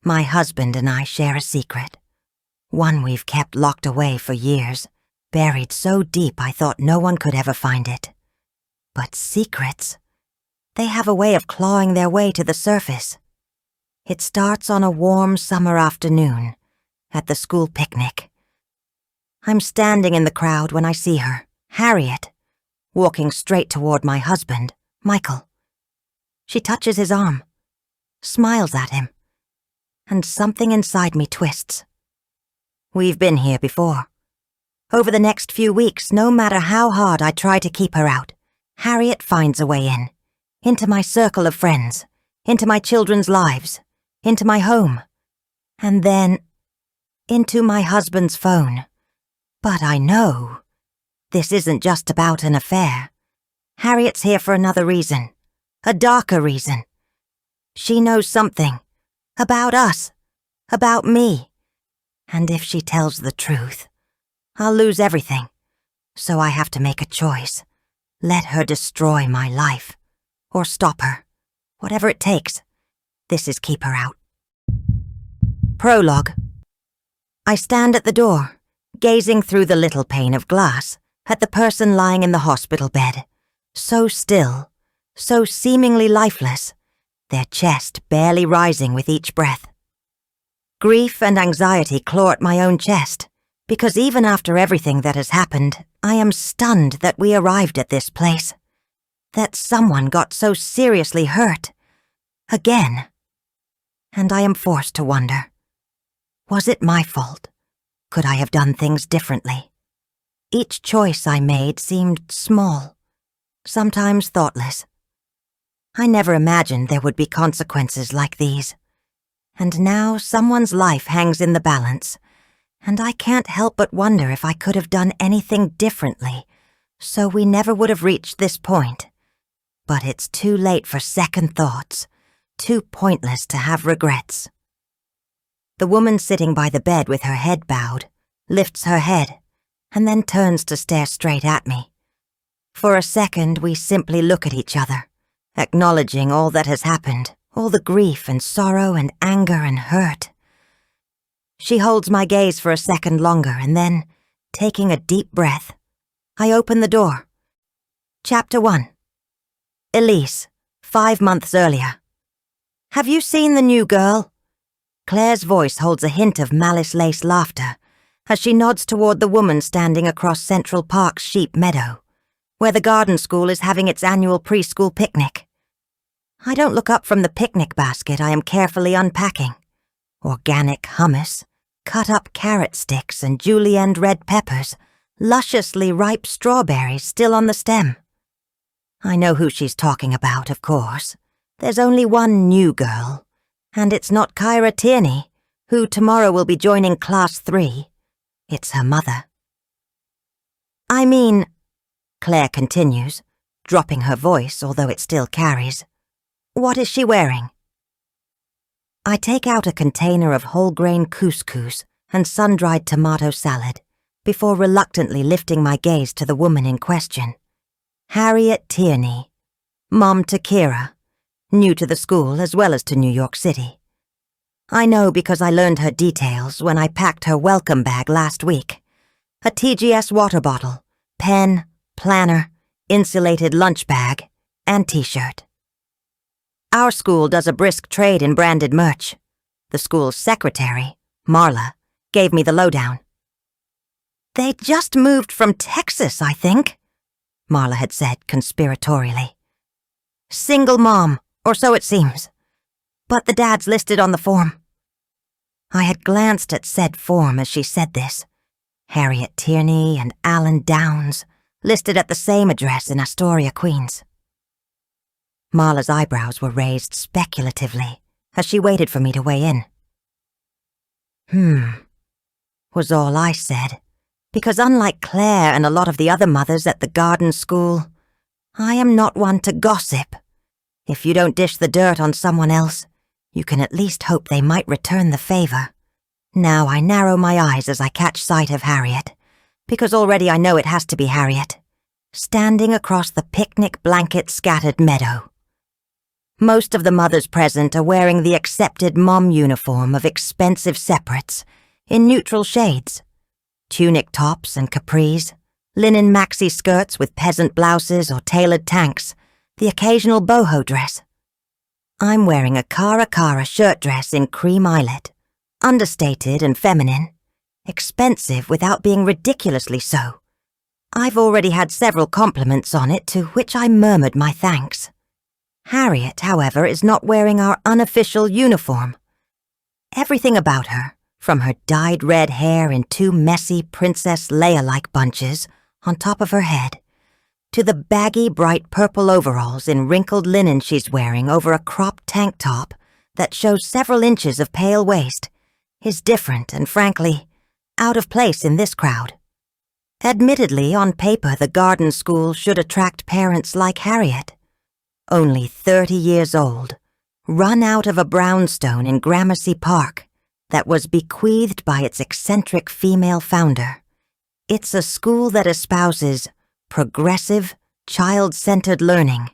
My husband and I share a secret. One we've kept locked away for years, buried so deep I thought no one could ever find it. But secrets, they have a way of clawing their way to the surface. It starts on a warm summer afternoon, at the school picnic. I'm standing in the crowd when I see her, Harriet, walking straight toward my husband, Michael. She touches his arm, smiles at him, and something inside me twists. We've been here before. Over the next few weeks, no matter how hard I try to keep her out, Harriet finds a way in, into my circle of friends, into my children's lives, into my home, and then into my husband's phone. But I know this isn't just about an affair. Harriet's here for another reason, a darker reason. She knows something about us, about me. And if she tells the truth, I'll lose everything. So I have to make a choice. Let her destroy my life, or stop her. Whatever it takes. This is keep her out. Prologue. I stand at the door, gazing through the little pane of glass at the person lying in the hospital bed, so still, so seemingly lifeless, their chest barely rising with each breath. Grief and anxiety claw at my own chest, because even after everything that has happened, I am stunned that we arrived at this place, that someone got so seriously hurt. Again. And I am forced to wonder, was it my fault? Could I have done things differently? Each choice I made seemed small, sometimes thoughtless. I never imagined there would be consequences like these. And now someone's life hangs in the balance, and I can't help but wonder if I could have done anything differently, so we never would have reached this point. But it's too late for second thoughts, too pointless to have regrets. The woman sitting by the bed with her head bowed lifts her head and then turns to stare straight at me. For a second, we simply look at each other, acknowledging all that has happened, all the grief and sorrow and anger and hurt. She holds my gaze for a second longer and then, taking a deep breath, I open the door. Chapter 1. Elise, 5 months earlier. Have you seen the new girl? Claire's voice holds a hint of malice-laced laughter as she nods toward the woman standing across Central Park's sheep meadow, where the garden school is having its annual preschool picnic. I don't look up from the picnic basket I am carefully unpacking. Organic hummus, cut-up carrot sticks and julienned red peppers, lusciously ripe strawberries still on the stem. I know who she's talking about, of course. There's only one new girl, and it's not Kyra Tierney, who tomorrow will be joining Class 3. It's her mother. I mean, Claire continues, dropping her voice although it still carries. What is she wearing? I take out a container of whole-grain couscous and sun-dried tomato salad before reluctantly lifting my gaze to the woman in question. Harriet Tierney, mom to Kira, new to the school as well as to New York City. I know because I learned her details when I packed her welcome bag last week. A TGS water bottle, pen, planner, insulated lunch bag, and t-shirt. Our school does a brisk trade in branded merch. The school's secretary, Marla, gave me the lowdown. They just moved from Texas, I think, Marla had said conspiratorially. Single mom, or so it seems. But the dad's listed on the form. I had glanced at said form as she said this. Harriet Tierney and Alan Downs, listed at the same address in Astoria, Queens. Marla's eyebrows were raised speculatively as she waited for me to weigh in. Was all I said, because unlike Claire and a lot of the other mothers at the garden school, I am not one to gossip. If you don't dish the dirt on someone else, you can at least hope they might return the favor. Now I narrow my eyes as I catch sight of Harriet, because already I know it has to be Harriet, standing across the picnic blanket-scattered meadow. Most of the mothers present are wearing the accepted mom uniform of expensive separates in neutral shades. Tunic tops and capris, linen maxi skirts with peasant blouses or tailored tanks, the occasional boho dress. I'm wearing a Cara shirt dress in cream eyelet, understated and feminine, expensive without being ridiculously so. I've already had several compliments on it, to which I murmured my thanks. Harriet, however, is not wearing our unofficial uniform. Everything about her, from her dyed red hair in two messy Princess Leia-like bunches on top of her head, to the baggy bright purple overalls in wrinkled linen she's wearing over a cropped tank top that shows several inches of pale waist, is different and, frankly, out of place in this crowd. Admittedly, on paper, the garden school should attract parents like Harriet. Only 30 years old, run out of a brownstone in Gramercy Park that was bequeathed by its eccentric female founder. It's a school that espouses progressive, child-centered learning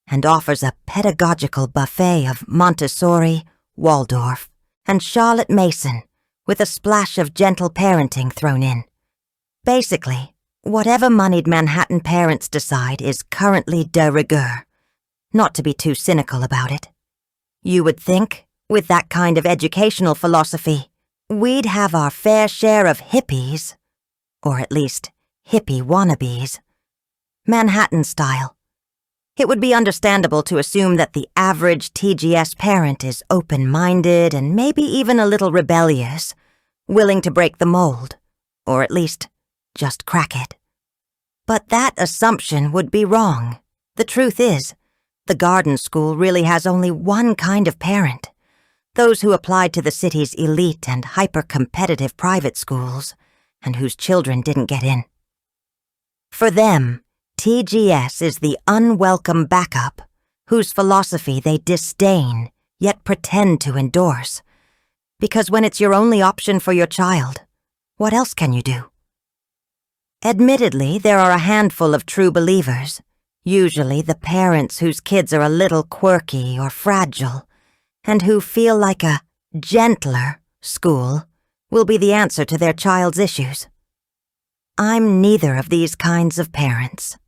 and offers a pedagogical buffet of Montessori, Waldorf, and Charlotte Mason with a splash of gentle parenting thrown in. Basically, whatever moneyed Manhattan parents decide is currently de rigueur, not to be too cynical about it. You would think, with that kind of educational philosophy, we'd have our fair share of hippies, or at least hippie wannabes, Manhattan style. It would be understandable to assume that the average TGS parent is open-minded and maybe even a little rebellious, willing to break the mold, or at least just crack it. But that assumption would be wrong. The truth is, the garden school really has only one kind of parent, those who applied to the city's elite and hyper-competitive private schools, and whose children didn't get in. For them, TGS is the unwelcome backup, whose philosophy they disdain, yet pretend to endorse. Because when it's your only option for your child, what else can you do? Admittedly, there are a handful of true believers, usually the parents whose kids are a little quirky or fragile, and who feel like a gentler school will be the answer to their child's issues. I'm neither of these kinds of parents.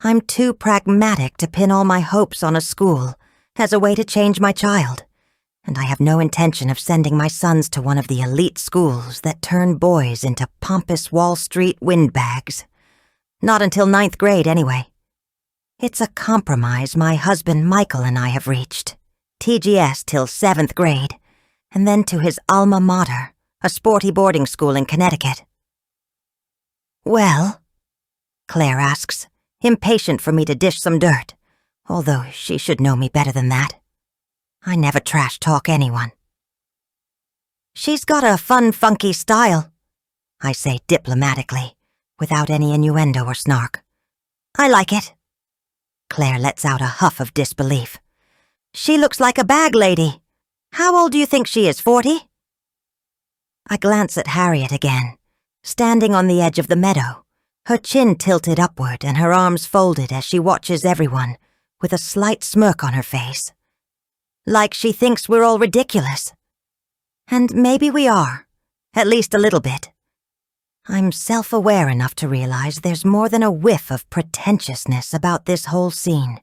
I'm too pragmatic to pin all my hopes on a school as a way to change my child, and I have no intention of sending my sons to one of the elite schools that turn boys into pompous Wall Street windbags. Not until 9th grade, anyway. It's a compromise my husband Michael and I have reached. TGS till 7th grade, and then to his alma mater, a sporty boarding school in Connecticut. Well? Claire asks, impatient for me to dish some dirt, although she should know me better than that. I never trash-talk anyone. She's got a fun, funky style, I say diplomatically, without any innuendo or snark. I like it. Claire lets out a huff of disbelief. She looks like a bag lady. How old do you think she is, 40? I glance at Harriet again, standing on the edge of the meadow, her chin tilted upward and her arms folded as she watches everyone, with a slight smirk on her face. Like she thinks we're all ridiculous. And maybe we are, at least a little bit. I'm self-aware enough to realize there's more than a whiff of pretentiousness about this whole scene.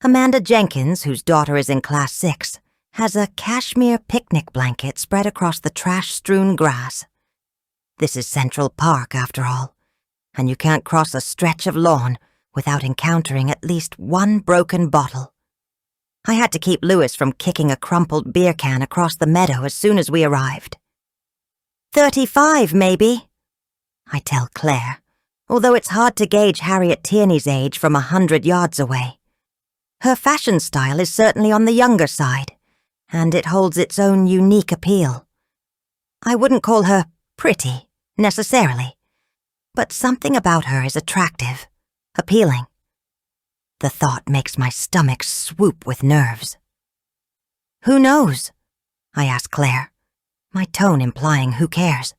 Amanda Jenkins, whose daughter is in Class 6, has a cashmere picnic blanket spread across the trash-strewn grass. This is Central Park, after all, and you can't cross a stretch of lawn without encountering at least one broken bottle. I had to keep Lewis from kicking a crumpled beer can across the meadow as soon as we arrived. 35, maybe, I tell Claire, although it's hard to gauge Harriet Tierney's age from 100 yards away. Her fashion style is certainly on the younger side, and it holds its own unique appeal. I wouldn't call her pretty, necessarily, but something about her is attractive, appealing. The thought makes my stomach swoop with nerves. Who knows? I ask Claire, my tone implying who cares.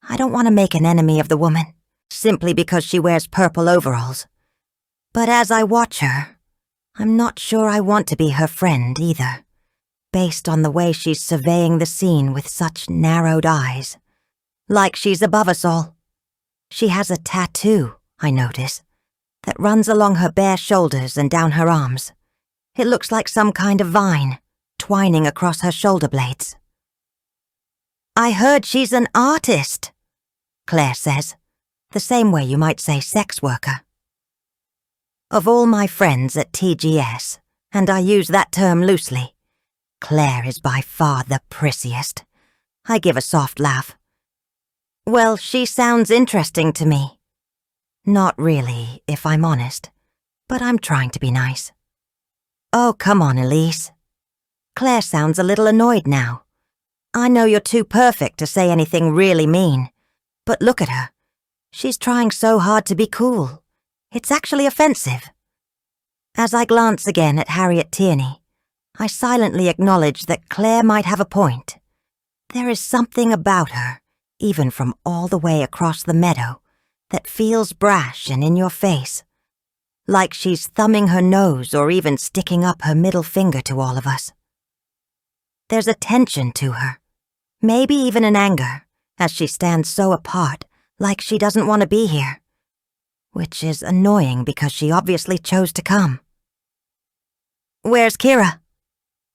I don't want to make an enemy of the woman, simply because she wears purple overalls. But as I watch her, I'm not sure I want to be her friend either, based on the way she's surveying the scene with such narrowed eyes. Like she's above us all. She has a tattoo, I notice, that runs along her bare shoulders and down her arms. It looks like some kind of vine, twining across her shoulder blades. I heard she's an artist, Claire says, the same way you might say sex worker. Of all my friends at TGS, and I use that term loosely, Claire is by far the prissiest. I give a soft laugh. Well, she sounds interesting to me. Not really, if I'm honest, but I'm trying to be nice. Oh, come on, Elise. Claire sounds a little annoyed now. I know you're too perfect to say anything really mean, but look at her. She's trying so hard to be cool. It's actually offensive. As I glance again at Harriet Tierney, I silently acknowledge that Claire might have a point. There is something about her, even from all the way across the meadow, that feels brash and in your face, like she's thumbing her nose or even sticking up her middle finger to all of us. There's a tension to her, maybe even an anger, as she stands so apart, like she doesn't want to be here, which is annoying because she obviously chose to come. Where's Kira?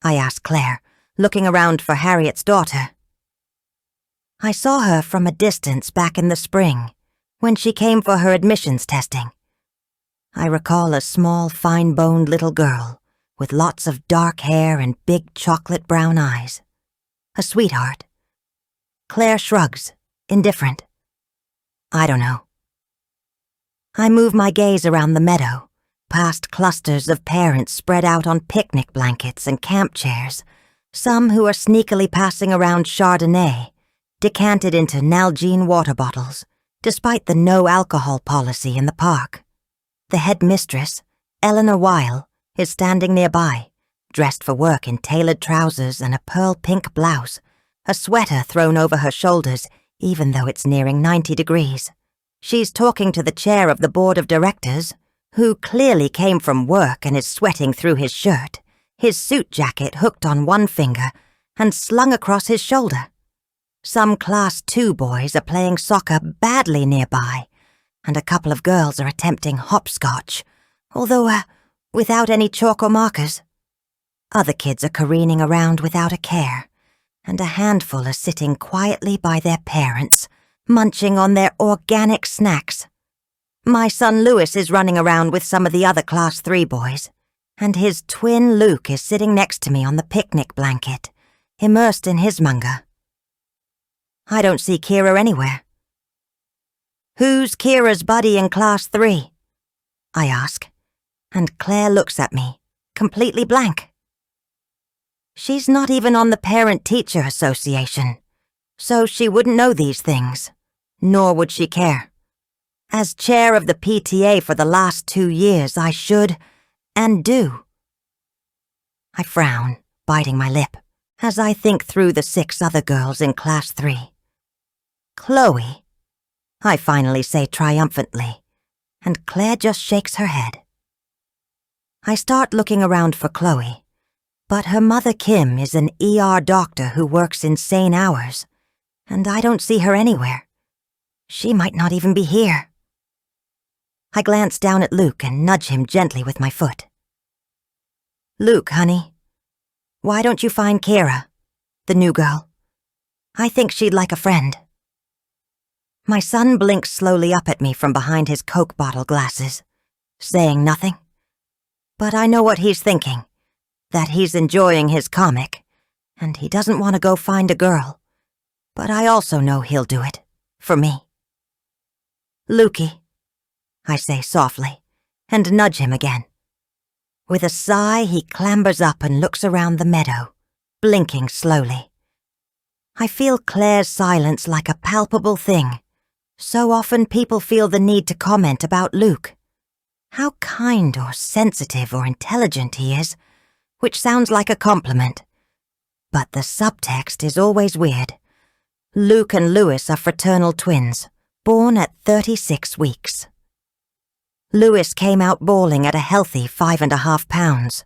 I asked Claire, looking around for Harriet's daughter. I saw her from a distance back in the spring, when she came for her admissions testing. I recall a small, fine-boned little girl with lots of dark hair and big chocolate brown eyes. A sweetheart. Claire shrugs, indifferent. I don't know. I move my gaze around the meadow, past clusters of parents spread out on picnic blankets and camp chairs, some who are sneakily passing around Chardonnay, decanted into Nalgene water bottles, despite the no-alcohol policy in the park. The headmistress, Eleanor Weil, is standing nearby, dressed for work in tailored trousers and a pearl-pink blouse, a sweater thrown over her shoulders even though it's nearing 90 degrees. She's talking to the chair of the board of directors, who clearly came from work and is sweating through his shirt, his suit jacket hooked on one finger and slung across his shoulder. Some Class 2 boys are playing soccer badly nearby, and a couple of girls are attempting hopscotch, although, without any chalk or markers. Other kids are careening around without a care, and a handful are sitting quietly by their parents, munching on their organic snacks. My son Lewis is running around with some of the other Class 3 boys, and his twin Luke is sitting next to me on the picnic blanket, immersed in his manga. I don't see Kira anywhere. Who's Kira's buddy in Class 3? I ask, and Claire looks at me, completely blank. She's not even on the Parent-Teacher Association, so she wouldn't know these things, nor would she care. As chair of the PTA for the last 2 years, I should, and do. I frown, biting my lip, as I think through the 6 other girls in Class 3. Chloe, I finally say triumphantly, and Claire just shakes her head. I start looking around for Chloe, but her mother Kim is an ER doctor who works insane hours, and I don't see her anywhere. She might not even be here. I glance down at Luke and nudge him gently with my foot. Luke, honey, why don't you find Kira, the new girl? I think she'd like a friend. My son blinks slowly up at me from behind his Coke bottle glasses, saying nothing. But I know what he's thinking, that he's enjoying his comic, and he doesn't want to go find a girl. But I also know he'll do it, for me. Lukey, I say softly, and nudge him again. With a sigh, he clambers up and looks around the meadow, blinking slowly. I feel Claire's silence like a palpable thing. So often people feel the need to comment about Luke. How kind or sensitive or intelligent he is, which sounds like a compliment. But the subtext is always weird. Luke and Lewis are fraternal twins, born at 36 weeks. Lewis came out bawling at a healthy 5.5 pounds,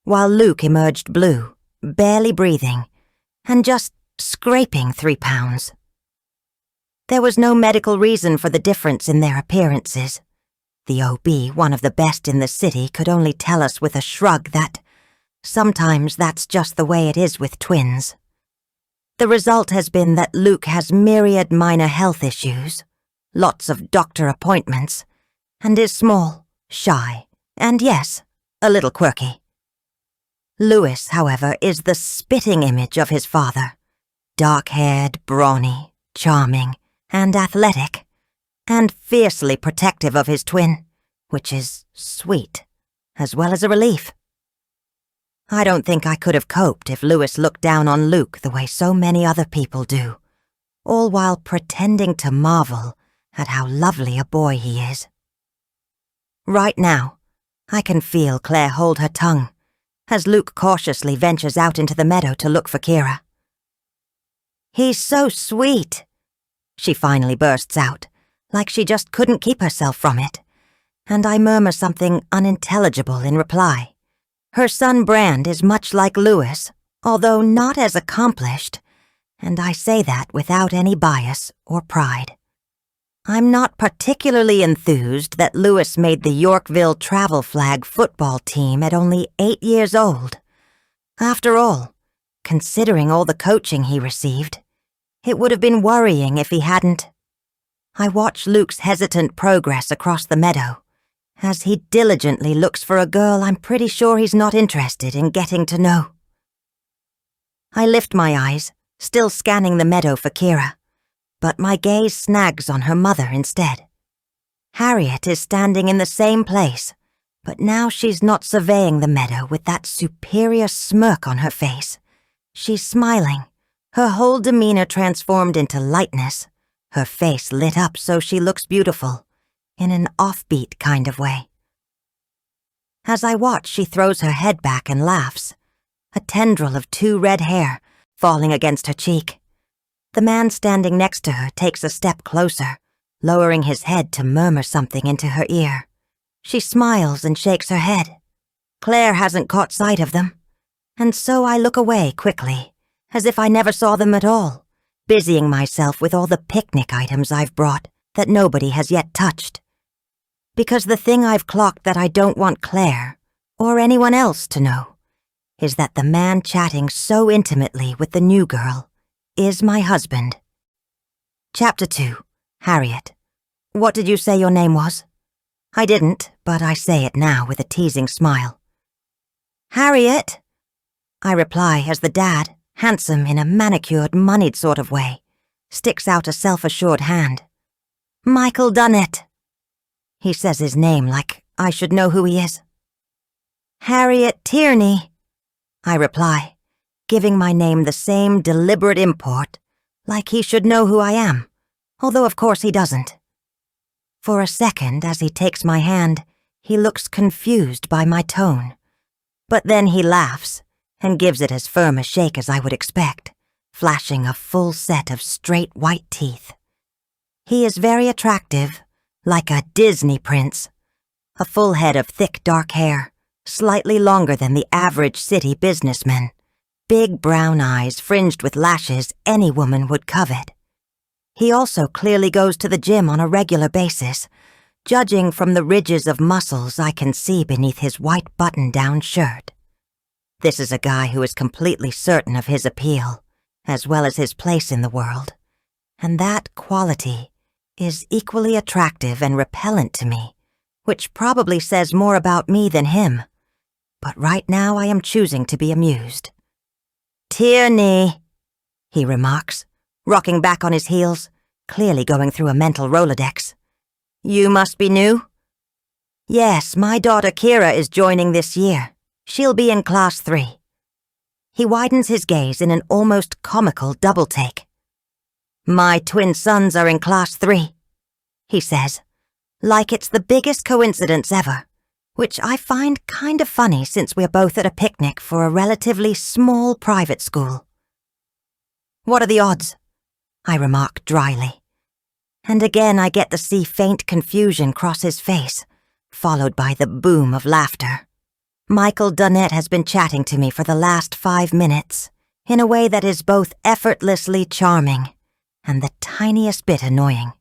while Luke emerged blue, barely breathing, and just scraping 3 pounds. There was no medical reason for the difference in their appearances. The OB, one of the best in the city, could only tell us with a shrug that sometimes that's just the way it is with twins. The result has been that Luke has myriad minor health issues, lots of doctor appointments, and is small, shy, and yes, a little quirky. Lewis, however, is the spitting image of his father, dark-haired, brawny, charming, and athletic, and fiercely protective of his twin, which is sweet, as well as a relief. I don't think I could have coped if Lewis looked down on Luke the way so many other people do, all while pretending to marvel at how lovely a boy he is. Right now, I can feel Claire hold her tongue as Luke cautiously ventures out into the meadow to look for Kira. "He's so sweet," she finally bursts out, like she just couldn't keep herself from it, and I murmur something unintelligible in reply. Her son Brand is much like Lewis, although not as accomplished, and I say that without any bias or pride. I'm not particularly enthused that Lewis made the Yorkville Travel Flag football team at only 8 years old. After all, considering all the coaching he received, it would have been worrying if he hadn't. I watch Luke's hesitant progress across the meadow, as he diligently looks for a girl I'm pretty sure he's not interested in getting to know. I lift my eyes, still scanning the meadow for Kira, but my gaze snags on her mother instead. Harriet is standing in the same place, but now she's not surveying the meadow with that superior smirk on her face. She's smiling, her whole demeanor transformed into lightness, her face lit up so she looks beautiful, in an offbeat kind of way. As I watch, she throws her head back and laughs, a tendril of 2 red hair falling against her cheek. The man standing next to her takes a step closer, lowering his head to murmur something into her ear. She smiles and shakes her head. Claire hasn't caught sight of them, and so I look away quickly, as if I never saw them at all, busying myself with all the picnic items I've brought that nobody has yet touched. Because the thing I've clocked that I don't want Claire, or anyone else to know, is that the man chatting so intimately with the new girl is my husband. Chapter 2. Harriet. What did you say your name was? I didn't, but I say it now with a teasing smile. Harriet, I reply as the dad, handsome in a manicured, moneyed sort of way, sticks out a self-assured hand. Michael Dunnett. He says his name like I should know who he is. Harriet Tierney, I reply, giving my name the same deliberate import, like he should know who I am, although of course he doesn't. For a second, as he takes my hand, he looks confused by my tone, but then he laughs and gives it as firm a shake as I would expect, flashing a full set of straight white teeth. He is very attractive, like a Disney prince, a full head of thick dark hair, slightly longer than the average city businessman, big brown eyes fringed with lashes any woman would covet. He also clearly goes to the gym on a regular basis, judging from the ridges of muscles I can see beneath his white button-down shirt. This is a guy who is completely certain of his appeal, as well as his place in the world, and that quality is equally attractive and repellent to me, which probably says more about me than him. But right now I am choosing to be amused. Tierney, he remarks, rocking back on his heels, clearly going through a mental Rolodex. You must be new? Yes, my daughter Kira is joining this year. She'll be in class 3. He widens his gaze in an almost comical double take. My twin sons are in class 3, he says, like it's the biggest coincidence ever, which I find kind of funny since we're both at a picnic for a relatively small private school. What are the odds? I remark dryly. And again I get to see faint confusion cross his face, followed by the boom of laughter. Michael Dunnett has been chatting to me for the last 5 minutes in a way that is both effortlessly charming and the tiniest bit annoying.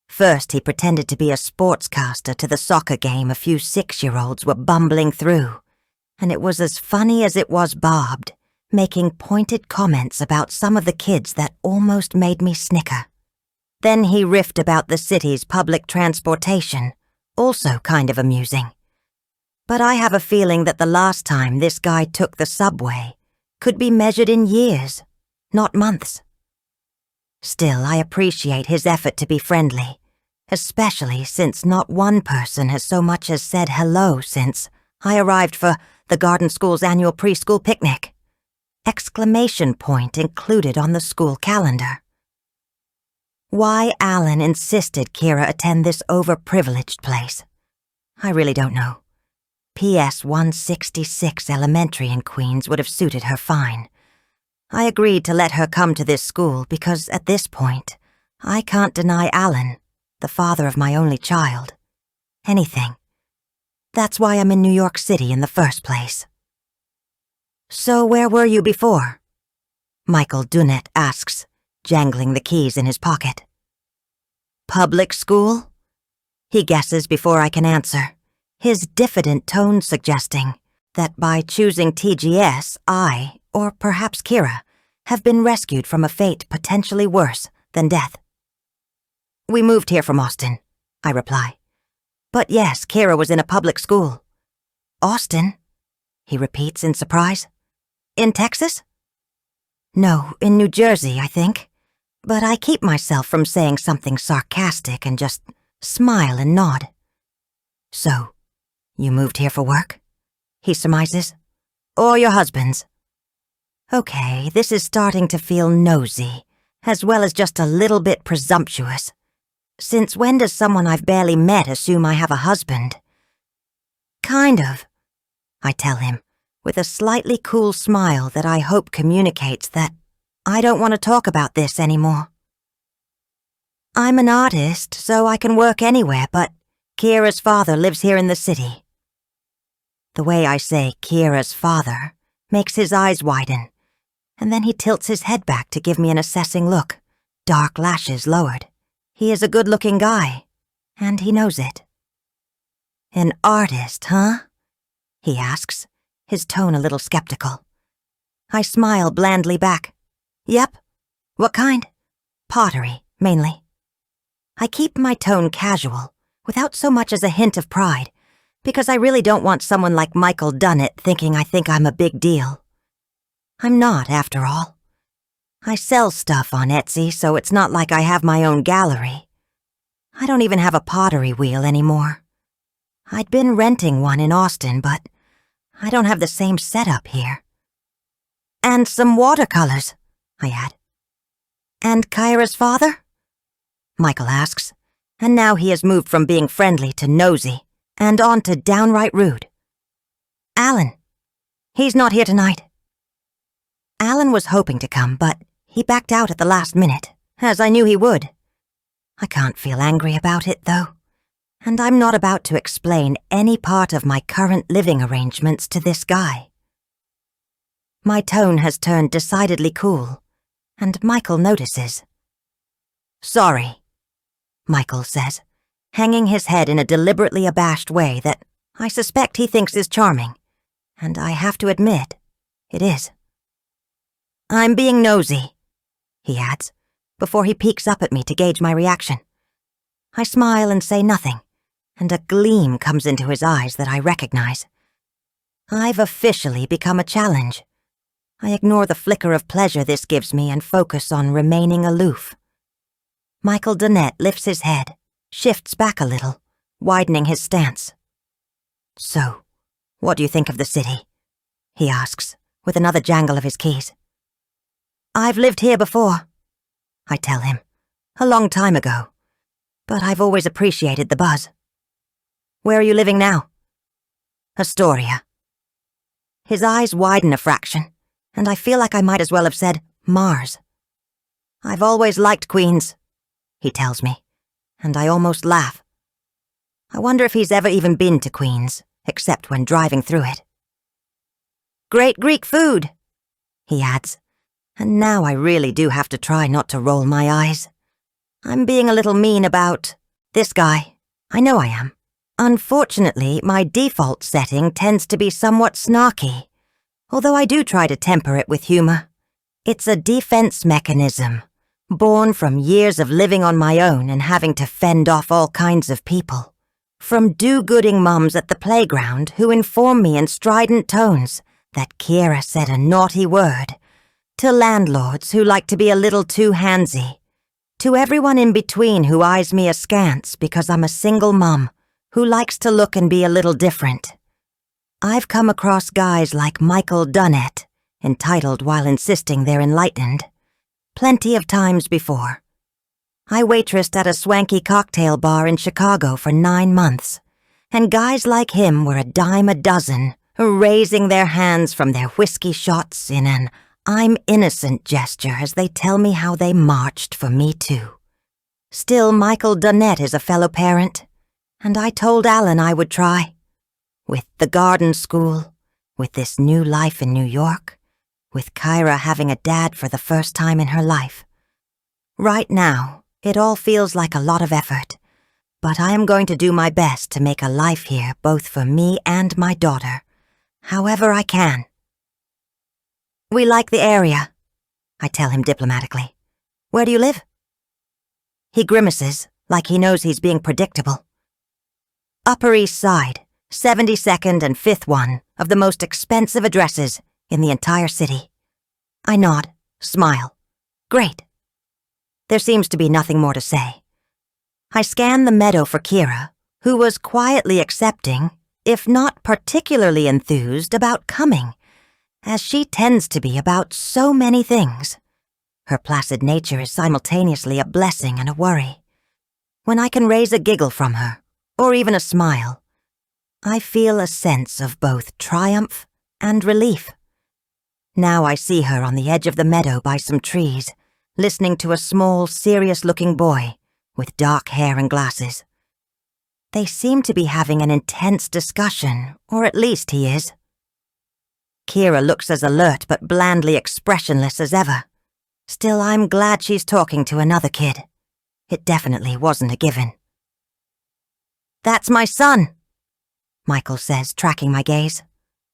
First, he pretended to be a sportscaster to the soccer game a few 6-year-olds were bumbling through, and it was as funny as it was barbed, making pointed comments about some of the kids that almost made me snicker. Then he riffed about the city's public transportation, also kind of amusing. But I have a feeling that the last time this guy took the subway could be measured in years, not months. Still, I appreciate his effort to be friendly, especially since not one person has so much as said hello since I arrived for the garden school's annual preschool picnic. Exclamation point included on the school calendar. Why Alan insisted Kira attend this overprivileged place, I really don't know. PS 166 Elementary in Queens would have suited her fine. I agreed to let her come to this school because at this point, I can't deny Alan, the father of my only child, anything. That's why I'm in New York City in the first place. So where were you before? Michael Dunnett asks, jangling the keys in his pocket. Public school? He guesses before I can answer, his diffident tone suggesting that by choosing TGS, I, or perhaps Kira, have been rescued from a fate potentially worse than death. We moved here from Austin, I reply. But yes, Kira was in a public school. Austin? He repeats in surprise. In Texas? No, in New Jersey, I think. But I keep myself from saying something sarcastic and just smile and nod. So, you moved here for work? He surmises. Or your husband's? Okay, this is starting to feel nosy, as well as just a little bit presumptuous. Since when does someone I've barely met assume I have a husband? Kind of, I tell him, with a slightly cool smile that I hope communicates that I don't want to talk about this anymore. I'm an artist, so I can work anywhere, but Kira's father lives here in the city. The way I say Kira's father makes his eyes widen, and then he tilts his head back to give me an assessing look, dark lashes lowered. He is a good-looking guy, and he knows it. An artist, huh? He asks, his tone a little skeptical. I smile blandly back. Yep. What kind? Pottery, mainly. I keep my tone casual, without so much as a hint of pride, because I really don't want someone like Michael Dunnett thinking I think I'm a big deal. I'm not, after all. I sell stuff on Etsy, so it's not like I have my own gallery. I don't even have a pottery wheel anymore. I'd been renting one in Austin, but I don't have the same setup here. And some watercolors, I add. And Kyra's father? Michael asks, and now he has moved from being friendly to nosy, and on to downright rude. Alan. He's not here tonight. Alan was hoping to come, but he backed out at the last minute, as I knew he would. I can't feel angry about it, though, and I'm not about to explain any part of my current living arrangements to this guy. My tone has turned decidedly cool, and Michael notices. Sorry, Michael says, hanging his head in a deliberately abashed way that I suspect he thinks is charming, and I have to admit, it is. I'm being nosy, he adds, before he peeks up at me to gauge my reaction. I smile and say nothing, and a gleam comes into his eyes that I recognize. I've officially become a challenge. I ignore the flicker of pleasure this gives me and focus on remaining aloof. Michael Dunnett lifts his head, shifts back a little, widening his stance. So, what do you think of the city? He asks, with another jangle of his keys. I've lived here before, I tell him, a long time ago, but I've always appreciated the buzz. Where are you living now? Astoria. His eyes widen a fraction, and I feel like I might as well have said Mars. I've always liked Queens, he tells me, and I almost laugh. I wonder if he's ever even been to Queens, except when driving through it. Great Greek food, he adds, and now I really do have to try not to roll my eyes. I'm being a little mean about this guy. I know I am. Unfortunately, my default setting tends to be somewhat snarky, although I do try to temper it with humor. It's a defense mechanism, born from years of living on my own and having to fend off all kinds of people. From do-gooding mums at the playground who inform me in strident tones that Kira said a naughty word, to landlords who like to be a little too handsy, to everyone in between who eyes me askance because I'm a single mum who likes to look and be a little different. I've come across guys like Michael Dunnett, entitled while insisting they're enlightened, plenty of times before. I waitressed at a swanky cocktail bar in Chicago for 9 months, and guys like him were a dime a dozen, raising their hands from their whiskey shots in an I'm innocent gesture as they tell me how they marched for me too. Still, Michael Dunnett is a fellow parent, and I told Alan I would try. With the garden school, with this new life in New York, with Kyra having a dad for the first time in her life. Right now, it all feels like a lot of effort, but I am going to do my best to make a life here both for me and my daughter, however I can. We like the area, I tell him diplomatically. Where do you live? He grimaces, like he knows he's being predictable. Upper East Side, 72nd and 5th one of the most expensive addresses in the entire city. I nod, smile. Great. There seems to be nothing more to say. I scan the meadow for Kira, who was quietly accepting, if not particularly enthused, about coming, as she tends to be about so many things. Her placid nature is simultaneously a blessing and a worry. When I can raise a giggle from her, or even a smile, I feel a sense of both triumph and relief. Now I see her on the edge of the meadow by some trees, listening to a small, serious-looking boy with dark hair and glasses. They seem to be having an intense discussion, or at least he is. Kira looks as alert but blandly expressionless as ever. Still, I'm glad she's talking to another kid. It definitely wasn't a given. That's my son, Michael says, tracking my gaze.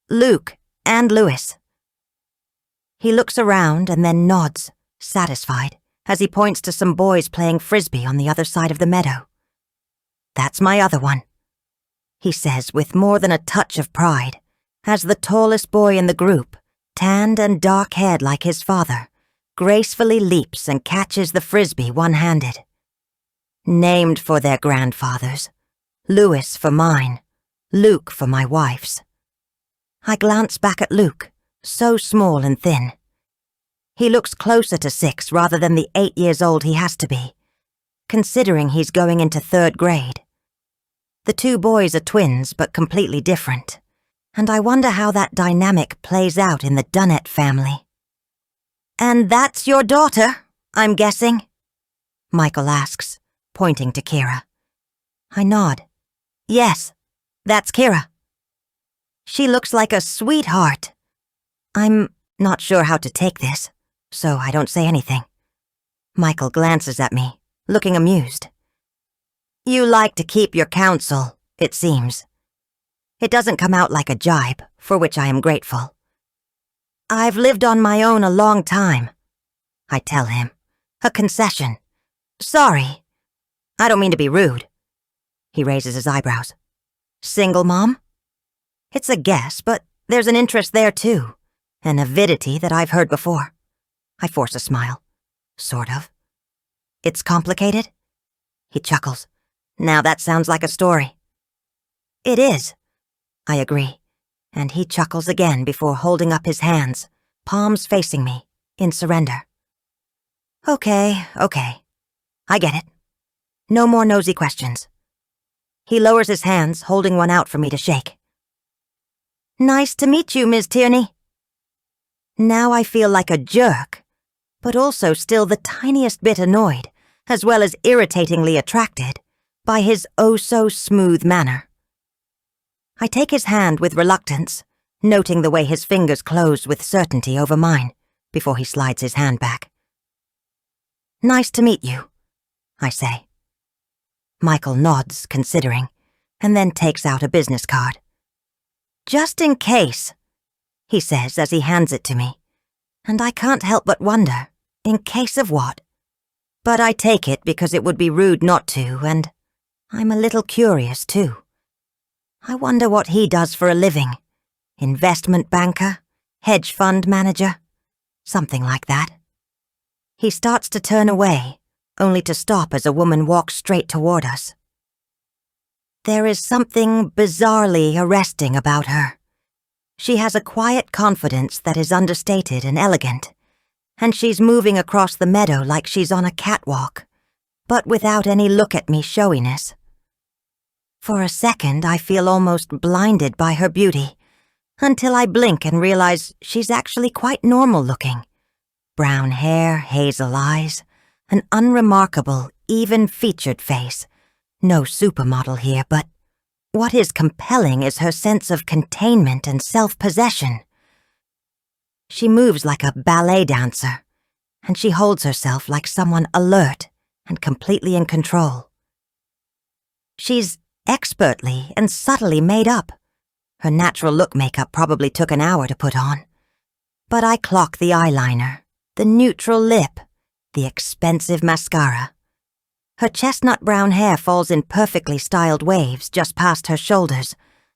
Luke and Lewis. He looks around and then nods, satisfied, as he points to some boys playing frisbee on the other side of the meadow. That's my other one, he says with more than a touch of pride, as the tallest boy in the group, tanned and dark-haired like his father, gracefully leaps and catches the frisbee one-handed. Named for their grandfathers, Lewis for mine, Luke for my wife's. I glance back at Luke, so small and thin. He looks closer to 6 rather than the 8 years old he has to be, considering he's going into 3rd grade. The 2 boys are twins, but completely different, and I wonder how that dynamic plays out in the Dunnett family. And that's your daughter, I'm guessing? Michael asks, pointing to Kira. I nod. Yes, that's Kira. She looks like a sweetheart. I'm not sure how to take this, so I don't say anything. Michael glances at me, looking amused. You like to keep your counsel, it seems. It doesn't come out like a jibe, for which I am grateful. I've lived on my own a long time, I tell him. A concession. Sorry. I don't mean to be rude. He raises his eyebrows. Single mom? It's a guess, but there's an interest there too. An avidity that I've heard before. I force a smile. Sort of. It's complicated? He chuckles. Now that sounds like a story. It is, I agree, and he chuckles again before holding up his hands, palms facing me, in surrender. Okay. I get it. No more nosy questions. He lowers his hands, holding one out for me to shake. Nice to meet you, Ms. Tierney. Now I feel like a jerk, but also still the tiniest bit annoyed, as well as irritatingly attracted, by his oh-so-smooth manner. I take his hand with reluctance, noting the way his fingers close with certainty over mine before he slides his hand back. "Nice to meet you," I say. Michael nods, considering, and then takes out a business card. "Just in case," he says as he hands it to me, and I can't help but wonder, in case of what? But I take it because it would be rude not to, and I'm a little curious too. I wonder what he does for a living. Investment banker? Hedge fund manager? Something like that. He starts to turn away, only to stop as a woman walks straight toward us. There is something bizarrely arresting about her. She has a quiet confidence that is understated and elegant, and she's moving across the meadow like she's on a catwalk, but without any look-at-me showiness. For a second, I feel almost blinded by her beauty, until I blink and realize she's actually quite normal-looking. Brown hair, hazel eyes, an unremarkable, even-featured face. No supermodel here, but what is compelling is her sense of containment and self-possession. She moves like a ballet dancer, and she holds herself like someone alert and completely in control. She's expertly and subtly made up. Her natural look makeup probably took an hour to put on. But I clock the eyeliner, the neutral lip, the expensive mascara. Her chestnut brown hair falls in perfectly styled waves just past her shoulders,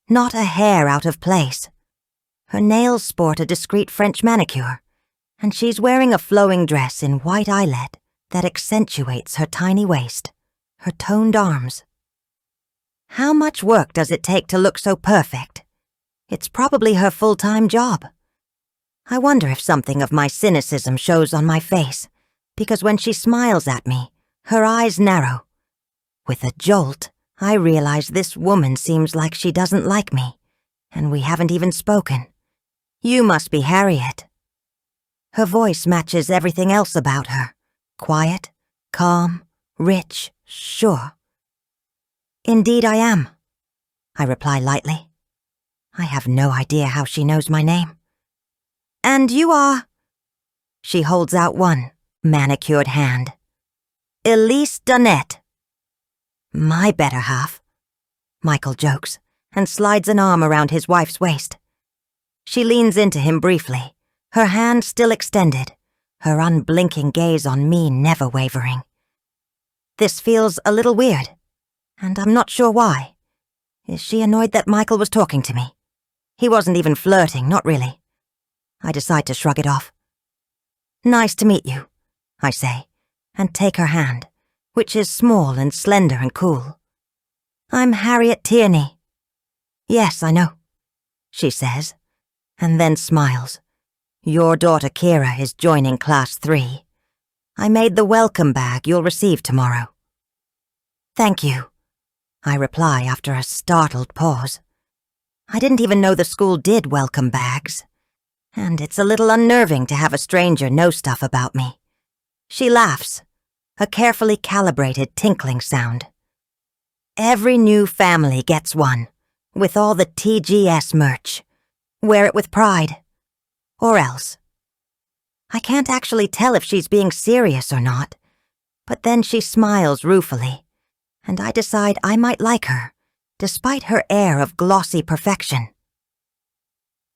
not a hair out of place. Her nails sport a discreet French manicure, and she's wearing a flowing dress in white eyelet that accentuates her tiny waist, her toned arms. How much work does it take to look so perfect? It's probably her full-time job. I wonder if something of my cynicism shows on my face, because when she smiles at me, her eyes narrow. With a jolt, I realize this woman seems like she doesn't like me, and we haven't even spoken. "You must be Harriet." Her voice matches everything else about her. Quiet, calm, rich, sure. "Indeed I am," I reply lightly. I have no idea how she knows my name. "And you are—" She holds out one manicured hand. "Elise Dunnett." "My better half," Michael jokes, and slides an arm around his wife's waist. She leans into him briefly, her hand still extended, her unblinking gaze on me never wavering. This feels a little weird, and I'm not sure why. Is she annoyed that Michael was talking to me? He wasn't even flirting, not really. I decide to shrug it off. "Nice to meet you," I say, and take her hand, which is small and slender and cool. "I'm Harriet Tierney." "Yes, I know," she says, and then smiles. "Your daughter Kira is joining Class 3. I made the welcome bag you'll receive tomorrow." "Thank you," I reply after a startled pause. I didn't even know the school did welcome bags, and it's a little unnerving to have a stranger know stuff about me. She laughs, a carefully calibrated tinkling sound. "Every new family gets one, with all the TGS merch. Wear it with pride. Or else." I can't actually tell if she's being serious or not, but then she smiles ruefully, and I decide I might like her, despite her air of glossy perfection.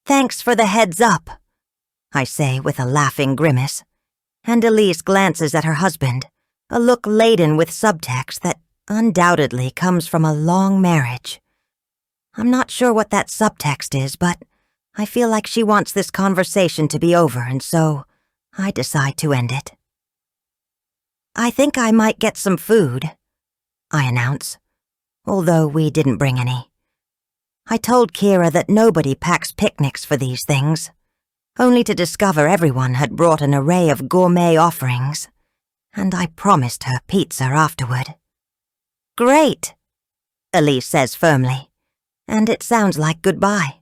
"Thanks for the heads up," I say with a laughing grimace, and Elise glances at her husband, a look laden with subtext that undoubtedly comes from a long marriage. I'm not sure what that subtext is, but I feel like she wants this conversation to be over, and so I decide to end it. "I think I might get some food," I announce, although we didn't bring any. I told Kira that nobody packs picnics for these things, only to discover everyone had brought an array of gourmet offerings, and I promised her pizza afterward. "Great," Elise says firmly, and it sounds like goodbye.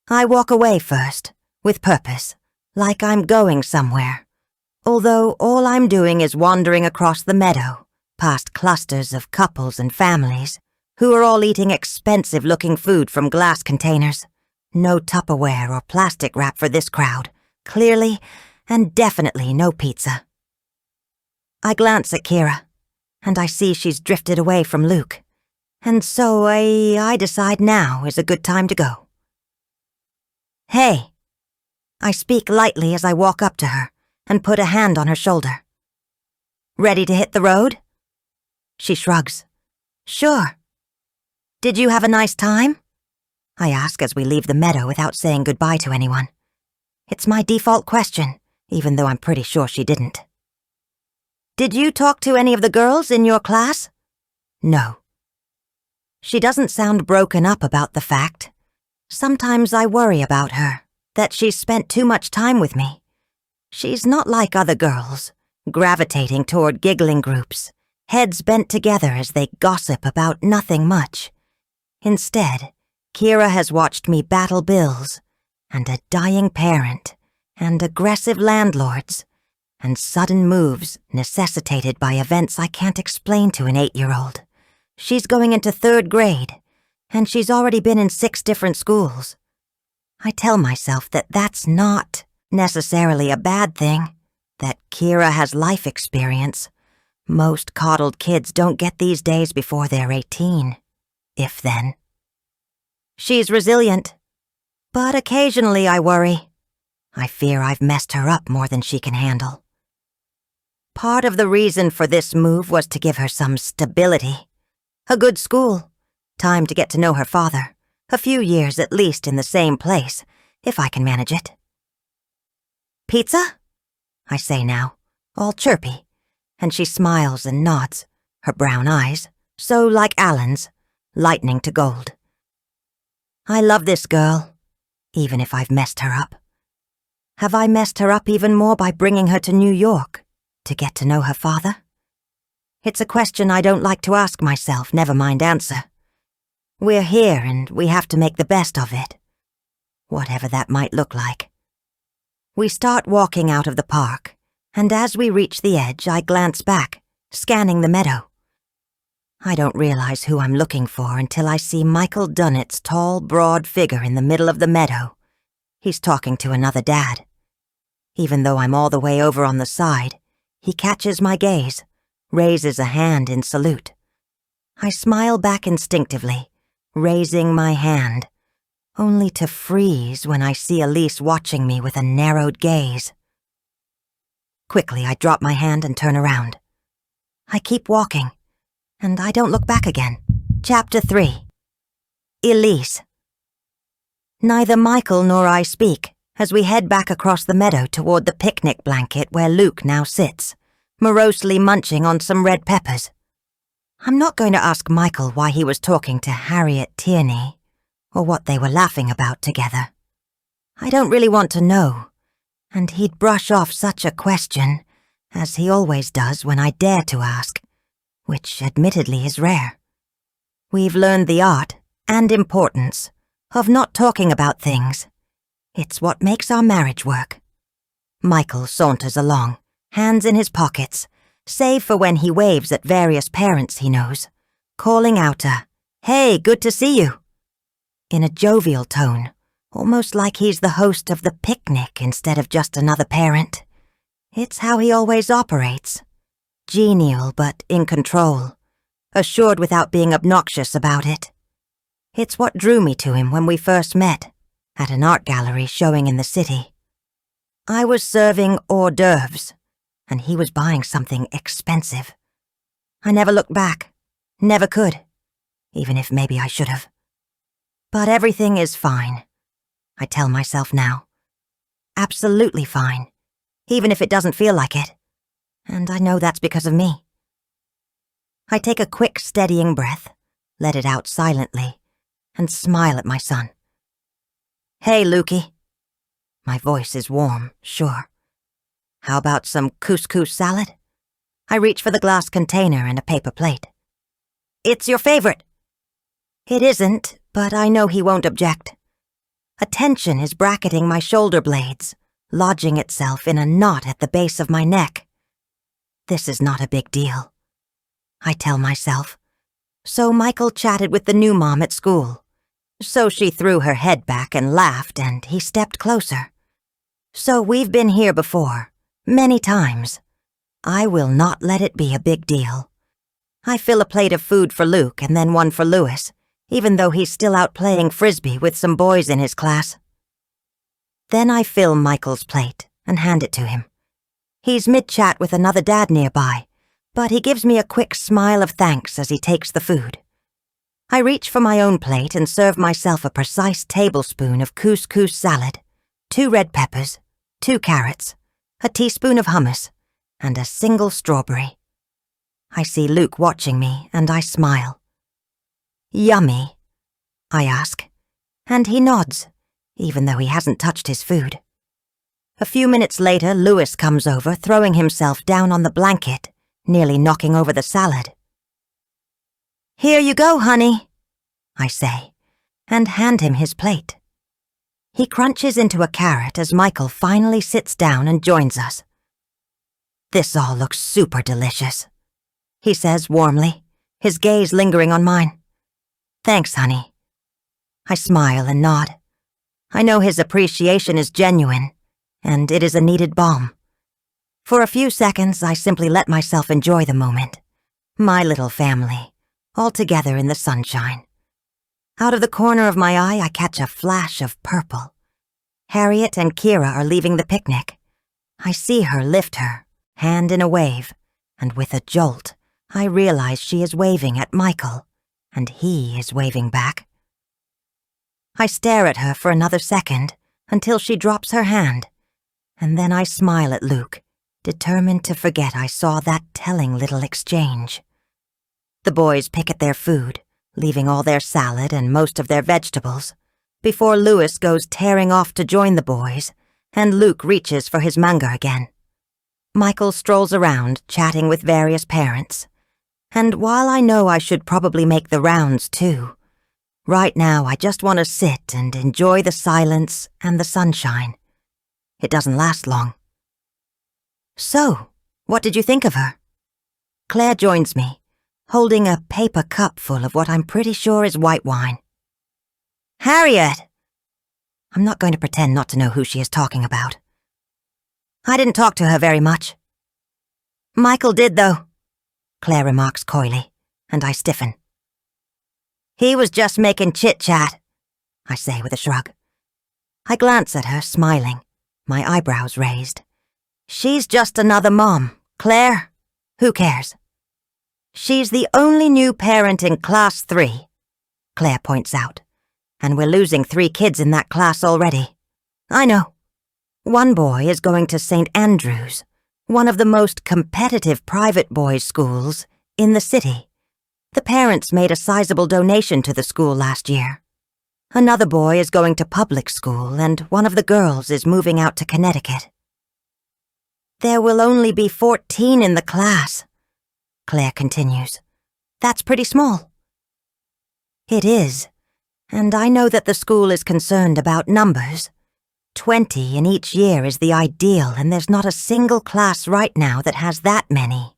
I walk away first, with purpose, like I'm going somewhere, although all I'm doing is wandering across the meadow, past clusters of couples and families who are all eating expensive-looking food from glass containers. No Tupperware or plastic wrap for this crowd. Clearly and definitely no pizza. I glance at Kira, and I see she's drifted away from Luke, and so I decide now is a good time to go. Hey. I speak lightly as I walk up to her and put a hand on her shoulder. Ready to hit the road? She shrugs. Sure. Did you have a nice time? I ask as we leave the meadow without saying goodbye to anyone. It's my default question, even though I'm pretty sure she didn't. Did you talk to any of the girls in your class? No. She doesn't sound broken up about the fact. Sometimes I worry about her, that she's spent too much time with me. She's not like other girls, gravitating toward giggling groups, heads bent together as they gossip about nothing much. Instead, Kira has watched me battle bills, and a dying parent, and aggressive landlords, and sudden moves necessitated by events I can't explain to an 8-year-old. She's going into 3rd grade, and she's already been in 6 different schools. I tell myself that that's not necessarily a bad thing, that Kira has life experience. Most coddled kids don't get these days before they're 18, if then. She's resilient, but occasionally I worry. I fear I've messed her up more than she can handle. Part of the reason for this move was to give her some stability. A good school, time to get to know her father, a few years at least in the same place, if I can manage it. Pizza? I say now, all chirpy, and she smiles and nods, her brown eyes, so like Alan's, lightening to gold. I love this girl, even if I've messed her up. Have I messed her up even more by bringing her to New York to get to know her father? It's a question I don't like to ask myself, never mind answer. We're here and we have to make the best of it, whatever that might look like. We start walking out of the park, and as we reach the edge, I glance back, scanning the meadow. I don't realize who I'm looking for until I see Michael Dunnett's tall, broad figure in the middle of the meadow. He's talking to another dad. Even though I'm all the way over on the side, he catches my gaze, raises a hand in salute. I smile back instinctively, raising my hand, only to freeze when I see Elise watching me with a narrowed gaze. Quickly, I drop my hand and turn around. I keep walking, and I don't look back again. Chapter 3. Elise. Neither Michael nor I speak as we head back across the meadow toward the picnic blanket where Luke now sits, morosely munching on some red peppers. I'm not going to ask Michael why he was talking to Harriet Tierney, or what they were laughing about together. I don't really want to know, and he'd brush off such a question, as he always does when I dare to ask, which admittedly is rare. We've learned the art, and importance, of not talking about things. It's what makes our marriage work. Michael saunters along, hands in his pockets, save for when he waves at various parents he knows, calling out a, "Hey, good to see you," in a jovial tone, almost like he's the host of the picnic instead of just another parent. It's how he always operates. Genial but in control, assured without being obnoxious about it. It's what drew me to him when we first met, at an art gallery showing in the city. I was serving hors d'oeuvres, and he was buying something expensive. I never looked back, never could, even if maybe I should have. But everything is fine, I tell myself now. Absolutely fine, even if it doesn't feel like it. And I know that's because of me. I take a quick, steadying breath, let it out silently, and smile at my son. "Hey, Lukey." My voice is warm, sure. "How about some couscous salad?" I reach for the glass container and a paper plate. "It's your favorite." It isn't, but I know he won't object. A tension is bracketing my shoulder blades, lodging itself in a knot at the base of my neck. This is not a big deal. I tell myself. So Michael chatted with the new mom at school. So she threw her head back and laughed, and he stepped closer. So we've been here before, many times. I will not let it be a big deal. I fill a plate of food for Luke and then one for Louis, even though he's still out playing frisbee with some boys in his class. Then I fill Michael's plate and hand it to him. He's mid-chat with another dad nearby, but he gives me a quick smile of thanks as he takes the food. I reach for my own plate and serve myself a precise tablespoon of couscous salad, 2 red peppers, 2 carrots, a teaspoon of hummus, and a single strawberry. I see Luke watching me, and I smile. "Yummy?" I ask, and he nods, even though he hasn't touched his food. A few minutes later, Louis comes over, throwing himself down on the blanket, nearly knocking over the salad. "Here you go, honey," I say, and hand him his plate. He crunches into a carrot as Michael finally sits down and joins us. "This all looks super delicious," he says warmly, his gaze lingering on mine. "Thanks, honey." I smile and nod. I know his appreciation is genuine, and it is a needed balm. For a few seconds, I simply let myself enjoy the moment. My little family, all together in the sunshine. Out of the corner of my eye, I catch a flash of purple. Harriet and Kira are leaving the picnic. I see her lift her hand in a wave, and with a jolt, I realize she is waving at Michael, and he is waving back. I stare at her for another second until she drops her hand, and then I smile at Luke, determined to forget I saw that telling little exchange. The boys pick at their food, leaving all their salad and most of their vegetables, before Louis goes tearing off to join the boys, and Luke reaches for his manga again. Michael strolls around, chatting with various parents, and while I know I should probably make the rounds too, right now I just want to sit and enjoy the silence and the sunshine. It doesn't last long. "So, what did you think of her?" Claire joins me, holding a paper cup full of what I'm pretty sure is white wine. "Harriet!" I'm not going to pretend not to know who she is talking about. "I didn't talk to her very much." "Michael did, though," Claire remarks coyly, and I stiffen. "He was just making chit-chat," I say with a shrug. I glance at her, smiling, my eyebrows raised. "She's just another mom, Claire. Who cares?" "She's the only new parent in Class 3, Claire points out, "and we're losing 3 kids in that class already." "I know. One boy is going to St. Andrews, one of the most competitive private boys' schools in the city. The parents made a sizable donation to the school last year. Another boy is going to public school, and one of the girls is moving out to Connecticut." "There will only be 14 in the class," Claire continues. "That's pretty small." It is, and I know that the school is concerned about numbers. 20 in each year is the ideal, and there's not a single class right now that has that many.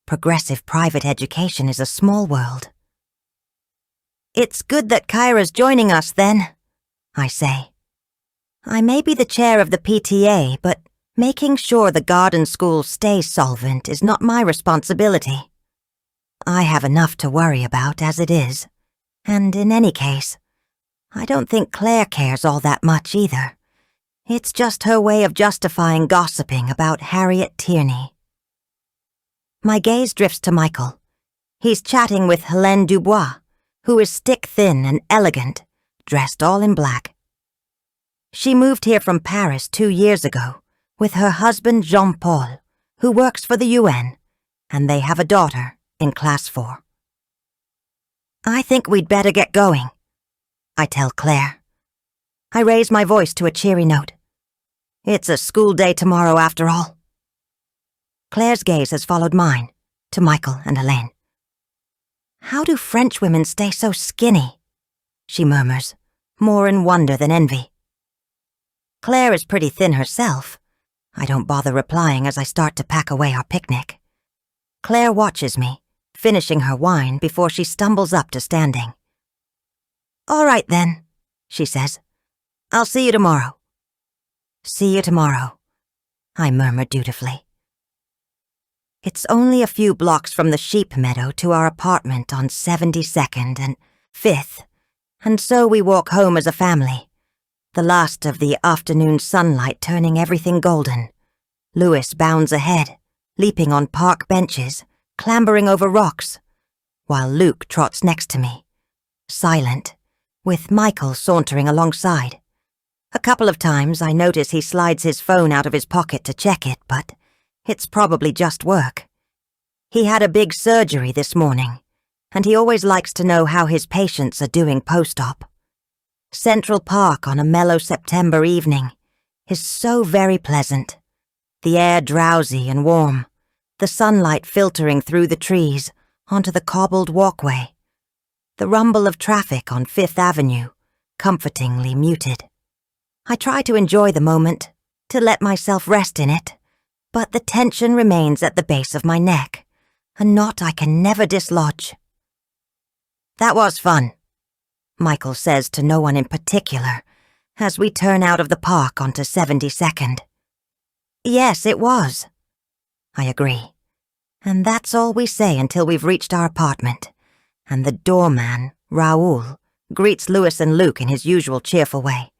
Progressive private education is a small world. "It's good that Kyra's joining us, then," I say. I may be the chair of the PTA, but making sure the garden school stays solvent is not my responsibility. I have enough to worry about as it is, and in any case, I don't think Claire cares all that much either. It's just her way of justifying gossiping about Harriet Tierney. My gaze drifts to Michael. He's chatting with Helene Dubois, who is stick-thin and elegant, dressed all in black. She moved here from Paris 2 years ago with her husband Jean-Paul, who works for the UN, and they have a daughter in Class 4. "I think we'd better get going," I tell Claire. I raise my voice to a cheery note. It's a school day tomorrow after all. Claire's gaze has followed mine, to Michael and Helene. "How do French women stay so skinny?" she murmurs, more in wonder than envy. Claire is pretty thin herself. I don't bother replying as I start to pack away our picnic. Claire watches me, finishing her wine before she stumbles up to standing. "All right then," she says. "I'll see you tomorrow." "See you tomorrow," I murmur dutifully. It's only a few blocks from the sheep meadow to our apartment on 72nd and 5th, and so we walk home as a family, the last of the afternoon sunlight turning everything golden. Louis bounds ahead, leaping on park benches, clambering over rocks, while Luke trots next to me, silent, with Michael sauntering alongside. A couple of times I notice he slides his phone out of his pocket to check it, but it's probably just work. He had a big surgery this morning, and he always likes to know how his patients are doing post-op. Central Park on a mellow September evening is so very pleasant. The air drowsy and warm, the sunlight filtering through the trees onto the cobbled walkway, the rumble of traffic on 5th Avenue, comfortingly muted. I try to enjoy the moment, to let myself rest in it, but the tension remains at the base of my neck, a knot I can never dislodge. "That was fun," Michael says to no one in particular, as we turn out of the park onto 72nd. "Yes, it was," I agree, and that's all we say until we've reached our apartment, and the doorman, Raoul, greets Louis and Luke in his usual cheerful way.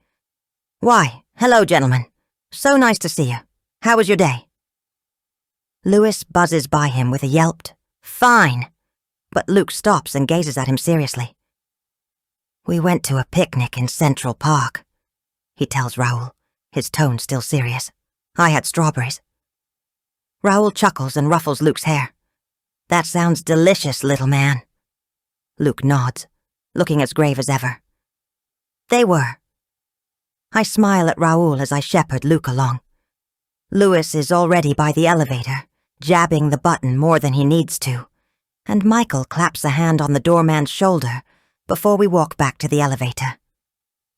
"Why, hello, gentlemen. So nice to see you. How was your day?" Louis buzzes by him with a yelped, "Fine," but Luke stops and gazes at him seriously. "We went to a picnic in Central Park," he tells Raoul, his tone still serious. "I had strawberries." Raoul chuckles and ruffles Luke's hair. "That sounds delicious, little man." Luke nods, looking as grave as ever. "They were." I smile at Raoul as I shepherd Luke along. Louis is already by the elevator, jabbing the button more than he needs to, and Michael claps a hand on the doorman's shoulder before we walk back to the elevator.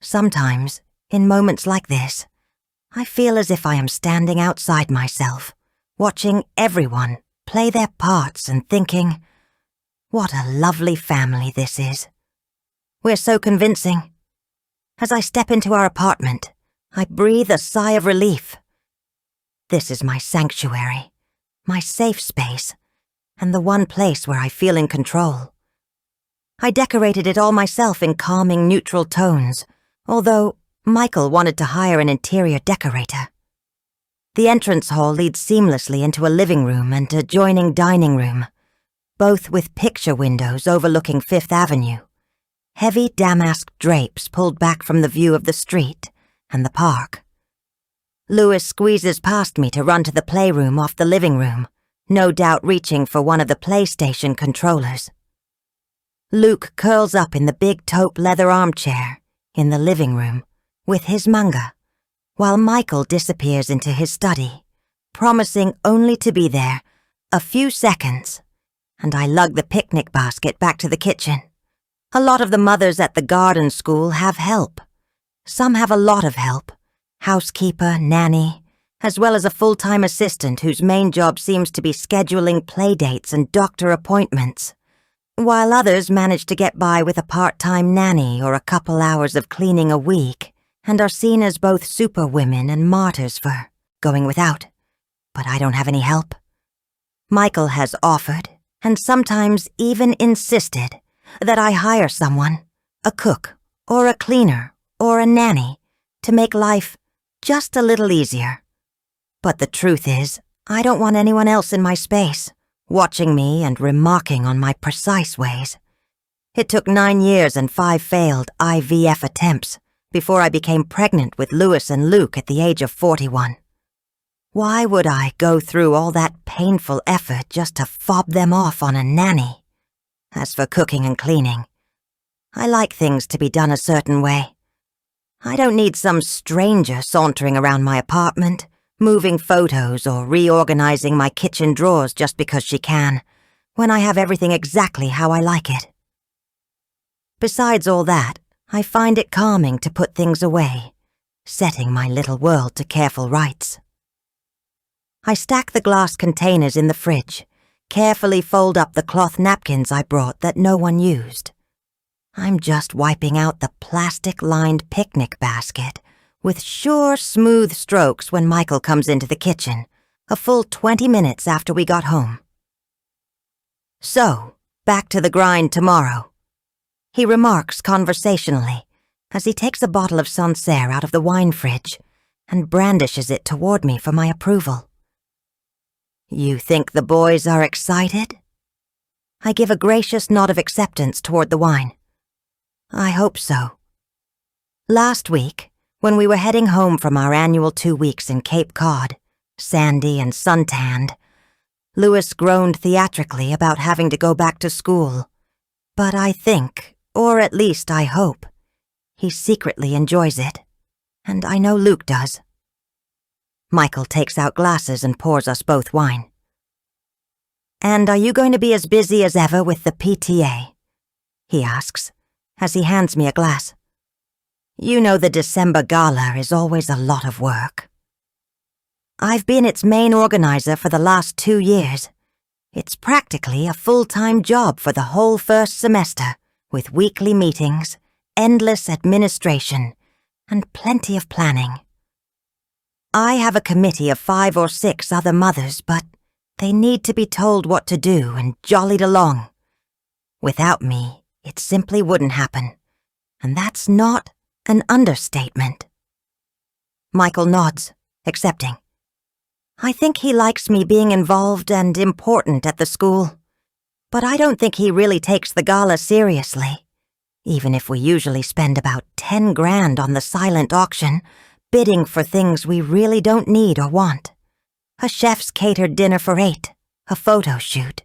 Sometimes, in moments like this, I feel as if I am standing outside myself, watching everyone play their parts and thinking, what a lovely family this is. We're so convincing. As I step into our apartment, I breathe a sigh of relief. This is my sanctuary, my safe space, and the one place where I feel in control. I decorated it all myself in calming, neutral tones, although Michael wanted to hire an interior decorator. The entrance hall leads seamlessly into a living room and adjoining dining room, both with picture windows overlooking 5th Avenue. Heavy damask drapes pulled back from the view of the street and the park. Louis squeezes past me to run to the playroom off the living room, no doubt reaching for one of the PlayStation controllers. Luke curls up in the big taupe leather armchair in the living room with his manga, while Michael disappears into his study, promising only to be there a few seconds, and I lug the picnic basket back to the kitchen. A lot of the mothers at the garden school have help. Some have a lot of help, housekeeper, nanny, as well as a full-time assistant whose main job seems to be scheduling playdates and doctor appointments, while others manage to get by with a part-time nanny or a couple hours of cleaning a week and are seen as both superwomen and martyrs for going without. But I don't have any help. Michael has offered, and sometimes even insisted, that I hire someone, a cook, or a cleaner, or a nanny, to make life just a little easier. But the truth is, I don't want anyone else in my space, watching me and remarking on my precise ways. It took 9 years and 5 failed IVF attempts before I became pregnant with Louis and Luke at the age of 41. Why would I go through all that painful effort just to fob them off on a nanny? As for cooking and cleaning, I like things to be done a certain way. I don't need some stranger sauntering around my apartment, moving photos or reorganizing my kitchen drawers just because she can, when I have everything exactly how I like it. Besides all that, I find it calming to put things away, setting my little world to careful rights. I stack the glass containers in the fridge, carefully fold up the cloth napkins I brought that no one used. I'm just wiping out the plastic-lined picnic basket with sure, smooth strokes when Michael comes into the kitchen, a full 20 minutes after we got home. "So, back to the grind tomorrow," he remarks conversationally as he takes a bottle of Sancerre out of the wine fridge and brandishes it toward me for my approval. "You think the boys are excited?" I give a gracious nod of acceptance toward the wine. "I hope so." Last week, when we were heading home from our annual 2 weeks in Cape Cod, sandy and suntanned, Louis groaned theatrically about having to go back to school. But I think, or at least I hope, he secretly enjoys it, and I know Luke does. Michael takes out glasses and pours us both wine. "And are you going to be as busy as ever with the PTA?" he asks, as he hands me a glass. "You know the December gala is always a lot of work." "I've been its main organizer for the last 2 years. It's practically a full-time job for the whole first semester, with weekly meetings, endless administration, and plenty of planning. I have a committee of 5 or 6 other mothers, but they need to be told what to do and jollied along. Without me, it simply wouldn't happen, and that's not an understatement." Michael nods, accepting. I think he likes me being involved and important at the school, but I don't think he really takes the gala seriously, even if we usually spend about 10 grand on the silent auction, bidding for things we really don't need or want. A chef's catered dinner for 8, a photo shoot,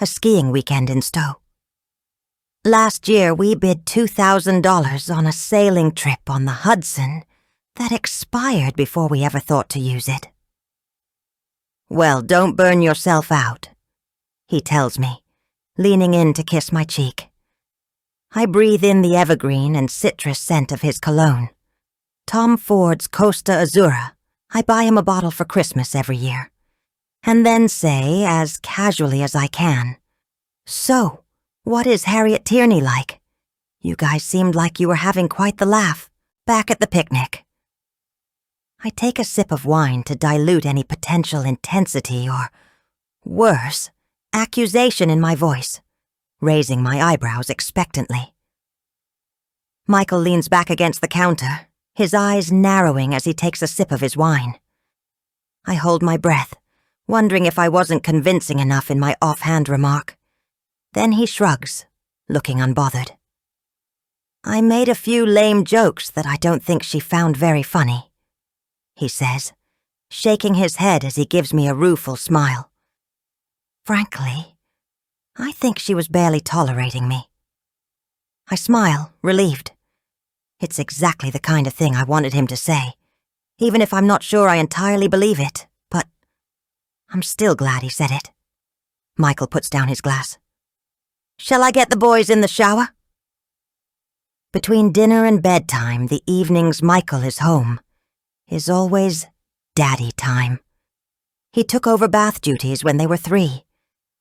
a skiing weekend in Stowe. Last year we bid $2,000 on a sailing trip on the Hudson that expired before we ever thought to use it. "Well, don't burn yourself out," he tells me, leaning in to kiss my cheek. I breathe in the evergreen and citrus scent of his cologne. Tom Ford's Costa Azzurra. I buy him a bottle for Christmas every year. And then say, as casually as I can, "So, what is Harriet Tierney like? You guys seemed like you were having quite the laugh, back at the picnic." I take a sip of wine to dilute any potential intensity or, worse, accusation in my voice, raising my eyebrows expectantly. Michael leans back against the counter, his eyes narrowing as he takes a sip of his wine. I hold my breath, wondering if I wasn't convincing enough in my offhand remark. Then he shrugs, looking unbothered. "I made a few lame jokes that I don't think she found very funny," he says, shaking his head as he gives me a rueful smile. Frankly, I think she was barely tolerating me. I smile, relieved. It's exactly the kind of thing I wanted him to say, even if I'm not sure I entirely believe it, but I'm still glad he said it. Michael puts down his glass. "Shall I get the boys in the shower?" Between dinner and bedtime, the evenings Michael is home, is always daddy time. He took over bath duties when they were 3,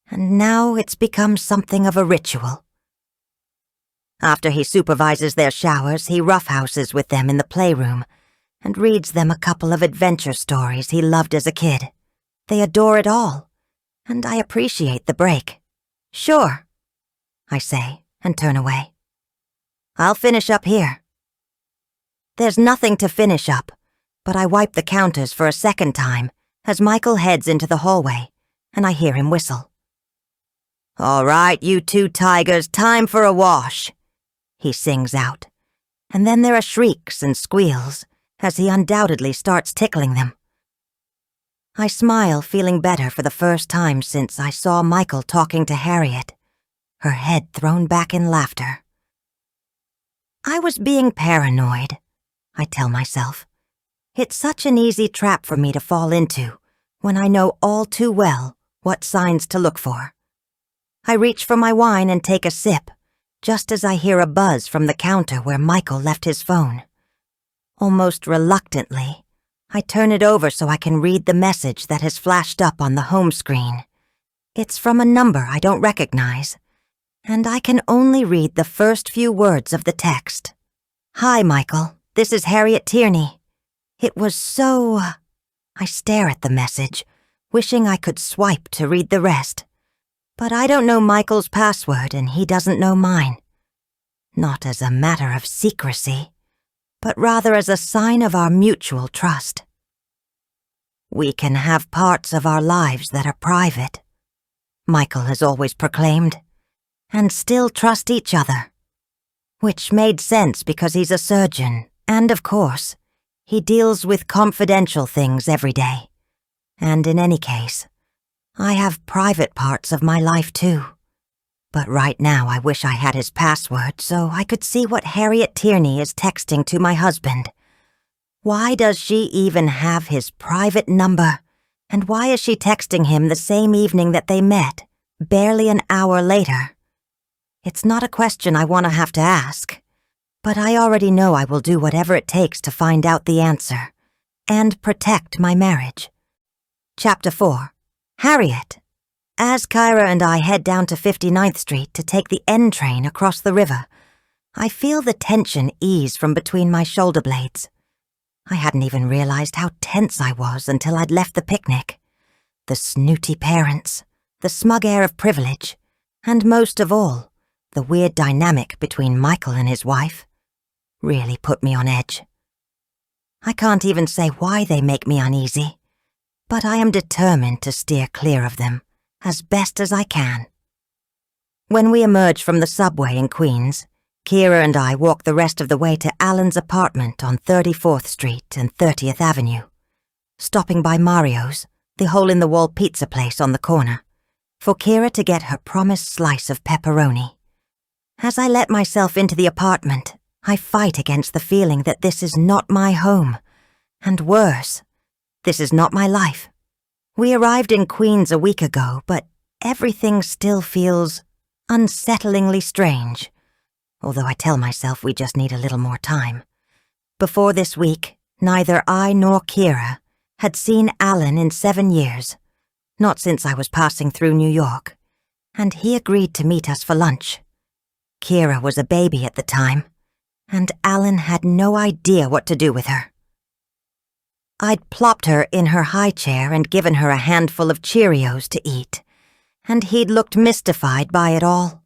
and now it's become something of a ritual. After he supervises their showers, he roughhouses with them in the playroom and reads them a couple of adventure stories he loved as a kid. They adore it all, and I appreciate the break. "Sure," I say, and turn away. "I'll finish up here." There's nothing to finish up, but I wipe the counters for a second time as Michael heads into the hallway, and I hear him whistle. "All right, you 2 tigers, time for a wash," he sings out, and then there are shrieks and squeals as he undoubtedly starts tickling them. I smile, feeling better for the first time since I saw Michael talking to Harriet, her head thrown back in laughter. I was being paranoid, I tell myself. It's such an easy trap for me to fall into when I know all too well what signs to look for. I reach for my wine and take a sip, just as I hear a buzz from the counter where Michael left his phone. Almost reluctantly, I turn it over so I can read the message that has flashed up on the home screen. It's from a number I don't recognize, and I can only read the first few words of the text. "Hi, Michael. This is Harriet Tierney." It was so... I stare at the message, wishing I could swipe to read the rest. But I don't know Michael's password, and he doesn't know mine. Not as a matter of secrecy, but rather as a sign of our mutual trust. "We can have parts of our lives that are private," Michael has always proclaimed, "and still trust each other." Which made sense because he's a surgeon, and of course, he deals with confidential things every day. And in any case, I have private parts of my life too. But right now I wish I had his password so I could see what Harriet Tierney is texting to my husband. Why does she even have his private number? And why is she texting him the same evening that they met, barely an hour later? It's not a question I want to have to ask, but I already know I will do whatever it takes to find out the answer and protect my marriage. Chapter 4. Harriet. As Kyra and I head down to 59th Street to take the N train across the river, I feel the tension ease from between my shoulder blades. I hadn't even realized how tense I was until I'd left the picnic. The snooty parents, the smug air of privilege, and most of all, the weird dynamic between Michael and his wife really put me on edge. I can't even say why they make me uneasy, but I am determined to steer clear of them as best as I can. When we emerge from the subway in Queens, Kira and I walk the rest of the way to Alan's apartment on 34th Street and 30th Avenue, stopping by Mario's, the hole-in-the-wall pizza place on the corner, for Kira to get her promised slice of pepperoni. As I let myself into the apartment, I fight against the feeling that this is not my home, and worse, this is not my life. We arrived in Queens a week ago, but everything still feels unsettlingly strange. Although I tell myself we just need a little more time. Before this week, neither I nor Kira had seen Alan in 7 years, not since I was passing through New York, and he agreed to meet us for lunch. Kira was a baby at the time, and Alan had no idea what to do with her. I'd plopped her in her high chair and given her a handful of Cheerios to eat, and he'd looked mystified by it all.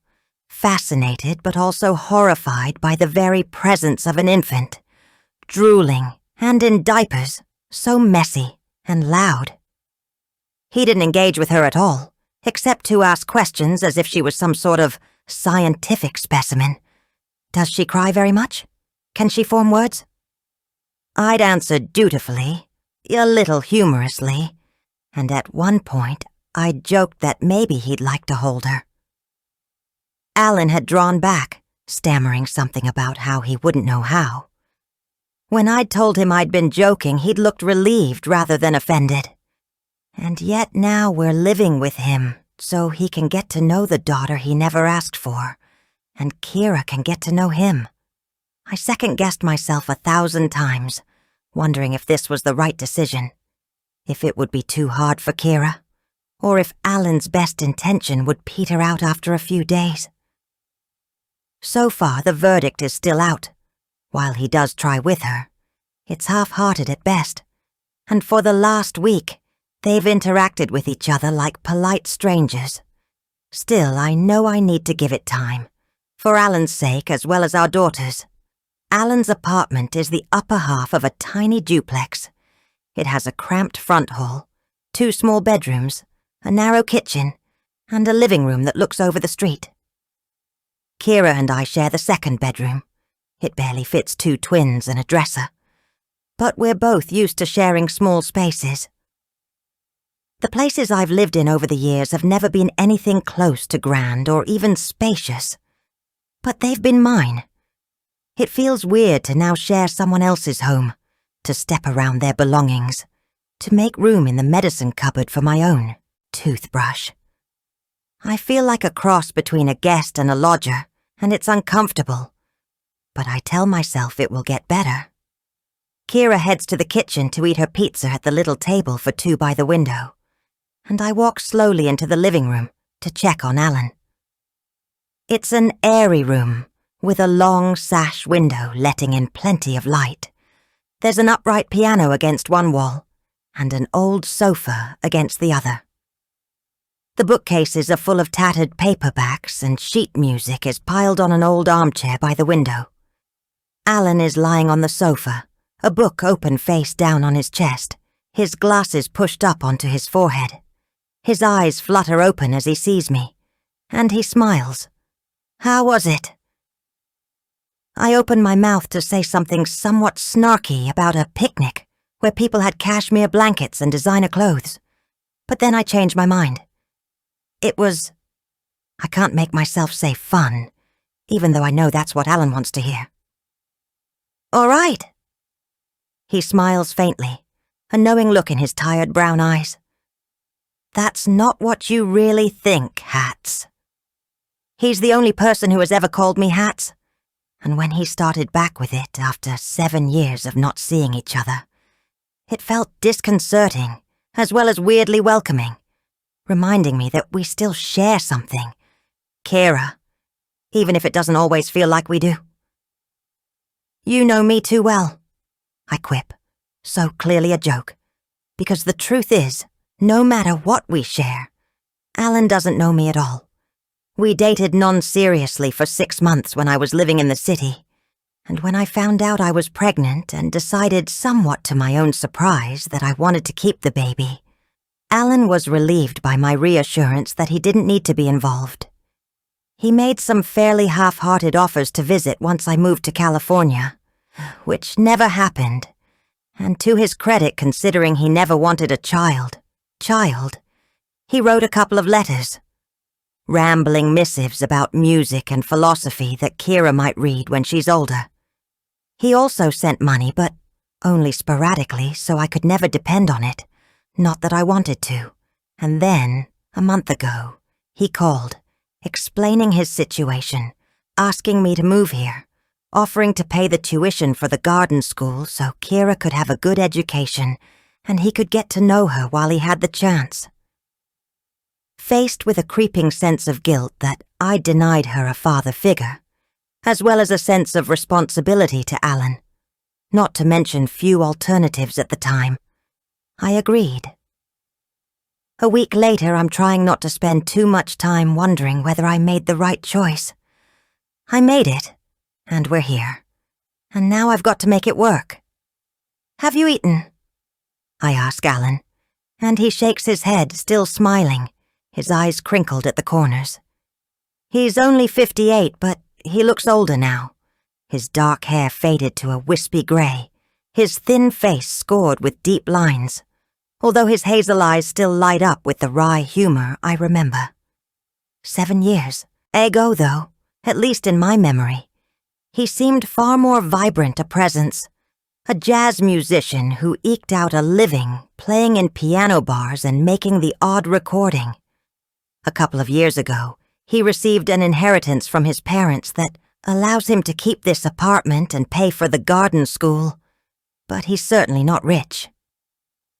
Fascinated but also horrified by the very presence of an infant, drooling and in diapers, so messy and loud. He didn't engage with her at all, except to ask questions as if she was some sort of scientific specimen. Does she cry very much? Can she form words? I'd answered dutifully, a little humorously, and at one point I'd joked that maybe he'd like to hold her. Alan had drawn back, stammering something about how he wouldn't know how. When I'd told him I'd been joking, he'd looked relieved rather than offended. And yet now we're living with him, so he can get to know the daughter he never asked for, and Kira can get to know him. I second-guessed myself 1,000 times, wondering if this was the right decision, if it would be too hard for Kira, or if Alan's best intention would peter out after a few days. So far, the verdict is still out. While he does try with her, it's half-hearted at best, and for the last week, they've interacted with each other like polite strangers. Still, I know I need to give it time, for Alan's sake as well as our daughter's. Alan's apartment is the upper half of a tiny duplex. It has a cramped front hall, 2 small bedrooms, a narrow kitchen, and a living room that looks over the street. Kira and I share the second bedroom. It barely fits 2 twins and a dresser. But we're both used to sharing small spaces. The places I've lived in over the years have never been anything close to grand or even spacious. But they've been mine. It feels weird to now share someone else's home, to step around their belongings, to make room in the medicine cupboard for my own toothbrush. I feel like a cross between a guest and a lodger, and it's uncomfortable. But I tell myself it will get better. Kira heads to the kitchen to eat her pizza at the little table for 2 by the window. and I walk slowly into the living room to check on Alan. It's an airy room with a long sash window letting in plenty of light. There's an upright piano against one wall and an old sofa against the other. The bookcases are full of tattered paperbacks and sheet music is piled on an old armchair by the window. Alan is lying on the sofa, a book open face down on his chest, his glasses pushed up onto his forehead. His eyes flutter open as he sees me, and he smiles. "How was it?" I open my mouth to say something somewhat snarky about a picnic where people had cashmere blankets and designer clothes, but then I change my mind. It was... I can't make myself say fun, even though I know that's what Alan wants to hear. "All right." He smiles faintly, a knowing look in his tired brown eyes. "That's not what you really think, Hats." He's the only person who has ever called me Hats, and when he started back with it after 7 years of not seeing each other, it felt disconcerting as well as weirdly welcoming, reminding me that we still share something. Kira, even if it doesn't always feel like we do. "You know me too well," I quip, so clearly a joke, because the truth is, no matter what we share, Alan doesn't know me at all. We dated non-seriously for 6 months when I was living in the city, and when I found out I was pregnant and decided somewhat to my own surprise that I wanted to keep the baby, Alan was relieved by my reassurance that he didn't need to be involved. He made some fairly half-hearted offers to visit once I moved to California, which never happened, and to his credit, considering he never wanted a child, he wrote a couple of letters. Rambling missives about music and philosophy that Kira might read when she's older. He also sent money, but only sporadically, so I could never depend on it, not that I wanted to. And then, a month ago, he called, explaining his situation, asking me to move here, offering to pay the tuition for the garden school so Kira could have a good education and he could get to know her while he had the chance. Faced with a creeping sense of guilt that I'd denied her a father figure, as well as a sense of responsibility to Alan, not to mention few alternatives at the time, I agreed. A week later, I'm trying not to spend too much time wondering whether I made the right choice. I made it, and we're here, and now I've got to make it work. "Have you eaten?" I ask Alan, and he shakes his head, still smiling, his eyes crinkled at the corners. He's only 58, but he looks older now. His dark hair faded to a wispy grey, his thin face scored with deep lines, although his hazel eyes still light up with the wry humor I remember. 7 years. Ago, though, at least in my memory. He seemed far more vibrant a presence, a jazz musician who eked out a living playing in piano bars and making the odd recording. A couple of years ago, he received an inheritance from his parents that allows him to keep this apartment and pay for the garden school, but he's certainly not rich.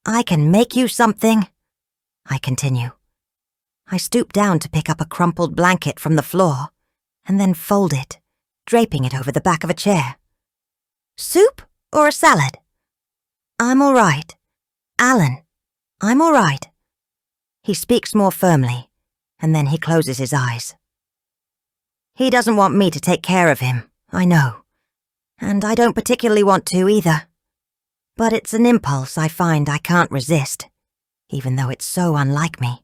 "I can make you something," I continue. I stoop down to pick up a crumpled blanket from the floor, and then fold it, draping it over the back of a chair. "Soup or a salad?" "I'm all right. Alan, I'm all right." He speaks more firmly, and then he closes his eyes. He doesn't want me to take care of him, I know, and I don't particularly want to either. But it's an impulse I find I can't resist, even though it's so unlike me.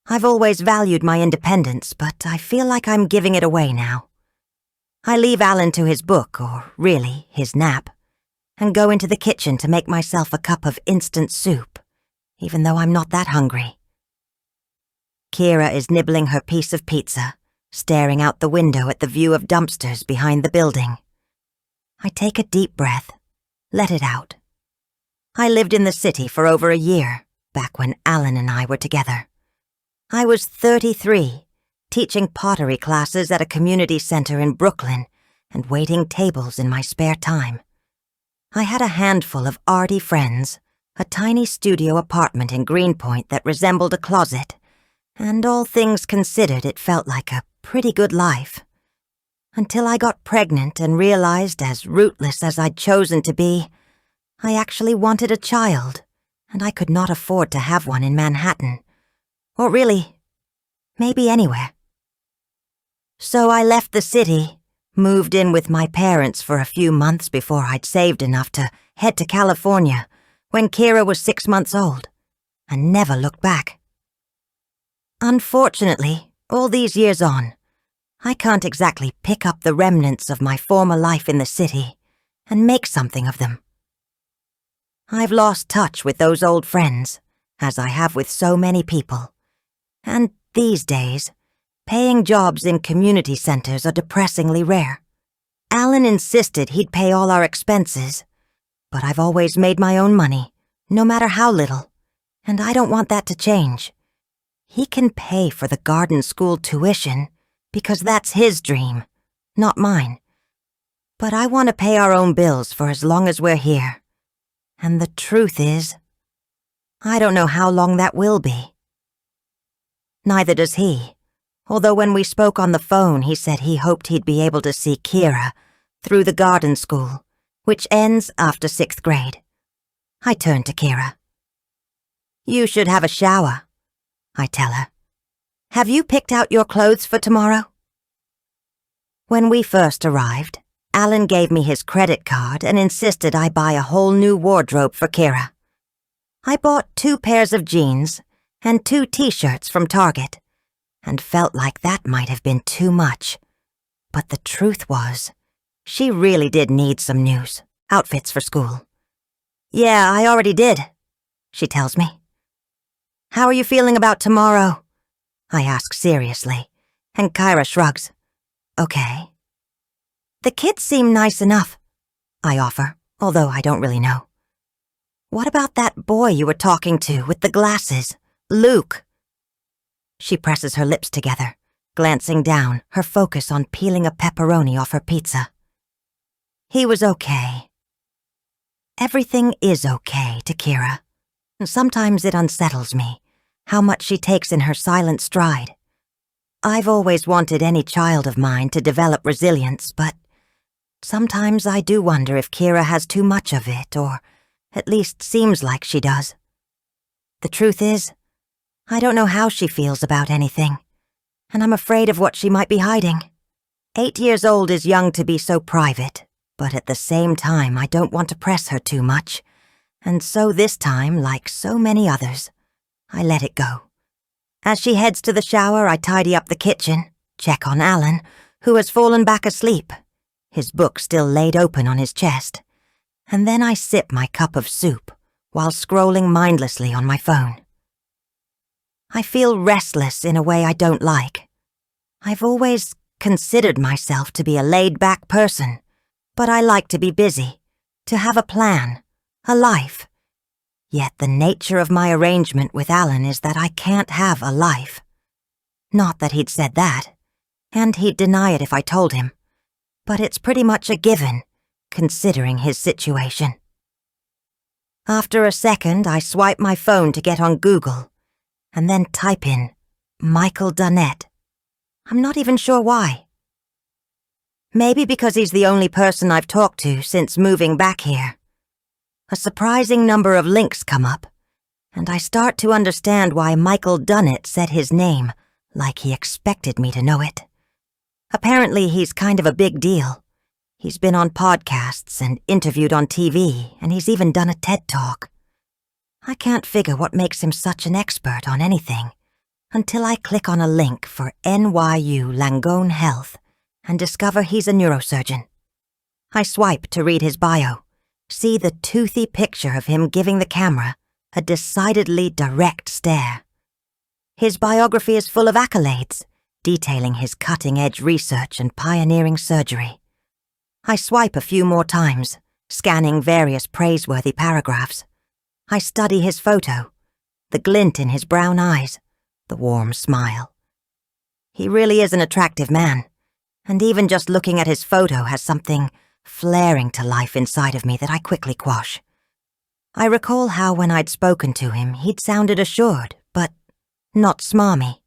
I've always valued my independence, but I feel like I'm giving it away now. I leave Alan to his book, or really, his nap, and go into the kitchen to make myself a cup of instant soup, even though I'm not that hungry. Kira is nibbling her piece of pizza, staring out the window at the view of dumpsters behind the building. I take a deep breath, let it out. I lived in the city for over a year, back when Alan and I were together. I was 33, teaching pottery classes at a community center in Brooklyn and waiting tables in my spare time. I had a handful of arty friends, a tiny studio apartment in Greenpoint that resembled a closet, and all things considered it felt like a pretty good life. Until I got pregnant and realized, as rootless as I'd chosen to be, I actually wanted a child, and I could not afford to have one in Manhattan. Or really, maybe anywhere. So I left the city, moved in with my parents for a few months before I'd saved enough to head to California when Kira was 6 months old, and never looked back. Unfortunately, all these years on, I can't exactly pick up the remnants of my former life in the city and make something of them. I've lost touch with those old friends, as I have with so many people, and these days, paying jobs in community centers are depressingly rare. Alan insisted he'd pay all our expenses, but I've always made my own money, no matter how little, and I don't want that to change. He can pay for the garden school tuition because that's his dream, not mine. But I want to pay our own bills for as long as we're here. And the truth is, I don't know how long that will be. Neither does he, although when we spoke on the phone he said he hoped he'd be able to see Kira through the garden school, which ends after 6th grade. I turn to Kira. "You should have a shower," I tell her. "Have you picked out your clothes for tomorrow?" When we first arrived, Alan gave me his credit card and insisted I buy a whole new wardrobe for Kira. I bought 2 pairs of jeans and 2 t-shirts from Target, and felt like that might have been too much. But the truth was, she really did need some new outfits for school. "Yeah, I already did," she tells me. "How are you feeling about tomorrow?" I ask seriously, and Kyra shrugs. "Okay." "The kids seem nice enough," I offer, although I don't really know. "What about that boy you were talking to with the glasses, Luke?" She presses her lips together, glancing down, her focus on peeling a pepperoni off her pizza. "He was okay." Everything is okay to Kira. Sometimes it unsettles me, how much she takes in her silent stride. I've always wanted any child of mine to develop resilience, but sometimes I do wonder if Kira has too much of it, or at least seems like she does. The truth is, I don't know how she feels about anything, and I'm afraid of what she might be hiding. 8 years old is young to be so private, but at the same time I don't want to press her too much, and so this time, like so many others, I let it go. As she heads to the shower, I tidy up the kitchen, check on Alan, who has fallen back asleep, his book still laid open on his chest, and then I sip my cup of soup while scrolling mindlessly on my phone. I feel restless in a way I don't like. I've always considered myself to be a laid-back person, but I like to be busy, to have a plan, a life. Yet the nature of my arrangement with Alan is that I can't have a life. Not that he'd said that, and he'd deny it if I told him, but it's pretty much a given, considering his situation. After a second, I swipe my phone to get on Google, and then type in Michael Dunnett. I'm not even sure why. Maybe because he's the only person I've talked to since moving back here. A surprising number of links come up, and I start to understand why Michael Dunnett said his name like he expected me to know it. Apparently he's kind of a big deal. He's been on podcasts and interviewed on TV, and he's even done a TED Talk. I can't figure what makes him such an expert on anything until I click on a link for NYU Langone Health and discover he's a neurosurgeon. I swipe to read his bio, see the toothy picture of him giving the camera a decidedly direct stare. His biography is full of accolades, detailing his cutting-edge research and pioneering surgery. I swipe a few more times, scanning various praiseworthy paragraphs. I study his photo, the glint in his brown eyes, the warm smile. He really is an attractive man, and even just looking at his photo has something flaring to life inside of me that I quickly quash. I recall how when I'd spoken to him, he'd sounded assured, but not smarmy.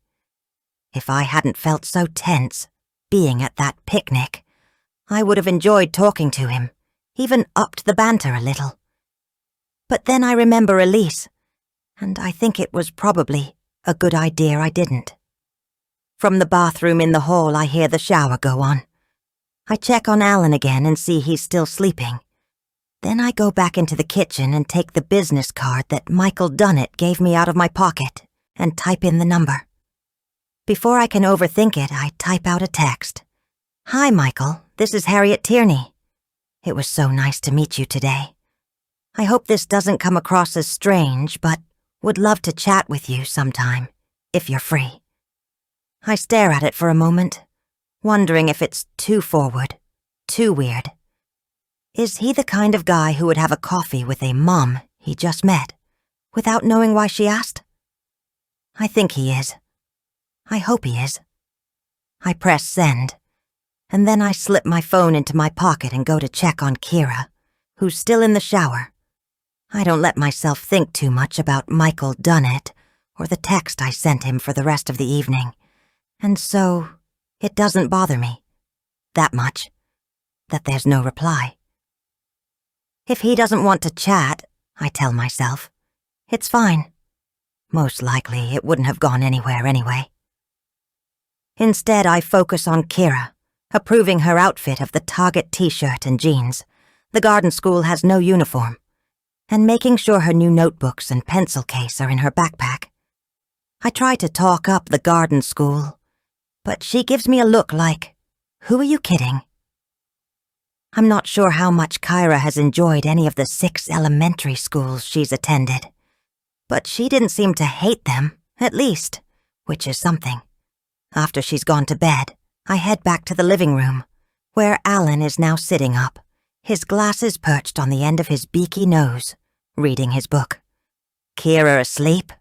If I hadn't felt so tense, being at that picnic, I would have enjoyed talking to him, even upped the banter a little. But then I remember Elise, and I think it was probably a good idea I didn't. From the bathroom in the hall, I hear the shower go on. I check on Alan again and see he's still sleeping. Then I go back into the kitchen and take the business card that Michael Dunnett gave me out of my pocket and type in the number. Before I can overthink it, I type out a text. "Hi, Michael. This is Harriet Tierney. It was so nice to meet you today. I hope this doesn't come across as strange, but would love to chat with you sometime, if you're free." I stare at it for a moment, wondering if it's too forward, too weird. Is he the kind of guy who would have a coffee with a mom he just met, without knowing why she asked? I think he is. I hope he is. I press send, and then I slip my phone into my pocket and go to check on Kira, who's still in the shower. I don't let myself think too much about Michael Dunnett or the text I sent him for the rest of the evening, and so it doesn't bother me that much that there's no reply. If he doesn't want to chat, I tell myself, it's fine. Most likely it wouldn't have gone anywhere anyway. Instead, I focus on Kira, approving her outfit of the Target t-shirt and jeans. The garden school has no uniform, and making sure her new notebooks and pencil case are in her backpack. I try to talk up the garden school, but she gives me a look like, "Who are you kidding?" I'm not sure how much Kyra has enjoyed any of the 6 elementary schools she's attended, but she didn't seem to hate them, at least, which is something. After she's gone to bed, I head back to the living room, where Alan is now sitting up, his glasses perched on the end of his beaky nose, reading his book. "Kira asleep?"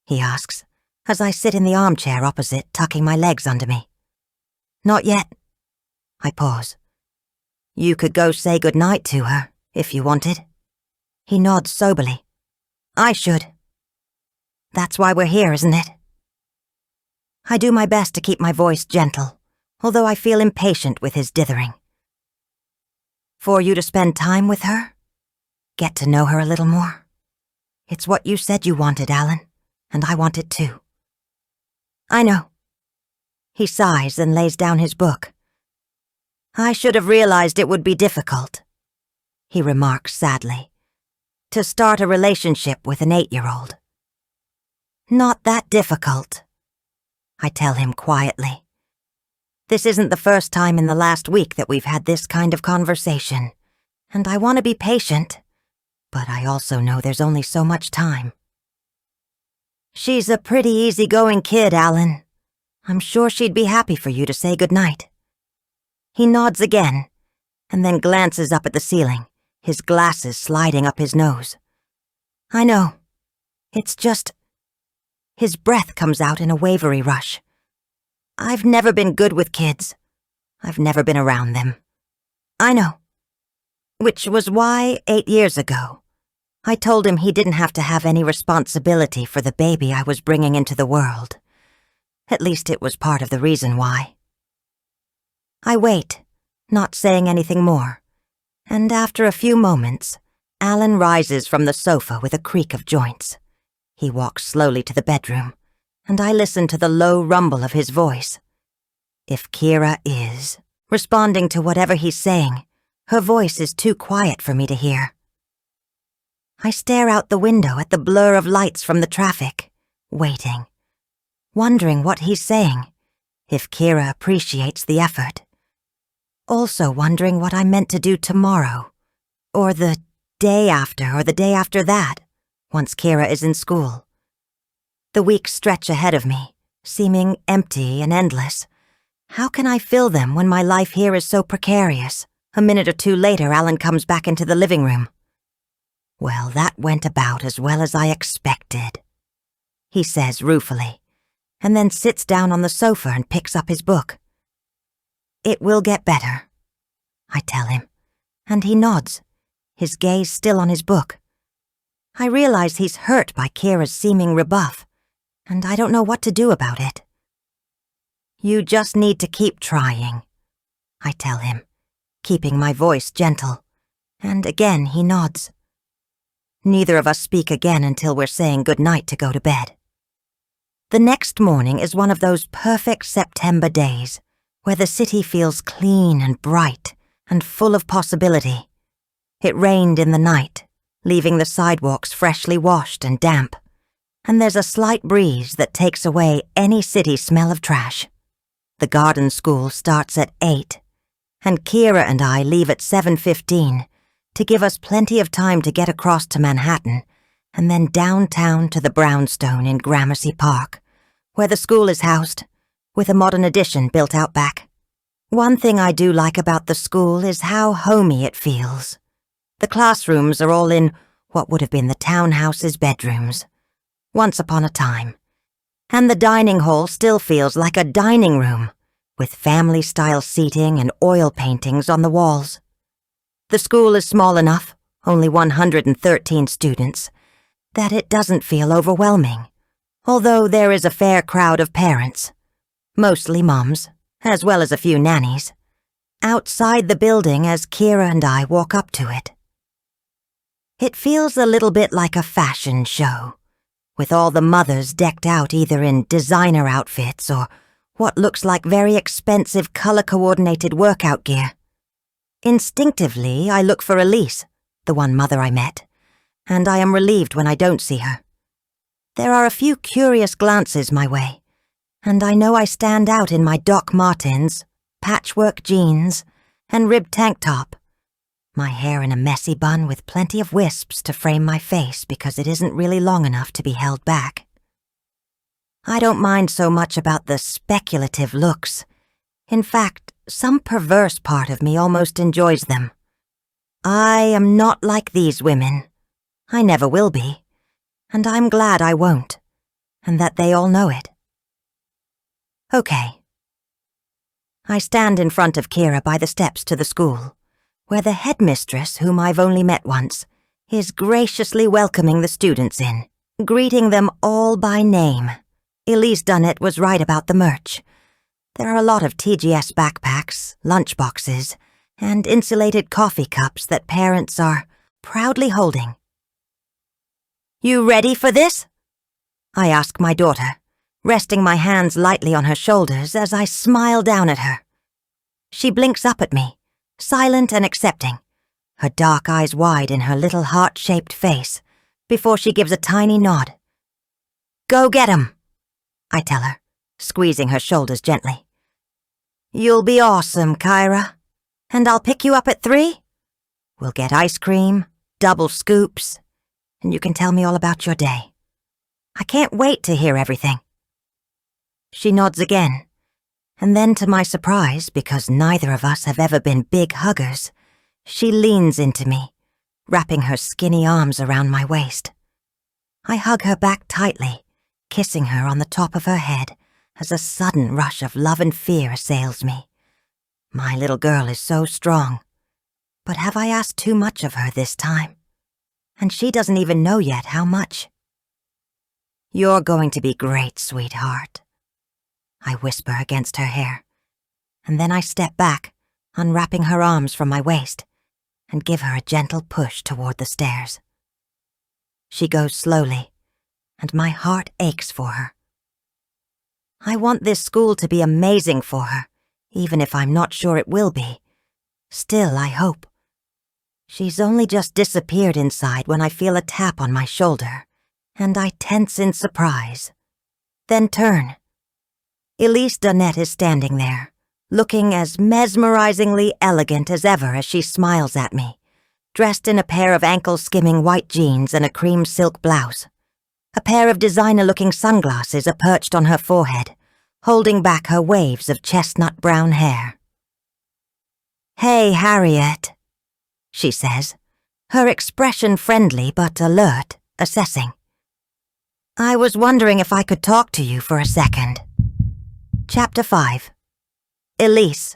he asks, as I sit in the armchair opposite, tucking my legs under me. "Not yet." I pause. "You could go say goodnight to her, if you wanted." He nods soberly. "I should. That's why we're here, isn't it?" I do my best to keep my voice gentle, although I feel impatient with his dithering. "For you to spend time with her? Get to know her a little more? It's what you said you wanted, Alan, and I want it too." "I know." He sighs and lays down his book. "I should have realized it would be difficult," he remarks sadly, "to start a relationship with an 8-year-old. "Not that difficult," I tell him quietly. This isn't the first time in the last week that we've had this kind of conversation, and I want to be patient, but I also know there's only so much time. "She's a pretty easygoing kid, Alan. I'm sure she'd be happy for you to say goodnight." He nods again, and then glances up at the ceiling, his glasses sliding up his nose. "I know. It's just..." His breath comes out in a wavery rush. "I've never been good with kids. I've never been around them." "I know." Which was why, 8 years ago, I told him he didn't have to have any responsibility for the baby I was bringing into the world. At least it was part of the reason why. I wait, not saying anything more, and after a few moments, Alan rises from the sofa with a creak of joints. He walks slowly to the bedroom, and I listen to the low rumble of his voice. If Kira is responding to whatever he's saying, her voice is too quiet for me to hear. I stare out the window at the blur of lights from the traffic, waiting, wondering what he's saying, if Kira appreciates the effort. Also wondering what I'm meant to do tomorrow, or the day after, or the day after that, once Kira is in school. The weeks stretch ahead of me, seeming empty and endless. How can I fill them when my life here is so precarious? A minute or two later, Alan comes back into the living room. "Well, that went about as well as I expected," he says ruefully, and then sits down on the sofa and picks up his book. "It will get better," I tell him, and he nods, his gaze still on his book. I realize he's hurt by Kira's seeming rebuff, and I don't know what to do about it. You just need to keep trying, I tell him, keeping my voice gentle, and again he nods. Neither of us speak again until we're saying goodnight to go to bed. The next morning is one of those perfect September days where the city feels clean and bright and full of possibility. It rained in the night, leaving the sidewalks freshly washed and damp, and there's a slight breeze that takes away any city smell of trash. The garden school starts at 8, and Kira and I leave at 7:15 to give us plenty of time to get across to Manhattan and then downtown to the brownstone in Gramercy Park, where the school is housed, with a modern addition built out back. One thing I do like about the school is how homey it feels. The classrooms are all in what would have been the townhouse's bedrooms, once upon a time, and the dining hall still feels like a dining room, with family-style seating and oil paintings on the walls. The school is small enough, only 113 students, that it doesn't feel overwhelming, although there is a fair crowd of parents, mostly moms, as well as a few nannies, outside the building as Kira and I walk up to it. It feels a little bit like a fashion show, with all the mothers decked out either in designer outfits or what looks like very expensive color-coordinated workout gear. Instinctively, I look for Elise, the one mother I met, and I am relieved when I don't see her. There are a few curious glances my way, and I know I stand out in my Doc Martens, patchwork jeans, and ribbed tank top, my hair in a messy bun with plenty of wisps to frame my face because it isn't really long enough to be held back. I don't mind so much about the speculative looks. In fact, some perverse part of me almost enjoys them. I am not like these women. I never will be, and I'm glad I won't, and that they all know it. Okay. I stand in front of Kira by the steps to the school, where the headmistress, whom I've only met once, is graciously welcoming the students in, greeting them all by name. Elise Dunnett was right about the merch. There are a lot of TGS backpacks, lunchboxes, and insulated coffee cups that parents are proudly holding. You ready for this? I ask my daughter, resting my hands lightly on her shoulders as I smile down at her. She blinks up at me, silent and accepting, her dark eyes wide in her little heart-shaped face, before she gives a tiny nod. Go get 'em, I tell her, squeezing her shoulders gently. You'll be awesome, Kyra. And I'll pick you up at 3. We'll get ice cream, double scoops, and you can tell me all about your day. I can't wait to hear everything. She nods again, and then to my surprise, because neither of us have ever been big huggers, she leans into me, wrapping her skinny arms around my waist. I hug her back tightly, kissing her on the top of her head as a sudden rush of love and fear assails me. My little girl is so strong, but have I asked too much of her this time? And she doesn't even know yet how much. You're going to be great, sweetheart, I whisper against her hair, and then I step back, unwrapping her arms from my waist, and give her a gentle push toward the stairs. She goes slowly, and my heart aches for her. I want this school to be amazing for her, even if I'm not sure it will be. Still, I hope. She's only just disappeared inside when I feel a tap on my shoulder, and I tense in surprise. Then turn. Elise Dunnett is standing there, looking as mesmerizingly elegant as ever as she smiles at me, dressed in a pair of ankle-skimming white jeans and a cream silk blouse. A pair of designer-looking sunglasses are perched on her forehead, holding back her waves of chestnut brown hair. Hey, Harriet, she says, her expression friendly but alert, assessing. I was wondering if I could talk to you for a second. Chapter 5. Elise.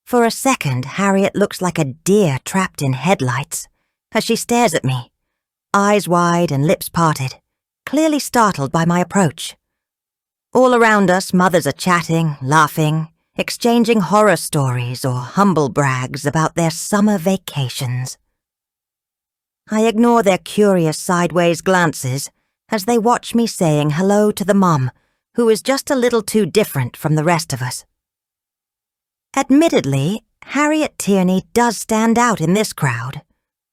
For a second, Harriet looks like a deer trapped in headlights as she stares at me, eyes wide and lips parted, clearly startled by my approach. All around us, mothers are chatting, laughing, exchanging horror stories or humble brags about their summer vacations. I ignore their curious sideways glances as they watch me saying hello to the mom, who is just a little too different from the rest of us. Admittedly, Harriet Tierney does stand out in this crowd.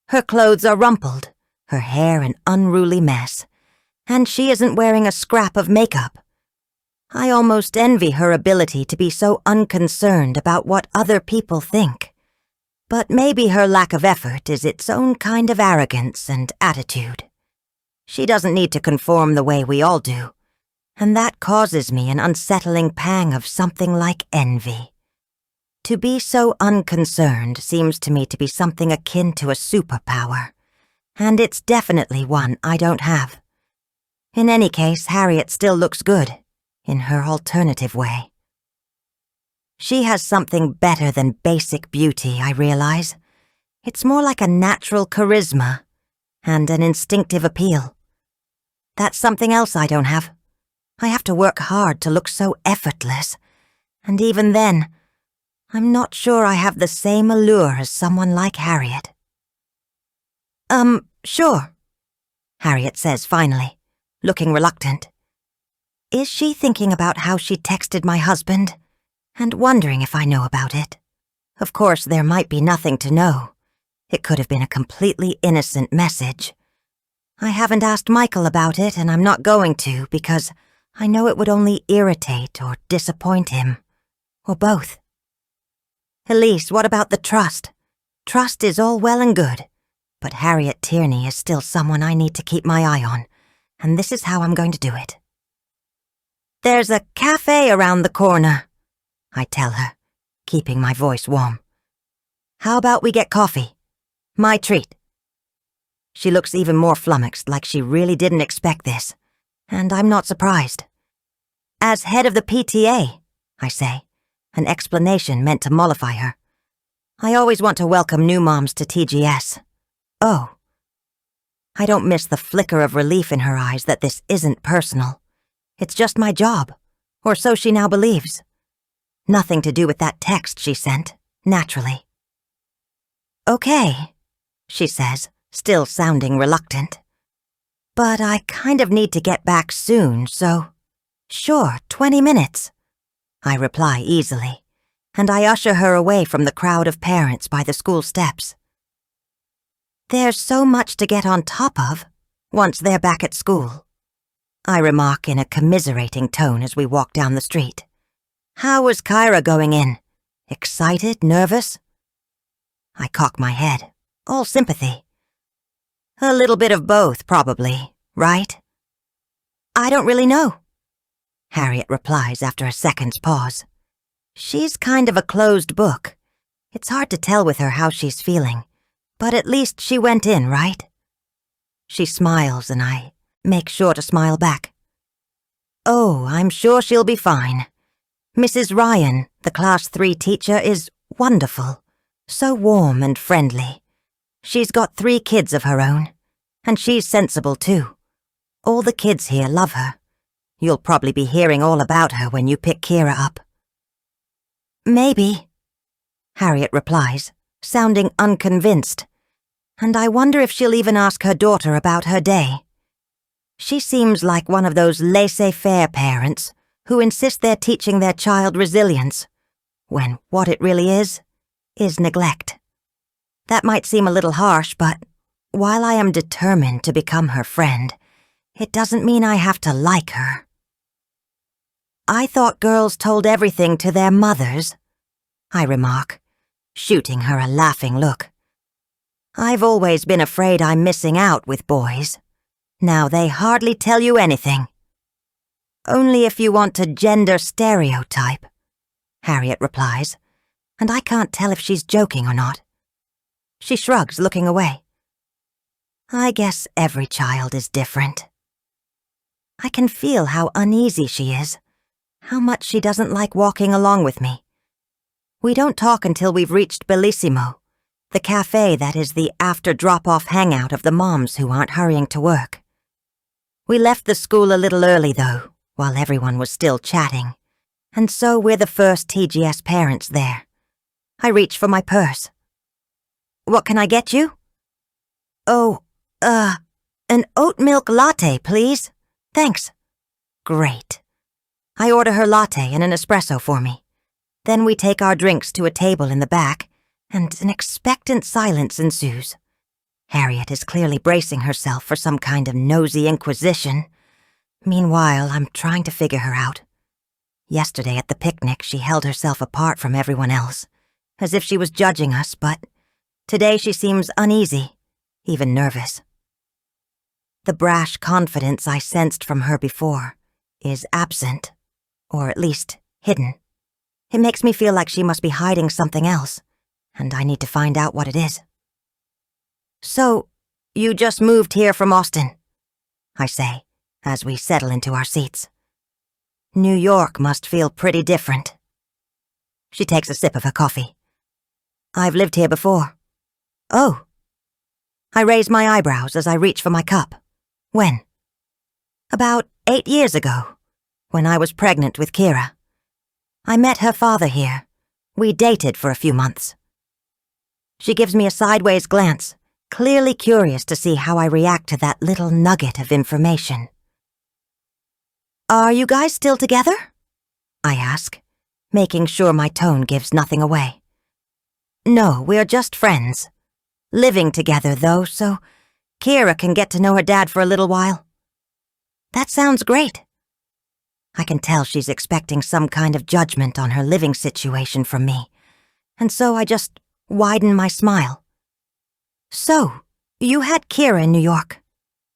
Her clothes are rumpled, her hair an unruly mess, and she isn't wearing a scrap of makeup. I almost envy her ability to be so unconcerned about what other people think. But maybe her lack of effort is its own kind of arrogance and attitude. She doesn't need to conform the way we all do, and that causes me an unsettling pang of something like envy. To be so unconcerned seems to me to be something akin to a superpower, and it's definitely one I don't have. In any case, Harriet still looks good, in her alternative way. She has something better than basic beauty, I realize. It's more like a natural charisma and an instinctive appeal. That's something else I don't have. I have to work hard to look so effortless, and even then, I'm not sure I have the same allure as someone like Harriet. Sure, Harriet says finally, looking reluctant. Is she thinking about how she texted my husband, and wondering if I know about it? Of course, there might be nothing to know. It could have been a completely innocent message. I haven't asked Michael about it, and I'm not going to because I know it would only irritate or disappoint him, or both. Elise, what about the trust? Trust is all well and good, but Harriet Tierney is still someone I need to keep my eye on, and this is how I'm going to do it. There's a cafe around the corner, I tell her, keeping my voice warm. How about we get coffee? My treat. She looks even more flummoxed, like she really didn't expect this, and I'm not surprised. As head of the PTA, I say, an explanation meant to mollify her. I always want to welcome new moms to TGS. Oh. I don't miss the flicker of relief in her eyes that this isn't personal. It's just my job, or so she now believes. Nothing to do with that text she sent, naturally. Okay, she says, still sounding reluctant. But I kind of need to get back soon, so... Sure, 20 minutes. I reply easily, and I usher her away from the crowd of parents by the school steps. There's so much to get on top of once they're back at school, I remark in a commiserating tone as we walk down the street. How was Kyra going in? Excited? Nervous? I cock my head, all sympathy. A little bit of both, probably, right? I don't really know, Harriet replies after a second's pause. She's kind of a closed book. It's hard to tell with her how she's feeling, but at least she went in, right? She smiles and I make sure to smile back. Oh, I'm sure she'll be fine. Mrs. Ryan, the Class 3 teacher, is wonderful, so warm and friendly. She's got 3 kids of her own, and she's sensible too. All the kids here love her. You'll probably be hearing all about her when you pick Kira up. Maybe, Harriet replies, sounding unconvinced, and I wonder if she'll even ask her daughter about her day. She seems like one of those laissez-faire parents who insist they're teaching their child resilience, when what it really is neglect. That might seem a little harsh, but while I am determined to become her friend, it doesn't mean I have to like her. I thought girls told everything to their mothers, I remark, shooting her a laughing look. I've always been afraid I'm missing out with boys. Now they hardly tell you anything. Only if you want to gender stereotype, Harriet replies, and I can't tell if she's joking or not. She shrugs, looking away. I guess every child is different. I can feel how uneasy she is, how much she doesn't like walking along with me. We don't talk until we've reached Bellissimo, the cafe that is the after-drop-off hangout of the moms who aren't hurrying to work. We left the school a little early, though, while everyone was still chatting, and so we're the first TGS parents there. I reach for my purse. "What can I get you?" "Oh, an oat milk latte, please. Thanks." Great. I order her latte and an espresso for me. Then we take our drinks to a table in the back, and an expectant silence ensues. Harriet is clearly bracing herself for some kind of nosy inquisition. Meanwhile, I'm trying to figure her out. Yesterday at the picnic, she held herself apart from everyone else, as if she was judging us, but today she seems uneasy, even nervous. The brash confidence I sensed from her before is absent, or at least hidden. It makes me feel like she must be hiding something else, and I need to find out what it is. "So, you just moved here from Austin?" I say, as we settle into our seats. New York must feel pretty different. She takes a sip of her coffee. "I've lived here before." "Oh." I raise my eyebrows as I reach for my cup. "When?" "About 8 years ago, when I was pregnant with Kira. I met her father here. We dated for a few months." She gives me a sideways glance, clearly curious to see how I react to that little nugget of information. "Are you guys still together?" I ask, making sure my tone gives nothing away. "No, we're just friends. Living together, though, so Kira can get to know her dad for a little while." "That sounds great." I can tell she's expecting some kind of judgment on her living situation from me, and so I just widen my smile. "So, you had Kira in New York,"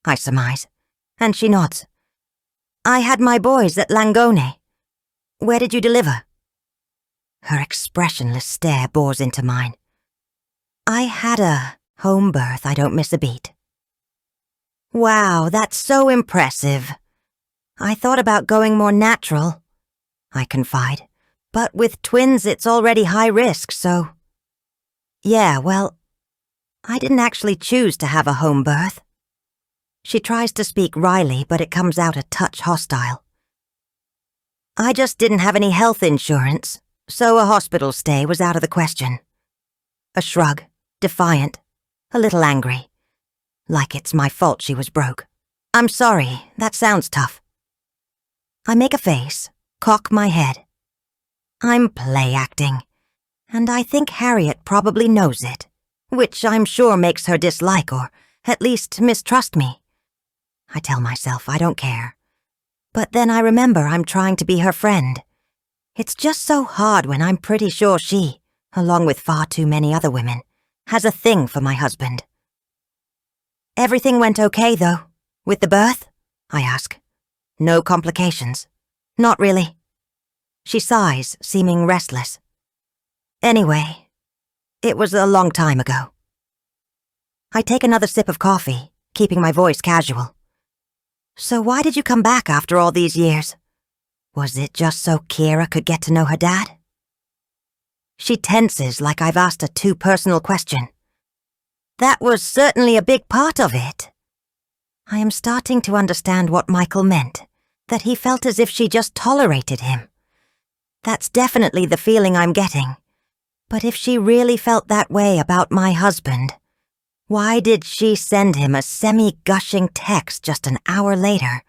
I surmise, and she nods. "I had my boys at Langone. Where did you deliver?" Her expressionless stare bores into mine. "I had a home birth I don't miss a beat." "Wow, that's so impressive. I thought about going more natural," I confide, "but with twins it's already high risk, so..." "Yeah, well, I didn't actually choose to have a home birth." She tries to speak wryly, but it comes out a touch hostile. "I just didn't have any health insurance, so a hospital stay was out of the question." A shrug, defiant, a little angry. Like it's my fault she was broke. "I'm sorry, that sounds tough." I make a face, cock my head. I'm play acting, and I think Harriet probably knows it, which I'm sure makes her dislike or at least mistrust me. I tell myself I don't care, but then I remember I'm trying to be her friend. It's just so hard when I'm pretty sure she, along with far too many other women, has a thing for my husband. "Everything went okay, though, with the birth?" I ask. "No complications?" "Not really." She sighs, seeming restless. "Anyway, it was a long time ago." I take another sip of coffee, keeping my voice casual. "So why did you come back after all these years? Was it just so Kira could get to know her dad?" She tenses like I've asked a too personal question. "That was certainly a big part of it." I am starting to understand what Michael meant, that he felt as if she just tolerated him. That's definitely the feeling I'm getting. But if she really felt that way about my husband, why did she send him a semi-gushing text just an hour later?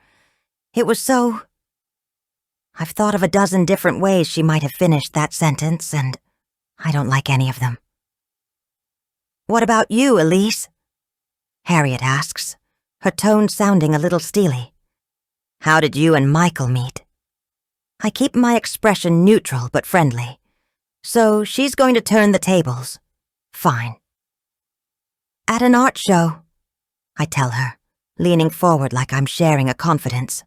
It was so... I've thought of a dozen different ways she might have finished that sentence, and I don't like any of them. "What about you, Elise?" Harriet asks, her tone sounding a little steely. "How did you and Michael meet?" I keep my expression neutral but friendly. So she's going to turn the tables. Fine. "At an art show," I tell her, leaning forward like I'm sharing a confidence.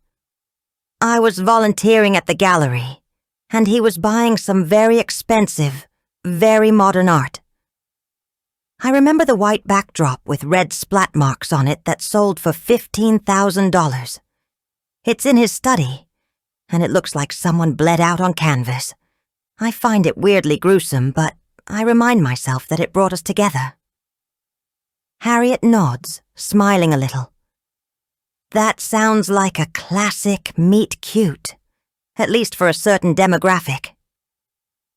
"I was volunteering at the gallery, and he was buying some very expensive, very modern art. I remember the white backdrop with red splat marks on it that sold for $15,000. It's in his study, and it looks like someone bled out on canvas. I find it weirdly gruesome, but I remind myself that it brought us together. Harriet nods, smiling a little. That sounds like a classic meet-cute, at least for a certain demographic.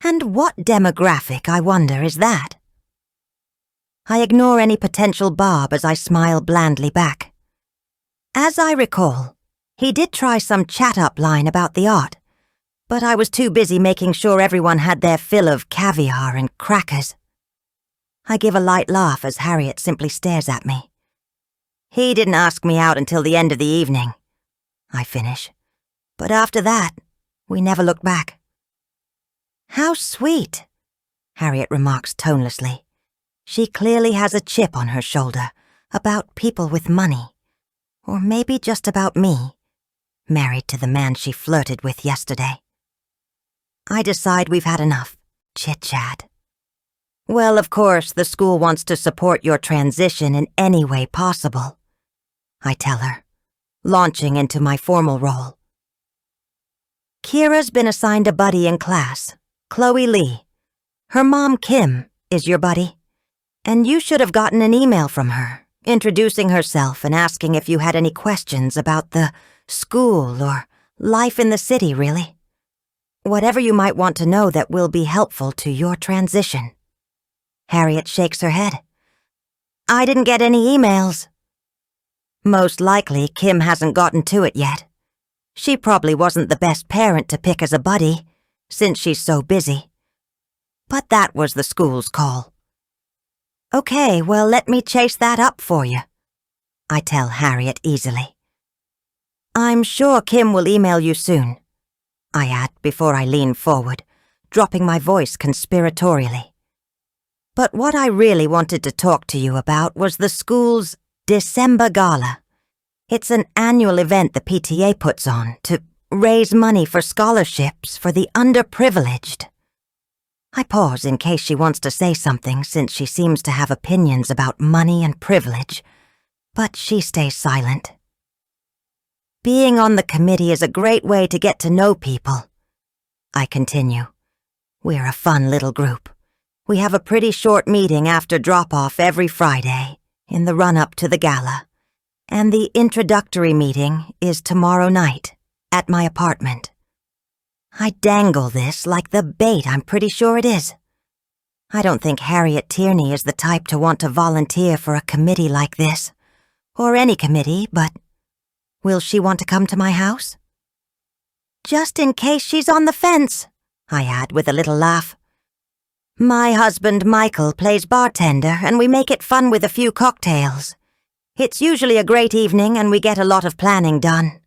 And what demographic, I wonder, is that? I ignore any potential barb as I smile blandly back. As I recall, he did try some chat-up line about the art, but I was too busy making sure everyone had their fill of caviar and crackers. I give a light laugh as Harriet simply stares at me. He didn't ask me out until the end of the evening, I finish. But after that, we never looked back. How sweet, Harriet remarks tonelessly. She clearly has a chip on her shoulder about people with money. Or maybe just about me, married to the man she flirted with yesterday. I decide we've had enough chit-chat. Well, of course, the school wants to support your transition in any way possible, I tell her, launching into my formal role. Kira's been assigned a buddy in class, Chloe Lee. Her mom, Kim, is your buddy. And you should have gotten an email from her, introducing herself and asking if you had any questions about the school or life in the city, really. Whatever you might want to know that will be helpful to your transition. Harriet shakes her head. I didn't get any emails. Most likely, Kim hasn't gotten to it yet. She probably wasn't the best parent to pick as a buddy, since she's so busy. But that was the school's call. Okay, well, let me chase that up for you, I tell Harriet easily. I'm sure Kim will email you soon, I add before I lean forward, dropping my voice conspiratorially. But what I really wanted to talk to you about was the school's December Gala. It's an annual event the PTA puts on to raise money for scholarships for the underprivileged. I pause in case she wants to say something since she seems to have opinions about money and privilege, but she stays silent. Being on the committee is a great way to get to know people, I continue. We're a fun little group. We have a pretty short meeting after drop-off every Friday in the run-up to the gala, and the introductory meeting is tomorrow night at my apartment. I dangle this like the bait I'm pretty sure it is. I don't think Harriet Tierney is the type to want to volunteer for a committee like this, or any committee, but will she want to come to my house? Just in case she's on the fence, I add with a little laugh. My husband Michael plays bartender and we make it fun with a few cocktails. It's usually a great evening and we get a lot of planning done.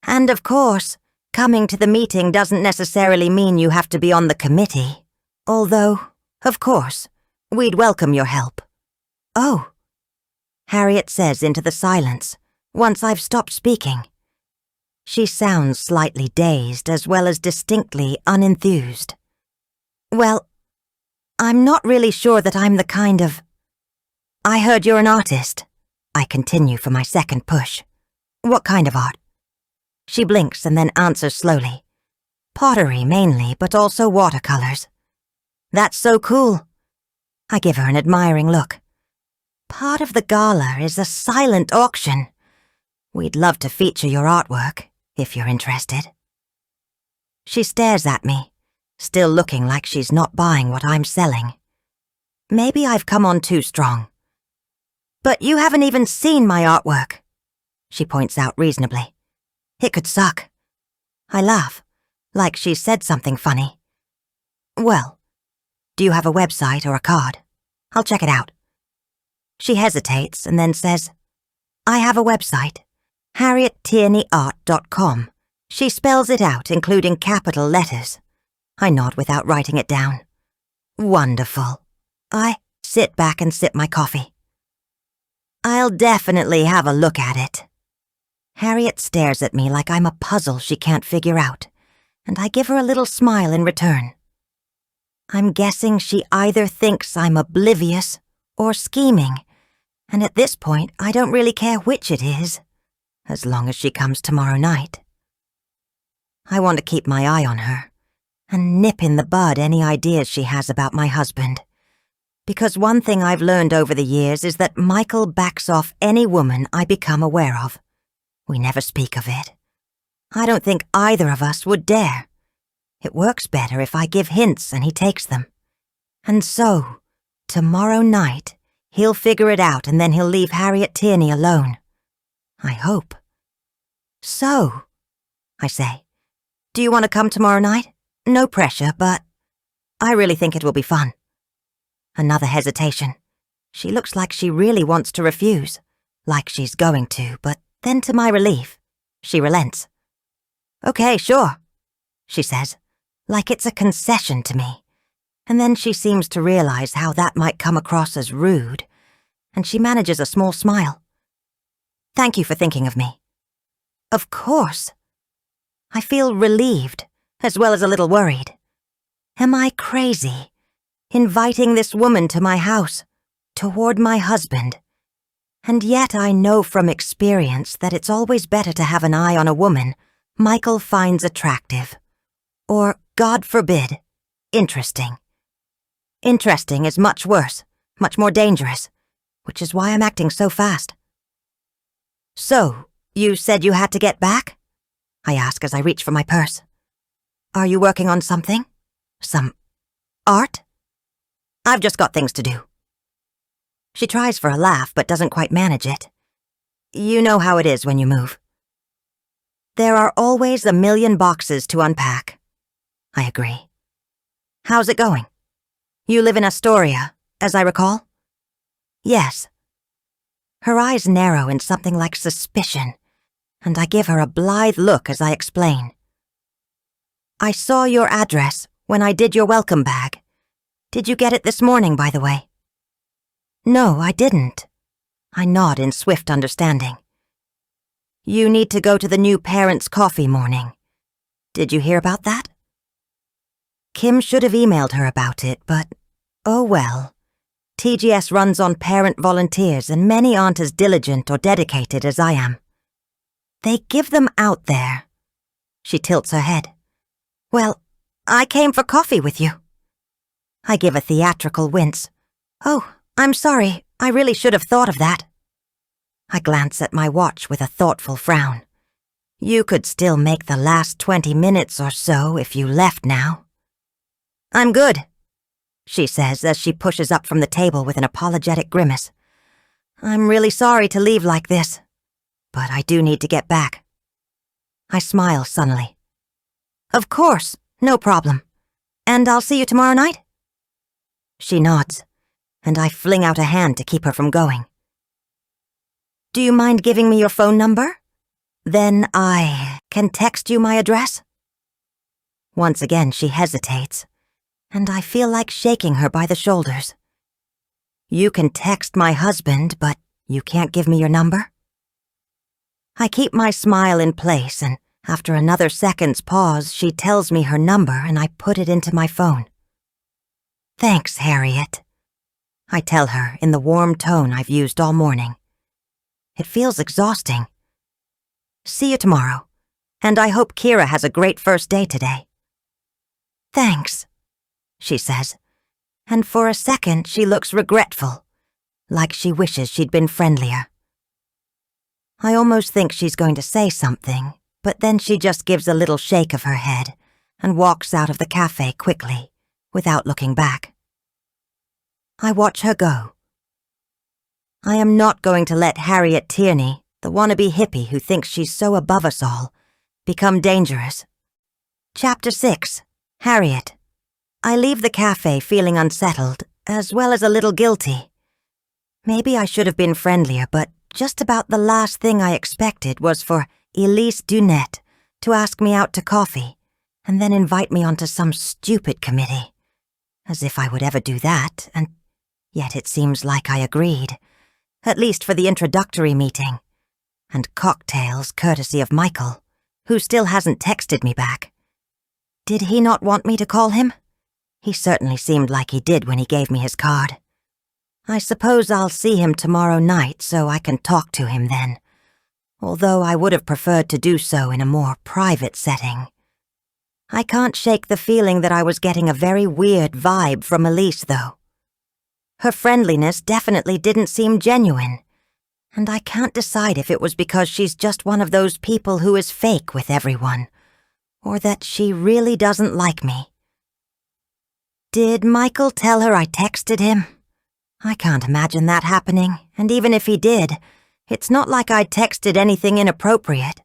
And of course, coming to the meeting doesn't necessarily mean you have to be on the committee. Although, of course, we'd welcome your help. Oh, Harriet says into the silence, once I've stopped speaking. She sounds slightly dazed as well as distinctly unenthused. Well, I'm not really sure that I'm the kind of... I heard you're an artist. I continue for my second push. What kind of art? She blinks and then answers slowly. Pottery mainly, but also watercolors. That's so cool. I give her an admiring look. Part of the gala is a silent auction. We'd love to feature your artwork, if you're interested. She stares at me, still looking like she's not buying what I'm selling. Maybe I've come on too strong. But you haven't even seen my artwork, she points out reasonably. It could suck. I laugh, like she said something funny. Well, do you have a website or a card? I'll check it out. She hesitates and then says, I have a website, HarrietTierneyArt.com. She spells it out, including capital letters. I nod without writing it down. Wonderful. I sit back and sip my coffee. I'll definitely have a look at it. Harriet stares at me like I'm a puzzle she can't figure out, and I give her a little smile in return. I'm guessing she either thinks I'm oblivious or scheming, and at this point I don't really care which it is, as long as she comes tomorrow night. I want to keep my eye on her, and nip in the bud any ideas she has about my husband. Because one thing I've learned over the years is that Michael backs off any woman I become aware of. We never speak of it. I don't think either of us would dare. It works better if I give hints and he takes them. And so, tomorrow night, he'll figure it out and then he'll leave Harriet Tierney alone. I hope. So, I say, do you want to come tomorrow night? No pressure, but I really think it will be fun. Another hesitation. She looks like she really wants to refuse, like she's going to, but then to my relief, she relents. Okay, sure, she says, like it's a concession to me. And then she seems to realize how that might come across as rude, and she manages a small smile. Thank you for thinking of me. Of course. I feel relieved, as well as a little worried. Am I crazy? Inviting this woman to my house, toward my husband. And yet I know from experience that it's always better to have an eye on a woman Michael finds attractive. Or, God forbid, interesting. Interesting is much worse, much more dangerous, which is why I'm acting so fast. So, you said you had to get back? I ask as I reach for my purse. Are you working on something? Some art? I've just got things to do. She tries for a laugh but doesn't quite manage it. You know how it is when you move. There are always a million boxes to unpack. I agree. How's it going? You live in Astoria, as I recall? Yes. Her eyes narrow in something like suspicion, and I give her a blithe look as I explain. I saw your address when I did your welcome bag. Did you get it this morning, by the way? No, I didn't. I nod in swift understanding. You need to go to the new parents' coffee morning. Did you hear about that? Kim should have emailed her about it, but oh well. TGS runs on parent volunteers and many aren't as diligent or dedicated as I am. They give them out there. She tilts her head. Well, I came for coffee with you. I give a theatrical wince. Oh, I'm sorry. I really should have thought of that. I glance at my watch with a thoughtful frown. You could still make the last 20 minutes or so if you left now. I'm good, she says as she pushes up from the table with an apologetic grimace. I'm really sorry to leave like this, but I do need to get back. I smile sunnily. Of course, no problem. And I'll see you tomorrow night? She nods, and I fling out a hand to keep her from going. Do you mind giving me your phone number? Then I can text you my address? Once again she hesitates, and I feel like shaking her by the shoulders. You can text my husband, but you can't give me your number? I keep my smile in place, and after another second's pause, she tells me her number and I put it into my phone. Thanks, Harriet, I tell her in the warm tone I've used all morning. It feels exhausting. See you tomorrow, and I hope Kira has a great first day today. Thanks, she says, and for a second she looks regretful, like she wishes she'd been friendlier. I almost think she's going to say something, but then she just gives a little shake of her head and walks out of the cafe quickly, without looking back. I watch her go. I am not going to let Harriet Tierney, the wannabe hippie who thinks she's so above us all, become dangerous. Chapter 6. Harriet. I leave the cafe feeling unsettled, as well as a little guilty. Maybe I should have been friendlier, but just about the last thing I expected was for Elise Dunette to ask me out to coffee, and then invite me onto some stupid committee. As if I would ever do that, and yet it seems like I agreed. At least for the introductory meeting, and cocktails courtesy of Michael, who still hasn't texted me back. Did he not want me to call him? He certainly seemed like he did when he gave me his card. I suppose I'll see him tomorrow night so I can talk to him then, although I would have preferred to do so in a more private setting. I can't shake the feeling that I was getting a very weird vibe from Elise, though. Her friendliness definitely didn't seem genuine, and I can't decide if it was because she's just one of those people who is fake with everyone, or that she really doesn't like me. Did Michael tell her I texted him? I can't imagine that happening, and even if he did, it's not like I texted anything inappropriate.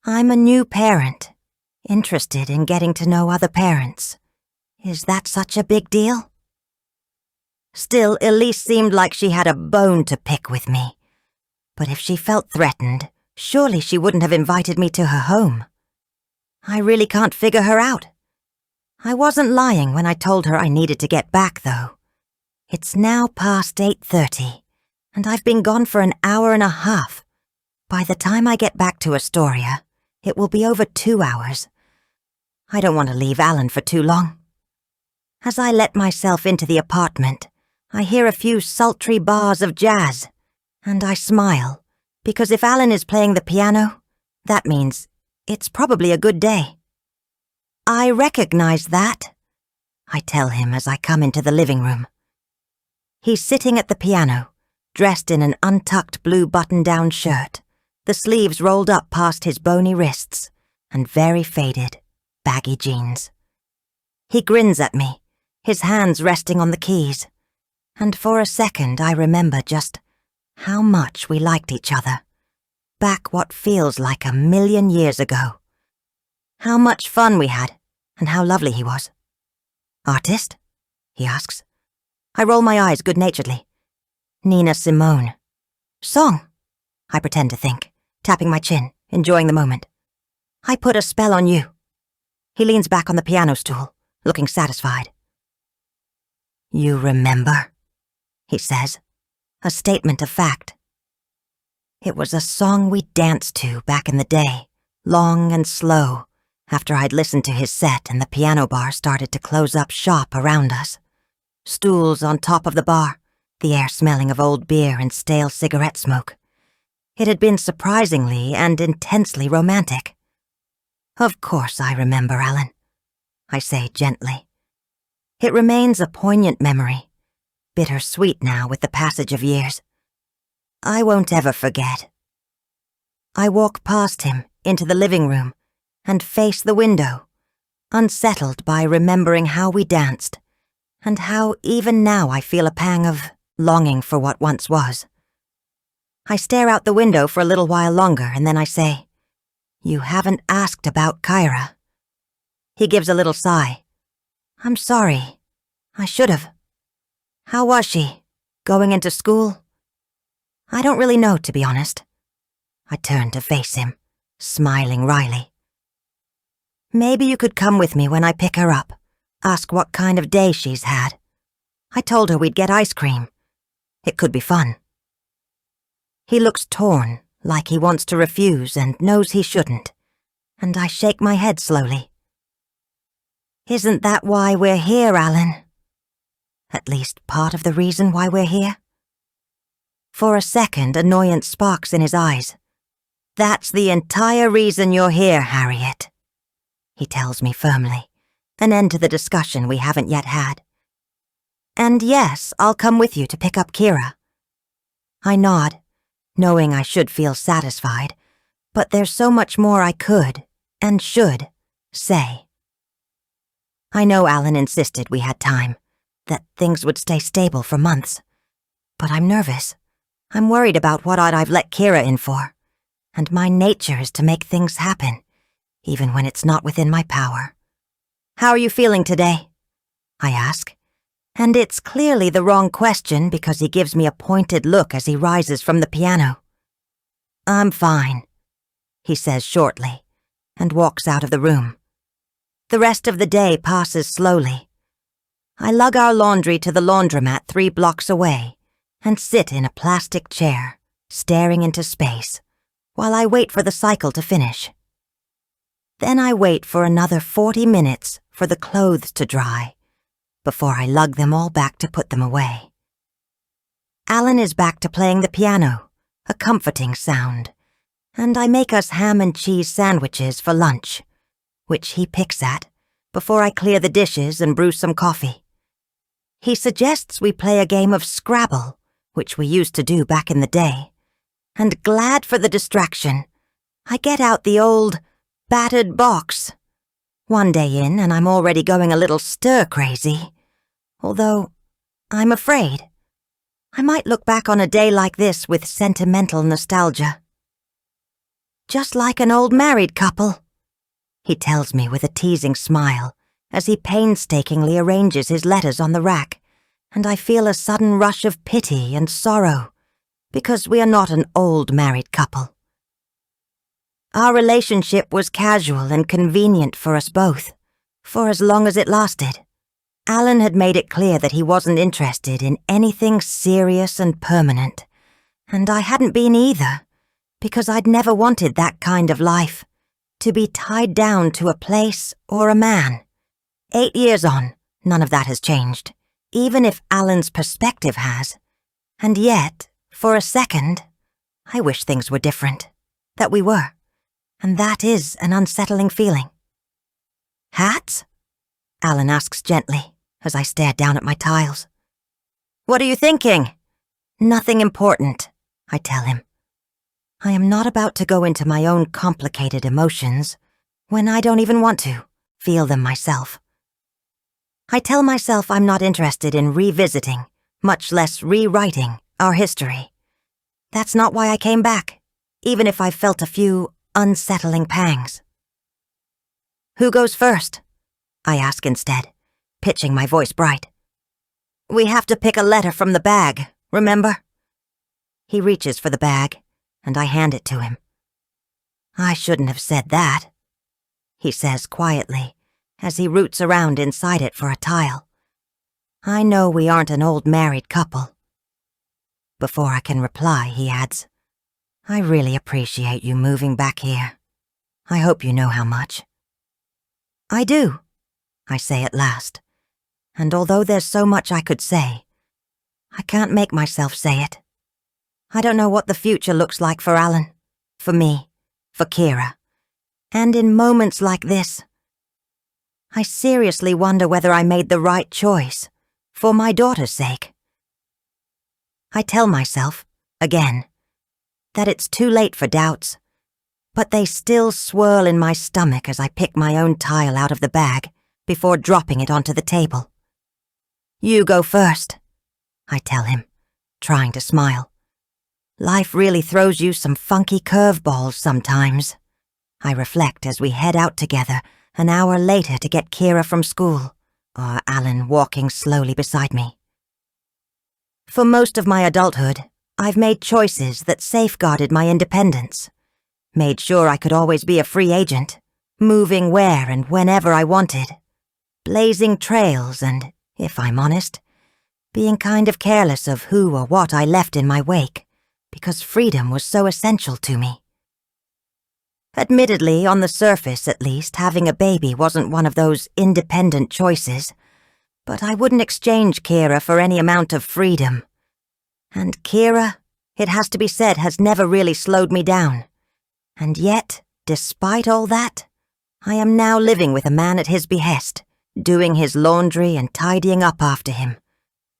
I'm a new parent, interested in getting to know other parents. Is that such a big deal? Still, Elise seemed like she had a bone to pick with me. But if she felt threatened, surely she wouldn't have invited me to her home. I really can't figure her out. I wasn't lying when I told her I needed to get back, though. It's now past 8:30, and I've been gone for an hour and a half. By the time I get back to Astoria, it will be over 2 hours. I don't want to leave Alan for too long. As I let myself into the apartment, I hear a few sultry bars of jazz, and I smile, because if Alan is playing the piano, that means it's probably a good day. I recognize that, I tell him as I come into the living room. He's sitting at the piano, dressed in an untucked blue button-down shirt, the sleeves rolled up past his bony wrists, and very faded, baggy jeans. He grins at me, his hands resting on the keys, and for a second I remember just how much we liked each other, back what feels like 1,000,000 years ago. How much fun we had, and how lovely he was. Artist? He asks. I roll my eyes good-naturedly. Nina Simone. Song? I pretend to think, tapping my chin, enjoying the moment. I put a spell on you. He leans back on the piano stool, looking satisfied. You remember? He says, a statement of fact. It was a song we danced to back in the day, long and slow, after I'd listened to his set and the piano bar started to close up shop around us. Stools on top of the bar, the air smelling of old beer and stale cigarette smoke. It had been surprisingly and intensely romantic. Of course I remember, Alan, I say gently. It remains a poignant memory, bittersweet now with the passage of years. I won't ever forget. I walk past him into the living room and face the window, unsettled by remembering how we danced, and how even now I feel a pang of longing for what once was. I stare out the window for a little while longer, and then I say, You haven't asked about Kyra. He gives a little sigh. I'm sorry. I should have. How was she? Going into school? I don't really know, to be honest. I turn to face him, smiling wryly. Maybe you could come with me when I pick her up, ask what kind of day she's had. I told her we'd get ice cream. It could be fun. He looks torn, like he wants to refuse and knows he shouldn't, and I shake my head slowly. Isn't that why we're here, Alan? At least part of the reason why we're here? For a second, annoyance sparks in his eyes. That's the entire reason you're here, Harriet, he tells me firmly, an end to the discussion we haven't yet had. And yes, I'll come with you to pick up Kira. I nod, knowing I should feel satisfied, but there's so much more I could, and should, say. I know Alan insisted we had time, that things would stay stable for months. But I'm nervous. I'm worried about what I've let Kira in for, and my nature is to make things happen, even when it's not within my power. How are you feeling today? I ask, and it's clearly the wrong question because he gives me a pointed look as he rises from the piano. I'm fine, he says shortly, and walks out of the room. The rest of the day passes slowly. I lug our laundry to the laundromat 3 blocks away and sit in a plastic chair, staring into space, while I wait for the cycle to finish. Then I wait for another 40 minutes for the clothes to dry, before I lug them all back to put them away. Alan is back to playing the piano, a comforting sound, and I make us ham and cheese sandwiches for lunch, which he picks at, before I clear the dishes and brew some coffee. He suggests we play a game of Scrabble, which we used to do back in the day, and glad for the distraction, I get out the old, battered box. One day in, and I'm already going a little stir-crazy, although I'm afraid I might look back on a day like this with sentimental nostalgia. Just like an old married couple, he tells me with a teasing smile as he painstakingly arranges his letters on the rack, and I feel a sudden rush of pity and sorrow, because we are not an old married couple. Our relationship was casual and convenient for us both, for as long as it lasted. Alan had made it clear that he wasn't interested in anything serious and permanent, and I hadn't been either, because I'd never wanted that kind of life, to be tied down to a place or a man. 8 years on, none of that has changed, even if Alan's perspective has. And yet, for a second, I wish things were different, that we were, and that is an unsettling feeling. Hats? Alan asks gently, as I stare down at my tiles. What are you thinking? Nothing important, I tell him. I am not about to go into my own complicated emotions when I don't even want to feel them myself. I tell myself I'm not interested in revisiting, much less rewriting, our history. That's not why I came back, even if I've felt a few unsettling pangs. Who goes first? I ask instead, pitching my voice bright. We have to pick a letter from the bag, remember? He reaches for the bag, and I hand it to him. I shouldn't have said that, he says quietly, as he roots around inside it for a tile. I know we aren't an old married couple. Before I can reply, he adds, I really appreciate you moving back here. I hope you know how much. I do, I say at last, and although there's so much I could say, I can't make myself say it. I don't know what the future looks like for Alan, for me, for Kira, and in moments like this, I seriously wonder whether I made the right choice, for my daughter's sake. I tell myself, again, that it's too late for doubts, but they still swirl in my stomach as I pick my own tile out of the bag before dropping it onto the table. You go first, I tell him, trying to smile. Life really throws you some funky curveballs sometimes, I reflect as we head out together an hour later to get Kira from school, or Alan walking slowly beside me. For most of my adulthood, I've made choices that safeguarded my independence, made sure I could always be a free agent, moving where and whenever I wanted, blazing trails and, if I'm honest, being kind of careless of who or what I left in my wake, because freedom was so essential to me. Admittedly, on the surface at least, having a baby wasn't one of those independent choices, but I wouldn't exchange Kira for any amount of freedom. And Kira, it has to be said, has never really slowed me down. And yet, despite all that, I am now living with a man at his behest, doing his laundry and tidying up after him,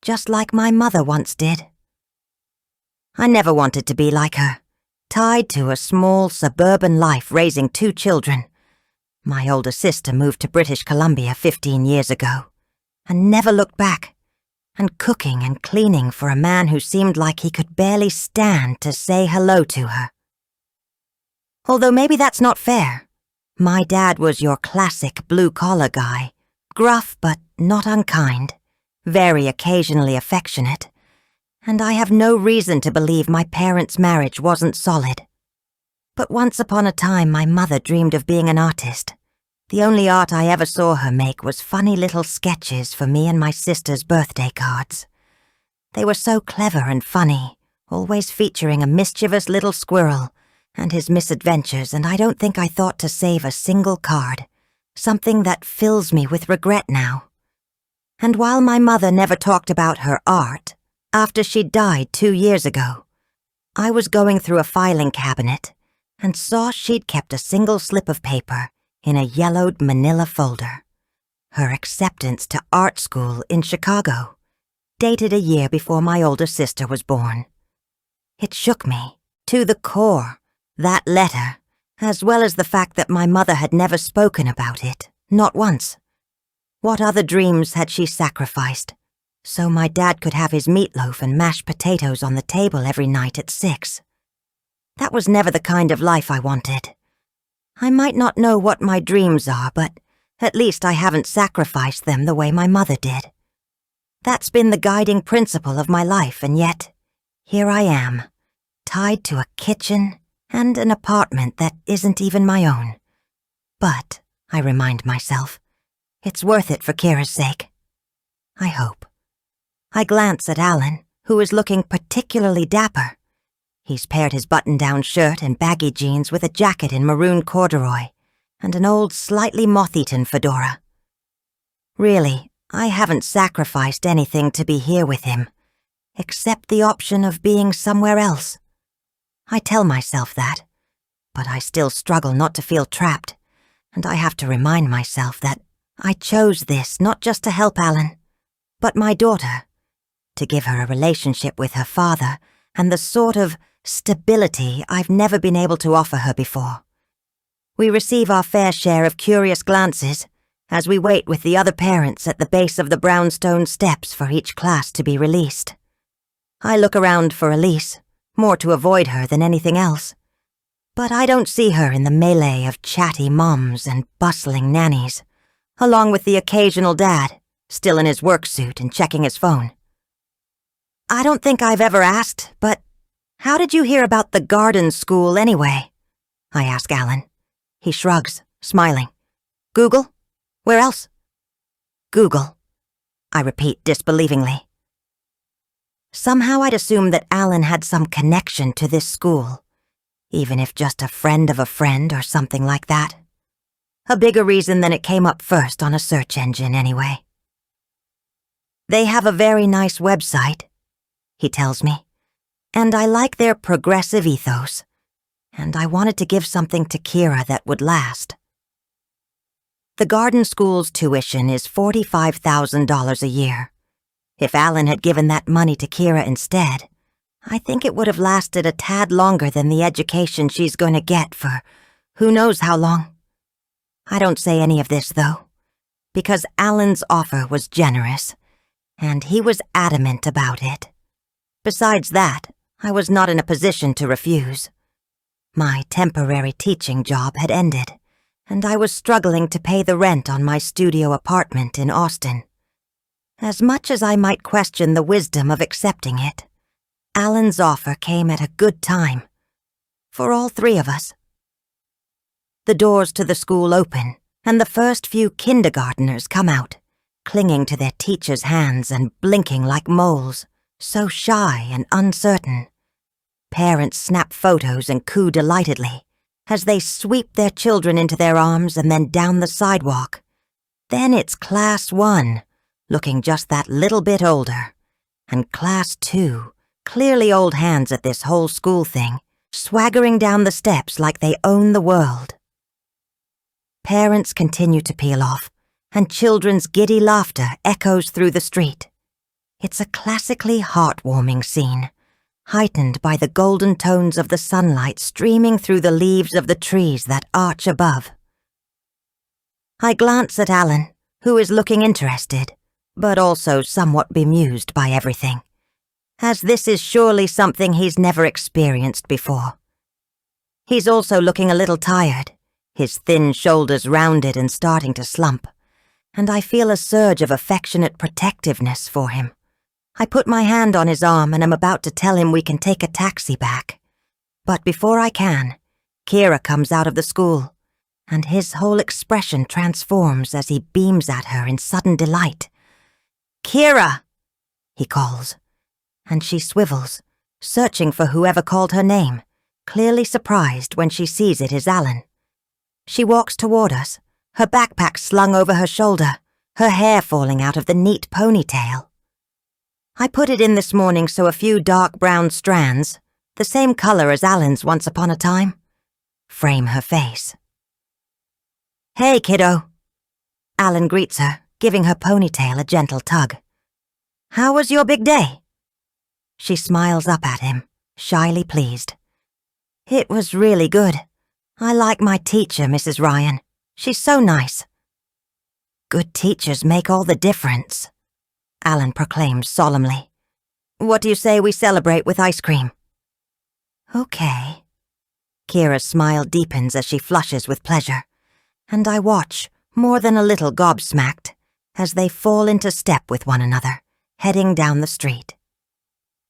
just like my mother once did. I never wanted to be like her, tied to a small suburban life raising 2 children. My older sister moved to British Columbia 15 years ago, and never looked back, and cooking and cleaning for a man who seemed like he could barely stand to say hello to her. Although maybe that's not fair. My dad was your classic blue-collar guy, gruff but not unkind, very occasionally affectionate, and I have no reason to believe my parents' marriage wasn't solid. But once upon a time my mother dreamed of being an artist. The only art I ever saw her make was funny little sketches for me and my sister's birthday cards. They were so clever and funny, always featuring a mischievous little squirrel and his misadventures, and I don't think I thought to save a single card, something that fills me with regret now. And while my mother never talked about her art, after she died 2 years ago, I was going through a filing cabinet and saw she'd kept a single slip of paper in a yellowed manila folder. Her acceptance to art school in Chicago, dated a year before my older sister was born. It shook me, to the core, that letter, as well as the fact that my mother had never spoken about it, not once. What other dreams had she sacrificed, so my dad could have his meatloaf and mashed potatoes on the table every night at 6? That was never the kind of life I wanted. I might not know what my dreams are, but at least I haven't sacrificed them the way my mother did. That's been the guiding principle of my life, and yet, here I am, tied to a kitchen and an apartment that isn't even my own. But, I remind myself, it's worth it for Kira's sake. I hope. I glance at Alan, who is looking particularly dapper. He's paired his button-down shirt and baggy jeans with a jacket in maroon corduroy and an old, slightly moth-eaten fedora. Really, I haven't sacrificed anything to be here with him, except the option of being somewhere else. I tell myself that, but I still struggle not to feel trapped, and I have to remind myself that I chose this not just to help Alan, but my daughter, to give her a relationship with her father and the sort of stability I've never been able to offer her before. We receive our fair share of curious glances as we wait with the other parents at the base of the brownstone steps for each class to be released. I look around for Elise, more to avoid her than anything else. But I don't see her in the melee of chatty moms and bustling nannies, along with the occasional dad, still in his work suit and checking his phone. I don't think I've ever asked, but how did you hear about the garden school anyway? I ask Alan. He shrugs, smiling. Google? Where else? Google, I repeat disbelievingly. Somehow I'd assumed that Alan had some connection to this school, even if just a friend of a friend or something like that. A bigger reason than it came up first on a search engine anyway. They have a very nice website, he tells me, and I like their progressive ethos, and I wanted to give something to Kira that would last. The garden school's tuition is $45,000 a year. If Alan had given that money to Kira instead, I think it would have lasted a tad longer than the education she's going to get for who knows how long. I don't say any of this, though, because Alan's offer was generous, and he was adamant about it. Besides that, I was not in a position to refuse. My temporary teaching job had ended, and I was struggling to pay the rent on my studio apartment in Austin. As much as I might question the wisdom of accepting it, Alan's offer came at a good time. For all three of us. The doors to the school open, and the first few kindergarteners come out, clinging to their teachers' hands and blinking like moles, so shy and uncertain. Parents snap photos and coo delightedly as they sweep their children into their arms and then down the sidewalk. Then it's Class 1, looking just that little bit older, and Class 2, clearly old hands at this whole school thing, swaggering down the steps like they own the world. Parents continue to peel off, and children's giddy laughter echoes through the street. It's a classically heartwarming scene, heightened by the golden tones of the sunlight streaming through the leaves of the trees that arch above. I glance at Alan, who is looking interested, but also somewhat bemused by everything, as this is surely something he's never experienced before. He's also looking a little tired, his thin shoulders rounded and starting to slump, and I feel a surge of affectionate protectiveness for him. I put my hand on his arm and am about to tell him we can take a taxi back. But before I can, Kira comes out of the school, and his whole expression transforms as he beams at her in sudden delight. "Kira!" he calls, and she swivels, searching for whoever called her name, clearly surprised when she sees it is Alan. She walks toward us, her backpack slung over her shoulder, her hair falling out of the neat ponytail. I put it in this morning so a few dark brown strands, the same color as Alan's once upon a time, frame her face. "Hey, kiddo." Alan greets her, giving her ponytail a gentle tug. "How was your big day?" She smiles up at him, shyly pleased. "It was really good. I like my teacher, Mrs. Ryan. She's so nice." "Good teachers make all the difference," Alan proclaims solemnly. "What do you say we celebrate with ice cream?" "Okay." Kira's smile deepens as she flushes with pleasure, and I watch, more than a little gobsmacked, as they fall into step with one another, heading down the street.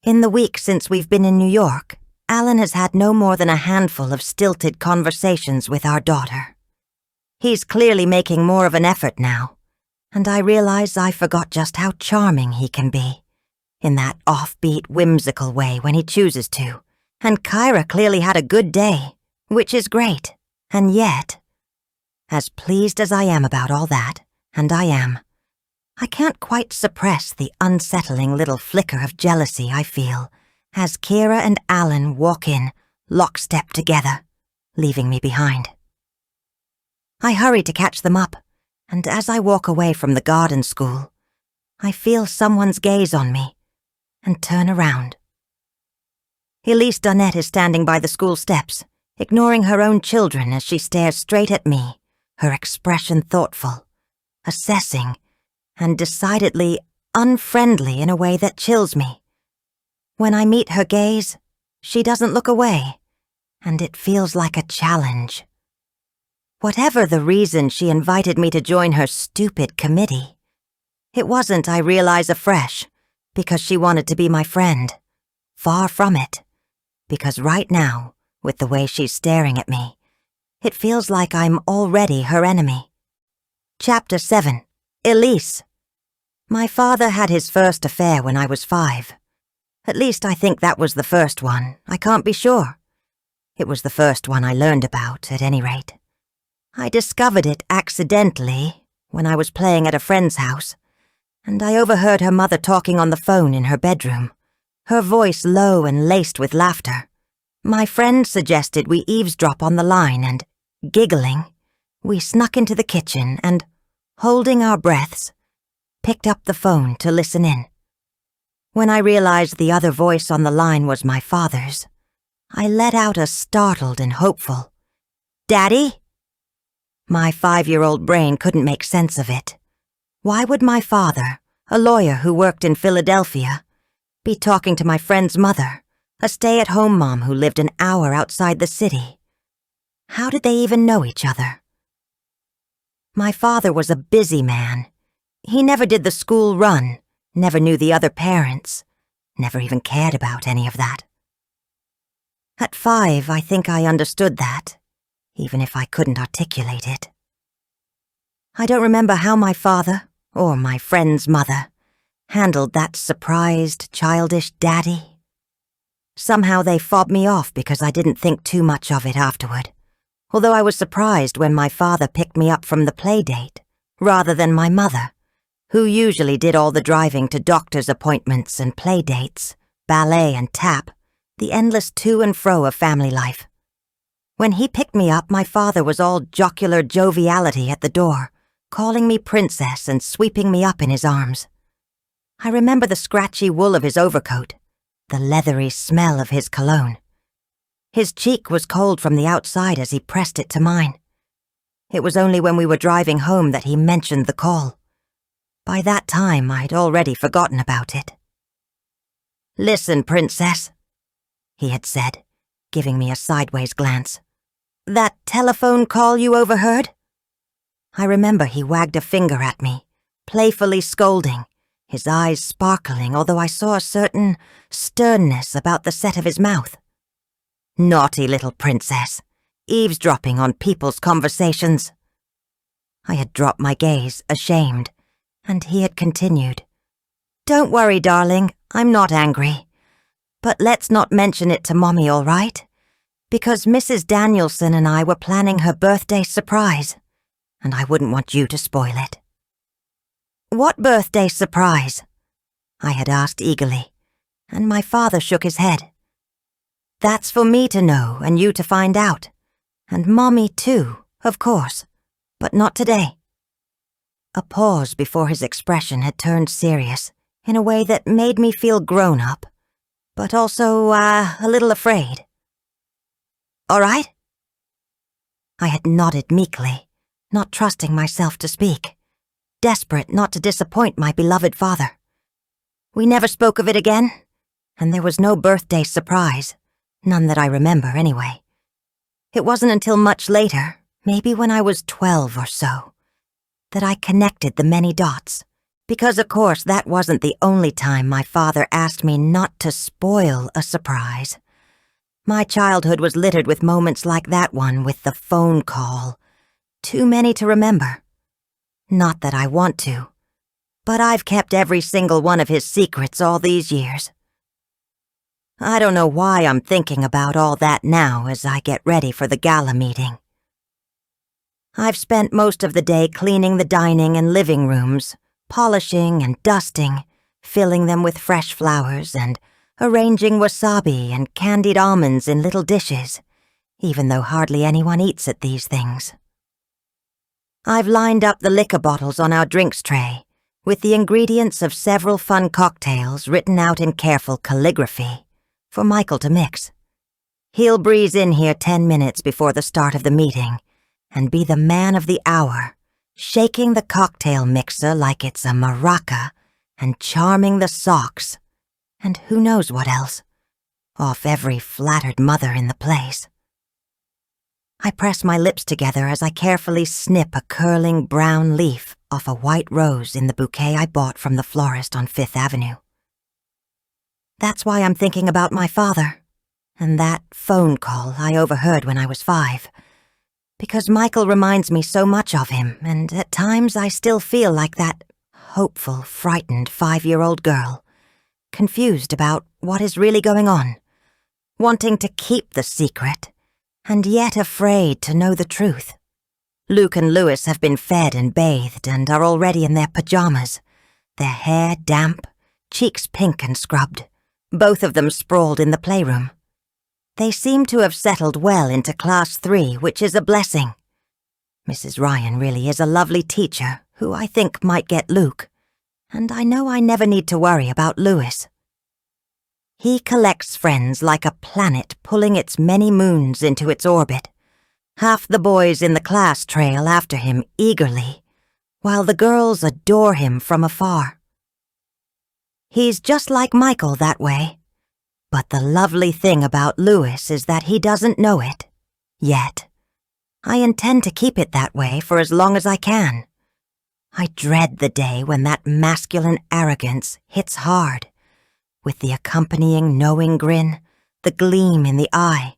In the week since we've been in New York, Alan has had no more than a handful of stilted conversations with our daughter. He's clearly making more of an effort now, and I realize I forgot just how charming he can be, in that offbeat, whimsical way when he chooses to, and Kyra clearly had a good day, which is great, and yet, as pleased as I am about all that, and I am, I can't quite suppress the unsettling little flicker of jealousy I feel as Kira and Alan walk in, lockstep together, leaving me behind. I hurry to catch them up, and as I walk away from the garden school, I feel someone's gaze on me, and turn around. Elise Dunnett is standing by the school steps, ignoring her own children as she stares straight at me, her expression thoughtful, assessing, and decidedly unfriendly in a way that chills me. When I meet her gaze, she doesn't look away, and it feels like a challenge. Whatever the reason she invited me to join her stupid committee, it wasn't, I realize afresh, because she wanted to be my friend. Far from it, because right now, with the way she's staring at me, it feels like I'm already her enemy. Chapter 7. Elise. My father had his first affair when I was 5. At least I think that was the first one. I can't be sure. It was the first one I learned about, at any rate. I discovered it accidentally when I was playing at a friend's house, and I overheard her mother talking on the phone in her bedroom, her voice low and laced with laughter. My friend suggested we eavesdrop on the line and, giggling, we snuck into the kitchen and, holding our breaths, picked up the phone to listen in. When I realized the other voice on the line was my father's, I let out a startled and hopeful, "Daddy?" My 5-year-old brain couldn't make sense of it. Why would my father, a lawyer who worked in Philadelphia, be talking to my friend's mother, a stay-at-home mom who lived an hour outside the city? How did they even know each other? My father was a busy man. He never did the school run, never knew the other parents, never even cared about any of that. At 5, I think I understood that, even if I couldn't articulate it. I don't remember how my father, or my friend's mother, handled that surprised, childish daddy. Somehow they fobbed me off because I didn't think too much of it afterward, although I was surprised when my father picked me up from the play date, rather than my mother, who usually did all the driving to doctor's appointments and play dates, ballet and tap, the endless to and fro of family life. When he picked me up, my father was all jocular joviality at the door, calling me princess and sweeping me up in his arms. I remember the scratchy wool of his overcoat, the leathery smell of his cologne. His cheek was cold from the outside as he pressed it to mine. It was only when we were driving home that he mentioned the call. By that time, I'd already forgotten about it. "Listen, princess," he had said, giving me a sideways glance. "That telephone call you overheard?" I remember he wagged a finger at me, playfully scolding, his eyes sparkling, although I saw a certain sternness about the set of his mouth. Naughty little princess, eavesdropping on people's conversations. I had dropped my gaze, ashamed, and he had continued. "Don't worry, darling, I'm not angry. But let's not mention it to Mommy, all right? Because Mrs. Danielson and I were planning her birthday surprise, and I wouldn't want you to spoil it." "What birthday surprise?" I had asked eagerly, and my father shook his head. "That's for me to know and you to find out, and Mommy too, of course. but not today. A pause before his expression had turned serious in a way that made me feel grown up, but also, a little afraid. All right? I had nodded meekly, not trusting myself to speak, desperate not to disappoint my beloved father. We never spoke of it again, and there was no birthday surprise, none that I remember anyway. It wasn't until much later, maybe when I was 12 or so, that I connected the many dots, because of course that wasn't the only time my father asked me not to spoil a surprise. My childhood was littered with moments like that one with the phone call. Too many to remember. Not that I want to, but I've kept every single one of his secrets all these years. I don't know why I'm thinking about all that now as I get ready for the gala meeting. I've spent most of the day cleaning the dining and living rooms, polishing and dusting, filling them with fresh flowers and arranging wasabi and candied almonds in little dishes, even though hardly anyone eats at these things. I've lined up the liquor bottles on our drinks tray, with the ingredients of several fun cocktails written out in careful calligraphy, for Michael to mix. He'll breeze in here 10 minutes before the start of the meeting, and be the man of the hour, shaking the cocktail mixer like it's a maraca, and charming the socks, and who knows what else, off every flattered mother in the place. I press my lips together as I carefully snip a curling brown leaf off a white rose in the bouquet I bought from the florist on 5th Avenue. That's why I'm thinking about my father, and that phone call I overheard when I was 5, because Michael reminds me so much of him, and at times I still feel like that hopeful, frightened 5-year-old girl, confused about what is really going on, wanting to keep the secret, and yet afraid to know the truth. Luke and Lewis have been fed and bathed and are already in their pajamas, their hair damp, cheeks pink and scrubbed, both of them sprawled in the playroom. They seem to have settled well into Class 3, which is a blessing. Mrs. Ryan really is a lovely teacher who I think might get Luke, and I know I never need to worry about Lewis. He collects friends like a planet pulling its many moons into its orbit. Half the boys in the class trail after him eagerly, while the girls adore him from afar. He's just like Michael that way, but the lovely thing about Lewis is that he doesn't know it, yet. I intend to keep it that way for as long as I can. I dread the day when that masculine arrogance hits hard, with the accompanying knowing grin, the gleam in the eye,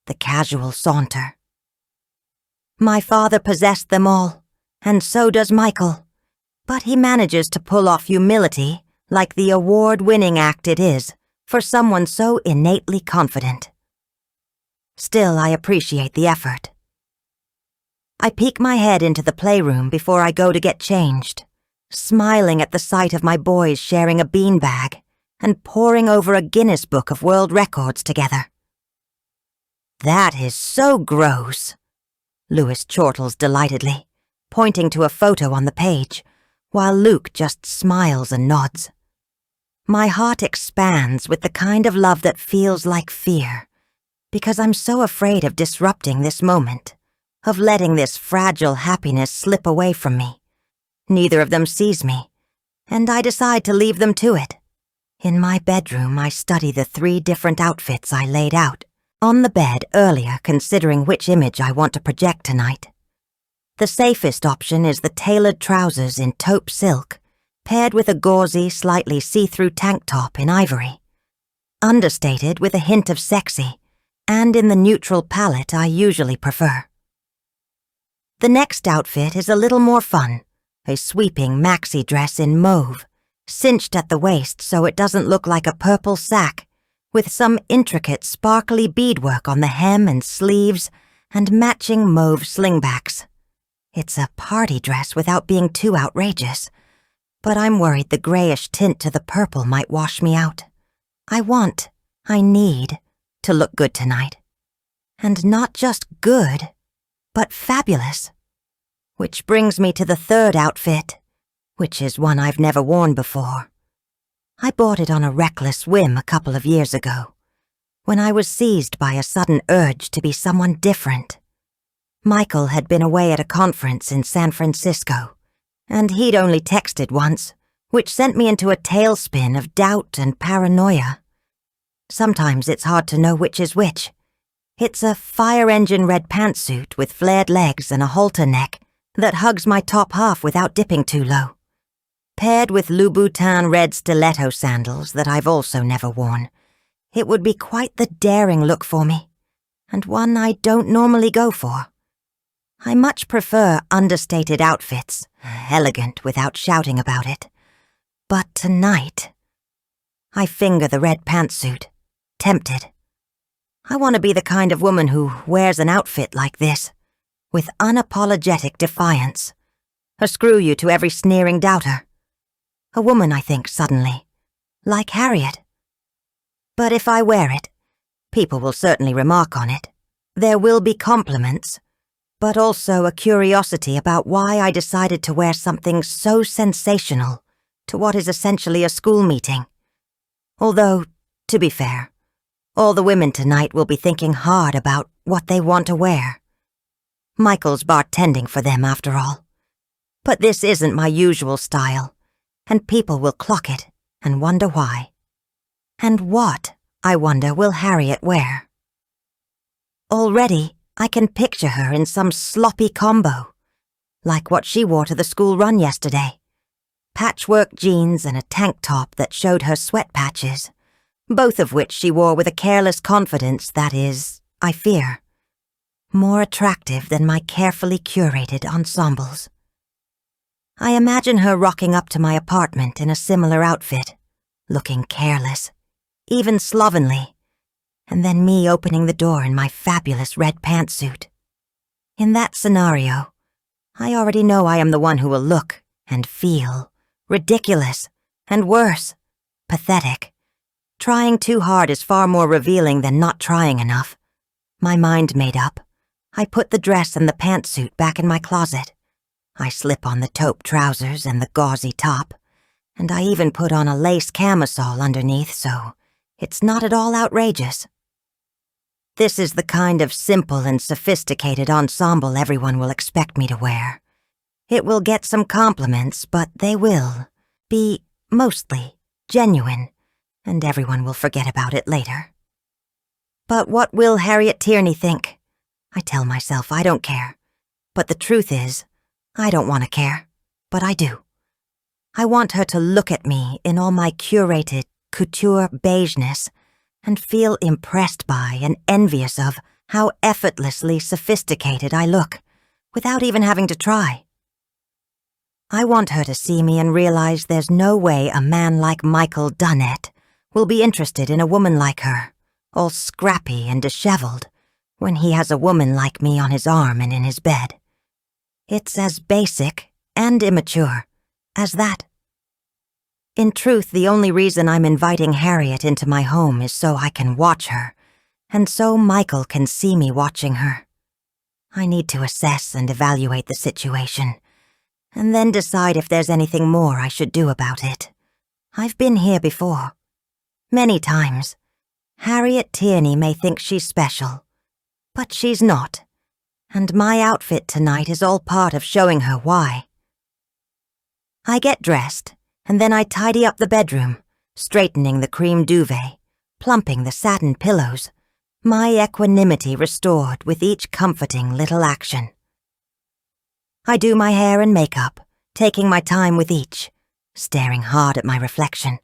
the casual saunter. My father possessed them all, and so does Michael, but he manages to pull off humility like the award-winning act it is for someone so innately confident. Still, I appreciate the effort. I peek my head into the playroom before I go to get changed, smiling at the sight of my boys sharing a beanbag and poring over a Guinness Book of World Records together. That is so gross, Lewis chortles delightedly, pointing to a photo on the page, while Luke just smiles and nods. My heart expands with the kind of love that feels like fear, because I'm so afraid of disrupting this moment, of letting this fragile happiness slip away from me. Neither of them sees me, and I decide to leave them to it. In my bedroom, I study the 3 different outfits I laid out on the bed earlier, considering which image I want to project tonight. The safest option is the tailored trousers in taupe silk, paired with a gauzy, slightly see-through tank top in ivory. Understated with a hint of sexy, and in the neutral palette I usually prefer. The next outfit is a little more fun, a sweeping maxi dress in mauve, cinched at the waist so it doesn't look like a purple sack, with some intricate sparkly beadwork on the hem and sleeves and matching mauve slingbacks. It's a party dress without being too outrageous, but I'm worried the grayish tint to the purple might wash me out. I need to look good tonight. And not just good, but fabulous. Which brings me to the third outfit, which is one I've never worn before. I bought it on a reckless whim a couple of years ago, when I was seized by a sudden urge to be someone different. Michael had been away at a conference in San Francisco, and he'd only texted once, which sent me into a tailspin of doubt and paranoia. Sometimes it's hard to know which is which. It's a fire engine red pantsuit with flared legs and a halter neck that hugs my top half without dipping too low, paired with Louboutin red stiletto sandals that I've also never worn. It would be quite the daring look for me, and one I don't normally go for. I much prefer understated outfits, elegant without shouting about it. But tonight, I finger the red pantsuit, tempted. I want to be the kind of woman who wears an outfit like this, with unapologetic defiance, a screw you to every sneering doubter. A woman, I think, suddenly, like Harriet. But if I wear it, people will certainly remark on it. There will be compliments, but also a curiosity about why I decided to wear something so sensational to what is essentially a school meeting. Although, to be fair, all the women tonight will be thinking hard about what they want to wear. Michael's bartending for them, after all. But this isn't my usual style, and people will clock it and wonder why. And what, I wonder, will Harriet wear? Already, I can picture her in some sloppy combo, like what she wore to the school run yesterday. Patchwork jeans and a tank top that showed her sweat patches, both of which she wore with a careless confidence that is, I fear, more attractive than my carefully curated ensembles. I imagine her rocking up to my apartment in a similar outfit, looking careless, even slovenly, and then me opening the door in my fabulous red pantsuit. In that scenario, I already know I am the one who will look and feel ridiculous, and worse, pathetic. Trying too hard is far more revealing than not trying enough. My mind made up, I put the dress and the pantsuit back in my closet. I slip on the taupe trousers and the gauzy top, and I even put on a lace camisole underneath, so it's not at all outrageous. This is the kind of simple and sophisticated ensemble everyone will expect me to wear. It will get some compliments, but they will be, mostly, genuine, and everyone will forget about it later. But what will Harriet Tierney think? I tell myself I don't care. But the truth is, I don't want to care, but I do. I want her to look at me in all my curated, couture beigeness and feel impressed by and envious of how effortlessly sophisticated I look, without even having to try. I want her to see me and realize there's no way a man like Michael Dunnett will be interested in a woman like her, all scrappy and disheveled, when he has a woman like me on his arm and in his bed. It's as basic and immature as that. In truth, the only reason I'm inviting Harriet into my home is so I can watch her, and so Michael can see me watching her. I need to assess and evaluate the situation, and then decide if there's anything more I should do about it. I've been here before. Many times. Harriet Tierney may think she's special, but she's not, and my outfit tonight is all part of showing her why. I get dressed, and then I tidy up the bedroom, straightening the cream duvet, plumping the satin pillows, my equanimity restored with each comforting little action. I do my hair and makeup, taking my time with each, staring hard at my reflection,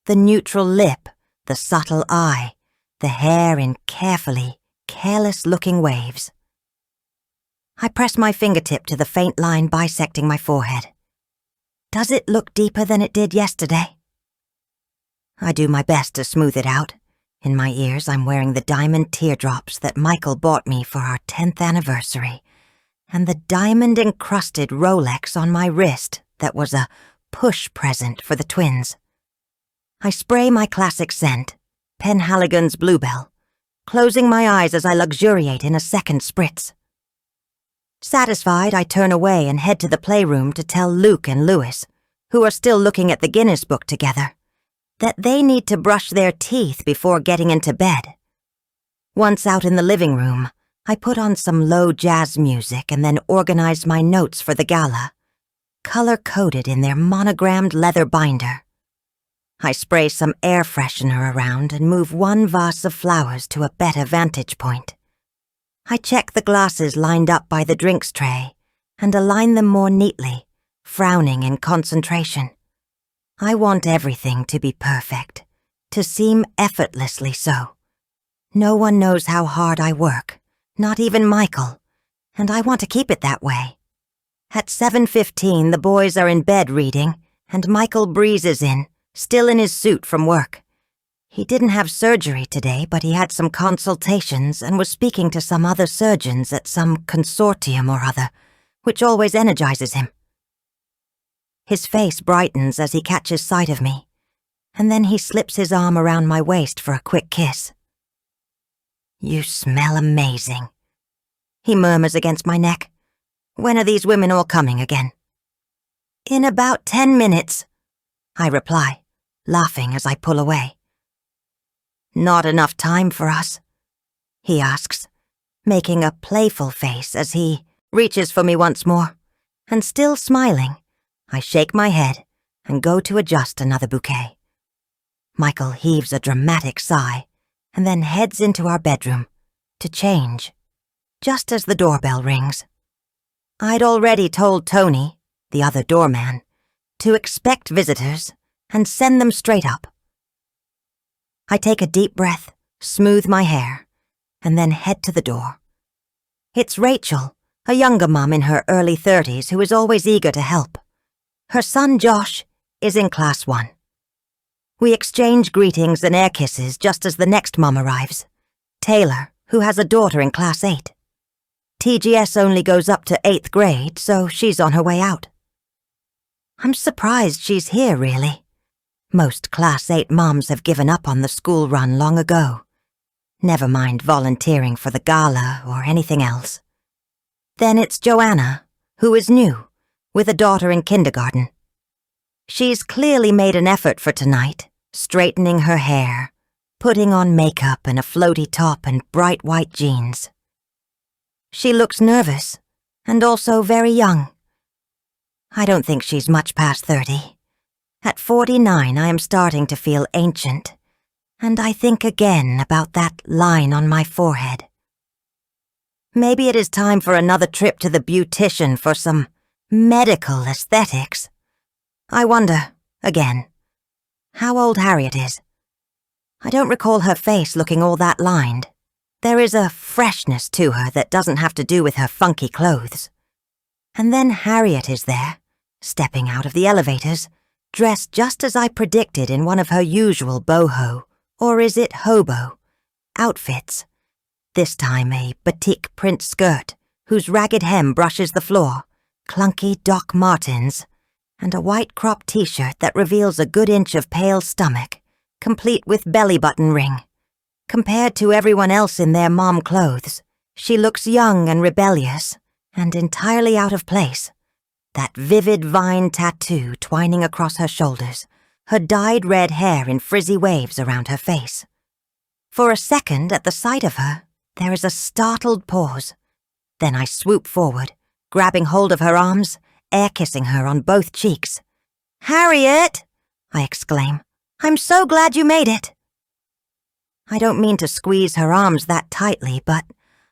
the neutral lip, the subtle eye, the hair in carefully, careless-looking waves. I press my fingertip to the faint line bisecting my forehead. Does it look deeper than it did yesterday? I do my best to smooth it out. In my ears, I'm wearing the diamond teardrops that Michael bought me for our 10th anniversary, and the diamond-encrusted Rolex on my wrist that was a push present for the twins. I spray my classic scent, Penhaligon's Bluebell, closing my eyes as I luxuriate in a second spritz. Satisfied, I turn away and head to the playroom to tell Luke and Lewis, who are still looking at the Guinness book together, that they need to brush their teeth before getting into bed. Once out in the living room, I put on some low jazz music and then organize my notes for the gala, color-coded in their monogrammed leather binder. I spray some air freshener around and move one vase of flowers to a better vantage point. I check the glasses lined up by the drinks tray and align them more neatly, frowning in concentration. I want everything to be perfect, to seem effortlessly so. No one knows how hard I work, not even Michael, and I want to keep it that way. At 7:15, the boys are in bed reading, and Michael breezes in, still in his suit from work. He didn't have surgery today, but he had some consultations and was speaking to some other surgeons at some consortium or other, which always energizes him. His face brightens as he catches sight of me, and then he slips his arm around my waist for a quick kiss. "You smell amazing," he murmurs against my neck. "When are these women all coming again?" "In about 10 minutes, I reply, laughing as I pull away. "Not enough time for us?" he asks, making a playful face as he reaches for me once more, and still smiling, I shake my head and go to adjust another bouquet. Michael heaves a dramatic sigh and then heads into our bedroom to change, just as the doorbell rings. I'd already told Tony, the other doorman, to expect visitors and send them straight up. I take a deep breath, smooth my hair, and then head to the door. It's Rachel, a younger mom in her early 30s who is always eager to help. Her son Josh is in Class 1. We exchange greetings and air kisses just as the next mom arrives, Taylor, who has a daughter in Class 8. TGS only goes up to 8th grade, so she's on her way out. I'm surprised she's here, really. Most Class 8 moms have given up on the school run long ago. Never mind volunteering for the gala or anything else. Then it's Joanna, who is new, with a daughter in kindergarten. She's clearly made an effort for tonight, straightening her hair, putting on makeup and a floaty top and bright white jeans. She looks nervous, and also very young. I don't think she's much past 30. At 49, I am starting to feel ancient, and I think again about that line on my forehead. Maybe it is time for another trip to the beautician for some medical aesthetics. I wonder, again, how old Harriet is. I don't recall her face looking all that lined. There is a freshness to her that doesn't have to do with her funky clothes. And then Harriet is there, stepping out of the elevators, dressed just as I predicted in one of her usual boho, or is it hobo, outfits. This time a batik print skirt, whose ragged hem brushes the floor, clunky Doc Martens, and a white crop t-shirt that reveals a good inch of pale stomach, complete with belly button ring. Compared to everyone else in their mom clothes, she looks young and rebellious, and entirely out of place. That vivid vine tattoo twining across her shoulders, her dyed red hair in frizzy waves around her face. For a second, at the sight of her, there is a startled pause. Then I swoop forward, grabbing hold of her arms, air-kissing her on both cheeks. "Harriet!" I exclaim. "I'm so glad you made it!" I don't mean to squeeze her arms that tightly, but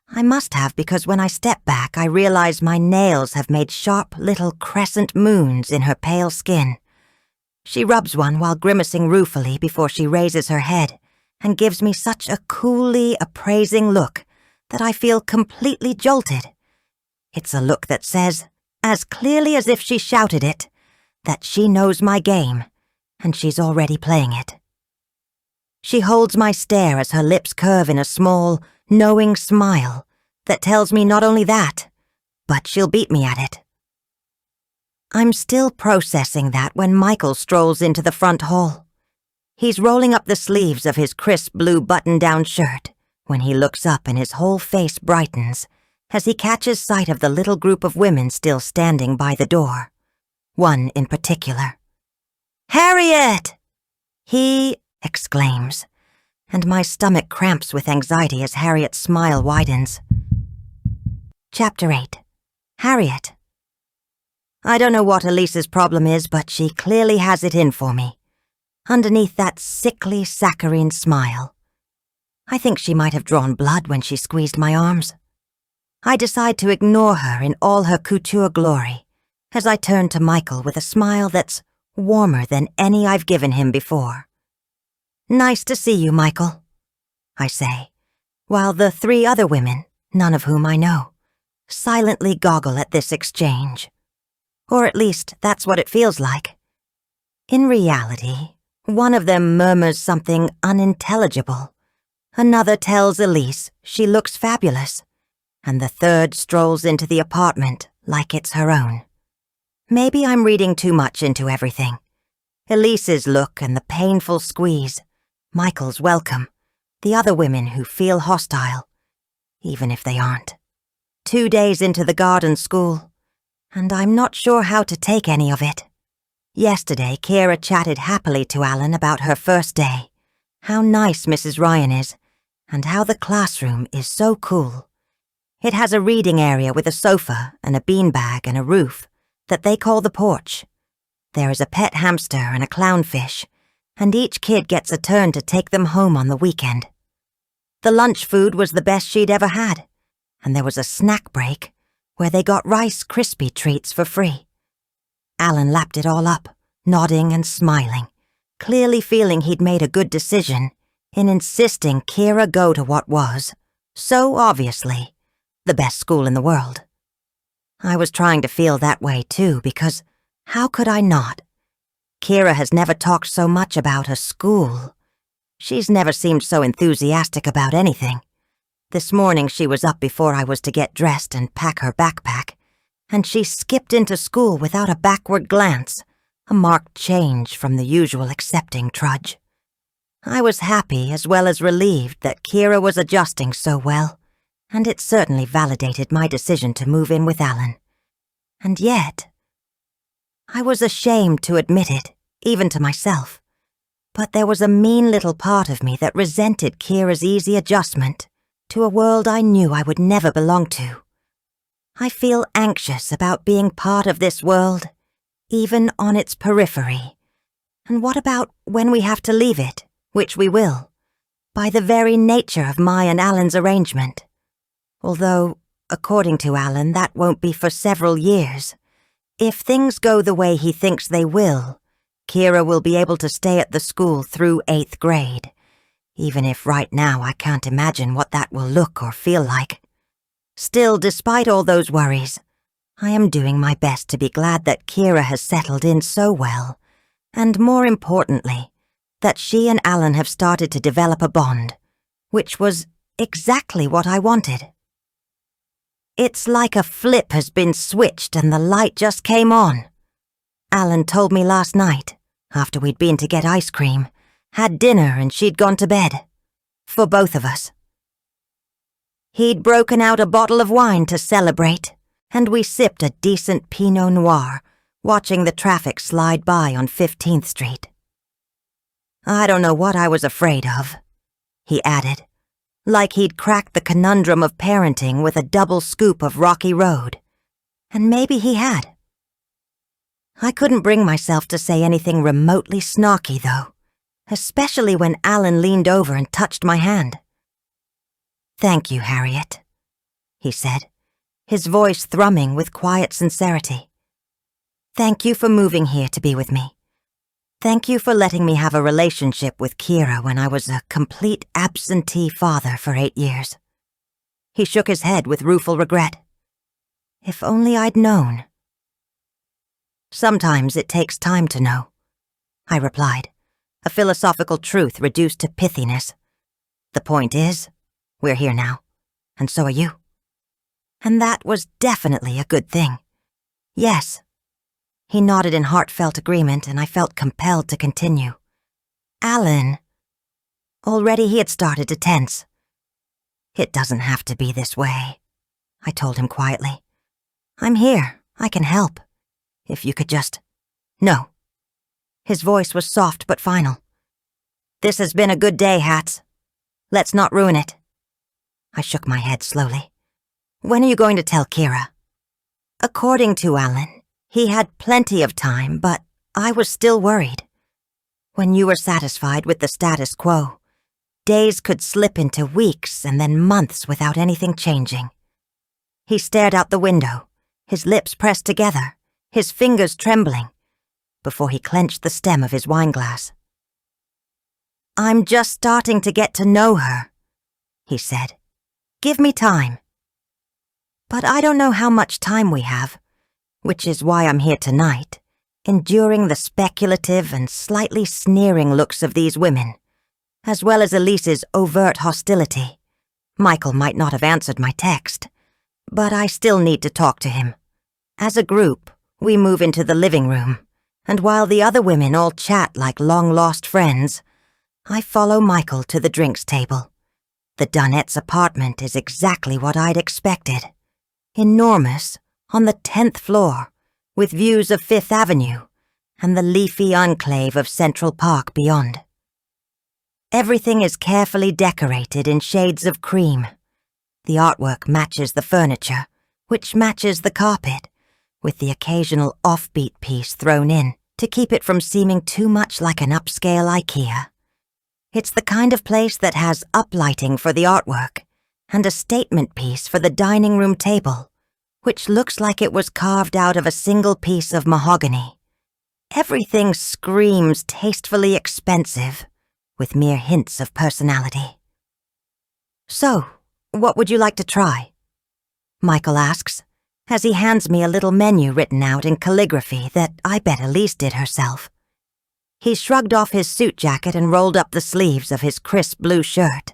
I must have because when I step back, I realize my nails have made sharp little crescent moons in her pale skin. She rubs one while grimacing ruefully before she raises her head and gives me such a coolly appraising look that I feel completely jolted. It's a look that says, as clearly as if she shouted it, that she knows my game, and she's already playing it. She holds my stare as her lips curve in a small, knowing smile that tells me not only that, but she'll beat me at it. I'm still processing that when Michael strolls into the front hall. He's rolling up the sleeves of his crisp blue button-down shirt when he looks up and his whole face brightens as he catches sight of the little group of women still standing by the door. One in particular. "Harriet!" he exclaims, and my stomach cramps with anxiety as Harriet's smile widens. Chapter 8. Harriet. I don't know what Elise's problem is, but she clearly has it in for me. Underneath that sickly, saccharine smile. I think she might have drawn blood when she squeezed my arms. I decide to ignore her in all her couture glory, as I turn to Michael with a smile that's warmer than any I've given him before. "Nice to see you, Michael," I say, while the 3 other women, none of whom I know, silently goggle at this exchange. Or at least that's what it feels like. In reality, one of them murmurs something unintelligible, another tells Elise she looks fabulous, and the third strolls into the apartment like it's her own. Maybe I'm reading too much into everything. Elise's look and the painful squeeze, Michael's welcome, the other women who feel hostile, even if they aren't. 2 days into the garden school, and I'm not sure how to take any of it. Yesterday, Kira chatted happily to Alan about her first day, how nice Mrs. Ryan is, and how the classroom is so cool. It has a reading area with a sofa and a beanbag and a roof that they call the porch. There is a pet hamster and a clownfish, and each kid gets a turn to take them home on the weekend. The lunch food was the best she'd ever had, and there was a snack break where they got Rice Krispie treats for free. Alan lapped it all up, nodding and smiling, clearly feeling he'd made a good decision in insisting Kira go to what was, so obviously, the best school in the world. I was trying to feel that way too, because how could I not? Kira has never talked so much about a school. She's never seemed so enthusiastic about anything. This morning she was up before I was to get dressed and pack her backpack, and she skipped into school without a backward glance, a marked change from the usual accepting trudge. I was happy as well as relieved that Kira was adjusting so well, and it certainly validated my decision to move in with Alan. And yet, I was ashamed to admit it, even to myself, but there was a mean little part of me that resented Kira's easy adjustment to a world I knew I would never belong to. I feel anxious about being part of this world, even on its periphery. And what about when we have to leave it, which we will, by the very nature of my and Alan's arrangement? Although, according to Alan, that won't be for several years. If things go the way he thinks they will, Kira will be able to stay at the school through 8th grade, even if right now I can't imagine what that will look or feel like. Still, despite all those worries, I am doing my best to be glad that Kira has settled in so well, and more importantly, that she and Alan have started to develop a bond, which was exactly what I wanted. It's like a flip has been switched and the light just came on. Alan told me last night, after we'd been to get ice cream, had dinner and she'd gone to bed. For both of us. He'd broken out a bottle of wine to celebrate, and we sipped a decent Pinot Noir, watching the traffic slide by on 15th Street. I don't know what I was afraid of, he added, like he'd cracked the conundrum of parenting with a double scoop of Rocky Road. And maybe he had. I couldn't bring myself to say anything remotely snarky, though, especially when Alan leaned over and touched my hand. "Thank you, Harriet," he said, his voice thrumming with quiet sincerity. "Thank you for moving here to be with me. Thank you for letting me have a relationship with Kira when I was a complete absentee father for 8 years." He shook his head with rueful regret. If only I'd known. "Sometimes it takes time to know," I replied, a philosophical truth reduced to pithiness. "The point is, we're here now, and so are you." And that was definitely a good thing. Yes. He nodded in heartfelt agreement, and I felt compelled to continue. "Alan." Already he had started to tense. "It doesn't have to be this way," I told him quietly. "I'm here. I can help. If you could just—" "No." His voice was soft but final. "This has been a good day, Hats. Let's not ruin it." I shook my head slowly. "When are you going to tell Kira?" According to Alan, he had plenty of time, but I was still worried. When you were satisfied with the status quo, days could slip into weeks and then months without anything changing. He stared out the window, his lips pressed together, his fingers trembling, before he clenched the stem of his wineglass. "I'm just starting to get to know her," he said. "Give me time." But I don't know how much time we have, which is why I'm here tonight, enduring the speculative and slightly sneering looks of these women, as well as Elise's overt hostility. Michael might not have answered my text, but I still need to talk to him. As a group, we move into the living room, and while the other women all chat like long-lost friends, I follow Michael to the drinks table. The Dunnetts' apartment is exactly what I'd expected. Enormous, on the 10th floor, with views of Fifth Avenue and the leafy enclave of Central Park beyond. Everything is carefully decorated in shades of cream. The artwork matches the furniture, which matches the carpet, with the occasional offbeat piece thrown in to keep it from seeming too much like an upscale IKEA. It's the kind of place that has uplighting for the artwork and a statement piece for the dining room table, which looks like it was carved out of a single piece of mahogany. Everything screams tastefully expensive, with mere hints of personality. "So, what would you like to try?" Michael asks, as he hands me a little menu written out in calligraphy that I bet Elise did herself. He shrugged off his suit jacket and rolled up the sleeves of his crisp blue shirt,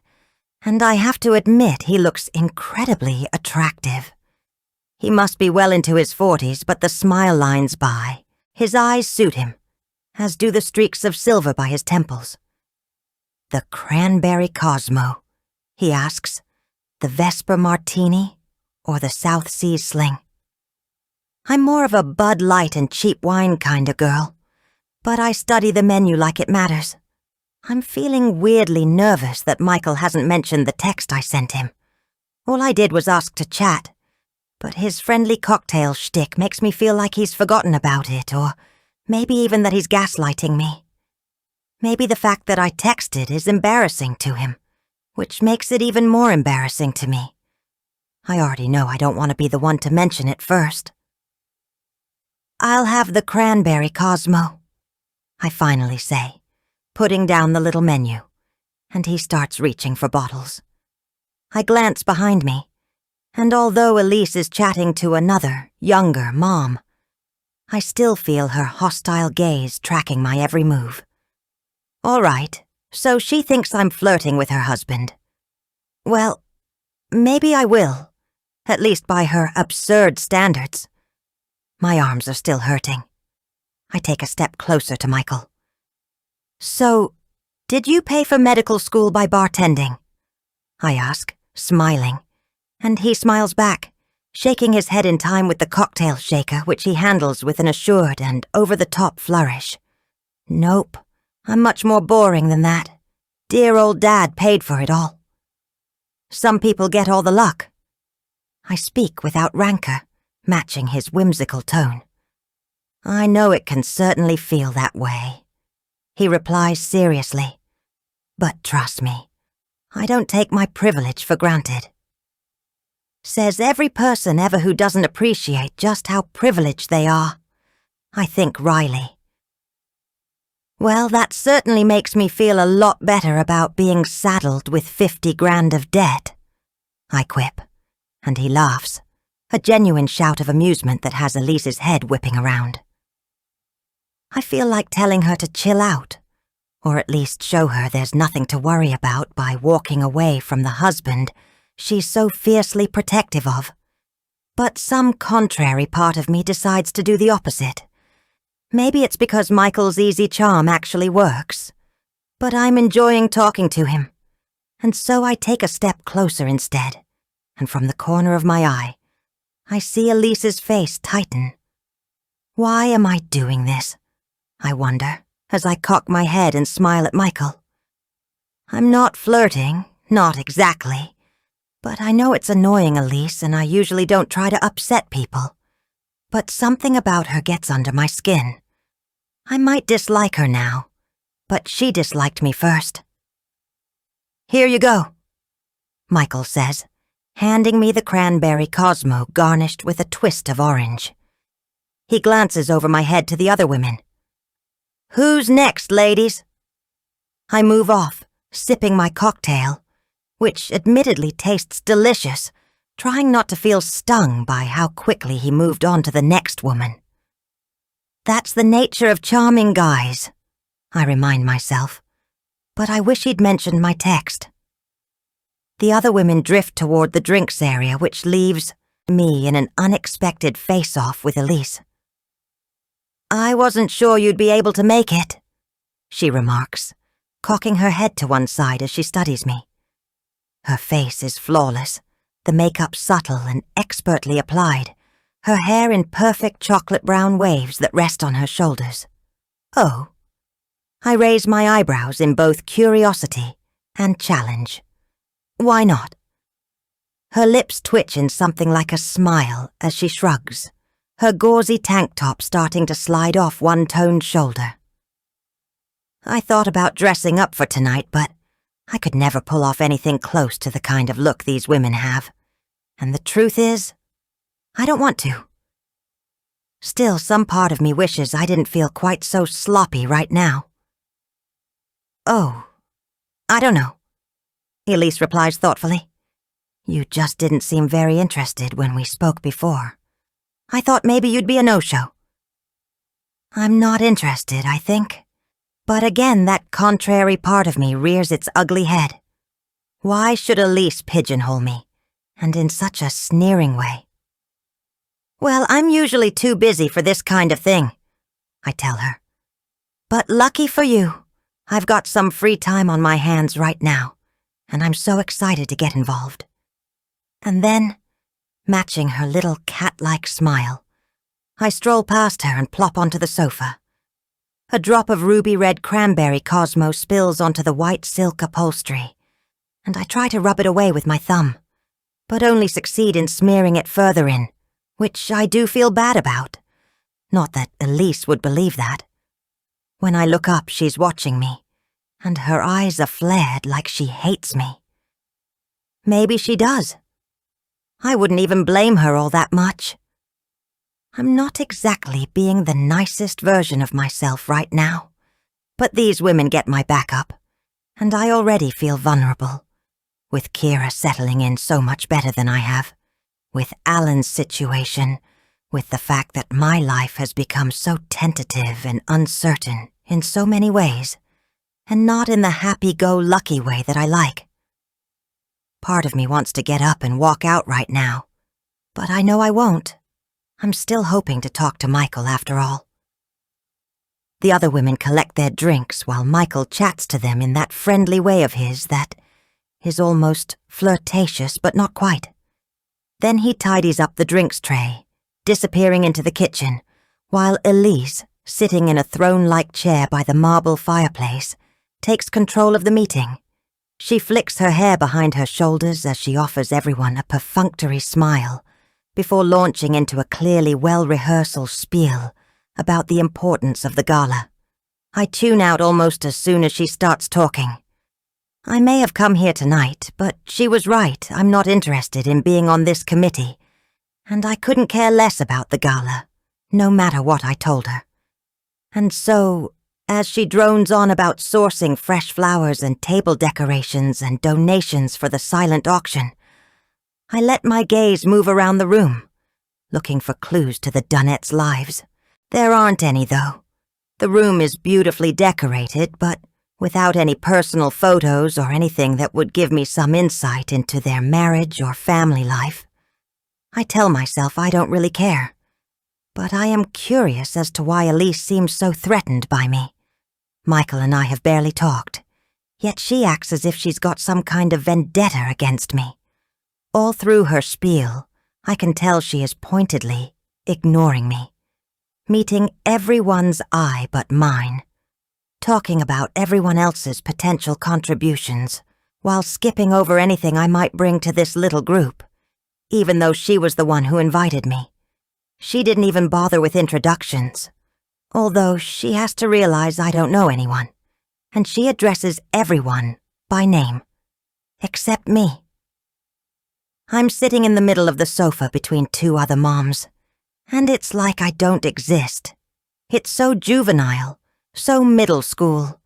and I have to admit he looks incredibly attractive. He must be well into his 40s, but the smile lines by. His eyes suit him, as do the streaks of silver by his temples. "The Cranberry Cosmo," he asks. "The Vesper Martini or the South Seas Sling?" I'm more of a Bud Light and cheap wine kind of girl, but I study the menu like it matters. I'm feeling weirdly nervous that Michael hasn't mentioned the text I sent him. All I did was ask to chat, but his friendly cocktail shtick makes me feel like he's forgotten about it, or maybe even that he's gaslighting me. Maybe the fact that I texted is embarrassing to him, which makes it even more embarrassing to me. I already know I don't want to be the one to mention it first. "I'll have the Cranberry Cosmo," I finally say, putting down the little menu, and he starts reaching for bottles. I glance behind me, and although Elise is chatting to another, younger mom, I still feel her hostile gaze tracking my every move. All right, so she thinks I'm flirting with her husband. Well, maybe I will, at least by her absurd standards. My arms are still hurting. I take a step closer to Michael. "So, did you pay for medical school by bartending?" I ask, smiling, and he smiles back, shaking his head in time with the cocktail shaker which he handles with an assured and over-the-top flourish. "Nope, I'm much more boring than that. Dear old Dad paid for it all." "Some people get all the luck." I speak without rancor, matching his whimsical tone. "I know it can certainly feel that way," he replies seriously. "But trust me, I don't take my privilege for granted." Says every person ever who doesn't appreciate just how privileged they are. I think Riley. Well, that certainly makes me feel a lot better about being saddled with 50 grand of debt, I quip, and he laughs, a genuine shout of amusement that has Elise's head whipping around. I feel like telling her to chill out, or at least show her there's nothing to worry about by walking away from the husband she's so fiercely protective of. But some contrary part of me decides to do the opposite. Maybe it's because Michael's easy charm actually works, but I'm enjoying talking to him, and so I take a step closer instead, and from the corner of my eye, I see Elise's face tighten. Why am I doing this? I wonder, as I cock my head and smile at Michael. I'm not flirting, not exactly, but I know it's annoying Elise and I usually don't try to upset people. But something about her gets under my skin. I might dislike her now, but she disliked me first. Here you go, Michael says, handing me the cranberry Cosmo garnished with a twist of orange. He glances over my head to the other women. Who's next, ladies? I move off, sipping my cocktail, which admittedly tastes delicious, trying not to feel stung by how quickly he moved on to the next woman. That's the nature of charming guys, I remind myself, but I wish he'd mentioned my text. The other women drift toward the drinks area, which leaves me in an unexpected face-off with Elise. I wasn't sure you'd be able to make it, she remarks, cocking her head to one side as she studies me. Her face is flawless, the makeup subtle and expertly applied, her hair in perfect chocolate brown waves that rest on her shoulders. Oh. I raise my eyebrows in both curiosity and challenge. Why not? Her lips twitch in something like a smile as she shrugs, her gauzy tank top starting to slide off one toned shoulder. I thought about dressing up for tonight, but I could never pull off anything close to the kind of look these women have. And the truth is, I don't want to. Still, some part of me wishes I didn't feel quite so sloppy right now. Oh, I don't know, Elise replies thoughtfully. You just didn't seem very interested when we spoke before. I thought maybe you'd be a no-show. I'm not interested, I think. But again, that contrary part of me rears its ugly head. Why should Elise pigeonhole me, and in such a sneering way? Well, I'm usually too busy for this kind of thing, I tell her. But lucky for you, I've got some free time on my hands right now, and I'm so excited to get involved. And then, matching her little cat-like smile, I stroll past her and plop onto the sofa. A drop of ruby-red cranberry Cosmo spills onto the white silk upholstery, and I try to rub it away with my thumb, but only succeed in smearing it further in, which I do feel bad about. Not that Elise would believe that. When I look up, she's watching me, and her eyes are flared like she hates me. Maybe she does. I wouldn't even blame her all that much. I'm not exactly being the nicest version of myself right now, but these women get my back up, and I already feel vulnerable, with Kira settling in so much better than I have, with Alan's situation, with the fact that my life has become so tentative and uncertain in so many ways, and not in the happy-go-lucky way that I like. Part of me wants to get up and walk out right now, but I know I won't. I'm still hoping to talk to Michael after all. The other women collect their drinks while Michael chats to them in that friendly way of his that is almost flirtatious but not quite. Then he tidies up the drinks tray, disappearing into the kitchen, while Elise, sitting in a throne-like chair by the marble fireplace, takes control of the meeting. She flicks her hair behind her shoulders as she offers everyone a perfunctory smile, before launching into a clearly well-rehearsed spiel about the importance of the gala. I tune out almost as soon as she starts talking. I may have come here tonight, but she was right, I'm not interested in being on this committee, and I couldn't care less about the gala, no matter what I told her. And so, as she drones on about sourcing fresh flowers and table decorations and donations for the silent auction, I let my gaze move around the room, looking for clues to the Dunnets' lives. There aren't any, though. The room is beautifully decorated, but without any personal photos or anything that would give me some insight into their marriage or family life. I tell myself I don't really care, but I am curious as to why Elise seems so threatened by me. Michael and I have barely talked, yet she acts as if she's got some kind of vendetta against me. All through her spiel, I can tell she is pointedly ignoring me, meeting everyone's eye but mine, talking about everyone else's potential contributions, while skipping over anything I might bring to this little group, even though she was the one who invited me. She didn't even bother with introductions, although she has to realize I don't know anyone, and she addresses everyone by name, except me. I'm sitting in the middle of the sofa between two other moms, and it's like I don't exist. It's so juvenile, so middle school,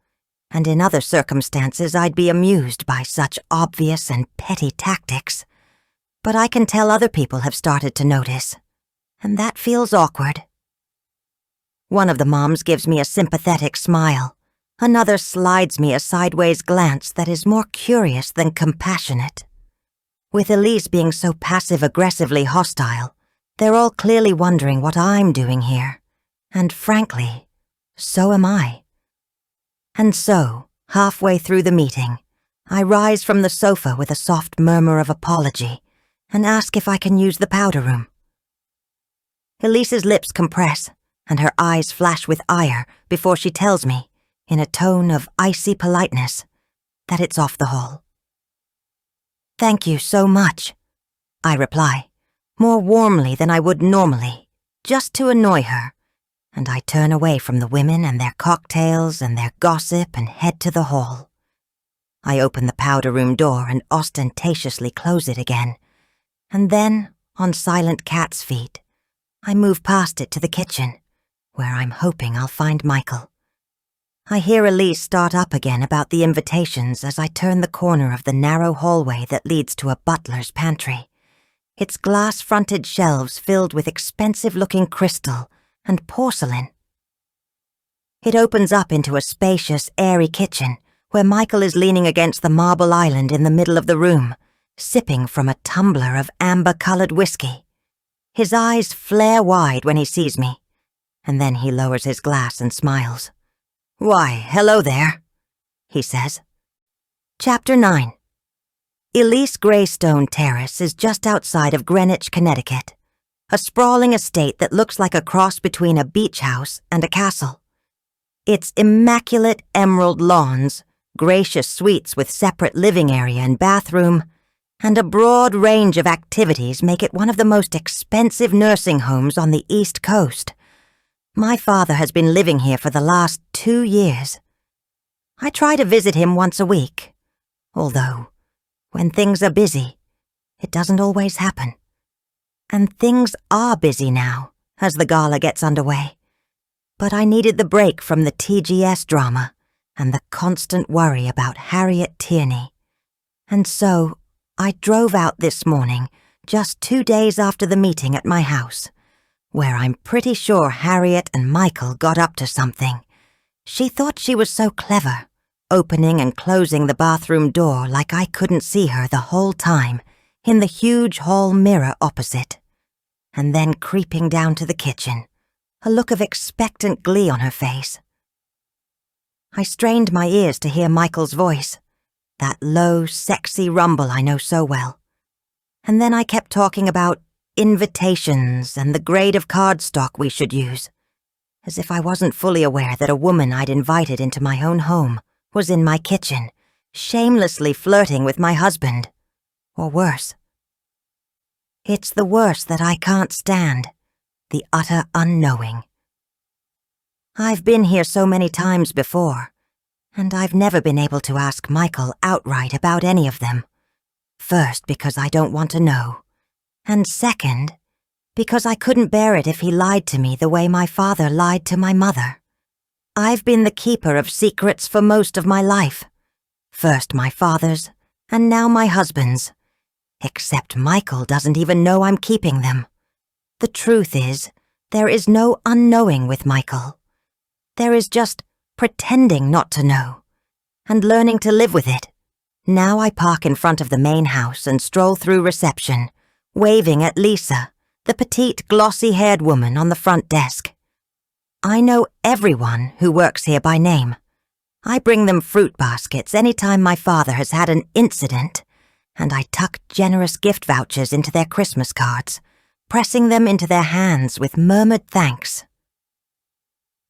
and in other circumstances I'd be amused by such obvious and petty tactics. But I can tell other people have started to notice, and that feels awkward. One of the moms gives me a sympathetic smile. Another slides me a sideways glance that is more curious than compassionate. With Elise being so passive-aggressively hostile, they're all clearly wondering what I'm doing here. And frankly, so am I. And so, halfway through the meeting, I rise from the sofa with a soft murmur of apology and ask if I can use the powder room. Elise's lips compress, and her eyes flash with ire before she tells me, in a tone of icy politeness, that it's off the hall. "Thank you so much," I reply, more warmly than I would normally, just to annoy her, and I turn away from the women and their cocktails and their gossip and head to the hall. I open the powder room door and ostentatiously close it again, and then, on silent cat's feet, I move past it to the kitchen, where I'm hoping I'll find Michael. I hear Elise start up again about the invitations as I turn the corner of the narrow hallway that leads to a butler's pantry, its glass-fronted shelves filled with expensive-looking crystal and porcelain. It opens up into a spacious, airy kitchen where Michael is leaning against the marble island in the middle of the room, sipping from a tumbler of amber-colored whiskey. His eyes flare wide when he sees me, and then he lowers his glass and smiles. "Why, hello there," he says. Chapter 9. Elise Greystone Terrace is just outside of Greenwich, Connecticut, a sprawling estate that looks like a cross between a beach house and a castle. Its immaculate emerald lawns, gracious suites with separate living area and bathroom, and a broad range of activities make it one of the most expensive nursing homes on the East Coast. My father has been living here for the last 2 years. I try to visit him once a week, although, when things are busy, it doesn't always happen. And things are busy now, as the gala gets underway. But I needed the break from the TGS drama and the constant worry about Harriet Tierney. And so, I drove out this morning, just 2 days after the meeting at my house, where I'm pretty sure Harriet and Michael got up to something. She thought she was so clever, opening and closing the bathroom door like I couldn't see her the whole time, in the huge hall mirror opposite, and then creeping down to the kitchen, a look of expectant glee on her face. I strained my ears to hear Michael's voice, that low, sexy rumble I know so well. And then I kept talking about invitations and the grade of cardstock we should use, as if I wasn't fully aware that a woman I'd invited into my own home was in my kitchen, shamelessly flirting with my husband, or worse. It's the worst that I can't stand, the utter unknowing. I've been here so many times before, and I've never been able to ask Michael outright about any of them. First, because I don't want to know, and second, because I couldn't bear it if he lied to me the way my father lied to my mother. I've been the keeper of secrets for most of my life. First my father's, and now my husband's. Except Michael doesn't even know I'm keeping them. The truth is, there is no unknowing with Michael. There is just pretending not to know, and learning to live with it. Now I park in front of the main house and stroll through reception, waving at Lisa, the petite, glossy-haired woman on the front desk. I know everyone who works here by name. I bring them fruit baskets any time my father has had an incident, and I tuck generous gift vouchers into their Christmas cards, pressing them into their hands with murmured thanks.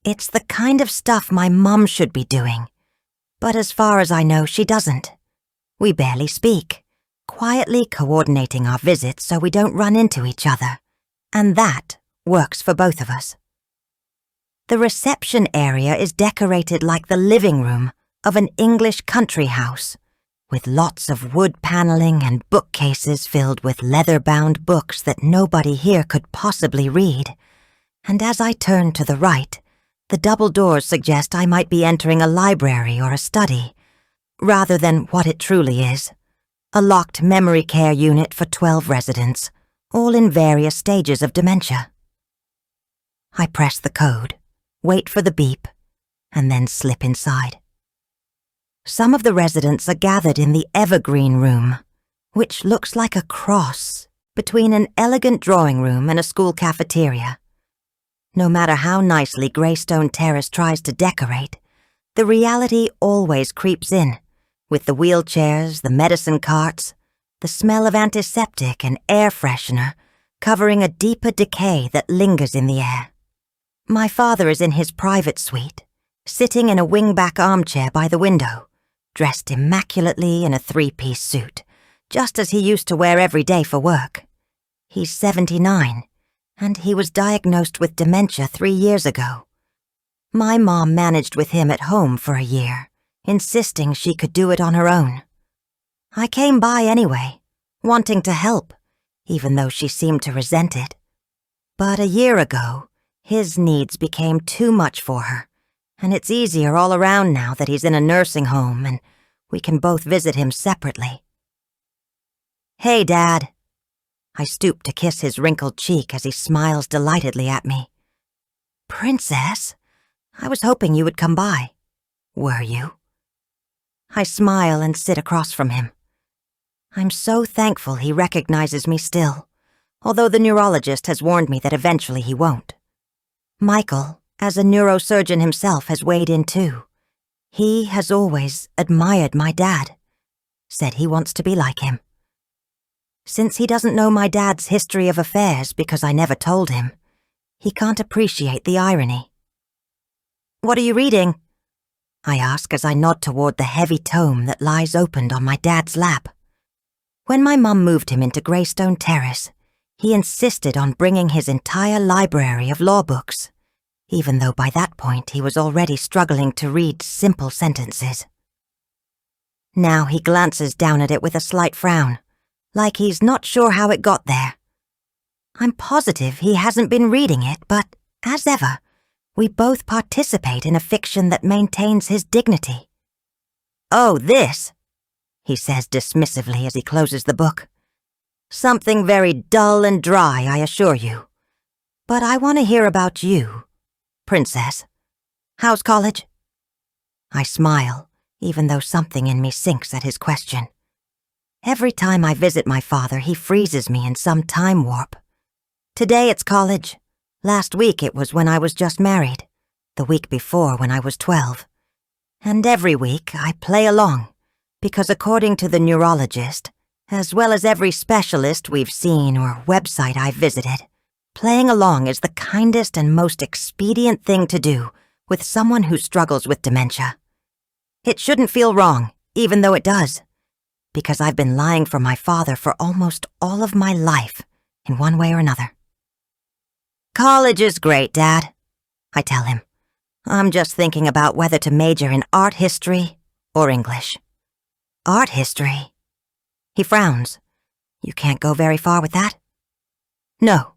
It's the kind of stuff my mum should be doing, but as far as I know, she doesn't. We barely speak, quietly coordinating our visits so we don't run into each other, and that works for both of us. The reception area is decorated like the living room of an English country house, with lots of wood paneling and bookcases filled with leather-bound books that nobody here could possibly read. And as I turn to the right, the double doors suggest I might be entering a library or a study, rather than what it truly is, a locked memory care unit for 12 residents, all in various stages of dementia. I press the code, wait for the beep, and then slip inside. Some of the residents are gathered in the Evergreen Room, which looks like a cross between an elegant drawing room and a school cafeteria. No matter how nicely Greystone Terrace tries to decorate, the reality always creeps in, with the wheelchairs, the medicine carts, the smell of antiseptic and air freshener covering a deeper decay that lingers in the air. My father is in his private suite, sitting in a wing-back armchair by the window, dressed immaculately in a three-piece suit, just as he used to wear every day for work. He's 79, and he was diagnosed with dementia 3 years ago. My mom managed with him at home for a year, insisting she could do it on her own. I came by anyway, wanting to help, even though she seemed to resent it. But a year ago, his needs became too much for her, and it's easier all around now that he's in a nursing home and we can both visit him separately. "Hey, Dad." I stoop to kiss his wrinkled cheek as he smiles delightedly at me. "Princess, I was hoping you would come by." "Were you?" I smile and sit across from him. I'm so thankful he recognizes me still, although the neurologist has warned me that eventually he won't. Michael, as a neurosurgeon himself, has weighed in too. He has always admired my dad, said he wants to be like him. Since he doesn't know my dad's history of affairs because I never told him, he can't appreciate the irony. "What are you reading?" I ask as I nod toward the heavy tome that lies opened on my dad's lap. When my mum moved him into Greystone Terrace, he insisted on bringing his entire library of law books, even though by that point he was already struggling to read simple sentences. Now he glances down at it with a slight frown, like he's not sure how it got there. I'm positive he hasn't been reading it, but, as ever, we both participate in a fiction that maintains his dignity. "Oh, this," he says dismissively as he closes the book. "Something very dull and dry, I assure you. But I want to hear about you, Princess. How's college?" I smile, even though something in me sinks at his question. Every time I visit my father, he freezes me in some time warp. Today it's college. Last week it was when I was just married. The week before when I was 12. And every week I play along, because according to the neurologist, as well as every specialist we've seen or website I've visited, playing along is the kindest and most expedient thing to do with someone who struggles with dementia. It shouldn't feel wrong, even though it does, because I've been lying for my father for almost all of my life, in one way or another. "College is great, Dad," I tell him. "I'm just thinking about whether to major in art history or English." "Art history?" He frowns. "You can't go very far with that?" "No,"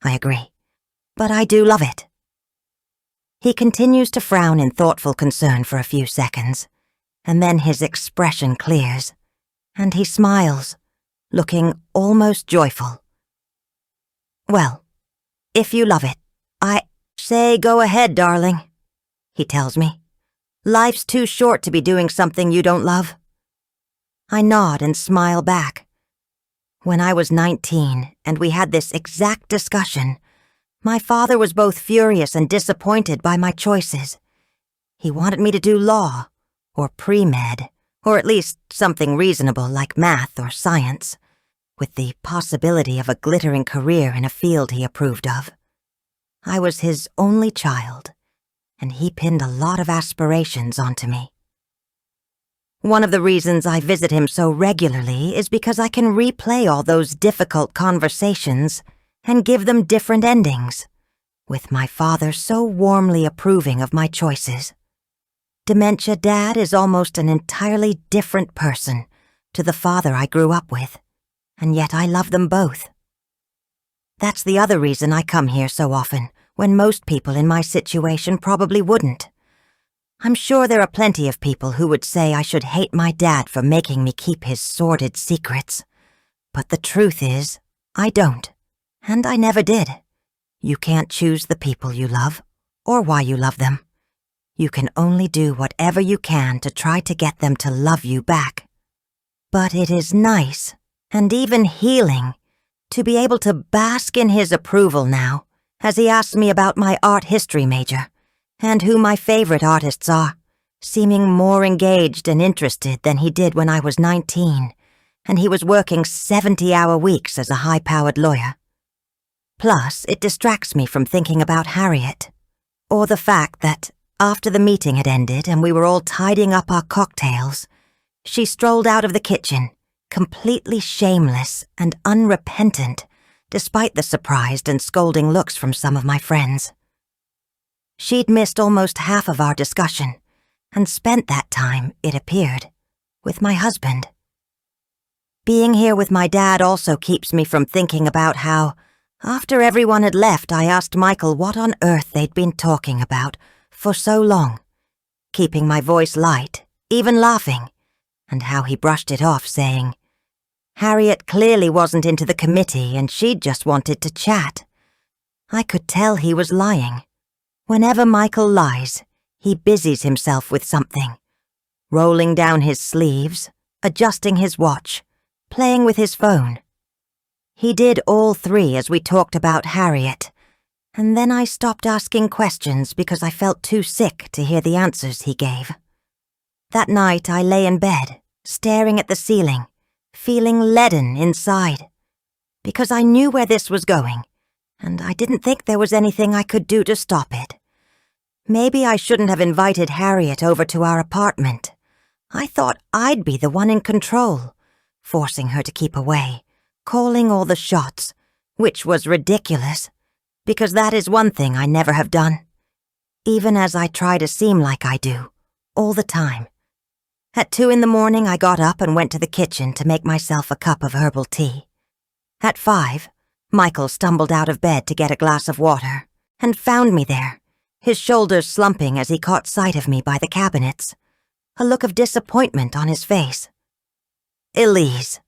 I agree, "but I do love it." He continues to frown in thoughtful concern for a few seconds, and then his expression clears, and he smiles, looking almost joyful. "Well, if you love it, I say go ahead, darling," he tells me. "Life's too short to be doing something you don't love." I nod and smile back. When I was 19 and we had this exact discussion, my father was both furious and disappointed by my choices. He wanted me to do law, or pre-med, or at least something reasonable like math or science, with the possibility of a glittering career in a field he approved of. I was his only child, and he pinned a lot of aspirations onto me. One of the reasons I visit him so regularly is because I can replay all those difficult conversations and give them different endings, with my father so warmly approving of my choices. Dementia Dad is almost an entirely different person to the father I grew up with, and yet I love them both. That's the other reason I come here so often, when most people in my situation probably wouldn't. I'm sure there are plenty of people who would say I should hate my dad for making me keep his sordid secrets. But the truth is, I don't. And I never did. You can't choose the people you love, or why you love them. You can only do whatever you can to try to get them to love you back. But it is nice, and even healing, to be able to bask in his approval now, as he asks me about my art history major, and who my favorite artists are, seeming more engaged and interested than he did when I was 19, and he was working 70-hour weeks as a high-powered lawyer. Plus, it distracts me from thinking about Harriet, or the fact that, after the meeting had ended and we were all tidying up our cocktails, she strolled out of the kitchen, completely shameless and unrepentant, despite the surprised and scolding looks from some of my friends. She'd missed almost half of our discussion, and spent that time, it appeared, with my husband. Being here with my dad also keeps me from thinking about how, after everyone had left, I asked Michael what on earth they'd been talking about for so long, keeping my voice light, even laughing, and how he brushed it off, saying, Harriet clearly wasn't into the committee and she'd just wanted to chat. I could tell he was lying. Whenever Michael lies, he busies himself with something, rolling down his sleeves, adjusting his watch, playing with his phone. He did all three as we talked about Harriet, and then I stopped asking questions because I felt too sick to hear the answers he gave. That night I lay in bed, staring at the ceiling, feeling leaden inside, because I knew where this was going, and I didn't think there was anything I could do to stop it. Maybe I shouldn't have invited Harriet over to our apartment. I thought I'd be the one in control, forcing her to keep away, calling all the shots, which was ridiculous, because that is one thing I never have done, even as I try to seem like I do, all the time. At 2 a.m, I got up and went to the kitchen to make myself a cup of herbal tea. At 5, Michael stumbled out of bed to get a glass of water, and found me there, his shoulders slumping as he caught sight of me by the cabinets, a look of disappointment on his face. Elise.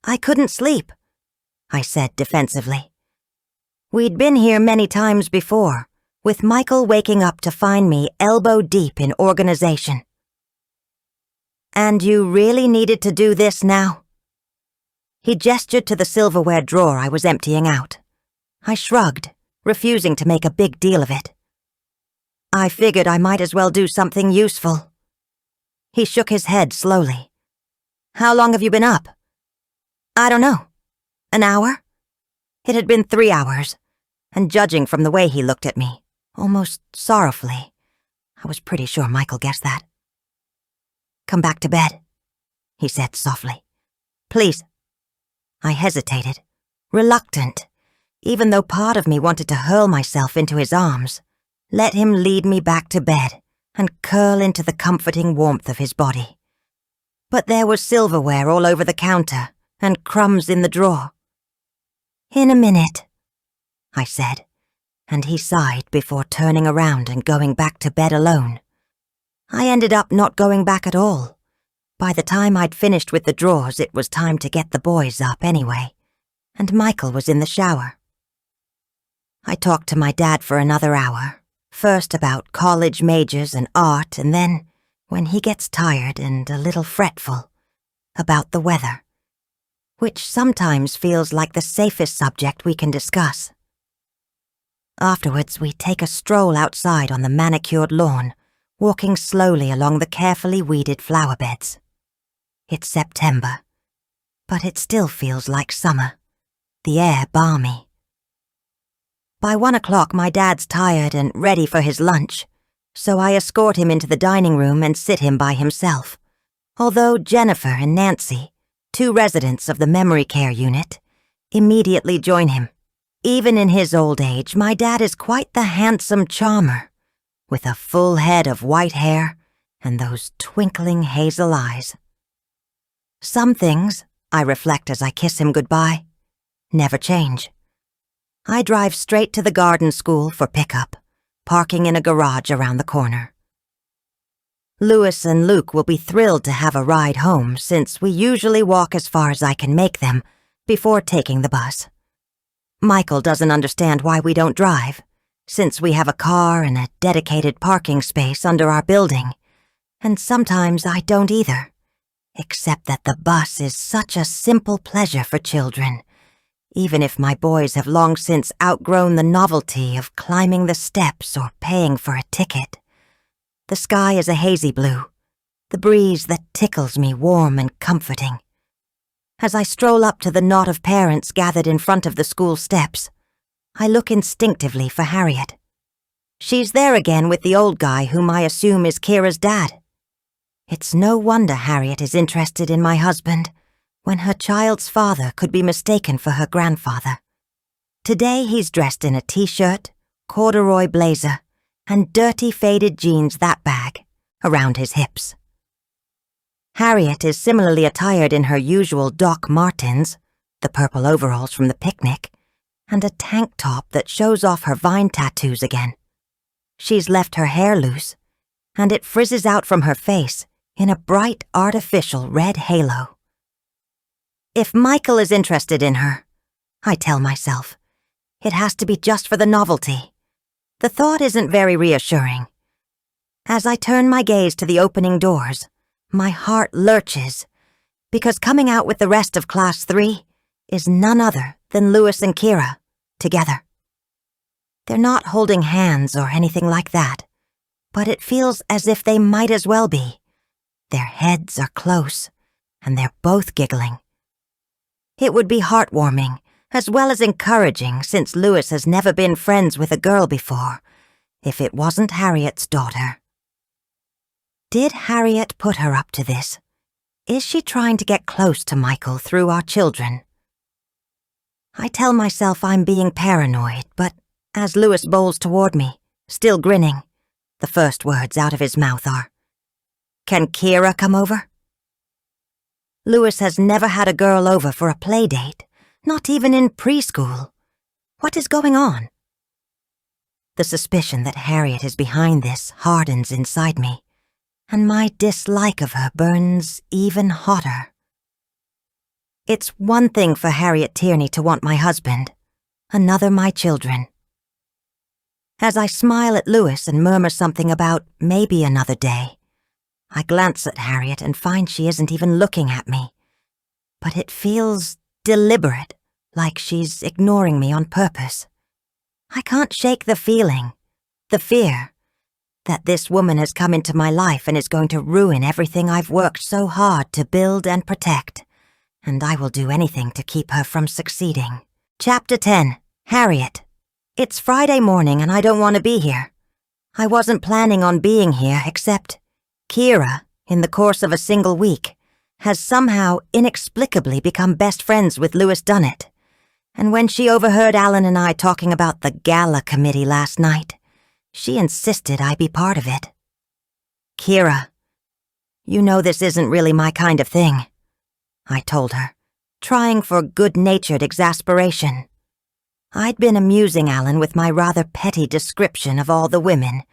I couldn't sleep, I said defensively. We'd been here many times before, with Michael waking up to find me elbow deep in organization. And you really needed to do this now? He gestured to the silverware drawer I was emptying out. I shrugged, refusing to make a big deal of it. I figured I might as well do something useful. He shook his head slowly. How long have you been up? I don't know. An hour? It had been 3 hours, and judging from the way he looked at me, almost sorrowfully, I was pretty sure Michael guessed that. Come back to bed, he said softly. Please. I hesitated, reluctant, even though part of me wanted to hurl myself into his arms, let him lead me back to bed, and curl into the comforting warmth of his body. But there was silverware all over the counter, and crumbs in the drawer. In a minute, I said, and he sighed before turning around and going back to bed alone. I ended up not going back at all. By the time I'd finished with the drawers, it was time to get the boys up anyway, and Michael was in the shower. I talked to my dad for another hour, first about college majors and art, and then, when he gets tired and a little fretful, about the weather, which sometimes feels like the safest subject we can discuss. Afterwards, we take a stroll outside on the manicured lawn, walking slowly along the carefully weeded flower beds. It's September. but it still feels like summer, the air balmy. By 1 o'clock, my dad's tired and ready for his lunch, so I escort him into the dining room and sit him by himself, although Jennifer and Nancy, 2 residents of the memory care unit, immediately join him. Even in his old age, my dad is quite the handsome charmer, with a full head of white hair and those twinkling hazel eyes. Some things, I reflect as I kiss him goodbye, never change. I drive straight to the garden school for pickup, parking in a garage around the corner. Louis and Luke will be thrilled to have a ride home since we usually walk as far as I can make them before taking the bus. Michael doesn't understand why we don't drive, since we have a car and a dedicated parking space under our building, and sometimes I don't either, except that the bus is such a simple pleasure for children, even if my boys have long since outgrown the novelty of climbing the steps or paying for a ticket. The sky is a hazy blue, the breeze that tickles me warm and comforting. As I stroll up to the knot of parents gathered in front of the school steps, I look instinctively for Harriet. She's there again with the old guy whom I assume is Kira's dad. It's no wonder Harriet is interested in my husband, when her child's father could be mistaken for her grandfather. Today he's dressed in a t-shirt, corduroy blazer, and dirty faded jeans that bag around his hips. Harriet is similarly attired in her usual Doc Martens, the purple overalls from the picnic, and a tank top that shows off her vine tattoos again. She's left her hair loose, and it frizzes out from her face in a bright artificial red halo. If Michael is interested in her, I tell myself, it has to be just for the novelty. The thought isn't very reassuring. As I turn my gaze to the opening doors, my heart lurches, because coming out with the rest of Class 3 is none other than Louis and Kira, together. They're not holding hands or anything like that, but it feels as if they might as well be. Their heads are close, and they're both giggling. It would be heartwarming, as well as encouraging, since Louis has never been friends with a girl before, if it wasn't Harriet's daughter. Did Harriet put her up to this? Is she trying to get close to Michael through our children? I tell myself I'm being paranoid, but as Louis bowls toward me, still grinning, the first words out of his mouth are, "Can Kira come over?" Louis has never had a girl over for a play date, not even in preschool. What is going on? The suspicion that Harriet is behind this hardens inside me, and my dislike of her burns even hotter. It's one thing for Harriet Tierney to want my husband, another my children. As I smile at Louis and murmur something about maybe another day, I glance at Harriet and find she isn't even looking at me, but it feels deliberate, like she's ignoring me on purpose. I can't shake the feeling, the fear, that this woman has come into my life and is going to ruin everything I've worked so hard to build and protect, and I will do anything to keep her from succeeding. Chapter 10. Harriet. It's Friday morning and I don't want to be here. I wasn't planning on being here, except Kira, in the course of a single week, has somehow inexplicably become best friends with Louis Dunnett, and when she overheard Alan and I talking about the gala committee last night, she insisted I be part of it. "Kira, you know this isn't really my kind of thing," I told her, trying for good-natured exasperation. I'd been amusing Alan with my rather petty description of all the women,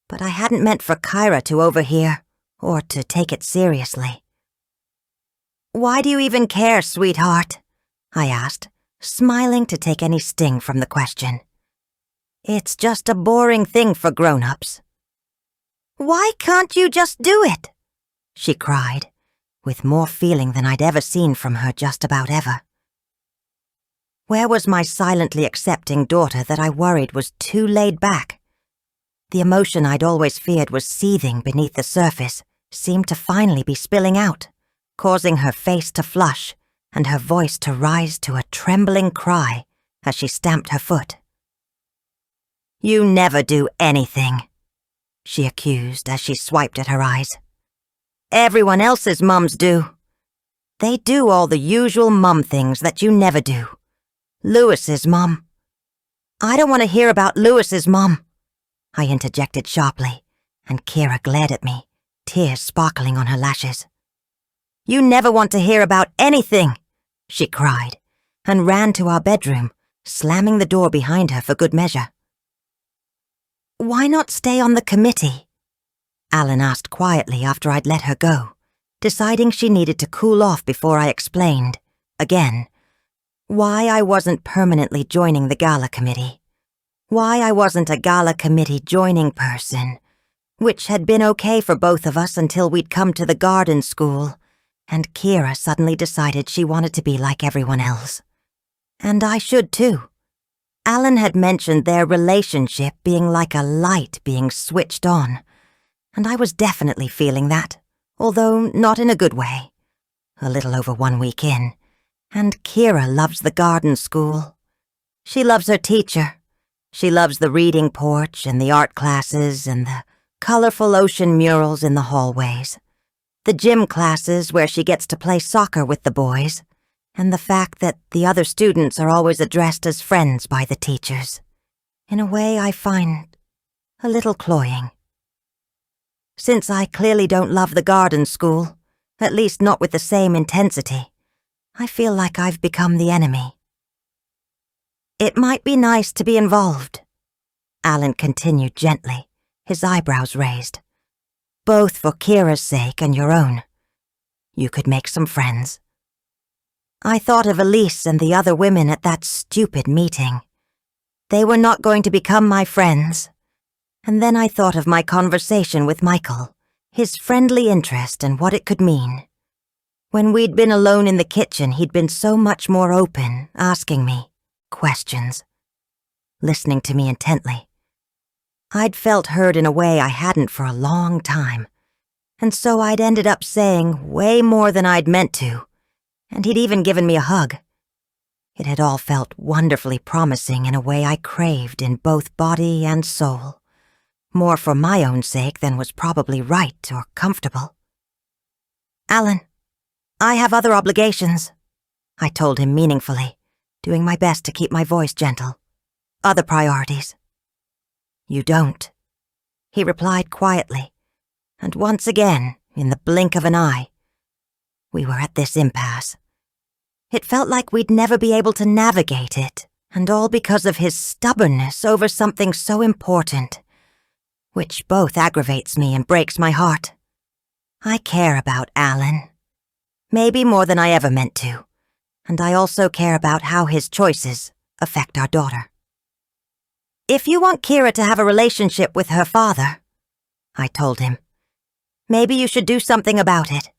but I hadn't meant for Kyra to overhear or to take it seriously. "Why do you even care, sweetheart?" I asked, smiling to take any sting from the question. "It's just a boring thing for grown-ups." "Why can't you just do it?" she cried, with more feeling than I'd ever seen from her just about ever. Where was my silently accepting daughter that I worried was too laid back? The emotion I'd always feared was seething beneath the surface seemed to finally be spilling out, causing her face to flush and her voice to rise to a trembling cry as she stamped her foot. "You never do anything," she accused as she swiped at her eyes. "Everyone else's mums do. They do all the usual mum things that you never do. Lewis's mum." "I don't want to hear about Lewis's mum," I interjected sharply, and Kira glared at me, tears sparkling on her lashes. "You never want to hear about anything," she cried, and ran to our bedroom, slamming the door behind her for good measure. "Why not stay on the committee?" Alan asked quietly after I'd let her go, deciding she needed to cool off before I explained, again, why I wasn't permanently joining the gala committee. Why I wasn't a gala committee joining person, which had been okay for both of us until we'd come to the garden school, and Kira suddenly decided she wanted to be like everyone else. And I should too. Alan had mentioned their relationship being like a light being switched on, and I was definitely feeling that, although not in a good way. A little over 1 week in, and Kira loves the garden school. She loves her teacher. She loves the reading porch and the art classes and the colorful ocean murals in the hallways, the gym classes where she gets to play soccer with the boys, and the fact that the other students are always addressed as friends by the teachers, in a way I find a little cloying. Since I clearly don't love the garden school, at least not with the same intensity, I feel like I've become the enemy. "It might be nice to be involved," Alan continued gently, his eyebrows raised. "Both for Kira's sake and your own. You could make some friends." I thought of Elise and the other women at that stupid meeting. They were not going to become my friends. And then I thought of my conversation with Michael, his friendly interest and what it could mean. When we'd been alone in the kitchen, he'd been so much more open, asking me questions, listening to me intently. I'd felt heard in a way I hadn't for a long time, and so I'd ended up saying way more than I'd meant to, and he'd even given me a hug. It had all felt wonderfully promising in a way I craved in both body and soul, more for my own sake than was probably right or comfortable. "Alan, I have other obligations," I told him meaningfully, doing my best to keep my voice gentle. "Other priorities." "You don't," he replied quietly, and once again, in the blink of an eye, we were at this impasse. It felt like we'd never be able to navigate it, and all because of his stubbornness over something so important, which both aggravates me and breaks my heart. I care about Alan, maybe more than I ever meant to, and I also care about how his choices affect our daughter. "If you want Kira to have a relationship with her father," I told him, "maybe you should do something about it."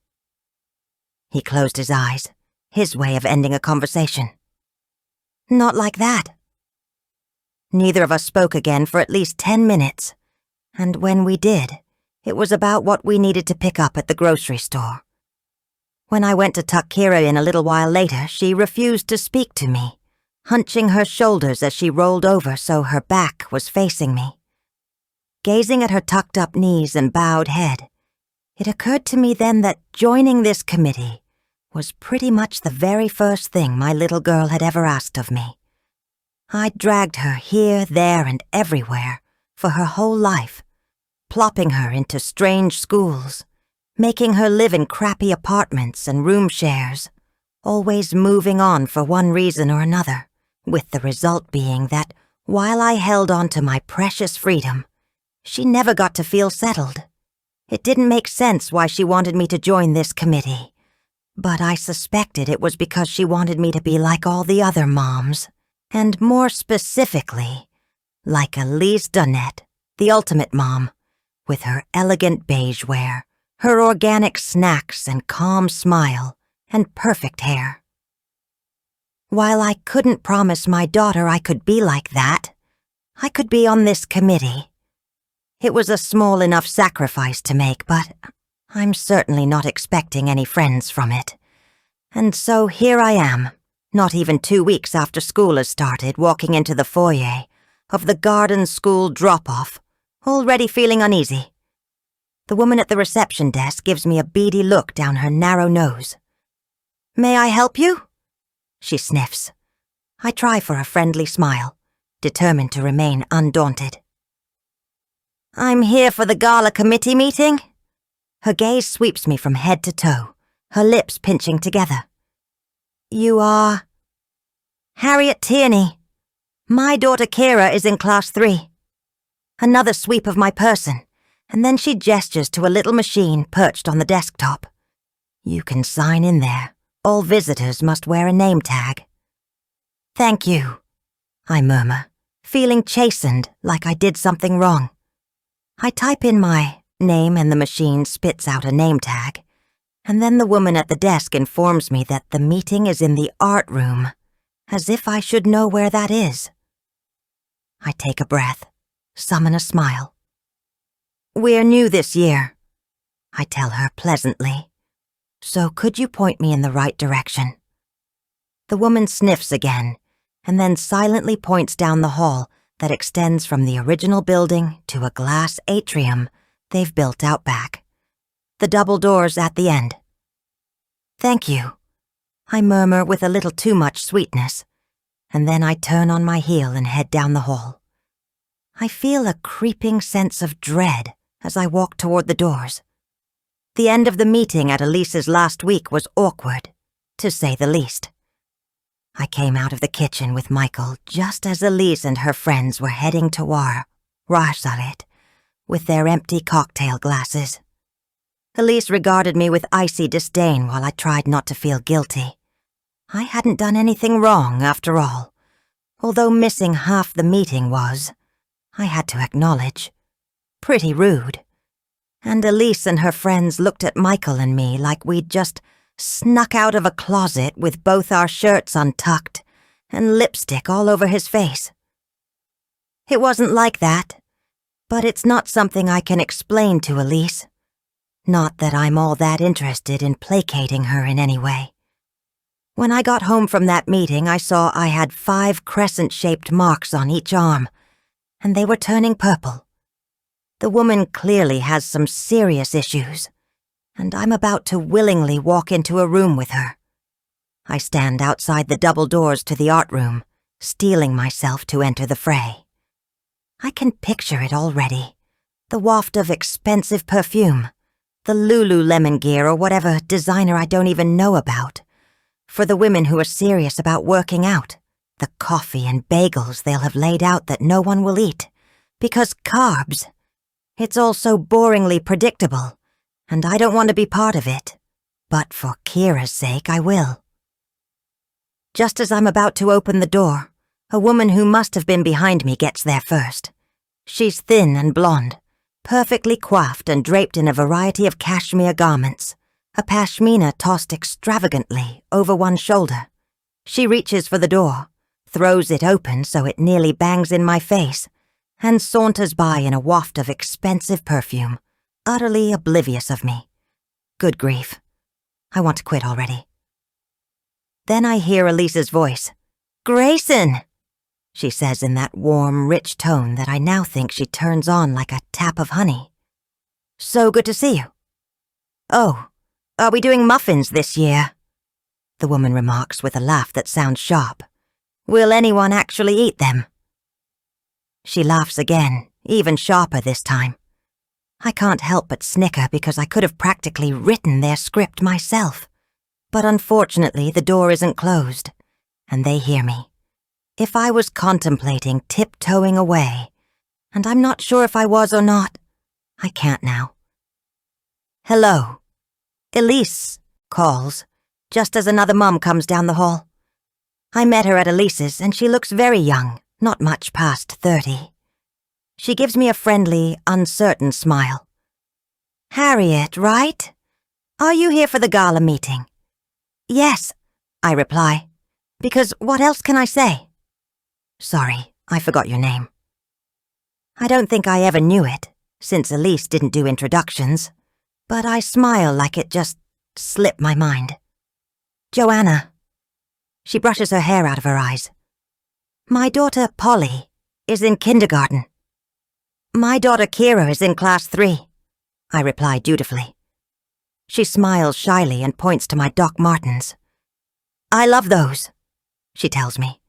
He closed his eyes, his way of ending a conversation. "Not like that." Neither of us spoke again for at least 10 minutes, and when we did, it was about what we needed to pick up at the grocery store. When I went to tuck Kira in a little while later, she refused to speak to me, hunching her shoulders as she rolled over so her back was facing me. Gazing at her tucked-up knees and bowed head, it occurred to me then that joining this committee was pretty much the very first thing my little girl had ever asked of me. I'd dragged her here, there, and everywhere for her whole life, plopping her into strange schools, making her live in crappy apartments and room shares, always moving on for one reason or another, with the result being that while I held on to my precious freedom, she never got to feel settled. It didn't make sense why she wanted me to join this committee, but I suspected it was because she wanted me to be like all the other moms, and more specifically, like Elise Dunnett, the ultimate mom, with her elegant beige wear, her organic snacks and calm smile, and perfect hair. While I couldn't promise my daughter I could be like that, I could be on this committee. It was a small enough sacrifice to make, but I'm certainly not expecting any friends from it. And so here I am, not even 2 weeks after school has started, walking into the foyer of the garden school drop-off, already feeling uneasy. The woman at the reception desk gives me a beady look down her narrow nose. "May I help you?" She sniffs. I try for a friendly smile, determined to remain undaunted. "I'm here for the gala committee meeting." Her gaze sweeps me from head to toe, her lips pinching together. "You are?" "Harriet Tierney. My daughter Kira is in class 3. Another sweep of my person, and then she gestures to a little machine perched on the desktop. "You can sign in there. All visitors must wear a name tag." "Thank you," I murmur, feeling chastened like I did something wrong. I type in my name and the machine spits out a name tag, and then the woman at the desk informs me that the meeting is in the art room, as if I should know where that is. I take a breath, summon a smile. "We're new this year," I tell her pleasantly, "so could you point me in the right direction?" The woman sniffs again, and then silently points down the hall that extends from the original building to a glass atrium they've built out back. The double doors at the end. "Thank you," I murmur with a little too much sweetness, and then I turn on my heel and head down the hall. I feel a creeping sense of dread as I walk toward the doors. The end of the meeting at Elise's last week was awkward, to say the least. I came out of the kitchen with Michael just as Elise and her friends were heading to Rasaret with their empty cocktail glasses. Elise regarded me with icy disdain while I tried not to feel guilty. I hadn't done anything wrong, after all, although missing half the meeting was, I had to acknowledge, pretty rude. And Elise and her friends looked at Michael and me like we'd just snuck out of a closet with both our shirts untucked and lipstick all over his face. It wasn't like that, but it's not something I can explain to Elise. Not that I'm all that interested in placating her in any way. When I got home from that meeting, I saw I had 5 crescent-shaped marks on each arm, and they were turning purple. The woman clearly has some serious issues, and I'm about to willingly walk into a room with her. I stand outside the double doors to the art room, steeling myself to enter the fray. I can picture it already, the waft of expensive perfume, the Lululemon gear or whatever designer I don't even know about. For the women who are serious about working out, the coffee and bagels they'll have laid out that no one will eat. Because carbs, it's all so boringly predictable, and I don't want to be part of it. But for Kira's sake, I will. Just as I'm about to open the door, a woman who must have been behind me gets there first. She's thin and blonde, perfectly coiffed and draped in a variety of cashmere garments, a pashmina tossed extravagantly over one shoulder. She reaches for the door, throws it open so it nearly bangs in my face, and saunters by in a waft of expensive perfume, utterly oblivious of me. Good grief. I want to quit already. Then I hear Elise's voice. "Grayson!" she says in that warm, rich tone that I now think she turns on like a tap of honey. "So good to see you." "Oh, are we doing muffins this year?" the woman remarks with a laugh that sounds sharp. "Will anyone actually eat them?" She laughs again, even sharper this time. I can't help but snicker because I could have practically written their script myself. But unfortunately, the door isn't closed, and they hear me. If I was contemplating tiptoeing away, and I'm not sure if I was or not, I can't now. "Hello." Elise calls, just as another mum comes down the hall. I met her at Elise's, and she looks very young, not much past 30. She gives me a friendly, uncertain smile. "Harriet, right? Are you here for the gala meeting?" "Yes," I reply, because what else can I say? "Sorry, I forgot your name." I don't think I ever knew it, since Elise didn't do introductions, but I smile like it just slipped my mind. Joanna. She brushes her hair out of her eyes. My daughter, Polly, is in kindergarten. My daughter, Kira, is in class 3, I reply dutifully. She smiles shyly and points to my Doc Martens. I love those, she tells me.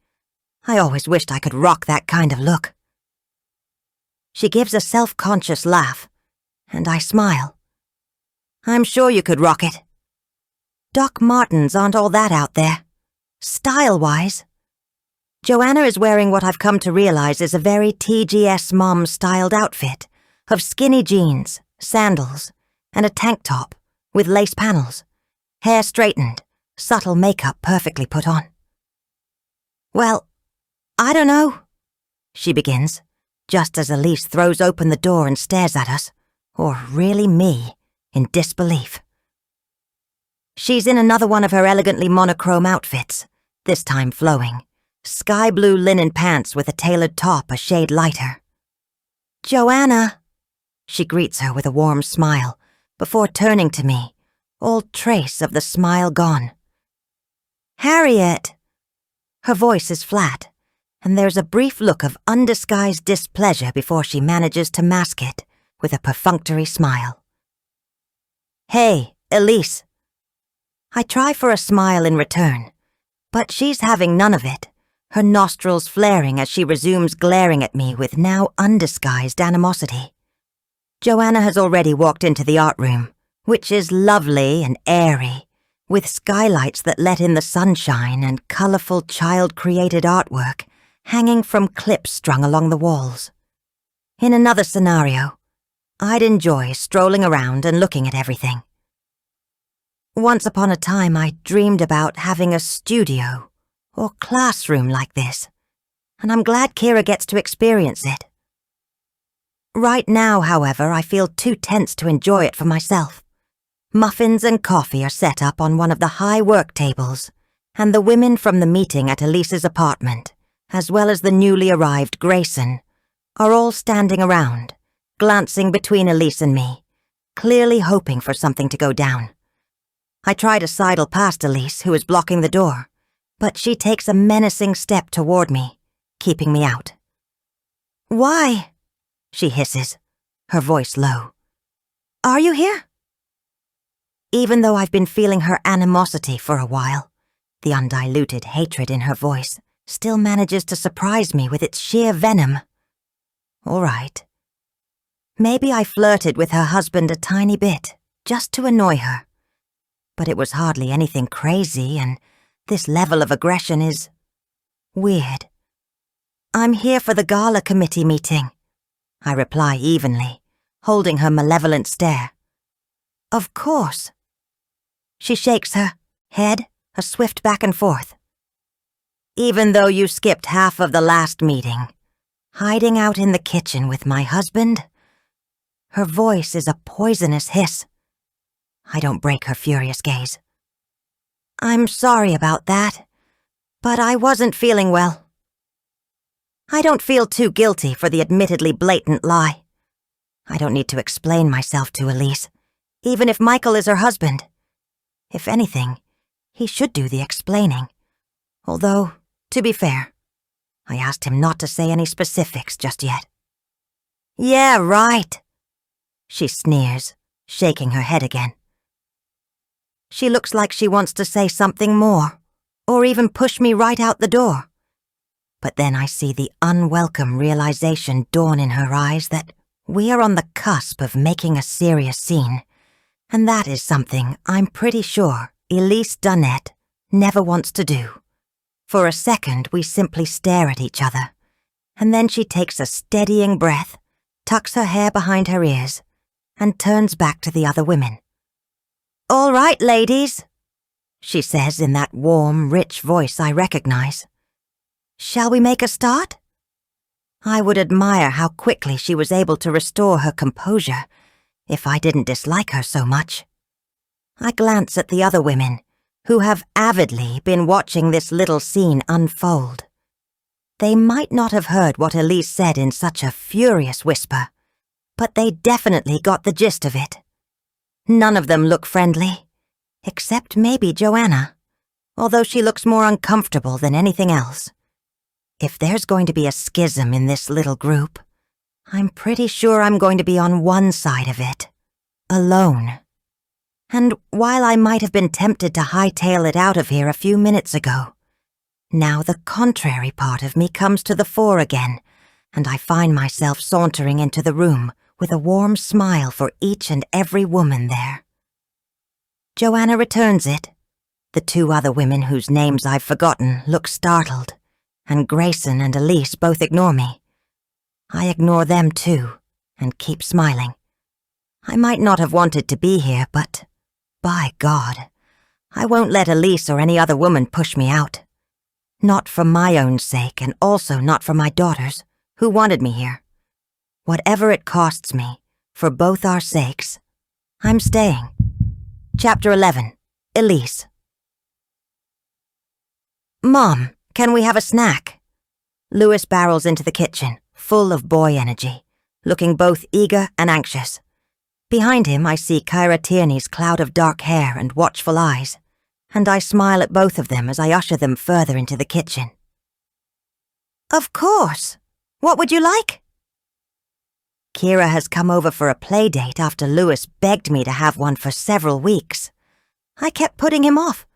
I always wished I could rock that kind of look. She gives a self-conscious laugh, and I smile. I'm sure you could rock it. Doc Martens aren't all that out there, style-wise. Joanna is wearing what I've come to realize is a very TGS mom-styled outfit of skinny jeans, sandals, and a tank top with lace panels, hair straightened, subtle makeup perfectly put on. Well, I don't know, she begins, just as Elise throws open the door and stares at us, or really me, in disbelief. She's in another one of her elegantly monochrome outfits, this time flowing, sky blue linen pants with a tailored top a shade lighter. Joanna, she greets her with a warm smile, before turning to me, all trace of the smile gone. Harriet! Her voice is flat, and there's a brief look of undisguised displeasure before she manages to mask it with a perfunctory smile. Hey, Elise. I try for a smile in return, but she's having none of it, her nostrils flaring as she resumes glaring at me with now undisguised animosity. Joanna has already walked into the art room, which is lovely and airy, with skylights that let in the sunshine and colorful child-created artwork hanging from clips strung along the walls. In another scenario, I'd enjoy strolling around and looking at everything. Once upon a time, I dreamed about having a studio or classroom like this, and I'm glad Kira gets to experience it. Right now, however, I feel too tense to enjoy it for myself. Muffins and coffee are set up on one of the high work tables, and the women from the meeting at Elise's apartment, as well as the newly arrived Grayson, are all standing around, glancing between Elise and me, clearly hoping for something to go down. I try to sidle past Elise, who is blocking the door, but she takes a menacing step toward me, keeping me out. Why? She hisses, her voice low. Are you here? Even though I've been feeling her animosity for a while, the undiluted hatred in her voice still manages to surprise me with its sheer venom. All right. Maybe I flirted with her husband a tiny bit, just to annoy her. But it was hardly anything crazy, and this level of aggression is weird. I'm here for the gala committee meeting, I reply evenly, holding her malevolent stare. Of course. She shakes her head a swift back and forth. Even though you skipped half of the last meeting, hiding out in the kitchen with my husband? Her voice is a poisonous hiss. I don't break her furious gaze. I'm sorry about that, but I wasn't feeling well. I don't feel too guilty for the admittedly blatant lie. I don't need to explain myself to Elise, even if Michael is her husband. If anything, he should do the explaining. Although, to be fair, I asked him not to say any specifics just yet. Yeah, right, she sneers, shaking her head again. She looks like she wants to say something more, or even push me right out the door. But then I see the unwelcome realization dawn in her eyes that we are on the cusp of making a serious scene, and that is something I'm pretty sure Elise Dunnett never wants to do. For a second, we simply stare at each other, and then she takes a steadying breath, tucks her hair behind her ears, and turns back to the other women. All right, ladies, she says in that warm, rich voice I recognize. Shall we make a start? I would admire how quickly she was able to restore her composure if I didn't dislike her so much. I glance at the other women, who have avidly been watching this little scene unfold. They might not have heard what Elise said in such a furious whisper, but they definitely got the gist of it. None of them look friendly, except maybe Joanna, although she looks more uncomfortable than anything else. If there's going to be a schism in this little group, I'm pretty sure I'm going to be on one side of it, alone. And while I might have been tempted to hightail it out of here a few minutes ago, now the contrary part of me comes to the fore again, and I find myself sauntering into the room with a warm smile for each and every woman there. Joanna returns it. The two other women whose names I've forgotten look startled, and Grayson and Elise both ignore me. I ignore them too, and keep smiling. I might not have wanted to be here, but, by God, I won't let Elise or any other woman push me out. Not for my own sake, and also not for my daughters, who wanted me here. Whatever it costs me, for both our sakes, I'm staying. Chapter 11. Elise. Mom, can we have a snack? Louis barrels into the kitchen, full of boy energy, looking both eager and anxious. Behind him, I see Kyra Tierney's cloud of dark hair and watchful eyes, and I smile at both of them as I usher them further into the kitchen. Of course. What would you like? Kira has come over for a play date after Louis begged me to have one for several weeks. I kept putting him off,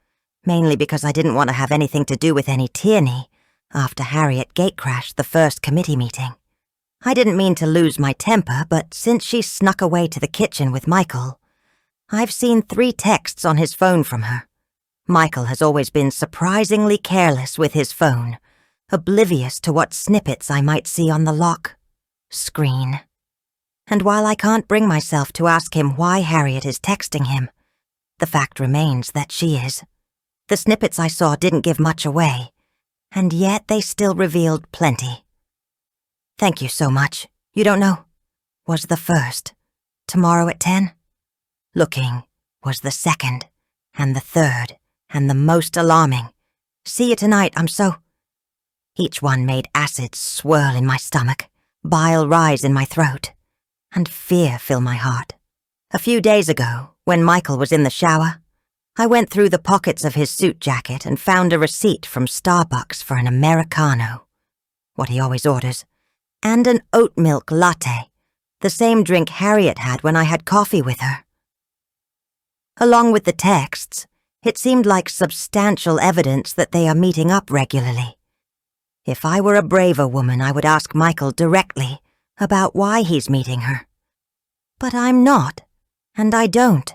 mainly because I didn't want to have anything to do with any Tierney after Harriet gatecrashed the first committee meeting. I didn't mean to lose my temper, but since she snuck away to the kitchen with Michael, I've seen 3 texts on his phone from her. Michael has always been surprisingly careless with his phone, oblivious to what snippets I might see on the lock screen. And while I can't bring myself to ask him why Harriet is texting him, the fact remains that she is. The snippets I saw didn't give much away, and yet they still revealed plenty. Thank you so much. You don't know. Was the first. Tomorrow at 10? Looking was the second, and the third, and the most alarming. See you tonight, I'm so... Each one made acid swirl in my stomach, bile rise in my throat, and fear fill my heart. A few days ago, when Michael was in the shower, I went through the pockets of his suit jacket and found a receipt from Starbucks for an Americano, what he always orders, and an oat milk latte, the same drink Harriet had when I had coffee with her. Along with the texts, it seemed like substantial evidence that they are meeting up regularly. If I were a braver woman, I would ask Michael directly about why he's meeting her. But I'm not, and I don't,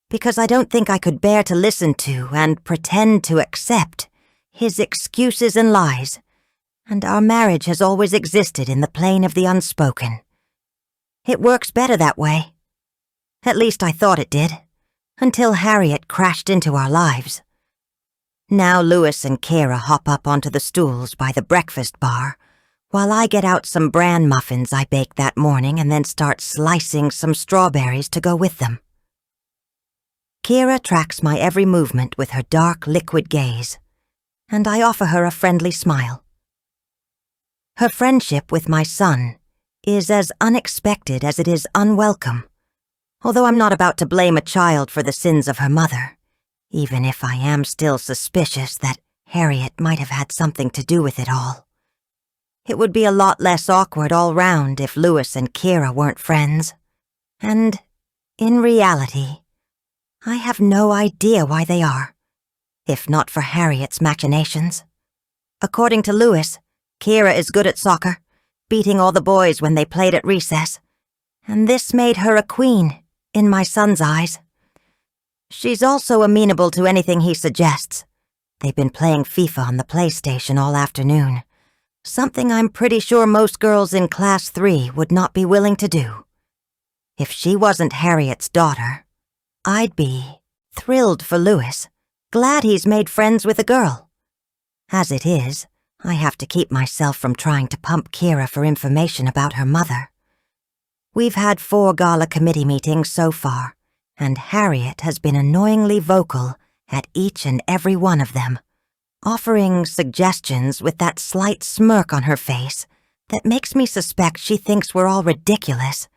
because I don't think I could bear to listen to and pretend to accept his excuses and lies, and our marriage has always existed in the plane of the unspoken. It works better that way. At least I thought it did, until Harriet crashed into our lives. Now Louis and Kira hop up onto the stools by the breakfast bar, while I get out some bran muffins I baked that morning and then start slicing some strawberries to go with them. Kira tracks my every movement with her dark, liquid gaze, and I offer her a friendly smile. Her friendship with my son is as unexpected as it is unwelcome, although I'm not about to blame a child for the sins of her mother, even if I am still suspicious that Harriet might have had something to do with it all. It would be a lot less awkward all round if Louis and Kira weren't friends. And, in reality, I have no idea why they are, if not for Harriet's machinations. According to Louis, Kira is good at soccer, beating all the boys when they played at recess, and this made her a queen, in my son's eyes. She's also amenable to anything he suggests. They've been playing FIFA on the PlayStation all afternoon, something I'm pretty sure most girls in Class 3 would not be willing to do. If she wasn't Harriet's daughter, I'd be thrilled for Louis, glad he's made friends with a girl. As it is, I have to keep myself from trying to pump Kira for information about her mother. We've had 4 gala committee meetings so far, and Harriet has been annoyingly vocal at each and every one of them, offering suggestions with that slight smirk on her face that makes me suspect she thinks we're all ridiculous,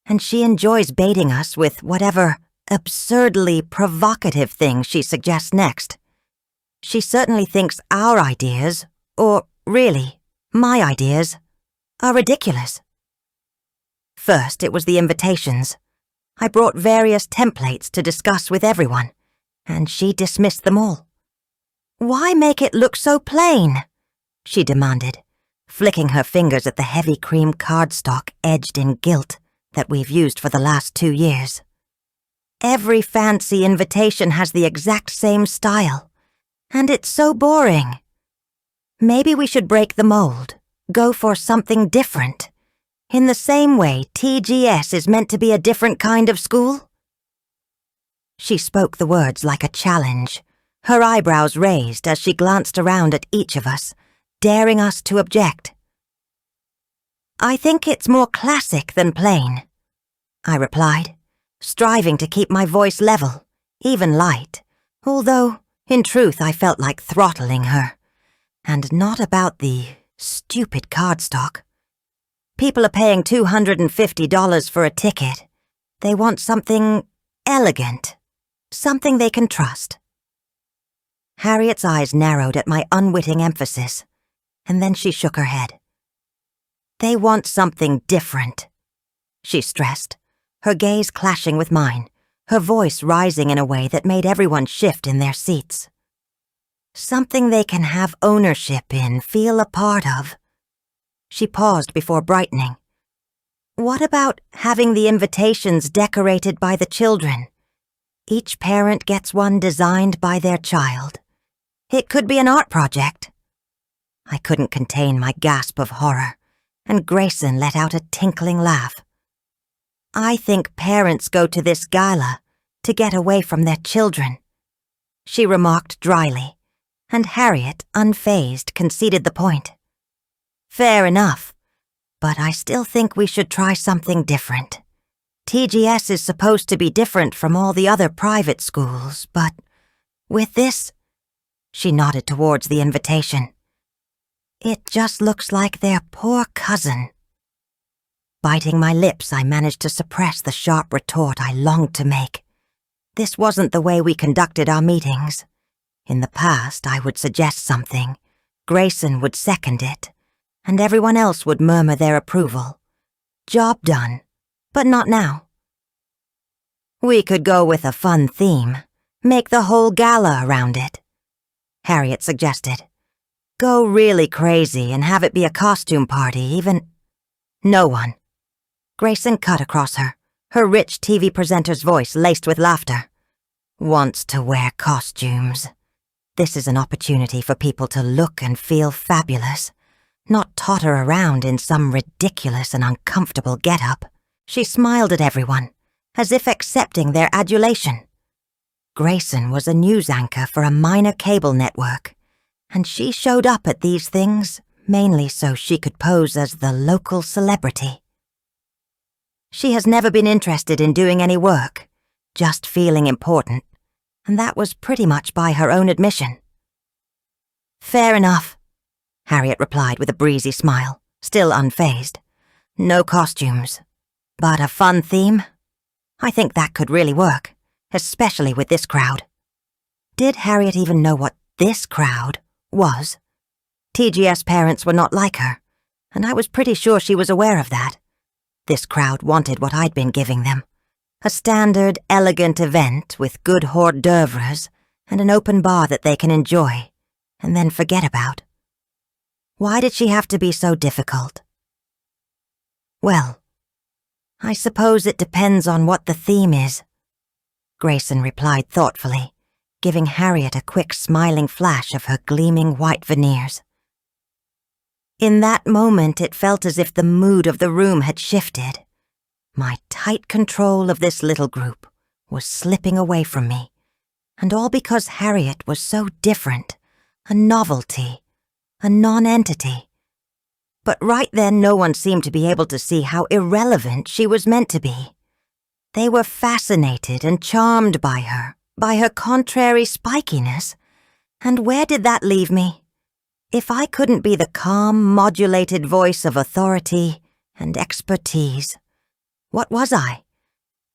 and she enjoys baiting us with whatever absurdly provocative thing she suggests next. She certainly thinks our ideas, or really, my ideas, are ridiculous. First, it was the invitations. I brought various templates to discuss with everyone, and she dismissed them all. "Why make it look so plain?" she demanded, flicking her fingers at the heavy cream cardstock edged in gilt that we've used for the last 2 years. "Every fancy invitation has the exact same style, and it's so boring. Maybe we should break the mold, go for something different, in the same way TGS is meant to be a different kind of school." She spoke the words like a challenge, her eyebrows raised as she glanced around at each of us, daring us to object. "I think it's more classic than plain," I replied, striving to keep my voice level, even light, although, in truth, I felt like throttling her, and not about the stupid cardstock. People are paying $250 for a ticket. They want something elegant, something they can trust. Harriet's eyes narrowed at my unwitting emphasis, and then she shook her head. "They want something different," she stressed, her gaze clashing with mine, her voice rising in a way that made everyone shift in their seats. "Something they can have ownership in, feel a part of." She paused before brightening. "What about having the invitations decorated by the children? Each parent gets one designed by their child. It could be an art project." I couldn't contain my gasp of horror, and Grayson let out a tinkling laugh. "I think parents go to this gala to get away from their children," she remarked dryly, and Harriet, unfazed, conceded the point. "Fair enough, but I still think we should try something different. TGS is supposed to be different from all the other private schools, but with this," she nodded towards the invitation, "it just looks like their poor cousin." Biting my lips, I managed to suppress the sharp retort I longed to make. This wasn't the way we conducted our meetings. In the past, I would suggest something, Grayson would second it, and everyone else would murmur their approval. Job done, but not now. "We could go with a fun theme, make the whole gala around it," Harriet suggested. "Go really crazy and have it be a costume party, even—" "No one." Grayson cut across her, her rich TV presenter's voice laced with laughter. "Wants to wear costumes. This is an opportunity for people to look and feel fabulous, not totter around in some ridiculous and uncomfortable get-up." She smiled at everyone, as if accepting their adulation. Grayson was a news anchor for a minor cable network, and she showed up at these things mainly so she could pose as the local celebrity. She has never been interested in doing any work, just feeling important, and that was pretty much by her own admission. "Fair enough," Harriet replied with a breezy smile, still unfazed. "No costumes, but a fun theme? I think that could really work, especially with this crowd." Did Harriet even know what this crowd was? TGS parents were not like her, and I was pretty sure she was aware of that. This crowd wanted what I'd been giving them, a standard, elegant event with good hors d'oeuvres and an open bar that they can enjoy, and then forget about. Why did she have to be so difficult? "Well, I suppose it depends on what the theme is," Grayson replied thoughtfully, giving Harriet a quick smiling flash of her gleaming white veneers. In that moment, it felt as if the mood of the room had shifted. My tight control of this little group was slipping away from me, and all because Harriet was so different, a novelty, a non-entity. But right then no one seemed to be able to see how irrelevant she was meant to be. They were fascinated and charmed by her contrary spikiness, and where did that leave me? If I couldn't be the calm, modulated voice of authority and expertise, what was I?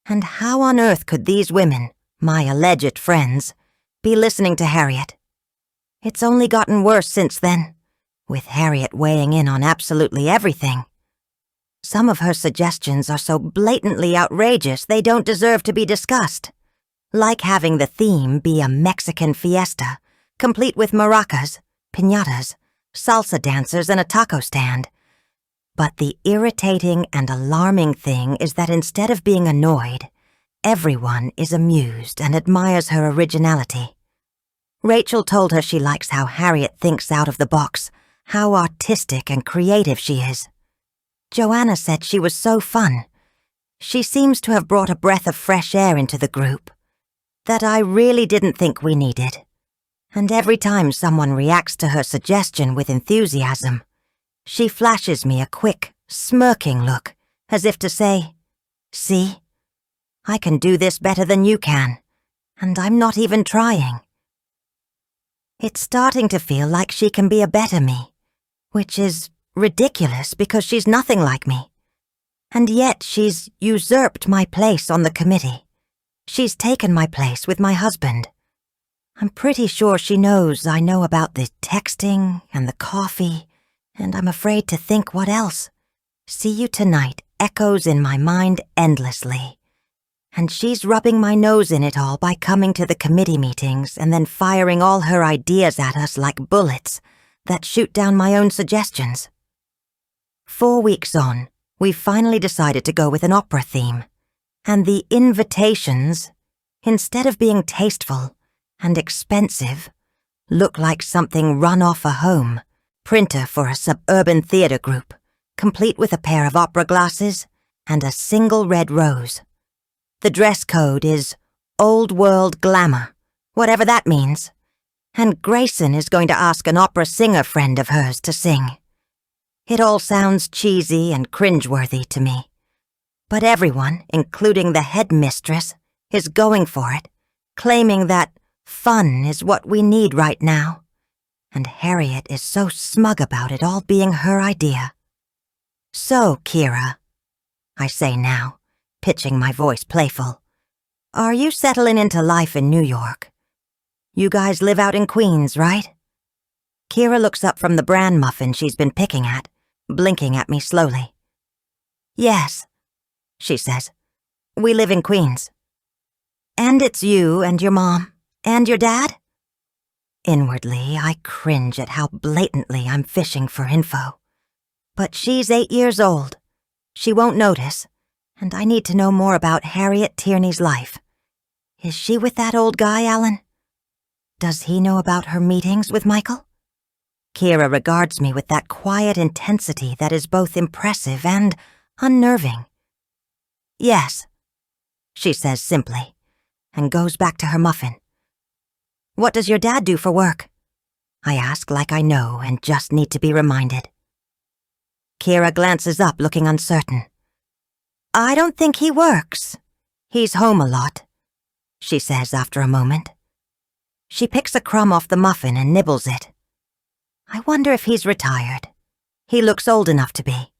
And how on earth could these women, my alleged friends, be listening to Harriet? It's only gotten worse since then, with Harriet weighing in on absolutely everything. Some of her suggestions are so blatantly outrageous they don't deserve to be discussed. Like having the theme be a Mexican fiesta, complete with maracas, piñatas, salsa dancers, and a taco stand. But the irritating and alarming thing is that instead of being annoyed, everyone is amused and admires her originality. Rachel told her she likes how Harriet thinks out of the box, how artistic and creative she is. Joanna said she was so fun. She seems to have brought a breath of fresh air into the group that I really didn't think we needed. And every time someone reacts to her suggestion with enthusiasm, she flashes me a quick, smirking look, as if to say, "See? I can do this better than you can, and I'm not even trying." It's starting to feel like she can be a better me, which is ridiculous because she's nothing like me. And yet she's usurped my place on the committee. She's taken my place with my husband. I'm pretty sure she knows I know about the texting and the coffee, and I'm afraid to think what else. "See you tonight" echoes in my mind endlessly. And she's rubbing my nose in it all by coming to the committee meetings and then firing all her ideas at us like bullets that shoot down my own suggestions. 4 weeks on, we finally decided to go with an opera theme. And the invitations, instead of being tasteful and expensive, look like something run off a home printer for a suburban theater group, complete with a pair of opera glasses and a single red rose. The dress code is old world glamour, whatever that means. And Grayson is going to ask an opera singer friend of hers to sing. It all sounds cheesy and cringeworthy to me. But everyone, including the headmistress, is going for it, claiming that fun is what we need right now. And Harriet is so smug about it all being her idea. "So, Kira," I say now, pitching my voice playful, "are you settling into life in New York? You guys live out in Queens, right?" Kira looks up from the bran muffin she's been picking at, blinking at me slowly. "Yes," she says. "We live in Queens." "And it's you and your mom and your dad?" Inwardly, I cringe at how blatantly I'm fishing for info. But she's 8 years old. She won't notice, and I need to know more about Harriet Tierney's life. Is she with that old guy, Alan? Does he know about her meetings with Michael? Kira regards me with that quiet intensity that is both impressive and unnerving. "Yes," she says simply, and goes back to her muffin. "What does your dad do for work?" I ask like I know and just need to be reminded. Kira glances up, looking uncertain. "I don't think he works. He's home a lot," she says after a moment. She picks a crumb off the muffin and nibbles it. I wonder if he's retired. He looks old enough to be.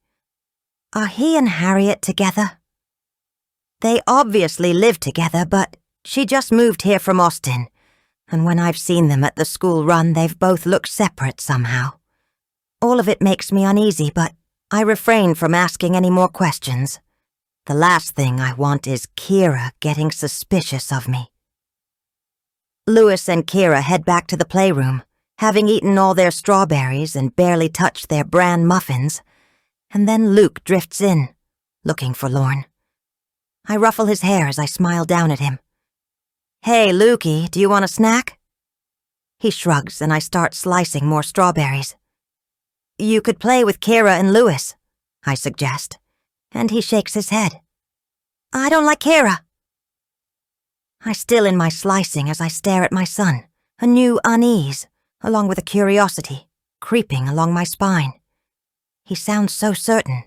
Are he and Harriet together? They obviously live together, but she just moved here from Austin, and when I've seen them at the school run, they've both looked separate somehow. All of it makes me uneasy, but I refrain from asking any more questions. The last thing I want is Kira getting suspicious of me. Louis and Kira head back to the playroom, having eaten all their strawberries and barely touched their bran muffins, and then Luke drifts in, looking forlorn. I ruffle his hair as I smile down at him. "Hey, Lukey, do you want a snack?" He shrugs and I start slicing more strawberries. "You could play with Kira and Louis," I suggest, and he shakes his head. "I don't like Kira." I still in my slicing as I stare at my son, a new unease, along with a curiosity, creeping along my spine. He sounds so certain.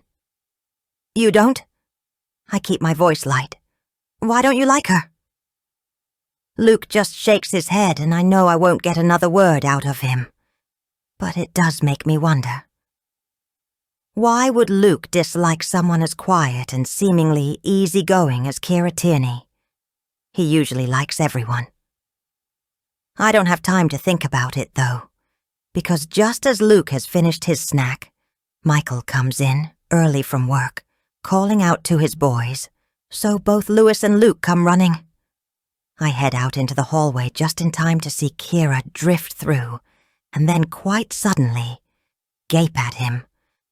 "You don't?" I keep my voice light. "Why don't you like her?" Luke just shakes his head and I know I won't get another word out of him. But it does make me wonder. Why would Luke dislike someone as quiet and seemingly easygoing as Kira Tierney? He usually likes everyone. I don't have time to think about it, though, because just as Luke has finished his snack, Michael comes in, early from work, calling out to his boys, so both Lewis and Luke come running. I head out into the hallway just in time to see Kira drift through, and then quite suddenly, gape at him,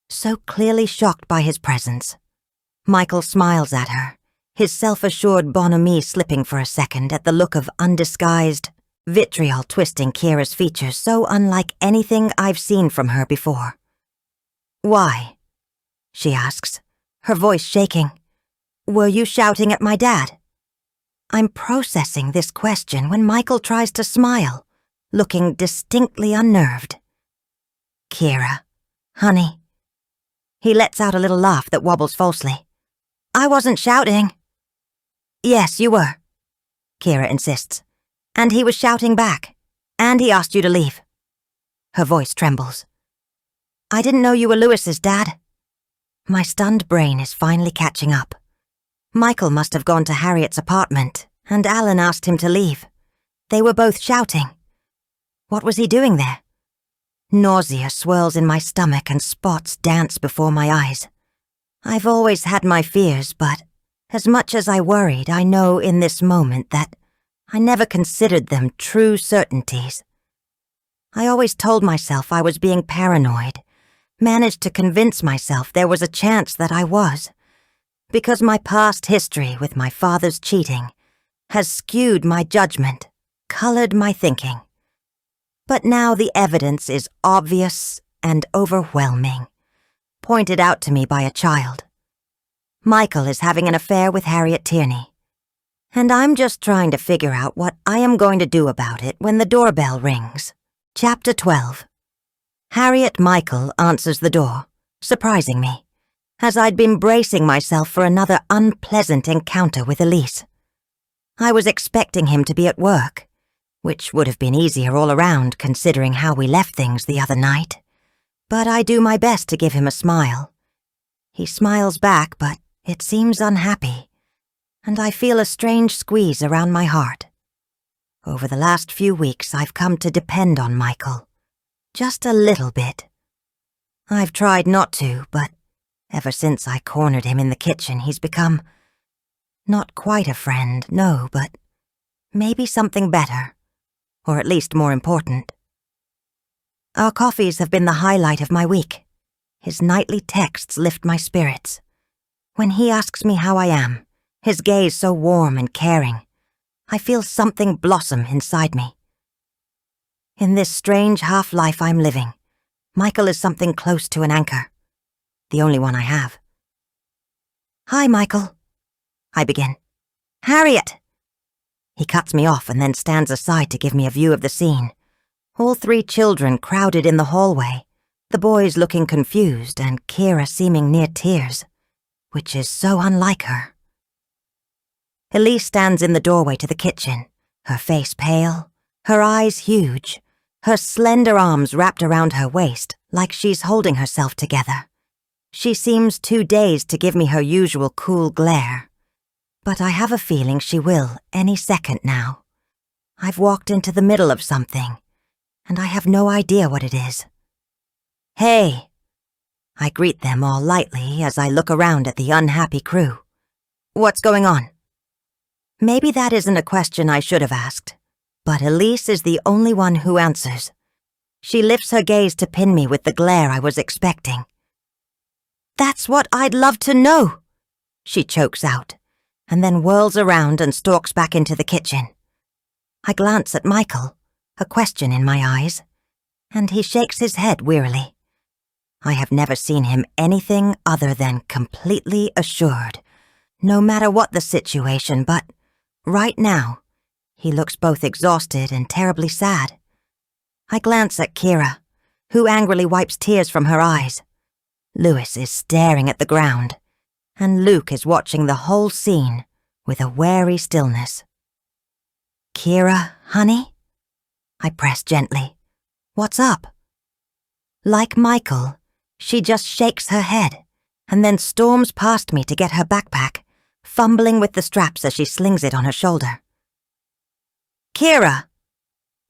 so clearly shocked by his presence. Michael smiles at her, his self-assured bonhomie slipping for a second at the look of undisguised vitriol twisting Kira's features so unlike anything I've seen from her before. "Why?" she asks, her voice shaking. "Were you shouting at my dad?" I'm processing this question when Michael tries to smile, looking distinctly unnerved. "Kira, honey." He lets out a little laugh that wobbles falsely. "I wasn't shouting." "Yes, you were," Kira insists. "And he was shouting back. And he asked you to leave." Her voice trembles. "I didn't know you were Lewis's dad." My stunned brain is finally catching up. Michael must have gone to Harriet's apartment, and Alan asked him to leave. They were both shouting. What was he doing there? Nausea swirls in my stomach and spots dance before my eyes. I've always had my fears, but as much as I worried, I know in this moment that I never considered them true certainties. I always told myself I was being paranoid, managed to convince myself there was a chance that I was, because my past history with my father's cheating has skewed my judgment, colored my thinking. But now the evidence is obvious and overwhelming, pointed out to me by a child. Michael is having an affair with Harriet Tierney, and I'm just trying to figure out what I am going to do about it when the doorbell rings. Chapter 12. Harriet Michael answers the door, surprising me, as I'd been bracing myself for another unpleasant encounter with Elise. I was expecting him to be at work, which would have been easier all around considering how we left things the other night. But I do my best to give him a smile. He smiles back, but it seems unhappy, and I feel a strange squeeze around my heart. Over the last few weeks, I've come to depend on Michael. Just a little bit. I've tried not to, but ever since I cornered him in the kitchen, he's become not quite a friend, no, but maybe something better, or at least more important. Our coffees have been the highlight of my week. His nightly texts lift my spirits. When he asks me how I am, his gaze so warm and caring, I feel something blossom inside me. In this strange half-life I'm living, Michael is something close to an anchor. The only one I have. "Hi, Michael," I begin. "Harriet!" He cuts me off and then stands aside to give me a view of the scene. All three children crowded in the hallway, the boys looking confused and Kira seeming near tears, which is so unlike her. Elise stands in the doorway to the kitchen, her face pale, her eyes huge, her slender arms wrapped around her waist like she's holding herself together. She seems too dazed to give me her usual cool glare, but I have a feeling she will any second now. I've walked into the middle of something, and I have no idea what it is. "Hey!" I greet them all lightly as I look around at the unhappy crew. "What's going on?" Maybe that isn't a question I should have asked, but Elise is the only one who answers. She lifts her gaze to pin me with the glare I was expecting. "That's what I'd love to know," she chokes out, and then whirls around and stalks back into the kitchen. I glance at Michael, a question in my eyes, and he shakes his head wearily. I have never seen him anything other than completely assured, no matter what the situation, but right now, he looks both exhausted and terribly sad. I glance at Kira, who angrily wipes tears from her eyes. Lewis is staring at the ground, and Luke is watching the whole scene with a wary stillness. "Kira, honey?" I press gently. "What's up?" Like Michael, she just shakes her head and then storms past me to get her backpack, fumbling with the straps as she slings it on her shoulder. "Kira!"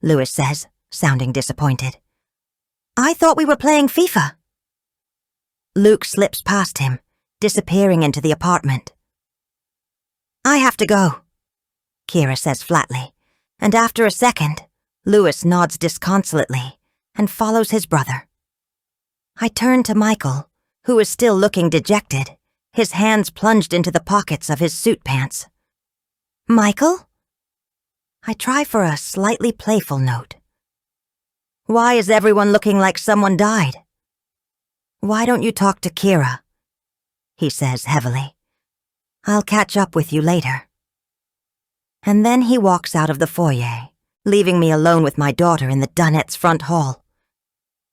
Lewis says, sounding disappointed. I thought we were playing FIFA. Luke slips past him, disappearing into the apartment. I have to go, Kira says flatly, and after a second, Lewis nods disconsolately and follows his brother. I turn to Michael, who is still looking dejected, his hands plunged into the pockets of his suit pants. Michael? I try for a slightly playful note. Why is everyone looking like someone died? Why don't you talk to Kira? He says heavily. I'll catch up with you later. And then he walks out of the foyer, leaving me alone with my daughter in the Dunnets' front hall.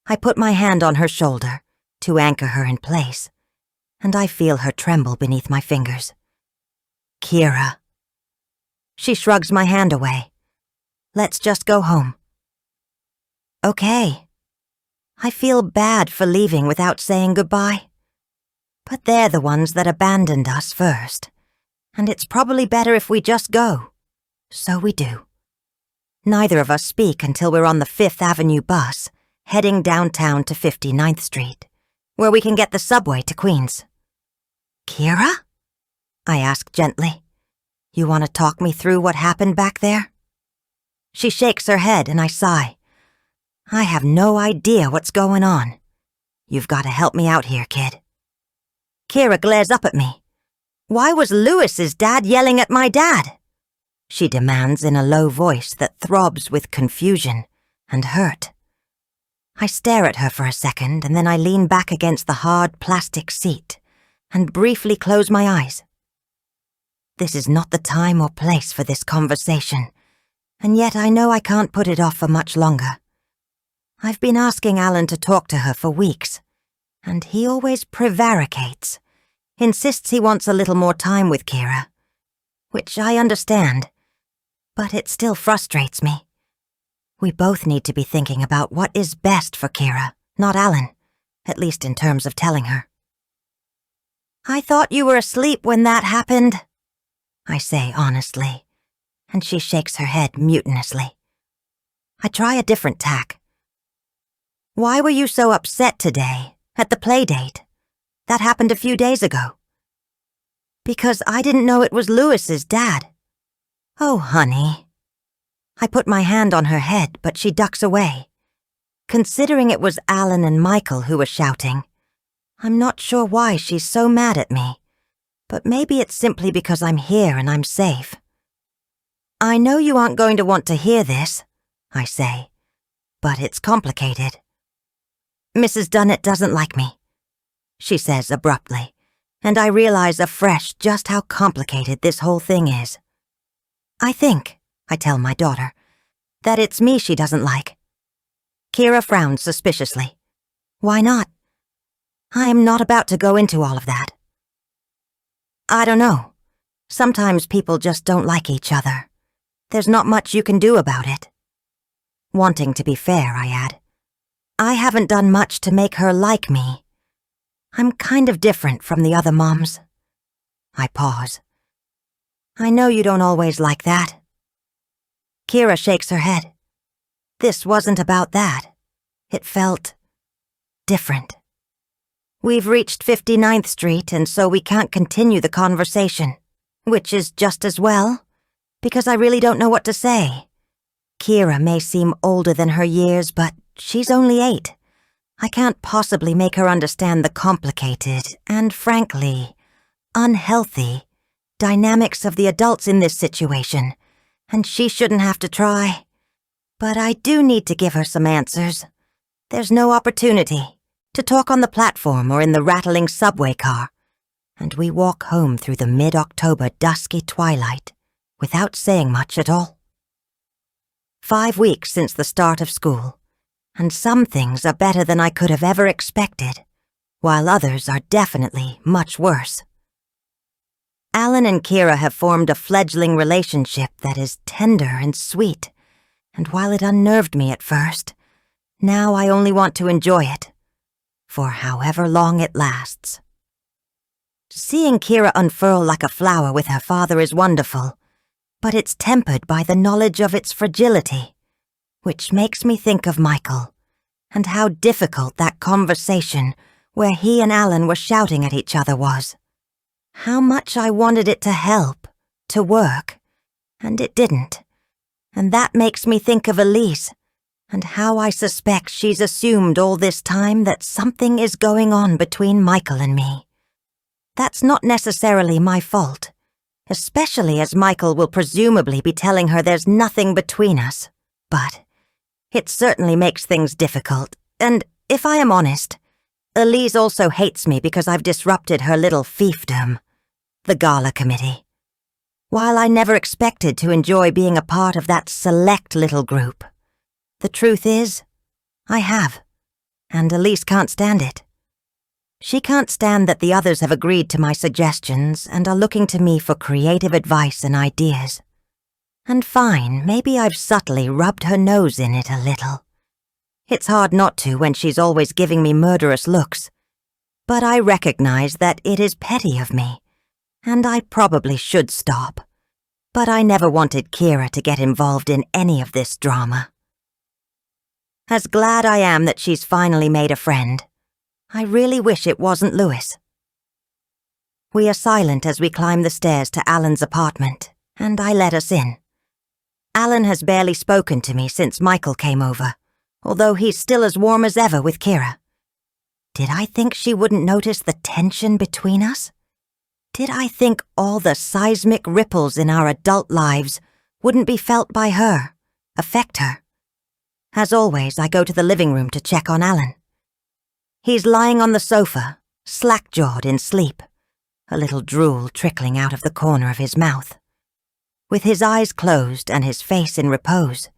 I put my hand on her shoulder to anchor her in place, and I feel her tremble beneath my fingers. Kira. She shrugs my hand away. Let's just go home. Okay. I feel bad for leaving without saying goodbye. But they're the ones that abandoned us first, and it's probably better if we just go. So we do. Neither of us speak until we're on the 5th Avenue bus, heading downtown to 59th Street, where we can get the subway to Queens. Kira? I ask gently. You want to talk me through what happened back there? She shakes her head and I sigh. I have no idea what's going on. You've got to help me out here, kid. Kira glares up at me. Why was Lewis's dad yelling at my dad? She demands in a low voice that throbs with confusion and hurt. I stare at her for a second and then I lean back against the hard plastic seat and briefly close my eyes. This is not the time or place for this conversation, and yet I know I can't put it off for much longer. I've been asking Alan to talk to her for weeks, and he always prevaricates, insists he wants a little more time with Kira, which I understand, but it still frustrates me. We both need to be thinking about what is best for Kira, not Alan, at least in terms of telling her. I thought you were asleep when that happened, I say honestly, and she shakes her head mutinously. I try a different tack. Why were you so upset today, at the play date? That happened a few days ago. Because I didn't know it was Lewis's dad. Oh, honey. I put my hand on her head, but she ducks away. Considering it was Alan and Michael who were shouting, I'm not sure why she's so mad at me, but maybe it's simply because I'm here and I'm safe. I know you aren't going to want to hear this, I say, but it's complicated. Mrs. Dunnet doesn't like me, she says abruptly, and I realize afresh just how complicated this whole thing is. I think, I tell my daughter, that it's me she doesn't like. Kira frowns suspiciously. Why not? I am not about to go into all of that. I don't know. Sometimes people just don't like each other. There's not much you can do about it. Wanting to be fair, I add. I haven't done much to make her like me. I'm kind of different from the other moms. I pause. I know you don't always like that. Kira shakes her head. This wasn't about that. It felt different. We've reached 59th Street, and so we can't continue the conversation, which is just as well, because I really don't know what to say. Kira may seem older than her years, but she's only 8. I can't possibly make her understand the complicated and, frankly, unhealthy dynamics of the adults in this situation, and she shouldn't have to try. But I do need to give her some answers. There's no opportunity to talk on the platform or in the rattling subway car, and we walk home through the mid-October dusky twilight without saying much at all. 5 weeks since the start of school, and some things are better than I could have ever expected, while others are definitely much worse. Alan and Kira have formed a fledgling relationship that is tender and sweet, and while it unnerved me at first, now I only want to enjoy it, for however long it lasts. Seeing Kira unfurl like a flower with her father is wonderful, but it's tempered by the knowledge of its fragility. which makes me think of Michael and how difficult that conversation where he and Alan were shouting at each other was. How much I wanted it to help, to work, and it didn't. And that makes me think of Elise and how I suspect she's assumed all this time that something is going on between Michael and me. That's not necessarily my fault, especially as Michael will presumably be telling her there's nothing between us. But it certainly makes things difficult, and if I am honest, Elise also hates me because I've disrupted her little fiefdom, the gala committee. While I never expected to enjoy being a part of that select little group, the truth is, I have, and Elise can't stand it. She can't stand that the others have agreed to my suggestions and are looking to me for creative advice and ideas. And fine, maybe I've subtly rubbed her nose in it a little. It's hard not to when she's always giving me murderous looks. But I recognize that it is petty of me, and I probably should stop. But I never wanted Kira to get involved in any of this drama. As glad I am that she's finally made a friend, I really wish it wasn't Louis. We are silent as we climb the stairs to Alan's apartment, and I let us in. Alan has barely spoken to me since Michael came over, although he's still as warm as ever with Kira. Did I think she wouldn't notice the tension between us? Did I think all the seismic ripples in our adult lives wouldn't be felt by her, affect her? As always, I go to the living room to check on Alan. He's lying on the sofa, slack-jawed in sleep, a little drool trickling out of the corner of his mouth. With his eyes closed and his face in repose,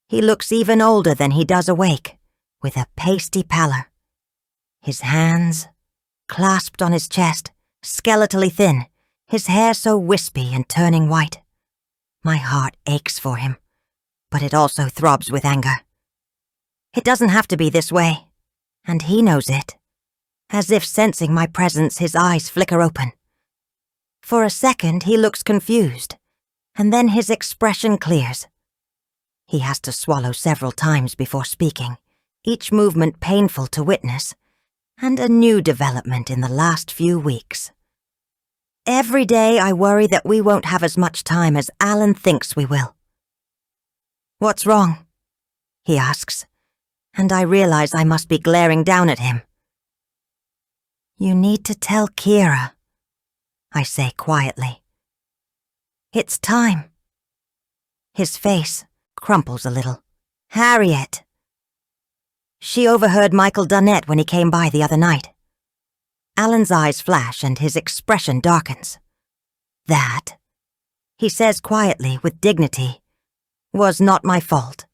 he looks even older than he does awake, with a pasty pallor. His hands, clasped on his chest, skeletally thin, his hair so wispy and turning white. My heart aches for him, but it also throbs with anger. It doesn't have to be this way, and he knows it. As if sensing my presence, his eyes flicker open. For a second, he looks confused, and then his expression clears. He has to swallow several times before speaking, each movement painful to witness, and a new development in the last few weeks. Every day I worry that we won't have as much time as Alan thinks we will. "What's wrong?" he asks, and I realize I must be glaring down at him. "You need to tell Kira," I say quietly. "It's time." His face crumples a little. "Harriet." She overheard Michael Dunnett when he came by the other night. Alan's eyes flash and his expression darkens. "That," he says quietly with dignity, "was not my fault.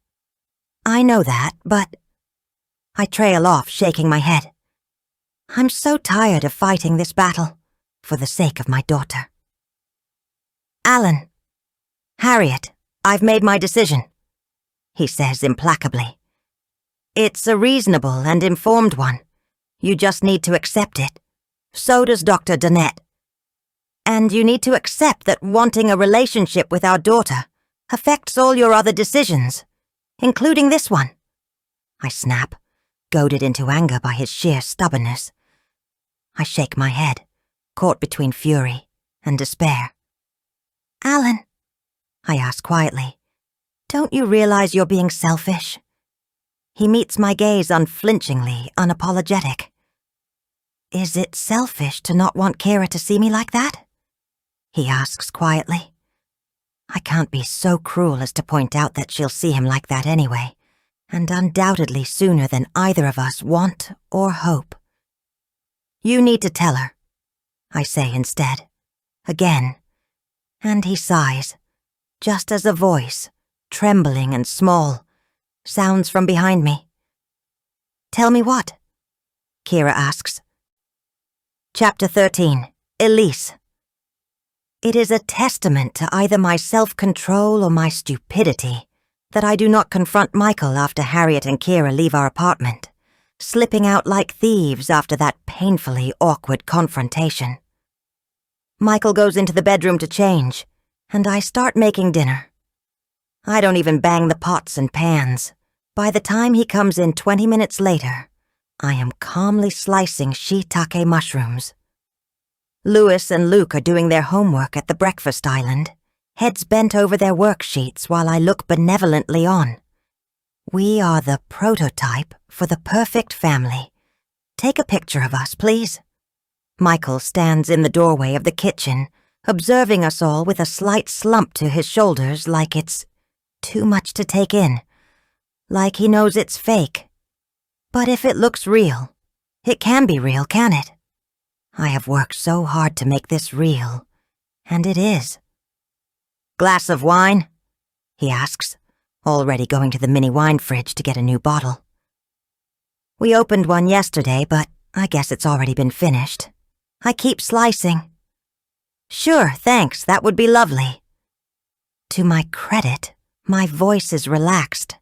I know that, but—" I trail off, shaking my head. I'm so tired of fighting this battle, for the sake of my daughter. "Alan, Harriet, I've made my decision," he says implacably. "It's a reasonable and informed one. You just need to accept it. So does Dr. Dunnett. And you need to accept that wanting a relationship with our daughter affects all your other decisions, including this one." I snap, goaded into anger by his sheer stubbornness. I shake my head, caught between fury and despair. "Alan," I ask quietly, "don't you realize you're being selfish?" He meets my gaze unflinchingly, unapologetic. "Is it selfish to not want Kira to see me like that?" he asks quietly. I can't be so cruel as to point out that she'll see him like that anyway, and undoubtedly sooner than either of us want or hope. "You need to tell her," I say instead, again, and he sighs, just as a voice, trembling and small, sounds from behind me. "Tell me what?" Kira asks. Chapter 13, Elise. It is a testament to either my self-control or my stupidity that I do not confront Michael after Harriet and Kira leave our apartment, slipping out like thieves after that painfully awkward confrontation. Michael goes into the bedroom to change, and I start making dinner. I don't even bang the pots and pans, By the time he comes in 20 minutes later, I am calmly slicing shiitake mushrooms. Louis and Luke are doing their homework at the breakfast island, heads bent over their worksheets while I look benevolently on. We are the prototype for the perfect family. Take a picture of us, please. Michael stands in the doorway of the kitchen, observing us all with a slight slump to his shoulders like it's too much to take in, like he knows it's fake. But if it looks real, it can be real, can it? I have worked so hard to make this real, and it is. "Glass of wine?" he asks, already going to the mini wine fridge to get a new bottle. We opened one yesterday, but I guess it's already been finished. I keep slicing. "Sure, thanks, that would be lovely." To my credit, my voice is relaxed.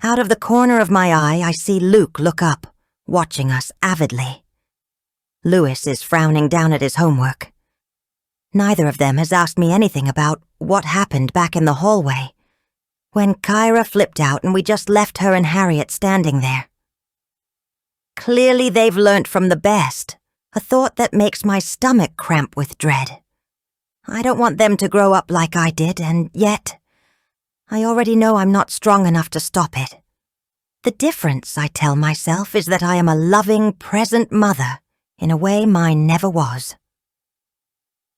Out of the corner of my eye, I see Luke look up, watching us avidly. Louis is frowning down at his homework. Neither of them has asked me anything about what happened back in the hallway, when Kyra flipped out and we just left her and Harriet standing there. Clearly they've learnt from the best, a thought that makes my stomach cramp with dread. I don't want them to grow up like I did, and yet I already know I'm not strong enough to stop it. The difference, I tell myself, is that I am a loving, present mother in a way mine never was.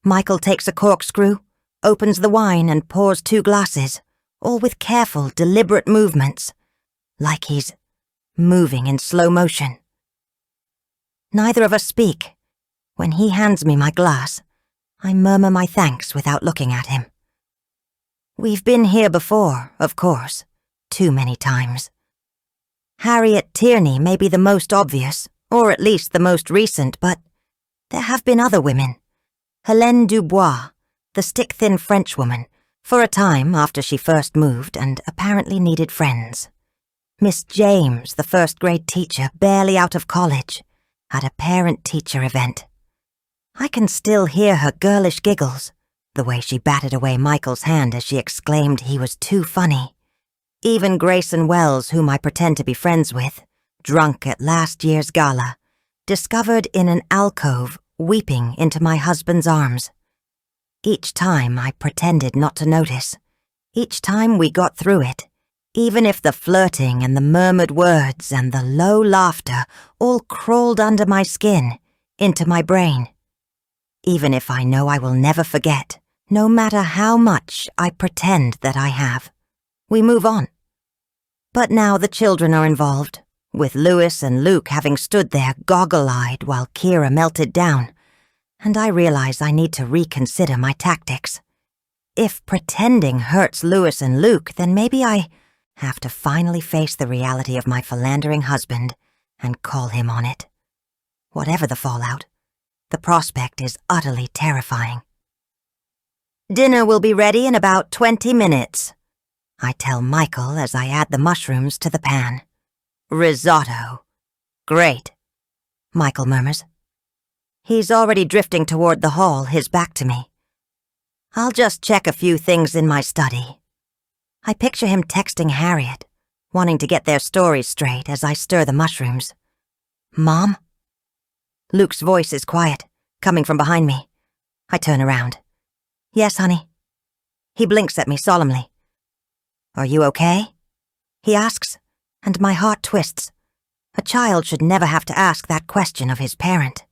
Michael takes a corkscrew, opens the wine and pours 2 glasses, all with careful, deliberate movements, like he's moving in slow motion. Neither of us speak. When he hands me my glass, I murmur my thanks without looking at him. We've been here before, of course, too many times. Harriet Tierney may be the most obvious, or at least the most recent, but there have been other women. Helene Dubois, the stick-thin Frenchwoman, for a time after she first moved and apparently needed friends. Miss James, the first-grade teacher, barely out of college, at a parent-teacher event. I can still hear her girlish giggles, the way she batted away Michael's hand as she exclaimed he was too funny. Even Grayson Wells, whom I pretend to be friends with, drunk at last year's gala, discovered in an alcove weeping into my husband's arms. Each time I pretended not to notice. Each time we got through it, even if the flirting and the murmured words and the low laughter all crawled under my skin, into my brain. Even if I know I will never forget, no matter how much I pretend that I have. We move on. But now the children are involved, with Louis and Luke having stood there goggle-eyed while Kira melted down, and I realize I need to reconsider my tactics. If pretending hurts Louis and Luke, then maybe I have to finally face the reality of my philandering husband and call him on it. Whatever the fallout, the prospect is utterly terrifying. "Dinner will be ready in about 20 minutes, I tell Michael as I add the mushrooms to the pan. "Risotto. Great," Michael murmurs. He's already drifting toward the hall, his back to me. I'll just check a few things in my study. I picture him texting Harriet, wanting to get their stories straight as I stir the mushrooms. "Mom?" Luke's voice is quiet, coming from behind me. I turn around. "Yes, honey." He blinks at me solemnly. "Are you okay?" he asks, and my heart twists. A child should never have to ask that question of his parent.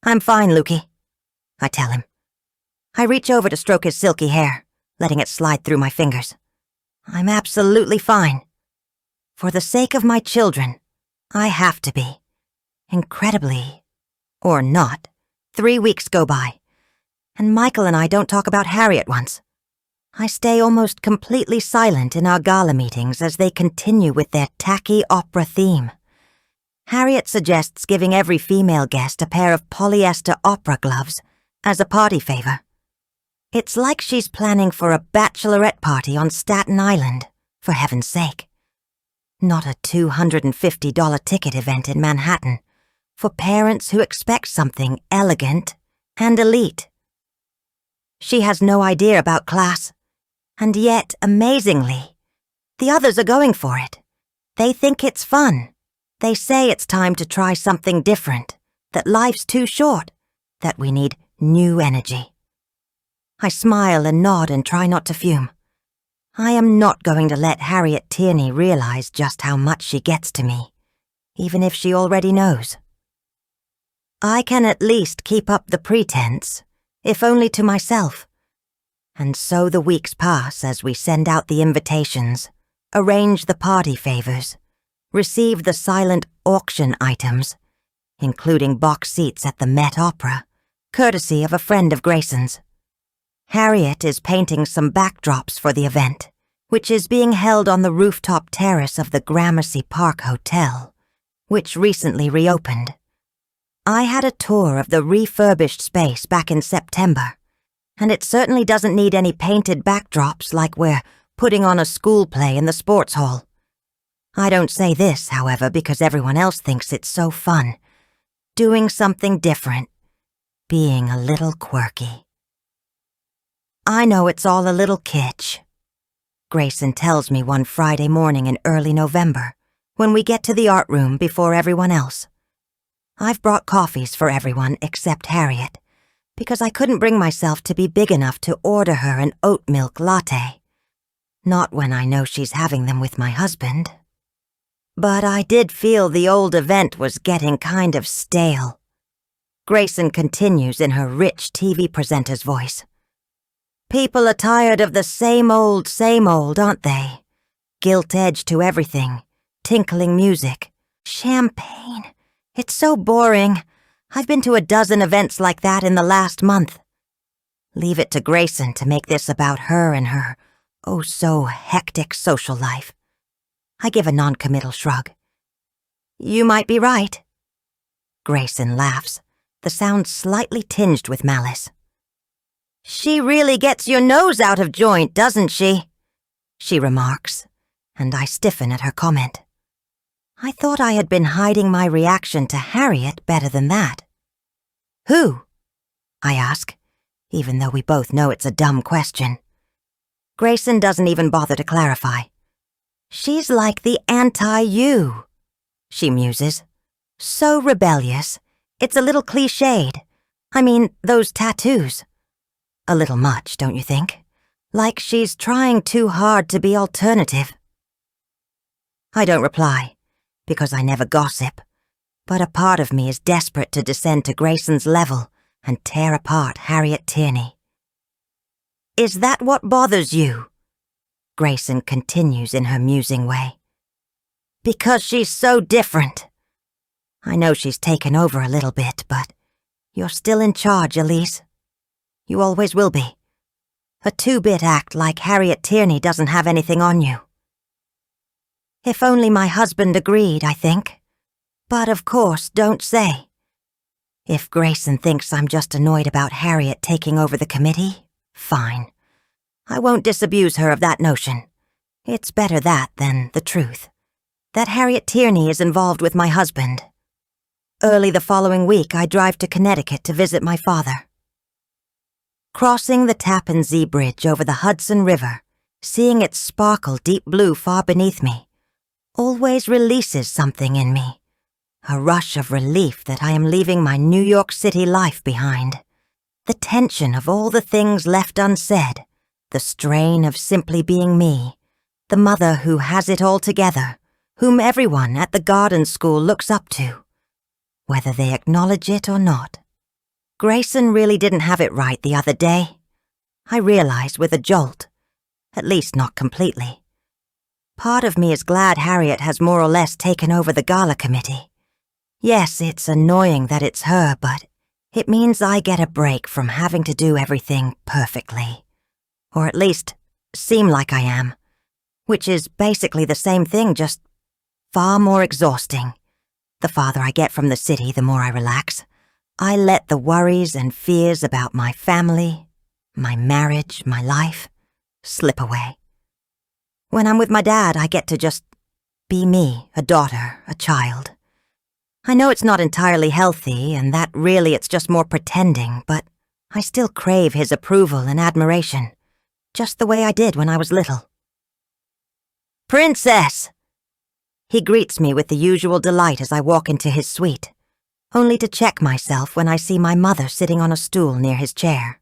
"I'm fine, Lukey," I tell him. I reach over to stroke his silky hair, letting it slide through my fingers. I'm absolutely fine. For the sake of my children, I have to be. Incredibly, or not, 3 weeks go by, and Michael and I don't talk about Harriet once. I stay almost completely silent in our gala meetings as they continue with their tacky opera theme. Harriet suggests giving every female guest a pair of polyester opera gloves as a party favor. It's like she's planning for a bachelorette party on Staten Island, for heaven's sake. Not a $250 ticket event in Manhattan, for parents who expect something elegant and elite. She has no idea about class, and yet, amazingly, The others are going for it. They think it's fun. They say it's time to try something different, that life's too short, that we need new energy. I smile and nod and try not to fume. I am not going to let Harriet Tierney realize just how much she gets to me, even if she already knows. I can at least keep up the pretense, if only to myself. And so the weeks pass as we send out the invitations, arrange the party favors, receive the silent auction items, including box seats at the Met Opera, courtesy of a friend of Grayson's. Harriet is painting some backdrops for the event, which is being held on the rooftop terrace of the Gramercy Park Hotel, which recently reopened. I had a tour of the refurbished space back in September, and it certainly doesn't need any painted backdrops like we're putting on a school play in the sports hall. I don't say this, however, because everyone else thinks it's so fun. Doing something different, being a little quirky. I know it's all a little kitsch. Grayson tells me one Friday morning in early November, when we get to the art room before everyone else. I've brought coffees for everyone except Harriet, because I couldn't bring myself to be big enough to order her an oat milk latte. Not when I know she's having them with my husband. But I did feel the old event was getting kind of stale. Grayson continues in her rich TV presenter's voice. People are tired of the same old, aren't they? Gilt edge to everything, tinkling music, champagne. It's so boring. I've been to a dozen events like that in the last month. Leave it to Grayson to make this about her and her oh-so-hectic social life. I give a non-committal shrug. You might be right. Grayson laughs, the sound slightly tinged with malice. She really gets your nose out of joint, doesn't she? She remarks, and I stiffen at her comment. I thought I had been hiding my reaction to Harriet better than that. Who? I ask, even though we both know it's a dumb question. Grayson doesn't even bother to clarify. She's like the anti-you, she muses. So rebellious, it's a little cliched. I mean, those tattoos. A little much, don't you think? Like she's trying too hard to be alternative. I don't reply, because I never gossip, but a part of me is desperate to descend to Grayson's level and tear apart Harriet Tierney. Is that what bothers you? Grayson continues in her musing way. Because she's so different. I know she's taken over a little bit, but you're still in charge, Elise. You always will be. A two-bit act like Harriet Tierney doesn't have anything on you. If only my husband agreed, I think. But of course, don't say. If Grayson thinks I'm just annoyed about Harriet taking over the committee, fine. I won't disabuse her of that notion. It's better that than the truth. That Harriet Tierney is involved with my husband. Early the following week, I drive to Connecticut to visit my father. Crossing the Tappan Zee Bridge over the Hudson River, seeing it sparkle deep blue far beneath me, always releases something in me. A rush of relief that I am leaving my New York City life behind. The tension of all the things left unsaid, the strain of simply being me, the mother who has it all together, whom everyone at the garden school looks up to, whether they acknowledge it or not. Grayson really didn't have it right the other day. I realized with a jolt, at least not completely. Part of me is glad Harriet has more or less taken over the gala committee. Yes, it's annoying that it's her, but it means I get a break from having to do everything perfectly. Or at least, seem like I am. Which is basically the same thing, just far more exhausting. The farther I get from the city, the more I relax. I let the worries and fears about my family, my marriage, my life, slip away. When I'm with my dad, I get to just be me, a daughter, a child. I know it's not entirely healthy, and that really it's just more pretending, but I still crave his approval and admiration, just the way I did when I was little. Princess! He greets me with the usual delight as I walk into his suite, only to check myself when I see my mother sitting on a stool near his chair.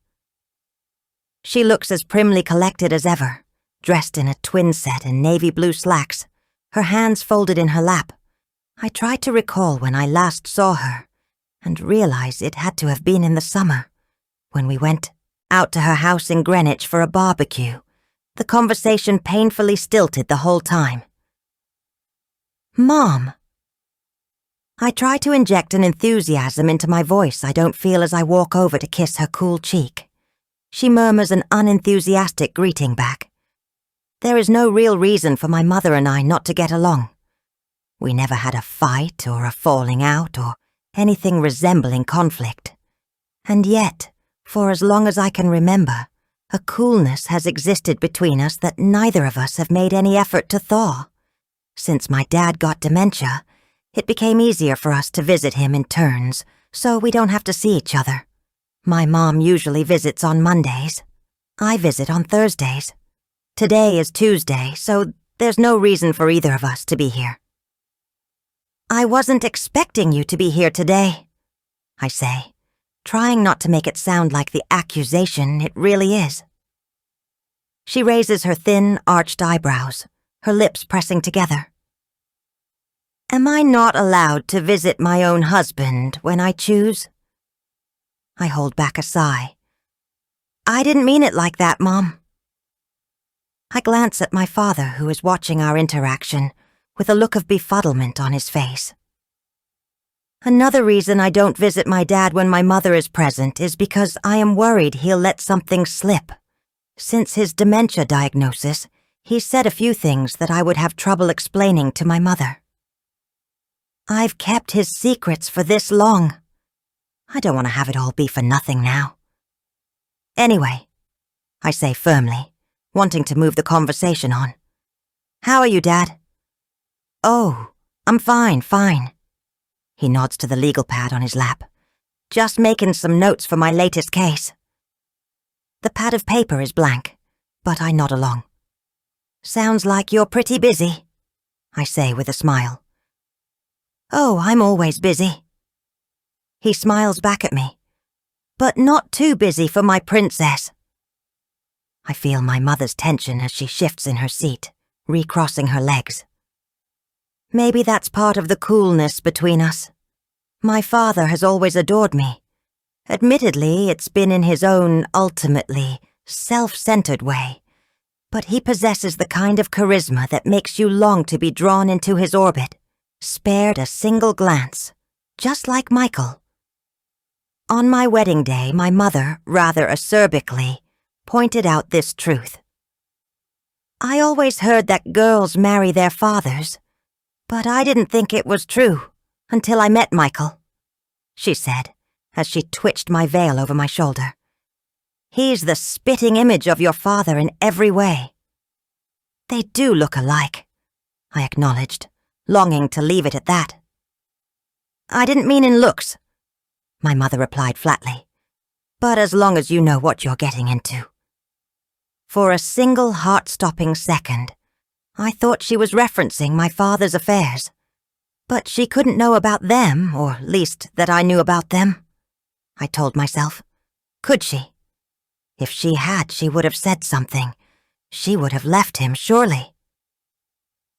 She looks as primly collected as ever, dressed in a twin set and navy blue slacks, her hands folded in her lap. I try to recall when I last saw her, and realize it had to have been in the summer, when we went out to her house in Greenwich for a barbecue. The conversation painfully stilted the whole time. Mom. I try to inject an enthusiasm into my voice I don't feel as I walk over to kiss her cool cheek. She murmurs an unenthusiastic greeting back. There is no real reason for my mother and I not to get along. We never had a fight or a falling out or anything resembling conflict. And yet, for as long as I can remember, a coolness has existed between us that neither of us have made any effort to thaw. Since my dad got dementia, it became easier for us to visit him in turns, so we don't have to see each other. My mom usually visits on Mondays. I visit on Thursdays. Today is Tuesday, so there's no reason for either of us to be here. I wasn't expecting you to be here today, I say, trying not to make it sound like the accusation it really is. She raises her thin, arched eyebrows, her lips pressing together. Am I not allowed to visit my own husband when I choose? I hold back a sigh. I didn't mean it like that, Mom. I glance at my father, who is watching our interaction, with a look of befuddlement on his face. Another reason I don't visit my dad when my mother is present is because I am worried he'll let something slip. Since his dementia diagnosis, he's said a few things that I would have trouble explaining to my mother. I've kept his secrets for this long. I don't want to have it all be for nothing now. Anyway, I say firmly, wanting to move the conversation on. How are you, Dad? Oh, I'm fine. He nods to the legal pad on his lap. Just making some notes for my latest case. The pad of paper is blank, but I nod along. Sounds like you're pretty busy, I say with a smile. Oh, I'm always busy. He smiles back at me, but not too busy for my princess. I feel my mother's tension as she shifts in her seat, recrossing her legs. Maybe that's part of the coolness between us. My father has always adored me. Admittedly, it's been in his own, ultimately, self-centered way, but he possesses the kind of charisma that makes you long to be drawn into his orbit, spared a single glance, just like Michael. On my wedding day, my mother, rather acerbically, pointed out this truth. I always heard that girls marry their fathers, but I didn't think it was true until I met Michael, she said, as she twitched my veil over my shoulder. He's the spitting image of your father in every way. They do look alike, I acknowledged, longing to leave it at that. I didn't mean in looks, my mother replied flatly, but as long as you know what you're getting into. For a single heart-stopping second, I thought she was referencing my father's affairs, but she couldn't know about them, or at least that I knew about them, I told myself. Could she? If she had, she would have said something. She would have left him, surely.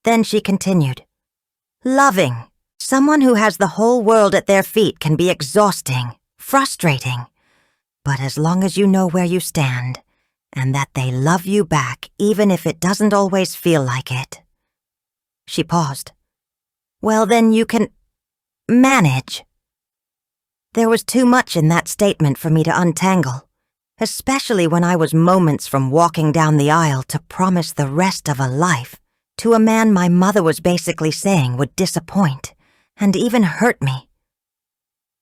Then she continued. Loving someone who has the whole world at their feet can be exhausting, frustrating, but as long as you know where you stand, and that they love you back even if it doesn't always feel like it. She paused. Well, then you can manage. There was too much in that statement for me to untangle, especially when I was moments from walking down the aisle to promise the rest of a life to a man my mother was basically saying would disappoint and even hurt me.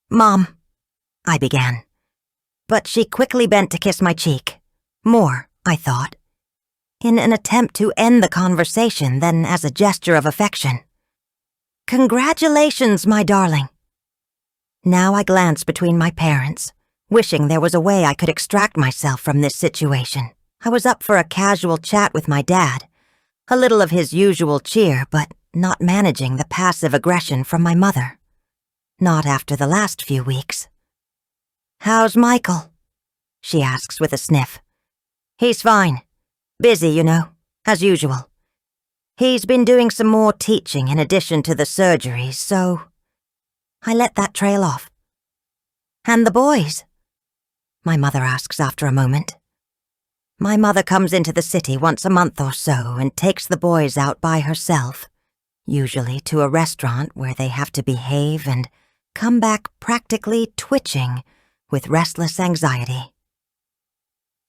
Mom, I began, but she quickly bent to kiss my cheek. More, I thought, in an attempt to end the conversation than as a gesture of affection. Congratulations, my darling. Now I glance between my parents, wishing there was a way I could extract myself from this situation. I was up for a casual chat with my dad, A little of his usual cheer, but not managing the passive aggression from my mother. Not after the last few weeks. "How's Michael?" she asks with a sniff. "He's fine. Busy, you know, as usual. He's been doing some more teaching in addition to the surgeries, so..." I let that trail off. "And the boys?" my mother asks after a moment. My mother comes into the city once a month or so and takes the boys out by herself, usually to a restaurant where they have to behave and come back practically twitching with restless anxiety.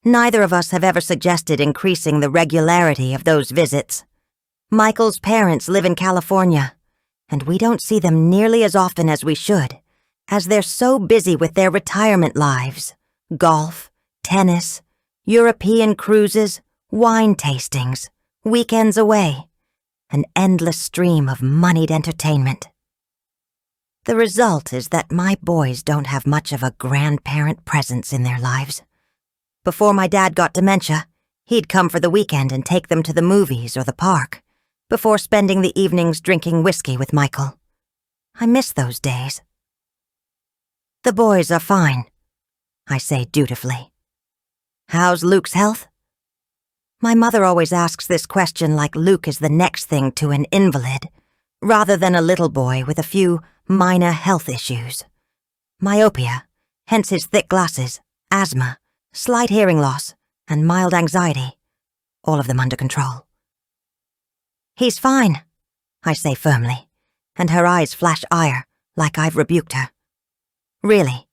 Neither of us have ever suggested increasing the regularity of those visits. Michael's parents live in California, and we don't see them nearly as often as we should, as they're so busy with their retirement lives, golf, tennis, European cruises, wine tastings, weekends away, an endless stream of moneyed entertainment. The result is that my boys don't have much of a grandparent presence in their lives. Before my dad got dementia, he'd come for the weekend and take them to the movies or the park, before spending the evenings drinking whiskey with Michael. I miss those days. "The boys are fine," I say dutifully. "How's Luke's health?" My mother always asks this question like Luke is the next thing to an invalid, rather than a little boy with a few minor health issues. Myopia, hence his thick glasses, asthma, slight hearing loss, and mild anxiety, all of them under control. "He's fine," I say firmly, and her eyes flash ire, like I've rebuked her. "Really?"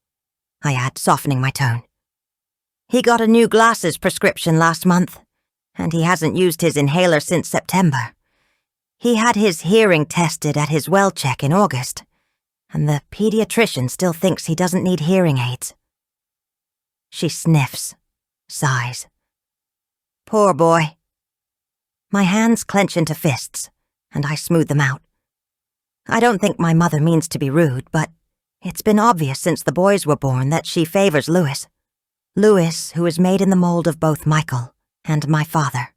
I add, softening my tone. "He got a new glasses prescription last month, and he hasn't used his inhaler since September. He had his hearing tested at his well check in August, and the pediatrician still thinks he doesn't need hearing aids." She sniffs, sighs. "Poor boy." My hands clench into fists, and I smooth them out. I don't think my mother means to be rude, but it's been obvious since the boys were born that she favors Louis. Louis, who is made in the mold of both Michael and my father.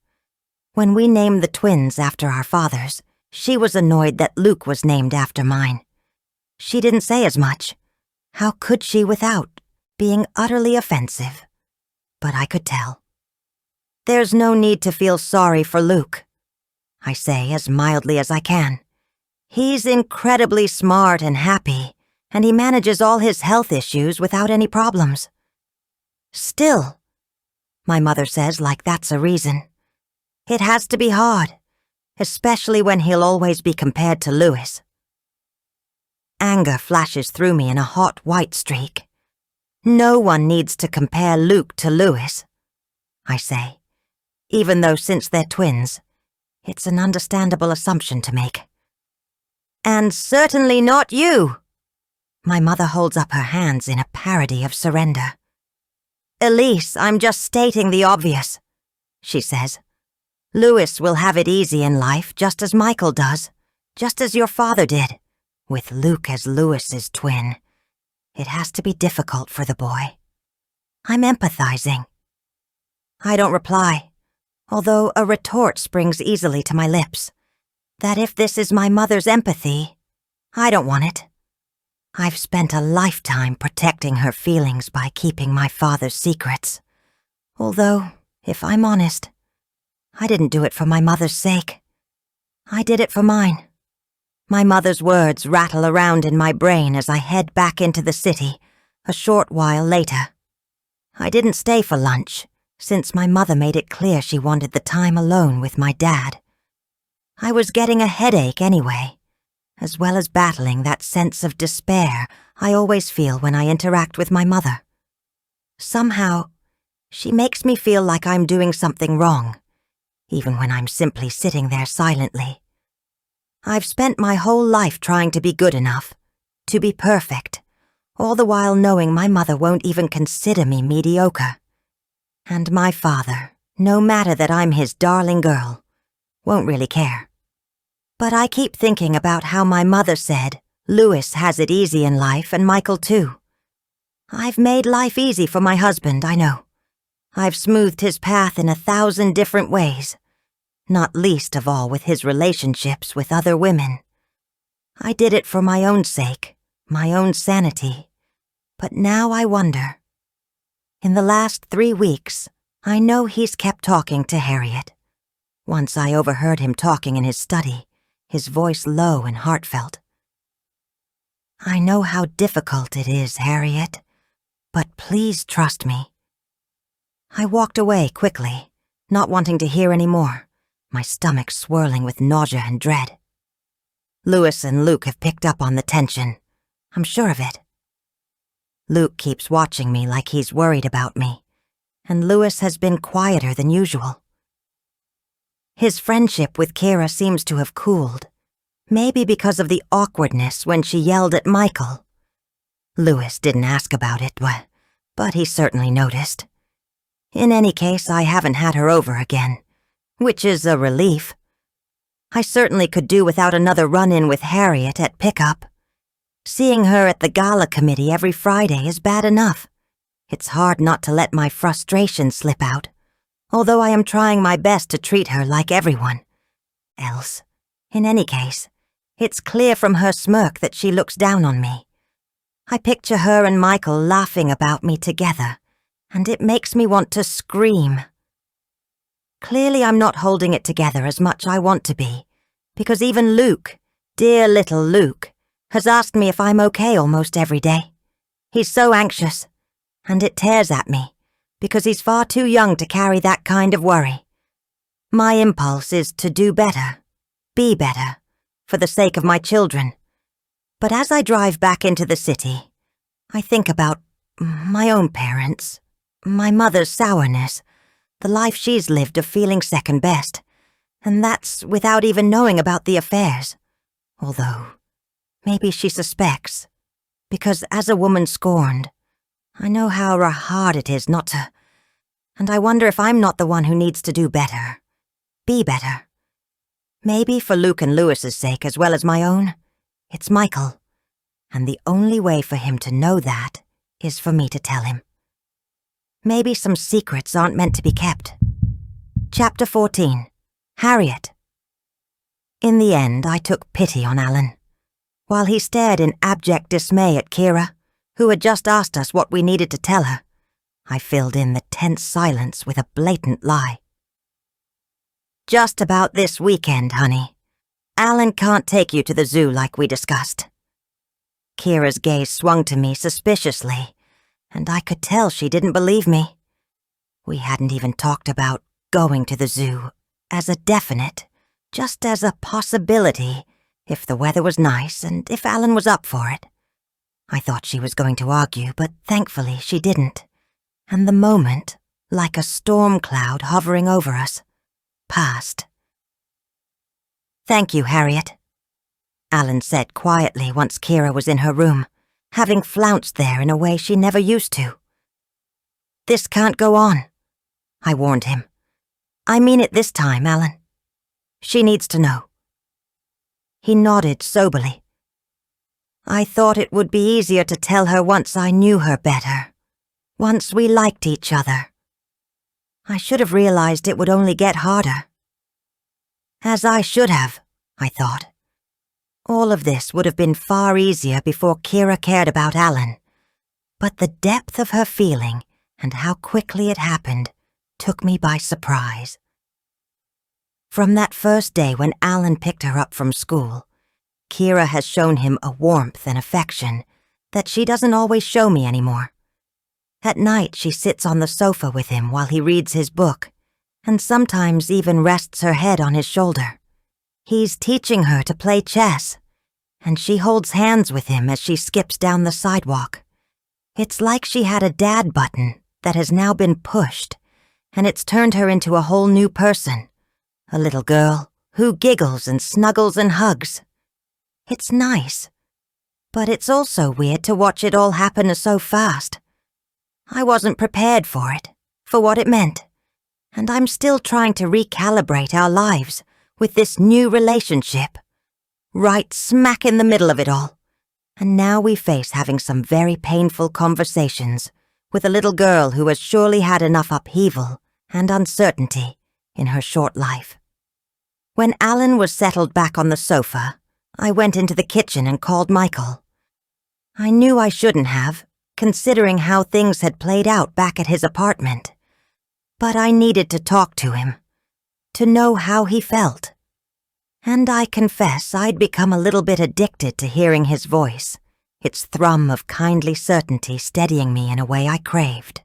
When we named the twins after our fathers, she was annoyed that Luke was named after mine. She didn't say as much. How could she without being utterly offensive? But I could tell. "There's no need to feel sorry for Luke," I say as mildly as I can. "He's incredibly smart and happy, and he manages all his health issues without any problems." "Still," my mother says like that's a reason. "It has to be hard, especially when he'll always be compared to Louis." Anger flashes through me in a hot white streak. "No one needs to compare Luke to Louis," I say, even though since they're twins, it's an understandable assumption to make. "And certainly not you." My mother holds up her hands in a parody of surrender. "Elise, I'm just stating the obvious," she says. "Louis will have it easy in life just as Michael does, just as your father did, with Luke as Louis's twin. It has to be difficult for the boy." I'm empathizing. I don't reply, although a retort springs easily to my lips, that if this is my mother's empathy, I don't want it. I've spent a lifetime protecting her feelings by keeping my father's secrets, although, if I'm honest, I didn't do it for my mother's sake. I did it for mine. My mother's words rattle around in my brain as I head back into the city a short while later. I didn't stay for lunch, since my mother made it clear she wanted the time alone with my dad. I was getting a headache anyway, as well as battling that sense of despair I always feel when I interact with my mother. Somehow, she makes me feel like I'm doing something wrong, even when I'm simply sitting there silently. I've spent my whole life trying to be good enough, to be perfect, all the while knowing my mother won't even consider me mediocre. And my father, no matter that I'm his darling girl, won't really care. But I keep thinking about how my mother said Louis has it easy in life and Michael too. I've made life easy for my husband, I know. I've smoothed his path in 1,000 different ways. not least of all with his relationships with other women. I did it for my own sake, my own sanity. But now I wonder. In the last 3 weeks, I know he's kept talking to Harriet. Once I overheard him talking in his study, his voice low and heartfelt. I know how difficult it is, Harriet, but please trust me. I walked away quickly, not wanting to hear any more, my stomach swirling with nausea and dread. Louis and Luke have picked up on the tension. I'm sure of it. Luke keeps watching me like he's worried about me, and Louis has been quieter than usual. His friendship with Kira seems to have cooled, maybe because of the awkwardness when she yelled at Michael. Louis didn't ask about it, but he certainly noticed. In any case, I haven't had her over again, which is a relief. I certainly could do without another run-in with Harriet at pickup. Seeing her at the gala committee every Friday is bad enough. It's hard not to let my frustration slip out, although I am trying my best to treat her like everyone else. In any case, it's clear from her smirk that she looks down on me. I picture her and Michael laughing about me together, and it makes me want to scream. Clearly I'm not holding it together as much I want to be, because even Luke, dear little Luke, has asked me if I'm okay almost every day. He's so anxious, and it tears at me, because he's far too young to carry that kind of worry. My impulse is to do better, be better, for the sake of my children. But as I drive back into the city, I think about my own parents, my mother's sourness, the life she's lived of feeling second best, and that's without even knowing about the affairs. Although, maybe she suspects, because as a woman scorned, I know how hard it is not to, and I wonder if I'm not the one who needs to do better, be better. Maybe for Luke and Louis's sake as well as my own, it's Michael, and the only way for him to know that is for me to tell him. Maybe some secrets aren't meant to be kept. Chapter 14. Harriet. In the end, I took pity on Alan. While he stared in abject dismay at Kira, who had just asked us what we needed to tell her, I filled in the tense silence with a blatant lie. Just about this weekend, honey. Alan can't take you to the zoo like we discussed. Kira's gaze swung to me suspiciously, and I could tell she didn't believe me. We hadn't even talked about going to the zoo as a definite, just as a possibility if the weather was nice and if Alan was up for it. I thought she was going to argue, but thankfully she didn't, and the moment, like a storm cloud hovering over us, passed. "Thank you, Harriet," Alan said quietly once Kira was in her room, having flounced there in a way she never used to. "This can't go on," I warned him. "I mean it this time, Alan. She needs to know." He nodded soberly. "I thought it would be easier to tell her once I knew her better, once we liked each other. I should have realized it would only get harder. As I should have, I thought. All of this would have been far easier before Kira cared about Alan, but the depth of her feeling and how quickly it happened took me by surprise. From that first day when Alan picked her up from school, Kira has shown him a warmth and affection that she doesn't always show me anymore. At night, she sits on the sofa with him while he reads his book, and sometimes even rests her head on his shoulder. He's teaching her to play chess, and she holds hands with him as she skips down the sidewalk. It's like she had a dad button that has now been pushed, and it's turned her into a whole new person, a little girl who giggles and snuggles and hugs. It's nice, but it's also weird to watch it all happen so fast. I wasn't prepared for it, for what it meant, and I'm still trying to recalibrate our lives with this new relationship, right smack in the middle of it all. And now we face having some very painful conversations with a little girl who has surely had enough upheaval and uncertainty in her short life. When Alan was settled back on the sofa, I went into the kitchen and called Michael. I knew I shouldn't have, considering how things had played out back at his apartment. But I needed to talk to him, to know how he felt. And I confess I'd become a little bit addicted to hearing his voice, its thrum of kindly certainty steadying me in a way I craved.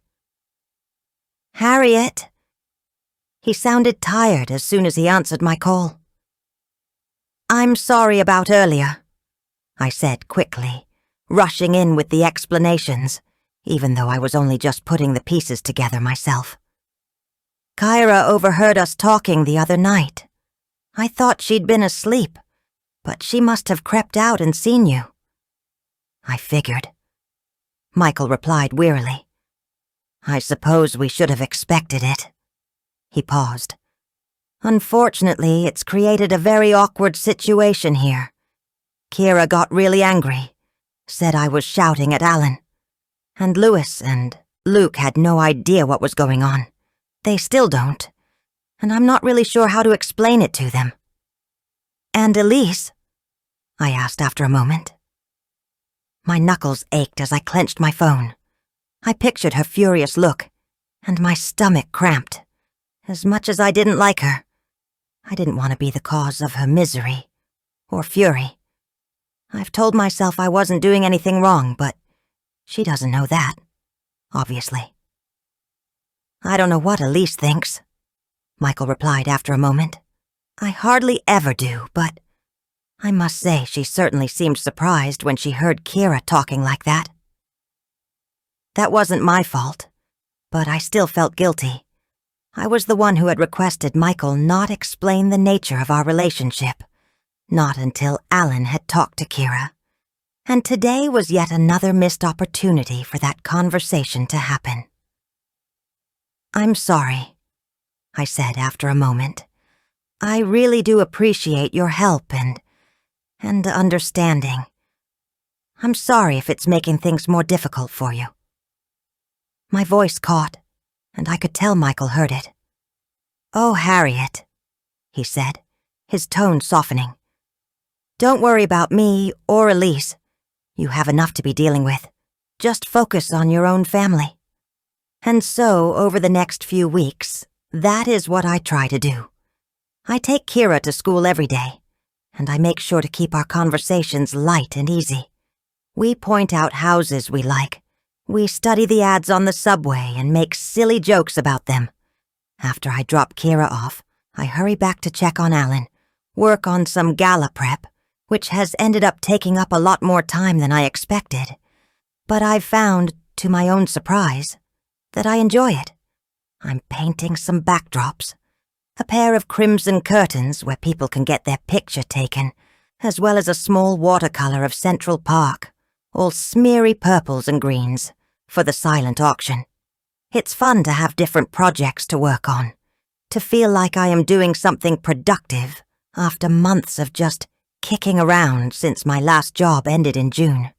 "Harriet!" He sounded tired as soon as he answered my call. "I'm sorry about earlier," I said quickly, rushing in with the explanations, even though I was only just putting the pieces together myself. "Kyra overheard us talking the other night. I thought she'd been asleep, but she must have crept out and seen you." "I figured," Michael replied wearily. "I suppose we should have expected it." He paused. "Unfortunately, it's created a very awkward situation here. Kyra got really angry, said I was shouting at Alan. And Louis and Luke had no idea what was going on. They still don't, and I'm not really sure how to explain it to them." "And Elise?" I asked after a moment. My knuckles ached as I clenched my phone. I pictured her furious look, and my stomach cramped. As much as I didn't like her, I didn't want to be the cause of her misery or fury. I've told myself I wasn't doing anything wrong, but she doesn't know that, obviously. "I don't know what Elise thinks," Michael replied after a moment. "I hardly ever do, but I must say she certainly seemed surprised when she heard Kyra talking like that. That wasn't my fault, but I still felt guilty. I was the one who had requested Michael not explain the nature of our relationship, not until Alan had talked to Kyra. And today was yet another missed opportunity for that conversation to happen. "I'm sorry," I said after a moment. "I really do appreciate your help and understanding. I'm sorry if it's making things more difficult for you." My voice caught, and I could tell Michael heard it. "Oh, Harriet," he said, his tone softening. "Don't worry about me or Elise. You have enough to be dealing with. Just focus on your own family." And so, over the next few weeks, that is what I try to do. I take Kyra to school every day, and I make sure to keep our conversations light and easy. We point out houses we like. We study the ads on the subway and make silly jokes about them. After I drop Kyra off, I hurry back to check on Alan, work on some gala prep, which has ended up taking up a lot more time than I expected. But I've found, to my own surprise, that I enjoy it. I'm painting some backdrops, a pair of crimson curtains where people can get their picture taken, as well as a small watercolor of Central Park, all smeary purples and greens, for the silent auction. It's fun to have different projects to work on, to feel like I am doing something productive after months of just kicking around since my last job ended in June.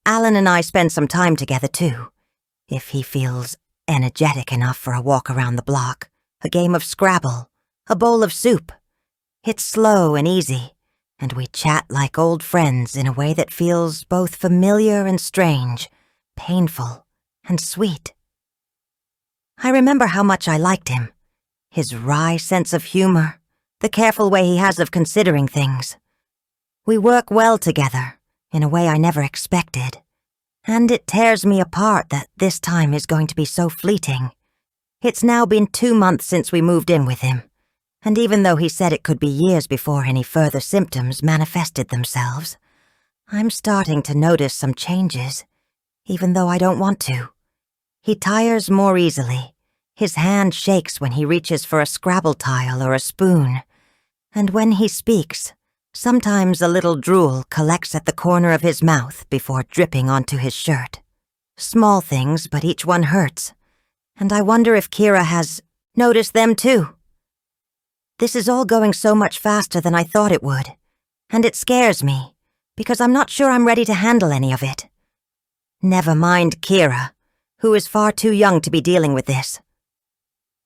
Alan and I spend some time together too, if he feels energetic enough for a walk around the block, a game of Scrabble, a bowl of soup. It's slow and easy, and we chat like old friends in a way that feels both familiar and strange, painful and sweet. I remember how much I liked him, his wry sense of humor, the careful way he has of considering things. We work well together, in a way I never expected, and it tears me apart that this time is going to be so fleeting. It's now been 2 months since we moved in with him, and even though he said it could be years before any further symptoms manifested themselves, I'm starting to notice some changes, even though I don't want to. He tires more easily. His hand shakes when he reaches for a Scrabble tile or a spoon, and when he speaks, sometimes a little drool collects at the corner of his mouth before dripping onto his shirt. Small things, but each one hurts, and I wonder if Kyra has noticed them too. This is all going so much faster than I thought it would, and it scares me, because I'm not sure I'm ready to handle any of it. Never mind Kyra, who is far too young to be dealing with this.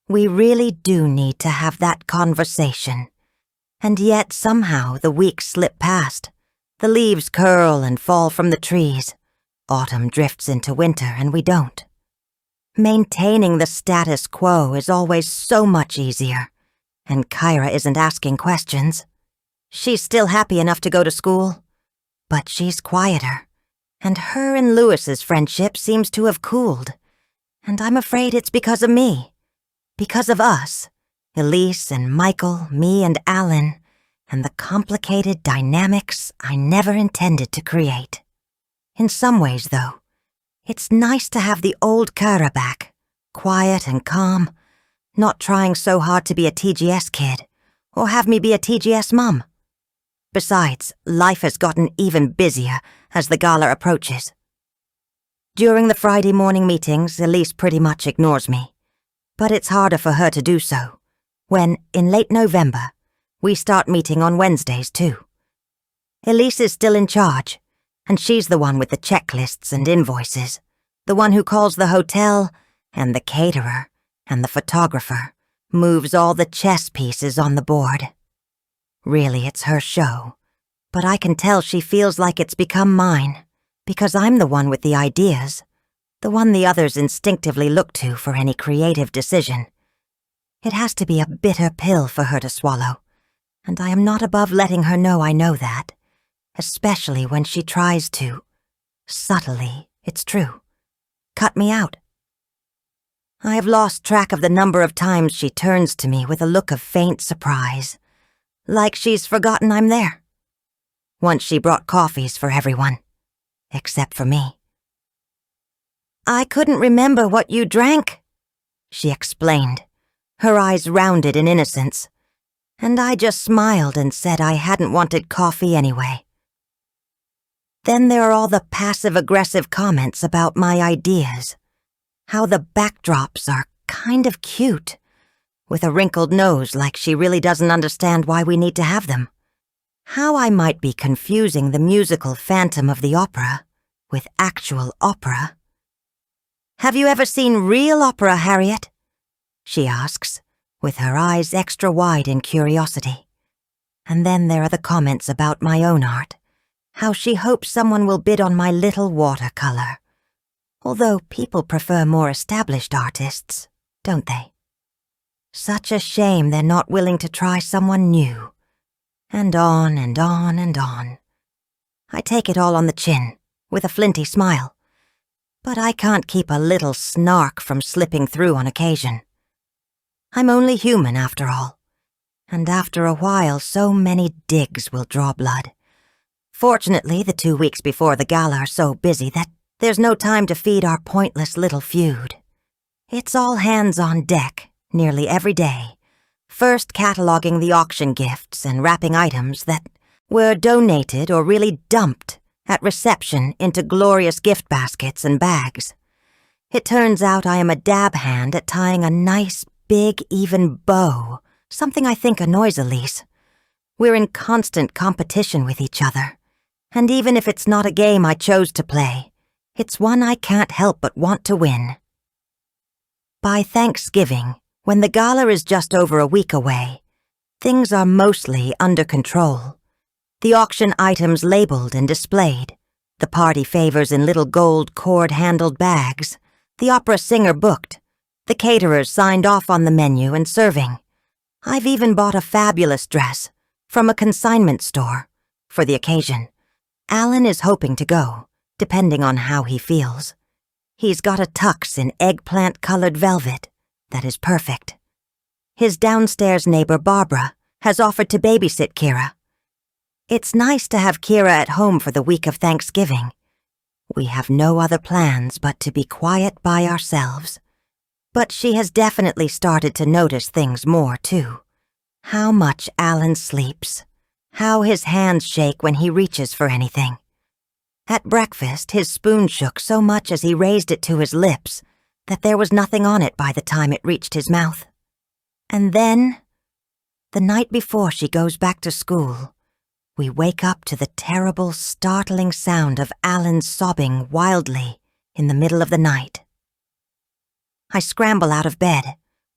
We really do need to have that conversation, And yet somehow the weeks slip past. The leaves curl and fall from the trees. Autumn drifts into winter and we don't. Maintaining the status quo is always so much easier. And Kyra isn't asking questions. She's still happy enough to go to school. But she's quieter. And her and Lewis's friendship seems to have cooled. And I'm afraid it's because of me. Because of us. Elise and Michael, me and Alan, and the complicated dynamics I never intended to create. In some ways, though, it's nice to have the old Kyra back, quiet and calm, not trying so hard to be a TGS kid, or have me be a TGS mum. Besides, life has gotten even busier as the gala approaches. During the Friday morning meetings, Elise pretty much ignores me, but it's harder for her to do so when, in late November, we start meeting on Wednesdays too. Elise is still in charge, and she's the one with the checklists and invoices, the one who calls the hotel, and the caterer, and the photographer, moves all the chess pieces on the board. Really, it's her show, but I can tell she feels like it's become mine, because I'm the one with the ideas, the one the others instinctively look to for any creative decision. It has to be a bitter pill for her to swallow, and I am not above letting her know I know that, especially when she tries to, subtly, it's true, cut me out. I have lost track of the number of times she turns to me with a look of faint surprise, like she's forgotten I'm there. Once she brought coffees for everyone, except for me. "I couldn't remember what you drank," she explained, her eyes rounded in innocence, and I just smiled and said I hadn't wanted coffee anyway. Then there are all the passive-aggressive comments about my ideas, how the backdrops are kind of cute, with a wrinkled nose like she really doesn't understand why we need to have them, how I might be confusing the musical Phantom of the Opera with actual opera. "Have you ever seen real opera, Harriet?" she asks, with her eyes extra wide in curiosity. And then there are the comments about my own art, how she hopes someone will bid on my little watercolor. Although people prefer more established artists, don't they? Such a shame they're not willing to try someone new. And on and on and on. I take it all on the chin, with a flinty smile. But I can't keep a little snark from slipping through on occasion. I'm only human after all. And after a while, so many digs will draw blood. Fortunately, the 2 weeks before the gala are so busy that there's no time to feed our pointless little feud. It's all hands on deck, nearly every day, first cataloging the auction gifts and wrapping items that were donated or really dumped at reception into glorious gift baskets and bags. It turns out I am a dab hand at tying a nice, big, even bow, something I think annoys Elise. We're in constant competition with each other, and even if it's not a game I chose to play, it's one I can't help but want to win. By Thanksgiving, when the gala is just over a week away, things are mostly under control. The auction items labeled and displayed, the party favors in little gold cord-handled bags, the opera singer booked, the caterers signed off on the menu and serving. I've even bought a fabulous dress from a consignment store for the occasion. Alan is hoping to go, depending on how he feels. He's got a tux in eggplant-colored velvet that is perfect. His downstairs neighbor Barbara has offered to babysit Kira. It's nice to have Kira at home for the week of Thanksgiving. We have no other plans but to be quiet by ourselves. But she has definitely started to notice things more, too. How much Alan sleeps. How his hands shake when he reaches for anything. At breakfast, his spoon shook so much as he raised it to his lips that there was nothing on it by the time it reached his mouth. And then, the night before she goes back to school, we wake up to the terrible, startling sound of Alan sobbing wildly in the middle of the night. I scramble out of bed,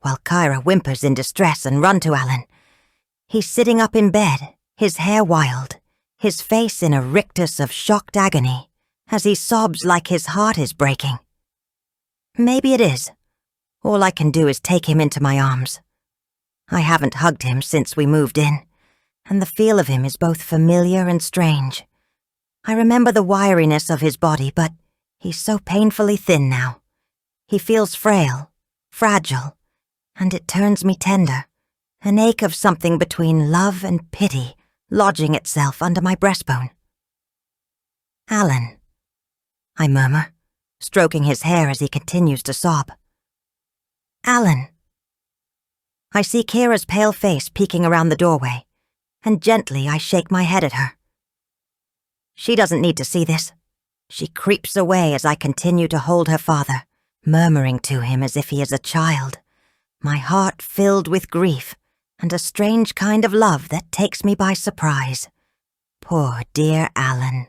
while Kyra whimpers in distress and run to Alan. He's sitting up in bed, his hair wild, his face in a rictus of shocked agony, as he sobs like his heart is breaking. Maybe it is. All I can do is take him into my arms. I haven't hugged him since we moved in, and the feel of him is both familiar and strange. I remember the wiriness of his body, but he's so painfully thin now. He feels frail, fragile, and it turns me tender, an ache of something between love and pity lodging itself under my breastbone. "Alan," I murmur, stroking his hair as he continues to sob. "Alan." I see Kira's pale face peeking around the doorway, and gently I shake my head at her. She doesn't need to see this. She creeps away as I continue to hold her father, murmuring to him as if he is a child, my heart filled with grief and a strange kind of love that takes me by surprise. Poor dear Alan.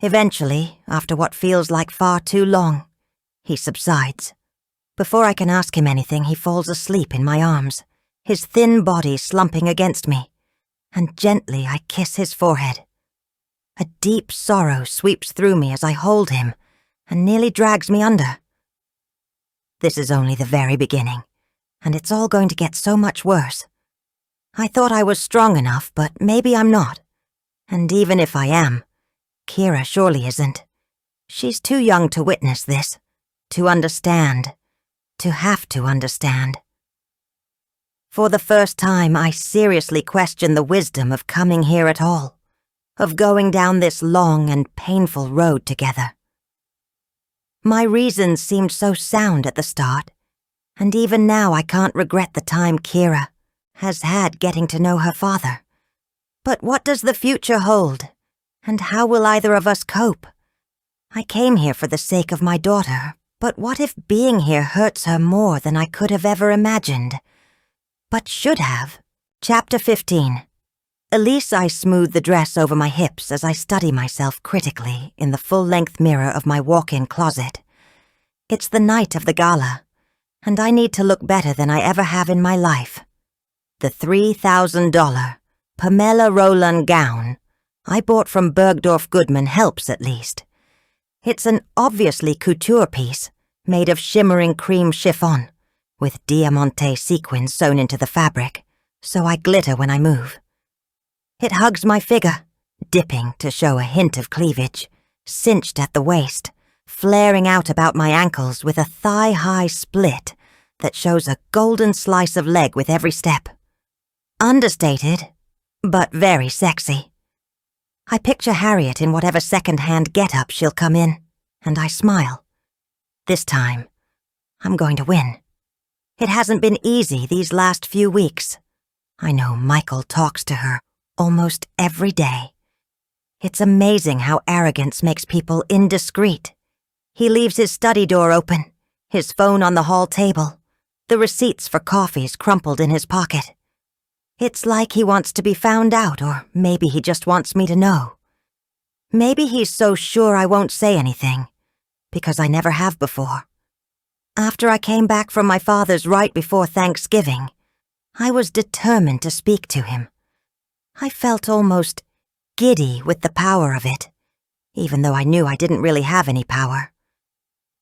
Eventually, after what feels like far too long, he subsides. Before I can ask him anything, he falls asleep in my arms, his thin body slumping against me, and gently I kiss his forehead. A deep sorrow sweeps through me as I hold him and nearly drags me under. This is only the very beginning, and it's all going to get so much worse. I thought I was strong enough, but maybe I'm not. And even if I am, Kira surely isn't. She's too young to witness this, to understand, to have to understand. For the first time, I seriously question the wisdom of coming here at all, of going down this long and painful road together. My reasons seemed so sound at the start, and even now I can't regret the time Kira has had getting to know her father. But what does the future hold, and how will either of us cope? I came here for the sake of my daughter, but what if being here hurts her more than I could have ever imagined? But should have. Chapter 15. Elise, I smooth the dress over my hips as I study myself critically in the full-length mirror of my walk-in closet. It's the night of the gala, and I need to look better than I ever have in my life. The $3,000 Pamela Roland gown I bought from Bergdorf Goodman helps at least. It's an obviously couture piece made of shimmering cream chiffon, with diamante sequins sewn into the fabric, so I glitter when I move. It hugs my figure, dipping to show a hint of cleavage, cinched at the waist, flaring out about my ankles with a thigh-high split that shows a golden slice of leg with every step. Understated, but very sexy. I picture Harriet in whatever second-hand get-up she'll come in, and I smile. This time, I'm going to win. It hasn't been easy these last few weeks. I know Michael talks to her almost every day. It's amazing how arrogance makes people indiscreet. He leaves his study door open, his phone on the hall table, the receipts for coffees crumpled in his pocket. It's like he wants to be found out, or maybe he just wants me to know. Maybe he's so sure I won't say anything, because I never have before. After I came back from my father's right before Thanksgiving, I was determined to speak to him. I felt almost giddy with the power of it, even though I knew I didn't really have any power.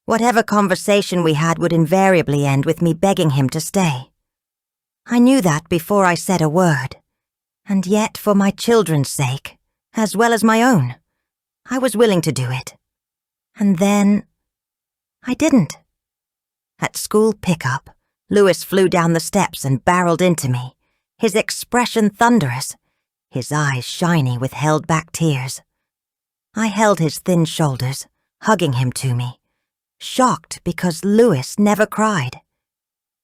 Whatever conversation we had would invariably end with me begging him to stay. I knew that before I said a word, and yet for my children's sake, as well as my own, I was willing to do it. And then I didn't. At school pickup, Louis flew down the steps and barreled into me, his expression thunderous, his eyes shiny with held-back tears. I held his thin shoulders, hugging him to me, shocked because Louis never cried.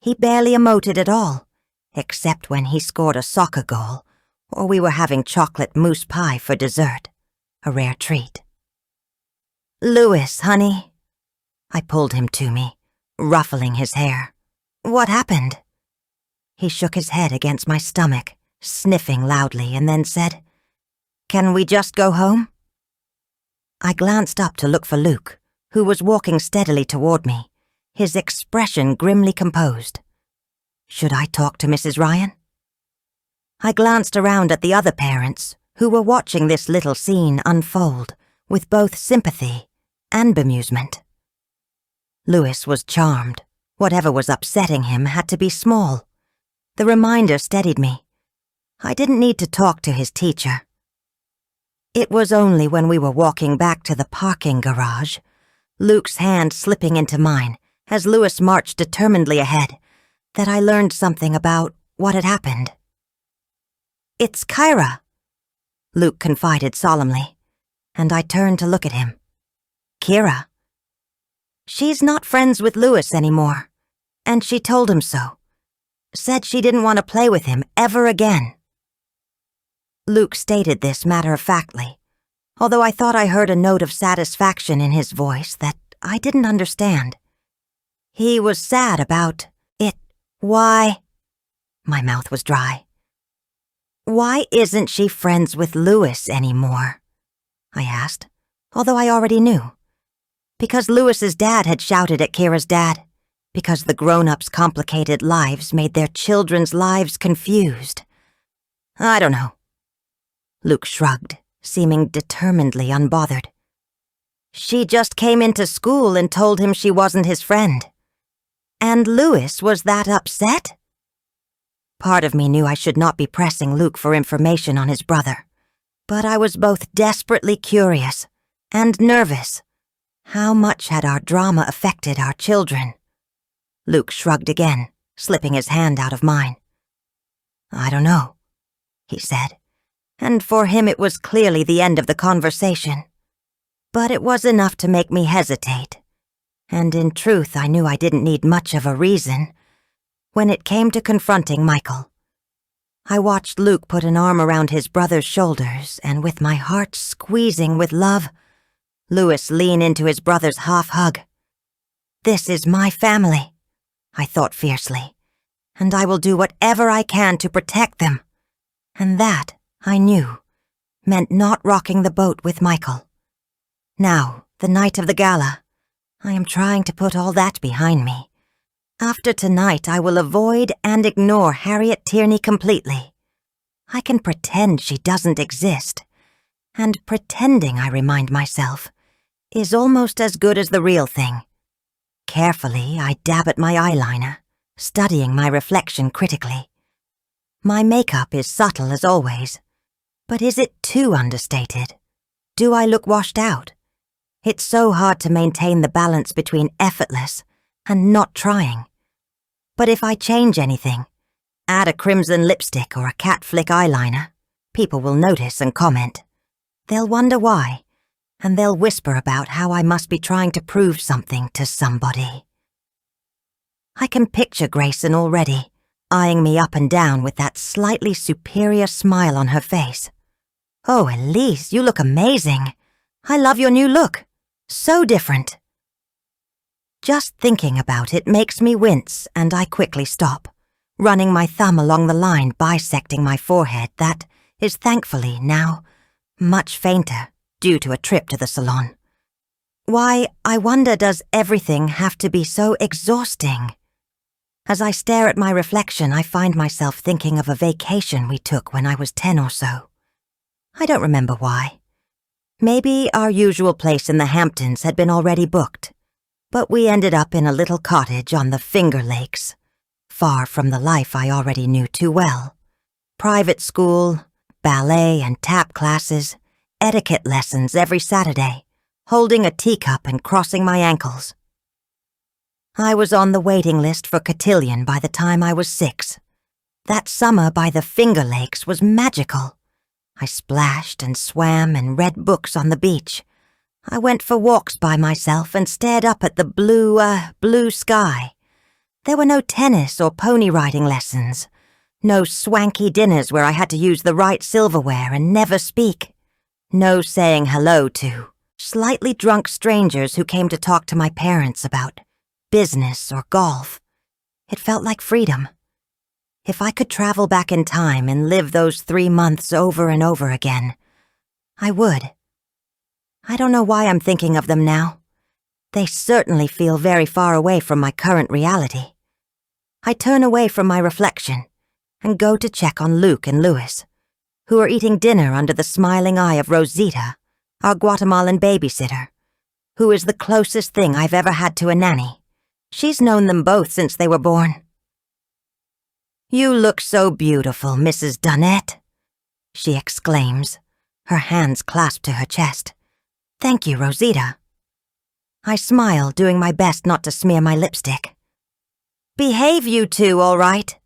He barely emoted at all, except when he scored a soccer goal, or we were having chocolate mousse pie for dessert, a rare treat. "Louis, honey." I pulled him to me, ruffling his hair. "What happened?" He shook his head against my stomach, sniffing loudly, and then said, "Can we just go home?" I glanced up to look for Luke, who was walking steadily toward me, his expression grimly composed. Should I talk to Mrs. Ryan? I glanced around at the other parents who were watching this little scene unfold with both sympathy and bemusement. Louis was charmed. Whatever was upsetting him had to be small. The reminder steadied me. I didn't need to talk to his teacher. It was only when we were walking back to the parking garage, Luke's hand slipping into mine as Louis marched determinedly ahead, that I learned something about what had happened. "It's Kyra," Luke confided solemnly, and I turned to look at him. "Kira. She's not friends with Louis anymore, and she told him so. Said she didn't want to play with him ever again." Luke stated this matter-of-factly, although I thought I heard a note of satisfaction in his voice that I didn't understand. He was sad about it. Why? My mouth was dry. "Why isn't she friends with Louis anymore?" I asked, although I already knew. Because Louis's dad had shouted at Kira's dad. Because the grown-ups' complicated lives made their children's lives confused. I don't know. Luke shrugged, seeming determinedly unbothered. She just came into school and told him she wasn't his friend. And Louis was that upset? Part of me knew I should not be pressing Luke for information on his brother, but I was both desperately curious and nervous. How much had our drama affected our children? Luke shrugged again, slipping his hand out of mine. "I don't know," he said, and for him it was clearly the end of the conversation. But it was enough to make me hesitate, and in truth I knew I didn't need much of a reason when it came to confronting Michael. I watched Luke put an arm around his brother's shoulders, and with my heart squeezing with love, Louis lean into his brother's half-hug. "This is my family," I thought fiercely, "and I will do whatever I can to protect them." And that, I knew, meant not rocking the boat with Michael. Now, the night of the gala, I am trying to put all that behind me. After tonight, I will avoid and ignore Harriet Tierney completely. I can pretend she doesn't exist, and pretending, I remind myself, is almost as good as the real thing. Carefully, I dab at my eyeliner, studying my reflection critically. My makeup is subtle as always, but is it too understated? Do I look washed out? It's so hard to maintain the balance between effortless and not trying. But if I change anything, add a crimson lipstick or a cat flick eyeliner, people will notice and comment. They'll wonder why, and they'll whisper about how I must be trying to prove something to somebody. I can picture Grayson already, eyeing me up and down with that slightly superior smile on her face. "Oh, Elise, you look amazing. I love your new look. So different." Just thinking about it makes me wince, and I quickly stop, running my thumb along the line bisecting my forehead that is thankfully now much fainter due to a trip to the salon. Why, I wonder, does everything have to be so exhausting? As I stare at my reflection, I find myself thinking of a vacation we took when I was 10 or so. I don't remember why. Maybe our usual place in the Hamptons had been already booked, but we ended up in a little cottage on the Finger Lakes, far from the life I already knew too well. Private school, ballet and tap classes, etiquette lessons every Saturday, holding a teacup and crossing my ankles. I was on the waiting list for cotillion by the time I was 6. That summer by the Finger Lakes was magical. I splashed and swam and read books on the beach. I went for walks by myself and stared up at the blue sky. There were no tennis or pony riding lessons. No swanky dinners where I had to use the right silverware and never speak. No saying hello to slightly drunk strangers who came to talk to my parents about business or golf. It felt like freedom. If I could travel back in time and live those 3 months over and over again, I would. I don't know why I'm thinking of them now. They certainly feel very far away from my current reality. I turn away from my reflection and go to check on Luke and Louis, who are eating dinner under the smiling eye of Rosita, our Guatemalan babysitter, who is the closest thing I've ever had to a nanny. She's known them both since they were born. "You look so beautiful, Mrs. Dunnett," she exclaims, her hands clasped to her chest. "Thank you, Rosita." I smile, doing my best not to smear my lipstick. "Behave, you two, all right?"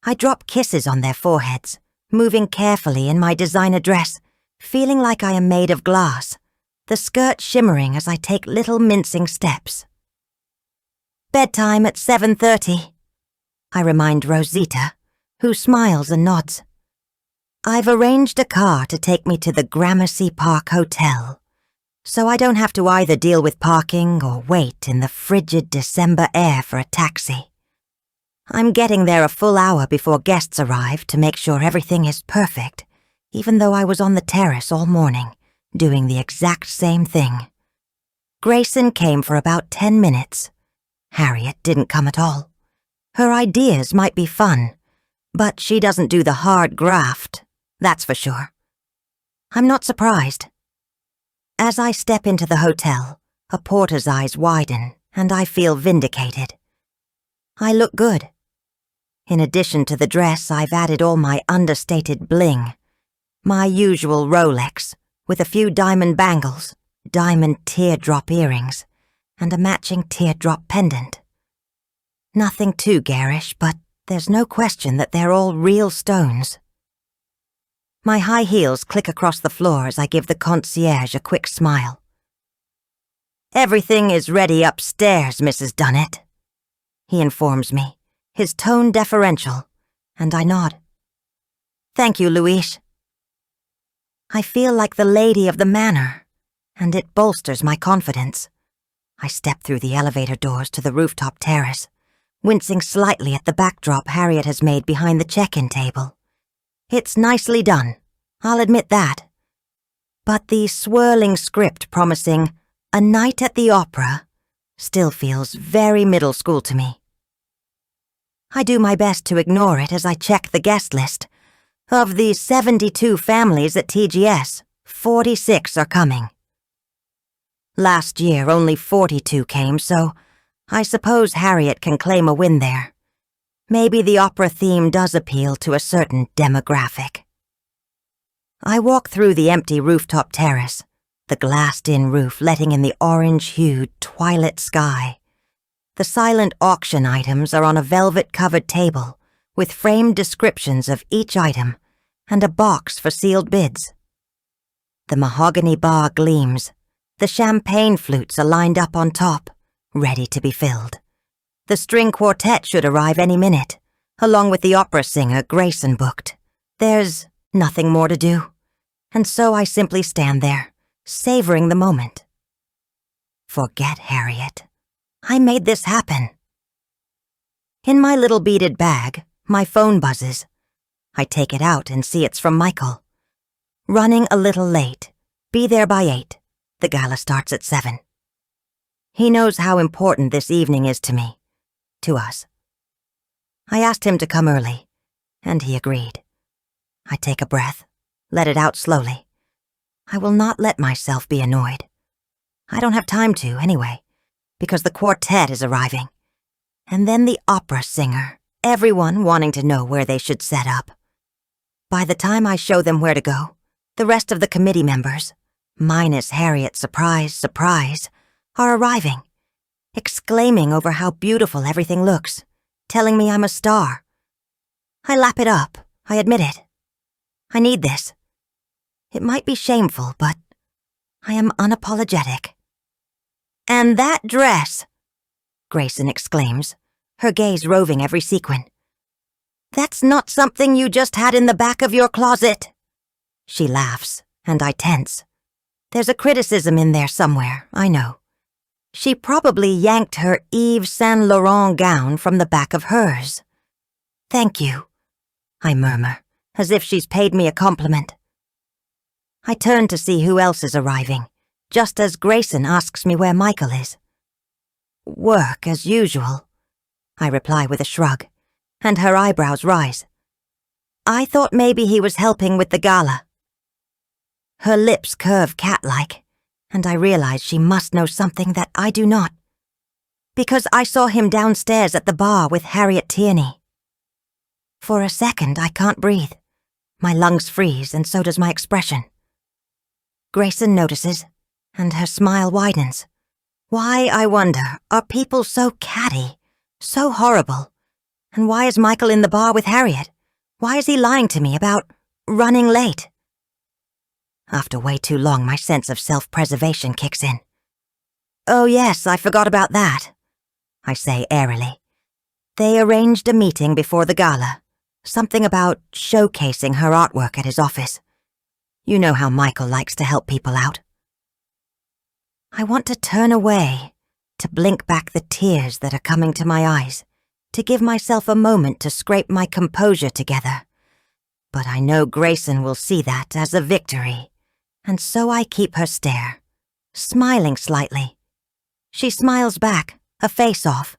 I drop kisses on their foreheads, moving carefully in my designer dress, feeling like I am made of glass, the skirt shimmering as I take little mincing steps. "Bedtime at 7:30, I remind Rosita, who smiles and nods. I've arranged a car to take me to the Gramercy Park Hotel, so I don't have to either deal with parking or wait in the frigid December air for a taxi. I'm getting there a full hour before guests arrive to make sure everything is perfect, even though I was on the terrace all morning, doing the exact same thing. Grayson came for about 10 minutes. Harriet didn't come at all. Her ideas might be fun, but she doesn't do the hard graft, that's for sure. I'm not surprised. As I step into the hotel, a porter's eyes widen, and I feel vindicated. I look good. In addition to the dress, I've added all my understated bling. My usual Rolex, with a few diamond bangles, diamond teardrop earrings, and a matching teardrop pendant. Nothing too garish, but there's no question that they're all real stones. My high heels click across the floor as I give the concierge a quick smile. "Everything is ready upstairs, Mrs. Dunnett," he informs me, his tone deferential, and I nod. "Thank you, Louise." I feel like the lady of the manor, and it bolsters my confidence. I step through the elevator doors to the rooftop terrace, wincing slightly at the backdrop Harriet has made behind the check-in table. It's nicely done, I'll admit that. But the swirling script promising "a night at the opera" still feels very middle school to me. I do my best to ignore it as I check the guest list. Of the 72 families at TGS, 46 are coming. Last year, only 42 came, so I suppose Harriet can claim a win there. Maybe the opera theme does appeal to a certain demographic. I walk through the empty rooftop terrace, the glassed-in roof letting in the orange-hued twilit sky. The silent auction items are on a velvet-covered table with framed descriptions of each item and a box for sealed bids. The mahogany bar gleams. The champagne flutes are lined up on top, ready to be filled. The string quartet should arrive any minute, along with the opera singer Grayson booked. There's nothing more to do, and so I simply stand there, savoring the moment. Forget Harriet. I made this happen. In my little beaded bag, my phone buzzes. I take it out and see it's from Michael. "Running a little late. Be there by 8. The gala starts at 7. He knows how important this evening is to me, to us. I asked him to come early, and he agreed. I take a breath, let it out slowly. I will not let myself be annoyed. I don't have time to, anyway, because the quartet is arriving. And then the opera singer, everyone wanting to know where they should set up. By the time I show them where to go, the rest of the committee members, minus Harriet, surprise, are arriving, exclaiming over how beautiful everything looks, telling me I'm a star. I lap it up, I admit it. I need this. It might be shameful, but I am unapologetic. "And that dress," Grayson exclaims, her gaze roving every sequin. "That's not something you just had in the back of your closet." She laughs, and I tense. There's a criticism in there somewhere, I know. She probably yanked her Yves Saint Laurent gown from the back of hers. "Thank you," I murmur, as if she's paid me a compliment. I turn to see who else is arriving, just as Grayson asks me where Michael is. "Work as usual," I reply with a shrug, and her eyebrows rise. I thought maybe he was helping with the gala. Her lips curve cat-like, and I realize she must know something that I do not, because I saw him downstairs at the bar with Harriet Tierney. For a second, I can't breathe. My lungs freeze, and so does my expression. Grayson notices, and her smile widens. Why, I wonder, are people so catty, so horrible? And why is Michael in the bar with Harriet? Why is he lying to me about running late? After way too long, my sense of self-preservation kicks in. Oh yes, I forgot about that, I say airily. They arranged a meeting before the gala. Something about showcasing her artwork at his office. You know how Michael likes to help people out. I want to turn away, to blink back the tears that are coming to my eyes, to give myself a moment to scrape my composure together. But I know Grayson will see that as a victory, and so I keep her stare, smiling slightly. She smiles back, a face off,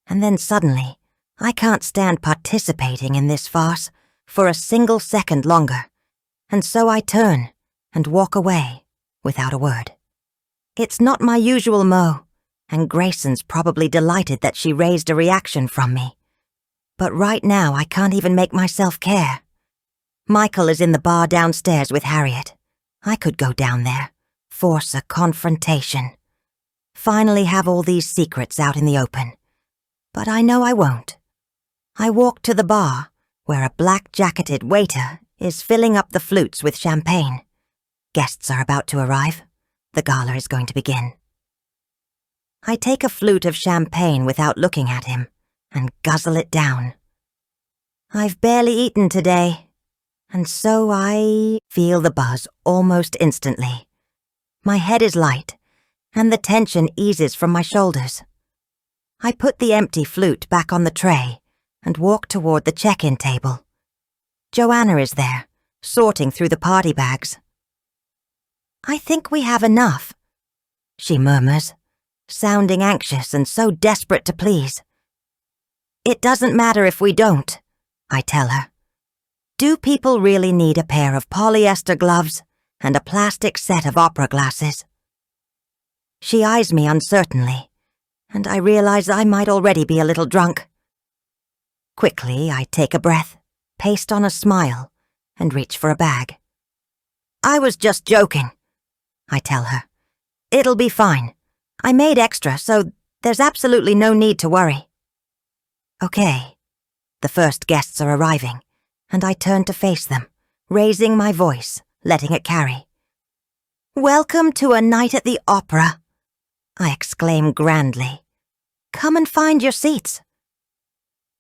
and then suddenly, I can't stand participating in this farce for a single second longer, and so I turn and walk away without a word. It's not my usual mo, and Grayson's probably delighted that she raised a reaction from me. But right now I can't even make myself care. Michael is in the bar downstairs with Harriet. I could go down there, force a confrontation. Finally have all these secrets out in the open. But I know I won't. I walk to the bar, where a black-jacketed waiter is filling up the flutes with champagne. Guests are about to arrive. The gala is going to begin. I take a flute of champagne without looking at him and guzzle it down. I've barely eaten today, and so I feel the buzz almost instantly. My head is light, and the tension eases from my shoulders. I put the empty flute back on the tray and walk toward the check-in table. Joanna is there, sorting through the party bags. I think we have enough, she murmurs, sounding anxious and so desperate to please. It doesn't matter if we don't, I tell her. Do people really need a pair of polyester gloves and a plastic set of opera glasses? She eyes me uncertainly, and I realize I might already be a little drunk. Quickly, I take a breath, paste on a smile, and reach for a bag. I was just joking, I tell her. It'll be fine. I made extra, so there's absolutely no need to worry. Okay. The first guests are arriving, and I turn to face them, raising my voice, letting it carry. Welcome to a night at the opera, I exclaim grandly. Come and find your seats.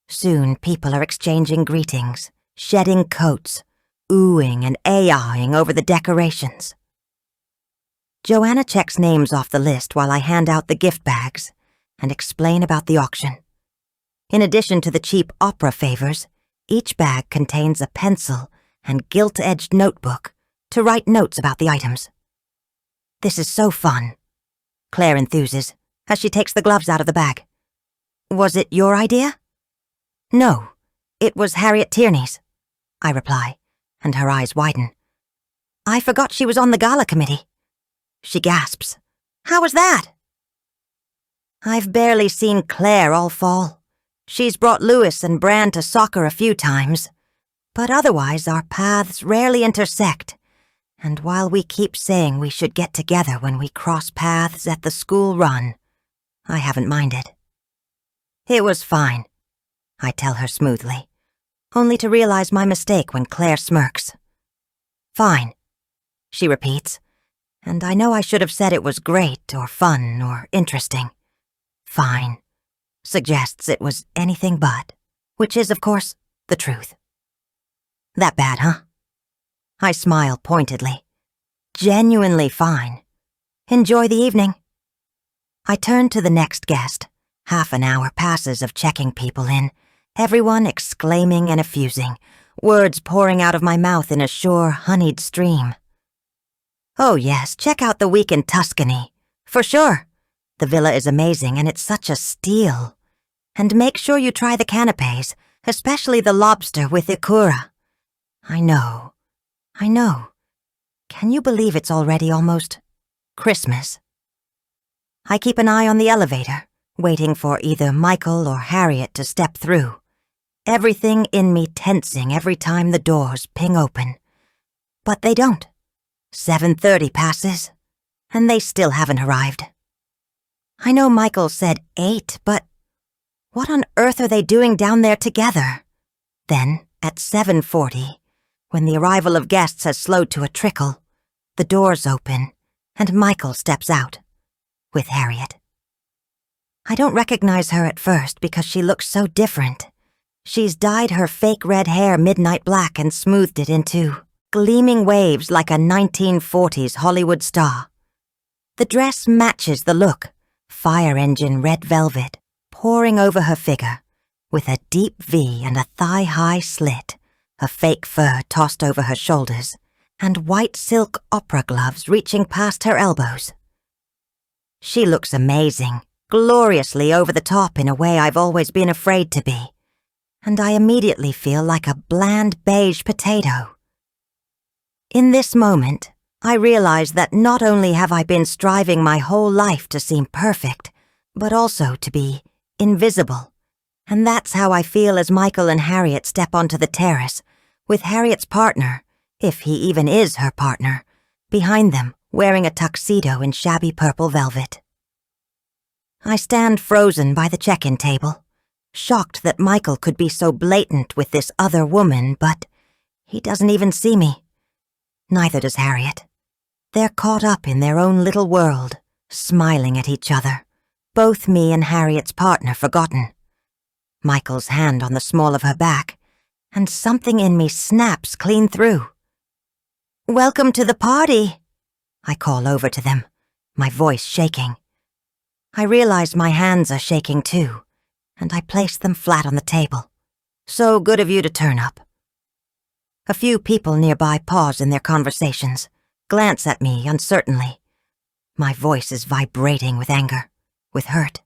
Soon people are exchanging greetings, shedding coats, oohing and ah-ahing over the decorations. Joanna checks names off the list while I hand out the gift bags and explain about the auction. In addition to the cheap opera favors, each bag contains a pencil and gilt-edged notebook to write notes about the items. This is so fun, Claire enthuses as she takes the gloves out of the bag. Was it your idea? No, it was Harriet Tierney's, I reply, and her eyes widen. I forgot she was on the gala committee. She gasps. How was that? I've barely seen Claire all fall. She's brought Lewis and Bran to soccer a few times, but otherwise our paths rarely intersect, and while we keep saying we should get together when we cross paths at the school run, I haven't minded. It was fine, I tell her smoothly, only to realize my mistake when Claire smirks. Fine, she repeats, and I know I should have said it was great or fun or interesting. Fine suggests it was anything but, which is, of course, the truth. That bad, huh? I smile pointedly. Genuinely fine. Enjoy the evening. I turn to the next guest. Half an hour passes of checking people in, everyone exclaiming and effusing, words pouring out of my mouth in a sure, honeyed stream. Oh yes, check out the week in Tuscany. For sure. The villa is amazing and it's such a steal. And make sure you try the canapes, especially the lobster with ikura. I know. Can you believe it's already almost Christmas? I keep an eye on the elevator, waiting for either Michael or Harriet to step through, everything in me tensing every time the doors ping open. But they don't. 7:30 passes, and they still haven't arrived. I know Michael said 8, but what on earth are they doing down there together? Then, at 7:40, when the arrival of guests has slowed to a trickle, the doors open, and Michael steps out, with Harriet. I don't recognize her at first because she looks so different. She's dyed her fake red hair midnight black and smoothed it into gleaming waves like a 1940s Hollywood star. The dress matches the look, fire engine red velvet, pouring over her figure, with a deep V and a thigh-high slit, a fake fur tossed over her shoulders, and white silk opera gloves reaching past her elbows. She looks amazing, gloriously over the top in a way I've always been afraid to be, and I immediately feel like a bland beige potato. In this moment, I realize that not only have I been striving my whole life to seem perfect, but also to be invisible. And that's how I feel as Michael and Harriet step onto the terrace, with Harriet's partner, if he even is her partner, behind them, wearing a tuxedo in shabby purple velvet. I stand frozen by the check-in table, shocked that Michael could be so blatant with this other woman, but he doesn't even see me. Neither does Harriet. They're caught up in their own little world, smiling at each other, both me and Harriet's partner forgotten. Michael's hand on the small of her back, and something in me snaps clean through. "Welcome to the party," I call over to them, my voice shaking. I realize my hands are shaking too, and I place them flat on the table. "So good of you to turn up." A few people nearby pause in their conversations, glance at me uncertainly. My voice is vibrating with anger, with hurt.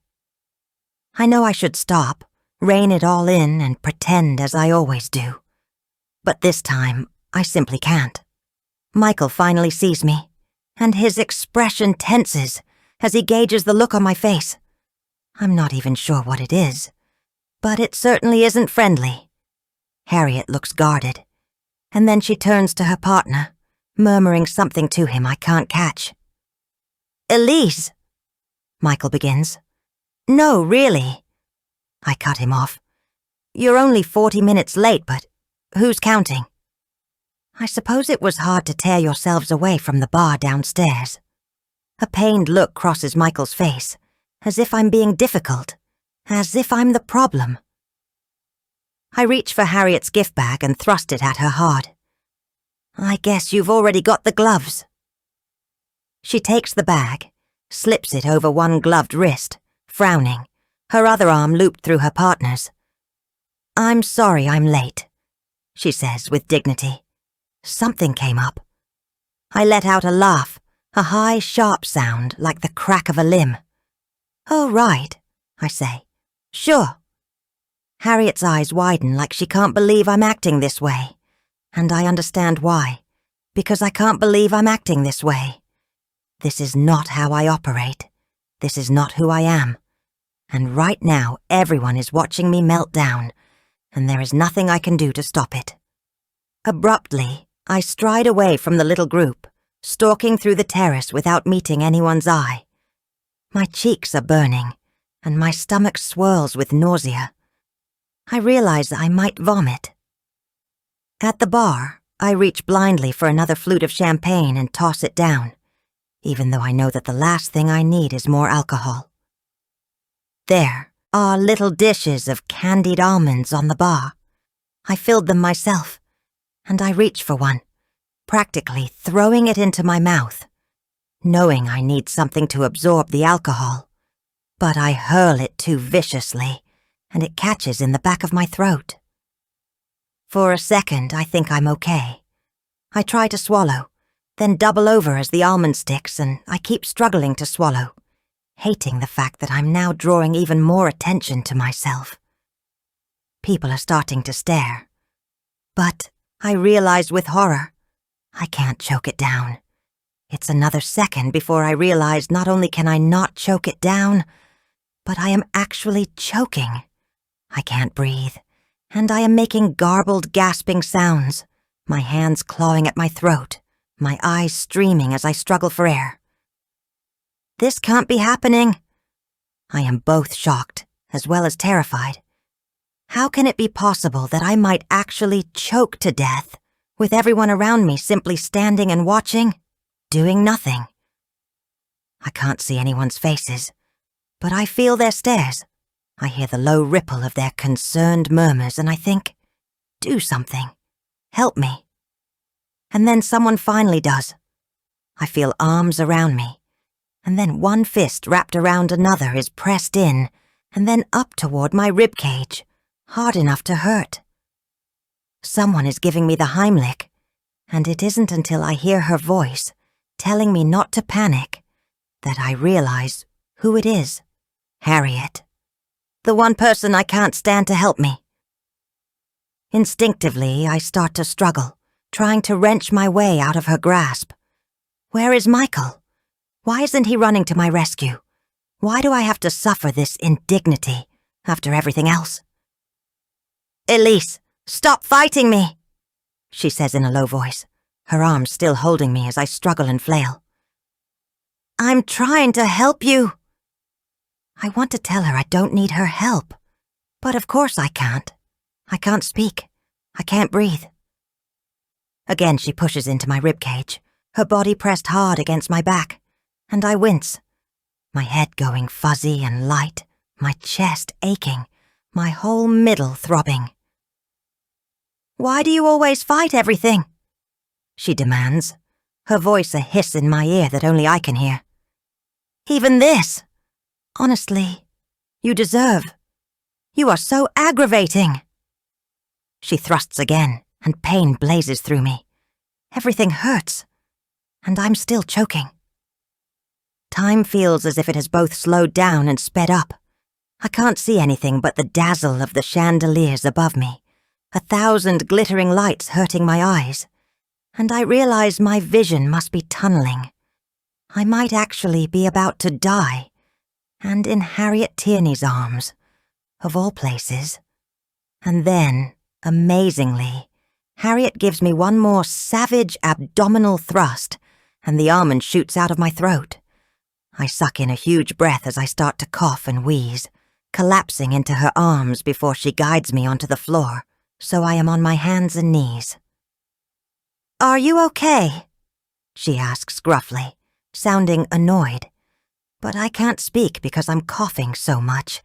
I know I should stop, rein it all in, and pretend as I always do. But this time, I simply can't. Michael finally sees me, and his expression tenses as he gauges the look on my face. I'm not even sure what it is, but it certainly isn't friendly. Harriet looks guarded, and then she turns to her partner, murmuring something to him I can't catch. "Elise," Michael begins. "No, really." I cut him off. "You're only 40 minutes late, but who's counting?" I suppose it was hard to tear yourselves away from the bar downstairs. A pained look crosses Michael's face, as if I'm being difficult, as if I'm the problem. I reach for Harriet's gift bag and thrust it at her hard. "I guess you've already got the gloves." She takes the bag, slips it over one gloved wrist, frowning, her other arm looped through her partner's. "I'm sorry I'm late," she says with dignity. Something came up. I let out a laugh, a high, sharp sound like the crack of a limb. "Oh, right," I say. "Sure." Harriet's eyes widen like she can't believe I'm acting this way. And I understand why. Because I can't believe I'm acting this way. This is not how I operate. This is not who I am. And right now, everyone is watching me melt down, and there is nothing I can do to stop it. Abruptly, I stride away from the little group, stalking through the terrace without meeting anyone's eye. My cheeks are burning, and my stomach swirls with nausea. I realize I might vomit. At the bar, I reach blindly for another flute of champagne and toss it down, even though I know that the last thing I need is more alcohol. There are little dishes of candied almonds on the bar. I filled them myself, and I reach for one, practically throwing it into my mouth, knowing I need something to absorb the alcohol. But I hurl it too viciously, and it catches in the back of my throat. For a second, I think I'm okay. I try to swallow, then double over as the almond sticks, and I keep struggling to swallow, hating the fact that I'm now drawing even more attention to myself. People are starting to stare. But I realized with horror, I can't choke it down. It's another second before I realize not only can I not choke it down, but I am actually choking. I can't breathe, and I am making garbled, gasping sounds, my hands clawing at my throat, my eyes streaming as I struggle for air. This can't be happening. I am both shocked, as well as terrified. How can it be possible that I might actually choke to death, with everyone around me simply standing and watching, doing nothing? I can't see anyone's faces, but I feel their stares. I hear the low ripple of their concerned murmurs, and I think, do something. Help me. And then someone finally does. I feel arms around me, and then one fist wrapped around another is pressed in, and then up toward my ribcage, hard enough to hurt. Someone is giving me the Heimlich, and it isn't until I hear her voice, telling me not to panic, that I realize who it is. Harriet. The one person I can't stand to help me. Instinctively, I start to struggle, trying to wrench my way out of her grasp. Where is Michael? Why isn't he running to my rescue? Why do I have to suffer this indignity after everything else? Elise, stop fighting me, she says in a low voice, her arms still holding me as I struggle and flail. I'm trying to help you. I want to tell her I don't need her help, but of course I can't. I can't speak. I can't breathe. Again she pushes into my ribcage, her body pressed hard against my back, and I wince, my head going fuzzy and light, my chest aching, my whole middle throbbing. Why do you always fight everything? She demands, her voice a hiss in my ear that only I can hear. Even this. Honestly, you deserve. You are so aggravating. She thrusts again, and pain blazes through me. Everything hurts, and I'm still choking. Time feels as if it has both slowed down and sped up. I can't see anything but the dazzle of the chandeliers above me, 1,000 glittering lights hurting my eyes, and I realize my vision must be tunneling. I might actually be about to die, and in Harriet Tierney's arms, of all places. And then, amazingly, Harriet gives me one more savage abdominal thrust, and the almond shoots out of my throat. I suck in a huge breath as I start to cough and wheeze, collapsing into her arms before she guides me onto the floor, so I am on my hands and knees. Are you okay? She asks gruffly, sounding annoyed. But I can't speak because I'm coughing so much,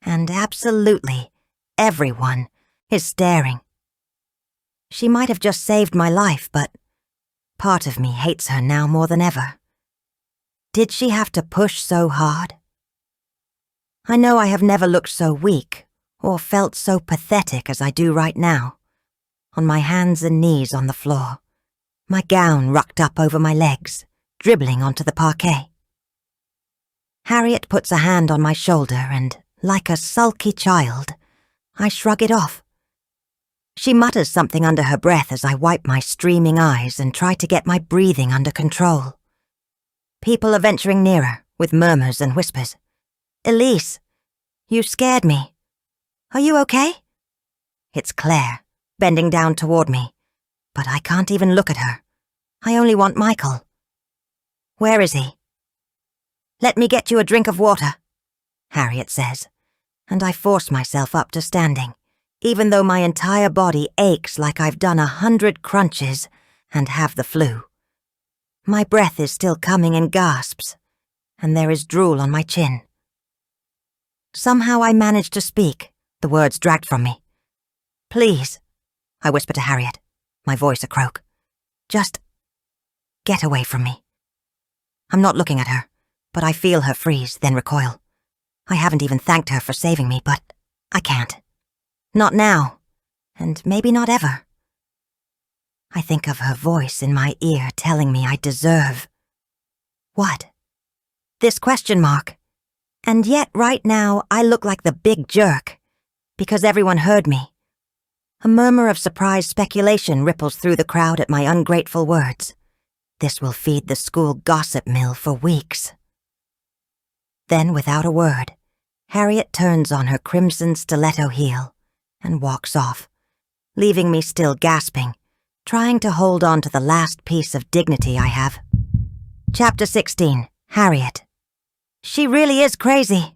and absolutely everyone is staring. She might have just saved my life, but part of me hates her now more than ever. Did she have to push so hard? I know I have never looked so weak or felt so pathetic as I do right now, on my hands and knees on the floor, my gown rucked up over my legs, dribbling onto the parquet. Harriet puts a hand on my shoulder and, like a sulky child, I shrug it off. She mutters something under her breath as I wipe my streaming eyes and try to get my breathing under control. People are venturing nearer, with murmurs and whispers. Elise, you scared me. Are you okay? It's Claire, bending down toward me, but I can't even look at her. I only want Michael. Where is he? Let me get you a drink of water, Harriet says, and I force myself up to standing, even though my entire body aches like I've done 100 crunches and have the flu. My breath is still coming in gasps, and there is drool on my chin. Somehow I manage to speak, the words dragged from me. Please, I whisper to Harriet, my voice a croak. Just get away from me. I'm not looking at her, but I feel her freeze, then recoil. I haven't even thanked her for saving me, but I can't. Not now, and maybe not ever. I think of her voice in my ear telling me I deserve. What? This question mark. And yet right now I look like the big jerk, because everyone heard me. A murmur of surprised speculation ripples through the crowd at my ungrateful words. This will feed the school gossip mill for weeks. Then, without a word, Harriet turns on her crimson stiletto heel and walks off, leaving me still gasping, trying to hold on to the last piece of dignity I have. Chapter 16. Harriet. She really is crazy.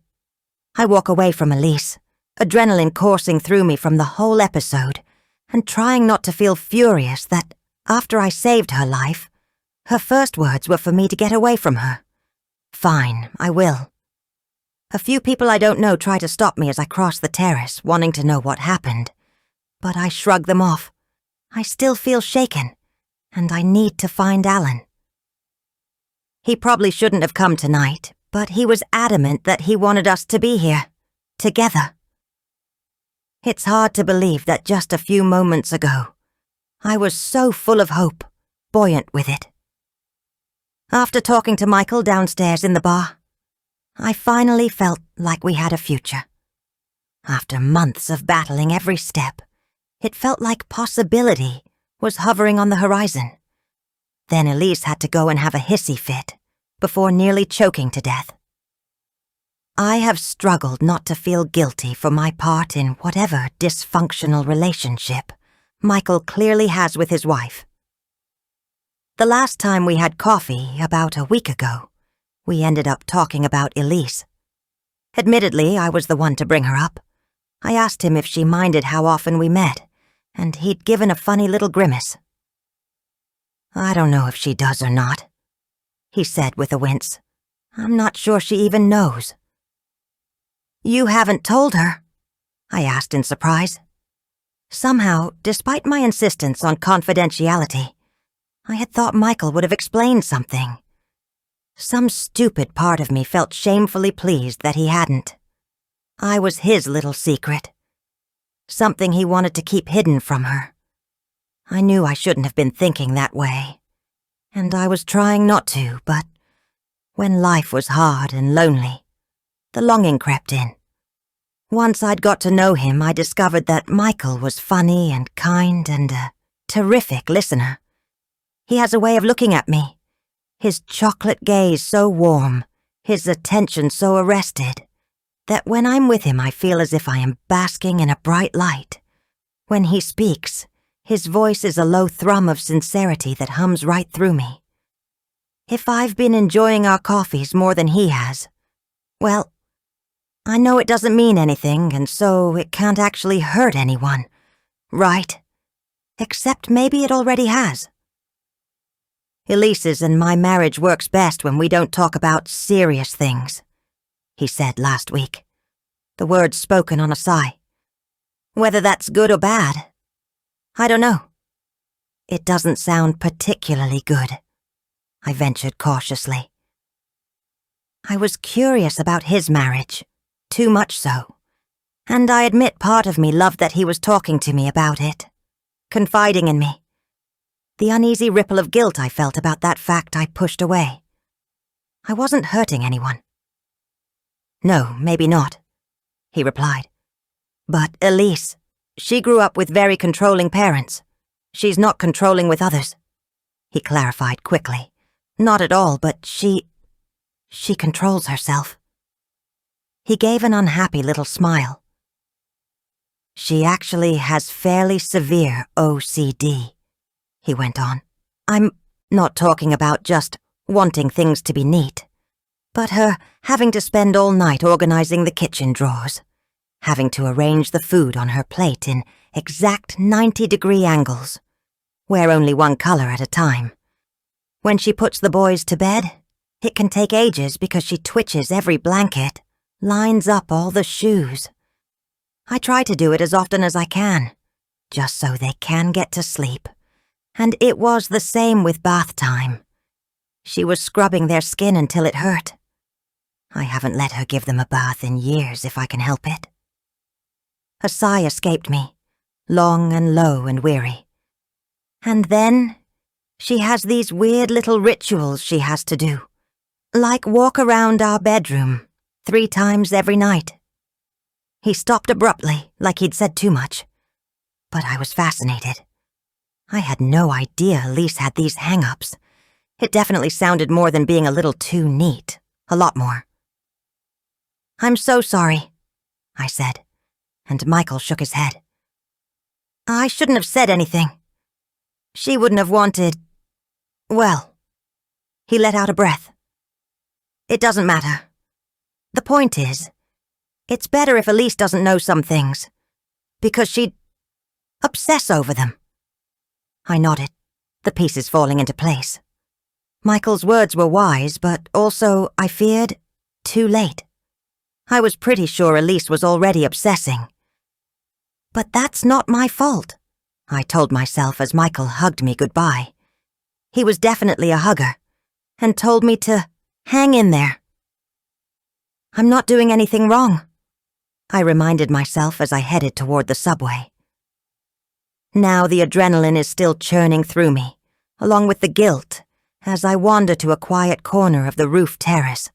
I walk away from Elise, adrenaline coursing through me from the whole episode, and trying not to feel furious that, after I saved her life, her first words were for me to get away from her. Fine, I will. A few people I don't know try to stop me as I cross the terrace, wanting to know what happened. But I shrug them off. I still feel shaken, and I need to find Alan. He probably shouldn't have come tonight, but he was adamant that he wanted us to be here, together. It's hard to believe that just a few moments ago, I was so full of hope, buoyant with it. After talking to Michael downstairs in the bar, I finally felt like we had a future. After months of battling every step, it felt like possibility was hovering on the horizon. Then Elise had to go and have a hissy fit before nearly choking to death. I have struggled not to feel guilty for my part in whatever dysfunctional relationship Michael clearly has with his wife. The last time we had coffee, about a week ago, we ended up talking about Elise. Admittedly, I was the one to bring her up. I asked him if she minded how often we met, and he'd given a funny little grimace. I don't know if she does or not, he said with a wince. I'm not sure she even knows. You haven't told her? I asked in surprise. Somehow, despite my insistence on confidentiality, I had thought Michael would have explained something. Some stupid part of me felt shamefully pleased that he hadn't. I was his little secret. Something he wanted to keep hidden from her. I knew I shouldn't have been thinking that way. And I was trying not to, but when life was hard and lonely, the longing crept in. Once I'd got to know him, I discovered that Michael was funny and kind and a terrific listener. He has a way of looking at me. His chocolate gaze so warm, his attention so arrested, that when I'm with him I feel as if I am basking in a bright light. When he speaks, his voice is a low thrum of sincerity that hums right through me. If I've been enjoying our coffees more than he has, well, I know it doesn't mean anything, and so it can't actually hurt anyone, right? Except maybe it already has. Elise's and my marriage works best when we don't talk about serious things, he said last week, the words spoken on a sigh. Whether that's good or bad, I don't know. It doesn't sound particularly good, I ventured cautiously. I was curious about his marriage, too much so, and I admit part of me loved that he was talking to me about it, confiding in me. The uneasy ripple of guilt I felt about that fact I pushed away. I wasn't hurting anyone. No, maybe not, he replied. But Elise, she grew up with very controlling parents. She's not controlling with others, he clarified quickly. Not at all, but she controls herself. He gave an unhappy little smile. She actually has fairly severe OCD, he went on. I'm not talking about just wanting things to be neat, but her having to spend all night organizing the kitchen drawers, having to arrange the food on her plate in exact 90-degree angles, wear only one color at a time. When she puts the boys to bed, it can take ages because she twitches every blanket, lines up all the shoes. I try to do it as often as I can, just so they can get to sleep. And it was the same with bath time. She was scrubbing their skin until it hurt. I haven't let her give them a bath in years if I can help it. A sigh escaped me, long and low and weary. And then she has these weird little rituals she has to do, like walk around our bedroom 3 times every night. He stopped abruptly, like he'd said too much. but I was fascinated. I had no idea Elise had these hang-ups. It definitely sounded more than being a little too neat. A lot more. "I'm so sorry," I said, and Michael shook his head. "I shouldn't have said anything. She wouldn't have wanted... well..." He let out a breath. "It doesn't matter. The point is, it's better if Elise doesn't know some things, because she'd obsess over them." I nodded, the pieces falling into place. Michael's words were wise, but also, I feared, too late. I was pretty sure Elise was already obsessing. But that's not my fault, I told myself as Michael hugged me goodbye. He was definitely a hugger, and told me to hang in there. "I'm not doing anything wrong," I reminded myself as I headed toward the subway. Now the adrenaline is still churning through me, along with the guilt, as I wander to a quiet corner of the roof terrace,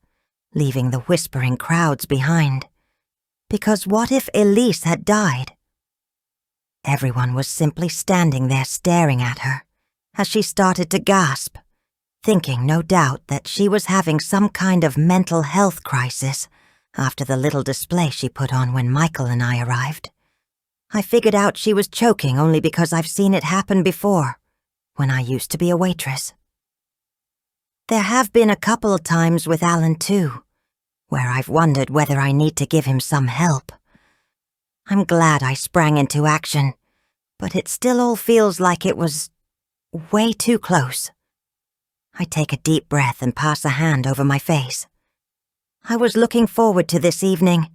leaving the whispering crowds behind. Because what if Elise had died? Everyone was simply standing there staring at her, as she started to gasp, thinking no doubt that she was having some kind of mental health crisis after the little display she put on when Michael and I arrived. I figured out she was choking only because I've seen it happen before, when I used to be a waitress. There have been a couple of times with Alan too, where I've wondered whether I need to give him some help. I'm glad I sprang into action, but it still all feels like it was way too close. I take a deep breath and pass a hand over my face. I was looking forward to this evening,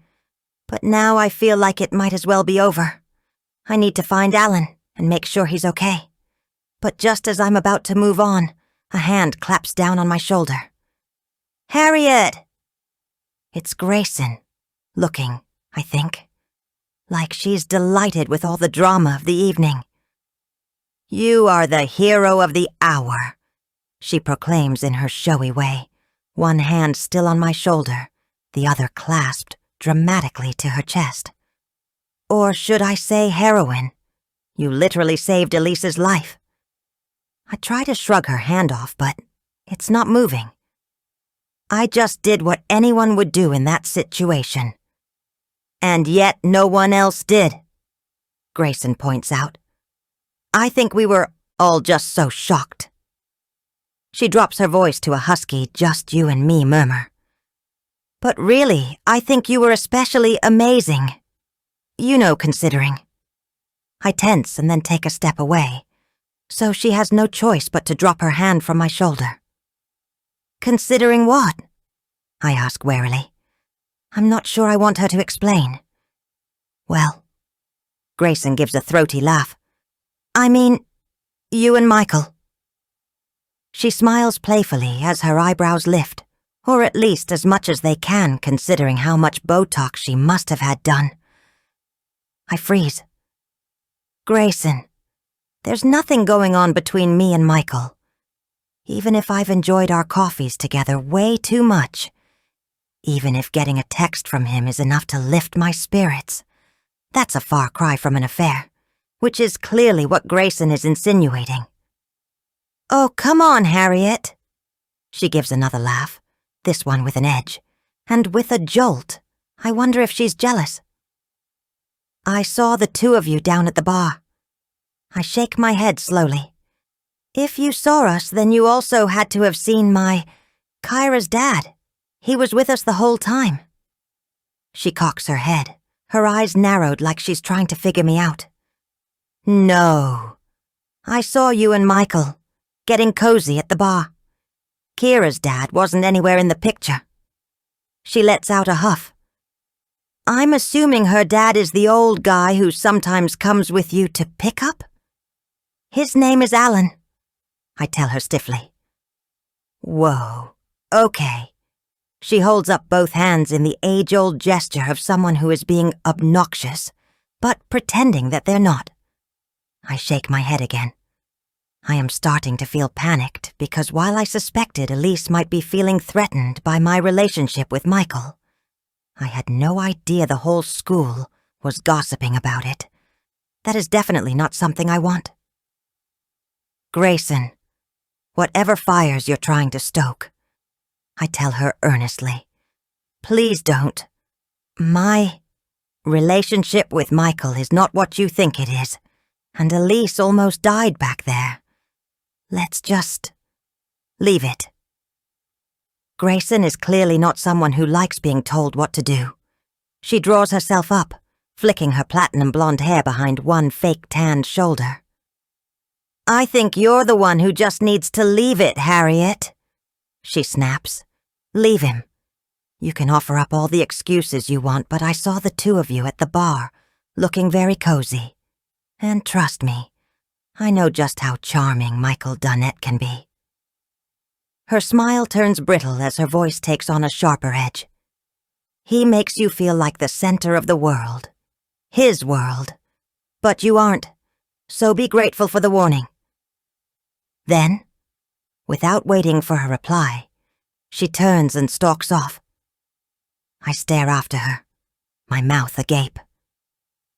but now I feel like it might as well be over. I need to find Alan and make sure he's okay. But just as I'm about to move on, a hand claps down on my shoulder. "Harriet!" It's Grayson, looking, I think, like she's delighted with all the drama of the evening. "You are the hero of the hour," she proclaims in her showy way, one hand still on my shoulder, the other clasped dramatically to her chest. "Or should I say heroine? You literally saved Elise's life." I try to shrug her hand off, but it's not moving. I just did what anyone would do in that situation. "And yet no one else did," Grayson points out. "I think we were all just so shocked." She drops her voice to a husky, just you and me murmur. "But really, I think you were especially amazing. You know, considering." I tense and then take a step away, so she has no choice but to drop her hand from my shoulder. "Considering what?" I ask warily. I'm not sure I want her to explain. "Well," Grayson gives a throaty laugh. "I mean, you and Michael." She smiles playfully as her eyebrows lift, or at least as much as they can considering how much Botox she must have had done. I freeze. "Grayson, there's nothing going on between me and Michael. Even if I've enjoyed our coffees together way too much, even if getting a text from him is enough to lift my spirits, that's a far cry from an affair, which is clearly what Grayson is insinuating." "Oh, come on, Harriet." She gives another laugh, this one with an edge, and with a jolt. I wonder if she's jealous. "I saw the two of you down at the bar." I shake my head slowly. "If you saw us, then you also had to have seen Kyra's dad. He was with us the whole time." She cocks her head, her eyes narrowed like she's trying to figure me out. "No. I saw you and Michael, getting cozy at the bar. Kira's dad wasn't anywhere in the picture." She lets out a huff. "I'm assuming her dad is the old guy who sometimes comes with you to pick up?" "His name is Alan," I tell her stiffly. Whoa, okay. She holds up both hands in the age-old gesture of someone who is being obnoxious, but pretending that they're not. I shake my head again. I am starting to feel panicked because while I suspected Elise might be feeling threatened by my relationship with Michael, I had no idea the whole school was gossiping about it. That is definitely not something I want. Grayson, whatever fires you're trying to stoke, I tell her earnestly, please don't. My relationship with Michael is not what you think it is, and Elise almost died back there. Let's just leave it. Grayson is clearly not someone who likes being told what to do. She draws herself up, flicking her platinum blonde hair behind one fake tanned shoulder. I think you're the one who just needs to leave it, Harriet, she snaps. Leave him. You can offer up all the excuses you want, but I saw the two of you at the bar, looking very cozy. And trust me, I know just how charming Michael Dunnett can be. Her smile turns brittle as her voice takes on a sharper edge. He makes you feel like the center of the world. His world. But you aren't, so be grateful for the warning. Then, without waiting for her reply, she turns and stalks off. I stare after her, my mouth agape.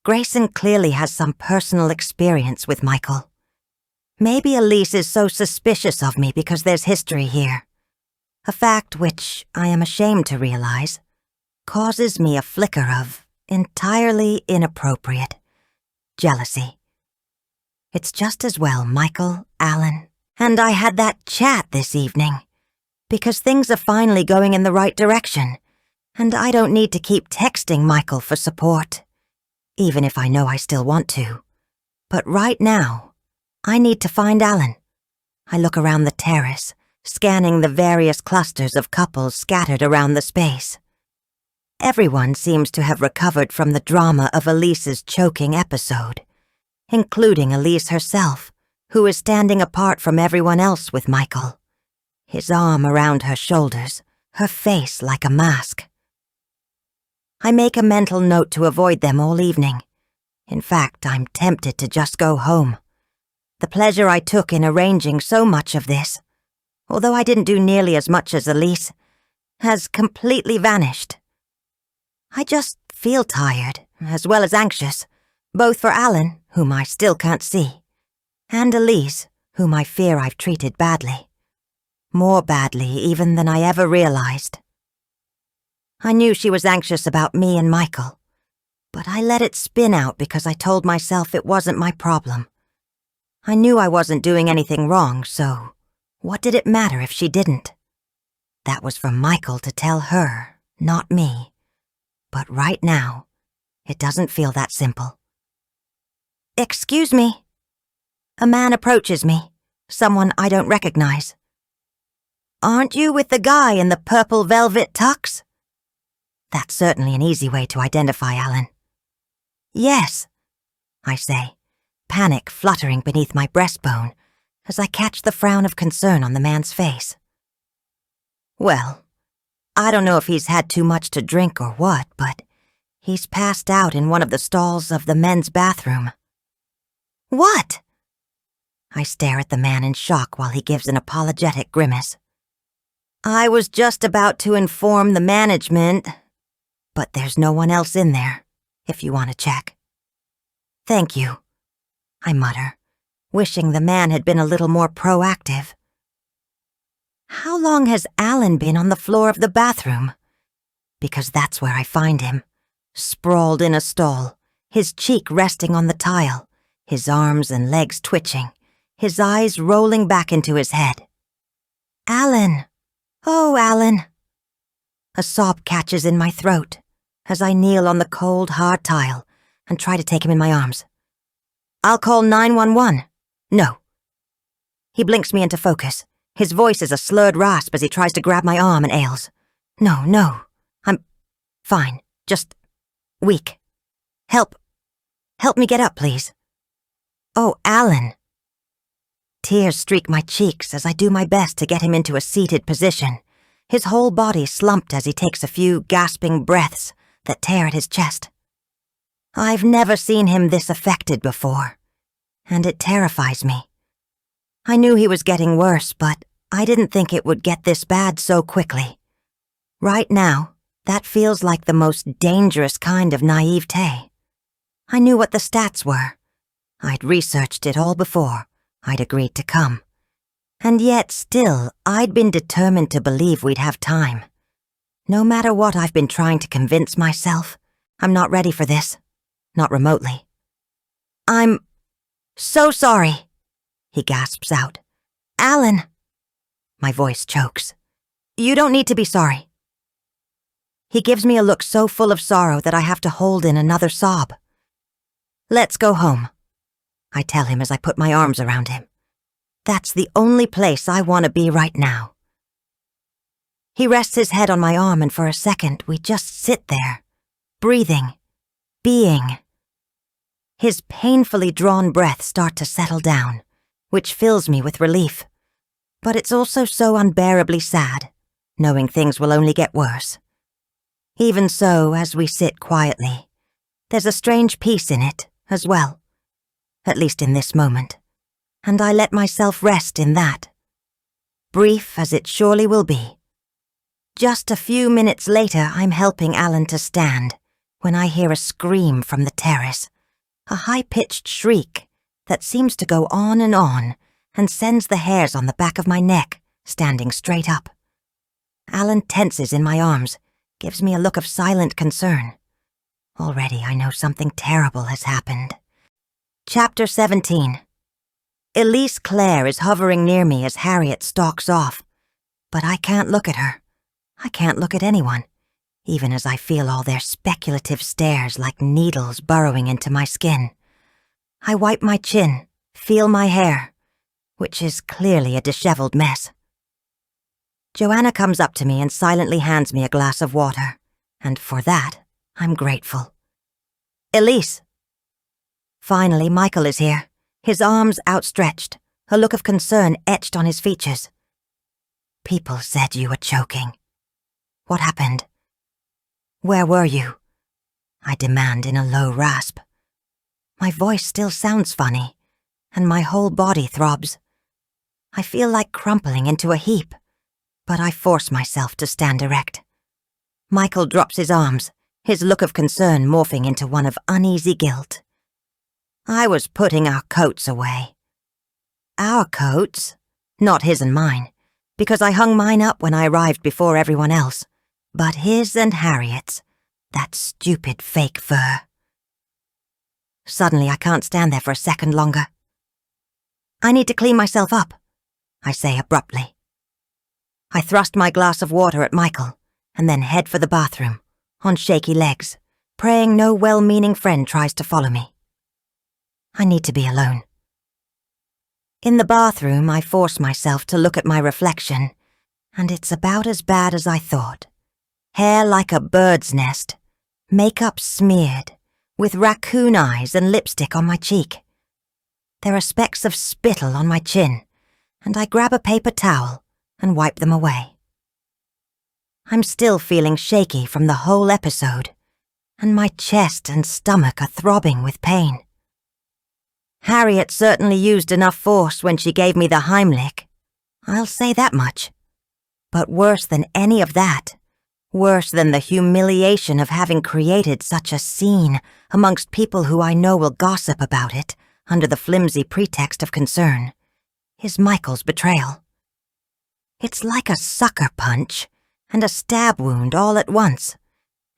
Grayson clearly has some personal experience with Michael. Maybe Elise is so suspicious of me because there's history here. A fact which, I am ashamed to realize, causes me a flicker of entirely inappropriate jealousy. It's just as well Michael, Alan, and I had that chat this evening, because things are finally going in the right direction, and I don't need to keep texting Michael for support, even if I know I still want to. But right now, I need to find Alan. I look around the terrace, scanning the various clusters of couples scattered around the space. Everyone seems to have recovered from the drama of Elise's choking episode, including Elise herself, who is standing apart from everyone else with Michael, his arm around her shoulders, her face like a mask. I make a mental note to avoid them all evening. In fact, I'm tempted to just go home. The pleasure I took in arranging so much of this, although I didn't do nearly as much as Elise, has completely vanished. I just feel tired, as well as anxious, both for Alan, whom I still can't see, and Elise, whom I fear I've treated badly. More badly even than I ever realized. I knew she was anxious about me and Michael, but I let it spin out because I told myself it wasn't my problem. I knew I wasn't doing anything wrong, so what did it matter if she didn't? That was for Michael to tell her, not me. But right now, it doesn't feel that simple. Excuse me. A man approaches me, someone I don't recognize. Aren't you with the guy in the purple velvet tux? That's certainly an easy way to identify Alan. Yes, I say, panic fluttering beneath my breastbone as I catch the frown of concern on the man's face. Well, I don't know if he's had too much to drink or what, but he's passed out in one of the stalls of the men's bathroom. What? I stare at the man in shock while he gives an apologetic grimace. I was just about to inform the management, but there's no one else in there, if you want to check. Thank you, I mutter, wishing the man had been a little more proactive. How long has Alan been on the floor of the bathroom? Because that's where I find him, sprawled in a stall, his cheek resting on the tile, his arms and legs twitching, his eyes rolling back into his head. Alan! Oh, Alan! A sob catches in my throat as I kneel on the cold, hard tile and try to take him in my arms. I'll call 911. No. He blinks me into focus. His voice is a slurred rasp as he tries to grab my arm and ails. No. I'm fine. Just weak. Help me get up, please. Oh, Alan. Tears streak my cheeks as I do my best to get him into a seated position, his whole body slumped as he takes a few gasping breaths that tear at his chest. I've never seen him this affected before, and it terrifies me. I knew he was getting worse, but I didn't think it would get this bad so quickly. Right now, that feels like the most dangerous kind of naivete. I knew what the stats were, I'd researched it all before I'd agreed to come. And yet still, I'd been determined to believe we'd have time. No matter what I've been trying to convince myself, I'm not ready for this. Not remotely. I'm so sorry, he gasps out. Alan. My voice chokes. You don't need to be sorry. He gives me a look so full of sorrow that I have to hold in another sob. Let's go home, I tell him as I put my arms around him. That's the only place I want to be right now. He rests his head on my arm, and for a second we just sit there, breathing, being. His painfully drawn breaths start to settle down, which fills me with relief. But it's also so unbearably sad, knowing things will only get worse. Even so, as we sit quietly, there's a strange peace in it as well, at least in this moment, and I let myself rest in that. Brief as it surely will be. Just a few minutes later, I'm helping Alan to stand when I hear a scream from the terrace, a high-pitched shriek that seems to go on and sends the hairs on the back of my neck standing straight up. Alan tenses in my arms, gives me a look of silent concern. Already I know something terrible has happened. Chapter 17. Elise Clare is hovering near me as Harriet stalks off, but I can't look at her. I can't look at anyone, even as I feel all their speculative stares like needles burrowing into my skin. I wipe my chin, feel my hair, which is clearly a disheveled mess. Joanna comes up to me and silently hands me a glass of water, and for that, I'm grateful. Elise. Finally, Michael is here, his arms outstretched, a look of concern etched on his features. People said you were choking. What happened? Where were you? I demand in a low rasp. My voice still sounds funny, and my whole body throbs. I feel like crumpling into a heap, but I force myself to stand erect. Michael drops his arms, his look of concern morphing into one of uneasy guilt. I was putting our coats away. Our coats? Not his and mine, because I hung mine up when I arrived before everyone else, but his and Harriet's, that stupid fake fur. Suddenly I can't stand there for a second longer. I need to clean myself up, I say abruptly. I thrust my glass of water at Michael, and then head for the bathroom, on shaky legs, praying no well-meaning friend tries to follow me. I need to be alone. In the bathroom, I force myself to look at my reflection, and it's about as bad as I thought. Hair like a bird's nest, makeup smeared, with raccoon eyes and lipstick on my cheek. There are specks of spittle on my chin, and I grab a paper towel and wipe them away. I'm still feeling shaky from the whole episode, and my chest and stomach are throbbing with pain. Harriet certainly used enough force when she gave me the Heimlich. I'll say that much. But worse than any of that, worse than the humiliation of having created such a scene amongst people who I know will gossip about it under the flimsy pretext of concern, is Michael's betrayal. It's like a sucker punch and a stab wound all at once,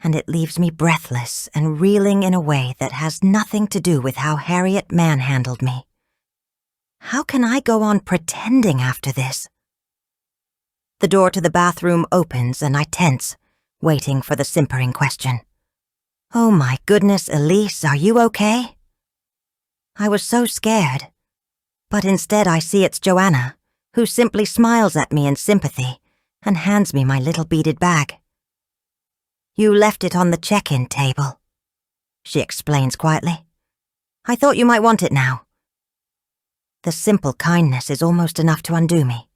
and it leaves me breathless and reeling in a way that has nothing to do with how Harriet manhandled me. How can I go on pretending after this? The door to the bathroom opens and I tense, waiting for the simpering question. Oh my goodness, Elise, are you okay? I was so scared, but instead I see it's Joanna, who simply smiles at me in sympathy and hands me my little beaded bag. You left it on the check-in table, she explains quietly. I thought you might want it now. The simple kindness is almost enough to undo me.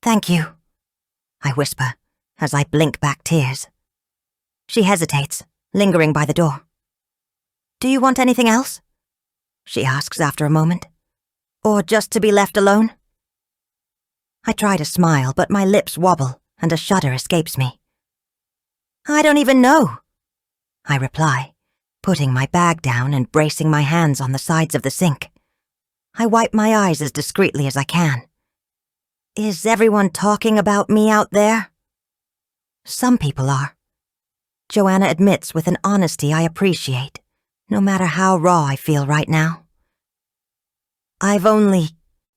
Thank you, I whisper as I blink back tears. She hesitates, lingering by the door. Do you want anything else? She asks after a moment. Or just to be left alone? I try to smile, but my lips wobble and a shudder escapes me. I don't even know, I reply, putting my bag down and bracing my hands on the sides of the sink. I wipe my eyes as discreetly as I can. Is everyone talking about me out there? Some people are. Joanna admits with an honesty I appreciate, no matter how raw I feel right now. I've only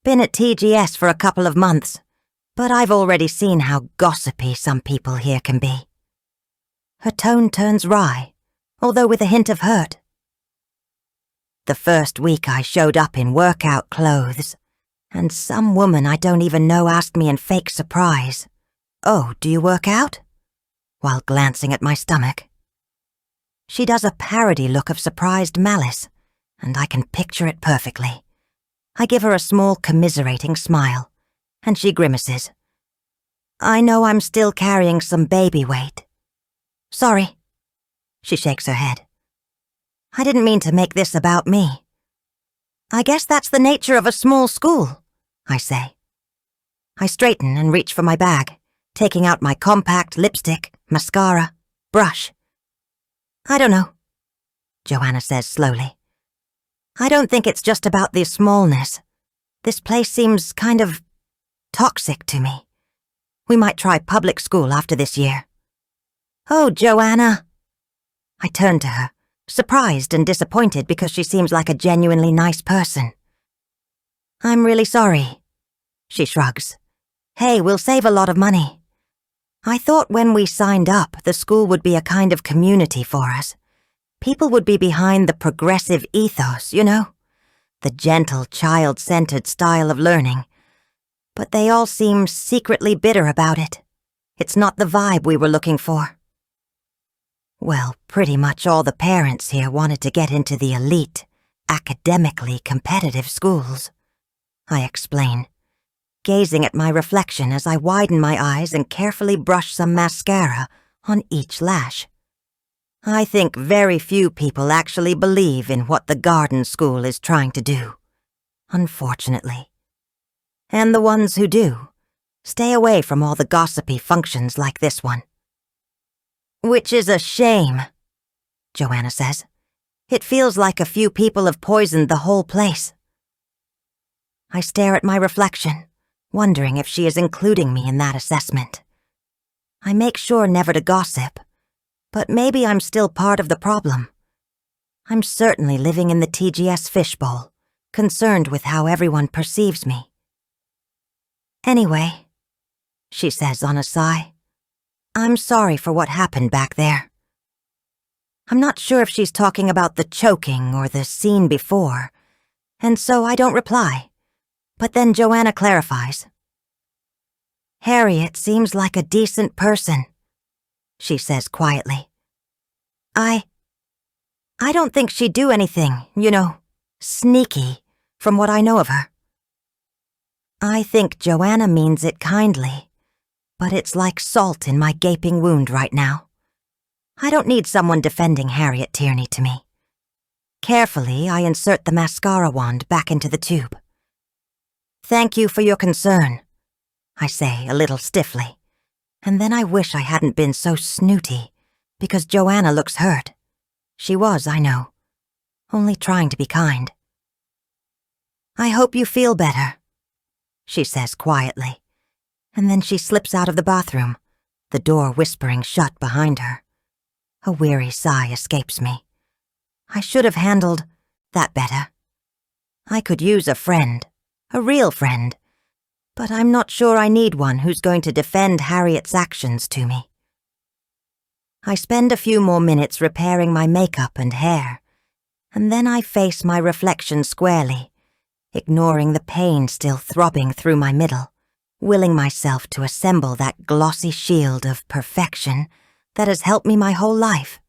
been at TGS for a couple of months, but I've already seen how gossipy some people here can be. Her tone turns wry, although with a hint of hurt. The first week I showed up in workout clothes, and some woman I don't even know asked me in fake surprise, "Oh, do you work out?" while glancing at my stomach. She does a parody look of surprised malice, and I can picture it perfectly. I give her a small commiserating smile, and she grimaces. I know I'm still carrying some baby weight. Sorry. She shakes her head. I didn't mean to make this about me. I guess that's the nature of a small school, I say. I straighten and reach for my bag, taking out my compact lipstick, mascara, brush. I don't know, Joanna says slowly. I don't think it's just about the smallness. This place seems kind of toxic to me. We might try public school after this year. Oh, Joanna. I turn to her, surprised and disappointed because she seems like a genuinely nice person. I'm really sorry, she shrugs. Hey, we'll save a lot of money. I thought when we signed up, the school would be a kind of community for us. People would be behind the progressive ethos, you know? The gentle, child-centered style of learning. But they all seem secretly bitter about it. It's not the vibe we were looking for. Well, pretty much all the parents here wanted to get into the elite, academically competitive schools, I explain, gazing at my reflection as I widen my eyes and carefully brush some mascara on each lash. I think very few people actually believe in what the garden school is trying to do, unfortunately. And the ones who do, stay away from all the gossipy functions like this one. Which is a shame, Joanna says. It feels like a few people have poisoned the whole place. I stare at my reflection, wondering if she is including me in that assessment. I make sure never to gossip, but maybe I'm still part of the problem. I'm certainly living in the TGS fishbowl, concerned with how everyone perceives me. Anyway, she says on a sigh, I'm sorry for what happened back there. I'm not sure if she's talking about the choking or the scene before, and so I don't reply. But then Joanna clarifies. Harriet seems like a decent person, she says quietly. I don't think she'd do anything, sneaky, from what I know of her. I think Joanna means it kindly. But it's like salt in my gaping wound right now. I don't need someone defending Harriet Tierney to me. Carefully, I insert the mascara wand back into the tube. Thank you for your concern, I say a little stiffly, and then I wish I hadn't been so snooty, because Joanna looks hurt. She was, I know, only trying to be kind. I hope you feel better, she says quietly. And then she slips out of the bathroom, the door whispering shut behind her. A weary sigh escapes me. I should have handled that better. I could use a friend, a real friend, but I'm not sure I need one who's going to defend Harriet's actions to me. I spend a few more minutes repairing my makeup and hair, and then I face my reflection squarely, ignoring the pain still throbbing through my middle. Willing myself to assemble that glossy shield of perfection that has helped me my whole life.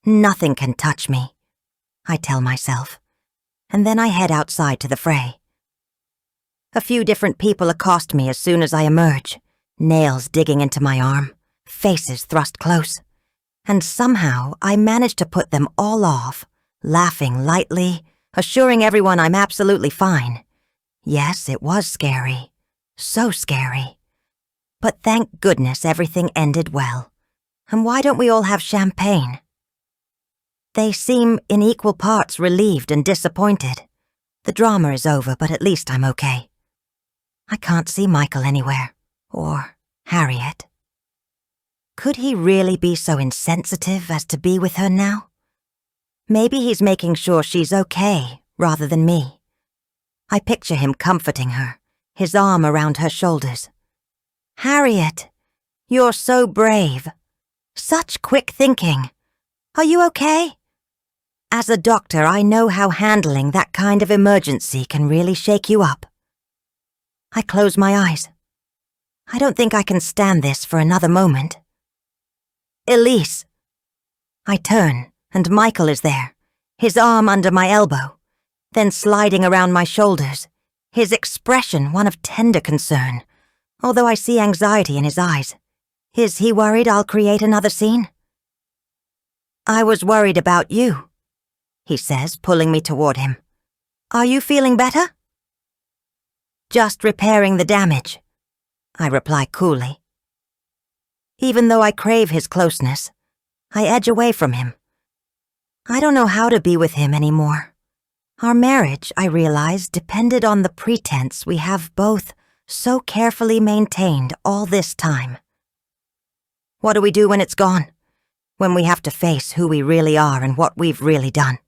Nothing can touch me, I tell myself, and then I head outside to the fray. A few different people accost me as soon as I emerge, nails digging into my arm, faces thrust close, and somehow I manage to put them all off, laughing lightly, assuring everyone I'm absolutely fine. Yes, it was scary. So scary. But thank goodness everything ended well. And why don't we all have champagne? They seem in equal parts relieved and disappointed. The drama is over, but at least I'm okay. I can't see Michael anywhere, or Harriet. Could he really be so insensitive as to be with her now? Maybe he's making sure she's okay, rather than me. I picture him comforting her, his arm around her shoulders. Harriet, you're so brave. Such quick thinking. Are you okay? As a doctor, I know how handling that kind of emergency can really shake you up. I close my eyes. I don't think I can stand this for another moment. Elise. I turn, and Michael is there, his arm under my elbow, then sliding around my shoulders, his expression one of tender concern, although I see anxiety in his eyes. Is he worried I'll create another scene? I was worried about you, he says, pulling me toward him. Are you feeling better? Just repairing the damage, I reply coolly. Even though I crave his closeness, I edge away from him. I don't know how to be with him anymore. Our marriage, I realize, depended on the pretense we have both so carefully maintained all this time. What do we do when it's gone? When we have to face who we really are and what we've really done?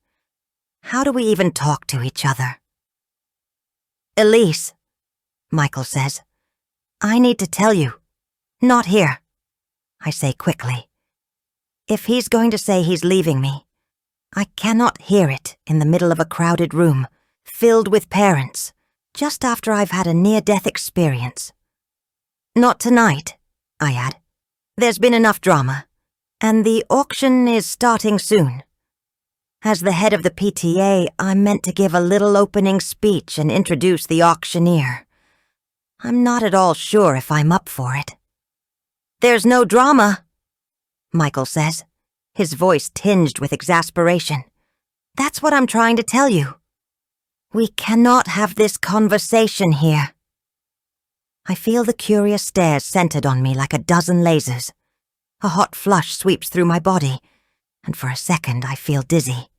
How do we even talk to each other? Elise, Michael says, I need to tell you. Not here, I say quickly. If he's going to say he's leaving me, I cannot hear it in the middle of a crowded room, filled with parents, just after I've had a near-death experience. Not tonight, I add. There's been enough drama, and the auction is starting soon. As the head of the PTA, I'm meant to give a little opening speech and introduce the auctioneer. I'm not at all sure if I'm up for it. There's no drama, Michael says, his voice tinged with exasperation. That's what I'm trying to tell you. We cannot have this conversation here. I feel the curious stares centered on me like a dozen lasers. A hot flush sweeps through my body, and for a second I feel dizzy.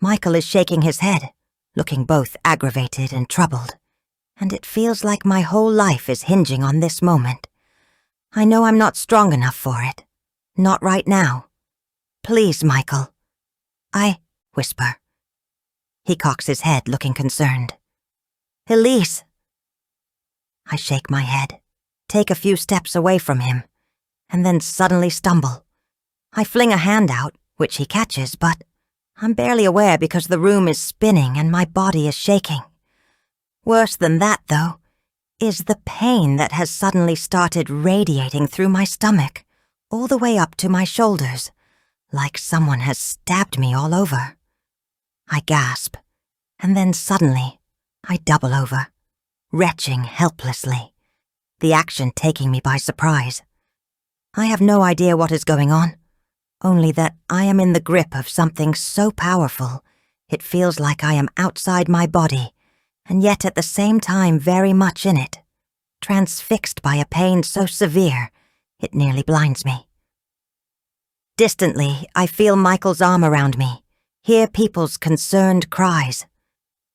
Michael is shaking his head, looking both aggravated and troubled, and it feels like my whole life is hinging on this moment. I know I'm not strong enough for it. Not right now. Please, Michael. I whisper. He cocks his head, looking concerned. Elise. I shake my head, take a few steps away from him, and then suddenly stumble. I fling a hand out, which he catches, but I'm barely aware because the room is spinning and my body is shaking. Worse than that, though, is the pain that has suddenly started radiating through my stomach, all the way up to my shoulders, like someone has stabbed me all over. I gasp, and then suddenly I double over, retching helplessly, the action taking me by surprise. I have no idea what is going on, only that I am in the grip of something so powerful it feels like I am outside my body, and yet at the same time very much in it, transfixed by a pain so severe it nearly blinds me. Distantly, I feel Michael's arm around me, hear people's concerned cries.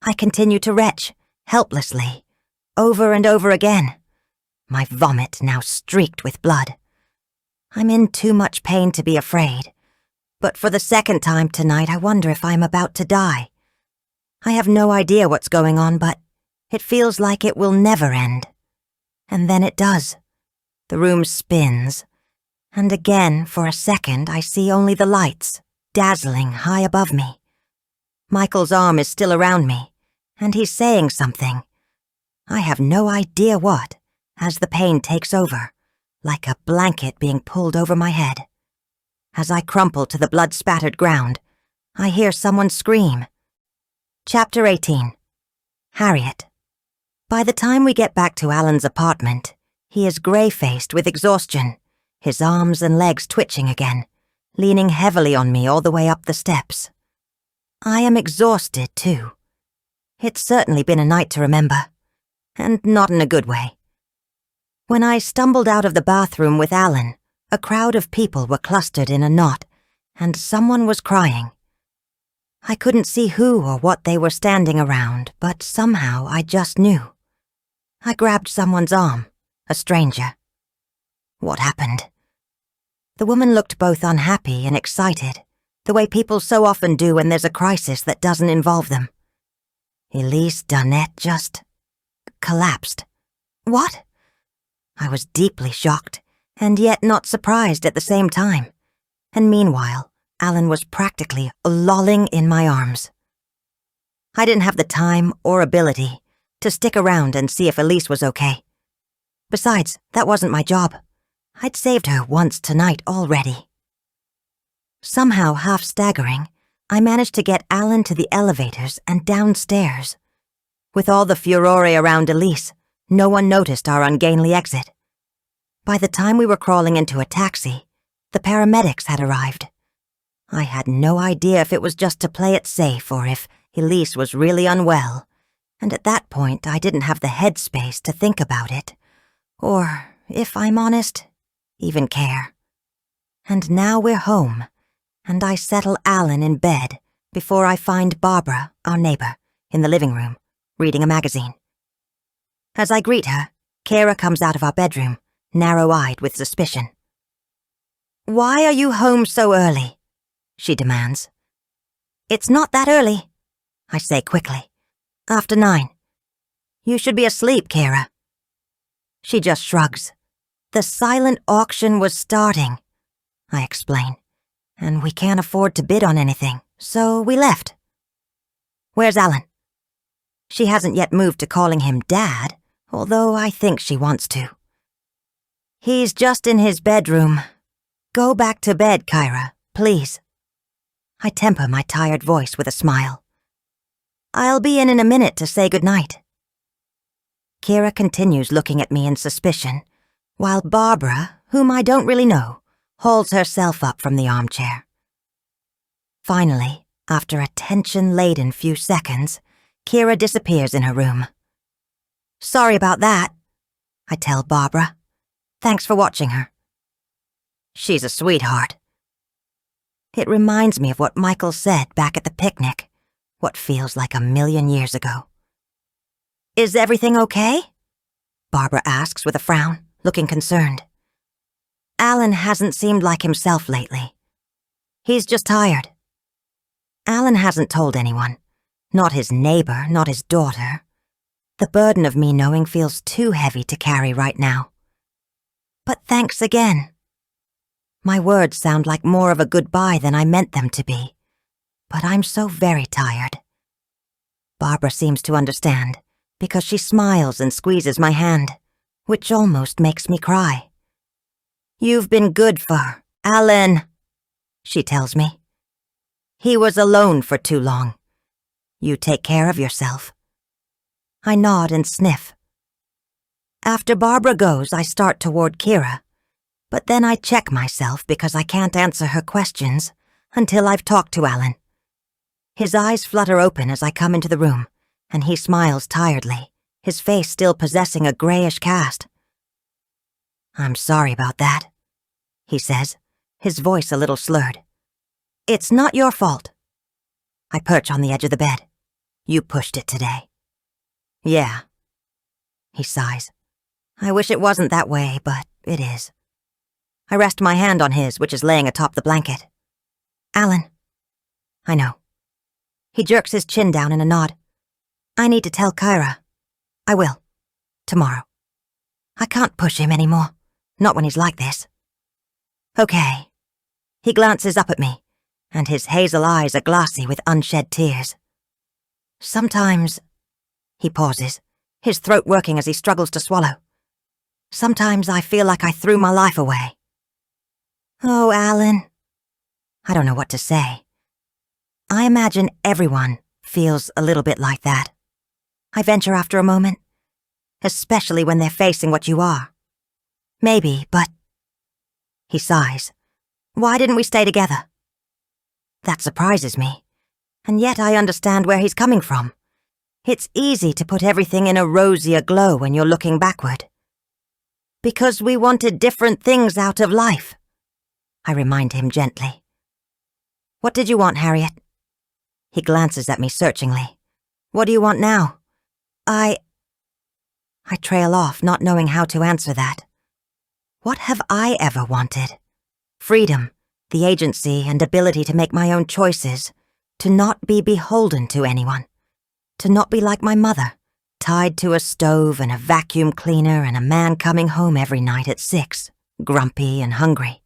I continue to retch, helplessly, over and over again, my vomit now streaked with blood. I'm in too much pain to be afraid, but for the second time tonight I wonder if I'm about to die. I have no idea what's going on, but it feels like it will never end. And then it does. The room spins, and again, for a second, I see only the lights, dazzling high above me. Michael's arm is still around me, and he's saying something. I have no idea what, as the pain takes over, like a blanket being pulled over my head. As I crumple to the blood-spattered ground, I hear someone scream. Chapter 18. Harriet. By the time we get back to Alan's apartment, he is grey-faced with exhaustion, his arms and legs twitching again, leaning heavily on me all the way up the steps. I am exhausted, too. It's certainly been a night to remember, and not in a good way. When I stumbled out of the bathroom with Alan, a crowd of people were clustered in a knot, and someone was crying, I couldn't see who or what they were standing around, but somehow I just knew. I grabbed someone's arm, a stranger. What happened? The woman looked both unhappy and excited, the way people so often do when there's a crisis that doesn't involve them. Elise Dunnett just collapsed. What? I was deeply shocked, and yet not surprised at the same time. And meanwhile, Alan was practically lolling in my arms. I didn't have the time or ability to stick around and see if Elise was okay. Besides, that wasn't my job. I'd saved her once tonight already. Somehow, half staggering, I managed to get Alan to the elevators and downstairs. With all the furore around Elise, no one noticed our ungainly exit. By the time we were crawling into a taxi, the paramedics had arrived. I had no idea if it was just to play it safe or if Elise was really unwell, and at that point I didn't have the headspace to think about it, or, if I'm honest, even care. And now we're home, and I settle Alan in bed before I find Barbara, our neighbor, in the living room, reading a magazine. As I greet her, Kara comes out of our bedroom, narrow-eyed with suspicion. "Why are you home so early?" she demands. "It's not that early," I say quickly. "After 9. You should be asleep, Kara." She just shrugs. "The silent auction was starting," I explain, "and we can't afford to bid on anything, so we left." "Where's Alan?" She hasn't yet moved to calling him Dad, although I think she wants to. "He's just in his bedroom. Go back to bed, Kyra, please." I temper my tired voice with a smile. "I'll be in a minute to say goodnight." Kira continues looking at me in suspicion, while Barbara, whom I don't really know, hauls herself up from the armchair. Finally, after a tension-laden few seconds, Kira disappears in her room. "Sorry about that," I tell Barbara. "Thanks for watching her." "She's a sweetheart." It reminds me of what Michael said back at the picnic, what feels like 1,000,000 years ago. "Is everything okay?" Barbara asks with a frown, looking concerned. "Alan hasn't seemed like himself lately. He's just tired." Alan hasn't told anyone. Not his neighbor, not his daughter. The burden of me knowing feels too heavy to carry right now. But thanks again. My words sound like more of a goodbye than I meant them to be, but I'm so very tired. Barbara seems to understand, because she smiles and squeezes my hand, which almost makes me cry. "You've been good for Alan," she tells me. "He was alone for too long. You take care of yourself." I nod and sniff. After Barbara goes, I start toward Kira, but then I check myself because I can't answer her questions until I've talked to Alan. His eyes flutter open as I come into the room, and he smiles tiredly, his face still possessing a grayish cast. "I'm sorry about that," he says, his voice a little slurred. "It's not your fault." I perch on the edge of the bed. "You pushed it today." "Yeah." He sighs. "I wish it wasn't that way, but it is." I rest my hand on his, which is laying atop the blanket. "Alan." I know. He jerks his chin down in a nod. "I need to tell Kyra. I will. Tomorrow. I can't push him anymore. Not when he's like this." "Okay." He glances up at me, and his hazel eyes are glassy with unshed tears. "Sometimes..." He pauses, his throat working as he struggles to swallow. "Sometimes I feel like I threw my life away." "Oh, Alan." I don't know what to say. I imagine everyone feels a little bit like that. I venture after a moment, especially when they're facing what you are. "Maybe, but..." He sighs. "Why didn't we stay together?" That surprises me, and yet I understand where he's coming from. It's easy to put everything in a rosier glow when you're looking backward. "Because we wanted different things out of life," I remind him gently. "What did you want, Harriet?" He glances at me searchingly. What do you want now? I trail off, not knowing how to answer that. What have I ever wanted? Freedom, the agency and ability to make my own choices, to not be beholden to anyone, to not be like my mother, tied to a stove and a vacuum cleaner and a man coming home every night at 6, grumpy and hungry.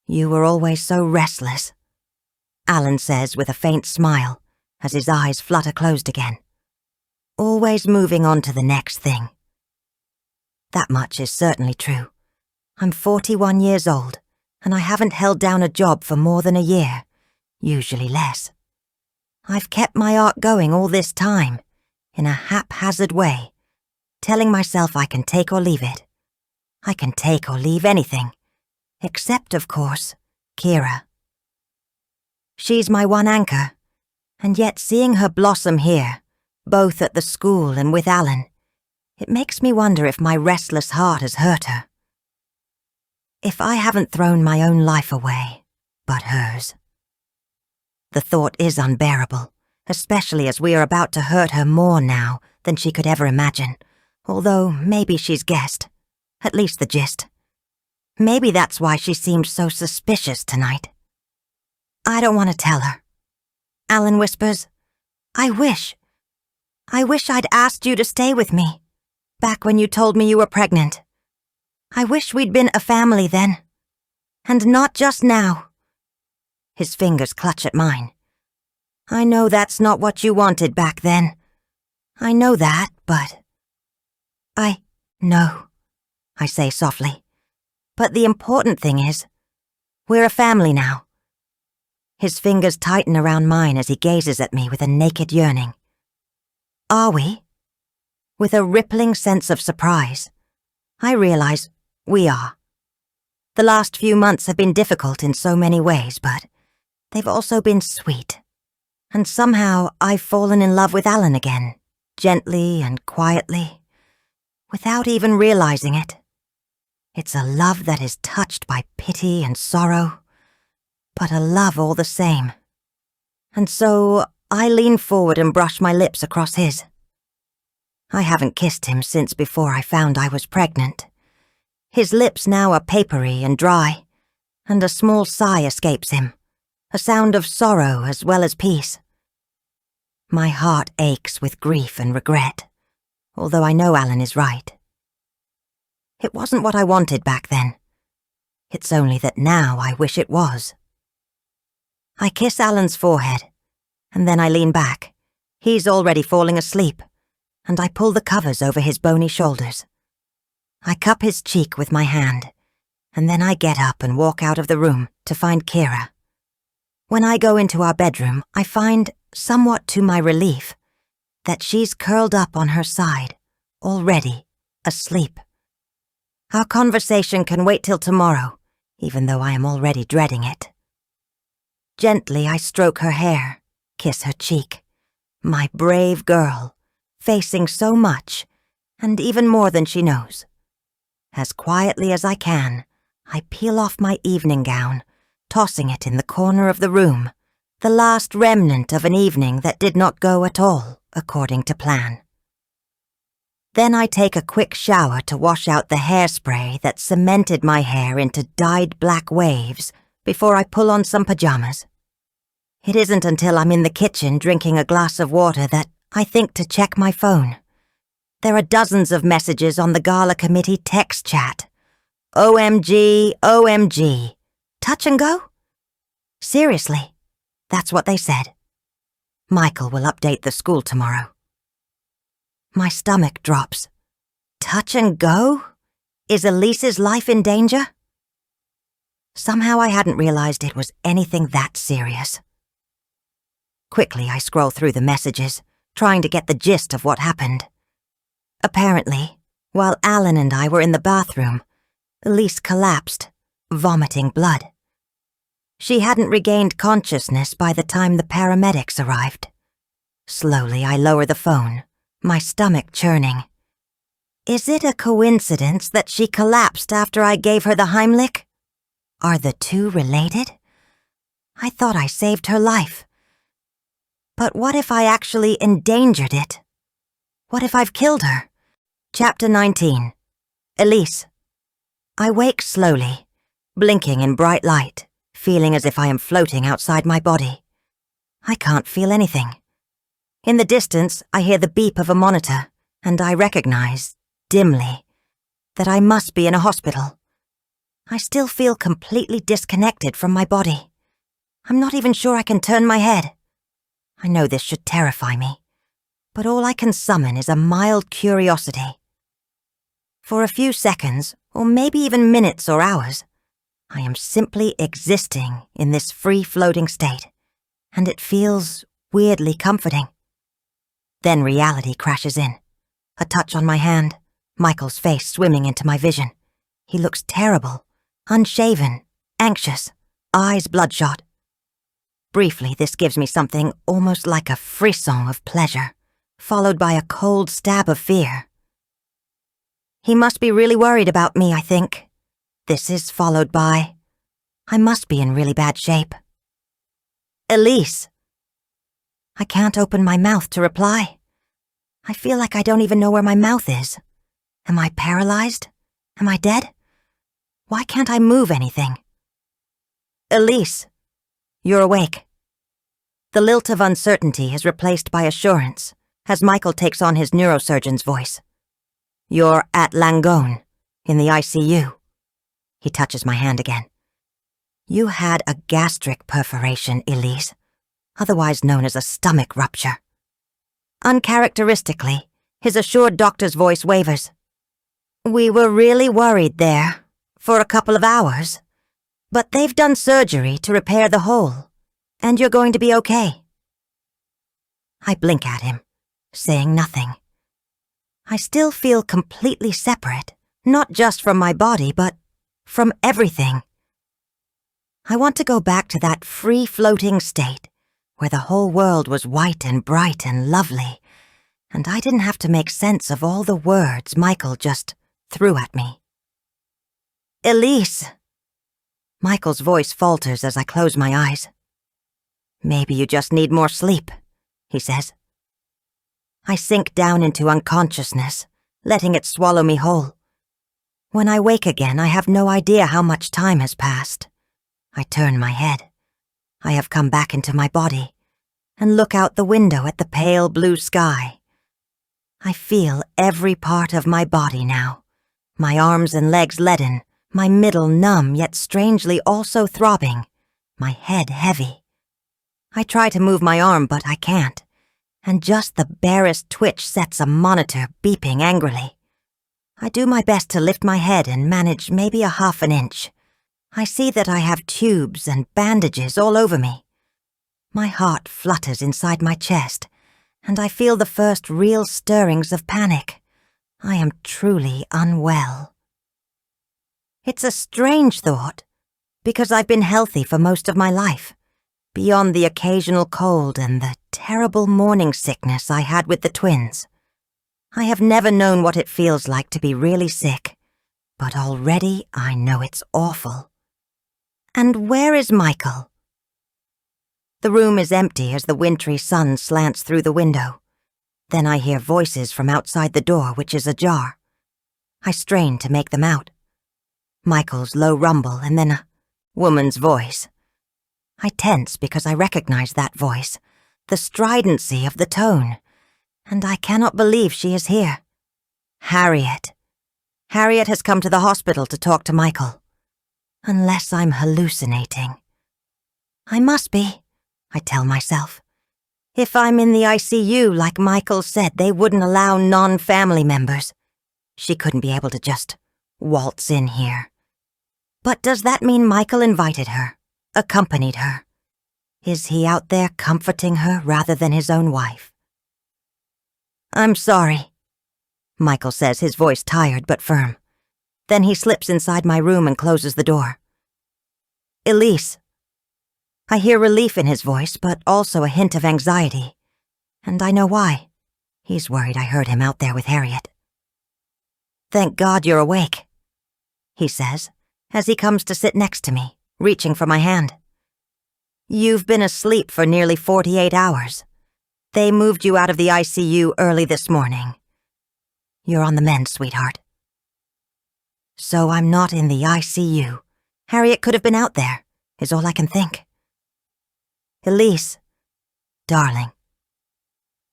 You were always so restless, Alan says with a faint smile as his eyes flutter closed again. Always moving on to the next thing. That much is certainly true. I'm 41 years old, and I haven't held down a job for more than a year, usually less. I've kept my art going all this time, in a haphazard way, telling myself I can take or leave it. I can take or leave anything, except, of course, Kira. She's my one anchor, and yet seeing her blossom here, both at the school and with Alan, it makes me wonder if my restless heart has hurt her. If I haven't thrown my own life away, but hers. The thought is unbearable, especially as we are about to hurt her more now than she could ever imagine, although maybe she's guessed, at least the gist. Maybe that's why she seemed so suspicious tonight. I don't want to tell her. Alan whispers, I wish I'd asked you to stay with me, back when you told me you were pregnant. I wish we'd been a family then. And not just now. His fingers clutch at mine. I know that's not what you wanted back then. I know that, but... I know, I say softly. But the important thing is, we're a family now. His fingers tighten around mine as he gazes at me with a naked yearning. Are we? With a rippling sense of surprise, I realize we are. The last few months have been difficult in so many ways, but they've also been sweet. And somehow I've fallen in love with Alan again, gently and quietly, without even realizing it. It's a love that is touched by pity and sorrow, but a love all the same. And so I lean forward and brush my lips across his. I haven't kissed him since before I found I was pregnant. His lips now are papery and dry, and a small sigh escapes him, a sound of sorrow as well as peace. My heart aches with grief and regret, although I know Alan is right. It wasn't what I wanted back then. It's only that now I wish it was. I kiss Alan's forehead, and then I lean back. He's already falling asleep, and I pull the covers over his bony shoulders. I cup his cheek with my hand, and then I get up and walk out of the room to find Kira. When I go into our bedroom, I find, somewhat to my relief, that she's curled up on her side, already asleep. Our conversation can wait till tomorrow, even though I am already dreading it. Gently I stroke her hair, kiss her cheek. My brave girl, facing so much, and even more than she knows. As quietly as I can, I peel off my evening gown, tossing it in the corner of the room, the last remnant of an evening that did not go at all according to plan. Then I take a quick shower to wash out the hairspray that cemented my hair into dyed black waves before I pull on some pajamas. It isn't until I'm in the kitchen drinking a glass of water that I think to check my phone. There are dozens of messages on the gala committee text chat. OMG, OMG. Touch and go? Seriously, that's what they said. Michael will update the school tomorrow. My stomach drops. Touch and go? Is Elise's life in danger? Somehow I hadn't realized it was anything that serious. Quickly I scroll through the messages, trying to get the gist of what happened. Apparently, while Alan and I were in the bathroom, Elise collapsed, vomiting blood. She hadn't regained consciousness by the time the paramedics arrived. Slowly I lower the phone, my stomach churning. Is it a coincidence that she collapsed after I gave her the Heimlich? Are the two related? I thought I saved her life. But what if I actually endangered it? What if I've killed her? Chapter 19. Elise. I wake slowly, blinking in bright light, feeling as if I am floating outside my body. I can't feel anything. In the distance, I hear the beep of a monitor, and I recognize, dimly, that I must be in a hospital. I still feel completely disconnected from my body. I'm not even sure I can turn my head. I know this should terrify me, but all I can summon is a mild curiosity. For a few seconds, or maybe even minutes or hours, I am simply existing in this free-floating state, and it feels weirdly comforting. Then reality crashes in. A touch on my hand, Michael's face swimming into my vision. He looks terrible, unshaven, anxious, eyes bloodshot. Briefly, this gives me something almost like a frisson of pleasure, followed by a cold stab of fear. He must be really worried about me, I think. This is followed by, I must be in really bad shape. Elise. I can't open my mouth to reply. I feel like I don't even know where my mouth is. Am I paralyzed? Am I dead? Why can't I move anything? Elise. You're awake. The lilt of uncertainty is replaced by assurance as Michael takes on his neurosurgeon's voice. You're at Langone, in the ICU. He touches my hand again. You had a gastric perforation, Elise, otherwise known as a stomach rupture. Uncharacteristically, his assured doctor's voice wavers. We were really worried there, for a couple of hours. But they've done surgery to repair the hole, and you're going to be okay. I blink at him, saying nothing. I still feel completely separate, not just from my body, but from everything. I want to go back to that free-floating state, where the whole world was white and bright and lovely, and I didn't have to make sense of all the words Michael just threw at me. Elise! Michael's voice falters as I close my eyes. Maybe you just need more sleep, he says. I sink down into unconsciousness, letting it swallow me whole. When I wake again, I have no idea how much time has passed. I turn my head. I have come back into my body and look out the window at the pale blue sky. I feel every part of my body now, my arms and legs leaden, my middle numb yet strangely also throbbing, my head heavy. I try to move my arm, but I can't, and just the barest twitch sets a monitor beeping angrily. I do my best to lift my head and manage maybe a half an inch. I see that I have tubes and bandages all over me. My heart flutters inside my chest, and I feel the first real stirrings of panic. I am truly unwell. It's a strange thought, because I've been healthy for most of my life, beyond the occasional cold and the terrible morning sickness I had with the twins. I have never known what it feels like to be really sick, but already I know it's awful. And where is Michael? The room is empty as the wintry sun slants through the window. Then I hear voices from outside the door, which is ajar. I strain to make them out. Michael's low rumble and then a woman's voice. I tense because I recognize that voice, the stridency of the tone, and I cannot believe she is here. Harriet. Harriet has come to the hospital to talk to Michael. Unless I'm hallucinating. I must be, I tell myself. If I'm in the ICU, like Michael said, they wouldn't allow non-family members. She couldn't be able to just waltz in here. But does that mean Michael invited her, accompanied her? Is he out there comforting her rather than his own wife? I'm sorry, Michael says, his voice tired but firm. Then he slips inside my room and closes the door. Elise. I hear relief in his voice, but also a hint of anxiety. And I know why. He's worried I heard him out there with Harriet. Thank God you're awake, he says, as he comes to sit next to me, reaching for my hand. You've been asleep for nearly 48 hours. They moved you out of the ICU early this morning. You're on the mend, sweetheart. So I'm not in the ICU. Harriet could have been out there, is all I can think. Elise, darling.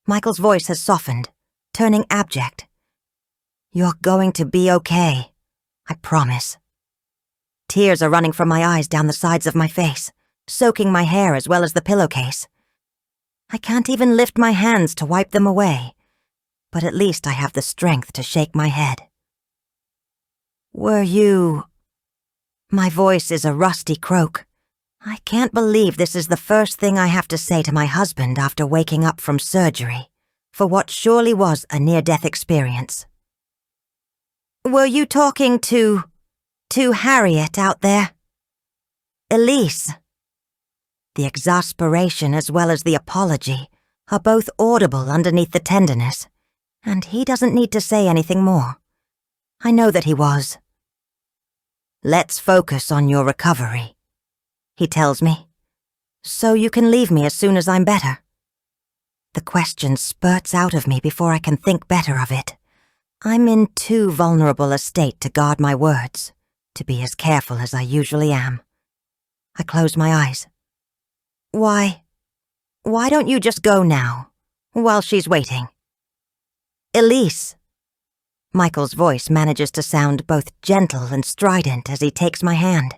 Michael's voice has softened, turning abject. You're going to be okay, I promise. Tears are running from my eyes down the sides of my face, soaking my hair as well as the pillowcase. I can't even lift my hands to wipe them away, but at least I have the strength to shake my head. Were you... My voice is a rusty croak. I can't believe this is the first thing I have to say to my husband after waking up from surgery, for what surely was a near-death experience. Were you talking to Harriet out there? Elise. The exasperation as well as the apology are both audible underneath the tenderness, and he doesn't need to say anything more. I know that he was. Let's focus on your recovery, he tells me, so you can leave me as soon as I'm better. The question spurts out of me before I can think better of it. I'm in too vulnerable a state to guard my words, to be as careful as I usually am. I close my eyes. Why don't you just go now, while she's waiting? Elise. Michael's voice manages to sound both gentle and strident as he takes my hand.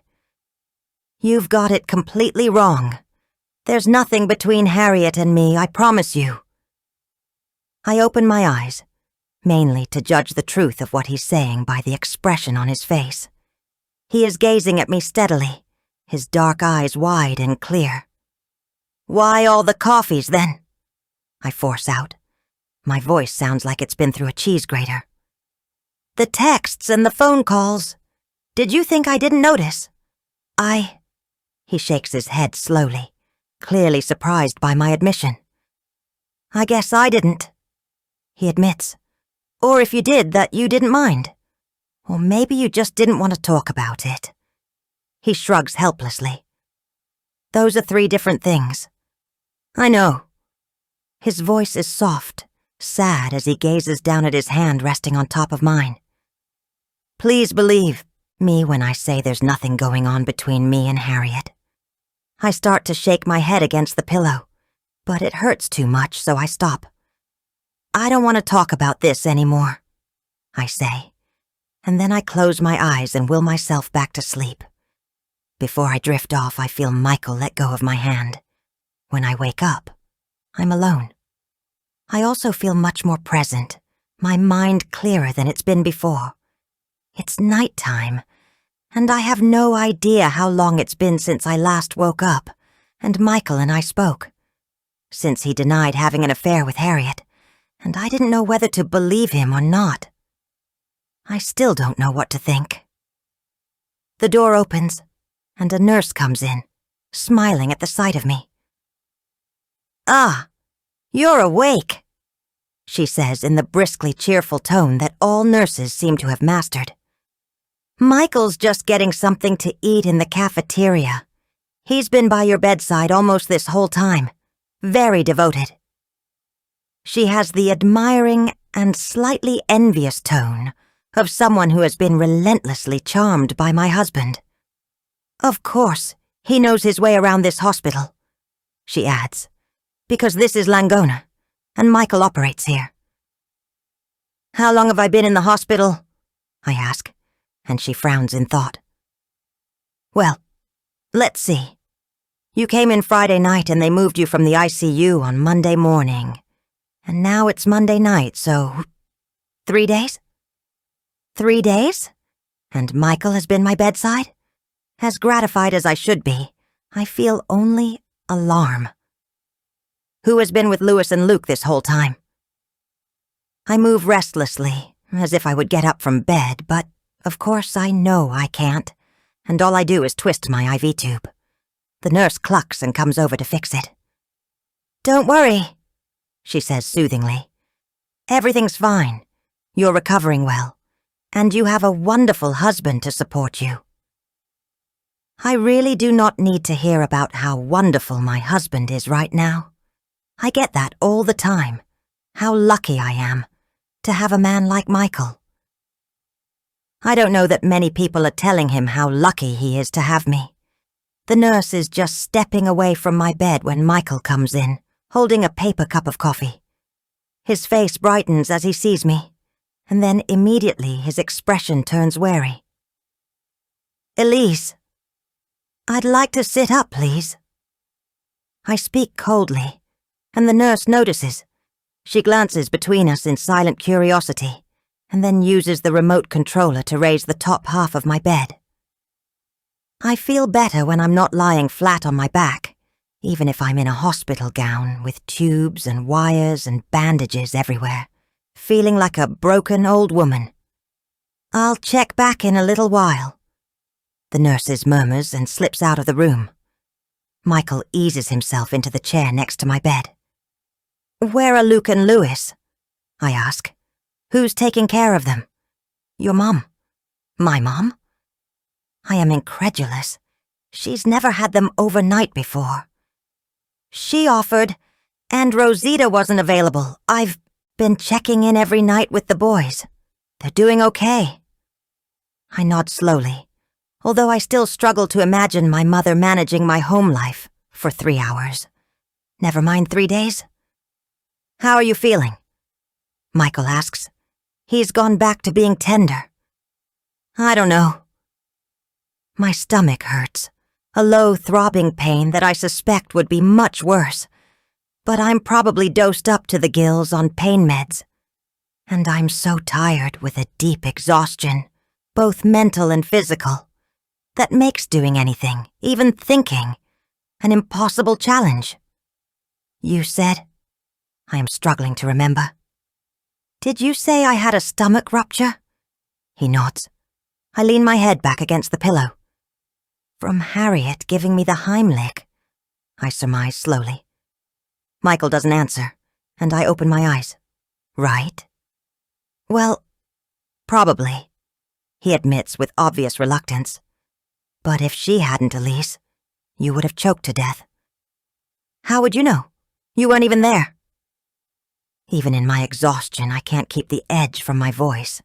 You've got it completely wrong. There's nothing between Harriet and me, I promise you. I open my eyes, mainly to judge the truth of what he's saying by the expression on his face. He is gazing at me steadily, his dark eyes wide and clear. Why all the coffees, then? I force out. My voice sounds like it's been through a cheese grater. The texts and the phone calls. Did you think I didn't notice? He shakes his head slowly, clearly surprised by my admission. I guess I didn't, he admits. Or if you did, that you didn't mind. Or maybe you just didn't want to talk about it. He shrugs helplessly. Those are 3 different things. I know. His voice is soft, sad as he gazes down at his hand resting on top of mine. Please believe me when I say there's nothing going on between me and Harriet. I start to shake my head against the pillow, but it hurts too much, so I stop. I don't want to talk about this anymore, I say, and then I close my eyes and will myself back to sleep. Before I drift off, I feel Michael let go of my hand. When I wake up, I'm alone. I also feel much more present, my mind clearer than it's been before. It's nighttime, and I have no idea how long it's been since I last woke up, and Michael and I spoke. Since he denied having an affair with Harriet, and I didn't know whether to believe him or not. I still don't know what to think. The door opens, and a nurse comes in, smiling at the sight of me. Ah, you're awake, she says in the briskly cheerful tone that all nurses seem to have mastered. Michael's just getting something to eat in the cafeteria. He's been by your bedside almost this whole time, very devoted. She has the admiring and slightly envious tone of someone who has been relentlessly charmed by my husband. Of course, he knows his way around this hospital, she adds, because this is Langona, and Michael operates here. How long have I been in the hospital? I ask, and she frowns in thought. Well, let's see. You came in Friday night and they moved you from the ICU on Monday morning. And now it's Monday night, so 3 days? 3 days? And Michael has been my bedside? As gratified as I should be, I feel only alarm. Who has been with Louis and Luke this whole time? I move restlessly, as if I would get up from bed, but of course I know I can't, and all I do is twist my IV tube. The nurse clucks and comes over to fix it. Don't worry, she says soothingly. Everything's fine. You're recovering well, and you have a wonderful husband to support you. I really do not need to hear about how wonderful my husband is right now. I get that all the time. How lucky I am to have a man like Michael. I don't know that many people are telling him how lucky he is to have me. The nurse is just stepping away from my bed when Michael comes in, holding a paper cup of coffee. His face brightens as he sees me, and then immediately his expression turns wary. "Elise, I'd like to sit up, please." I speak coldly, and the nurse notices. She glances between us in silent curiosity, and then uses the remote controller to raise the top half of my bed. I feel better when I'm not lying flat on my back, even if I'm in a hospital gown with tubes and wires and bandages everywhere, feeling like a broken old woman. "I'll check back in a little while," the nurse murmurs and slips out of the room. Michael eases himself into the chair next to my bed. "Where are Luke and Lewis?" I ask. "Who's taking care of them?" "Your mom." "My mom?" I am incredulous. She's never had them overnight before. "She offered, and Rosita wasn't available. I've been checking in every night with the boys. They're doing okay." I nod slowly, although I still struggle to imagine my mother managing my home life for 3 hours. Never mind 3 days. "How are you feeling?" Michael asks. He's gone back to being tender. "I don't know." My stomach hurts, a low throbbing pain that I suspect would be much worse, but I'm probably dosed up to the gills on pain meds. And I'm so tired with a deep exhaustion, both mental and physical, that makes doing anything, even thinking, an impossible challenge. "You said?" I am struggling to remember. "Did you say I had a stomach rupture?" He nods. I lean my head back against the pillow. "From Harriet giving me the Heimlich," I surmise slowly. Michael doesn't answer, and I open my eyes. "Right?" "Well, probably," he admits with obvious reluctance. "But if she hadn't, Elise, you would have choked to death." "How would you know? You weren't even there." Even in my exhaustion, I can't keep the edge from my voice.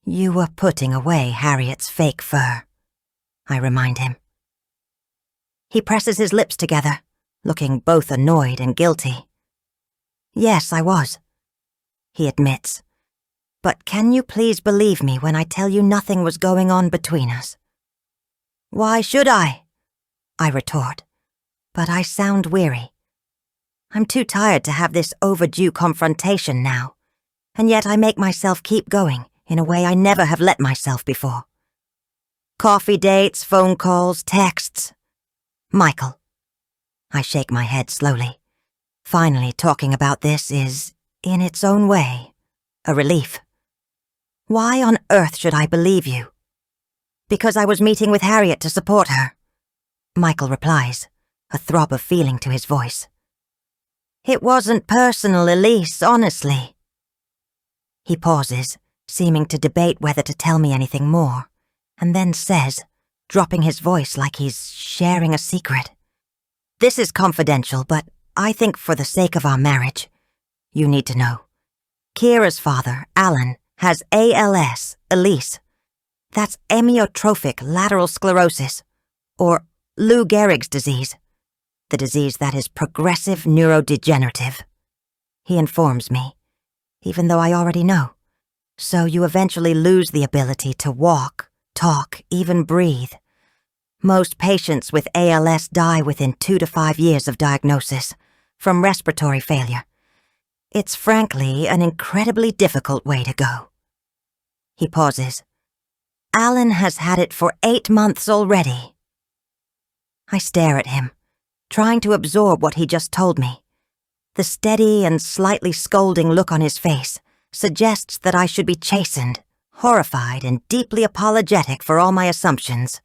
"You were putting away Harriet's fake fur," I remind him. He presses his lips together, looking both annoyed and guilty. "Yes, I was," he admits. "But can you please believe me when I tell you nothing was going on between us?" "Why should I?" I retort, but I sound weary. I'm too tired to have this overdue confrontation now, and yet I make myself keep going in a way I never have let myself before. Coffee dates, phone calls, texts. "Michael." I shake my head slowly. Finally, talking about this is, in its own way, a relief. "Why on earth should I believe you?" "Because I was meeting with Harriet to support her," Michael replies, a throb of feeling to his voice. "It wasn't personal, Elise, honestly." He pauses, seeming to debate whether to tell me anything more, and then says, dropping his voice like he's sharing a secret, "This is confidential, but I think for the sake of our marriage, you need to know. Kira's father, Alan, has ALS, Elise. That's amyotrophic lateral sclerosis, or Lou Gehrig's disease, the disease that is progressive neurodegenerative. He informs me, even though I already know. So you eventually lose the ability to walk, talk, even breathe. Most patients with ALS die within 2 to 5 years of diagnosis, from respiratory failure. It's frankly an incredibly difficult way to go." He pauses. "Alan has had it for 8 months already." I stare at him, trying to absorb what he just told me. The steady and slightly scolding look on his face suggests that I should be chastened, horrified, and deeply apologetic for all my assumptions.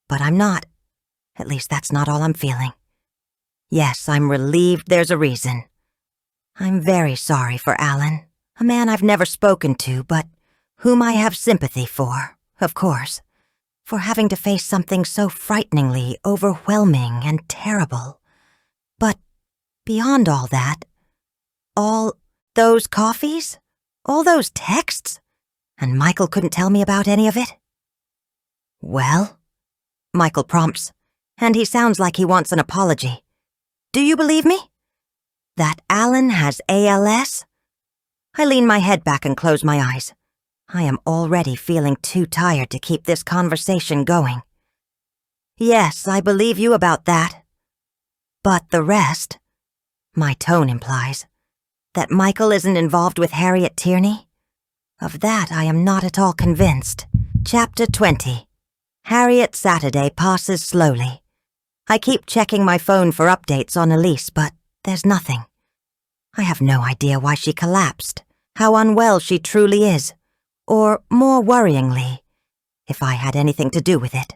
But I'm not. At least that's not all I'm feeling. Yes, I'm relieved there's a reason. I'm very sorry for Alan, a man I've never spoken to, but whom I have sympathy for, of course, for having to face something so frighteningly overwhelming and terrible. But Beyond all that, all those coffees? All those texts? And Michael couldn't tell me about any of it? Well, Michael prompts, and he sounds like he wants an apology. Do you believe me? That Alan has ALS? I lean my head back and close my eyes. I am already feeling too tired to keep this conversation going. Yes, I believe you about that. But the rest, my tone implies, that Michael isn't involved with Harriet Tierney? Of that I am not at all convinced. Chapter 20. Harriet Saturday passes slowly. I keep checking my phone for updates on Elise, but there's nothing. I have no idea why she collapsed, how unwell she truly is, or, more worryingly, if I had anything to do with it.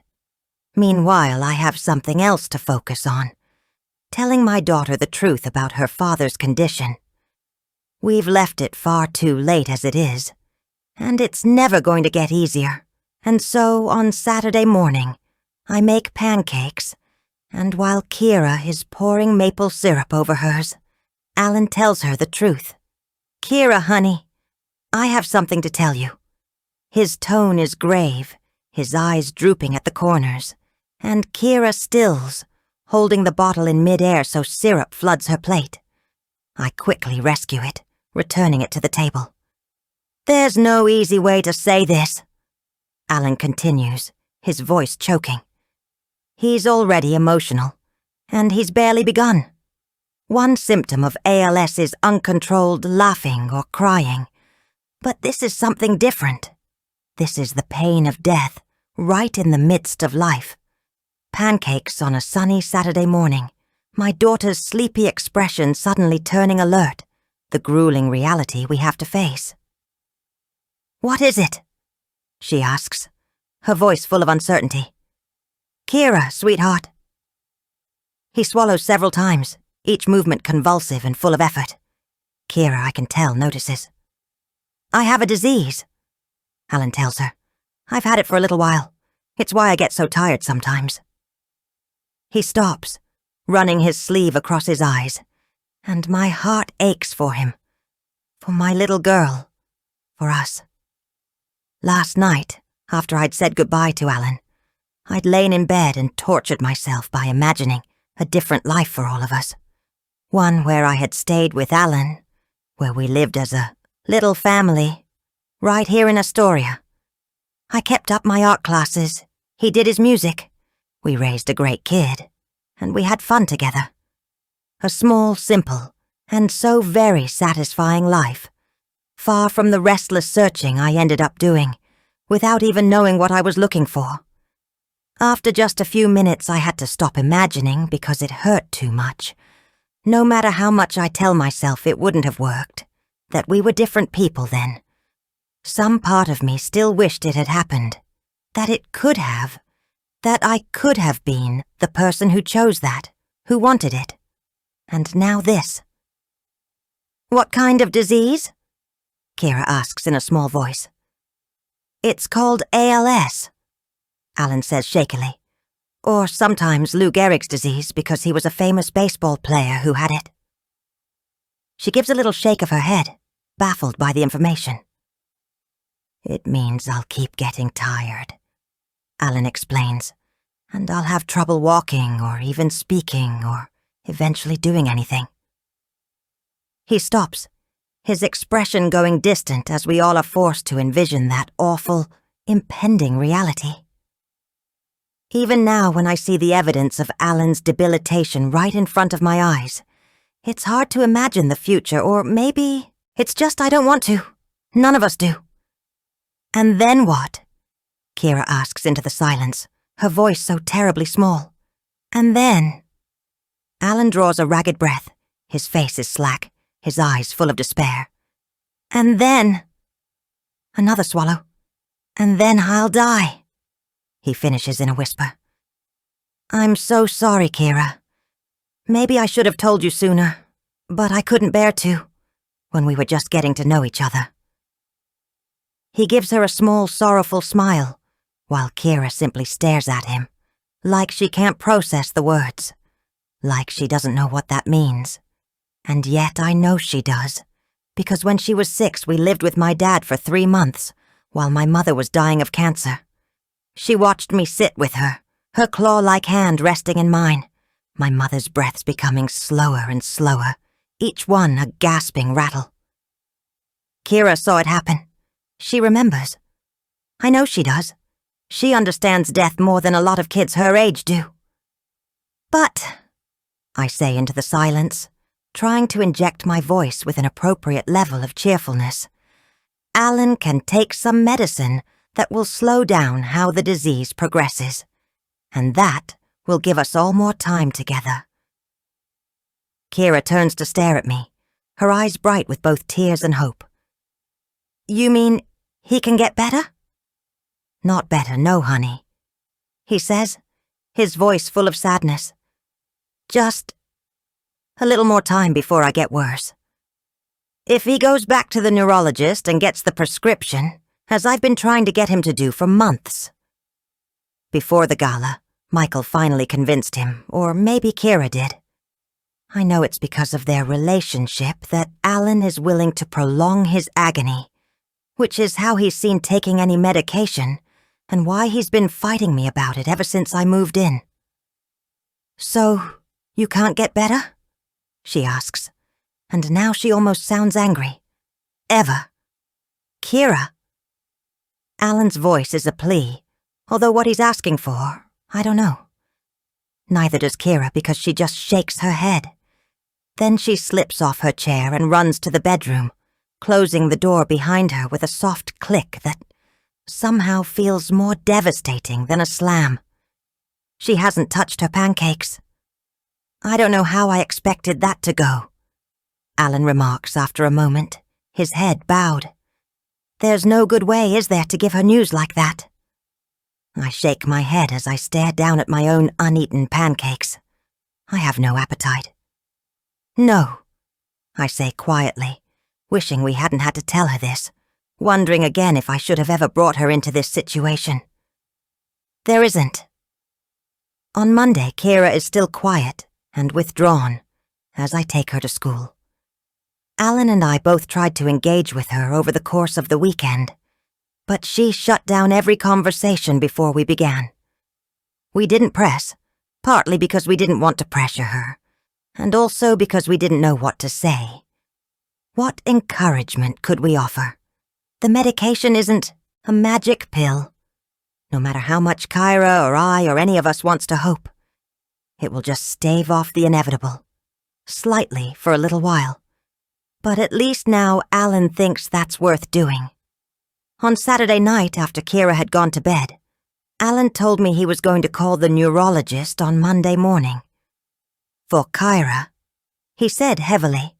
Meanwhile, I have something else to focus on. Telling my daughter the truth about her father's condition. We've left it far too late as it is, and it's never going to get easier. And so, on Saturday morning, I make pancakes, and while Kira is pouring maple syrup over hers, Alan tells her the truth. Kira, honey, I have something to tell you. His tone is grave, his eyes drooping at the corners, and Kira stills, holding the bottle in mid-air so syrup floods her plate. I quickly rescue it, returning it to the table. There's no easy way to say this, Alan continues, his voice choking. He's already emotional, and he's barely begun. One symptom of ALS is uncontrolled laughing or crying, but this is something different. This is the pain of death, right in the midst of life. Pancakes on a sunny Saturday morning, my daughter's sleepy expression suddenly turning alert, the grueling reality we have to face. What is it? She asks, her voice full of uncertainty. Kira, sweetheart. He swallows several times, each movement convulsive and full of effort. Kira, I can tell, notices. I have a disease, Alan tells her. I've had it for a little while. It's why I get so tired sometimes. He stops, running his sleeve across his eyes, and my heart aches for him. For my little girl. For us. Last night, after I'd said goodbye to Alan, I'd lain in bed and tortured myself by imagining a different life for all of us. One where I had stayed with Alan, where we lived as a little family, right here in Astoria. I kept up my art classes, he did his music, we raised a great kid, and we had fun together. A small, simple, and so very satisfying life, far from the restless searching I ended up doing, without even knowing what I was looking for. After just a few minutes I had to stop imagining because it hurt too much. No matter how much I tell myself it wouldn't have worked, that we were different people then. Some part of me still wished it had happened, that it could have, that I could have been the person who chose that, who wanted it. And now this. What kind of disease? Kira asks in a small voice. It's called ALS, Alan says shakily, or sometimes Lou Gehrig's disease because he was a famous baseball player who had it. She gives a little shake of her head, baffled by the information. It means I'll keep getting tired, Alan explains, and I'll have trouble walking or even speaking or eventually doing anything. He stops, his expression going distant as we all are forced to envision that awful, impending reality. Even now, when I see the evidence of Alan's debilitation right in front of my eyes, it's hard to imagine the future, or maybe it's just I don't want to. None of us do. And then what? Kira asks into the silence, her voice so terribly small. And then? Alan draws a ragged breath. His face is slack, his eyes full of despair. And then? Another swallow. And then I'll die. He finishes in a whisper. I'm so sorry, Kira. Maybe I should have told you sooner, but I couldn't bear to, when we were just getting to know each other. He gives her a small, sorrowful smile, while Kira simply stares at him, like she can't process the words, like she doesn't know what that means. And yet I know she does, because when she was 6, we lived with my dad for 3 months, while my mother was dying of cancer. She watched me sit with her, her claw-like hand resting in mine, my mother's breaths becoming slower and slower, each one a gasping rattle. Kira saw it happen. She remembers. I know she does. She understands death more than a lot of kids her age do. But, I say into the silence, trying to inject my voice with an appropriate level of cheerfulness, Alan can take some medicine that will slow down how the disease progresses, and that will give us all more time together. Kira turns to stare at me, her eyes bright with both tears and hope. You mean he can get better? Not better, no, honey, he says, his voice full of sadness. Just a little more time before I get worse. If he goes back to the neurologist and gets the prescription, as I've been trying to get him to do for months. Before the gala, Michael finally convinced him, or maybe Kira did. I know it's because of their relationship that Alan is willing to prolong his agony, which is how he's seen taking any medication, and why he's been fighting me about it ever since I moved in. So, you can't get better? She asks, and now she almost sounds angry. Ever. Kira. Alan's voice is a plea, although what he's asking for, I don't know. Neither does Kira because she just shakes her head. Then she slips off her chair and runs to the bedroom, closing the door behind her with a soft click that somehow feels more devastating than a slam. She hasn't touched her pancakes. I don't know how I expected that to go, Alan remarks after a moment, his head bowed. There's no good way, is there, to give her news like that? I shake my head as I stare down at my own uneaten pancakes. I have no appetite. No, I say quietly, wishing we hadn't had to tell her this, wondering again if I should have ever brought her into this situation. There isn't. On Monday, Kira is still quiet and withdrawn as I take her to school. Alan and I both tried to engage with her over the course of the weekend, but she shut down every conversation before we began. We didn't press, partly because we didn't want to pressure her, and also because we didn't know what to say. What encouragement could we offer? The medication isn't a magic pill. No matter how much Kyra or I or any of us wants to hope, it will just stave off the inevitable, slightly for a little while. But at least now Alan thinks that's worth doing. On Saturday night, after Kira had gone to bed, Alan told me he was going to call the neurologist on Monday morning. For Kyra, he said heavily,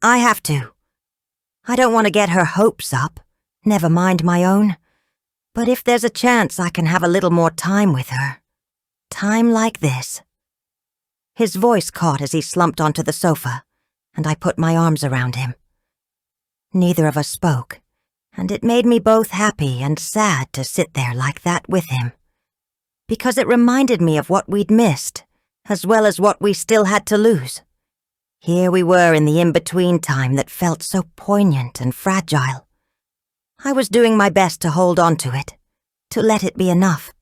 I have to. I don't want to get her hopes up, never mind my own. But if there's a chance I can have a little more time with her. Time like this. His voice caught as he slumped onto the sofa, and I put my arms around him. Neither of us spoke, and it made me both happy and sad to sit there like that with him, because it reminded me of what we'd missed, as well as what we still had to lose. Here we were in the in-between time that felt so poignant and fragile. I was doing my best to hold on to it, to let it be enough,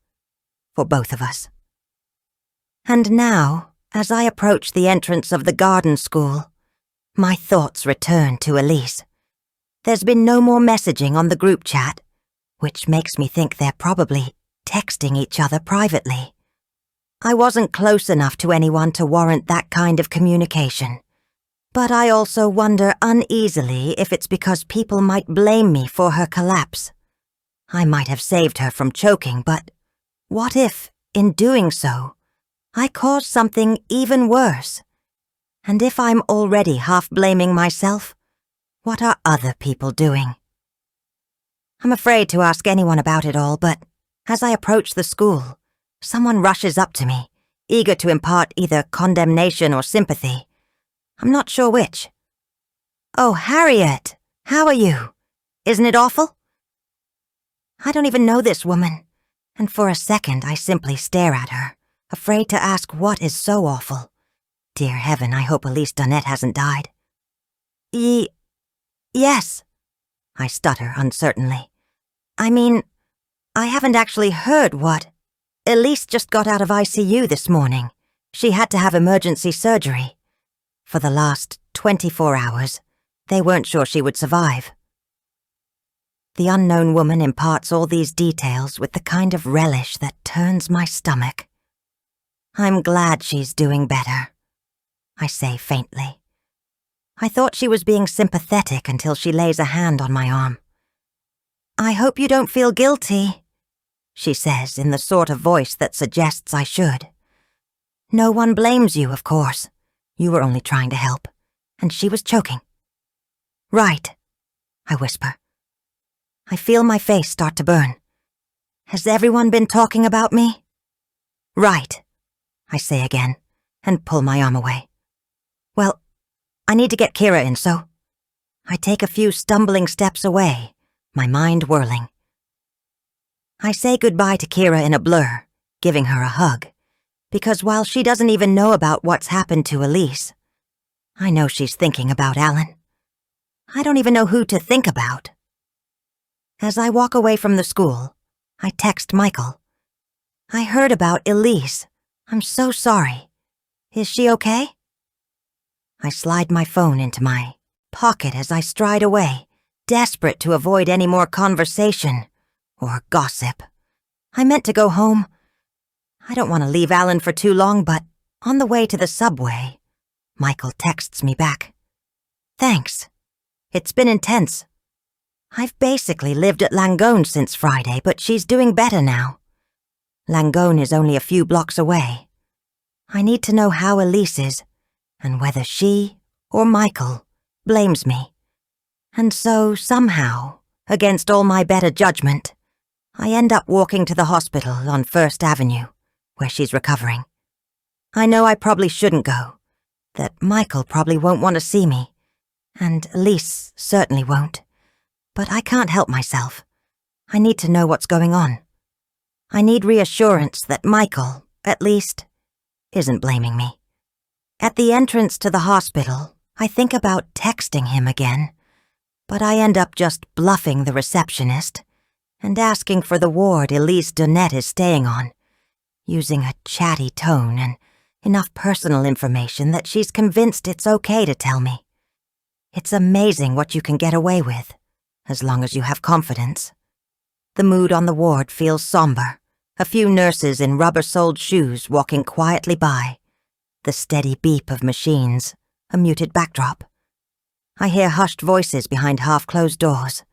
for both of us. And now, as I approach the entrance of the garden school, my thoughts return to Elise. There's been no more messaging on the group chat, which makes me think they're probably texting each other privately. I wasn't close enough to anyone to warrant that kind of communication, but I also wonder uneasily if it's because people might blame me for her collapse. I might have saved her from choking, but what if, in doing so, I caused something even worse? And if I'm already half-blaming myself, what are other people doing? I'm afraid to ask anyone about it all, but as I approach the school, someone rushes up to me, eager to impart either condemnation or sympathy. I'm not sure which. Oh, Harriet, how are you? Isn't it awful? I don't even know this woman, and for a second I simply stare at her, afraid to ask what is so awful. Dear heaven, I hope Elise Donnette hasn't died. Yes, I stutter uncertainly. I mean, I haven't actually heard what. Elise just got out of ICU this morning. She had to have emergency surgery. For the last 24 hours, they weren't sure she would survive. The unknown woman imparts all these details with the kind of relish that turns my stomach. I'm glad she's doing better, I say faintly. I thought she was being sympathetic until she lays a hand on my arm. I hope you don't feel guilty, she says in the sort of voice that suggests I should. No one blames you, of course. You were only trying to help, and she was choking. Right, I whisper. I feel my face start to burn. Has everyone been talking about me? Right, I say again, and pull my arm away. Well, I need to get Kira in, so I take a few stumbling steps away, my mind whirling. I say goodbye to Kira in a blur, giving her a hug, because while she doesn't even know about what's happened to Elise, I know she's thinking about Alan. I don't even know who to think about. As I walk away from the school, I text Michael. I heard about Elise. I'm so sorry. Is she okay? I slide my phone into my pocket as I stride away, desperate to avoid any more conversation or gossip. I meant to go home. I don't want to leave Alan for too long, but on the way to the subway, Michael texts me back. Thanks. It's been intense. I've basically lived at Langone since Friday, but she's doing better now. Langone is only a few blocks away. I need to know how Elise is, and whether she or Michael blames me. And so, somehow, against all my better judgment, I end up walking to the hospital on First Avenue, where she's recovering. I know I probably shouldn't go, that Michael probably won't want to see me, and Elise certainly won't. But I can't help myself. I need to know what's going on. I need reassurance that Michael, at least, isn't blaming me. At the entrance to the hospital, I think about texting him again, but I end up just bluffing the receptionist and asking for the ward Elise Donnette is staying on, using a chatty tone and enough personal information that she's convinced it's okay to tell me. It's amazing what you can get away with, as long as you have confidence. The mood on the ward feels somber. A few nurses in rubber-soled shoes walking quietly by. The steady beep of machines, a muted backdrop. I hear hushed voices behind half-closed doors,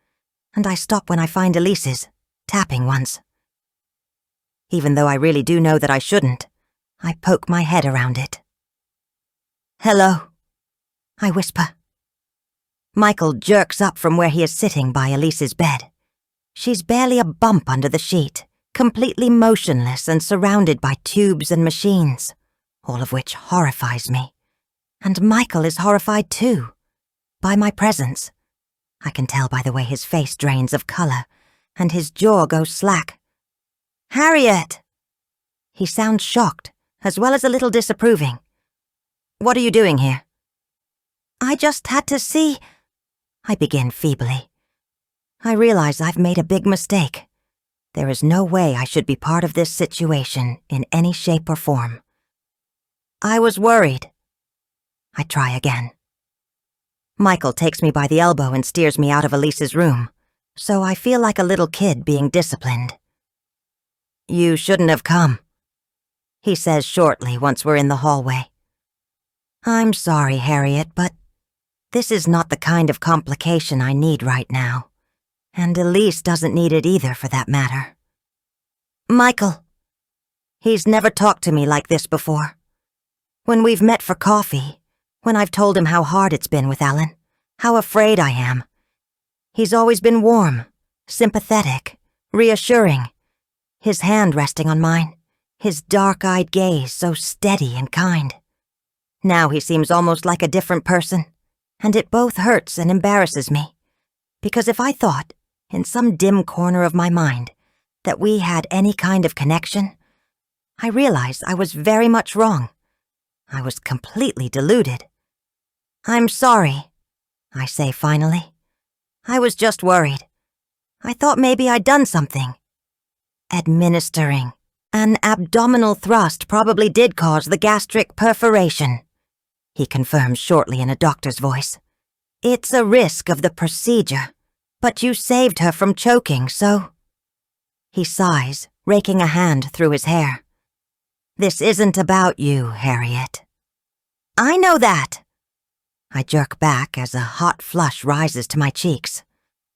and I stop when I find Elise's, tapping once. Even though I really do know that I shouldn't, I poke my head around it. Hello, I whisper. Michael jerks up from where he is sitting by Elise's bed. She's barely a bump under the sheet, completely motionless and surrounded by tubes and machines, all of which horrifies me. And Michael is horrified too, by my presence. I can tell by the way his face drains of color, and his jaw goes slack. Harriet! He sounds shocked, as well as a little disapproving. What are you doing here? I just had to see... I begin feebly. I realize I've made a big mistake. There is no way I should be part of this situation in any shape or form. I was worried. I try again. Michael takes me by the elbow and steers me out of Elise's room, so I feel like a little kid being disciplined. You shouldn't have come, he says shortly once we're in the hallway. I'm sorry, Harriet, but this is not the kind of complication I need right now, and Elise doesn't need it either for that matter. Michael. He's never talked to me like this before. When we've met for coffee, when I've told him how hard it's been with Alan, how afraid I am, he's always been warm, sympathetic, reassuring, his hand resting on mine, his dark-eyed gaze so steady and kind. Now he seems almost like a different person, and it both hurts and embarrasses me, because if I thought, in some dim corner of my mind, that we had any kind of connection, I realized I was very much wrong. I was completely deluded. "I'm sorry," I say finally. "I was just worried. I thought maybe I'd done something." "Administering an abdominal thrust probably did cause the gastric perforation," he confirms shortly in a doctor's voice. "It's a risk of the procedure, but you saved her from choking, so—" He sighs, raking a hand through his hair. "This isn't about you, Harriet." "I know that." I jerk back as a hot flush rises to my cheeks.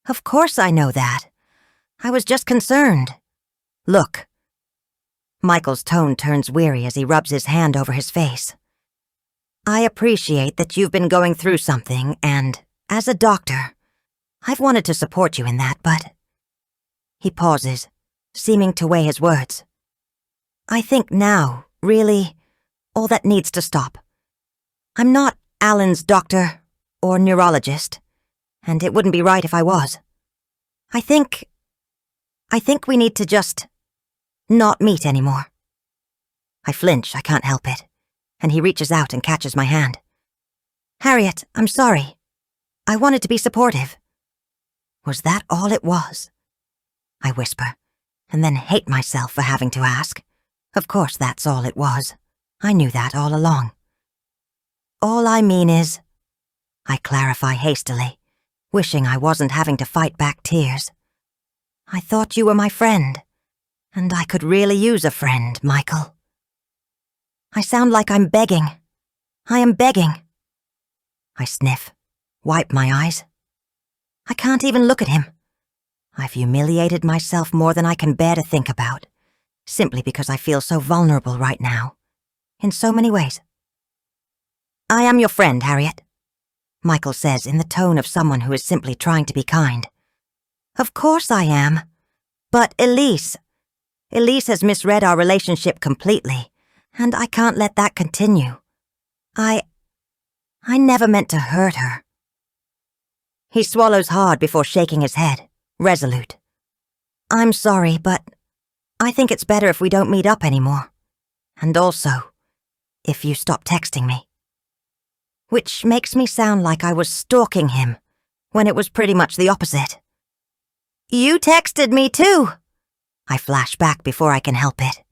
"Of course I know that. I was just concerned." "Look." Michael's tone turns weary as he rubs his hand over his face. "I appreciate that you've been going through something, and, as a doctor, I've wanted to support you in that, but—" He pauses, seeming to weigh his words. "I think now, really, all that needs to stop. I'm not Alan's doctor or neurologist, and it wouldn't be right if I was. I think we need to just not meet anymore." I flinch, I can't help it, and he reaches out and catches my hand. "Harriet, I'm sorry. I wanted to be supportive." Was that all it was? I whisper, and then hate myself for having to ask. Of course that's all it was. I knew that all along. "All I mean is," I clarify hastily, wishing I wasn't having to fight back tears. "I thought you were my friend, and I could really use a friend, Michael." I sound like I'm begging. I am begging. I sniff, wipe my eyes. I can't even look at him. I've humiliated myself more than I can bear to think about, simply because I feel so vulnerable right now, in so many ways. "I am your friend, Harriet," Michael says in the tone of someone who is simply trying to be kind. "Of course I am. But Elise has misread our relationship completely, and I can't let that continue. I never meant to hurt her." He swallows hard before shaking his head, resolute. "I'm sorry, but I think it's better if we don't meet up anymore. And also, if you stop texting me." Which makes me sound like I was stalking him, when it was pretty much the opposite. "You texted me too," I flash back before I can help it.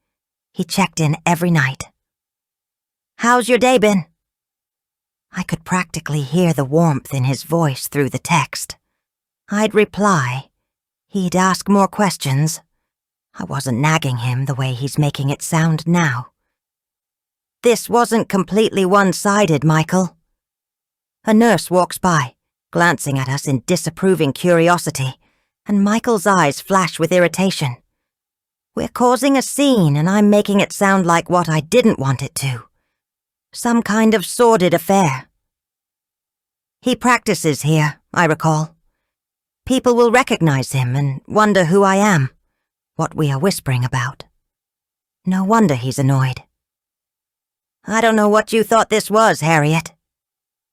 He checked in every night. "How's your day been?" I could practically hear the warmth in his voice through the text. I'd reply. He'd ask more questions. I wasn't nagging him the way he's making it sound now. "This wasn't completely one-sided, Michael." A nurse walks by, glancing at us in disapproving curiosity, and Michael's eyes flash with irritation. We're causing a scene, and I'm making it sound like what I didn't want it to. Some kind of sordid affair. "He practices here, I recall. People will recognize him and wonder who I am, what we are whispering about. No wonder he's annoyed." "I don't know what you thought this was, Harriet,"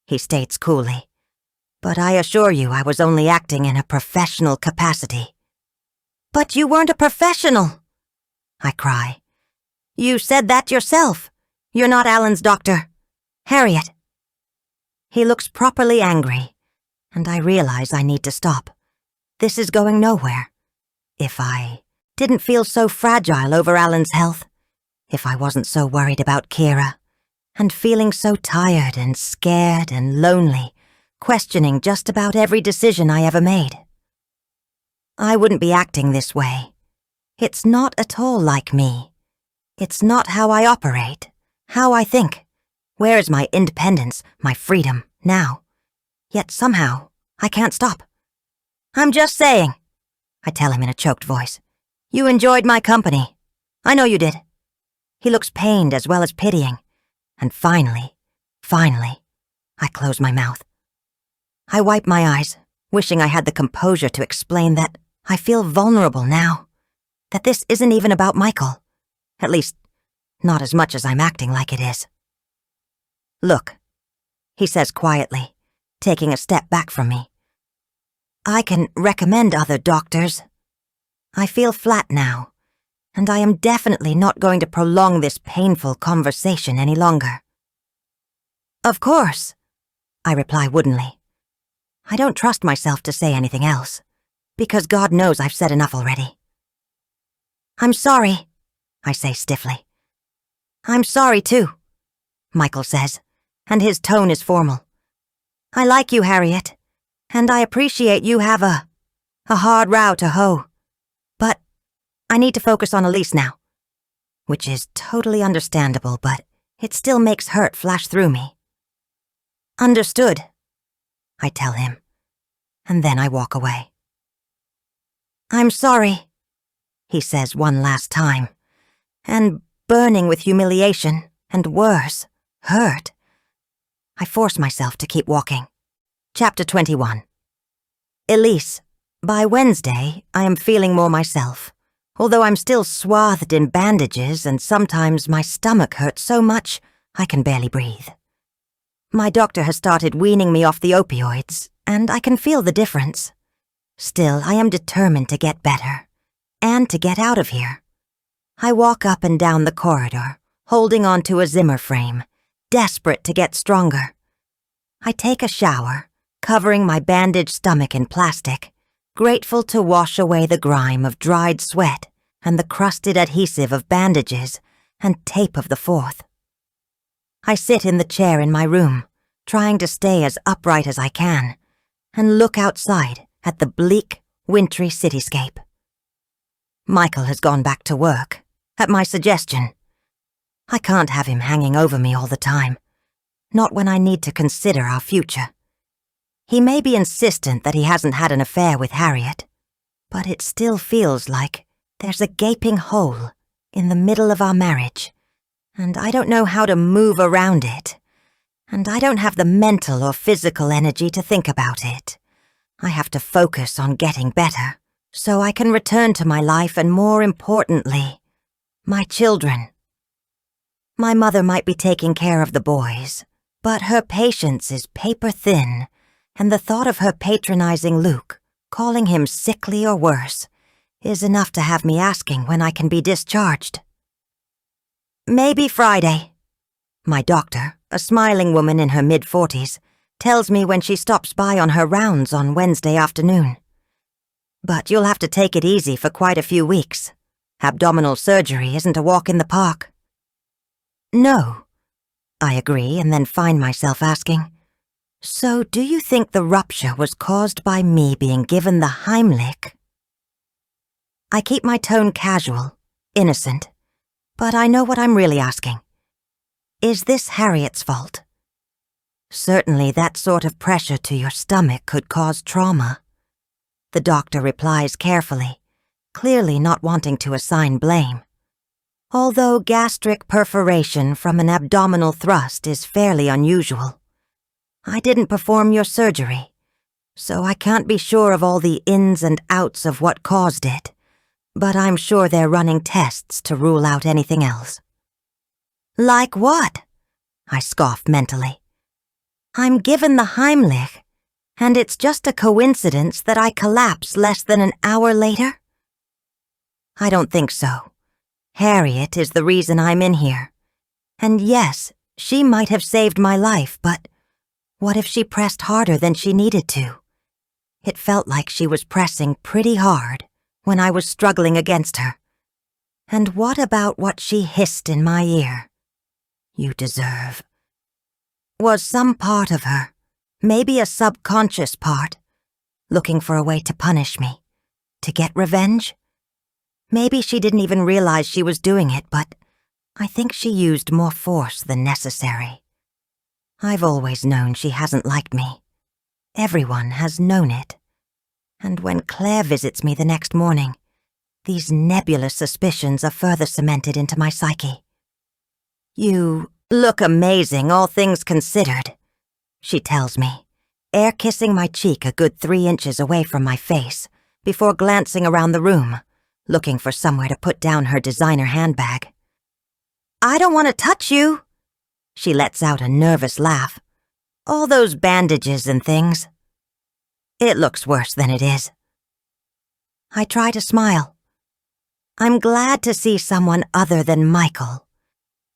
he states coolly, "but I assure you I was only acting in a professional capacity." "But you weren't a professional," I cry. "You said that yourself. You're not Alan's doctor. Harriet." He looks properly angry, and I realize I need to stop. This is going nowhere. If I didn't feel so fragile over Alan's health, if I wasn't so worried about Kira, and feeling so tired and scared and lonely, questioning just about every decision I ever made, I wouldn't be acting this way. It's not at all like me. It's not how I operate, how I think. Where is my independence, my freedom, now? Yet somehow, I can't stop. "I'm just saying," I tell him in a choked voice. "You enjoyed my company. I know you did." He looks pained as well as pitying. And finally, I close my mouth. I wipe my eyes, wishing I had the composure to explain that I feel vulnerable now, that this isn't even about Michael. At least, not as much as I'm acting like it is. "Look," he says quietly, taking a step back from me. "I can recommend other doctors. I feel flat now, and I am definitely not going to prolong this painful conversation any longer. Of course, I reply woodenly. I don't trust myself to say anything else, because God knows I've said enough already. I'm sorry, I say stiffly. I'm sorry too, Michael says, and his tone is formal. I like you, Harriet, and I appreciate you have a hard row to hoe. But I need to focus on Elise now, which is totally understandable, but it still makes hurt flash through me. Understood, I tell him, and then I walk away. I'm sorry, he says one last time, and burning with humiliation, and worse, hurt. I force myself to keep walking. Chapter 21. Elise. By Wednesday, I am feeling more myself, although I'm still swathed in bandages and sometimes my stomach hurts so much I can barely breathe. My doctor has started weaning me off the opioids, and I can feel the difference. Still, I am determined to get better, and to get out of here. I walk up and down the corridor, holding onto a Zimmer frame, desperate to get stronger. I take a shower, covering my bandaged stomach in plastic, grateful to wash away the grime of dried sweat and the crusted adhesive of bandages and tape of the 4th. I sit in the chair in my room, trying to stay as upright as I can, and look outside at the bleak, wintry cityscape. Michael has gone back to work, at my suggestion. I can't have him hanging over me all the time, not when I need to consider our future. He may be insistent that he hasn't had an affair with Harriet, but it still feels like there's a gaping hole in the middle of our marriage, and I don't know how to move around it, and I don't have the mental or physical energy to think about it. I have to focus on getting better, so I can return to my life and, more importantly, my children. My mother might be taking care of the boys, but her patience is paper thin, and the thought of her patronizing Luke, calling him sickly or worse, is enough to have me asking when I can be discharged. Maybe Friday. My doctor, a smiling woman in her mid-40s, tells me when she stops by on her rounds on Wednesday afternoon. But you'll have to take it easy for quite a few weeks. Abdominal surgery isn't a walk in the park. No, I agree, and then find myself asking, so do you think the rupture was caused by me being given the Heimlich? I keep my tone casual, innocent, but I know what I'm really asking. Is this Harriet's fault? Certainly that sort of pressure to your stomach could cause trauma. The doctor replies carefully, clearly not wanting to assign blame. Although gastric perforation from an abdominal thrust is fairly unusual. I didn't perform your surgery, so I can't be sure of all the ins and outs of what caused it, but I'm sure they're running tests to rule out anything else. Like what? I scoff mentally. I'm given the Heimlich, and it's just a coincidence that I collapse less than an hour later? I don't think so. Harriet is the reason I'm in here. And yes, she might have saved my life, but what if she pressed harder than she needed to? It felt like she was pressing pretty hard when I was struggling against her. And what about what she hissed in my ear? You deserve. Was some part of her, maybe a subconscious part, looking for a way to punish me, to get revenge? Maybe she didn't even realize she was doing it, but I think she used more force than necessary. I've always known she hasn't liked me. Everyone has known it. And when Claire visits me the next morning, these nebulous suspicions are further cemented into my psyche. You look amazing, all things considered, she tells me, air-kissing my cheek a good 3 inches away from my face, before glancing around the room, looking for somewhere to put down her designer handbag. I don't want to touch you, she lets out a nervous laugh. All those bandages and things. It looks worse than it is. I try to smile. I'm glad to see someone other than Michael,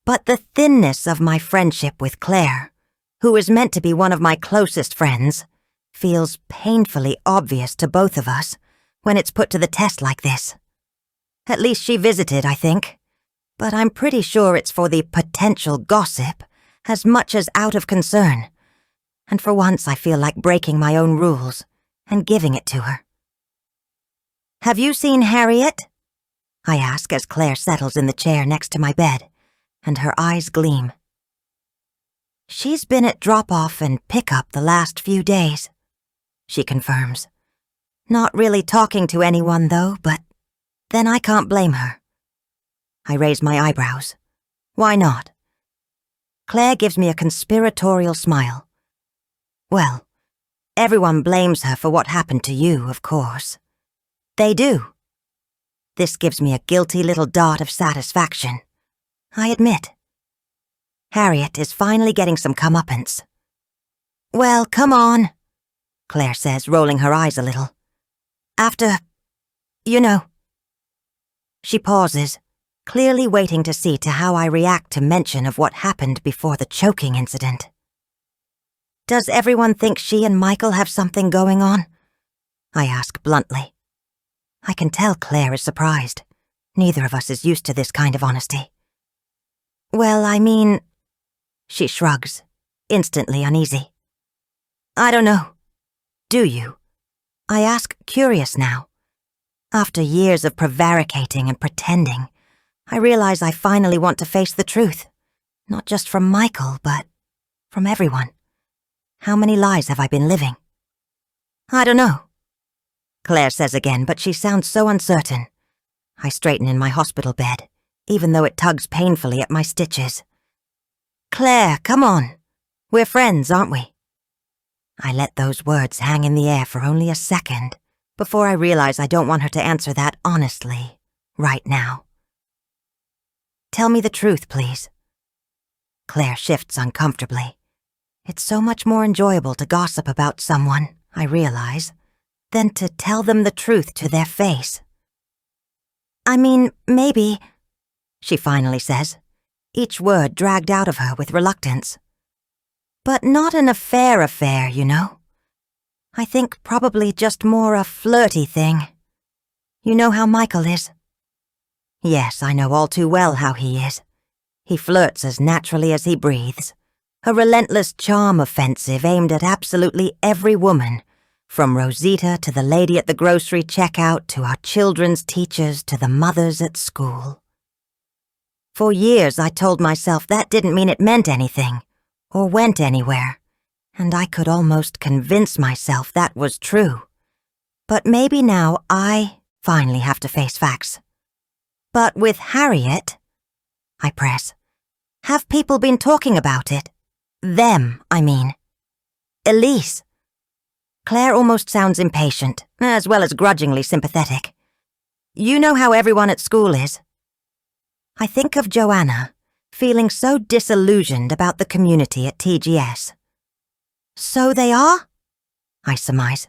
but the thinness of my friendship with Claire, who is meant to be one of my closest friends, feels painfully obvious to both of us when it's put to the test like this. At least she visited, I think, but I'm pretty sure it's for the potential gossip as much as out of concern, and for once I feel like breaking my own rules and giving it to her. "Have you seen Harriet?" I ask as Claire settles in the chair next to my bed, and her eyes gleam. "She's been at drop-off and pick-up the last few days," she confirms. "Not really talking to anyone, though, but then I can't blame her." I raise my eyebrows. Why not? Claire gives me a conspiratorial smile. "Well, everyone blames her for what happened to you, of course." "They do." This gives me a guilty little dart of satisfaction. I admit. Harriet is finally getting some comeuppance. "Well, come on," Claire says, rolling her eyes a little. "After, you know." She pauses, clearly waiting to see to how I react to mention of what happened before the choking incident. "Does everyone think she and Michael have something going on?" I ask bluntly. I can tell Claire is surprised. Neither of us is used to this kind of honesty. "Well, I mean," she shrugs, instantly uneasy. "I don't know. Do you?" I ask, curious now. After years of prevaricating and pretending, I realize I finally want to face the truth. Not just from Michael, but from everyone. How many lies have I been living? "I don't know," Claire says again, but she sounds so uncertain. I straighten in my hospital bed, even though it tugs painfully at my stitches. "Claire, come on. We're friends, aren't we?" I let those words hang in the air for only a second before I realize I don't want her to answer that honestly, right now. "Tell me the truth, please." Claire shifts uncomfortably. It's so much more enjoyable to gossip about someone, I realize, than to tell them the truth to their face. "I mean, maybe," she finally says, each word dragged out of her with reluctance. "But not an affair, you know. I think probably just more a flirty thing. You know how Michael is?" Yes, I know all too well how he is. He flirts as naturally as he breathes. A relentless charm offensive aimed at absolutely every woman, from Rosita to the lady at the grocery checkout to our children's teachers to the mothers at school. For years I told myself that didn't mean it meant anything, or went anywhere, and I could almost convince myself that was true. But maybe now I finally have to face facts. "But with Harriet," I press, "have people been talking about it? Them, I mean. Elise." Claire almost sounds impatient, as well as grudgingly sympathetic. "You know how everyone at school is." I think of Joanna, feeling so disillusioned about the community at TGS. "So they are?" I surmise.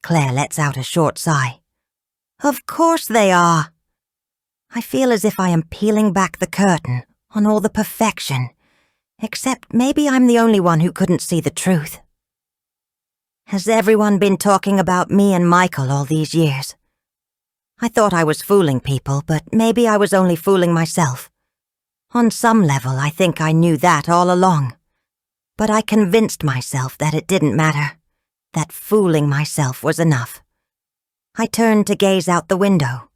Claire lets out a short sigh. "Of course they are." I feel as if I am peeling back the curtain on all the perfection, except maybe I'm the only one who couldn't see the truth. Has everyone been talking about me and Michael all these years? I thought I was fooling people, but maybe I was only fooling myself. On some level, I think I knew that all along. But I convinced myself that it didn't matter, that fooling myself was enough. I turned to gaze out the window.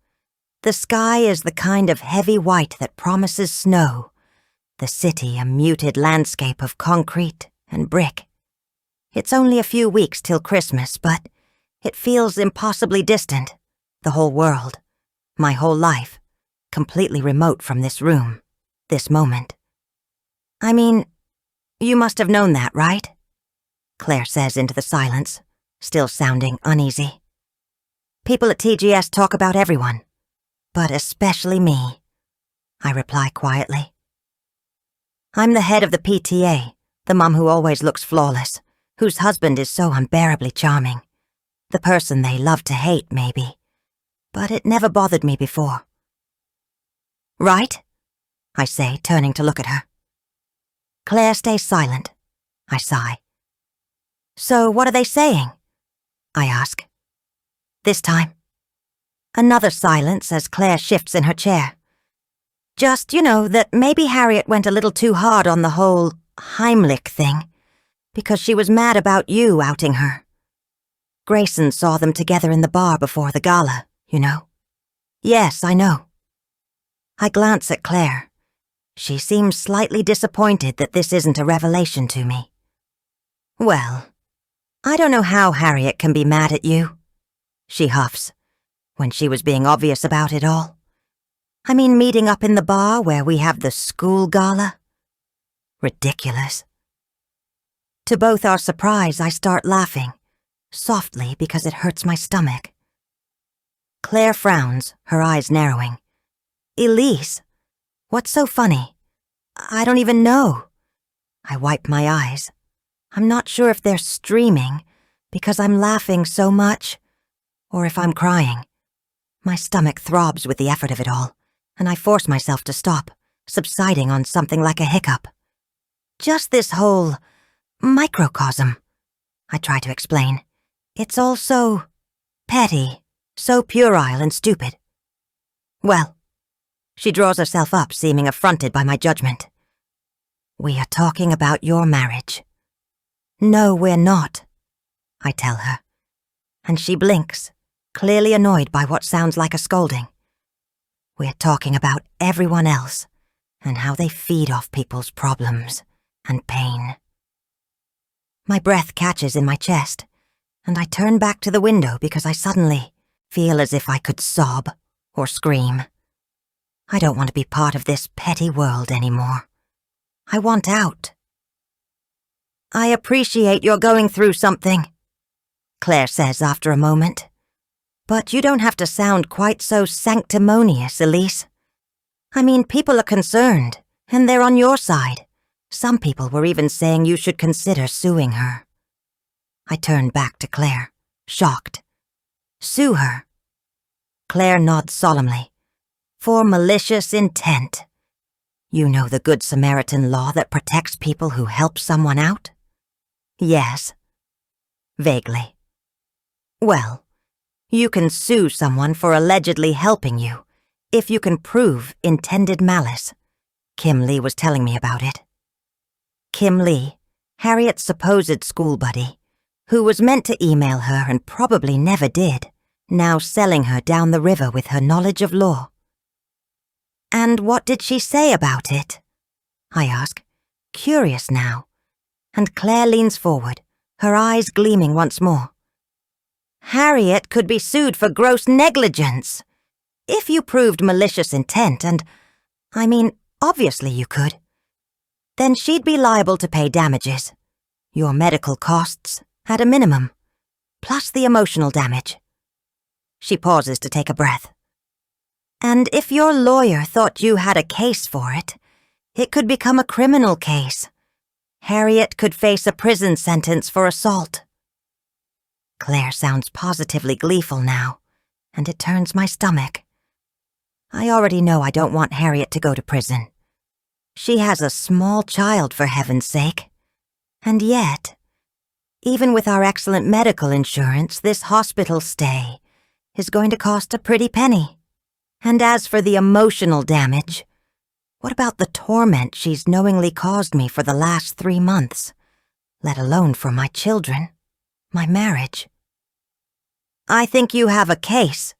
The sky is the kind of heavy white that promises snow, the city a muted landscape of concrete and brick. It's only a few weeks till Christmas, but it feels impossibly distant, the whole world, my whole life, completely remote from this room, this moment. "I mean, you must have known that, right?" Claire says into the silence, still sounding uneasy. "People at TGS talk about everyone, but especially me," I reply quietly. "I'm the head of the PTA, the mum who always looks flawless, whose husband is so unbearably charming. The person they love to hate, maybe. But it never bothered me before." "Right?" I say, turning to look at her. Claire stays silent, I sigh. So what are they saying? I ask. This time. Another silence as Claire shifts in her chair. Just, that maybe Harriet went a little too hard on the whole Heimlich thing, because she was mad about you outing her. Grayson saw them together in the bar before the gala, Yes, I know. I glance at Claire. She seems slightly disappointed that this isn't a revelation to me. Well, I don't know how Harriet can be mad at you, she huffs, when she was being obvious about it all. I mean, meeting up in the bar where we have the school gala? Ridiculous. To both our surprise, I start laughing, softly because it hurts my stomach. Claire frowns, her eyes narrowing. Elise? What's so funny? I don't even know. I wipe my eyes. I'm not sure if they're streaming, because I'm laughing so much, or if I'm crying. My stomach throbs with the effort of it all, and I force myself to stop, subsiding on something like a hiccup. Just this whole microcosm, I try to explain. It's all so petty, so puerile and stupid. Well, she draws herself up, seeming affronted by my judgment. We are talking about your marriage. No, we're not, I tell her, and she blinks, clearly annoyed by what sounds like a scolding. We're talking about everyone else and how they feed off people's problems and pain. My breath catches in my chest, and I turn back to the window because I suddenly feel as if I could sob or scream. I don't want to be part of this petty world anymore. I want out. I appreciate you're going through something, Claire says after a moment. But you don't have to sound quite so sanctimonious, Elise. I mean, people are concerned, and they're on your side. Some people were even saying you should consider suing her. I turn back to Claire, shocked. Sue her? Claire nods solemnly. For malicious intent. You know the Good Samaritan law that protects people who help someone out? Yes. Vaguely. Well, you can sue someone for allegedly helping you if you can prove intended malice. Kim Lee was telling me about it. Kim Lee, Harriet's supposed school buddy, who was meant to email her and probably never did, now selling her down the river with her knowledge of law. And what did she say about it? I ask, curious now, and Claire leans forward, her eyes gleaming once more. Harriet could be sued for gross negligence. If you proved malicious intent, and, obviously you could, then she'd be liable to pay damages. Your medical costs, at a minimum, plus the emotional damage. She pauses to take a breath. And if your lawyer thought you had a case for it, it could become a criminal case. Harriet could face a prison sentence for assault. Claire sounds positively gleeful now, and it turns my stomach. I already know I don't want Harriet to go to prison. She has a small child, for heaven's sake. And yet, even with our excellent medical insurance, this hospital stay is going to cost a pretty penny. And as for the emotional damage, what about the torment she's knowingly caused me for the last 3 months, let alone for my children, my marriage? I think you have a case,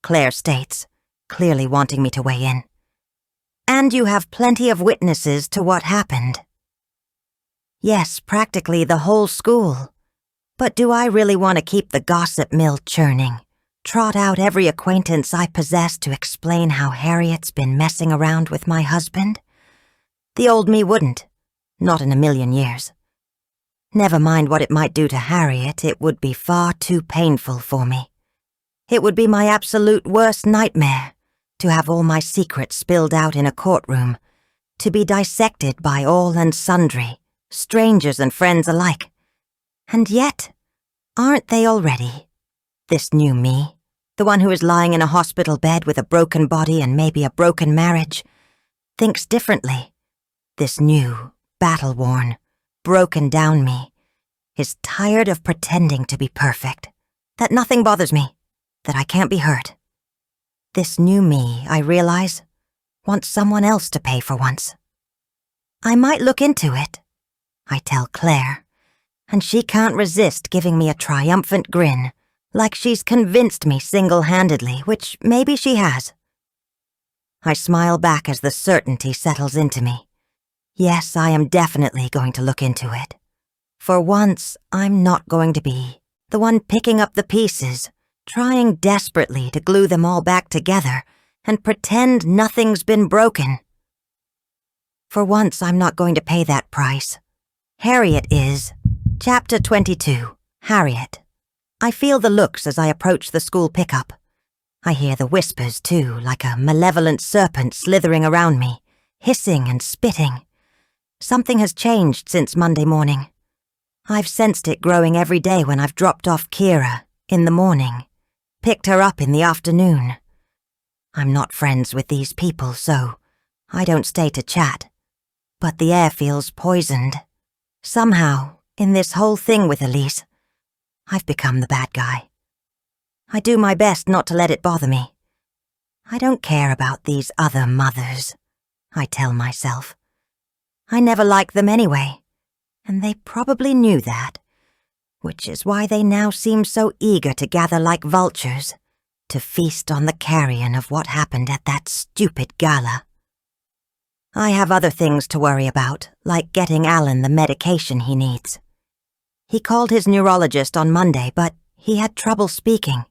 Claire states, clearly wanting me to weigh in. And you have plenty of witnesses to what happened. Yes, practically the whole school. But do I really want to keep the gossip mill churning? Trot out every acquaintance I possess to explain how Harriet's been messing around with my husband? The old me wouldn't. Not in a million years. Never mind what it might do to Harriet, it would be far too painful for me. It would be my absolute worst nightmare to have all my secrets spilled out in a courtroom, to be dissected by all and sundry, strangers and friends alike. And yet, aren't they already? This new me, the one who is lying in a hospital bed with a broken body and maybe a broken marriage, thinks differently. This new, battle-worn, broken down me, is tired of pretending to be perfect, that nothing bothers me, that I can't be hurt. This new me, I realize, wants someone else to pay for once. I might look into it, I tell Claire, and she can't resist giving me a triumphant grin, like she's convinced me single-handedly, which maybe she has. I smile back as the certainty settles into me. Yes, I am definitely going to look into it. For once, I'm not going to be the one picking up the pieces, trying desperately to glue them all back together and pretend nothing's been broken. For once, I'm not going to pay that price. Harriet is. Chapter 22. Harriet. I feel the looks as I approach the school pickup. I hear the whispers, too, like a malevolent serpent slithering around me, hissing and spitting. Something has changed since Monday morning. I've sensed it growing every day when I've dropped off Kira in the morning, picked her up in the afternoon. I'm not friends with these people, so I don't stay to chat. But the air feels poisoned. Somehow, in this whole thing with Elise, I've become the bad guy. I do my best not to let it bother me. I don't care about these other mothers, I tell myself. I never liked them anyway, and they probably knew that, which is why they now seem so eager to gather like vultures, to feast on the carrion of what happened at that stupid gala. I have other things to worry about, like getting Alan the medication he needs. He called his neurologist on Monday, but he had trouble speaking,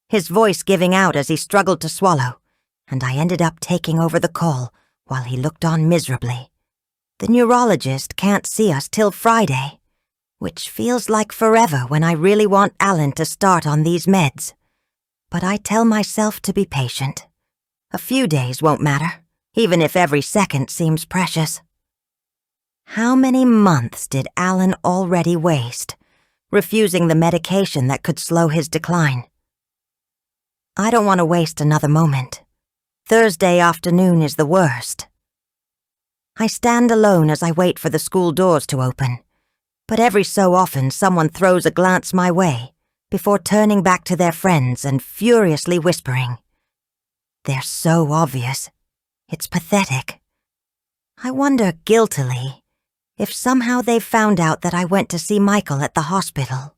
his voice giving out as he struggled to swallow, and I ended up taking over the call while he looked on miserably. The neurologist can't see us till Friday, which feels like forever when I really want Alan to start on these meds. But I tell myself to be patient. A few days won't matter, even if every second seems precious. How many months did Alan already waste, refusing the medication that could slow his decline? I don't want to waste another moment. Thursday afternoon is the worst. I stand alone as I wait for the school doors to open, but every so often someone throws a glance my way before turning back to their friends and furiously whispering. They're so obvious. It's pathetic. I wonder guiltily if somehow they've found out that I went to see Michael at the hospital.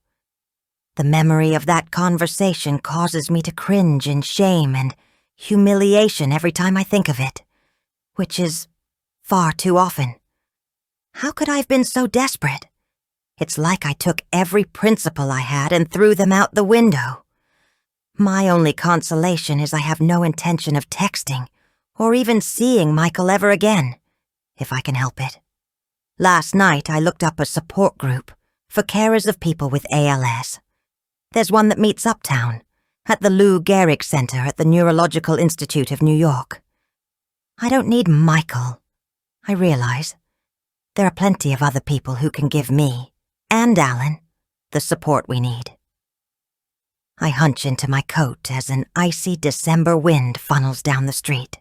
The memory of that conversation causes me to cringe in shame and humiliation every time I think of it, which is far too often. How could I have been so desperate? It's like I took every principle I had and threw them out the window. My only consolation is I have no intention of texting or even seeing Michael ever again, if I can help it. Last night I looked up a support group for carers of people with ALS. There's one that meets uptown, at the Lou Gehrig Center at the Neurological Institute of New York. I don't need Michael, I realize. There are plenty of other people who can give me, and Alan, the support we need. I hunch into my coat as an icy December wind funnels down the street.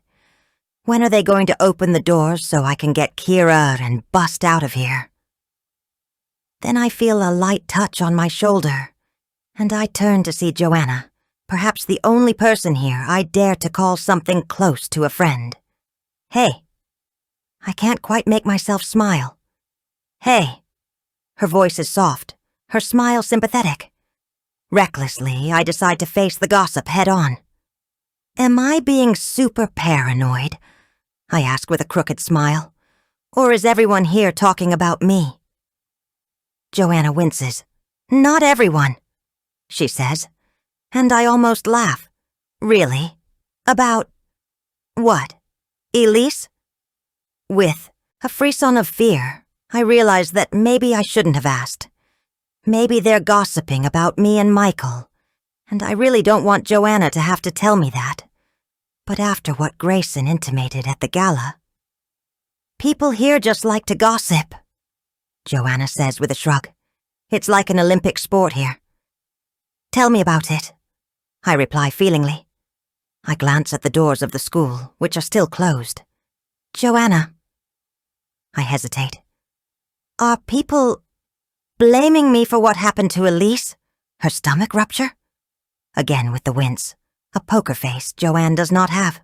When are they going to open the doors so I can get Kira and bust out of here? Then I feel a light touch on my shoulder, and I turn to see Joanna, perhaps the only person here I dare to call something close to a friend. Hey. I can't quite make myself smile. Hey. Her voice is soft, her smile sympathetic. Recklessly, I decide to face the gossip head on. Am I being super paranoid? I ask with a crooked smile. Or is everyone here talking about me? Joanna winces. Not everyone, she says, and I almost laugh. Really? About what? Elise? With a frisson of fear, I realize that maybe I shouldn't have asked. Maybe they're gossiping about me and Michael, and I really don't want Joanna to have to tell me that. But after what Grayson intimated at the gala, people here just like to gossip, Joanna says with a shrug. It's like an Olympic sport here. Tell me about it, I reply feelingly. I glance at the doors of the school, which are still closed. Joanna. I hesitate. Are people blaming me for what happened to Elise? Her stomach rupture? Again with the wince, a poker face Joanne does not have.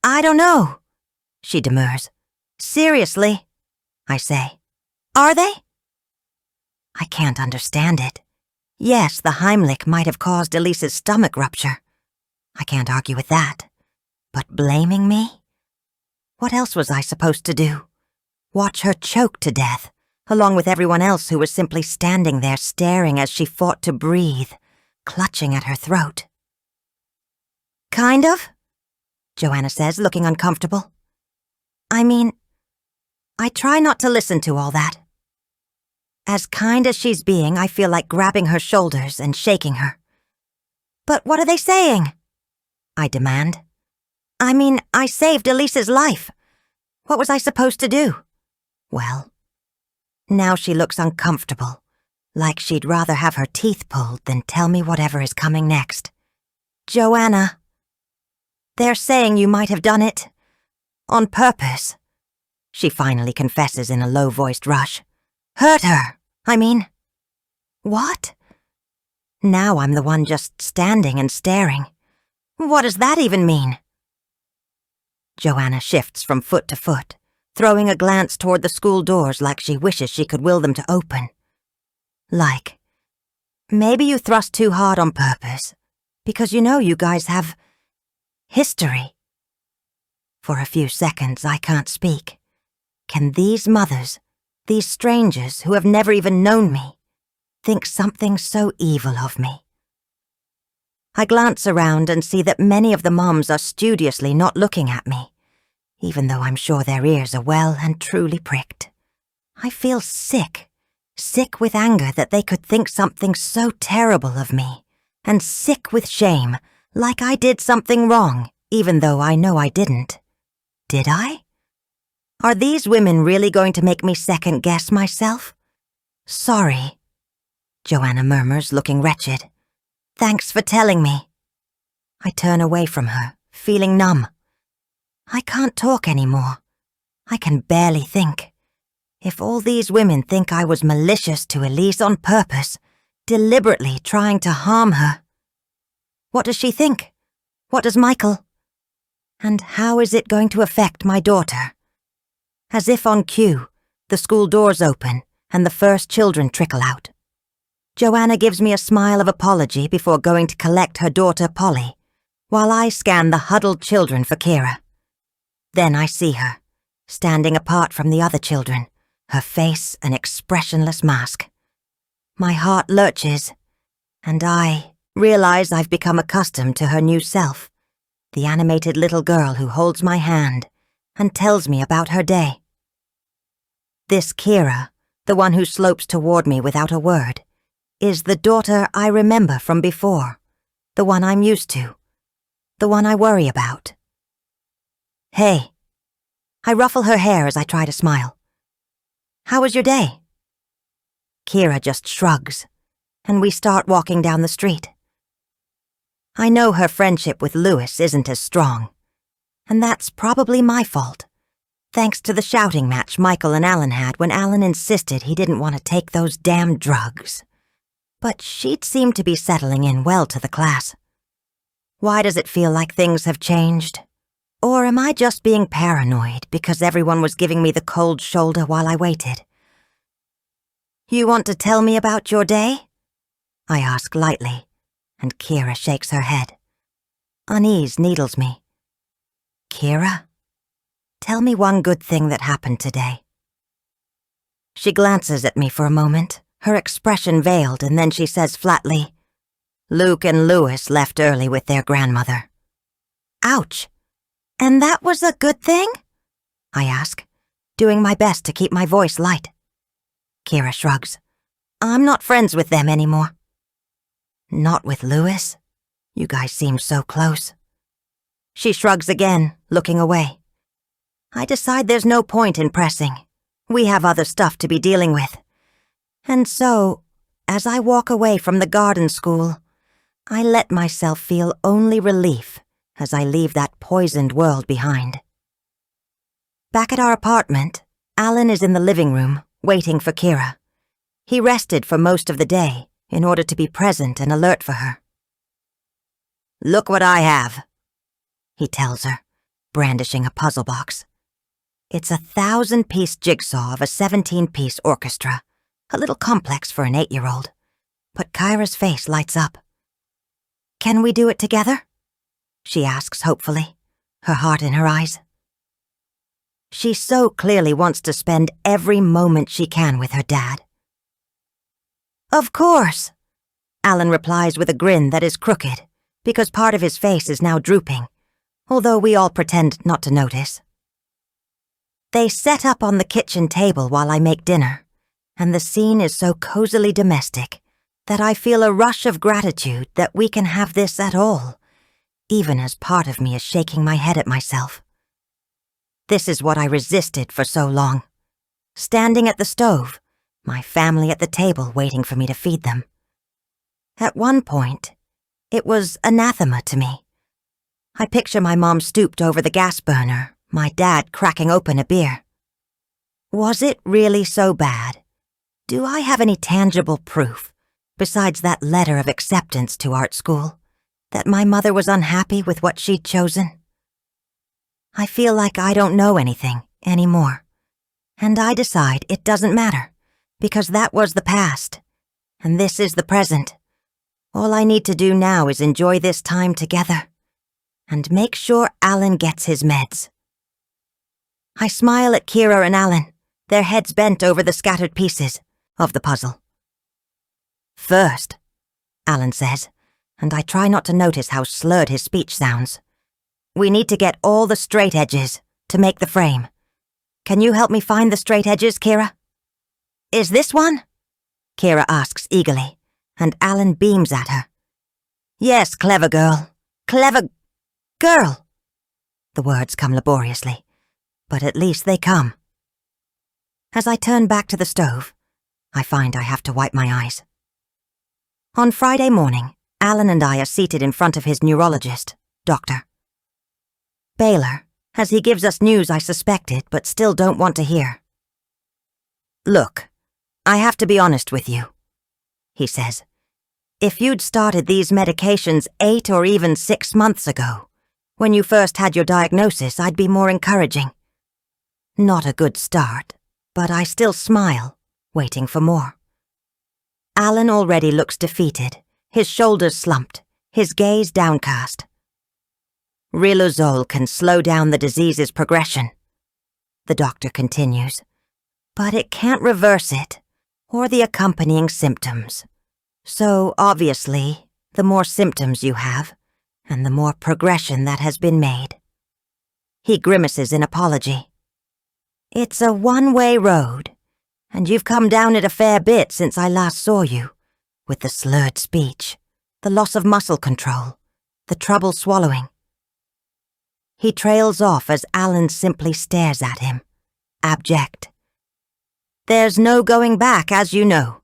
I don't know, she demurs. Seriously, I say. Are they? I can't understand it. Yes, the Heimlich might have caused Elise's stomach rupture. I can't argue with that. But blaming me? What else was I supposed to do? Watch her choke to death, along with everyone else who was simply standing there staring as she fought to breathe, clutching at her throat. Kind of, Joanna says, looking uncomfortable. I mean, I try not to listen to all that. As kind as she's being, I feel like grabbing her shoulders and shaking her. But what are they saying? I demand. I mean, I saved Elise's life. What was I supposed to do? Well, now she looks uncomfortable, like she'd rather have her teeth pulled than tell me whatever is coming next. Joanna, they're saying you might have done it on purpose, she finally confesses in a low-voiced rush. Hurt her, I mean. What? Now I'm the one just standing and staring. What does that even mean? Joanna shifts from foot to foot, throwing a glance toward the school doors like she wishes she could will them to open. Like, maybe you thrust too hard on purpose, because you know you guys have history. For a few seconds, I can't speak. Can these mothers, these strangers who have never even known me, think something so evil of me? I glance around and see that many of the moms are studiously not looking at me, even though I'm sure their ears are well and truly pricked. I feel sick with anger that they could think something so terrible of me, and sick with shame, like I did something wrong, even though I know I didn't. Did I? Are these women really going to make me second-guess myself? Sorry, Joanna murmurs, looking wretched. Thanks for telling me. I turn away from her, feeling numb. I can't talk anymore. I can barely think. If all these women think I was malicious to Elise on purpose, deliberately trying to harm her, what does she think? What does Michael? And how is it going to affect my daughter? As if on cue, the school doors open and the first children trickle out. Joanna gives me a smile of apology before going to collect her daughter Polly, while I scan the huddled children for Kira. Then I see her, standing apart from the other children, her face an expressionless mask. My heart lurches, and I realize I've become accustomed to her new self, the animated little girl who holds my hand and tells me about her day. This Kira, the one who slopes toward me without a word, is the daughter I remember from before, the one I'm used to, the one I worry about. Hey. I ruffle her hair as I try to smile. How was your day? Kira just shrugs, and we start walking down the street. I know her friendship with Lewis isn't as strong, and that's probably my fault, thanks to the shouting match Michael and Alan had when Alan insisted he didn't want to take those damn drugs. But she'd seemed to be settling in well to the class. Why does it feel like things have changed? Or am I just being paranoid because everyone was giving me the cold shoulder while I waited? You want to tell me about your day? I ask lightly, and Kira shakes her head. Unease needles me. Kira, tell me one good thing that happened today. She glances at me for a moment, her expression veiled, and then she says flatly, Luke and Lewis left early with their grandmother. Ouch! And that was a good thing? I ask, doing my best to keep my voice light. Kira shrugs. I'm not friends with them anymore. Not with Lewis? You guys seem so close. She shrugs again, looking away. I decide there's no point in pressing. We have other stuff to be dealing with. And so, as I walk away from the garden school, I let myself feel only relief as I leave that poisoned world behind. Back at our apartment, Alan is in the living room, waiting for Kira. He rested for most of the day in order to be present and alert for her. "Look what I have," he tells her, brandishing a puzzle box. It's a 1,000-piece jigsaw of a 17-piece orchestra, a little complex for an 8-year-old, but Kyra's face lights up. "Can we do it together?" she asks hopefully, her heart in her eyes. She so clearly wants to spend every moment she can with her dad. "Of course," Alan replies with a grin that is crooked, because part of his face is now drooping, although we all pretend not to notice. They set up on the kitchen table while I make dinner, and the scene is so cozily domestic that I feel a rush of gratitude that we can have this at all, even as part of me is shaking my head at myself. This is what I resisted for so long. Standing at the stove, my family at the table waiting for me to feed them. At one point, it was anathema to me. I picture my mom stooped over the gas burner, my dad cracking open a beer. Was it really so bad? Do I have any tangible proof, besides that letter of acceptance to art school, that my mother was unhappy with what she'd chosen? I feel like I don't know anything anymore, and I decide it doesn't matter, because that was the past, and this is the present. All I need to do now is enjoy this time together, and make sure Alan gets his meds. I smile at Kira and Alan, their heads bent over the scattered pieces of the puzzle. "First," Alan says, and I try not to notice how slurred his speech sounds, "we need to get all the straight edges to make the frame. Can you help me find the straight edges, Kira?" "Is this one?" Kira asks eagerly, and Alan beams at her. "Yes, clever girl. Clever girl." The words come laboriously, but at least they come. As I turn back to the stove, I find I have to wipe my eyes. On Friday morning, Alan and I are seated in front of his neurologist, Dr. Baylor, as he gives us news I suspected but still don't want to hear. "Look, I have to be honest with you," he says. "If you'd started these medications 8 or even 6 months ago, when you first had your diagnosis, I'd be more encouraging. Not a good start, but I still smile, waiting for more." Alan already looks defeated, his shoulders slumped, his gaze downcast. "Riluzole can slow down the disease's progression," the doctor continues, "but it can't reverse it, or the accompanying symptoms. So, obviously, the more symptoms you have, and the more progression that has been made." He grimaces in apology. "It's a one-way road, and you've come down it a fair bit since I last saw you, with the slurred speech, the loss of muscle control, the trouble swallowing." He trails off as Alan simply stares at him, abject. "There's no going back, as you know,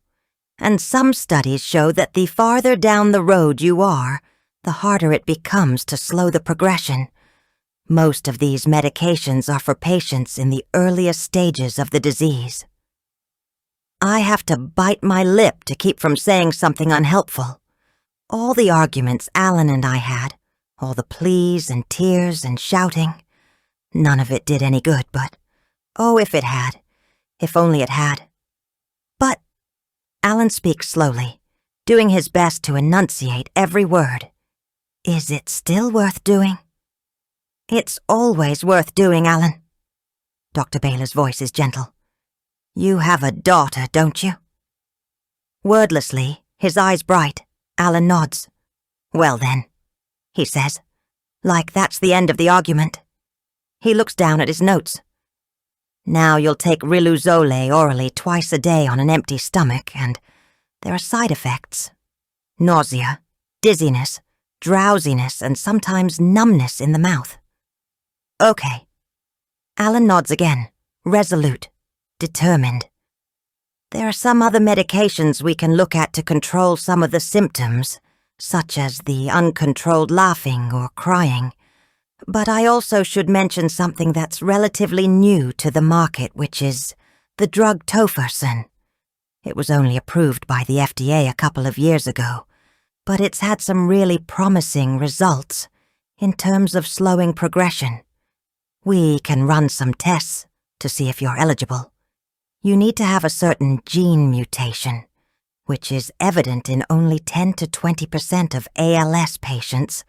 and some studies show that the farther down the road you are, the harder it becomes to slow the progression. Most of these medications are for patients in the earliest stages of the disease." I have to bite my lip to keep from saying something unhelpful. All the arguments Alan and I had, all the pleas and tears and shouting, none of it did any good, but, oh, if it had. If only it had. "But," Alan speaks slowly, doing his best to enunciate every word, "is it still worth doing?" "It's always worth doing, Alan." Dr. Baylor's voice is gentle. "You have a daughter, don't you?" Wordlessly, his eyes bright, Alan nods. "Well then," he says, like that's the end of the argument. He looks down at his notes. "Now you'll take Riluzole orally twice a day on an empty stomach, and there are side effects. Nausea, dizziness, drowsiness, and sometimes numbness in the mouth." "Okay." Alan nods again, resolute, determined. "There are some other medications we can look at to control some of the symptoms, such as the uncontrolled laughing or crying. But I also should mention something that's relatively new to the market, which is The drug tofersen. It was only approved by the FDA a couple of years ago, but it's had some really promising results in terms of slowing progression. We can run some tests to see if you're eligible. You need to have a certain gene mutation, which is evident in only 10 to 20% of ALS patients.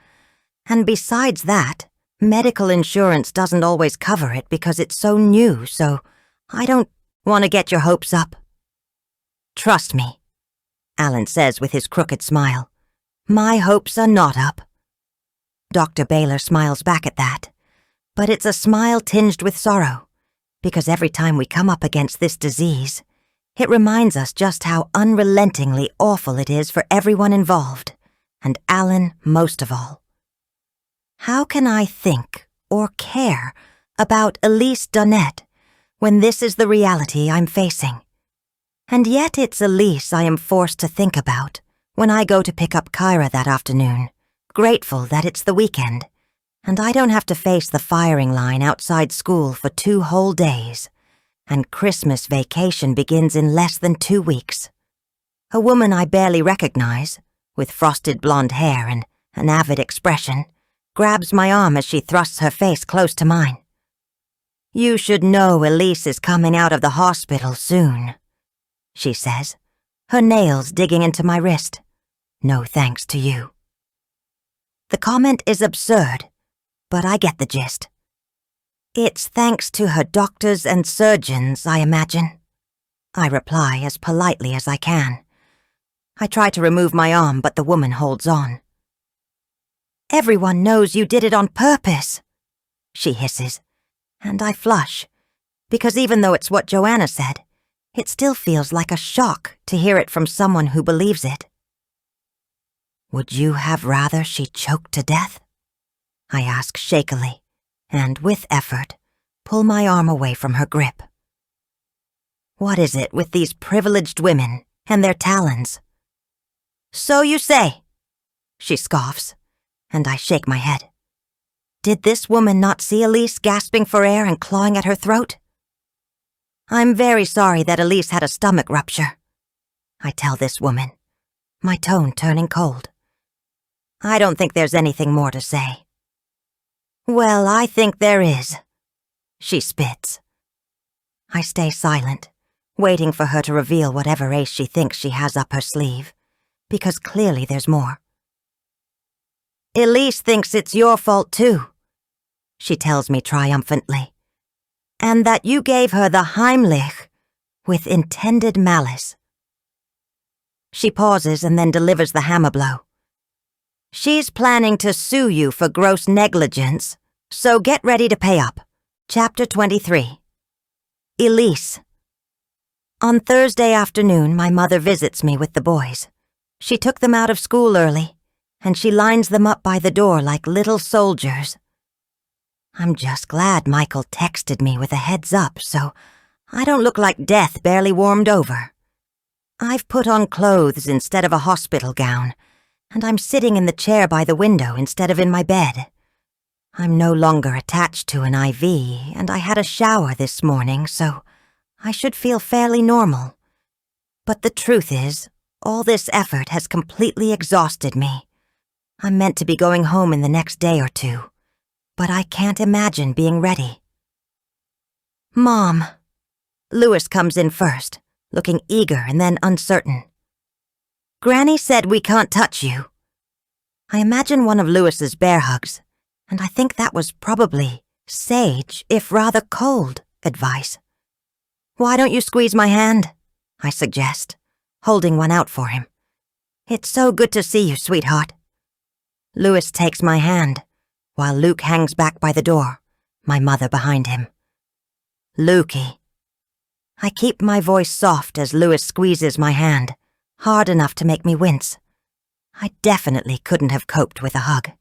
And besides that, medical insurance doesn't always cover it because it's so new, so I don't want to get your hopes up. Trust me, Alan says with his crooked smile. My hopes are not up. Dr. Baylor smiles back at that, but it's a smile tinged with sorrow, because every time we come up against this disease, it reminds us just how unrelentingly awful it is for everyone involved, and Alan most of all. How can I think or care about Elise Donnette when this is the reality I'm facing? And yet it's Elise I am forced to think about when I go to pick up Kyra that afternoon, grateful that it's the weekend, and I don't have to face the firing line outside school for 2 whole days, and Christmas vacation begins in less than 2 weeks. A woman I barely recognize, with frosted blonde hair and an avid expression, grabs my arm as she thrusts her face close to mine. You should know Elise is coming out of the hospital soon, she says, her nails digging into my wrist. No thanks to you. The comment is absurd, but I get the gist. It's thanks to her doctors and surgeons, I imagine. I reply as politely as I can. I try to remove my arm, but the woman holds on. Everyone knows you did it on purpose, she hisses, and I flush, because even though it's what Joanna said, it still feels like a shock to hear it from someone who believes it. Would you have rather she choked to death? I ask shakily, and with effort, pull my arm away from her grip. What is it with these privileged women and their talons? So you say, she scoffs, and I shake my head. Did this woman not see Elise gasping for air and clawing at her throat? I'm very sorry that Elise had a stomach rupture, I tell this woman, my tone turning cold. I don't think there's anything more to say. Well, I think there is, she spits. I stay silent, waiting for her to reveal whatever ace she thinks she has up her sleeve, because clearly there's more. Elise thinks it's your fault too, she tells me triumphantly, and that you gave her the Heimlich with intended malice. She pauses and then delivers the hammer blow. She's planning to sue you for gross negligence, so get ready to pay up. Chapter 23. Elise. On Thursday afternoon, my mother visits me with the boys. She took them out of school early, and she lines them up by the door like little soldiers. I'm just glad Michael texted me with a heads up, so I don't look like death barely warmed over. I've put on clothes instead of a hospital gown, and I'm sitting in the chair by the window instead of in my bed. I'm no longer attached to an IV, and I had a shower this morning, so I should feel fairly normal. But the truth is, all this effort has completely exhausted me. I'm meant to be going home in the next day or two, but I can't imagine being ready. Mom. Louis comes in first, looking eager and then uncertain. Granny said we can't touch you. I imagine one of Louis's bear hugs, and I think that was probably sage, if rather cold, advice. Why don't you squeeze my hand? I suggest, holding one out for him. It's so good to see you, sweetheart. Louis takes my hand, while Luke hangs back by the door, my mother behind him. Lukey. I keep my voice soft as Louis squeezes my hand, hard enough to make me wince. I definitely couldn't have coped with a hug.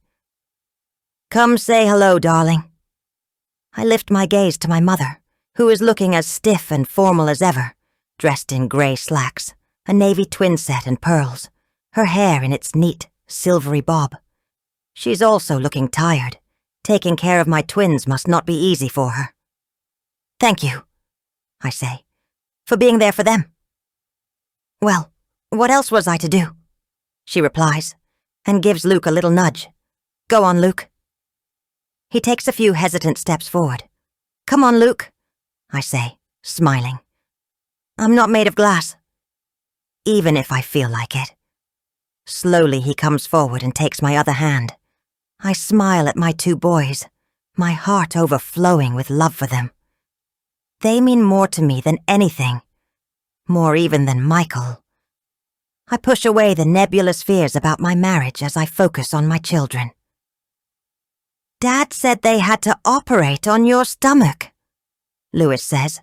Come say hello, darling. I lift my gaze to my mother, who is looking as stiff and formal as ever, dressed in gray slacks, a navy twin set and pearls, her hair in its neat, silvery bob. She's also looking tired. Taking care of my twins must not be easy for her. Thank you, I say, for being there for them. Well, what else was I to do? She replies, and gives Luke a little nudge. Go on, Luke. He takes a few hesitant steps forward. Come on, Luke, I say, smiling. I'm not made of glass. Even if I feel like it. Slowly he comes forward and takes my other hand. I smile at my two boys, my heart overflowing with love for them. They mean more to me than anything, more even than Michael. I push away the nebulous fears about my marriage as I focus on my children. Dad said they had to operate on your stomach, Lewis says,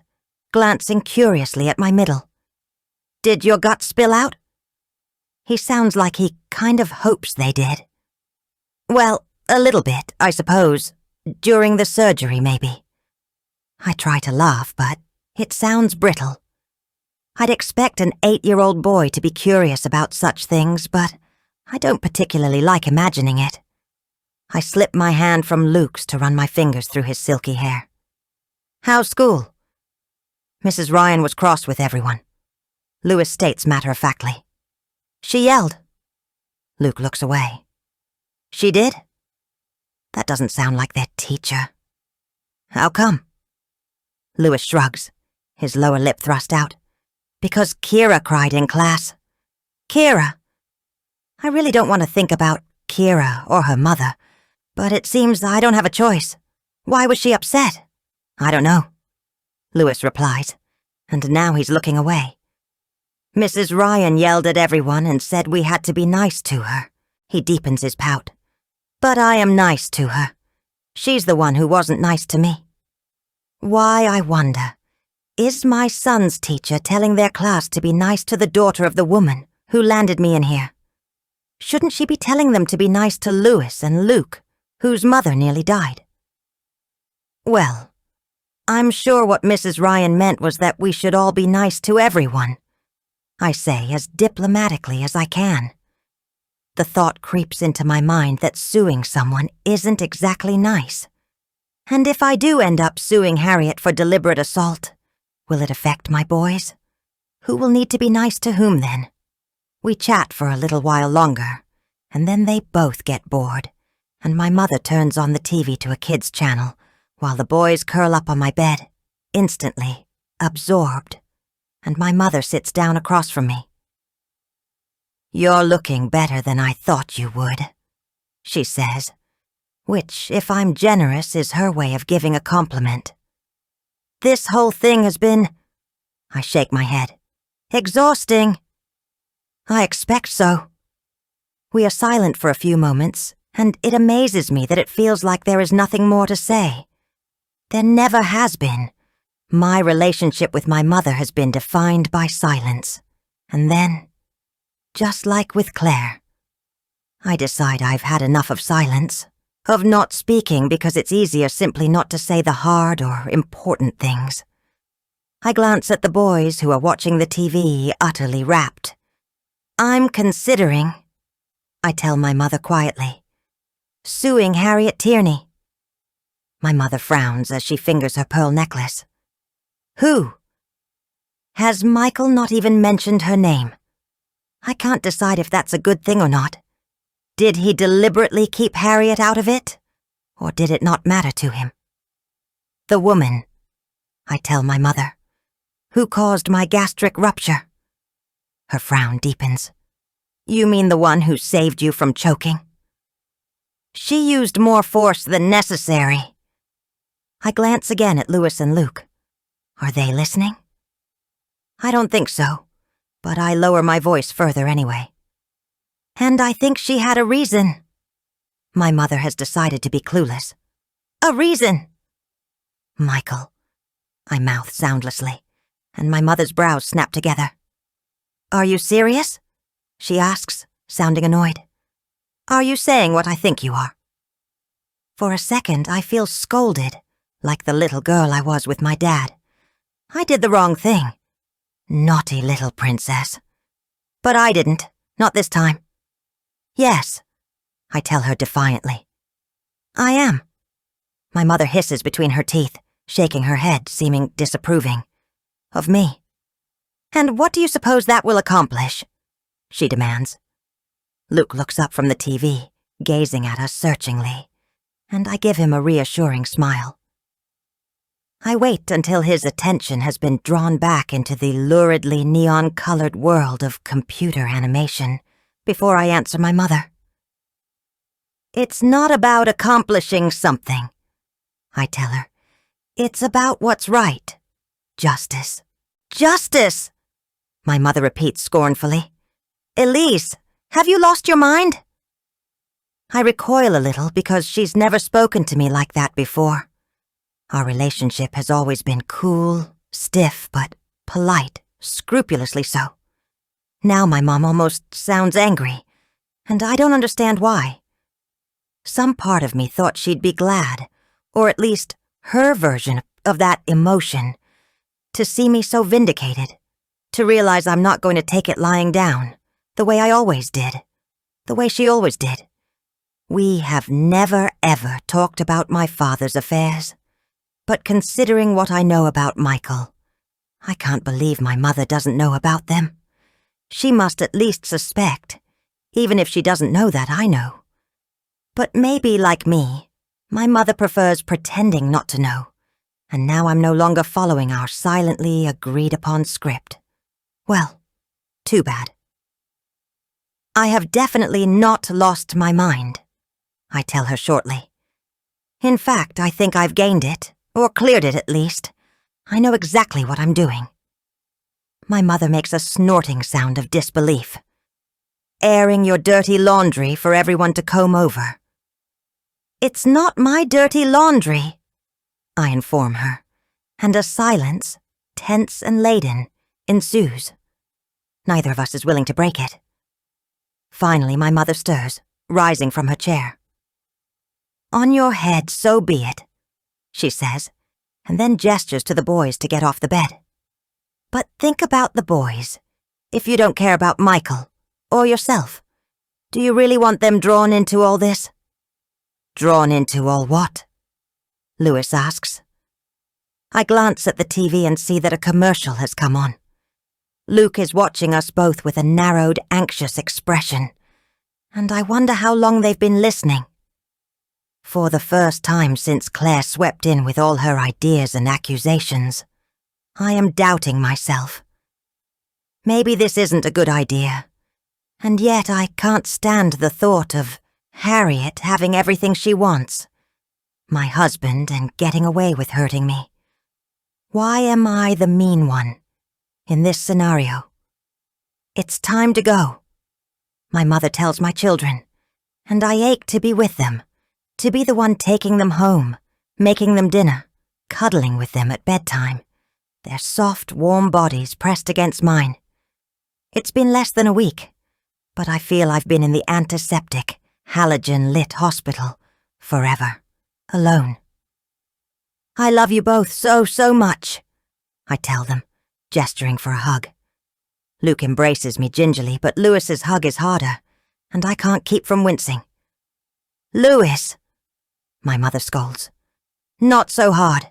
glancing curiously at my middle. Did your guts spill out? He sounds like he kind of hopes they did. Well, a little bit, I suppose. During the surgery, maybe. I try to laugh, but it sounds brittle. I'd expect an 8-year-old boy to be curious about such things, but I don't particularly like imagining it. I slip my hand from Luke's to run my fingers through his silky hair. How's school? Mrs. Ryan was cross with everyone. Lewis states matter-of-factly. She yelled. Luke looks away. She did? That doesn't sound like their teacher. How come? Lewis shrugs, his lower lip thrust out. Because Kira cried in class. Kira? I really don't want to think about Kira or her mother, but it seems I don't have a choice. Why was she upset? I don't know, Lewis replies, and now he's looking away. Mrs. Ryan yelled at everyone and said we had to be nice to her. He deepens his pout. But I am nice to her. She's the one who wasn't nice to me. Why, I wonder, is my son's teacher telling their class to be nice to the daughter of the woman who landed me in here? Shouldn't she be telling them to be nice to Lewis and Luke, whose mother nearly died? Well, I'm sure what Mrs. Ryan meant was that we should all be nice to everyone, I say as diplomatically as I can. The thought creeps into my mind that suing someone isn't exactly nice. And if I do end up suing Harriet for deliberate assault, will it affect my boys? Who will need to be nice to whom then? We chat for a little while longer, and then they both get bored, and my mother turns on the TV to a kids' channel, while the boys curl up on my bed, instantly, absorbed, and my mother sits down across from me. You're looking better than I thought you would, she says, which, if I'm generous, is her way of giving a compliment. This whole thing has been, I shake my head, exhausting. I expect so. We are silent for a few moments, and it amazes me that it feels like there is nothing more to say. There never has been. My relationship with my mother has been defined by silence. And then, just like with Claire, I decide I've had enough of silence, of not speaking because it's easier simply not to say the hard or important things. I glance at the boys who are watching the TV, utterly rapt. I'm considering, I tell my mother quietly, suing Harriet Tierney. My mother frowns as she fingers her pearl necklace. Who? Has Michael not even mentioned her name? I can't decide if that's a good thing or not. Did he deliberately keep Harriet out of it? Or did it not matter to him? The woman, I tell my mother, who caused my gastric rupture. Her frown deepens. You mean the one who saved you from choking? She used more force than necessary. I glance again at Lewis and Luke. Are they listening? I don't think so, but I lower my voice further anyway. And I think she had a reason. My mother has decided to be clueless. A reason! Michael, I mouth soundlessly, and my mother's brows snap together. Are you serious? She asks, sounding annoyed. Are you saying what I think you are? For a second, I feel scolded, like the little girl I was with my dad. I did the wrong thing. Naughty little princess. But I didn't, not this time. Yes, I tell her defiantly. I am. My mother hisses between her teeth, shaking her head, seeming disapproving. Of me. And what do you suppose that will accomplish? She demands. Luke looks up from the TV, gazing at us searchingly, and I give him a reassuring smile. I wait until his attention has been drawn back into the luridly neon-colored world of computer animation before I answer my mother. It's not about accomplishing something, I tell her. It's about what's right. Justice. Justice! My mother repeats scornfully. Elise, have you lost your mind? I recoil a little because she's never spoken to me like that before. Our relationship has always been cool, stiff, but polite, scrupulously so. Now my mom almost sounds angry, and I don't understand why. Some part of me thought she'd be glad, or at least her version of that emotion, to see me so vindicated, to realize I'm not going to take it lying down, the way I always did, the way she always did. We have never, ever talked about my father's affairs, but considering what I know about Michael, I can't believe my mother doesn't know about them. She must at least suspect, even if she doesn't know that I know. But maybe, like me, my mother prefers pretending not to know, and now I'm no longer following our silently agreed-upon script. Well, too bad. I have definitely not lost my mind, I tell her shortly. In fact, I think I've gained it, or cleared it at least. I know exactly what I'm doing. My mother makes a snorting sound of disbelief. Airing your dirty laundry for everyone to comb over. It's not my dirty laundry, I inform her, and a silence, tense and laden, ensues. Neither of us is willing to break it. Finally, my mother stirs, rising from her chair. On your head, so be it, she says, and then gestures to the boys to get off the bed. But think about the boys. If you don't care about Michael, or yourself, do you really want them drawn into all this? Drawn into all what? Lewis asks. I glance at the TV and see that a commercial has come on. Luke is watching us both with a narrowed, anxious expression, and I wonder how long they've been listening. For the first time since Claire swept in with all her ideas and accusations, I am doubting myself. Maybe this isn't a good idea, and yet I can't stand the thought of Harriet having everything she wants, my husband and getting away with hurting me. Why am I the mean one in this scenario? It's time to go, my mother tells my children, and I ache to be with them, to be the one taking them home, making them dinner, cuddling with them at bedtime, their soft, warm bodies pressed against mine. It's been less than a week, but I feel I've been in the antiseptic, halogen-lit hospital forever, alone. I love you both so, so much, I tell them, gesturing for a hug. Luke embraces me gingerly, but Lewis's hug is harder, and I can't keep from wincing. Lewis, my mother scolds. Not so hard.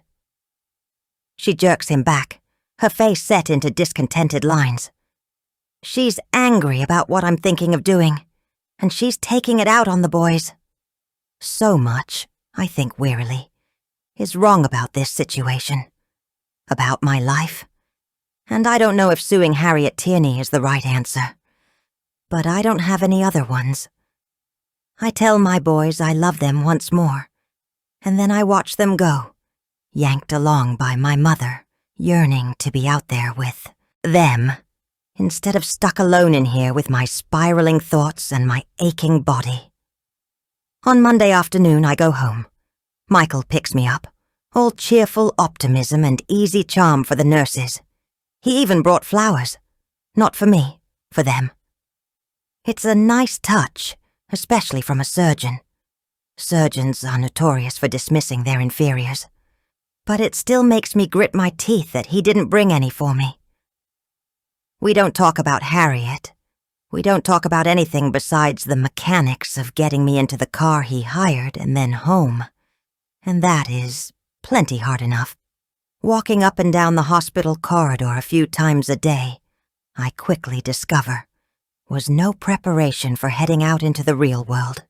She jerks him back, her face set into discontented lines. She's angry about what I'm thinking of doing, and she's taking it out on the boys. So much, I think wearily, is wrong about this situation, about my life, and I don't know if suing Harriet Tierney is the right answer, but I don't have any other ones. I tell my boys I love them once more, and then I watch them go, yanked along by my mother, yearning to be out there with them, instead of stuck alone in here with my spiraling thoughts and my aching body. On Monday afternoon, I go home. Michael picks me up, all cheerful optimism and easy charm for the nurses. He even brought flowers. Not for me, for them. It's a nice touch, especially from a surgeon. Surgeons are notorious for dismissing their inferiors. But it still makes me grit my teeth that he didn't bring any for me. We don't talk about Harriet. We don't talk about anything besides the mechanics of getting me into the car he hired and then home. And that is plenty hard enough. Walking up and down the hospital corridor a few times a day, I quickly discover, was no preparation for heading out into the real world.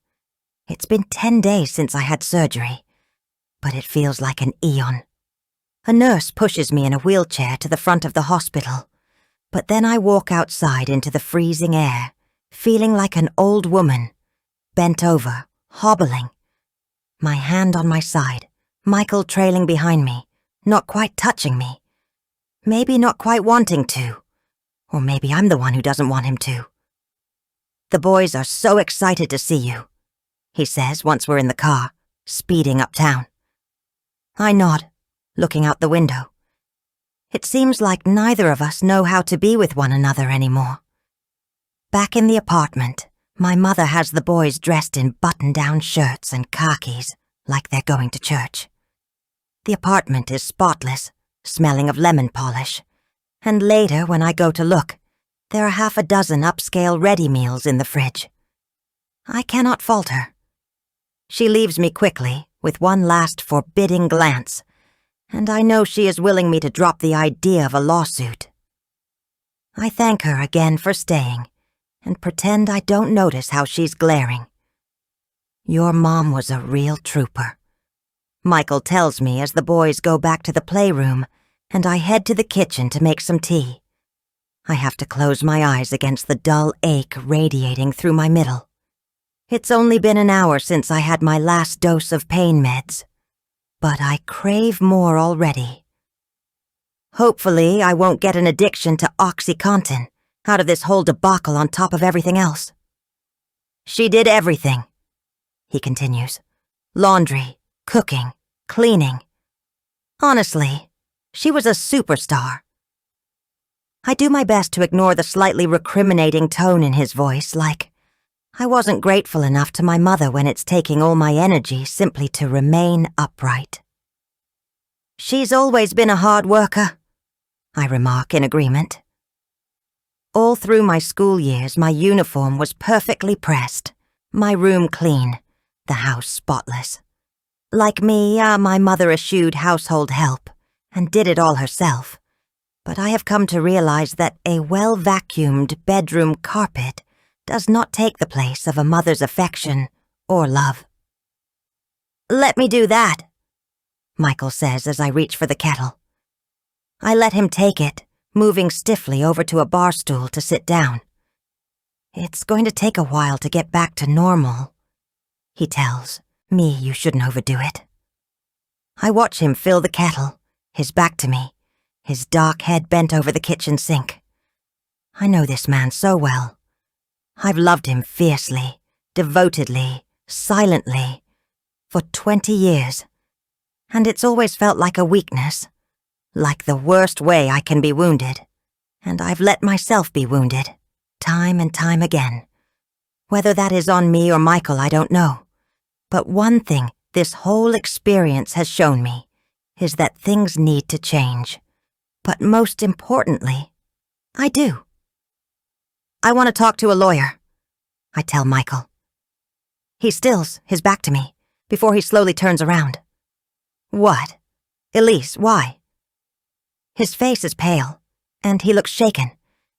It's been 10 days since I had surgery, but it feels like an eon. A nurse pushes me in a wheelchair to the front of the hospital, but then I walk outside into the freezing air, feeling like an old woman, bent over, hobbling. My hand on my side, Michael trailing behind me, not quite touching me. Maybe not quite wanting to. Or maybe I'm the one who doesn't want him to. "The boys are so excited to see you," he says once we're in the car, speeding uptown. I nod, looking out the window. It seems like neither of us know how to be with one another anymore. Back in the apartment, my mother has the boys dressed in button-down shirts and khakis, like they're going to church. The apartment is spotless, smelling of lemon polish, and later when I go to look, there are half a dozen upscale ready meals in the fridge. I cannot fault her. She leaves me quickly, with one last forbidding glance, and I know she is willing me to drop the idea of a lawsuit. I thank her again for staying, and pretend I don't notice how she's glaring. "Your mom was a real trooper," Michael tells me as the boys go back to the playroom, and I head to the kitchen to make some tea. I have to close my eyes against the dull ache radiating through my middle. It's only been an hour since I had my last dose of pain meds, but I crave more already. Hopefully, I won't get an addiction to OxyContin out of this whole debacle on top of everything else. "She did everything," he continues. "Laundry, cooking, cleaning. Honestly, she was a superstar." I do my best to ignore the slightly recriminating tone in his voice, like I wasn't grateful enough to my mother when it's taking all my energy simply to remain upright. "She's always been a hard worker," I remark in agreement. All through my school years, my uniform was perfectly pressed, my room clean, the house spotless. Like me, my mother eschewed household help and did it all herself, but I have come to realize that a well-vacuumed bedroom carpet does not take the place of a mother's affection or love. "Let me do that," Michael says as I reach for the kettle. I let him take it, moving stiffly over to a bar stool to sit down. "It's going to take a while to get back to normal," he tells me. You shouldn't overdo it. I watch him fill the kettle, his back to me, his dark head bent over the kitchen sink. I know this man so well. I've loved him fiercely, devotedly, silently, for 20 years, and it's always felt like a weakness, like the worst way I can be wounded, and I've let myself be wounded, time and time again. Whether that is on me or Michael, I don't know, but one thing this whole experience has shown me is that things need to change, but most importantly, I do. "I want to talk to a lawyer," I tell Michael. He stills, his back to me, before he slowly turns around. "What? Elise, why?" His face is pale, and he looks shaken,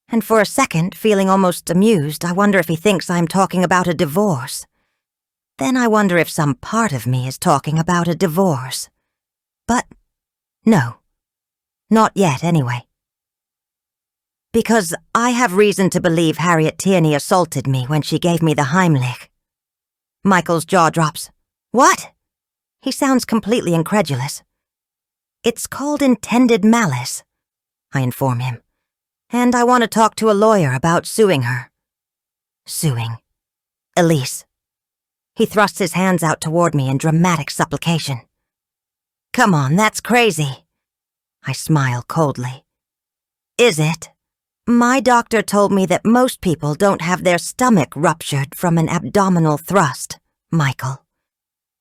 and for a second, feeling almost amused, I wonder if he thinks I'm talking about a divorce. Then I wonder if some part of me is talking about a divorce. But no, not yet anyway. "Because I have reason to believe Harriet Tierney assaulted me when she gave me the Heimlich." Michael's jaw drops. "What?" He sounds completely incredulous. "It's called intended malice," I inform him, "and I want to talk to a lawyer about suing her." Suing Elise. He thrusts his hands out toward me in dramatic supplication. "Come on, that's crazy." I smile coldly. "Is it? My doctor told me that most people don't have their stomach ruptured from an abdominal thrust, Michael.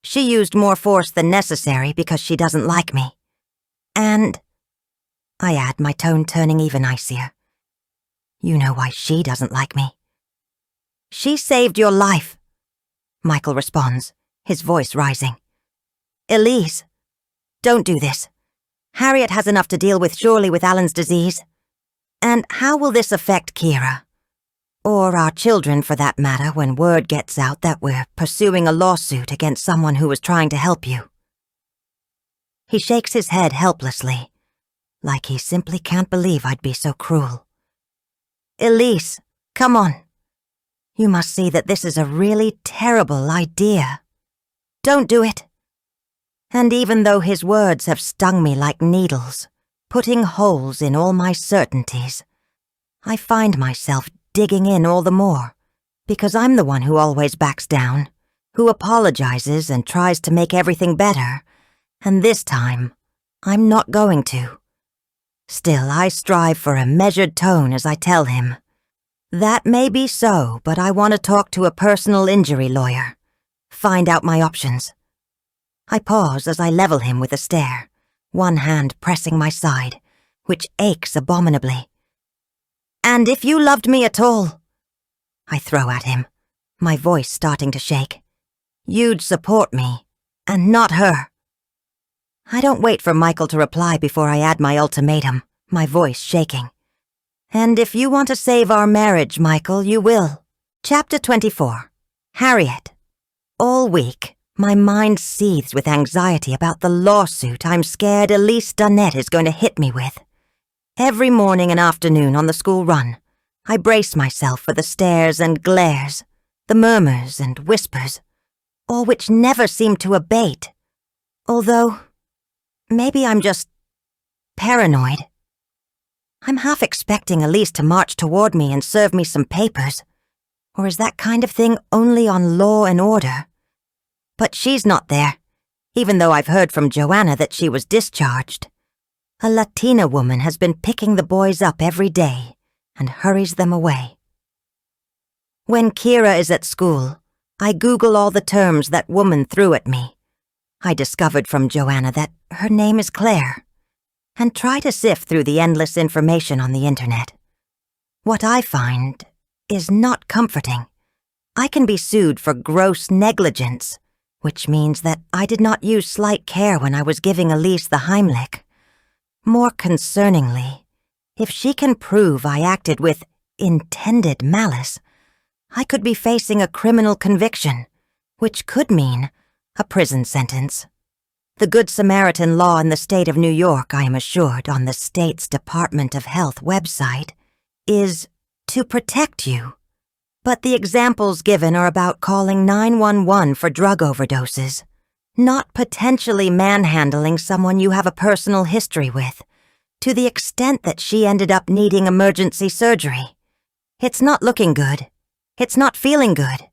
She used more force than necessary because she doesn't like me. And," I add, my tone turning even icier, "you know why she doesn't like me." "She saved your life," Michael responds, his voice rising. "Elise, don't do this. Harriet has enough to deal with surely with Alan's disease." And how will this affect Kira? Or our children, for that matter, when word gets out that we're pursuing a lawsuit against someone who was trying to help you? He shakes his head helplessly, like he simply can't believe I'd be so cruel. Elise, come on. You must see that this is a really terrible idea. Don't do it. And even though his words have stung me like needles, putting holes in all my certainties, I find myself digging in all the more, because I'm the one who always backs down, who apologizes and tries to make everything better, and this time, I'm not going to. Still, I strive for a measured tone as I tell him, that may be so, but I want to talk to a personal injury lawyer, find out my options. I pause as I level him with a stare, one hand pressing my side, which aches abominably. And if you loved me at all, I throw at him, my voice starting to shake, you'd support me, and not her. I don't wait for Michael to reply before I add my ultimatum, my voice shaking. And if you want to save our marriage, Michael, you will. Chapter 24. Harriet. All week, my mind seethes with anxiety about the lawsuit I'm scared Elise Dunnett is going to hit me with. Every morning and afternoon on the school run, I brace myself for the stares and glares, the murmurs and whispers, all which never seem to abate. Although, maybe I'm just paranoid. I'm half expecting Elise to march toward me and serve me some papers. Or is that kind of thing only on Law and Order? But she's not there, even though I've heard from Joanna that she was discharged. A Latina woman has been picking the boys up every day and hurries them away. When Kira is at school, I Google all the terms that woman threw at me. I discovered from Joanna that her name is Claire, and try to sift through the endless information on the internet. What I find is not comforting. I can be sued for gross negligence, which means that I did not use slight care when I was giving Elise the Heimlich. More concerningly, if she can prove I acted with intended malice, I could be facing a criminal conviction, which could mean a prison sentence. The Good Samaritan law in the state of New York, I am assured on the state's Department of Health website, is to protect you. But the examples given are about calling 911 for drug overdoses, not potentially manhandling someone you have a personal history with, to the extent that she ended up needing emergency surgery. It's not looking good. It's not feeling good.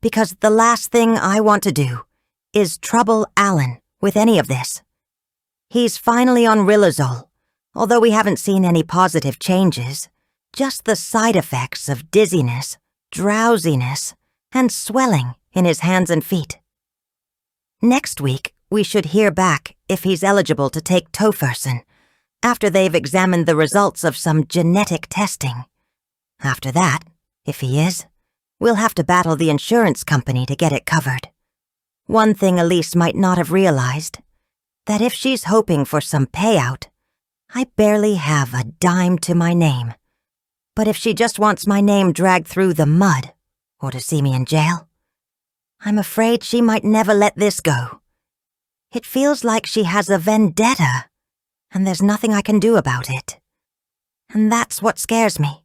Because the last thing I want to do is trouble Alan with any of this. He's finally on Riluzole, although we haven't seen any positive changes, just the side effects of dizziness, drowsiness, and swelling in his hands and feet. Next week, we should hear back if he's eligible to take tofersen, after they've examined the results of some genetic testing. After that, if he is, we'll have to battle the insurance company to get it covered. One thing Elise might not have realized, that if she's hoping for some payout, I barely have a dime to my name. But if she just wants my name dragged through the mud, or to see me in jail, I'm afraid she might never let this go. It feels like she has a vendetta, and there's nothing I can do about it. And that's what scares me.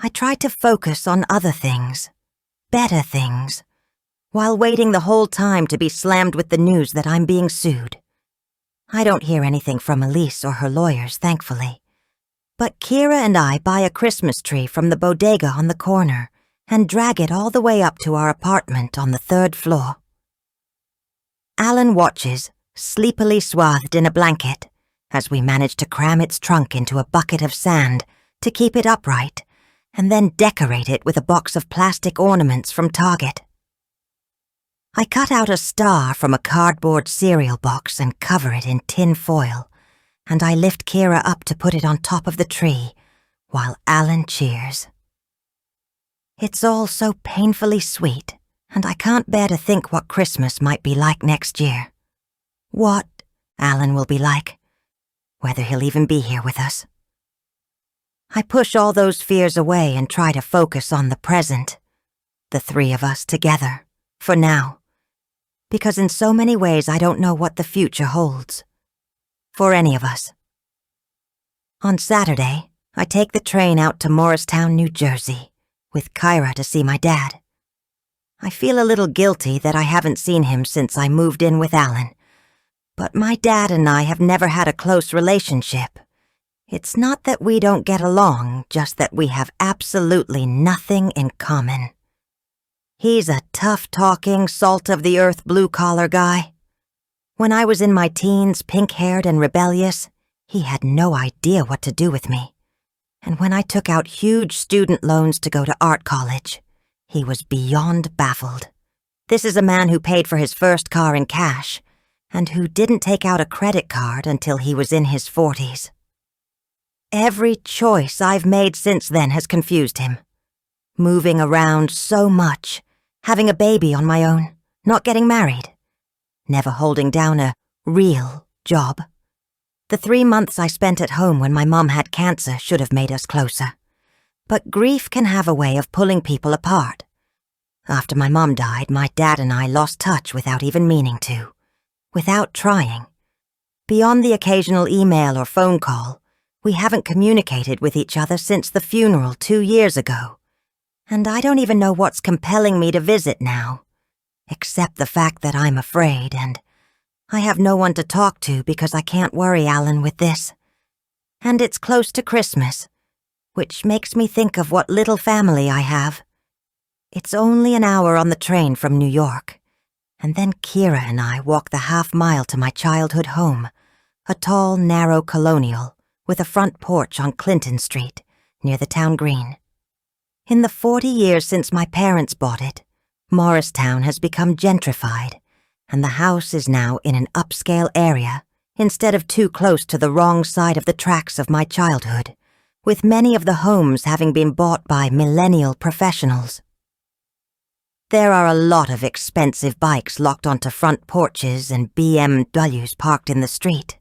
I try to focus on other things, better things, while waiting the whole time to be slammed with the news that I'm being sued. I don't hear anything from Elise or her lawyers, thankfully. But Kira and I buy a Christmas tree from the bodega on the corner and drag it all the way up to our apartment on the 3rd floor. Alan watches, sleepily swathed in a blanket, as we manage to cram its trunk into a bucket of sand to keep it upright, and then decorate it with a box of plastic ornaments from Target. I cut out a star from a cardboard cereal box and cover it in tin foil, and I lift Kira up to put it on top of the tree, while Alan cheers. It's all so painfully sweet, and I can't bear to think what Christmas might be like next year. What Alan will be like, whether he'll even be here with us. I push all those fears away and try to focus on the present. The three of us together, for now. Because in so many ways I don't know what the future holds. For any of us. On Saturday, I take the train out to Morristown, New Jersey, with Kyra to see my dad. I feel a little guilty that I haven't seen him since I moved in with Alan. But my dad and I have never had a close relationship. It's not that we don't get along, just that we have absolutely nothing in common. He's a tough-talking, salt-of-the-earth blue-collar guy. When I was in my teens, pink-haired and rebellious, he had no idea what to do with me. And when I took out huge student loans to go to art college, he was beyond baffled. This is a man who paid for his first car in cash, and who didn't take out a credit card until he was in his 40s. Every choice I've made since then has confused him. Moving around so much, having a baby on my own, not getting married, never holding down a real job. The 3 months I spent at home when my mom had cancer should have made us closer. But grief can have a way of pulling people apart. After my mom died, my dad and I lost touch without even meaning to, without trying. Beyond the occasional email or phone call, we haven't communicated with each other since the funeral 2 years ago. And I don't even know what's compelling me to visit now, except the fact that I'm afraid, and I have no one to talk to because I can't worry Alan with this. And it's close to Christmas, which makes me think of what little family I have. It's only an hour on the train from New York, and then Kira and I walk the half-mile to my childhood home, a tall, narrow colonial with a front porch on Clinton Street, near the town green. In the 40 years since my parents bought it, Morristown has become gentrified, and the house is now in an upscale area instead of too close to the wrong side of the tracks of my childhood, with many of the homes having been bought by millennial professionals. There are a lot of expensive bikes locked onto front porches and BMWs parked in the street.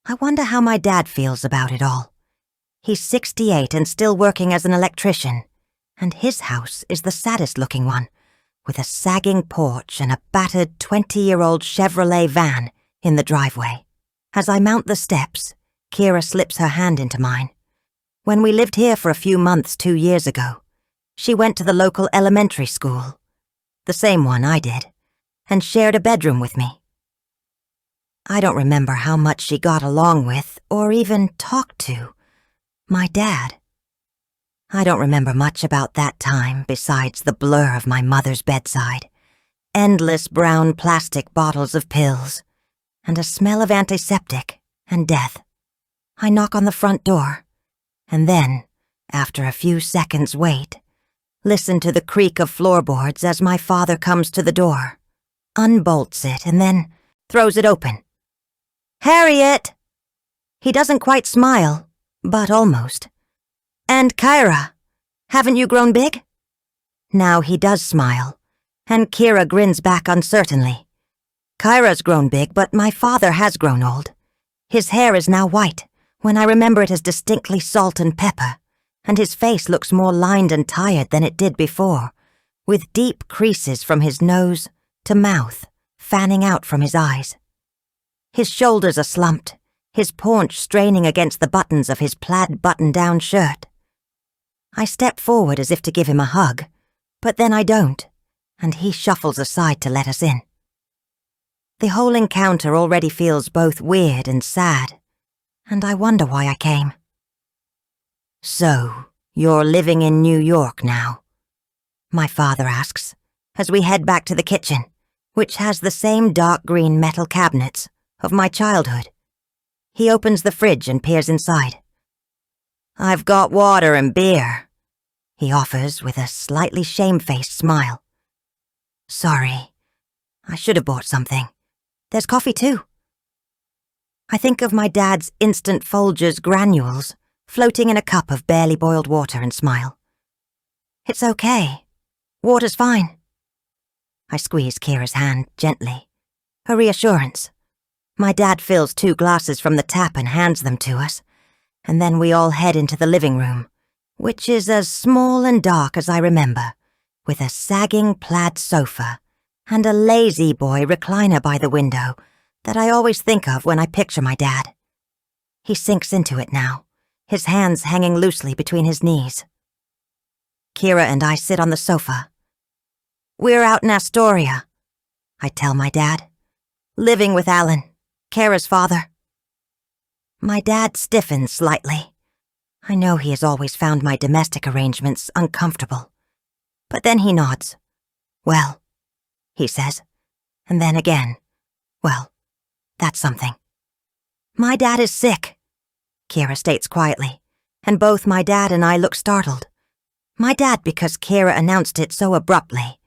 I wonder how my dad feels about it all. He's 68 and still working as an electrician, and his house is the saddest-looking one, with a sagging porch and a battered 20-year-old Chevrolet van in the driveway. As I mount the steps, Kira slips her hand into mine. When we lived here for a few months 2 years ago, she went to the local elementary school, the same one I did, and shared a bedroom with me. I don't remember how much she got along with, or even talked to, my dad. I don't remember much about that time besides the blur of my mother's bedside, endless brown plastic bottles of pills, and a smell of antiseptic and death. I knock on the front door, and then, after a few seconds' wait, listen to the creak of floorboards as my father comes to the door, unbolts it, and then throws it open. "Harriet!" He doesn't quite smile, but almost. "And Kyra, haven't you grown big?" Now he does smile, and Kira grins back uncertainly. Kyra's grown big, but my father has grown old. His hair is now white, when I remember it as distinctly salt and pepper, and his face looks more lined and tired than it did before, with deep creases from his nose to mouth fanning out from his eyes. His shoulders are slumped, his paunch straining against the buttons of his plaid button-down shirt. I step forward as if to give him a hug, but then I don't, and he shuffles aside to let us in. The whole encounter already feels both weird and sad, and I wonder why I came. "So, you're living in New York now?" my father asks, as we head back to the kitchen, which has the same dark green metal cabinets of my childhood. He opens the fridge and peers inside. "I've got water and beer," he offers with a slightly shamefaced smile. "Sorry, I should have bought something. There's coffee too." I think of my dad's instant Folgers granules floating in a cup of barely boiled water and smile. "It's okay. Water's fine." I squeeze Kira's hand gently, a reassurance. My dad fills 2 glasses from the tap and hands them to us, and then we all head into the living room, which is as small and dark as I remember, with a sagging plaid sofa and a lazy boy recliner by the window that I always think of when I picture my dad. He sinks into it now, his hands hanging loosely between his knees. Kira and I sit on the sofa. "We're out in Astoria," I tell my dad. "Living with Alan, Kara's father." My dad stiffens slightly. I know he has always found my domestic arrangements uncomfortable. But then he nods. "Well," he says, and then again, "Well, that's something." "My dad is sick," Kira states quietly, and both my dad and I look startled. My dad because Kira announced it so abruptly,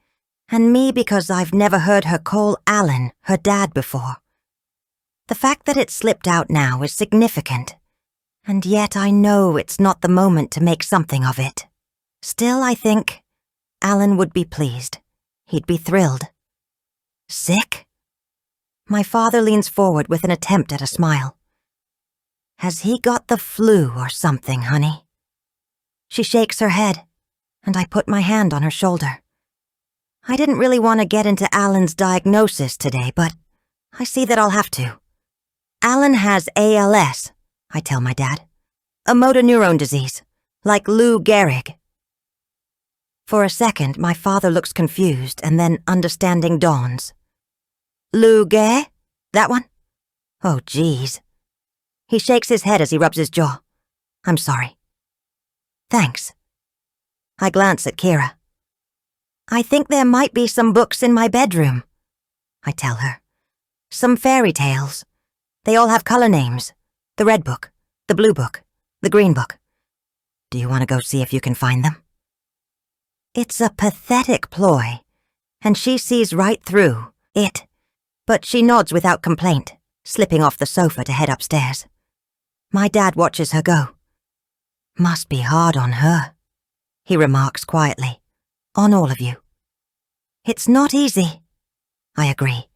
and me because I've never heard her call Alan her dad before. The fact that it slipped out now is significant, and yet I know it's not the moment to make something of it. Still, I think Alan would be pleased. He'd be thrilled. Sick? My father leans forward with an attempt at a smile. "Has he got the flu or something, honey?" She shakes her head, and I put my hand on her shoulder. I didn't really want to get into Alan's diagnosis today, but I see that I'll have to. Alan has ALS, I tell my dad. A motor neuron disease, like Lou Gehrig. For a second, my father looks confused, and then understanding dawns. "Lou Geh? That one? Oh, geez." He shakes his head as he rubs his jaw. "I'm sorry." "Thanks." I glance at Kira. "I think there might be some books in my bedroom," I tell her. "Some fairy tales. They all have color names. The red book, the blue book, the green book. Do you want to go see if you can find them?" It's a pathetic ploy, and she sees right through it, but she nods without complaint, slipping off the sofa to head upstairs. My dad watches her go. "Must be hard on her," he remarks quietly. "On all of you." "It's not easy," I agree,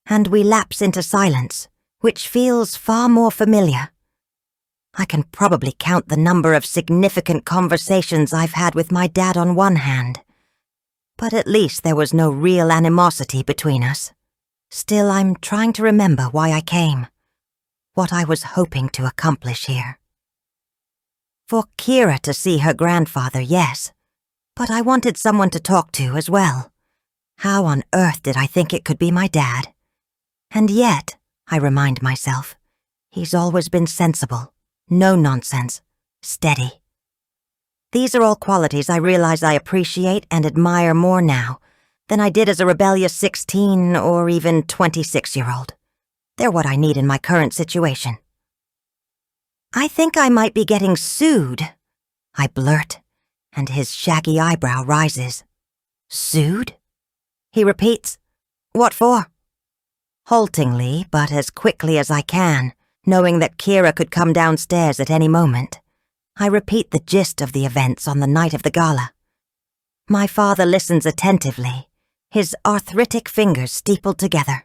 and we lapse into silence, which feels far more familiar. I can probably count the number of significant conversations I've had with my dad on one hand, but at least there was no real animosity between us. Still, I'm trying to remember why I came, what I was hoping to accomplish here. For Kira to see her grandfather, yes, but I wanted someone to talk to as well. How on earth did I think it could be my dad? And yet, I remind myself, he's always been sensible, no nonsense, steady. These are all qualities I realize I appreciate and admire more now than I did as a rebellious 16 or even 26-year-old. They're what I need in my current situation. "I think I might be getting sued," I blurt, and his shaggy eyebrow rises. "Sued?" He repeats. "What for?" Haltingly, but as quickly as I can, knowing that Kira could come downstairs at any moment, I repeat the gist of the events on the night of the gala. My father listens attentively, his arthritic fingers steepled together.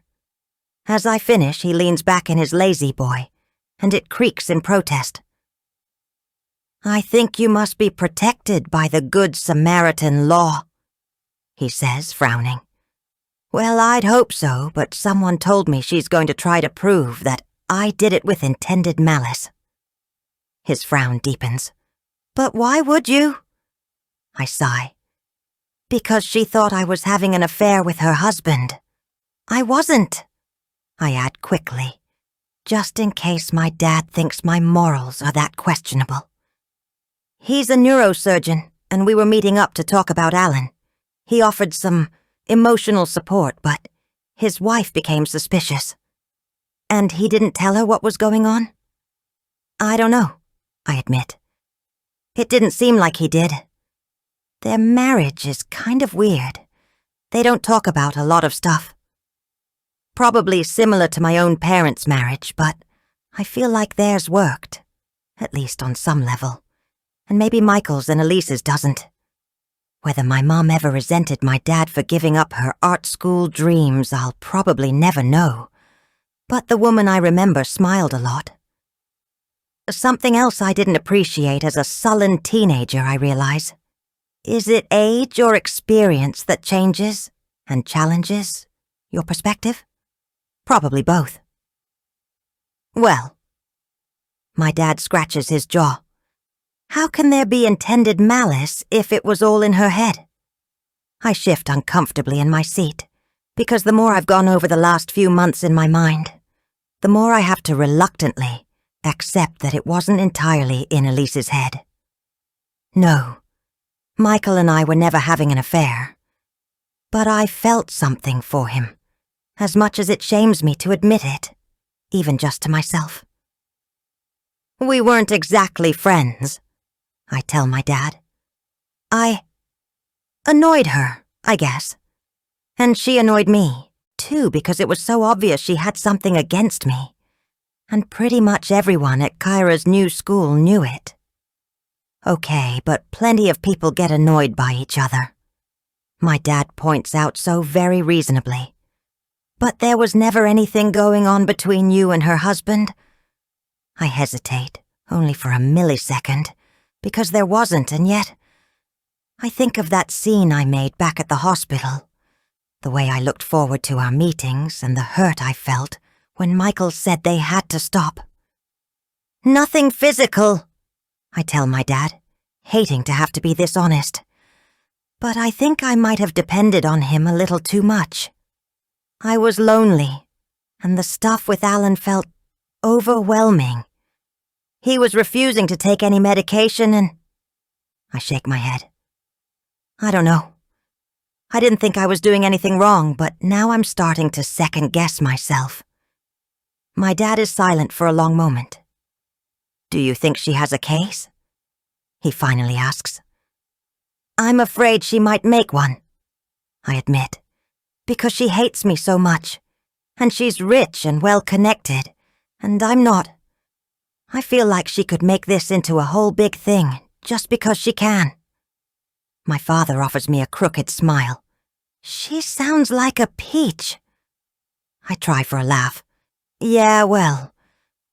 As I finish, he leans back in his lazy boy, and it creaks in protest. "I think you must be protected by the Good Samaritan law," he says, frowning. "Well, I'd hope so, but someone told me she's going to try to prove that I did it with intended malice." His frown deepens. "But why would you?" I sigh. "Because she thought I was having an affair with her husband. I wasn't," I add quickly, just in case my dad thinks my morals are that questionable. "He's a neurosurgeon, and we were meeting up to talk about Alan. He offered some emotional support, but his wife became suspicious. And he didn't tell her what was going on?" "I don't know," I admit. "It didn't seem like he did. Their marriage is kind of weird. They don't talk about a lot of stuff. Probably similar to my own parents' marriage, but I feel like theirs worked, at least on some level, and maybe Michael's and Elise's doesn't. Whether my mom ever resented my dad for giving up her art school dreams, I'll probably never know. But the woman I remember smiled a lot. Something else I didn't appreciate as a sullen teenager, I realize. Is it age or experience that changes and challenges your perspective? Probably both. Well, my dad scratches his jaw. How can there be intended malice if it was all in her head? I shift uncomfortably in my seat, because the more I've gone over the last few months in my mind, the more I have to reluctantly accept that it wasn't entirely in Elise's head. No, Michael and I were never having an affair, but I felt something for him, as much as it shames me to admit it, even just to myself. We weren't exactly friends, I tell my dad. I annoyed her, I guess. And she annoyed me, too, because it was so obvious she had something against me. And pretty much everyone at Kyra's new school knew it. Okay, but plenty of people get annoyed by each other. My dad points out so very reasonably. But there was never anything going on between you and her husband? I hesitate, only for a millisecond, because there wasn't, and yet I think of that scene I made back at the hospital, the way I looked forward to our meetings and the hurt I felt when Michael said they had to stop. Nothing physical, I tell my dad, hating to have to be this honest. But I think I might have depended on him a little too much. I was lonely, and the stuff with Alan felt overwhelming. He was refusing to take any medication and I shake my head. I don't know. I didn't think I was doing anything wrong, but now I'm starting to second-guess myself. My dad is silent for a long moment. Do you think she has a case? He finally asks. I'm afraid she might make one, I admit, because she hates me so much, and she's rich and well-connected, and I'm not. I feel like she could make this into a whole big thing, just because she can. My father offers me a crooked smile. She sounds like a peach. I try for a laugh. Yeah, well,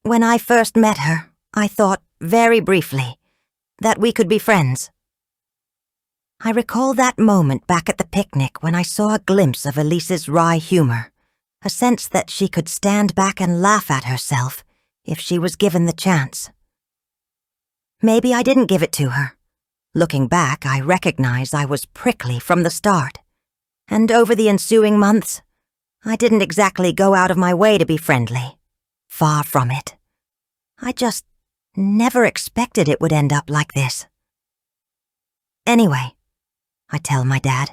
when I first met her, I thought, very briefly, that we could be friends. I recall that moment back at the picnic when I saw a glimpse of Elise's wry humor, a sense that she could stand back and laugh at herself if she was given the chance. Maybe I didn't give it to her. Looking back, I recognize I was prickly from the start, and over the ensuing months, I didn't exactly go out of my way to be friendly. Far from it. I just never expected it would end up like this. Anyway, I tell my dad,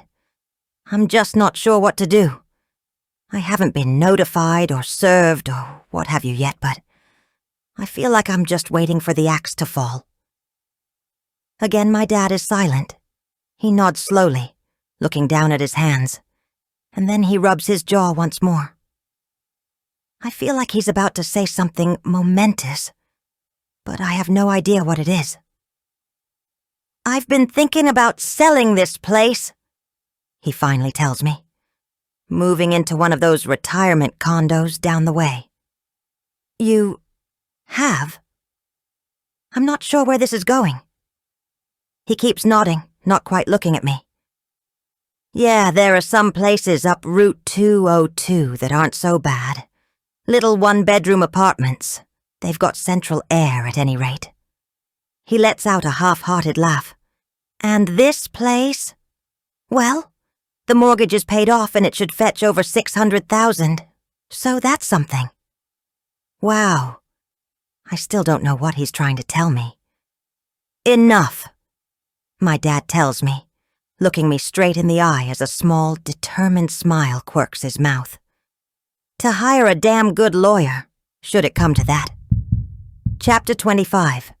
I'm just not sure what to do. I haven't been notified or served or what have you yet, but I feel like I'm just waiting for the axe to fall. Again, my dad is silent. He nods slowly, looking down at his hands, and then he rubs his jaw once more. I feel like he's about to say something momentous, but I have no idea what it is. I've been thinking about selling this place, he finally tells me, moving into one of those retirement condos down the way. You have? I'm not sure where this is going. He keeps nodding, not quite looking at me. Yeah, there are some places up Route 202 that aren't so bad. Little one-bedroom apartments. They've got central air at any rate. He lets out a half-hearted laugh. And this place? Well, the mortgage is paid off and it should fetch over $600,000. So that's something. Wow. I still don't know what he's trying to tell me. Enough, my dad tells me, looking me straight in the eye as a small, determined smile quirks his mouth. To hire a damn good lawyer, should it come to that. Chapter 25.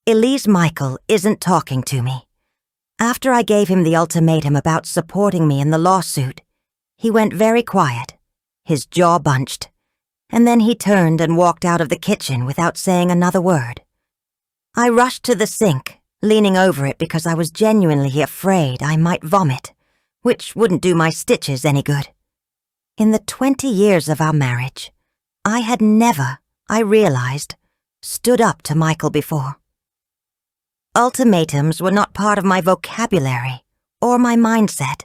Elise Michael isn't talking to me. After I gave him the ultimatum about supporting me in the lawsuit, he went very quiet, his jaw bunched, and then he turned and walked out of the kitchen without saying another word. I rushed to the sink, leaning over it because I was genuinely afraid I might vomit, which wouldn't do my stitches any good. In the 20 years of our marriage, I had never, I realized, stood up to Michael before. Ultimatums were not part of my vocabulary or my mindset,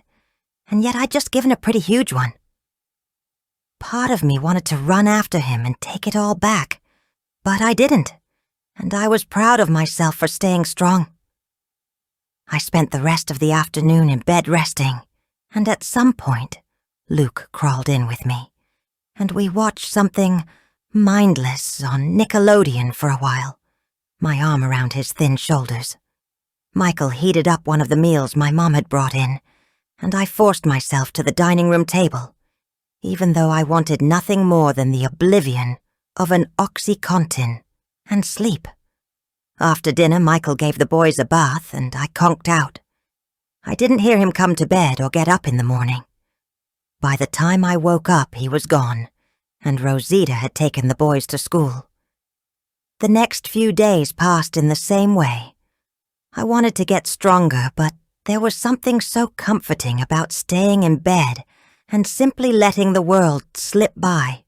and yet I'd just given a pretty huge one. Part of me wanted to run after him and take it all back, but I didn't, and I was proud of myself for staying strong. I spent the rest of the afternoon in bed resting, and at some point, Luke crawled in with me, and we watched something mindless on Nickelodeon for a while, my arm around his thin shoulders. Michael heated up one of the meals my mom had brought in, and I forced myself to the dining room table, even though I wanted nothing more than the oblivion of an OxyContin and sleep. After dinner, Michael gave the boys a bath, and I conked out. I didn't hear him come to bed or get up in the morning. By the time I woke up, he was gone, and Rosita had taken the boys to school. The next few days passed in the same way. I wanted to get stronger, but there was something so comforting about staying in bed and simply letting the world slip by,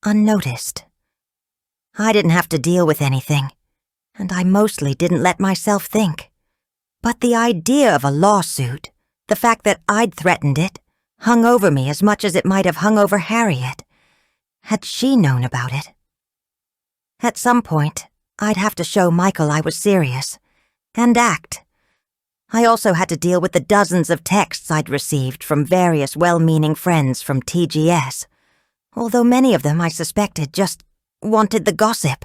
unnoticed. I didn't have to deal with anything, and I mostly didn't let myself think. But the idea of a lawsuit, the fact that I'd threatened it, hung over me as much as it might have hung over Harriet. Had she known about it? At some point, I'd have to show Michael I was serious, and act. I also had to deal with the dozens of texts I'd received from various well-meaning friends from TGS, although many of them I suspected just wanted the gossip.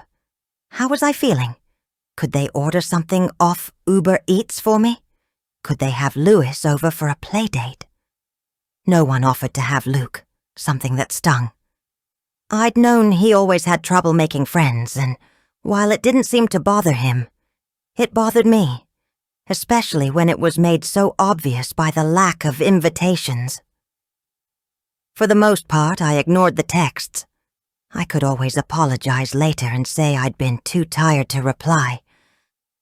How was I feeling? Could they order something off Uber Eats for me? Could they have Lewis over for a play date? No one offered to have Luke, something that stung. I'd known he always had trouble making friends, and while it didn't seem to bother him, it bothered me, especially when it was made so obvious by the lack of invitations. For the most part, I ignored the texts. I could always apologize later and say I'd been too tired to reply,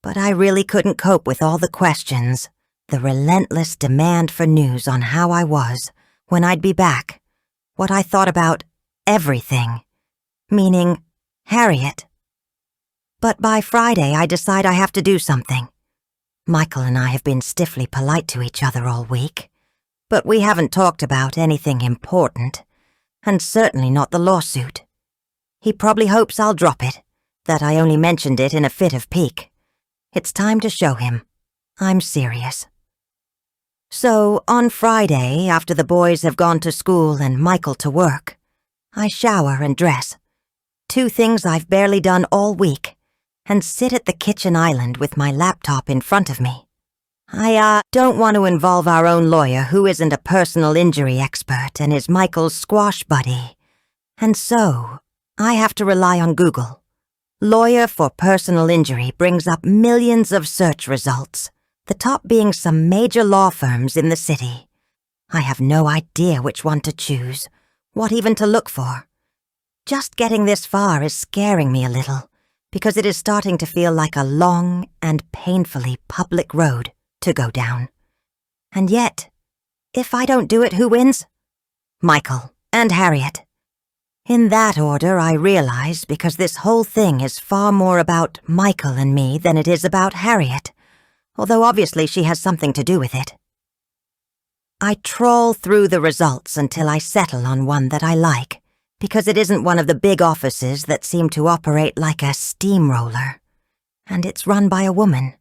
but I really couldn't cope with all the questions, the relentless demand for news on how I was, when I'd be back, what I thought about everything, meaning Harriet. But by Friday, I decide I have to do something. Michael and I have been stiffly polite to each other all week, but we haven't talked about anything important, and certainly not the lawsuit. He probably hopes I'll drop it, that I only mentioned it in a fit of pique. It's time to show him I'm serious. So, on Friday, after the boys have gone to school and Michael to work, I shower and dress, 2 things I've barely done all week, and sit at the kitchen island with my laptop in front of me. I don't want to involve our own lawyer, who isn't a personal injury expert and is Michael's squash buddy, and so I have to rely on Google. Lawyer for personal injury brings up millions of search results, the top being some major law firms in the city. I have no idea which one to choose, what even to look for. Just getting this far is scaring me a little, because it is starting to feel like a long and painfully public road to go down. And yet, if I don't do it, who wins? Michael and Harriet. In that order, I realize, because this whole thing is far more about Michael and me than it is about Harriet, although obviously she has something to do with it. I trawl through the results until I settle on one that I like, because it isn't one of the big offices that seem to operate like a steamroller, and it's run by a woman.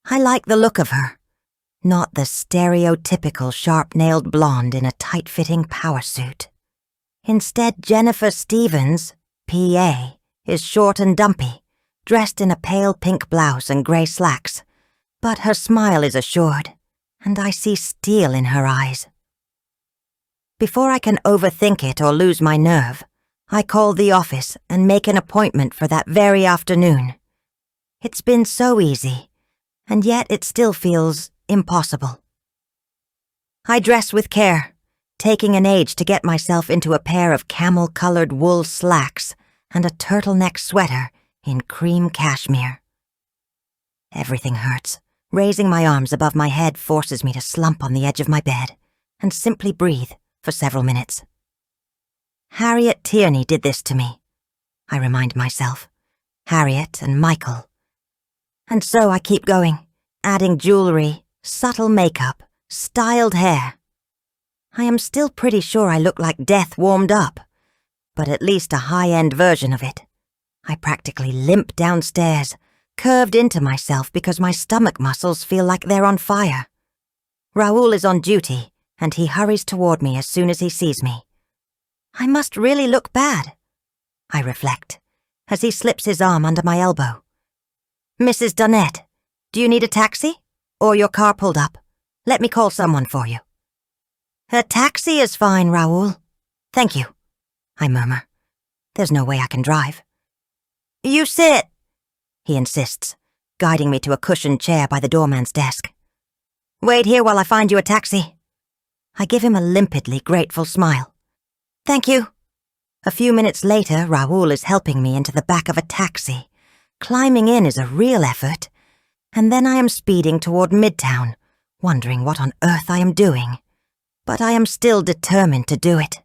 I like the look of her, not the stereotypical sharp-nailed blonde in a tight-fitting power suit. Instead, Jennifer Stevens, PA, is short and dumpy, dressed in a pale pink blouse and grey slacks, but her smile is assured, and I see steel in her eyes. Before I can overthink it or lose my nerve, I call the office and make an appointment for that very afternoon. It's been so easy, and yet it still feels impossible. I dress with care, taking an age to get myself into a pair of camel-colored wool slacks and a turtleneck sweater in cream cashmere. Everything hurts. Raising my arms above my head forces me to slump on the edge of my bed and simply breathe for several minutes. Harriet Tierney did this to me, I remind myself. Harriet and Michael. And so I keep going, adding jewelry, subtle makeup, styled hair. I am still pretty sure I look like death warmed up, but at least a high-end version of it. I practically limp downstairs, curved into myself because my stomach muscles feel like they're on fire. Raoul is on duty, and he hurries toward me as soon as he sees me. I must really look bad, I reflect, as he slips his arm under my elbow. Mrs. Dunnett, do you need a taxi? Or your car pulled up? Let me call someone for you. A taxi is fine, Raoul. Thank you, I murmur. There's no way I can drive. You sit, he insists, guiding me to a cushioned chair by the doorman's desk. Wait here while I find you a taxi. I give him a limpidly grateful smile. Thank you. A few minutes later, Raoul is helping me into the back of a taxi. Climbing in is a real effort, and then I am speeding toward Midtown, wondering what on earth I am doing. But I am still determined to do it.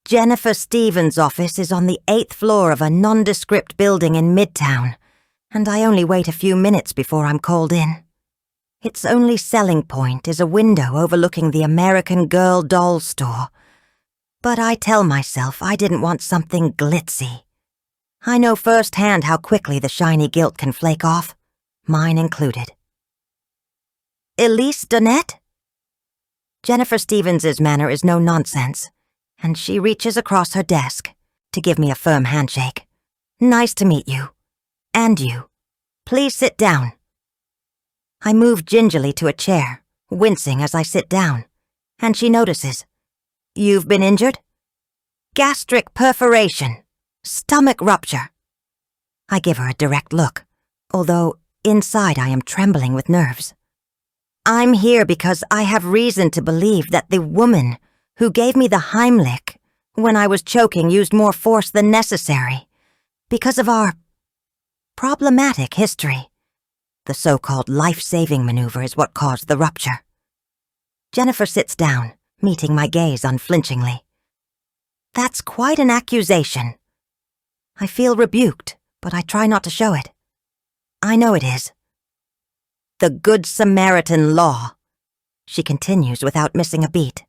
Jennifer Stevens' office is on the 8th floor of a nondescript building in Midtown, and I only wait a few minutes before I'm called in. Its only selling point is a window overlooking the American Girl doll store. But I tell myself I didn't want something glitzy. I know firsthand how quickly the shiny gilt can flake off, mine included. Elise Dunnett? Jennifer Stevens' manner is no nonsense, and she reaches across her desk to give me a firm handshake. Nice to meet you. And you. Please sit down. I move gingerly to a chair, wincing as I sit down, and she notices. You've been injured? Gastric perforation. Stomach rupture. I give her a direct look, although inside I am trembling with nerves. I'm here because I have reason to believe that the woman who gave me the Heimlich when I was choking used more force than necessary, because of our problematic history. The so-called life-saving maneuver is what caused the rupture. Jennifer sits down, meeting my gaze unflinchingly. That's quite an accusation. I feel rebuked, but I try not to show it. I know it is. The Good Samaritan law, she continues without missing a beat,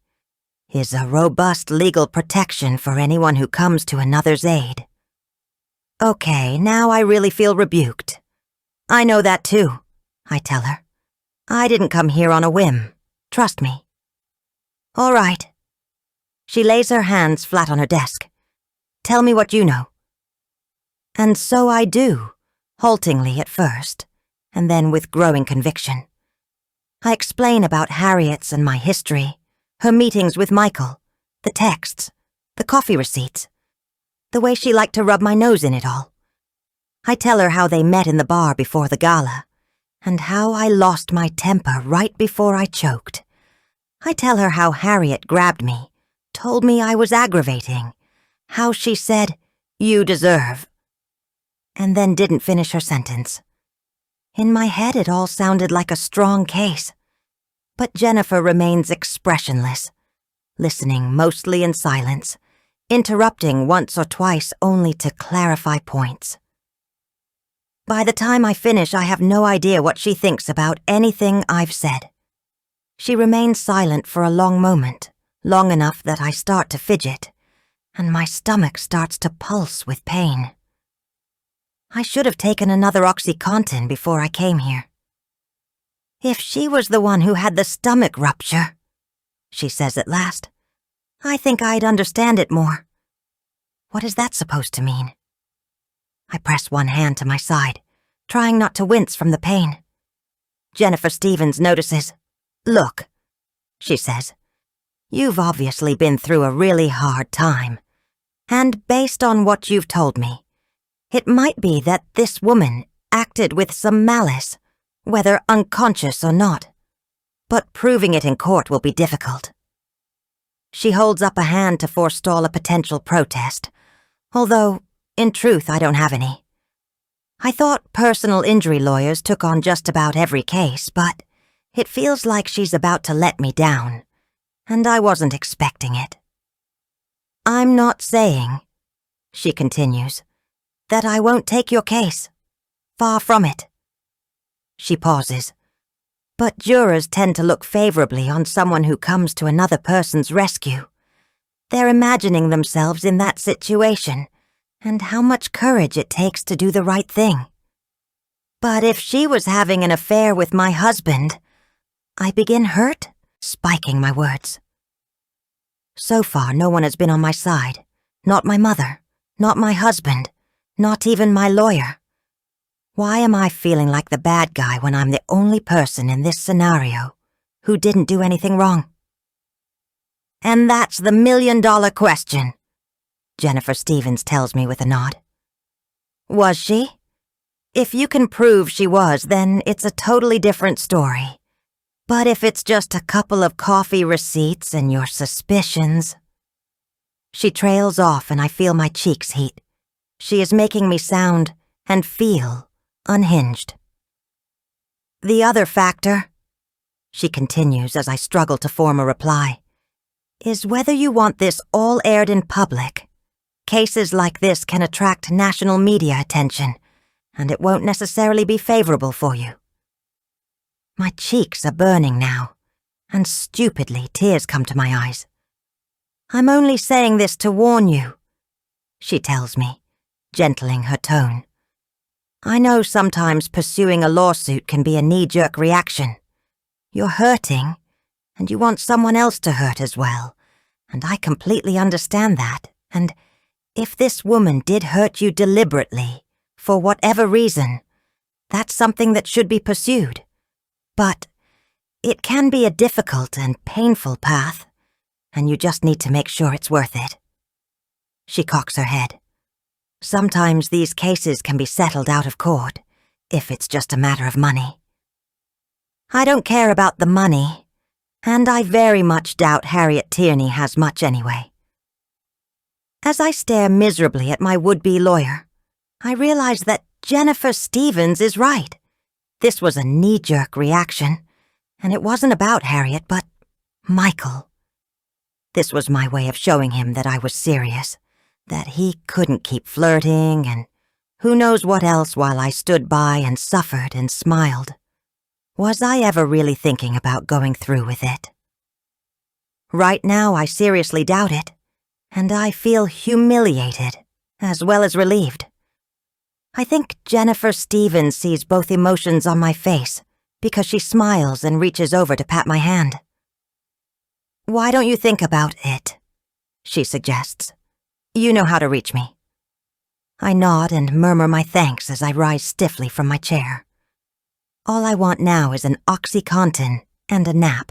is a robust legal protection for anyone who comes to another's aid. Okay, now I really feel rebuked. I know that too, I tell her. I didn't come here on a whim. Trust me. All right. She lays her hands flat on her desk. Tell me what you know. And so I do, haltingly at first, and then with growing conviction. I explain about Harriet's and my history, her meetings with Michael, the texts, the coffee receipts, the way she liked to rub my nose in it all. I tell her how they met in the bar before the gala, and how I lost my temper right before I choked. I tell her how Harriet grabbed me, told me I was aggravating, how she said, "You deserve," and then didn't finish her sentence. In my head it all sounded like a strong case, but Jennifer remains expressionless, listening mostly in silence, interrupting once or twice only to clarify points. By the time I finish, I have no idea what she thinks about anything I've said. She remains silent for a long moment, long enough that I start to fidget, and my stomach starts to pulse with pain. I should have taken another OxyContin before I came here. If she was the one who had the stomach rupture, she says at last, I think I'd understand it more. What is that supposed to mean? I press one hand to my side, trying not to wince from the pain. Jennifer Stevens notices. Look, she says, you've obviously been through a really hard time, and based on what you've told me, it might be that this woman acted with some malice, whether unconscious or not, but proving it in court will be difficult. She holds up a hand to forestall a potential protest, although, in truth, I don't have any. I thought personal injury lawyers took on just about every case, but it feels like she's about to let me down, and I wasn't expecting it. I'm not saying, she continues, that I won't take your case. Far from it." She pauses. "But jurors tend to look favorably on someone who comes to another person's rescue. They're imagining themselves in that situation, and how much courage it takes to do the right thing. But if she was having an affair with my husband," I begin hurt, spiking my words. So far, no one has been on my side. Not my mother, not my husband, not even my lawyer. Why am I feeling like the bad guy when I'm the only person in this scenario who didn't do anything wrong? "And that's the million-dollar question," Jennifer Stevens tells me with a nod. "Was she? If you can prove she was, then it's a totally different story. But if it's just a couple of coffee receipts and your suspicions..." She trails off and I feel my cheeks heat. She is making me sound and feel unhinged. "The other factor," she continues as I struggle to form a reply, "is whether you want this all aired in public. Cases like this can attract national media attention, and it won't necessarily be favorable for you." My cheeks are burning now, and stupidly tears come to my eyes. "I'm only saying this to warn you," she tells me, gentling her tone. "I know sometimes pursuing a lawsuit can be a knee-jerk reaction. You're hurting, and you want someone else to hurt as well, and I completely understand that, and if this woman did hurt you deliberately, for whatever reason, that's something that should be pursued. But it can be a difficult and painful path, and you just need to make sure it's worth it." She cocks her head. "Sometimes these cases can be settled out of court, if it's just a matter of money. I don't care about the money, and I very much doubt Harriet Tierney has much anyway." As I stare miserably at my would-be lawyer, I realize that Jennifer Stevens is right. This was a knee-jerk reaction, and it wasn't about Harriet, but Michael. This was my way of showing him that I was serious, that he couldn't keep flirting, and who knows what else while I stood by and suffered and smiled. Was I ever really thinking about going through with it? Right now, I seriously doubt it, and I feel humiliated, as well as relieved. I think Jennifer Stevens sees both emotions on my face because she smiles and reaches over to pat my hand. "Why don't you think about it?" she suggests. "You know how to reach me." I nod and murmur my thanks as I rise stiffly from my chair. All I want now is an OxyContin and a nap.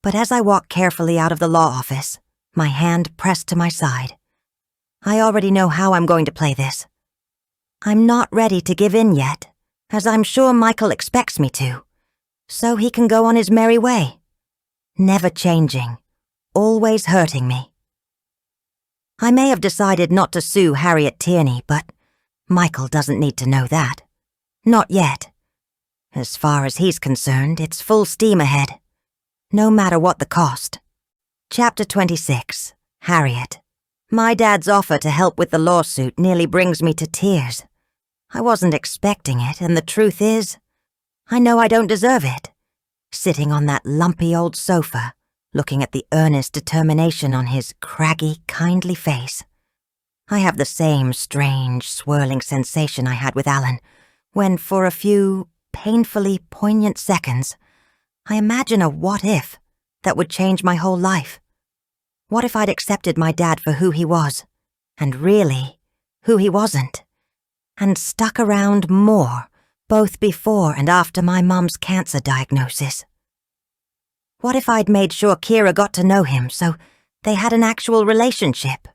But as I walk carefully out of the law office, my hand pressed to my side, I already know how I'm going to play this. I'm not ready to give in yet, as I'm sure Michael expects me to, so he can go on his merry way, never changing, always hurting me. I may have decided not to sue Harriet Tierney, but Michael doesn't need to know that. Not yet. As far as he's concerned, it's full steam ahead, no matter what the cost. Chapter 26, Harriet. My dad's offer to help with the lawsuit nearly brings me to tears. I wasn't expecting it, and the truth is, I know I don't deserve it. Sitting on that lumpy old sofa, looking at the earnest determination on his craggy, kindly face, I have the same strange, swirling sensation I had with Alan, when for a few painfully poignant seconds, I imagine a what-if that would change my whole life. What if I'd accepted my dad for who he was, and really, who he wasn't, and stuck around more, both before and after my mum's cancer diagnosis? What if I'd made sure Kira got to know him so they had an actual relationship?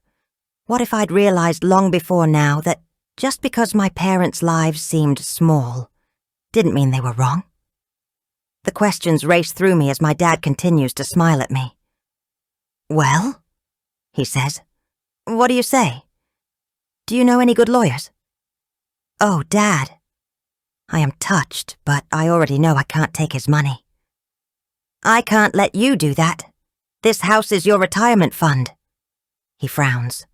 What if I'd realized long before now that just because my parents' lives seemed small, didn't mean they were wrong? The questions race through me as my dad continues to smile at me. "Well?" he says. "What do you say? Do you know any good lawyers?" "Oh, Dad." I am touched, but I already know I can't take his money. "I can't let you do that. This house is your retirement fund." He frowns.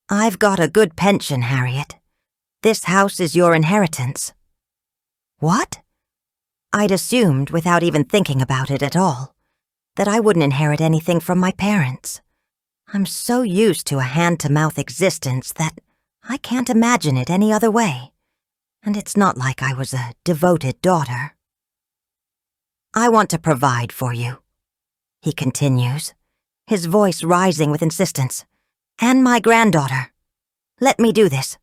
"I've got a good pension, Harriet. This house is your inheritance." What? I'd assumed, without even thinking about it at all, that I wouldn't inherit anything from my parents. I'm so used to a hand-to-mouth existence that I can't imagine it any other way. And it's not like I was a devoted daughter. "I want to provide for you," he continues, his voice rising with insistence. "And my granddaughter. Let me do this.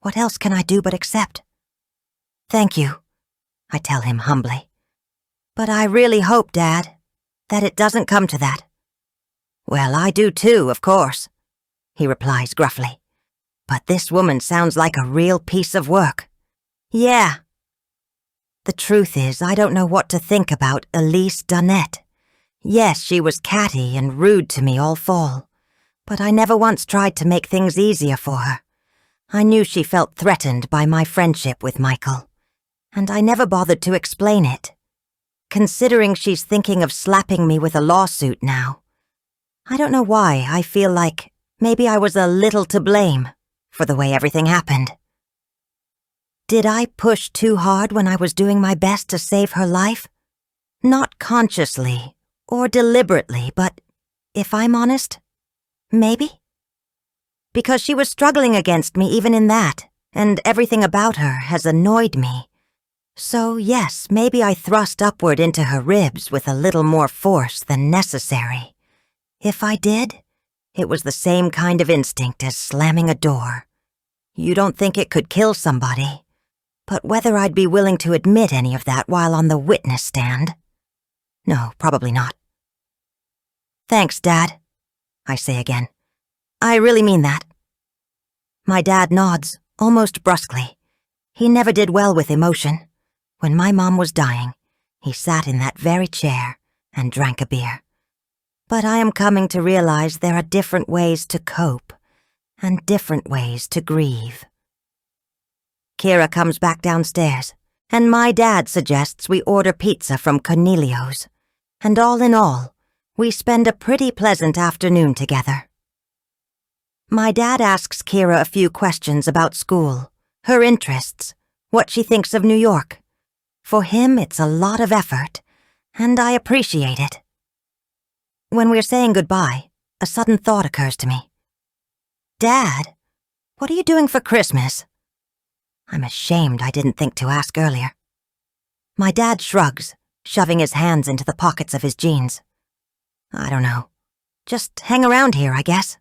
What else can I do but accept?" "Thank you," I tell him humbly. "But I really hope, Dad, that it doesn't come to that." "Well, I do too, of course," he replies gruffly. "But this woman sounds like a real piece of work." "Yeah." The truth is, I don't know what to think about Elise Dunnett. Yes, she was catty and rude to me all fall, but I never once tried to make things easier for her. I knew she felt threatened by my friendship with Michael, and I never bothered to explain it. Considering she's thinking of slapping me with a lawsuit now, I don't know why I feel like maybe I was a little to blame for the way everything happened. Did I push too hard when I was doing my best to save her life? Not consciously or deliberately, but if I'm honest, maybe? Because she was struggling against me even in that, and everything about her has annoyed me. So yes, maybe I thrust upward into her ribs with a little more force than necessary. If I did, it was the same kind of instinct as slamming a door. You don't think it could kill somebody, but whether I'd be willing to admit any of that while on the witness stand? No, probably not. "Thanks, Dad," I say again. "I really mean that." My dad nods, almost brusquely. He never did well with emotion. When my mom was dying, he sat in that very chair and drank a beer. But I am coming to realize there are different ways to cope and different ways to grieve. Kira comes back downstairs, and my dad suggests we order pizza from Cornelio's. And all in all, we spend a pretty pleasant afternoon together. My dad asks Kira a few questions about school, her interests, what she thinks of New York. For him, it's a lot of effort, and I appreciate it. When we're saying goodbye, a sudden thought occurs to me. "Dad, what are you doing for Christmas?" I'm ashamed I didn't think to ask earlier. My dad shrugs, shoving his hands into the pockets of his jeans. "I don't know. Just hang around here, I guess."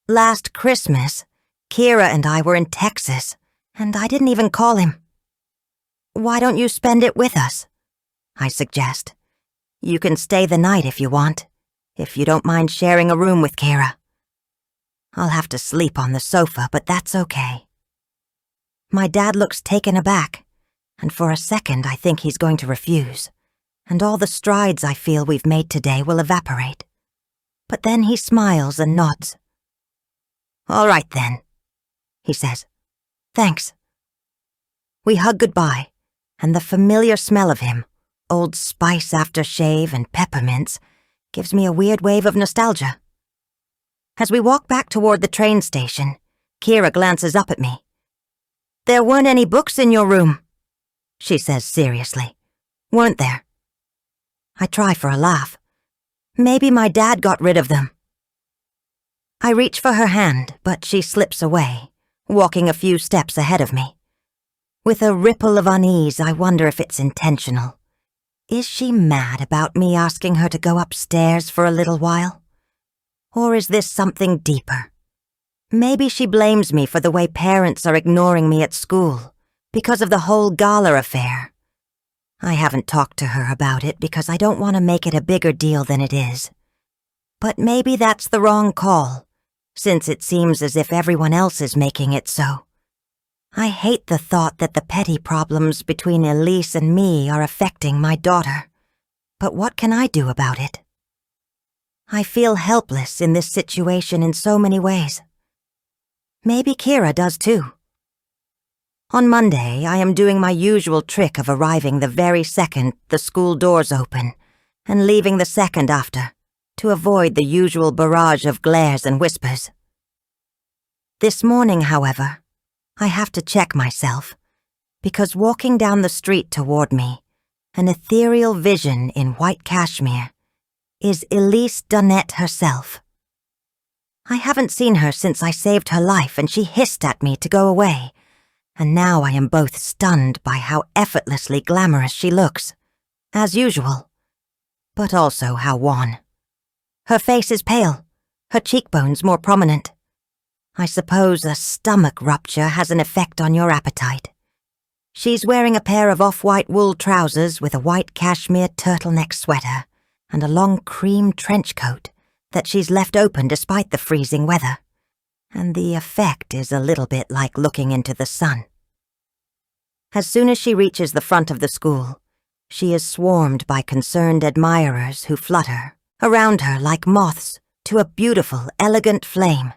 Last Christmas, Kira and I were in Texas, and I didn't even call him. "Why don't you spend it with us?" I suggest. "You can stay the night if you want, if you don't mind sharing a room with Kira. I'll have to sleep on the sofa, but that's okay." My dad looks taken aback, and for a second I think he's going to refuse, and all the strides I feel we've made today will evaporate. But then he smiles and nods. "All right then," he says. "Thanks." We hug goodbye, and the familiar smell of him, Old Spice aftershave and peppermints, gives me a weird wave of nostalgia. As we walk back toward the train station, Kira glances up at me. "There weren't any books in your room," she says seriously. "Weren't there?" I try for a laugh. Maybe my dad got rid of them. I reach for her hand, but she slips away, walking a few steps ahead of me. With a ripple of unease, I wonder if it's intentional. Is she mad about me asking her to go upstairs for a little while? Or is this something deeper? Maybe she blames me for the way parents are ignoring me at school, because of the whole gala affair. I haven't talked to her about it because I don't want to make it a bigger deal than it is. But maybe that's the wrong call, since it seems as if everyone else is making it so. I hate the thought that the petty problems between Elise and me are affecting my daughter. But what can I do about it? I feel helpless in this situation in so many ways. Maybe Kira does too. On Monday, I am doing my usual trick of arriving the very second the school doors open and leaving the second after, to avoid the usual barrage of glares and whispers. This morning, however, I have to check myself, because walking down the street toward me, an ethereal vision in white cashmere, is Elise Donnette herself. I haven't seen her since I saved her life and she hissed at me to go away, and now I am both stunned by how effortlessly glamorous she looks, as usual, but also how wan. Her face is pale, her cheekbones more prominent. I suppose a stomach rupture has an effect on your appetite. She's wearing a pair of off-white wool trousers with a white cashmere turtleneck sweater and a long cream trench coat that she's left open despite the freezing weather, and the effect is a little bit like looking into the sun. As soon as she reaches the front of the school, she is swarmed by concerned admirers who flutter around her like moths to a beautiful, elegant flame.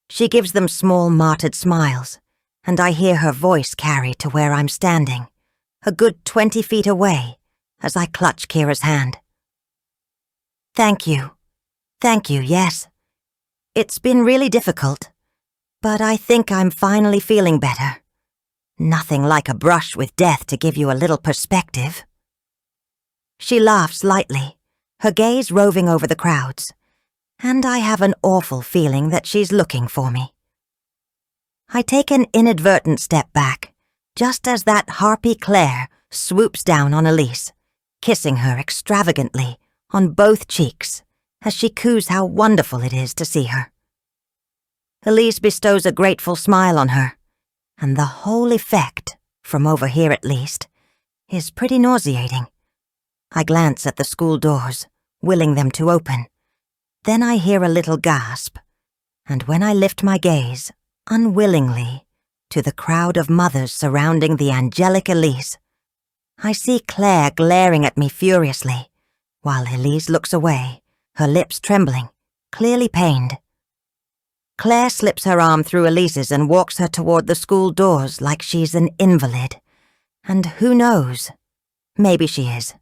She gives them small, martyred smiles, and I hear her voice carry to where I'm standing, a good 20 feet away, as I clutch Kira's hand. Thank you, yes. It's been really difficult, but I think I'm finally feeling better. Nothing like a brush with death to give you a little perspective. She laughs lightly, her gaze roving over the crowds, and I have an awful feeling that she's looking for me. I take an inadvertent step back, just as that harpy Claire swoops down on Elise, kissing her extravagantly on both cheeks as she coos how wonderful it is to see her. Elise bestows a grateful smile on her, and the whole effect, from over here at least, is pretty nauseating. I glance at the school doors, willing them to open. Then I hear a little gasp, and when I lift my gaze, unwillingly, to the crowd of mothers surrounding the angelic Elise, I see Claire glaring at me furiously, while Elise looks away, her lips trembling, clearly pained. Claire slips her arm through Elise's and walks her toward the school doors like she's an invalid. And who knows? Maybe she is.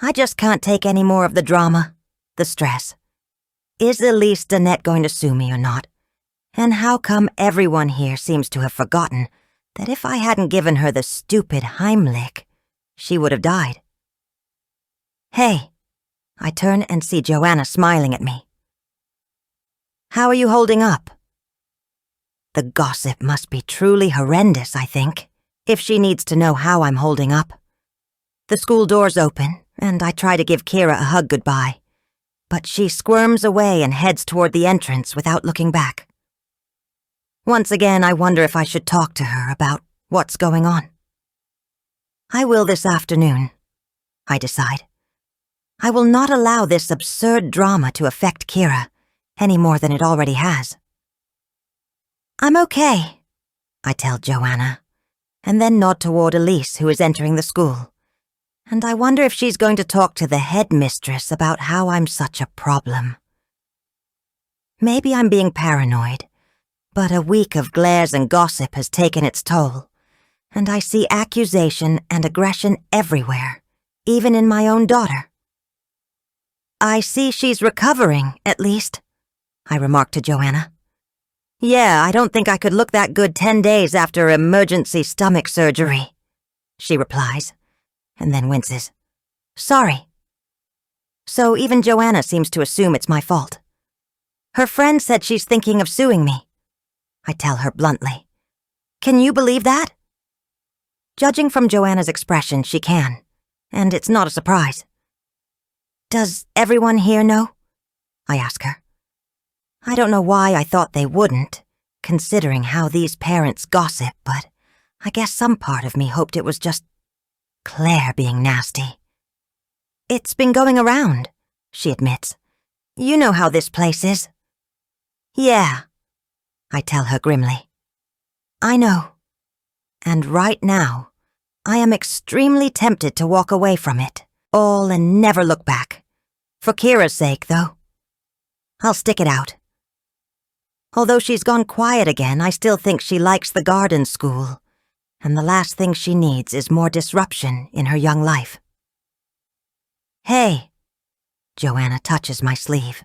I just can't take any more of the drama, the stress. Is Elise Donnette going to sue me or not? And how come everyone here seems to have forgotten that if I hadn't given her the stupid Heimlich, she would have died? Hey, I turn and see Joanna smiling at me. How are you holding up? The gossip must be truly horrendous, I think, if she needs to know how I'm holding up. The school doors open, and I try to give Kira a hug goodbye, but she squirms away and heads toward the entrance without looking back. Once again, I wonder if I should talk to her about what's going on. I will this afternoon, I decide. I will not allow this absurd drama to affect Kira any more than it already has. I'm okay, I tell Joanna, and then nod toward Elise, who is entering the school. And I wonder if she's going to talk to the headmistress about how I'm such a problem. Maybe I'm being paranoid, but a week of glares and gossip has taken its toll, and I see accusation and aggression everywhere, even in my own daughter. I see she's recovering, at least, I remark to Joanna. Yeah, I don't think I could look that good 10 days after emergency stomach surgery, she replies, and then winces. Sorry. So even Joanna seems to assume it's my fault. Her friend said she's thinking of suing me. I tell her bluntly. Can you believe that? Judging from Joanna's expression, she can, and it's not a surprise. Does everyone here know? I ask her. I don't know why I thought they wouldn't, considering how these parents gossip, but I guess some part of me hoped it was just Claire being nasty. It's been going around, she admits. You know how this place is. Yeah, I tell her grimly. I know. And right now, I am extremely tempted to walk away from it, all and never look back. For Kira's sake, though. I'll stick it out. Although she's gone quiet again, I still think she likes the garden school, and the last thing she needs is more disruption in her young life. Hey, Joanna touches my sleeve.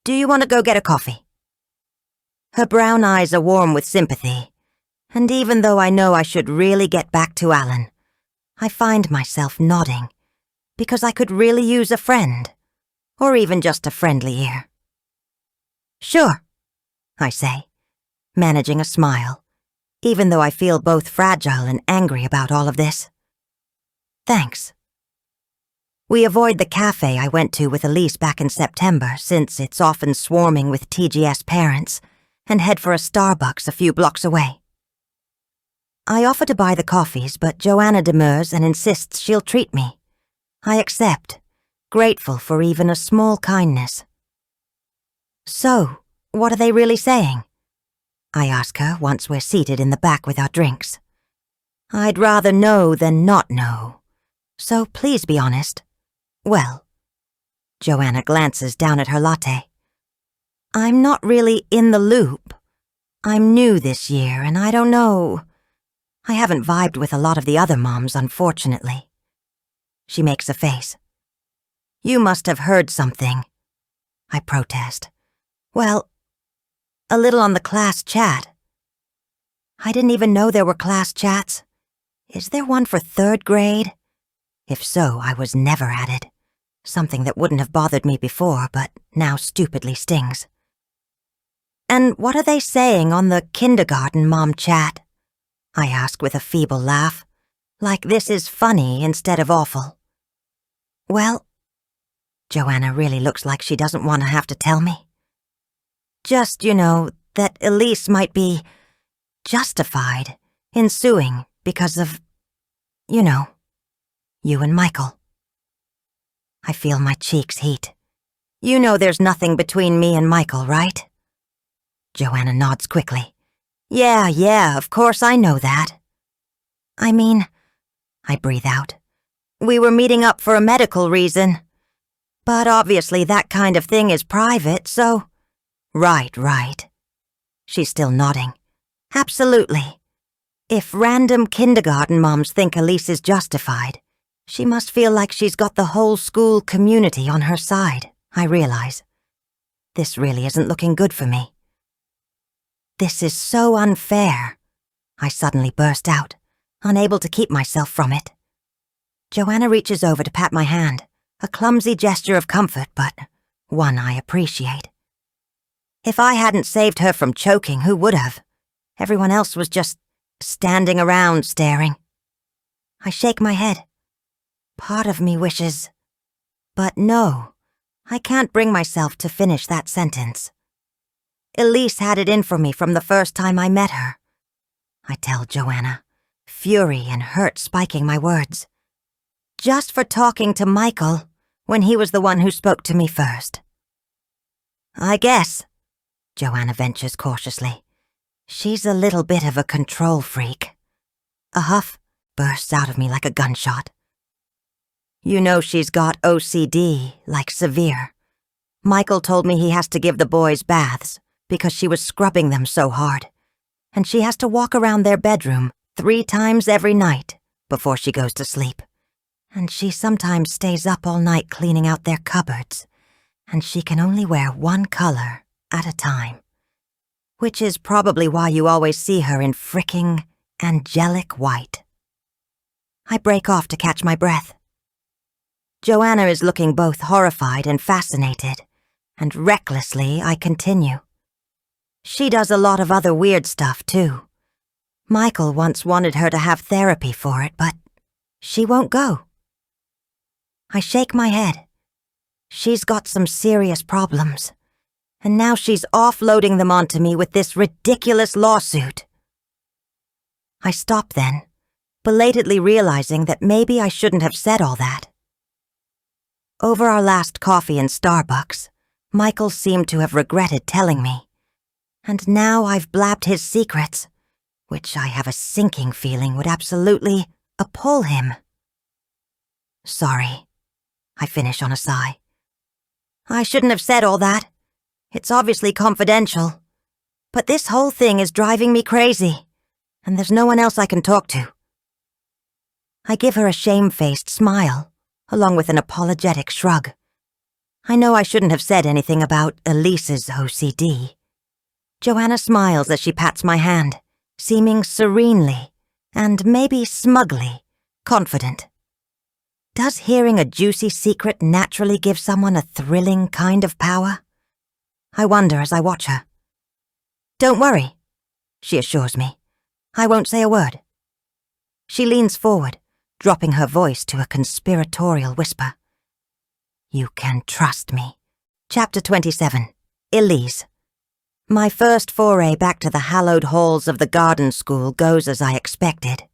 Do you want to go get a coffee? Her brown eyes are warm with sympathy, and even though I know I should really get back to Alan, I find myself nodding because I could really use a friend, or even just a friendly ear. Sure, I say, managing a smile, even though I feel both fragile and angry about all of this. Thanks. We avoid the cafe I went to with Elise back in September, since it's often swarming with TGS parents, and head for a Starbucks a few blocks away. I offer to buy the coffees, but Joanna demurs and insists she'll treat me. I accept, grateful for even a small kindness. So, what are they really saying? I ask her once we're seated in the back with our drinks. I'd rather know than not know, so please be honest. Well, Joanna glances down at her latte. I'm not really in the loop. I'm new this year, and I don't know. I haven't vibed with a lot of the other moms, unfortunately. She makes a face. You must have heard something. I protest. Well, a little on the class chat. I didn't even know there were class chats. Is there one for 3rd grade? If so, I was never added. Something that wouldn't have bothered me before, but now stupidly stings. And what are they saying on the kindergarten mom chat? I ask with a feeble laugh, like this is funny instead of awful. Well, Joanna really looks like she doesn't want to have to tell me. Just, that Elise might be justified in suing because of, you and Michael. I feel my cheeks heat. You know there's nothing between me and Michael, right? Joanna nods quickly. Yeah, of course I know that. I mean, I breathe out. We were meeting up for a medical reason. But obviously that kind of thing is private, so... Right. She's still nodding. Absolutely. If random kindergarten moms think Elise is justified, she must feel like she's got the whole school community on her side, I realize. This really isn't looking good for me. This is so unfair, I suddenly burst out, unable to keep myself from it. Joanna reaches over to pat my hand, a clumsy gesture of comfort, but one I appreciate. If I hadn't saved her from choking, who would have? Everyone else was just standing around staring. I shake my head. Part of me wishes... But no, I can't bring myself to finish that sentence. Elise had it in for me from the first time I met her. I tell Joanna, fury and hurt spiking my words. Just for talking to Michael when he was the one who spoke to me first. I guess, Joanna ventures cautiously. She's a little bit of a control freak. A huff bursts out of me like a gunshot. You know she's got OCD, like severe. Michael told me he has to give the boys baths because she was scrubbing them so hard, and she has to walk around their bedroom 3 times every night before she goes to sleep. And she sometimes stays up all night cleaning out their cupboards, and she can only wear one color at a time. Which is probably why you always see her in fricking angelic white. I break off to catch my breath. Joanna is looking both horrified and fascinated, and recklessly I continue. She does a lot of other weird stuff, too. Michael once wanted her to have therapy for it, but she won't go. I shake my head. She's got some serious problems, and now she's offloading them onto me with this ridiculous lawsuit. I stop then, belatedly realizing that maybe I shouldn't have said all that. Over our last coffee in Starbucks, Michael seemed to have regretted telling me. And now I've blabbed his secrets, which I have a sinking feeling would absolutely appall him. Sorry, I finish on a sigh. I shouldn't have said all that. It's obviously confidential. But this whole thing is driving me crazy, and there's no one else I can talk to. I give her a shamefaced smile, along with an apologetic shrug. I know I shouldn't have said anything about Elise's OCD. Joanna smiles as she pats my hand, seeming serenely, and maybe smugly, confident. Does hearing a juicy secret naturally give someone a thrilling kind of power? I wonder as I watch her. "Don't worry," she assures me. "I won't say a word." She leans forward, dropping her voice to a conspiratorial whisper. "You can trust me." Chapter 27. Elise. My first foray back to the hallowed halls of the garden school goes as I expected.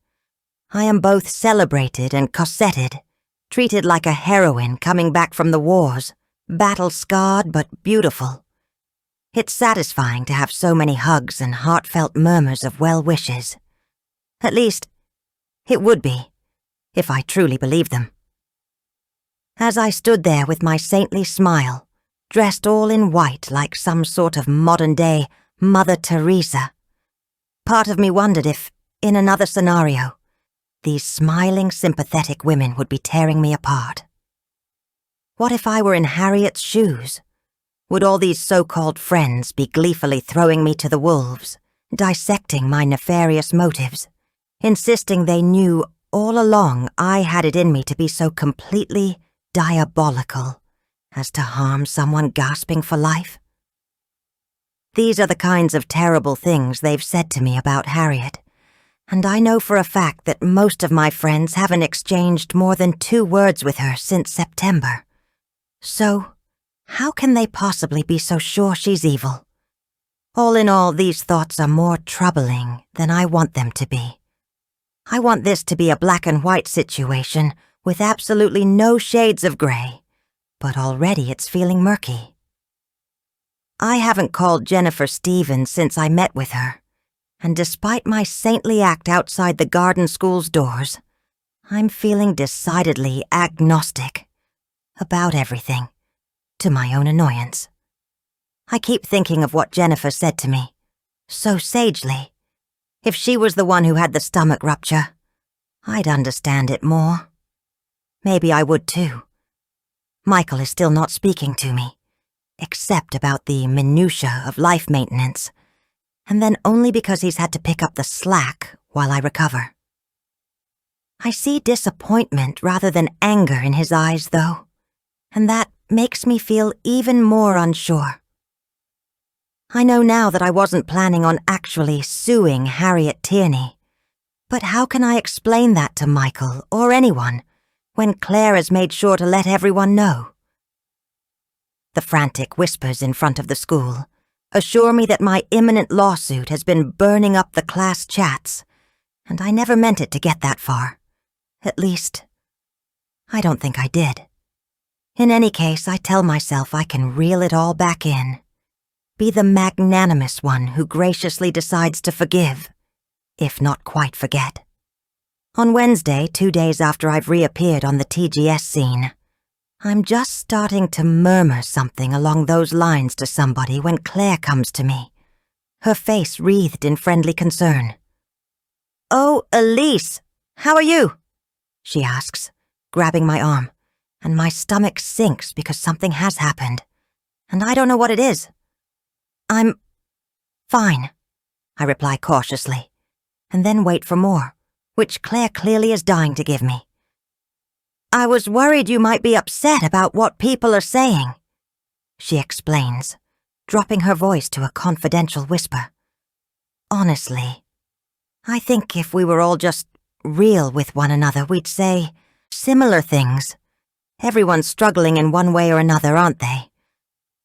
I am both celebrated and corseted, treated like a heroine coming back from the wars, battle-scarred but beautiful. It's satisfying to have so many hugs and heartfelt murmurs of well wishes. At least, it would be, if I truly believed them. As I stood there with my saintly smile, dressed all in white like some sort of modern-day Mother Teresa, part of me wondered if, in another scenario, these smiling, sympathetic women would be tearing me apart. What if I were in Harriet's shoes? Would all these so-called friends be gleefully throwing me to the wolves, dissecting my nefarious motives, insisting they knew all along I had it in me to be so completely diabolical as to harm someone gasping for life? These are the kinds of terrible things they've said to me about Harriet, and I know for a fact that most of my friends haven't exchanged more than 2 words with her since September. So, how can they possibly be so sure she's evil? All in all, these thoughts are more troubling than I want them to be. I want this to be a black and white situation with absolutely no shades of gray, but already it's feeling murky. I haven't called Jennifer Stevens since I met with her, and despite my saintly act outside the garden school's doors, I'm feeling decidedly agnostic about everything, to my own annoyance. I keep thinking of what Jennifer said to me, so sagely. If she was the one who had the stomach rupture, I'd understand it more. Maybe I would too. Michael is still not speaking to me, except about the minutiae of life maintenance, and then only because he's had to pick up the slack while I recover. I see disappointment rather than anger in his eyes, though, and that makes me feel even more unsure. I know now that I wasn't planning on actually suing Harriet Tierney, but how can I explain that to Michael or anyone when Claire has made sure to let everyone know? The frantic whispers in front of the school assure me that my imminent lawsuit has been burning up the class chats, and I never meant it to get that far. At least, I don't think I did. In any case, I tell myself I can reel it all back in. Be the magnanimous one who graciously decides to forgive, if not quite forget. On Wednesday, 2 days after I've reappeared on the TGS scene, I'm just starting to murmur something along those lines to somebody when Claire comes to me, her face wreathed in friendly concern. "Oh, Elise, how are you?" she asks, grabbing my arm, and my stomach sinks because something has happened, and I don't know what it is. "I'm fine," I reply cautiously, and then wait for more, which Claire clearly is dying to give me. "I was worried you might be upset about what people are saying," she explains, dropping her voice to a confidential whisper. "Honestly, I think if we were all just real with one another, we'd say similar things. Everyone's struggling in one way or another, aren't they?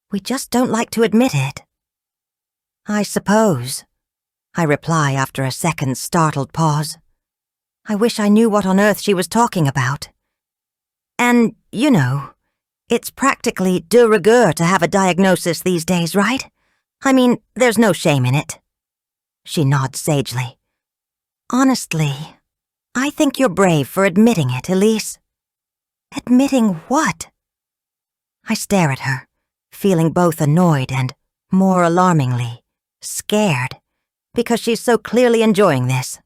We just don't like to admit it." "I suppose," I reply after a second's startled pause. I wish I knew what on earth she was talking about. And, you know, it's practically de rigueur to have a diagnosis these days, right? I mean, there's no shame in it. She nods sagely. "Honestly, I think you're brave for admitting it, Elise." "Admitting what?" I stare at her, feeling both annoyed and, more alarmingly, scared, because she's so clearly enjoying this.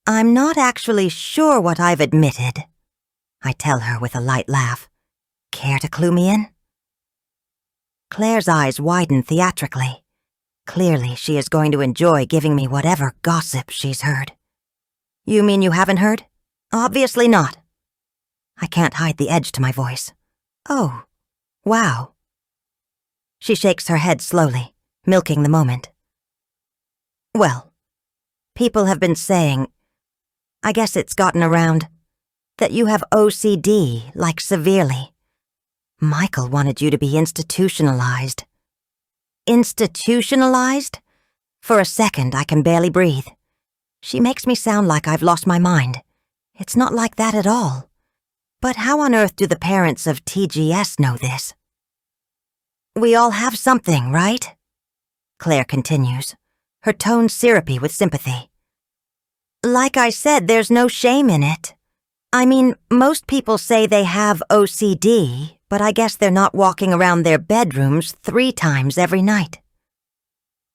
"I'm not actually sure what I've admitted," I tell her with a light laugh. "Care to clue me in?" Claire's eyes widen theatrically, Clearly, she is going to enjoy giving me whatever gossip she's heard. You mean you haven't heard? Obviously not. I can't hide the edge to my voice. Oh, wow. She shakes her head slowly, milking the moment. Well, people have been saying, I guess it's gotten around, that you have OCD, like severely. Michael wanted you to be institutionalized. Institutionalized? For a second, I can barely breathe. She makes me sound like I've lost my mind. It's not like that at all. But how on earth do the parents of TGS know this? We all have something, right? Claire continues, her tone syrupy with sympathy. Like I said, there's no shame in it. I mean, most people say they have OCD, but I guess they're not walking around their bedrooms 3 times every night.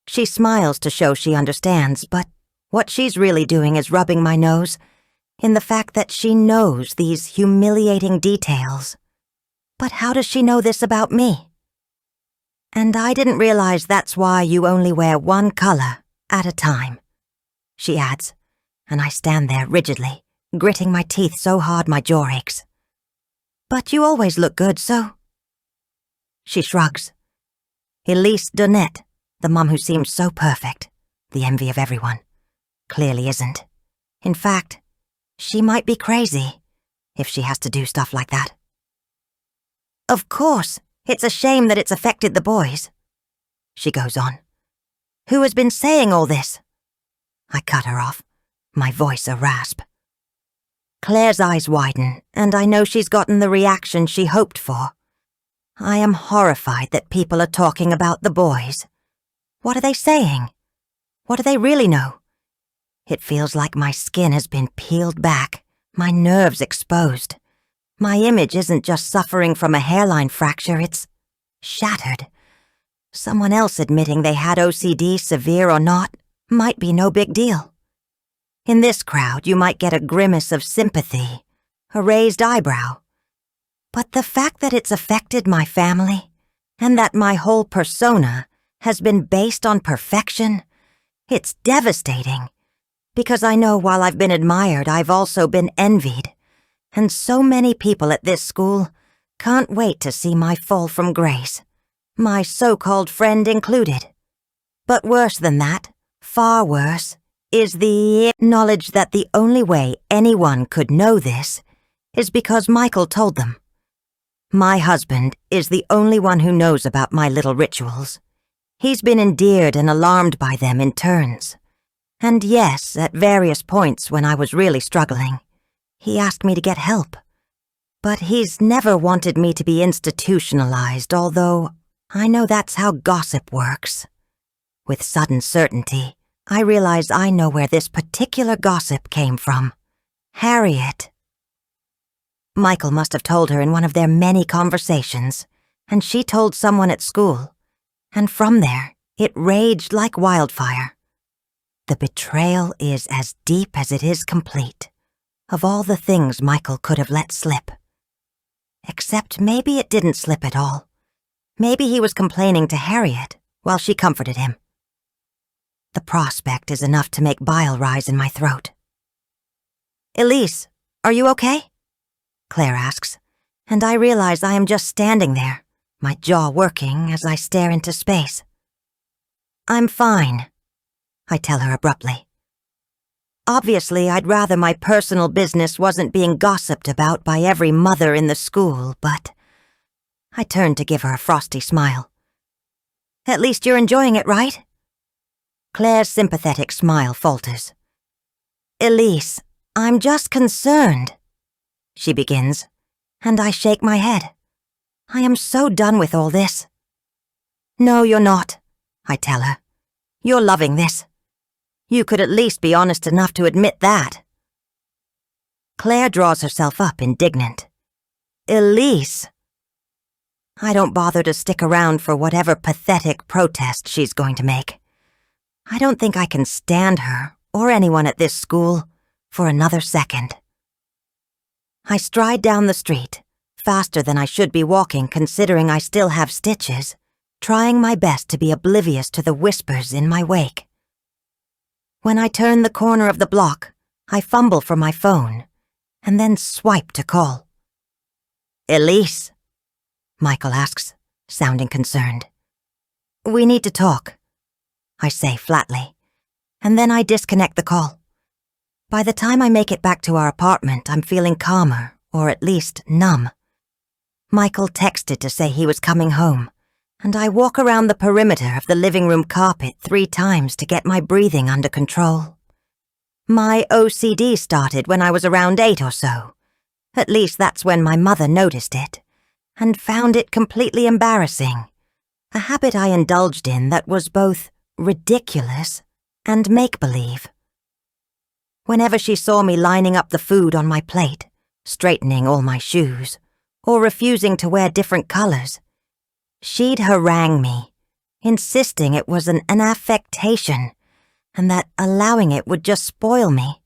She smiles to show she understands, but what she's really doing is rubbing my nose in the fact that she knows these humiliating details. But how does she know this about me? And I didn't realize that's why you only wear one color at a time, she adds, and I stand there rigidly, gritting my teeth so hard my jaw aches. But you always look good, so... She shrugs. Elise Donette, the mum who seems so perfect, the envy of everyone, clearly isn't. In fact, she might be crazy if she has to do stuff like that. Of course, it's a shame that it's affected the boys. She goes on. Who has been saying all this? I cut her off, my voice a rasp. Claire's eyes widen, and I know she's gotten the reaction she hoped for. I am horrified that people are talking about the boys. What are they saying? What do they really know? It feels like my skin has been peeled back, my nerves exposed. My image isn't just suffering from a hairline fracture, it's shattered. Someone else admitting they had OCD, severe or not, might be no big deal. In this crowd, you might get a grimace of sympathy, a raised eyebrow. But the fact that it's affected my family, and that my whole persona has been based on perfection, it's devastating. Because I know while I've been admired, I've also been envied. And so many people at this school can't wait to see my fall from grace, my so-called friend included. But worse than that, far worse, is the knowledge that the only way anyone could know this is because Michael told them. My husband is the only one who knows about my little rituals. He's been endeared and alarmed by them in turns. And yes, at various points when I was really struggling, he asked me to get help. But he's never wanted me to be institutionalized, although I know that's how gossip works. With sudden certainty, I realize I know where this particular gossip came from. Harriet. Michael must have told her in one of their many conversations, and she told someone at school. And from there, it raged like wildfire. The betrayal is as deep as it is complete, of all the things Michael could have let slip. Except maybe it didn't slip at all. Maybe he was complaining to Harriet while she comforted him. The prospect is enough to make bile rise in my throat. Elise, are you okay? Claire asks, and I realize I am just standing there, my jaw working as I stare into space. I'm fine, I tell her abruptly. Obviously, I'd rather my personal business wasn't being gossiped about by every mother in the school, but... I turn to give her a frosty smile. At least you're enjoying it, right? Claire's sympathetic smile falters. Elise, I'm just concerned, she begins, and I shake my head. I am so done with all this. No, you're not, I tell her. You're loving this. You could at least be honest enough to admit that. Claire draws herself up, indignant. Elise. I don't bother to stick around for whatever pathetic protest she's going to make. I don't think I can stand her, or anyone at this school, for another second. I stride down the street, faster than I should be walking considering I still have stitches, trying my best to be oblivious to the whispers in my wake. When I turn the corner of the block, I fumble for my phone and then swipe to call. "Elise?" Michael asks, sounding concerned. "We need to talk," I say flatly, and then I disconnect the call. By the time I make it back to our apartment, I'm feeling calmer, or at least numb. Michael texted to say he was coming home, and I walk around the perimeter of the living room carpet 3 times to get my breathing under control. My OCD started when I was around 8 or so. At least that's when my mother noticed it, and found it completely embarrassing, a habit I indulged in that was both ridiculous and make-believe. Whenever she saw me lining up the food on my plate, straightening all my shoes, or refusing to wear different colors, she'd harangue me, insisting it was an affectation, and that allowing it would just spoil me.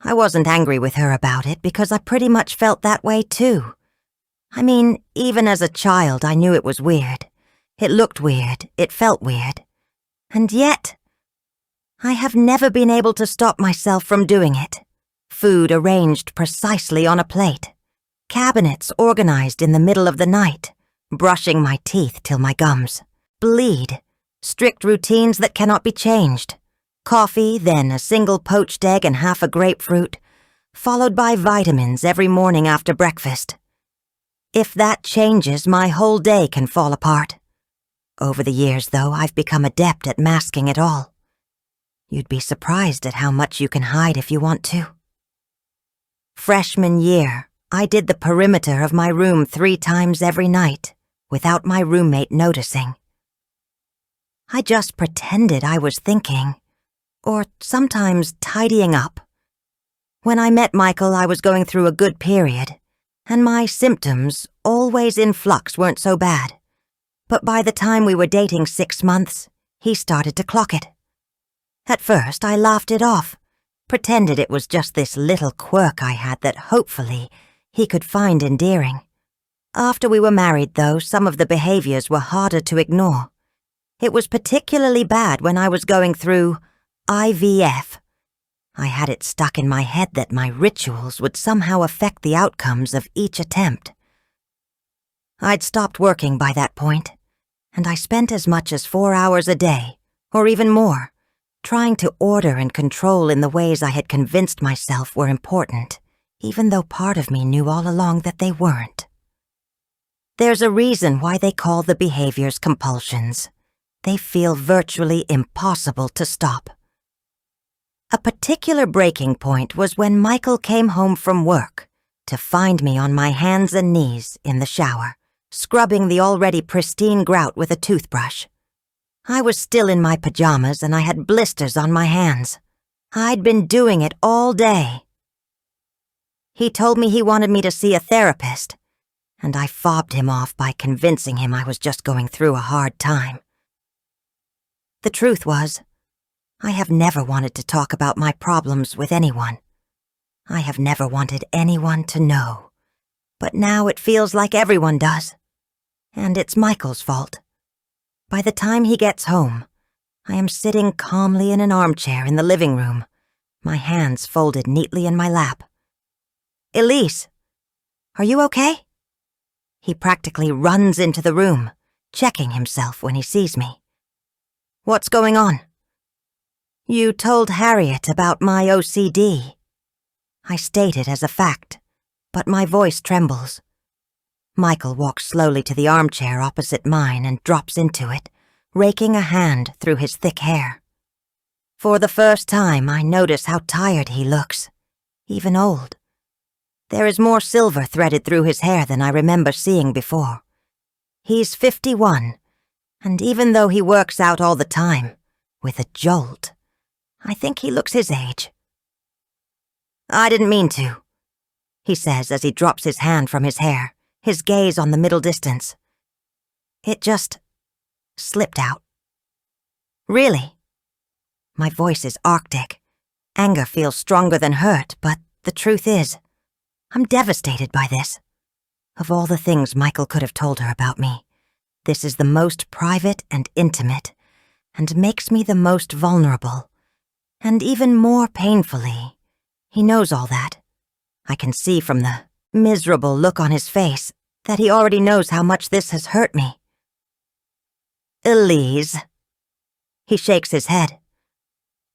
I wasn't angry with her about it because I pretty much felt that way too. I mean, even as a child, I knew it was weird. It looked weird, it felt weird. And yet, I have never been able to stop myself from doing it. Food arranged precisely on a plate. Cabinets organized in the middle of the night. Brushing my teeth till my gums bleed. Strict routines that cannot be changed. Coffee, then a single poached egg and half a grapefruit, followed by vitamins every morning after breakfast. If that changes, my whole day can fall apart. Over the years, though, I've become adept at masking it all. You'd be surprised at how much you can hide if you want to. Freshman year, I did the perimeter of my room 3 times every night, without my roommate noticing. I just pretended I was thinking, or sometimes tidying up. When I met Michael, I was going through a good period, and my symptoms, always in flux, weren't so bad. But by the time we were dating 6 months, he started to clock it. At first, I laughed it off, pretended it was just this little quirk I had that hopefully he could find endearing. After we were married, though, some of the behaviors were harder to ignore. It was particularly bad when I was going through IVF. I had it stuck in my head that my rituals would somehow affect the outcomes of each attempt. I'd stopped working by that point, and I spent as much as 4 hours a day, or even more, trying to order and control in the ways I had convinced myself were important, even though part of me knew all along that they weren't. There's a reason why they call the behaviors compulsions. They feel virtually impossible to stop. A particular breaking point was when Michael came home from work to find me on my hands and knees in the shower, scrubbing the already pristine grout with a toothbrush. I was still in my pajamas and I had blisters on my hands. I'd been doing it all day. He told me he wanted me to see a therapist, and I fobbed him off by convincing him I was just going through a hard time. The truth was, I have never wanted to talk about my problems with anyone. I have never wanted anyone to know. But now it feels like everyone does. And it's Michael's fault. By the time he gets home, I am sitting calmly in an armchair in the living room, my hands folded neatly in my lap. "Elise, are you okay?" He practically runs into the room, checking himself when he sees me. "What's going on?" "You told Harriet about my OCD." I state it as a fact, but my voice trembles. Michael walks slowly to the armchair opposite mine and drops into it, raking a hand through his thick hair. For the first time, I notice how tired he looks, even old. There is more silver threaded through his hair than I remember seeing before. He's 51, and even though he works out all the time, with a jolt, I think he looks his age. "I didn't mean to," he says as he drops his hand from his hair, his gaze on the middle distance. "It just slipped out." "Really?" My voice is arctic. Anger feels stronger than hurt, but the truth is, I'm devastated by this. Of all the things Michael could have told her about me, This is the most private and intimate, and makes me the most vulnerable. And even more painfully, he knows all that. I can see from the miserable look on his face that he already knows how much this has hurt me. Elise. He shakes his head.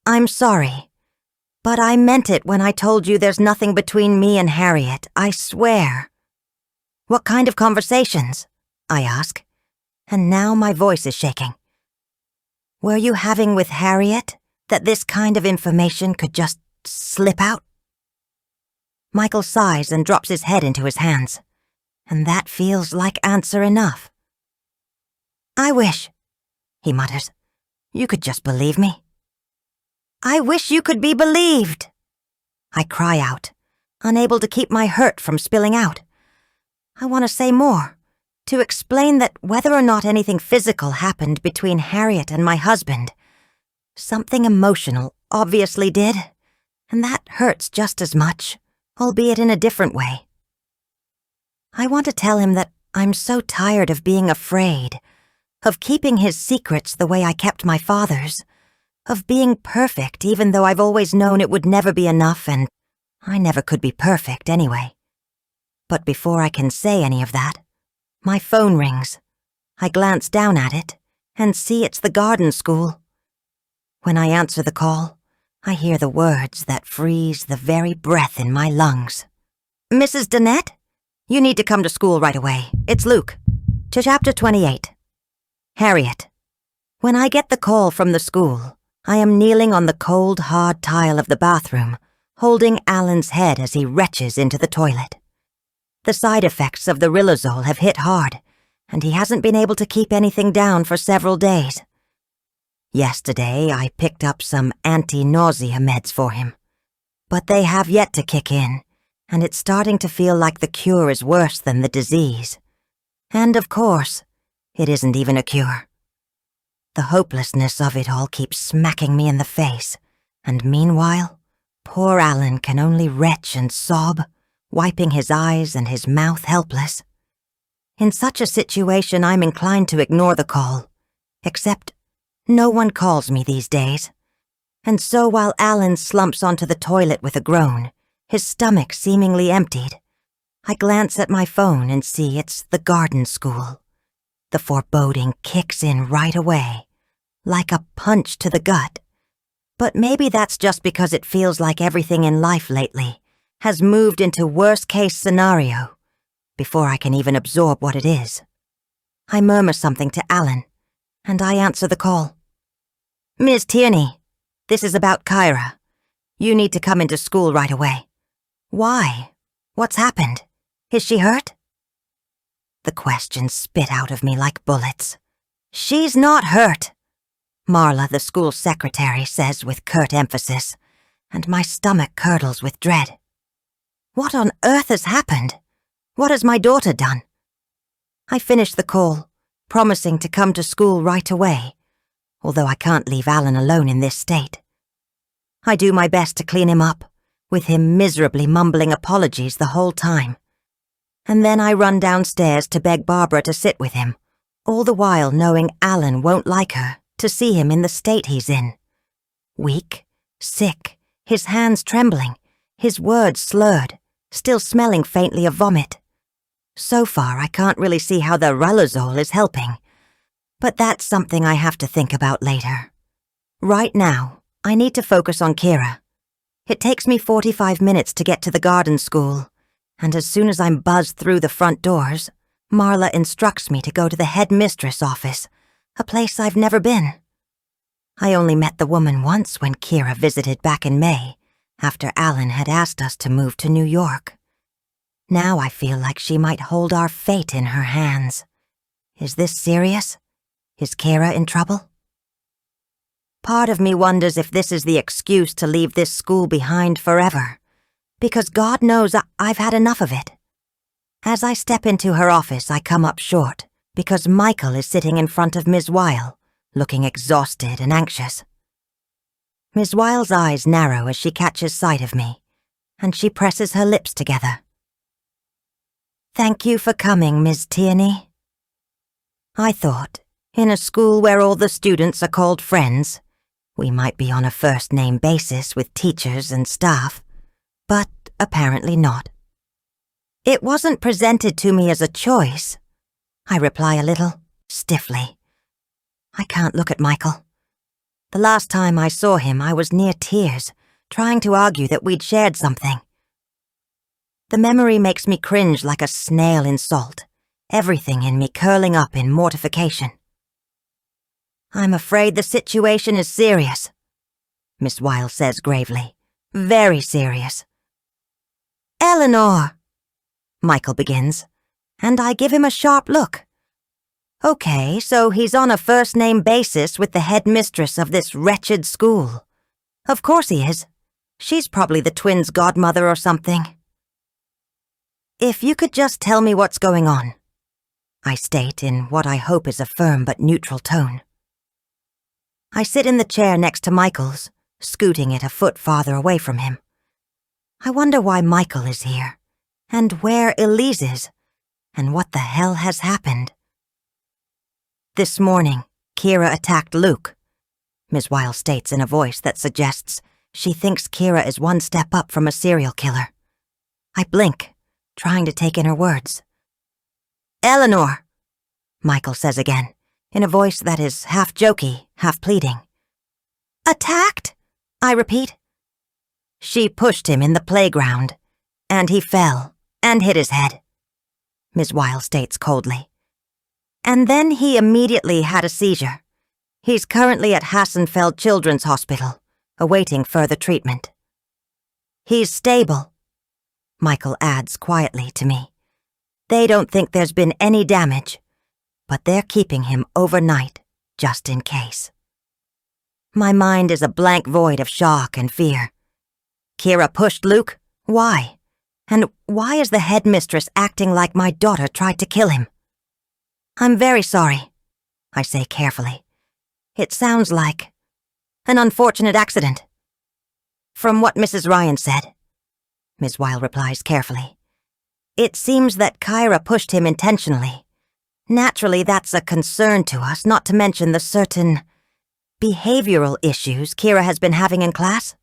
I'm sorry, but I meant it when I told you there's nothing between me and Harriet, I swear. What kind of conversations? I ask, and now my voice is shaking. Were you having with Harriet that this kind of information could just slip out? Michael sighs and drops his head into his hands, and that feels like answer enough. I wish, he mutters, you could just believe me. I wish you could be believed. I cry out, unable to keep my hurt from spilling out. I want to say more, to explain that whether or not anything physical happened between Harriet and my husband, something emotional obviously did, and that hurts just as much, albeit in a different way. I want to tell him that I'm so tired of being afraid, of keeping his secrets the way I kept my father's, of being perfect even though I've always known it would never be enough, and I never could be perfect anyway. But before I can say any of that, my phone rings. I glance down at it and see it's the garden school. When I answer the call, I hear the words that freeze the very breath in my lungs. Mrs. Dannett? You need to come to school right away. It's Luke. To Chapter 28. Harriet. When I get the call from the school, I am kneeling on the cold, hard tile of the bathroom, holding Alan's head as he retches into the toilet. The side effects of the riluzole have hit hard, and he hasn't been able to keep anything down for several days. Yesterday, I picked up some anti-nausea meds for him, but they have yet to kick in, and it's starting to feel like the cure is worse than the disease. And of course, it isn't even a cure. The hopelessness of it all keeps smacking me in the face, and meanwhile, poor Alan can only retch and sob, wiping his eyes and his mouth helpless. In such a situation, I'm inclined to ignore the call, except no one calls me these days. And so while Alan slumps onto the toilet with a groan, his stomach seemingly emptied, I glance at my phone and see it's the garden school. The foreboding kicks in right away, like a punch to the gut. But maybe that's just because it feels like everything in life lately has moved into worst-case scenario before I can even absorb what it is. I murmur something to Alan, and I answer the call. Ms. Tierney, this is about Kyra. You need to come into school right away. Why? What's happened? Is she hurt? The questions spit out of me like bullets. She's not hurt, Marla, the school secretary, says with curt emphasis, and my stomach curdles with dread. What on earth has happened? What has my daughter done? I finish the call, promising to come to school right away, although I can't leave Alan alone in this state. I do my best to clean him up, with him miserably mumbling apologies the whole time. And then I run downstairs to beg Barbara to sit with him, all the while knowing Alan won't like her to see him in the state he's in. Weak, sick, his hands trembling, his words slurred, still smelling faintly of vomit. So far, I can't really see how the riluzole is helping, but that's something I have to think about later. Right now, I need to focus on Kira. It takes me 45 minutes to get to the garden school, and as soon as I'm buzzed through the front doors, Marla instructs me to go to the headmistress office, a place I've never been. I only met the woman once when Kira visited back in May, after Alan had asked us to move to New York. Now I feel like she might hold our fate in her hands. Is this serious? Is Kira in trouble? Part of me wonders if this is the excuse to leave this school behind forever, because God knows I've had enough of it. As I step into her office, I come up short, because Michael is sitting in front of Ms. Weil, looking exhausted and anxious. Ms. Weil's eyes narrow as she catches sight of me, and she presses her lips together. Thank you for coming, Ms. Tierney. I thought, in a school where all the students are called friends, we might be on a first-name basis with teachers and staff, but apparently not. It wasn't presented to me as a choice, I reply a little stiffly. I can't look at Michael. The last time I saw him, I was near tears, trying to argue that we'd shared something. The memory makes me cringe like a snail in salt, everything in me curling up in mortification. I'm afraid the situation is serious, Miss Weil says gravely. Very serious. Eleanor, Michael begins, and I give him a sharp look. Okay, so he's on a first-name basis with the headmistress of this wretched school. Of course he is. She's probably the twins' godmother or something. If you could just tell me what's going on, I state in what I hope is a firm but neutral tone. I sit in the chair next to Michael's, scooting it a foot farther away from him. I wonder why Michael is here, and where Elise is, and what the hell has happened. This morning, Kira attacked Luke, Ms. Weil states in a voice that suggests she thinks Kira is one step up from a serial killer. I blink, trying to take in her words. Eleanor, Michael says again, in a voice that is half jokey, half pleading. Attacked? I repeat. She pushed him in the playground, and he fell and hit his head, Ms. Weil states coldly. And then he immediately had a seizure. He's currently at Hassenfeld Children's Hospital, awaiting further treatment. He's stable, Michael adds quietly to me. They don't think there's been any damage, but they're keeping him overnight, just in case. My mind is a blank void of shock and fear. Kira pushed Luke? Why? And why is the headmistress acting like my daughter tried to kill him? I'm very sorry, I say carefully. It sounds like an unfortunate accident. From what Mrs. Ryan said, Ms. Weil replies carefully, it seems that Kyra pushed him intentionally. Naturally, that's a concern to us, not to mention the certain behavioral issues Kira has been having in class.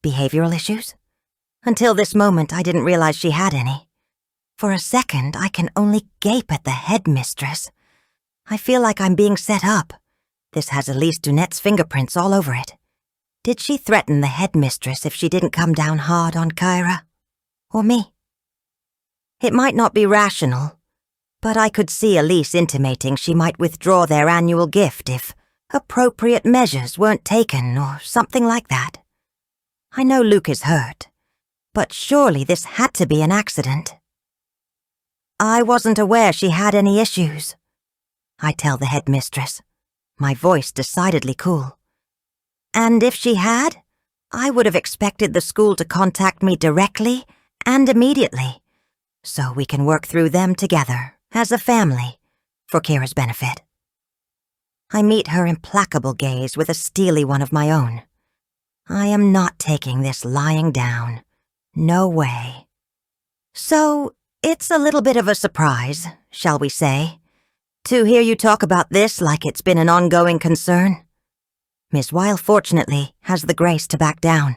Behavioral issues? Until this moment, I didn't realize she had any. For a second, I can only gape at the headmistress. I feel like I'm being set up. This has Elise Dunette's fingerprints all over it. Did she threaten the headmistress if she didn't come down hard on Kyra? Or me? It might not be rational, but I could see Elise intimating she might withdraw their annual gift if appropriate measures weren't taken or something like that. I know Luke is hurt, but surely this had to be an accident. I wasn't aware she had any issues, I tell the headmistress, my voice decidedly cool. And if she had, I would have expected the school to contact me directly and immediately, so we can work through them together, as a family, for Kira's benefit. I meet her implacable gaze with a steely one of my own. I am not taking this lying down. No way. So, it's a little bit of a surprise, shall we say, to hear you talk about this like it's been an ongoing concern. Miss Weil, fortunately, has the grace to back down.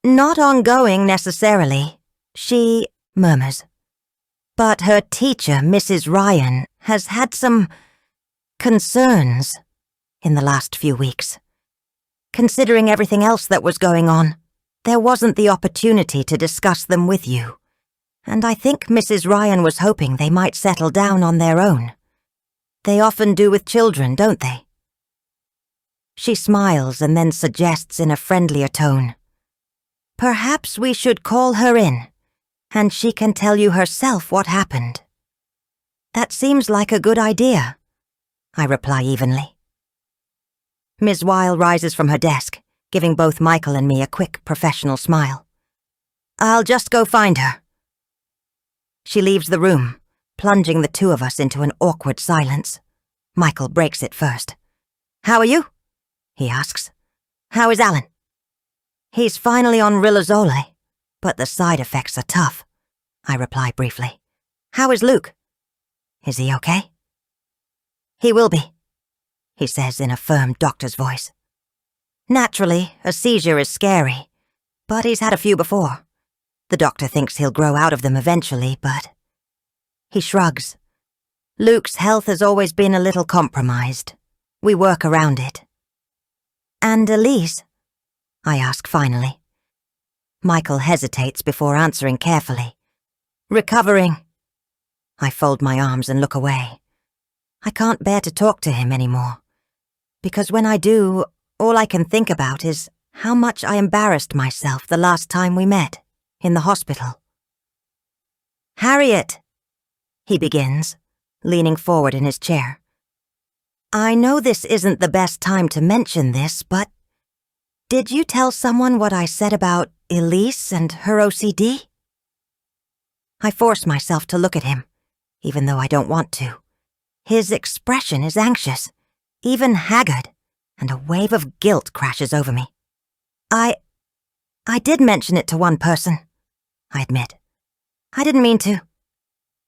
Not ongoing, necessarily, she murmurs. But her teacher, Mrs. Ryan, has had some concerns in the last few weeks. Considering everything else that was going on, there wasn't the opportunity to discuss them with you. And I think Mrs. Ryan was hoping they might settle down on their own. They often do with children, don't they? She smiles and then suggests in a friendlier tone, perhaps we should call her in, and she can tell you herself what happened. That seems like a good idea, I reply evenly. Ms. Weil rises from her desk, giving both Michael and me a quick professional smile. I'll just go find her. She leaves the room, plunging the two of us into an awkward silence. Michael breaks it first. How are you? He asks. How is Alan? He's finally on Rilazole, but the side effects are tough, I reply briefly. How is Luke? Is he okay? "He will be," he says in a firm doctor's voice. "Naturally, a seizure is scary, but he's had a few before. The doctor thinks he'll grow out of them eventually, but..." He shrugs. "Luke's health has always been a little compromised. We work around it." "And Elise?" I ask finally. Michael hesitates before answering carefully. "Recovering." I fold my arms and look away. I can't bear to talk to him anymore, because when I do, all I can think about is how much I embarrassed myself the last time we met, in the hospital. "Harriet," he begins, leaning forward in his chair. "I know this isn't the best time to mention this, but did you tell someone what I said about Elise and her OCD?" I force myself to look at him, even though I don't want to. His expression is anxious, even haggard, and a wave of guilt crashes over me. I did mention it to one person," I admit. "I didn't mean to.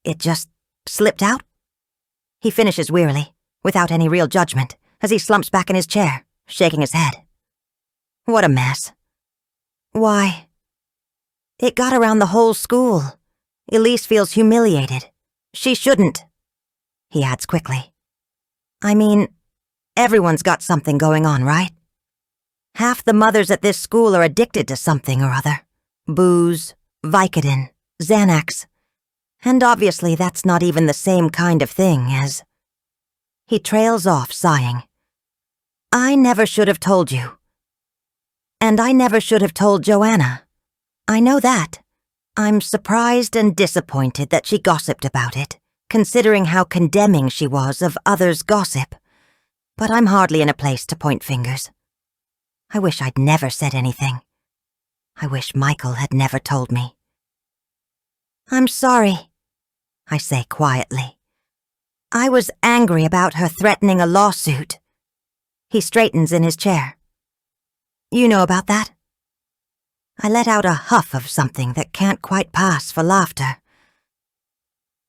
It just slipped out." He finishes wearily, without any real judgment, as he slumps back in his chair, shaking his head. "What a mess." "Why?" "It got around the whole school. Elise feels humiliated. She shouldn't," he adds quickly. "I mean, everyone's got something going on, right? Half the mothers at this school are addicted to something or other. Booze, Vicodin, Xanax. And obviously that's not even the same kind of thing as..." He trails off, sighing. "I never should have told you. And I never should have told Joanna. I know that. I'm surprised and disappointed that she gossiped about it, considering how condemning she was of others' gossip. But I'm hardly in a place to point fingers. I wish I'd never said anything. I wish Michael had never told me." "I'm sorry," I say quietly. "I was angry about her threatening a lawsuit." He straightens in his chair. "You know about that?" I let out a huff of something that can't quite pass for laughter.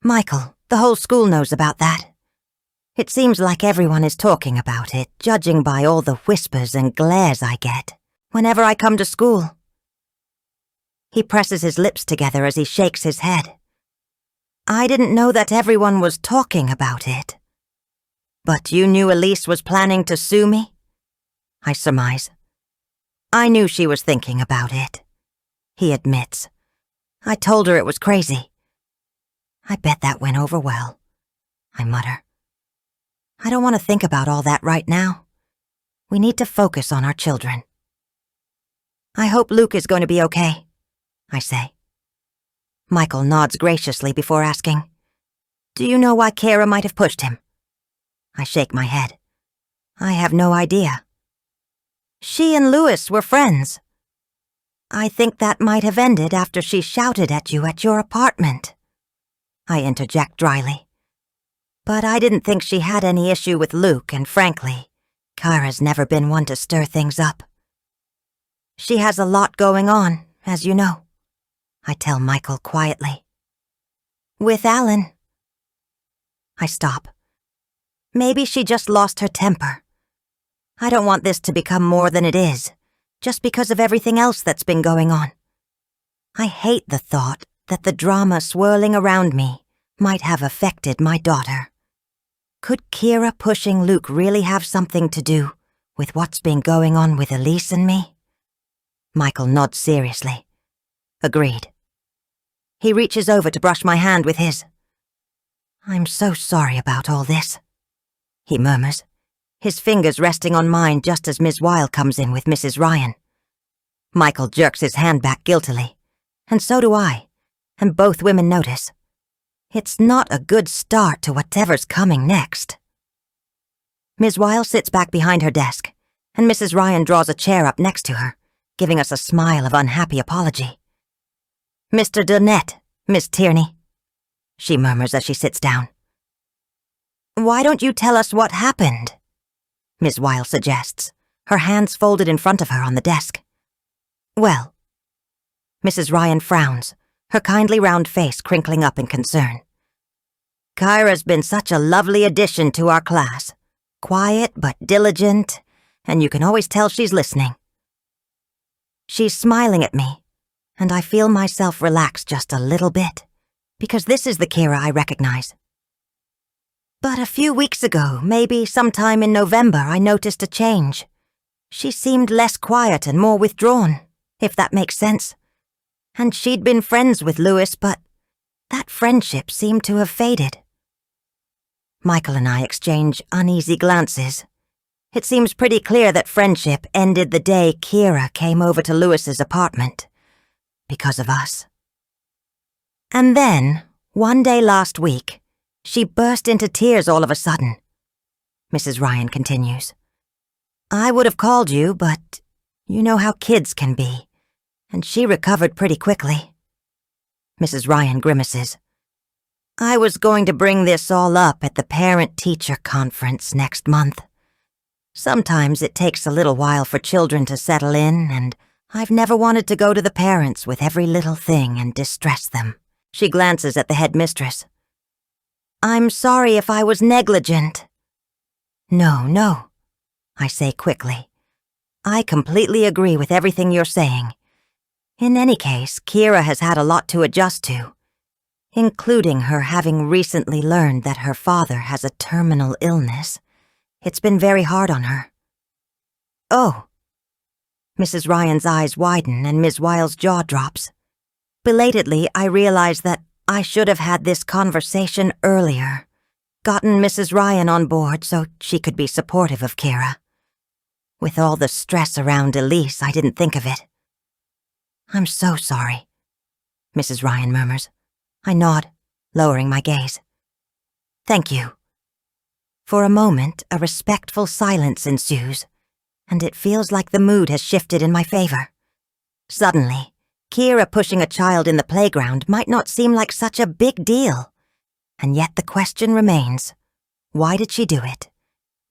"Michael, the whole school knows about that. It seems like everyone is talking about it, judging by all the whispers and glares I get whenever I come to school." He presses his lips together as he shakes his head. "I didn't know that everyone was talking about it." "But you knew Elise was planning to sue me?" I surmise. "I knew she was thinking about it," he admits. "I told her it was crazy." "I bet that went over well," I mutter. "I don't want to think about all that right now. We need to focus on our children." "I hope Luke is going to be okay," I say. Michael nods graciously before asking, "Do you know why Kara might have pushed him?" I shake my head. "I have no idea." "She and Louis were friends. I think that might have ended after she shouted at you at your apartment," I interject dryly. But I didn't think she had any issue with Luke, and frankly, Kara's never been one to stir things up. "She has a lot going on, as you know," I tell Michael quietly. "With Alan." I stop. Maybe she just lost her temper. I don't want this to become more than it is, just because of everything else that's been going on. I hate the thought that the drama swirling around me might have affected my daughter. Could Kira pushing Luke really have something to do with what's been going on with Elise and me? Michael nods seriously. Agreed. He reaches over to brush my hand with his. "I'm so sorry about all this," he murmurs, his fingers resting on mine just as Ms. Weil comes in with Mrs. Ryan. Michael jerks his hand back guiltily, and so do I, and both women notice. It's not a good start to whatever's coming next. Ms. Weil sits back behind her desk, and Mrs. Ryan draws a chair up next to her, giving us a smile of unhappy apology. "Mr. Donnett, Miss Tierney," she murmurs as she sits down. "Why don't you tell us what happened?" Ms. Weil suggests, her hands folded in front of her on the desk. "Well," Mrs. Ryan frowns, her kindly round face crinkling up in concern. Kyra's been such a lovely addition to our class. Quiet but diligent, and you can always tell she's listening. She's smiling at me, and I feel myself relax just a little bit, because this is the Kira I recognize. But a few weeks ago, maybe sometime in November, I noticed a change. She seemed less quiet and more withdrawn, if that makes sense. And she'd been friends with Lewis, but that friendship seemed to have faded. Michael and I exchange uneasy glances. It seems pretty clear that friendship ended the day Kira came over to Lewis's apartment. Because of us. And then, one day last week, she burst into tears all of a sudden. Mrs. Ryan continues. I would have called you, but you know how kids can be, and she recovered pretty quickly. Mrs. Ryan grimaces. I was going to bring this all up at the parent-teacher conference next month. Sometimes it takes a little while for children to settle in, and I've never wanted to go to the parents with every little thing and distress them. She glances at the headmistress. I'm sorry if I was negligent. No, I say quickly. I completely agree with everything you're saying. In any case, Kira has had a lot to adjust to, including her having recently learned that her father has a terminal illness. It's been very hard on her. Oh. Mrs. Ryan's eyes widen and Ms. Wiles' jaw drops. Belatedly, I realize that I should have had this conversation earlier, gotten Mrs. Ryan on board so she could be supportive of Kira. With all the stress around Elise, I didn't think of it. I'm so sorry, Mrs. Ryan murmurs. I nod, lowering my gaze. Thank you. For a moment, a respectful silence ensues, and it feels like the mood has shifted in my favor. Suddenly, Kira pushing a child in the playground might not seem like such a big deal. And yet the question remains, why did she do it?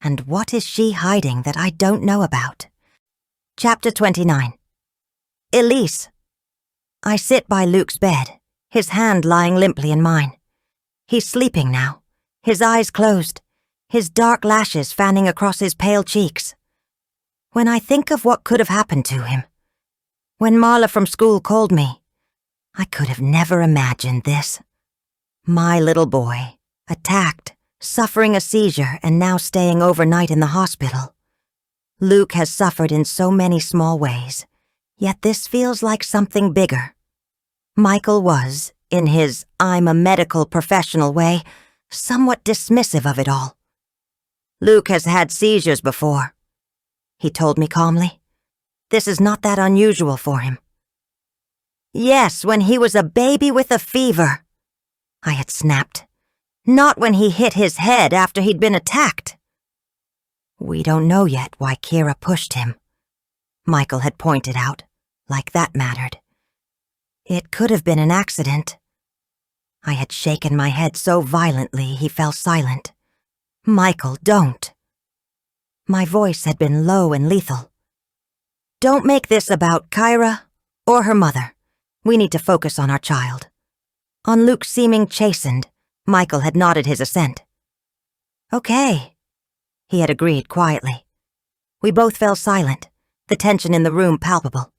And what is she hiding that I don't know about? Chapter 29. Elise. I sit by Luke's bed, his hand lying limply in mine. He's sleeping now, his eyes closed, his dark lashes fanning across his pale cheeks. When I think of what could have happened to him, when Marla from school called me, I could have never imagined this. My little boy, attacked, suffering a seizure, and now staying overnight in the hospital. Luke has suffered in so many small ways, yet this feels like something bigger. Michael was, in his I'm a medical professional way, somewhat dismissive of it all. Luke has had seizures before, he told me calmly. This is not that unusual for him. Yes, when he was a baby with a fever, I had snapped. Not when he hit his head after he'd been attacked. We don't know yet why Kira pushed him, Michael had pointed out, like that mattered. It could have been an accident. I had shaken my head so violently he fell silent. Michael, don't. My voice had been low and lethal. Don't make this about Kyra or her mother. We need to focus on our child. On Luke seeming chastened, Michael had nodded his assent. Okay, he had agreed quietly. We both fell silent, the tension in the room palpable.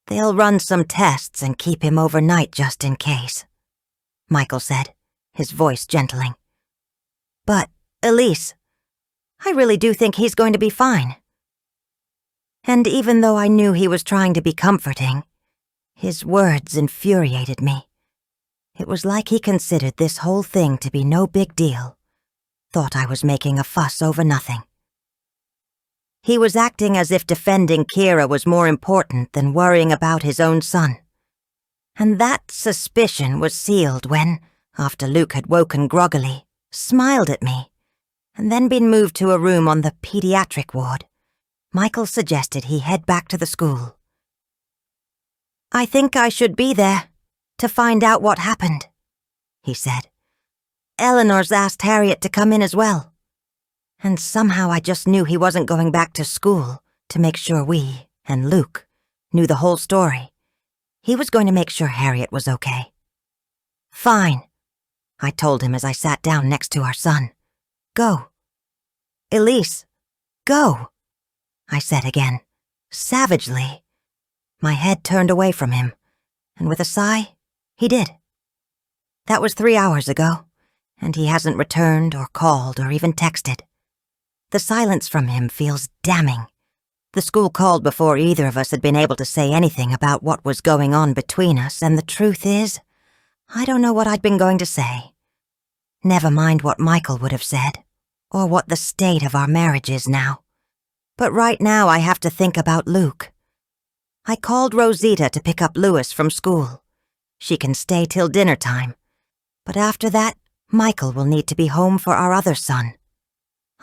They'll run some tests and keep him overnight just in case, Michael said, his voice gentling. But, Elise, I really do think he's going to be fine. And even though I knew he was trying to be comforting, his words infuriated me. It was like he considered this whole thing to be no big deal, thought I was making a fuss over nothing. He was acting as if defending Kira was more important than worrying about his own son. And that suspicion was sealed when, after Luke had woken groggily, smiled at me, and then been moved to a room on the pediatric ward, Michael suggested he head back to the school. I think I should be there to find out what happened, he said. Eleanor's asked Harriet to come in as well. And somehow I just knew he wasn't going back to school to make sure we, and Luke, knew the whole story. He was going to make sure Harriet was okay. Fine, I told him as I sat down next to our son. Go. Elise, go, I said again, savagely. My head turned away from him, and with a sigh, he did. That was 3 hours ago, and he hasn't returned or called or even texted. The silence from him feels damning. The school called before either of us had been able to say anything about what was going on between us, and the truth is, I don't know what I'd been going to say. Never mind what Michael would have said, or what the state of our marriage is now. But right now I have to think about Luke. I called Rosita to pick up Louis from school. She can stay till dinner time. But after that, Michael will need to be home for our other son.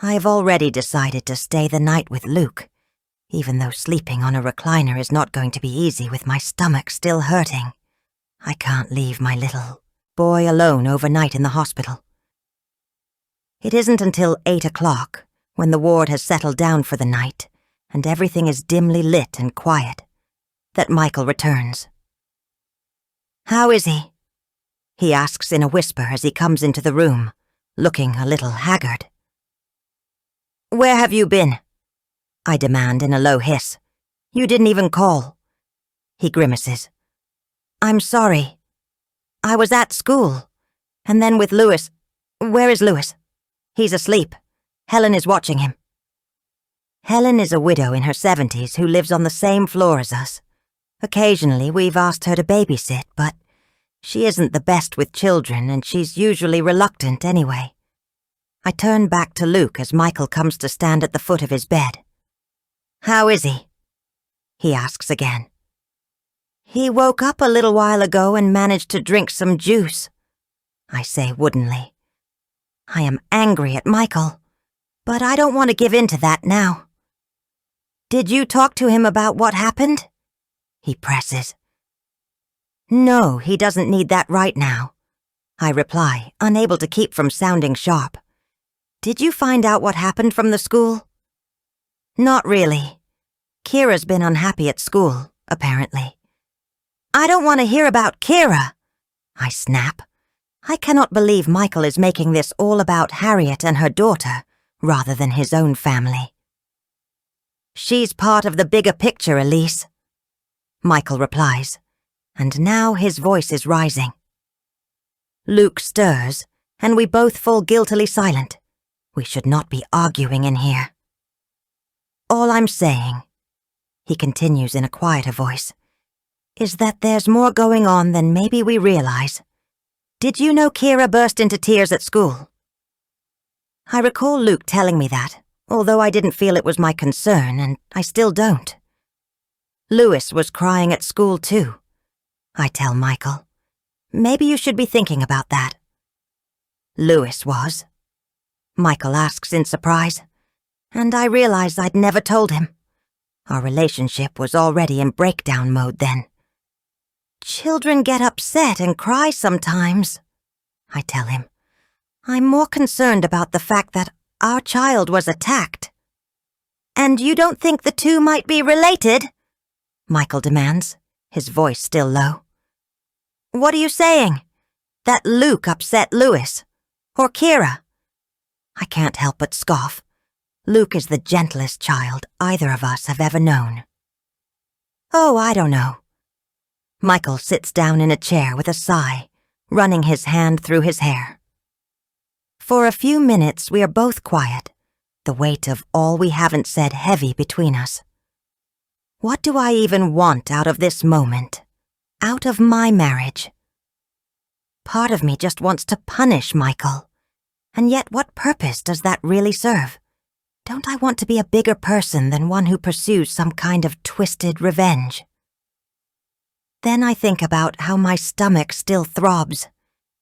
I've already decided to stay the night with Luke, even though sleeping on a recliner is not going to be easy with my stomach still hurting. I can't leave my little boy alone overnight in the hospital. It isn't until 8 o'clock, when the ward has settled down for the night and everything is dimly lit and quiet, that Michael returns. How is he? He asks in a whisper as he comes into the room, looking a little haggard. Where have you been? I demand in a low hiss. You didn't even call. He grimaces. I'm sorry. I was at school, and then with Louis. Where is Louis? He's asleep. Helen is watching him. Helen is a widow in her 70s who lives on the same floor as us. Occasionally we've asked her to babysit, but she isn't the best with children and she's usually reluctant anyway. I turn back to Luke as Michael comes to stand at the foot of his bed. How is he? He asks again. He woke up a little while ago and managed to drink some juice, I say woodenly. I am angry at Michael, but I don't want to give in to that now. Did you talk to him about what happened? He presses. No, he doesn't need that right now, I reply, unable to keep from sounding sharp. Did you find out what happened from the school? Not really. Kira's been unhappy at school, apparently. I don't want to hear about Kira, I snap. I cannot believe Michael is making this all about Harriet and her daughter, rather than his own family. She's part of the bigger picture, Elise, Michael replies, and now his voice is rising. Luke stirs, and we both fall guiltily silent. We should not be arguing in here. All I'm saying, he continues in a quieter voice, is that there's more going on than maybe we realize. Did you know Kira burst into tears at school? I recall Luke telling me that, although I didn't feel it was my concern, and I still don't. Louis was crying at school too, I tell Michael. Maybe you should be thinking about that. Louis was. Michael asks in surprise, and I realize I'd never told him. Our relationship was already in breakdown mode then. Children get upset and cry sometimes, I tell him. I'm more concerned about the fact that our child was attacked. And you don't think the two might be related? Michael demands, his voice still low. What are you saying? That Luke upset Louis? Or Kira? I can't help but scoff. Luke is the gentlest child either of us have ever known. Oh, I don't know. Michael sits down in a chair with a sigh, running his hand through his hair. For a few minutes we are both quiet, the weight of all we haven't said heavy between us. What do I even want out of this moment? Out of my marriage? Part of me just wants to punish Michael. And yet what purpose does that really serve? Don't I want to be a bigger person than one who pursues some kind of twisted revenge? Then I think about how my stomach still throbs,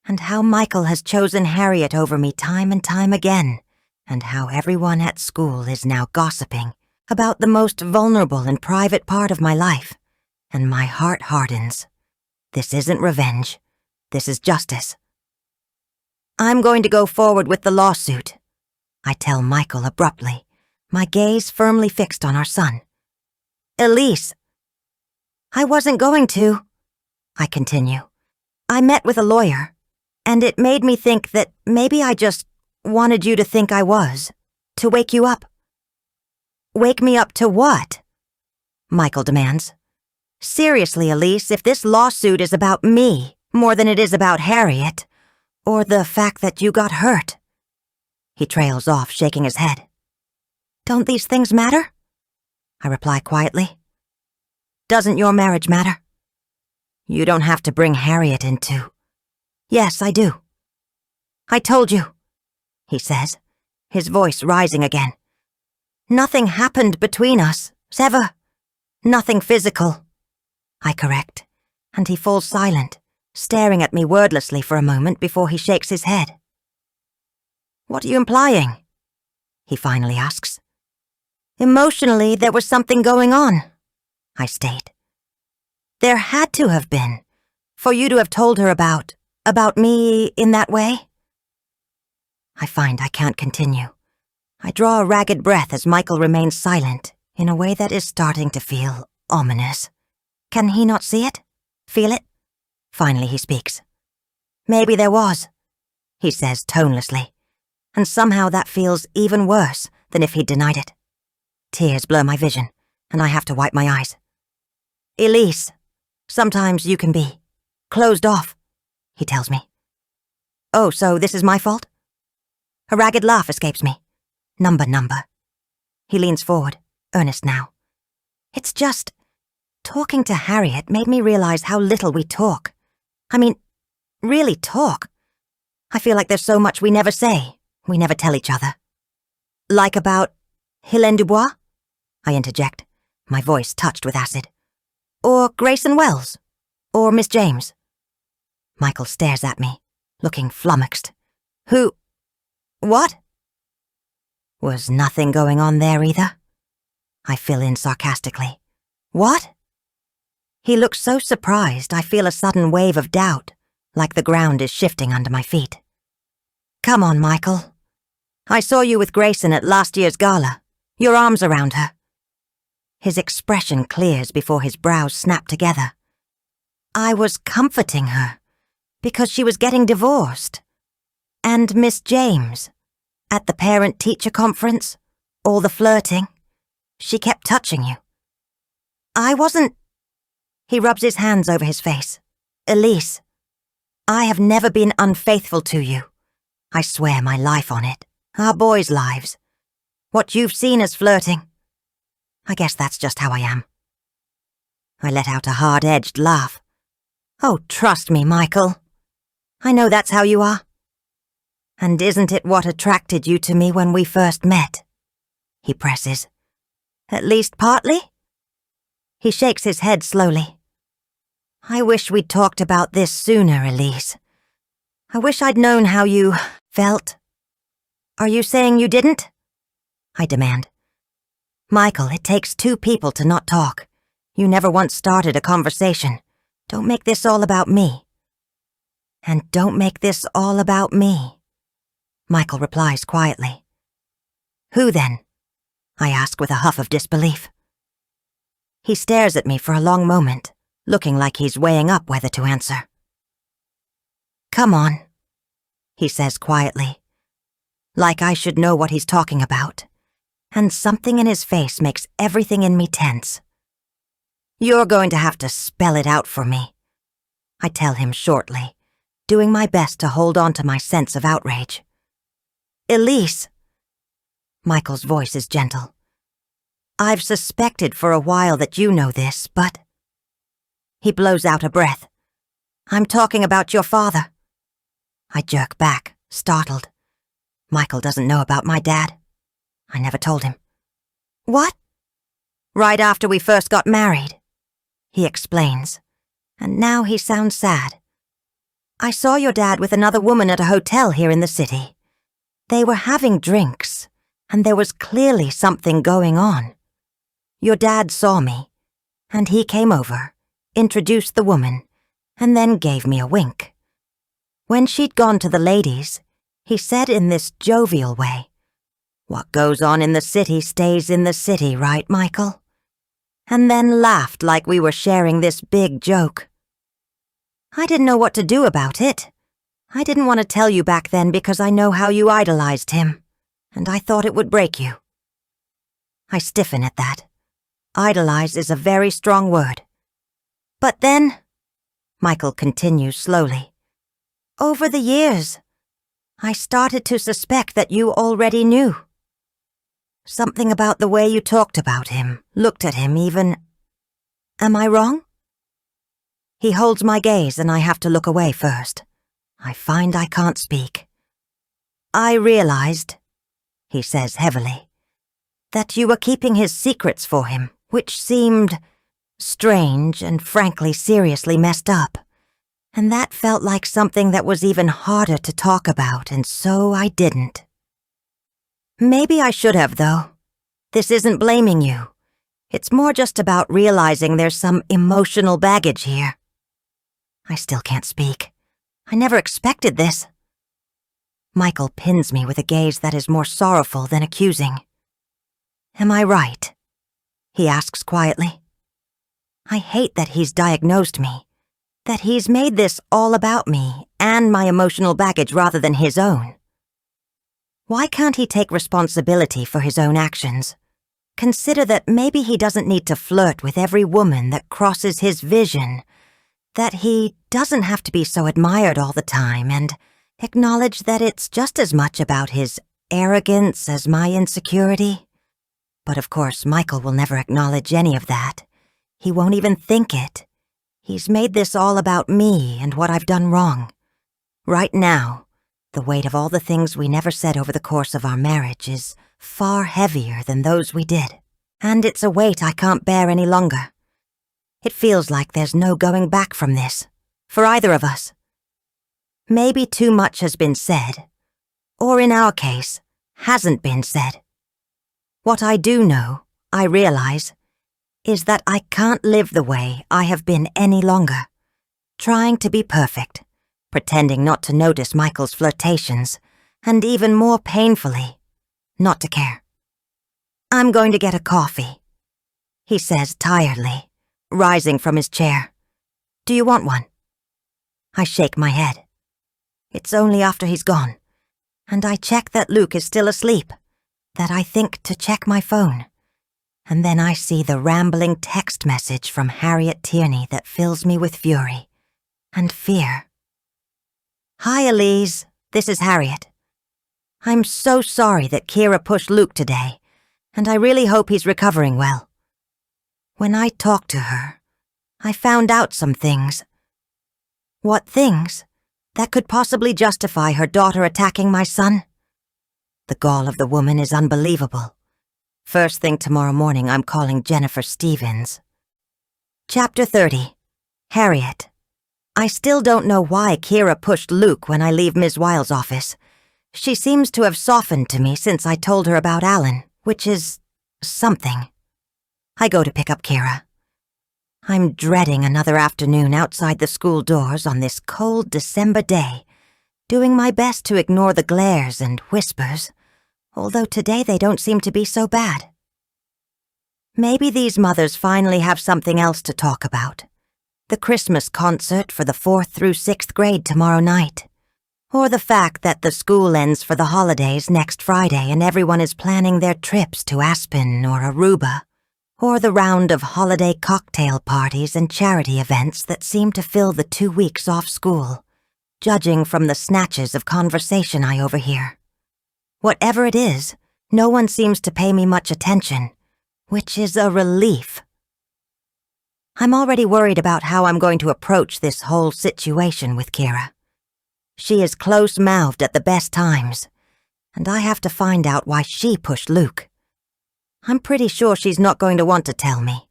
and how Michael has chosen Harriet over me time and time again, and how everyone at school is now gossiping about the most vulnerable and private part of my life, and my heart hardens. This isn't revenge. This is justice. I'm going to go forward with the lawsuit, I tell Michael abruptly, my gaze firmly fixed on our son. Elise. I wasn't going to, I continue. I met with a lawyer. And it made me think that maybe I just wanted you to think I was, to wake you up. Wake me up to what? Michael demands. Seriously, Elise, if this lawsuit is about me more than it is about Harriet, or the fact that you got hurt. He trails off, shaking his head. Don't these things matter? I reply quietly. Doesn't your marriage matter? You don't have to bring Harriet into. Yes, I do. I told you, he says, his voice rising again. Nothing happened between us, ever. Nothing physical. I correct, and he falls silent, staring at me wordlessly for a moment before he shakes his head. What are you implying? He finally asks. Emotionally, there was something going on, I state. There had to have been, for you to have told her about me in that way. I find I can't continue. I draw a ragged breath as Michael remains silent in a way that is starting to feel ominous. Can he not see it? Feel it? Finally he speaks. Maybe there was, he says tonelessly, and somehow that feels even worse than if he'd denied it. Tears blur my vision, and I have to wipe my eyes. Elise, sometimes you can be closed off, he tells me. Oh, so this is my fault? A ragged laugh escapes me. Number. He leans forward, earnest now. It's just, talking to Harriet made me realize how little we talk. I mean, really talk. I feel like there's so much we never say, we never tell each other. Like about Helene Dubois? I interject, my voice touched with acid. Or Grayson Wells? Or Miss James? Michael stares at me, looking flummoxed. Who? What? Was nothing going on there either? I fill in sarcastically. What? He looks so surprised I feel a sudden wave of doubt, like the ground is shifting under my feet. Come on, Michael. I saw you with Grayson at last year's gala, your arms around her. His expression clears before his brows snap together. I was comforting her, because she was getting divorced. And Miss James, at the parent-teacher conference, all the flirting, she kept touching you. I wasn't... He rubs his hands over his face. Elise, I have never been unfaithful to you. I swear my life on it. Our boys' lives. What you've seen as flirting. I guess that's just how I am. I let out a hard-edged laugh. Oh, trust me, Michael. I know that's how you are. And isn't it what attracted you to me when we first met? He presses. At least partly? He shakes his head slowly. I wish we'd talked about this sooner, Elise. I wish I'd known how you felt. Are you saying you didn't? I demand. Michael, it takes two people to not talk. You never once started a conversation. Don't make this all about me. And don't make this all about me, Michael replies quietly. Who then? I ask with a huff of disbelief. He stares at me for a long moment, looking like he's weighing up whether to answer. Come on, he says quietly, like I should know what he's talking about, and something in his face makes everything in me tense. You're going to have to spell it out for me, I tell him shortly, doing my best to hold on to my sense of outrage. Elise. Michael's voice is gentle. I've suspected for a while that you know this, but... He blows out a breath. I'm talking about your father. I jerk back, startled. Michael doesn't know about my dad. I never told him. What? Right after we first got married, he explains, and now he sounds sad. I saw your dad with another woman at a hotel here in the city. They were having drinks, and there was clearly something going on. Your dad saw me, and he came over, introduced the woman, and then gave me a wink. When she'd gone to the ladies, he said in this jovial way, "What goes on in the city stays in the city, right, Michael?" And then laughed like we were sharing this big joke. I didn't know what to do about it. I didn't want to tell you back then because I know how you idolized him, and I thought it would break you. I stiffen at that. Idolize is a very strong word. But then, Michael continues slowly, over the years, I started to suspect that you already knew. Something about the way you talked about him, looked at him even. Am I wrong? He holds my gaze and I have to look away first. I find I can't speak. I realized, he says heavily, that you were keeping his secrets for him, which seemed strange and frankly seriously messed up. And that felt like something that was even harder to talk about, and so I didn't. Maybe I should have, though. This isn't blaming you. It's more just about realizing there's some emotional baggage here. I still can't speak. I never expected this. Michael pins me with a gaze that is more sorrowful than accusing. Am I right? He asks quietly. I hate that he's diagnosed me, that he's made this all about me and my emotional baggage rather than his own. Why can't he take responsibility for his own actions? Consider that maybe he doesn't need to flirt with every woman that crosses his vision, that he doesn't have to be so admired all the time, and acknowledge that it's just as much about his arrogance as my insecurity. But of course, Michael will never acknowledge any of that. He won't even think it. He's made this all about me and what I've done wrong. Right now, the weight of all the things we never said over the course of our marriage is far heavier than those we did. And it's a weight I can't bear any longer. It feels like there's no going back from this, for either of us. Maybe too much has been said, or in our case, hasn't been said. What I do know, I realize, is that I can't live the way I have been any longer, trying to be perfect, pretending not to notice Michael's flirtations, and even more painfully, not to care. I'm going to get a coffee, he says tiredly, rising from his chair. Do you want one? I shake my head. It's only after he's gone, and I check that Luke is still asleep, that I think to check my phone. And then I see the rambling text message from Harriet Tierney that fills me with fury and fear. Hi, Elise. This is Harriet. I'm so sorry that Kira pushed Luke today, and I really hope he's recovering well. When I talked to her, I found out some things. What things? That could possibly justify her daughter attacking my son? The gall of the woman is unbelievable. First thing tomorrow morning, I'm calling Jennifer Stevens. Chapter 30. Harriet. I still don't know why Kira pushed Luke when I leave Ms. Wiles' office. She seems to have softened to me since I told her about Alan, which is something. I go to pick up Kira. I'm dreading another afternoon outside the school doors on this cold December day, doing my best to ignore the glares and whispers, although today they don't seem to be so bad. Maybe these mothers finally have something else to talk about. The Christmas concert for the 4th through 6th grade tomorrow night. Or the fact that the school ends for the holidays next Friday and everyone is planning their trips to Aspen or Aruba. Or the round of holiday cocktail parties and charity events that seem to fill the 2 weeks off school, judging from the snatches of conversation I overhear. Whatever it is, no one seems to pay me much attention, which is a relief. I'm already worried about how I'm going to approach this whole situation with Kira. She is close-mouthed at the best times, and I have to find out why she pushed Luke. I'm pretty sure she's not going to want to tell me.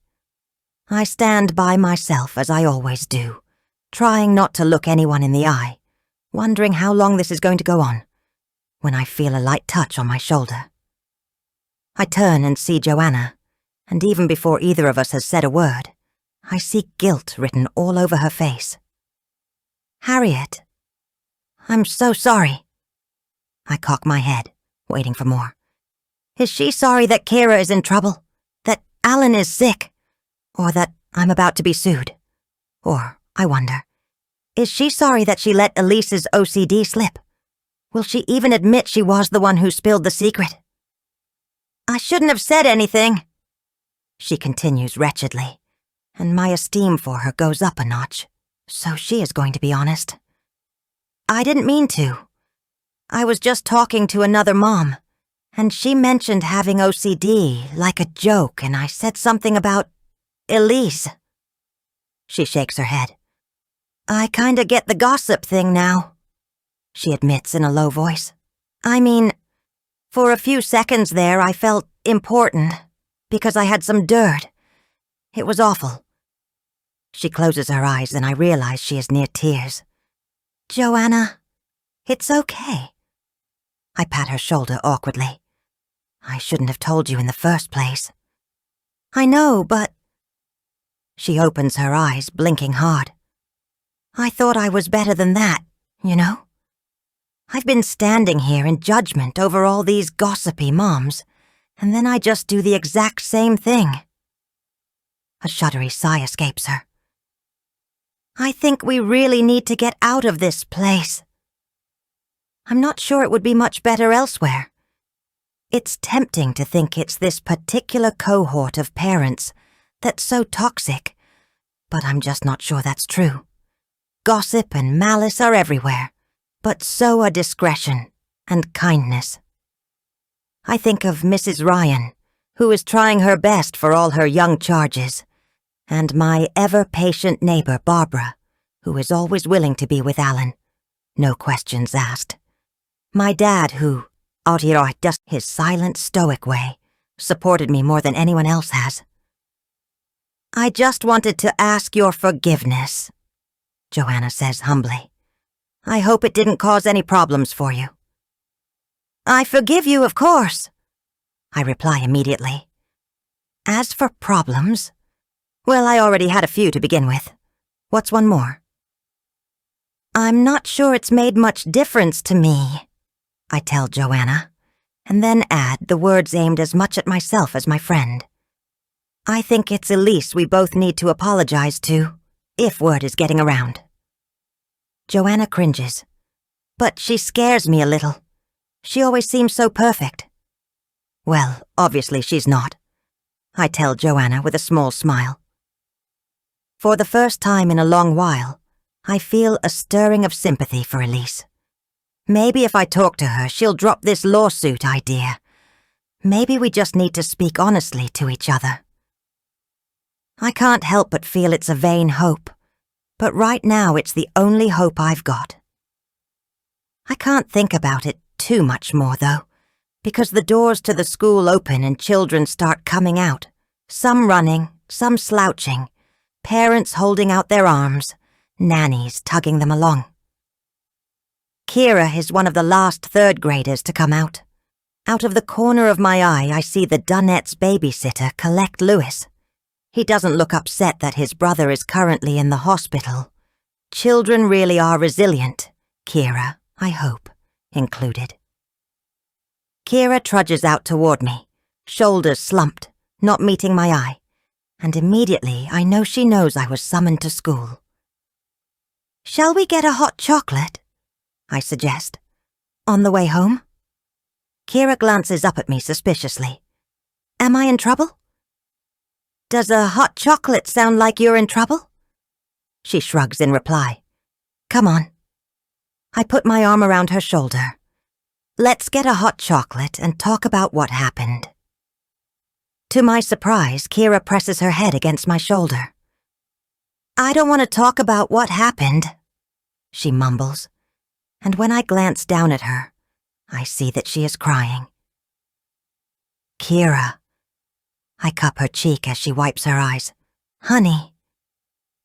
I stand by myself as I always do, trying not to look anyone in the eye, wondering how long this is going to go on, when I feel a light touch on my shoulder. I turn and see Joanna, and even before either of us has said a word, I see guilt written all over her face. Harriet, I'm so sorry. I cock my head, waiting for more. Is she sorry that Kira is in trouble? That Alan is sick? Or that I'm about to be sued? Or, I wonder, Is she sorry that she let Elise's OCD slip? Will she even admit she was the one who spilled the secret? I shouldn't have said anything, she continues wretchedly, and my esteem for her goes up a notch, so she is going to be honest. I didn't mean to. I was just talking to another mom, and she mentioned having OCD like a joke, and I said something about Elise. She shakes her head. I kinda get the gossip thing now, she admits in a low voice. I mean, for a few seconds there I felt important, because I had some dirt. It was awful. She closes her eyes and I realize she is near tears. Joanna, it's okay. I pat her shoulder awkwardly. I shouldn't have told you in the first place. I know, but... She opens her eyes, blinking hard. I thought I was better than that, you know? I've been standing here in judgment over all these gossipy moms, and then I just do the exact same thing. A shuddery sigh escapes her. I think we really need to get out of this place. I'm not sure it would be much better elsewhere. It's tempting to think it's this particular cohort of parents that's so toxic, but I'm just not sure that's true. Gossip and malice are everywhere, but so are discretion and kindness. I think of Mrs. Ryan, who is trying her best for all her young charges, and my ever-patient neighbor Barbara, who is always willing to be with Alan, no questions asked. My dad, who, out here just his silent, stoic way, supported me more than anyone else has. I just wanted to ask your forgiveness, Joanna says humbly. I hope it didn't cause any problems for you. I forgive you, of course, I reply immediately. As for problems, well, I already had a few to begin with. What's one more? I'm not sure it's made much difference to me, I tell Joanna, and then add the words aimed as much at myself as my friend. I think it's Elise we both need to apologize to, if word is getting around. Joanna cringes, but she scares me a little. She always seems so perfect. Well, obviously she's not, I tell Joanna with a small smile. For the first time in a long while, I feel a stirring of sympathy for Elise. Maybe if I talk to her, she'll drop this lawsuit idea. Maybe we just need to speak honestly to each other. I can't help but feel it's a vain hope, but right now it's the only hope I've got. I can't think about it too much more, though, because the doors to the school open and children start coming out, some running, some slouching, parents holding out their arms, nannies tugging them along. Kira is one of the last third graders to come out. Out of the corner of my eye, I see the Dunnetts' babysitter collect Lewis. He doesn't look upset that his brother is currently in the hospital. Children really are resilient, Kira, I hope, included. Kira trudges out toward me, shoulders slumped, not meeting my eye, and immediately I know she knows I was summoned to school. Shall we get a hot chocolate? I suggest. On the way home? Kira glances up at me suspiciously. Am I in trouble? Does a hot chocolate sound like you're in trouble? She shrugs in reply. Come on. I put my arm around her shoulder. Let's get a hot chocolate and talk about what happened. To my surprise, Kira presses her head against my shoulder. I don't want to talk about what happened, she mumbles, and when I glance down at her, I see that she is crying. Kira. I cup her cheek as she wipes her eyes. Honey,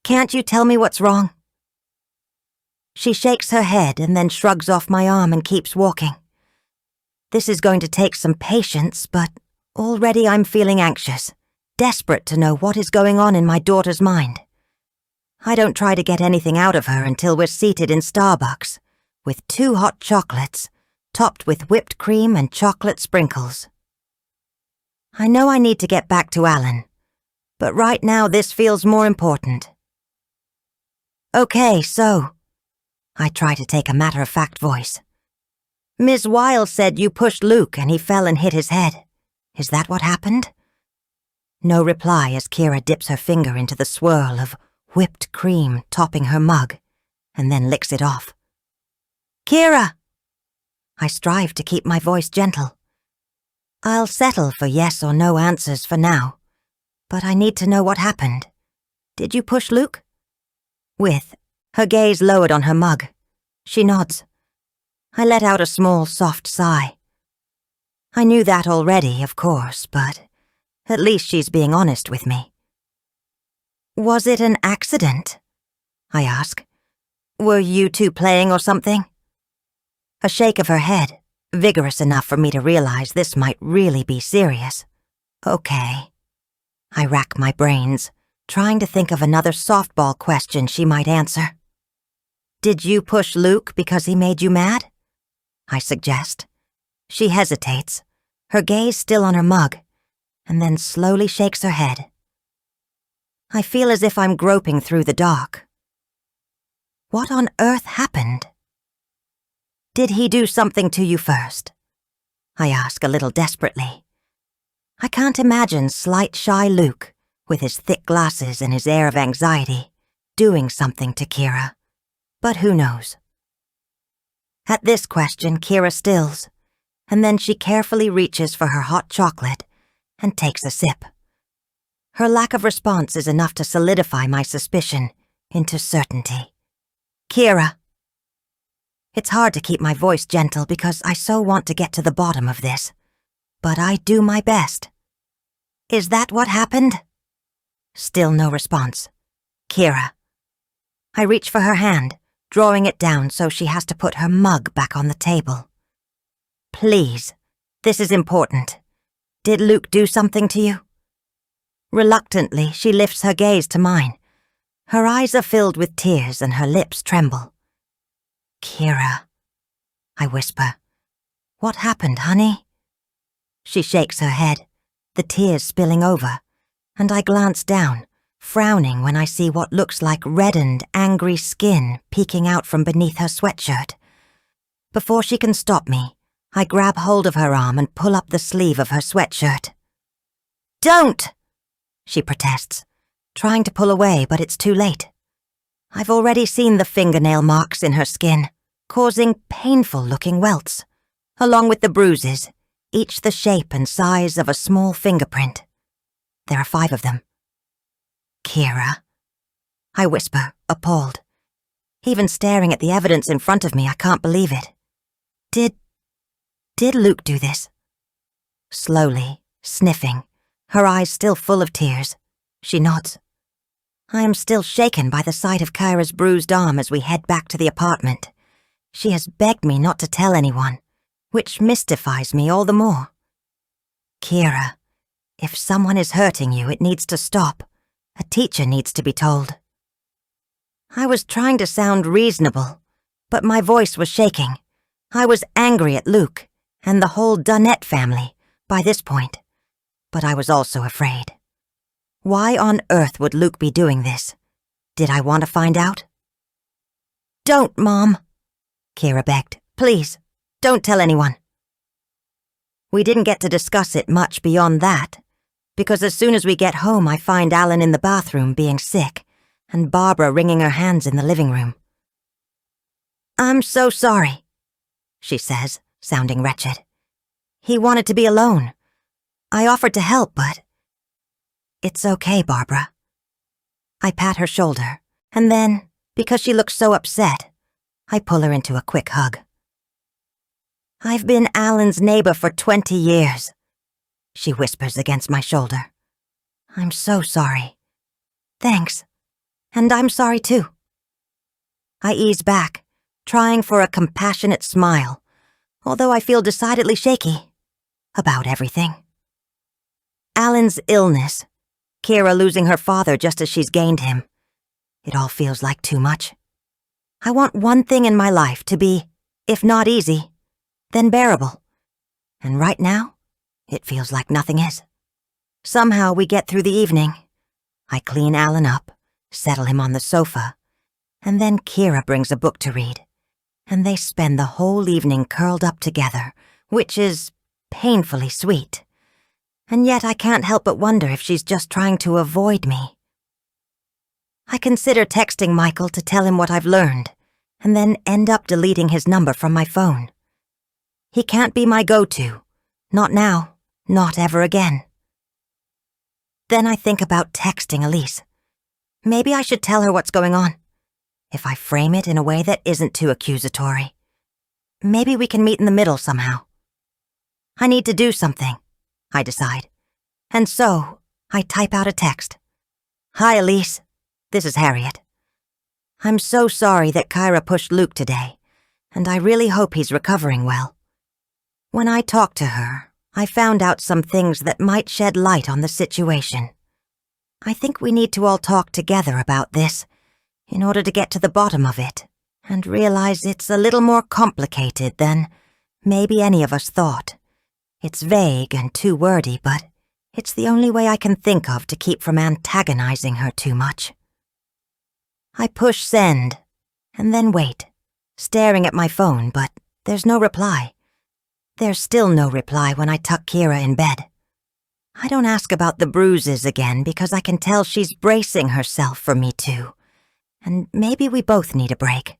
can't you tell me what's wrong? She shakes her head and then shrugs off my arm and keeps walking. This is going to take some patience, but already I'm feeling anxious, desperate to know what is going on in my daughter's mind. I don't try to get anything out of her until we're seated in Starbucks, with 2 hot chocolates, topped with whipped cream and chocolate sprinkles. I know I need to get back to Alan, but right now this feels more important. Okay, so, I try to take a matter-of-fact voice. Ms. Weil said you pushed Luke and he fell and hit his head. Is that what happened? No reply as Kira dips her finger into the swirl of whipped cream topping her mug and then licks it off. Kira! I strive to keep my voice gentle. I'll settle for yes or no answers for now, but I need to know what happened. Did you push Luke? With her gaze lowered on her mug, she nods. I let out a small, soft sigh. I knew that already, of course, but at least she's being honest with me. Was it an accident? I ask. Were you two playing or something? A shake of her head, vigorous enough for me to realize this might really be serious. Okay. I rack my brains, trying to think of another softball question she might answer. Did you push Luke because he made you mad? I suggest. She hesitates, her gaze still on her mug, and then slowly shakes her head. I feel as if I'm groping through the dark. What on earth happened? Did he do something to you first? I ask a little desperately. I can't imagine slight, shy Luke, with his thick glasses and his air of anxiety, doing something to Kira. But who knows? At this question, Kira stills, and then she carefully reaches for her hot chocolate and takes a sip. Her lack of response is enough to solidify my suspicion into certainty. Kira. It's hard to keep my voice gentle because I so want to get to the bottom of this, but I do my best. Is that what happened? Still no response. Kira. I reach for her hand, drawing it down so she has to put her mug back on the table. Please, this is important. Did Luke do something to you? Reluctantly, she lifts her gaze to mine. Her eyes are filled with tears and her lips tremble. Kira, I whisper. What happened, honey? She shakes her head, the tears spilling over, and I glance down, frowning when I see what looks like reddened, angry skin peeking out from beneath her sweatshirt. Before she can stop me, I grab hold of her arm and pull up the sleeve of her sweatshirt. Don't! She protests, trying to pull away, but it's too late. I've already seen the fingernail marks in her skin, causing painful-looking welts, along with the bruises, each the shape and size of a small fingerprint. There are 5 of them. Kira, I whisper, appalled. Even staring at the evidence in front of me, I can't believe it. Did Luke do this? Slowly, sniffing, her eyes still full of tears, she nods. I am still shaken by the sight of Kyra's bruised arm as we head back to the apartment. She has begged me not to tell anyone, which mystifies me all the more. Kira, if someone is hurting you, it needs to stop. A teacher needs to be told. I was trying to sound reasonable, but my voice was shaking. I was angry at Luke and the whole Dunnett family by this point, but I was also afraid. Why on earth would Luke be doing this? Did I want to find out? Don't, Mom, Kira begged. Please, don't tell anyone. We didn't get to discuss it much beyond that, because as soon as we get home I find Alan in the bathroom being sick and Barbara wringing her hands in the living room. I'm so sorry, she says, sounding wretched. He wanted to be alone. I offered to help, but... It's okay, Barbara. I pat her shoulder, and then, because she looks so upset, I pull her into a quick hug. I've been Alan's neighbor for 20 years, she whispers against my shoulder. I'm so sorry. Thanks. And I'm sorry too. I ease back, trying for a compassionate smile, although I feel decidedly shaky about everything. Alan's illness, Kira losing her father just as she's gained him. It all feels like too much. I want one thing in my life to be, if not easy, then bearable. And right now, it feels like nothing is. Somehow we get through the evening. I clean Alan up, settle him on the sofa, and then Kira brings a book to read. and they spend the whole evening curled up together, which is painfully sweet. And yet I can't help but wonder if she's just trying to avoid me. I consider texting Michael to tell him what I've learned, and then end up deleting his number from my phone. He can't be my go-to. Not now, not ever again. Then I think about texting Elise. Maybe I should tell her what's going on. If I frame it in a way that isn't too accusatory. Maybe we can meet in the middle somehow. I need to do something, I decide. And so, I type out a text. Hi, Elise. This is Harriet. I'm so sorry that Kyra pushed Luke today, and I really hope he's recovering well. When I talked to her, I found out some things that might shed light on the situation. I think we need to all talk together about this in order to get to the bottom of it and realize it's a little more complicated than maybe any of us thought. It's vague and too wordy, but it's the only way I can think of to keep from antagonizing her too much. I push send, and then wait, staring at my phone, but there's no reply. There's still no reply when I tuck Kira in bed. I don't ask about the bruises again because I can tell she's bracing herself for me too, and maybe we both need a break.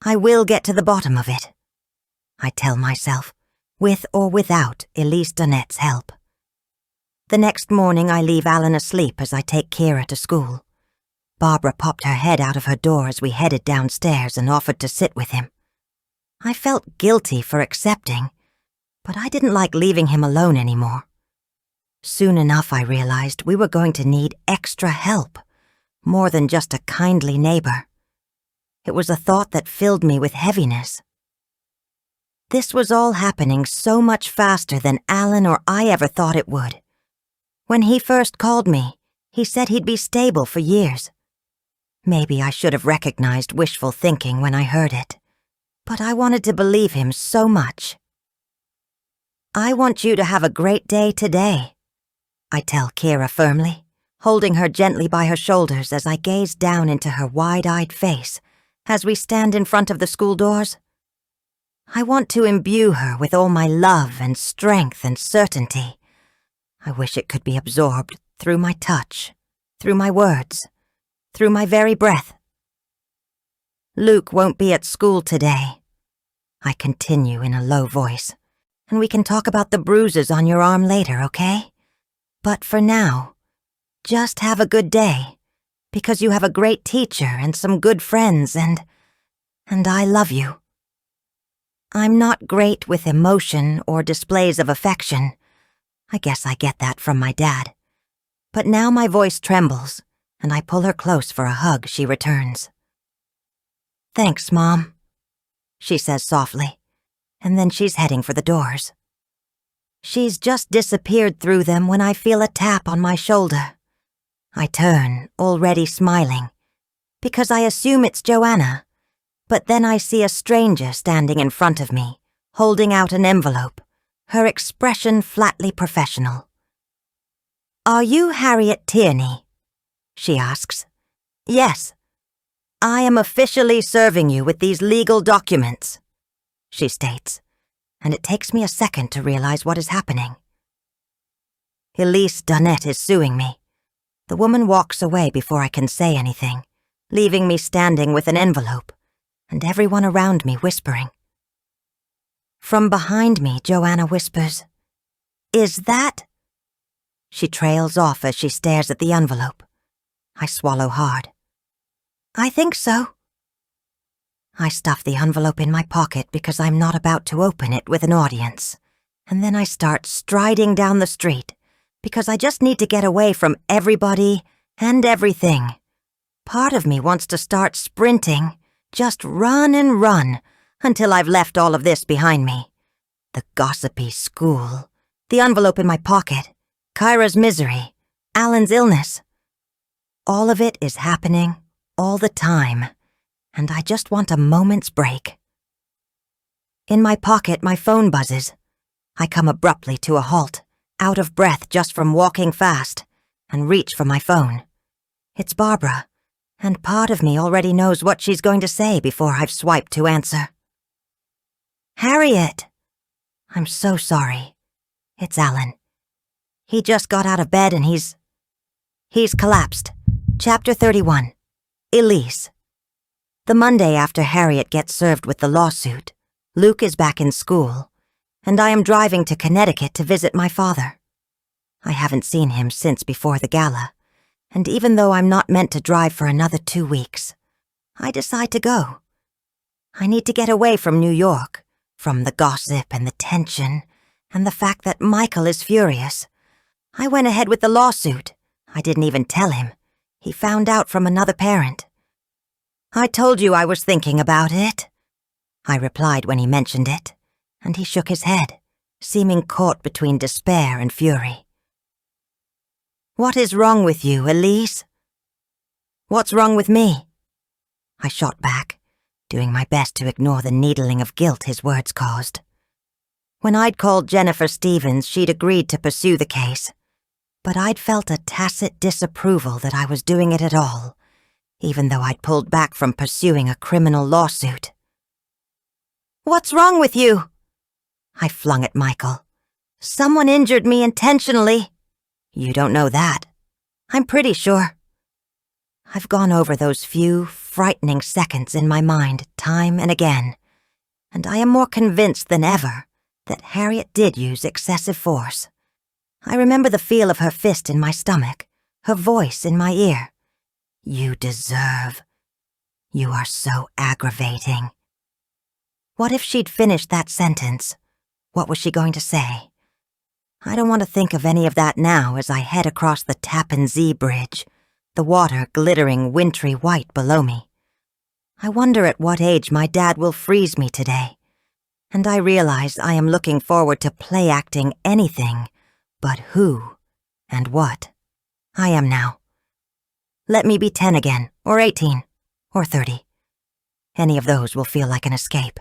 I will get to the bottom of it, I tell myself, with or without Elise Donette's help. The next morning I leave Alan asleep as I take Kira to school. Barbara popped her head out of her door as we headed downstairs and offered to sit with him. I felt guilty for accepting, but I didn't like leaving him alone anymore. Soon enough I realized we were going to need extra help, more than just a kindly neighbor. It was a thought that filled me with heaviness. This was all happening so much faster than Alan or I ever thought it would. When he first called me, he said he'd be stable for years. Maybe I should have recognized wishful thinking when I heard it, but I wanted to believe him so much. I want you to have a great day today, I tell Kira firmly, holding her gently by her shoulders as I gaze down into her wide-eyed face as we stand in front of the school doors. I want to imbue her with all my love and strength and certainty. I wish it could be absorbed through my touch, through my words, through my very breath. Luke won't be at school today, I continue in a low voice, and we can talk about the bruises on your arm later, okay? But for now, just have a good day, because you have a great teacher and some good friends, and I love you. I'm not great with emotion or displays of affection. I guess I get that from my dad. But now my voice trembles, and I pull her close for a hug she returns. Thanks, Mom, she says softly, and then she's heading for the doors. She's just disappeared through them when I feel a tap on my shoulder. I turn, already smiling, because I assume it's Joanna, but then I see a stranger standing in front of me, holding out an envelope, her expression flatly professional. Are you Harriet Tierney? She asks. Yes. I am officially serving you with these legal documents, she states, and it takes me a second to realize what is happening. Elise Donette is suing me. The woman walks away before I can say anything, leaving me standing with an envelope, and everyone around me whispering. From behind me, Joanna whispers, Is that? She trails off as she stares at the envelope. I swallow hard. I think so. I stuff the envelope in my pocket because I'm not about to open it with an audience, and then I start striding down the street because I just need to get away from everybody and everything. Part of me wants to start sprinting, just run and run, until I've left all of this behind me. The gossipy school, the envelope in my pocket, Kyra's misery, Alan's illness. All of it is happening all the time, and I just want a moment's break. In my pocket, my phone buzzes. I come abruptly to a halt, out of breath just from walking fast, and reach for my phone. It's Barbara, and part of me already knows what she's going to say before I've swiped to answer. Harriet! I'm so sorry. It's Alan. He just got out of bed and he's collapsed. Chapter 31. Elise. The Monday after Harriet gets served with the lawsuit, Luke is back in school, and I am driving to Connecticut to visit my father. I haven't seen him since before the gala, and even though I'm not meant to drive for another 2 weeks, I decide to go. I need to get away from New York, from the gossip and the tension, and the fact that Michael is furious. I went ahead with the lawsuit. I didn't even tell him. He found out from another parent. I told you I was thinking about it, I replied when he mentioned it, and he shook his head, seeming caught between despair and fury. What is wrong with you, Elise? What's wrong with me? I shot back, doing my best to ignore the needling of guilt his words caused. When I'd called Jennifer Stevens, she'd agreed to pursue the case, but I'd felt a tacit disapproval that I was doing it at all, even though I'd pulled back from pursuing a criminal lawsuit. What's wrong with you? I flung at Michael. Someone injured me intentionally. You don't know that. I'm pretty sure. I've gone over those few, frightening seconds in my mind time and again, and I am more convinced than ever that Harriet did use excessive force. I remember the feel of her fist in my stomach, her voice in my ear. You deserve. You are so aggravating. What if she'd finished that sentence? What was she going to say? I don't want to think of any of that now as I head across the Tappan Zee Bridge, the water glittering wintry white below me. I wonder at what age my dad will freeze me today, and I realize I am looking forward to play acting anything but who and what I am now. Let me be 10 again, or 18, or 30. Any of those will feel like an escape.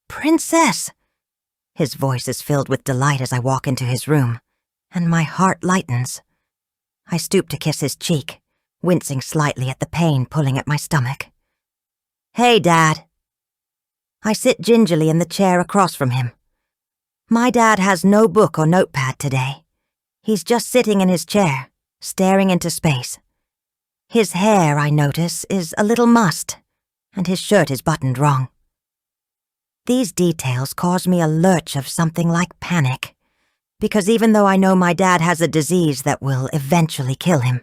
Princess! His voice is filled with delight as I walk into his room, and my heart lightens. I stoop to kiss his cheek, wincing slightly at the pain pulling at my stomach. Hey, Dad. I sit gingerly in the chair across from him. My dad has no book or notepad today. He's just sitting in his chair, staring into space. His hair, I notice, is a little mussed, and his shirt is buttoned wrong. These details cause me a lurch of something like panic, because even though I know my dad has a disease that will eventually kill him,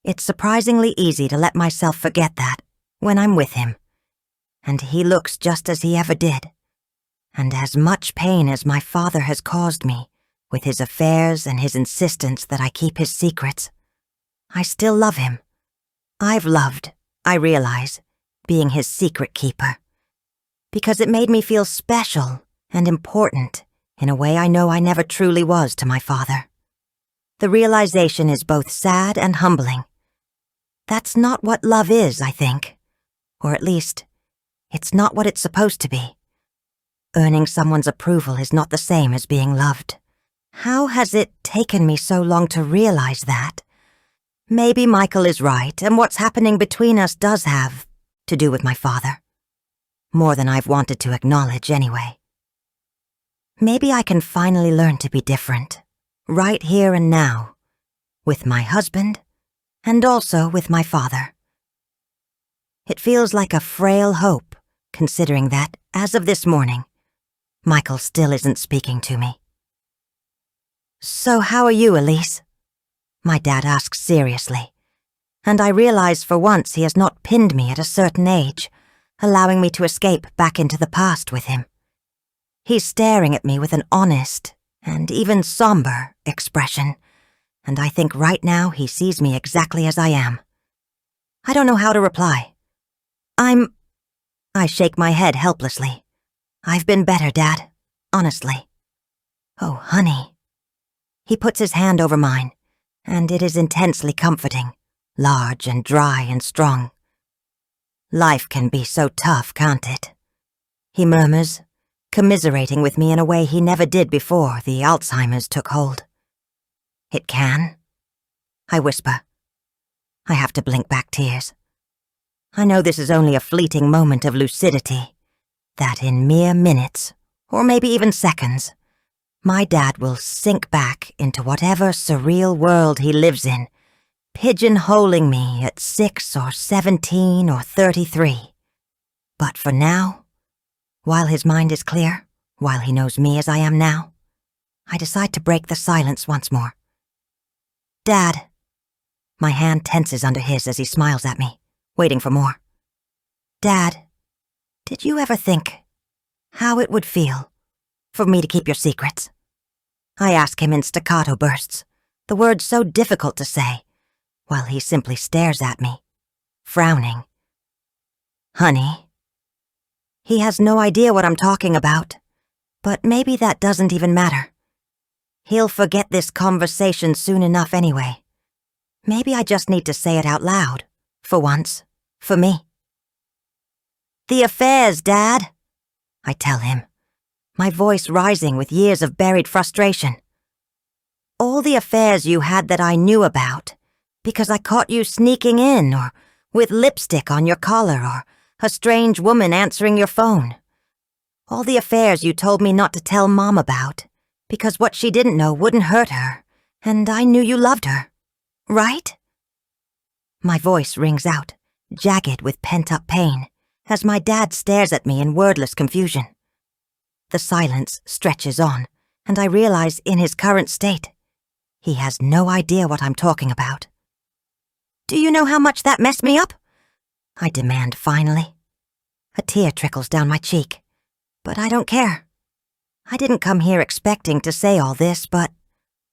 it's surprisingly easy to let myself forget that when I'm with him. And he looks just as he ever did. And as much pain as my father has caused me, with his affairs and his insistence that I keep his secrets, I still love him. I've loved, I realize, being his secret keeper, because it made me feel special and important in a way I know I never truly was to my father. The realization is both sad and humbling. That's not what love is, I think. Or at least, it's not what it's supposed to be. Earning someone's approval is not the same as being loved. How has it taken me so long to realize that? Maybe Michael is right, and what's happening between us does have to do with my father. More than I've wanted to acknowledge, anyway. Maybe I can finally learn to be different, right here and now, with my husband, and also with my father. It feels like a frail hope, considering that, as of this morning, Michael still isn't speaking to me. So how are you, Elise? My dad asks seriously, and I realize for once he has not pinned me at a certain age, allowing me to escape back into the past with him. He's staring at me with an honest and even somber expression, and I think right now he sees me exactly as I am. I don't know how to reply. I shake my head helplessly. I've been better, Dad, honestly. Oh, honey. He puts his hand over mine, and it is intensely comforting, large and dry and strong. Life can be so tough, can't it? He murmurs, commiserating with me in a way he never did before the Alzheimer's took hold. It can? I whisper. I have to blink back tears. I know this is only a fleeting moment of lucidity, that in mere minutes, or maybe even seconds, my dad will sink back into whatever surreal world he lives in, pigeonholing me at 6 or 17 or 33. But for now, while his mind is clear, while he knows me as I am now, I decide to break the silence once more. Dad. My hand tenses under his as he smiles at me, waiting for more. Dad, did you ever think how it would feel for me to keep your secrets? I ask him in staccato bursts, the words so difficult to say, while he simply stares at me, frowning. Honey. He has no idea what I'm talking about, but maybe that doesn't even matter. He'll forget this conversation soon enough anyway. Maybe I just need to say it out loud, for once, for me. The affairs, Dad, I tell him, my voice rising with years of buried frustration. All the affairs you had that I knew about, because I caught you sneaking in, or with lipstick on your collar, or a strange woman answering your phone. All the affairs you told me not to tell Mom about, because what she didn't know wouldn't hurt her, and I knew you loved her. Right? My voice rings out, jagged with pent-up pain, as my dad stares at me in wordless confusion. The silence stretches on, and I realize in his current state, he has no idea what I'm talking about. Do you know how much that messed me up? I demand finally. A tear trickles down my cheek, but I don't care. I didn't come here expecting to say all this, but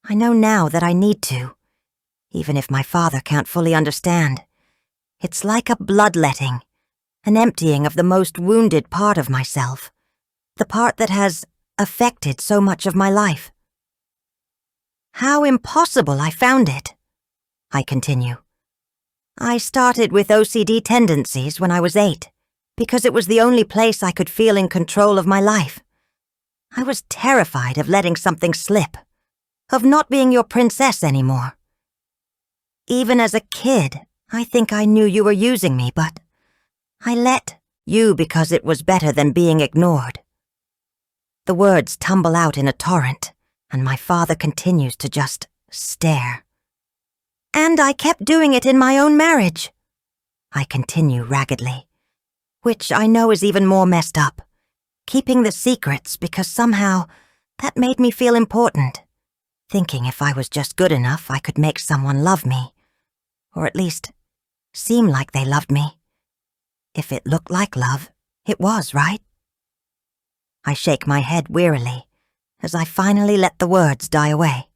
I know now that I need to. Even if my father can't fully understand. It's like a bloodletting, an emptying of the most wounded part of myself, the part that has affected so much of my life. How impossible I found it, I continue. I started with OCD tendencies when I was 8, because it was the only place I could feel in control of my life. I was terrified of letting something slip, of not being your princess anymore. Even as a kid, I think I knew you were using me, but I let you because it was better than being ignored. The words tumble out in a torrent, and my father continues to just stare. And I kept doing it in my own marriage, I continue raggedly, which I know is even more messed up, keeping the secrets because somehow that made me feel important, thinking if I was just good enough I could make someone love me. Or at least, seem like they loved me. If it looked like love, it was, right? I shake my head wearily, as I finally let the words die away.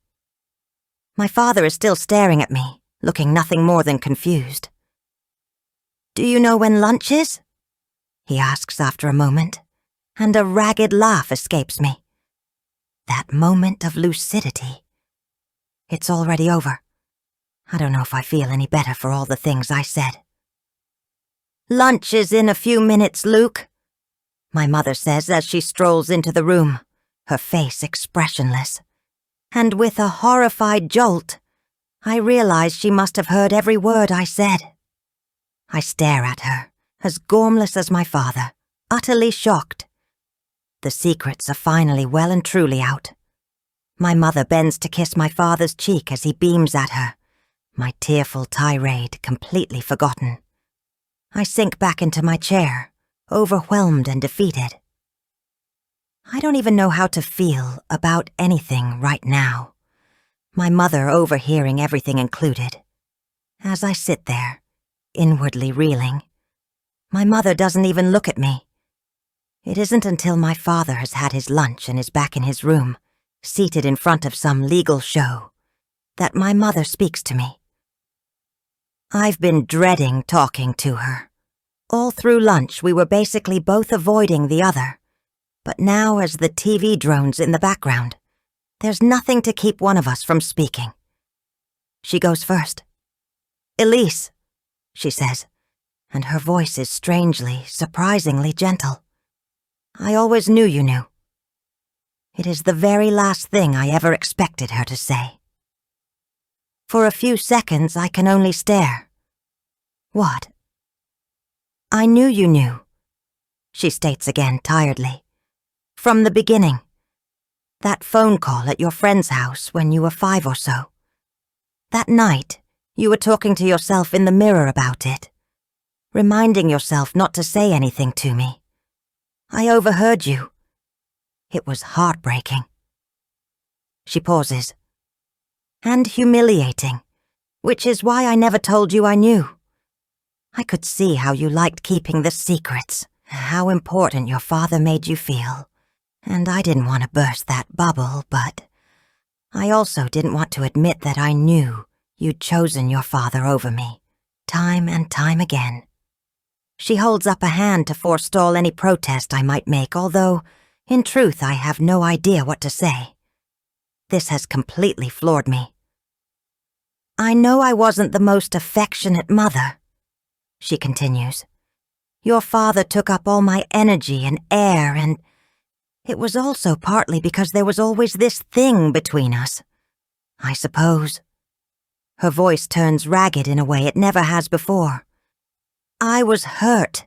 My father is still staring at me, looking nothing more than confused. Do you know when lunch is? He asks after a moment, and a ragged laugh escapes me. That moment of lucidity. It's already over. I don't know if I feel any better for all the things I said. Lunch is in a few minutes, Luke, my mother says as she strolls into the room, her face expressionless. And with a horrified jolt, I realize she must have heard every word I said. I stare at her, as gormless as my father, utterly shocked. The secrets are finally well and truly out. My mother bends to kiss my father's cheek as he beams at her, my tearful tirade completely forgotten. I sink back into my chair, overwhelmed and defeated. I don't even know how to feel about anything right now, my mother overhearing everything included. As I sit there, inwardly reeling, my mother doesn't even look at me. It isn't until my father has had his lunch and is back in his room, seated in front of some legal show, that my mother speaks to me. I've been dreading talking to her. All through lunch we were basically both avoiding the other, but now as the TV drones in the background, there's nothing to keep one of us from speaking. She goes first. Elise, she says, and her voice is strangely, surprisingly gentle. I always knew you knew. It is the very last thing I ever expected her to say. For a few seconds I can only stare. What? I knew you knew, she states again tiredly. From the beginning. That phone call at your friend's house when you were 5 or so. That night, you were talking to yourself in the mirror about it, reminding yourself not to say anything to me. I overheard you. It was heartbreaking. She pauses. And humiliating, which is why I never told you I knew. I could see how you liked keeping the secrets, how important your father made you feel, and I didn't want to burst that bubble, but I also didn't want to admit that I knew you'd chosen your father over me, time and time again. She holds up a hand to forestall any protest I might make, although, in truth, I have no idea what to say. This has completely floored me. I know I wasn't the most affectionate mother, she continues. Your father took up all my energy and air, and it was also partly because there was always this thing between us, I suppose. Her voice turns ragged in a way it never has before. I was hurt.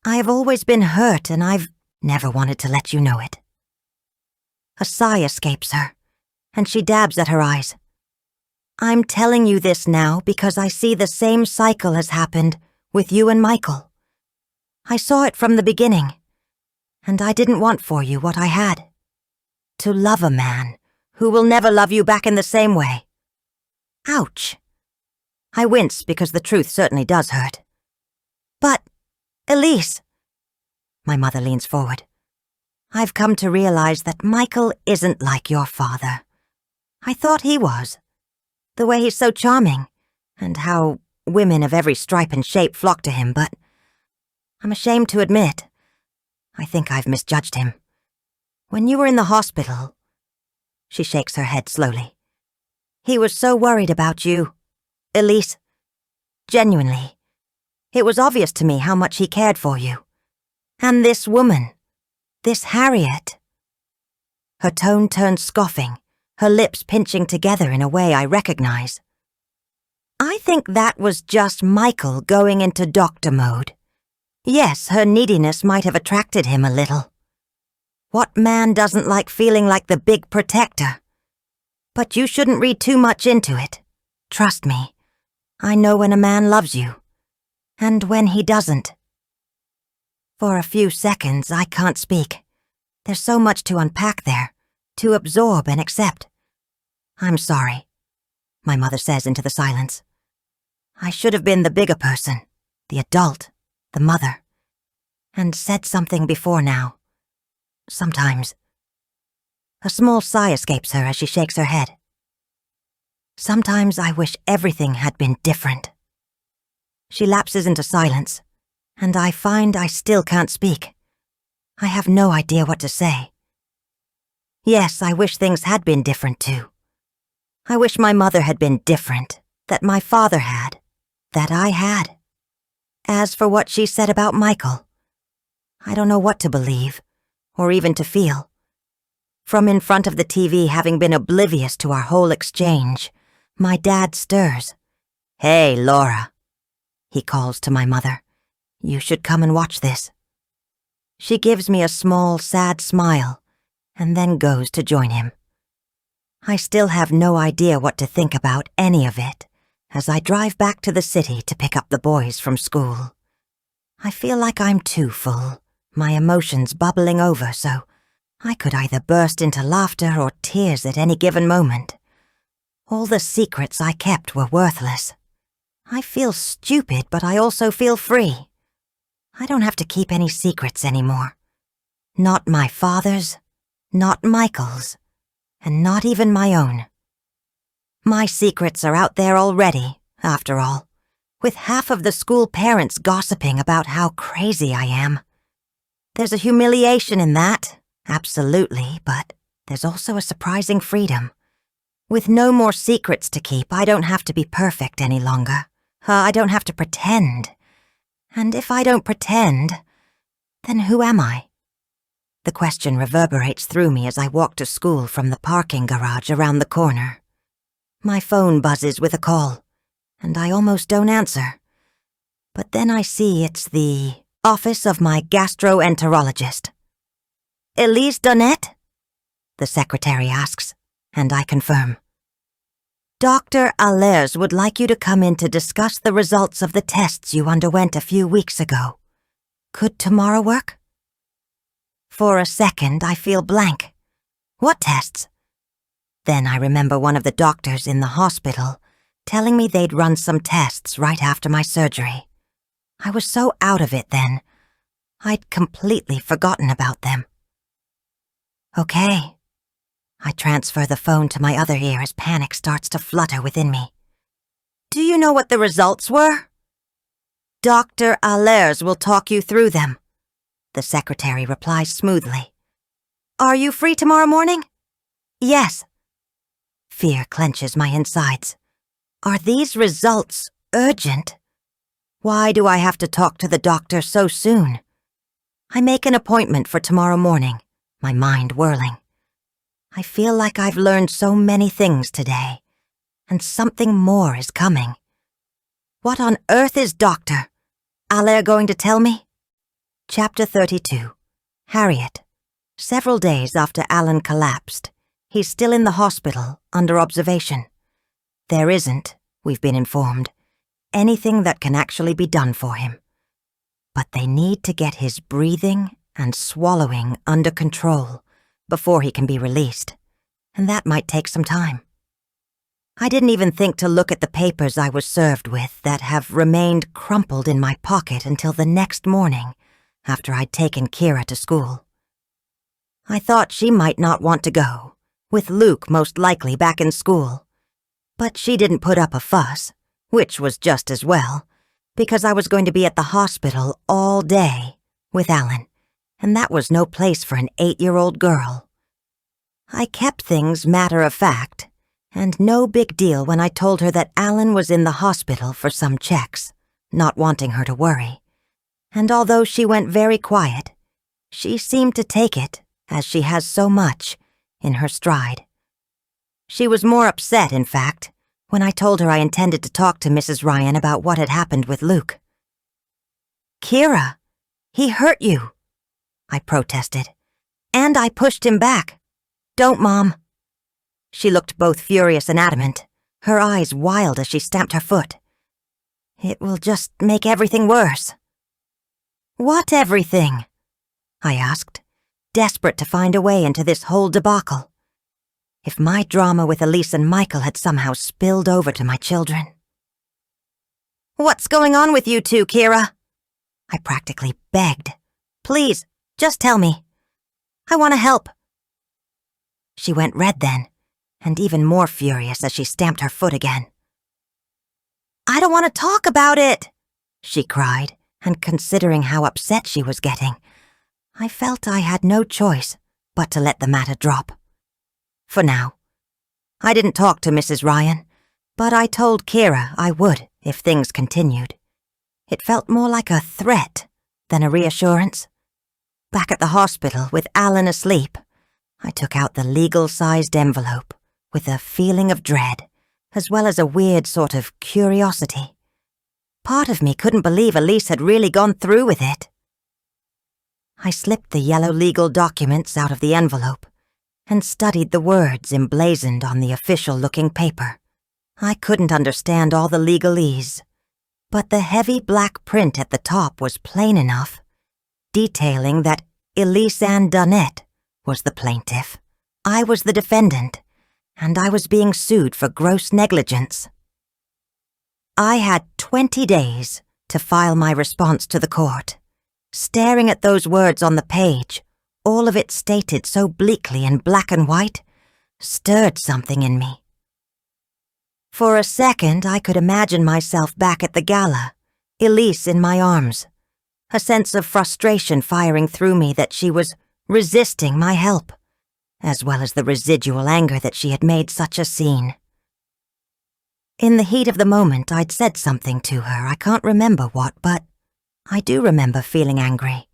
I have always been hurt, and I've never wanted to let you know it. A sigh escapes her, and she dabs at her eyes. I'm telling you this now because I see the same cycle has happened with you and Michael. I saw it from the beginning, and I didn't want for you what I had. To love a man who will never love you back in the same way. Ouch. I wince because the truth certainly does hurt. But, Elise, my mother leans forward, I've come to realize that Michael isn't like your father. I thought he was. The way he's so charming, and how women of every stripe and shape flock to him, but I'm ashamed to admit, I think I've misjudged him. When you were in the hospital, she shakes her head slowly, he was so worried about you, Elise. Genuinely. It was obvious to me how much he cared for you. And this woman, this Harriet. Her tone turns scoffing, her lips pinching together in a way I recognize. I think that was just Michael going into doctor mode. Yes, her neediness might have attracted him a little. What man doesn't like feeling like the big protector? But you shouldn't read too much into it. Trust me, I know when a man loves you, and when he doesn't. For a few seconds, I can't speak. There's so much to unpack there, to absorb and accept. I'm sorry, my mother says into the silence. I should have been the bigger person, the adult, the mother, and said something before now. Sometimes. A small sigh escapes her as she shakes her head. Sometimes I wish everything had been different. She lapses into silence, and I find I still can't speak. I have no idea what to say. Yes, I wish things had been different too. I wish my mother had been different, that my father had, that I had. As for what she said about Michael, I don't know what to believe, or even to feel. From in front of the TV, having been oblivious to our whole exchange, my dad stirs. Hey, Laura, he calls to my mother. You should come and watch this. She gives me a small, sad smile, and then goes to join him. I still have no idea what to think about any of it, as I drive back to the city to pick up the boys from school. I feel like I'm too full, my emotions bubbling over, so I could either burst into laughter or tears at any given moment. All the secrets I kept were worthless. I feel stupid, but I also feel free. I don't have to keep any secrets anymore. Not my father's, not Michael's, and not even my own. My secrets are out there already, after all, with half of the school parents gossiping about how crazy I am. There's a humiliation in that, absolutely, but there's also a surprising freedom. With no more secrets to keep, I don't have to be perfect any longer. I don't have to pretend. And if I don't pretend, then who am I? The question reverberates through me as I walk to school from the parking garage around the corner. My phone buzzes with a call, and I almost don't answer. But then I see it's the office of my gastroenterologist. "Elise Donnette?" the secretary asks, and I confirm. "Dr. Allers would like you to come in to discuss the results of the tests you underwent a few weeks ago. Could tomorrow work?" For a second, I feel blank. What tests? Then I remember one of the doctors in the hospital telling me they'd run some tests right after my surgery. I was so out of it then. I'd completely forgotten about them. "Okay." I transfer the phone to my other ear as panic starts to flutter within me. "Do you know what the results were?" "Dr. Allers will talk you through them," the secretary replies smoothly. "Are you free tomorrow morning?" "Yes." Fear clenches my insides. Are these results urgent? Why do I have to talk to the doctor so soon? I make an appointment for tomorrow morning, my mind whirling. I feel like I've learned so many things today, and something more is coming. What on earth is Dr. Allers going to tell me? Chapter 32. Harriet. Several days after Alan collapsed, he's still in the hospital, under observation. There isn't, we've been informed, anything that can actually be done for him. But they need to get his breathing and swallowing under control before he can be released, and that might take some time. I didn't even think to look at the papers I was served with that have remained crumpled in my pocket until the next morning, after I'd taken Kira to school. I thought she might not want to go, with Luke most likely back in school. But she didn't put up a fuss, which was just as well, because I was going to be at the hospital all day with Alan, and that was no place for an 8-year-old girl. I kept things matter-of-fact, and no big deal when I told her that Alan was in the hospital for some checks, not wanting her to worry. And although she went very quiet, she seemed to take it, as she has so much, in her stride. She was more upset, in fact, when I told her I intended to talk to Mrs. Ryan about what had happened with Luke. "Kira, he hurt you," I protested, "and I pushed him back. Don't, Mom." She looked both furious and adamant, her eyes wild as she stamped her foot. "It will just make everything worse." "What everything?" I asked, desperate to find a way into this whole debacle. If my drama with Elise and Michael had somehow spilled over to my children. "What's going on with you two, Kira?" I practically begged. "Please, just tell me. I want to help." She went red then, and even more furious as she stamped her foot again. "I don't want to talk about it," she cried, and considering how upset she was getting, I felt I had no choice but to let the matter drop. For now. I didn't talk to Mrs. Ryan, but I told Kira I would if things continued. It felt more like a threat than a reassurance. Back at the hospital with Alan asleep, I took out the legal-sized envelope with a feeling of dread, as well as a weird sort of curiosity. Part of me couldn't believe Elise had really gone through with it. I slipped the yellow legal documents out of the envelope and studied the words emblazoned on the official-looking paper. I couldn't understand all the legalese, but the heavy black print at the top was plain enough, detailing that Elise Ann Donnette was the plaintiff, I was the defendant, and I was being sued for gross negligence. I had 20 days to file my response to the court. Staring at those words on the page, all of it stated so bleakly in black and white, stirred something in me. For a second, I could imagine myself back at the gala, Elise in my arms, a sense of frustration firing through me that she was resisting my help, as well as the residual anger that she had made such a scene. In the heat of the moment, I'd said something to her. I can't remember what, but I do remember feeling angry.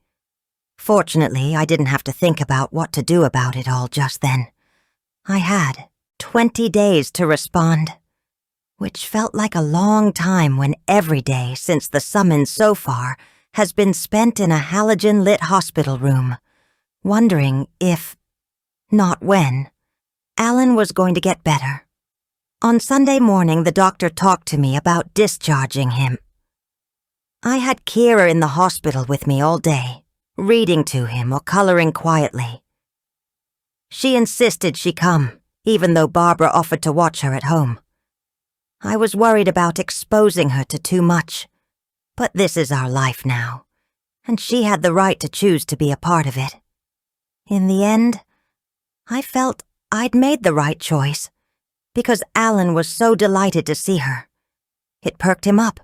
Fortunately, I didn't have to think about what to do about it all just then. I had 20 days to respond. which felt like a long time when every day since the summons so far has been spent in a halogen-lit hospital room, wondering if, not when, Alan was going to get better. On Sunday morning, the doctor talked to me about discharging him. I had Kira in the hospital with me all day, reading to him or coloring quietly. She insisted she come, even though Barbara offered to watch her at home. I was worried about exposing her to too much, but this is our life now, and she had the right to choose to be a part of it. In the end, I felt I'd made the right choice, because Alan was so delighted to see her. It perked him up,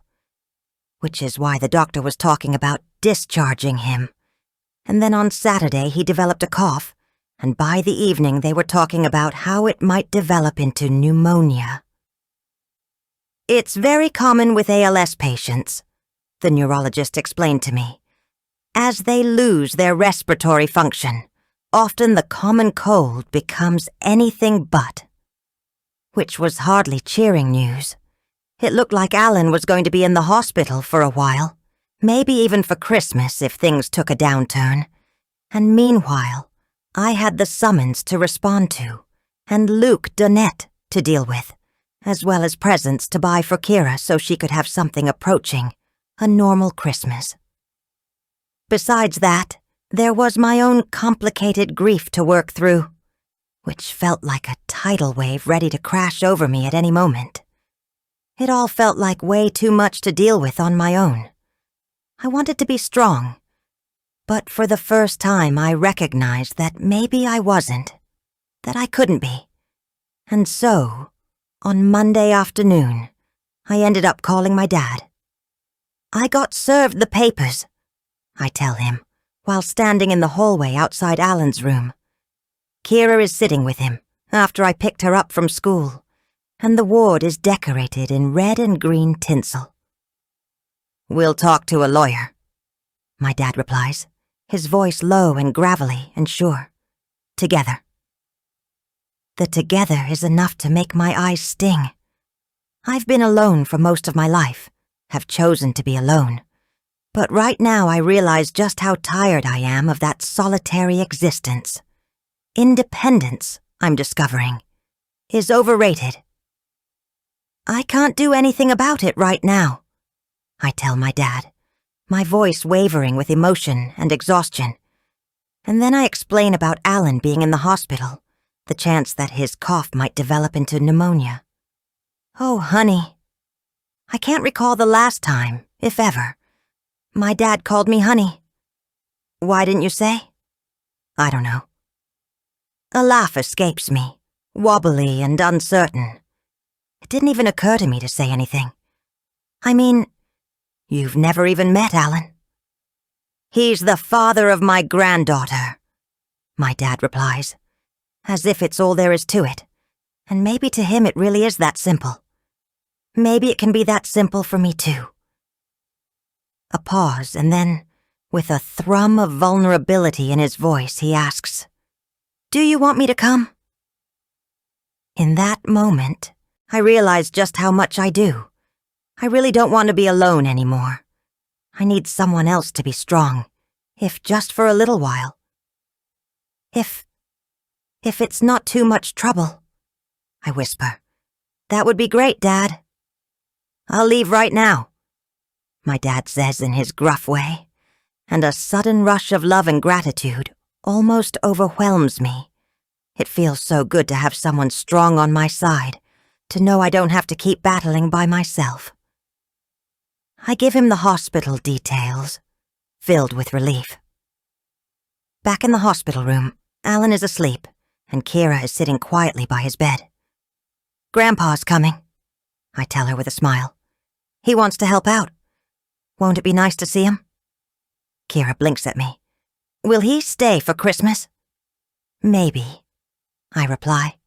which is why the doctor was talking about discharging him. And then on Saturday he developed a cough, and by the evening they were talking about how it might develop into pneumonia. It's very common with ALS patients, the neurologist explained to me. As they lose their respiratory function, often the common cold becomes anything but. Which was hardly cheering news. It looked like Alan was going to be in the hospital for a while, maybe even for Christmas if things took a downturn. And meanwhile, I had the summons to respond to, and Luke Donette to deal with, as well as presents to buy for Kira so she could have something approaching a normal Christmas. Besides that, there was my own complicated grief to work through, which felt like a tidal wave ready to crash over me at any moment. It all felt like way too much to deal with on my own. I wanted to be strong, but for the first time I recognized that maybe I wasn't, that I couldn't be. And so, on Monday afternoon, I ended up calling my dad. I got served the papers, I tell him, while standing in the hallway outside Alan's room. Kira is sitting with him after I picked her up from school, and the ward is decorated in red and green tinsel. "We'll talk to a lawyer," my dad replies, his voice low and gravelly and sure. "Together." The together is enough to make my eyes sting. I've been alone for most of my life, have chosen to be alone. But right now I realize just how tired I am of that solitary existence. Independence, I'm discovering, is overrated. I can't do anything about it right now, I tell my dad, my voice wavering with emotion and exhaustion. And then I explain about Alan being in the hospital, the chance that his cough might develop into pneumonia. Oh, honey. I can't recall the last time, if ever, my dad called me honey. Why didn't you say? I don't know. A laugh escapes me, wobbly and uncertain. It didn't even occur to me to say anything. I mean, you've never even met Alan. He's the father of my granddaughter, my dad replies, as if it's all there is to it. And maybe to him it really is that simple. Maybe it can be that simple for me too. A pause, and then, with a thrum of vulnerability in his voice, he asks, "Do you want me to come?" In that moment, I realize just how much I do. I really don't want to be alone anymore. I need someone else to be strong, if just for a little while. If it's not too much trouble, I whisper. That would be great, Dad. I'll leave right now, my dad says in his gruff way, and a sudden rush of love and gratitude almost overwhelms me. It feels so good to have someone strong on my side, to know I don't have to keep battling by myself. I give him the hospital details, filled with relief. Back in the hospital room, Alan is asleep, and Kira is sitting quietly by his bed. "Grandpa's coming," I tell her with a smile. "He wants to help out. Won't it be nice to see him?" Kira blinks at me. "Will he stay for Christmas?" "Maybe," I reply,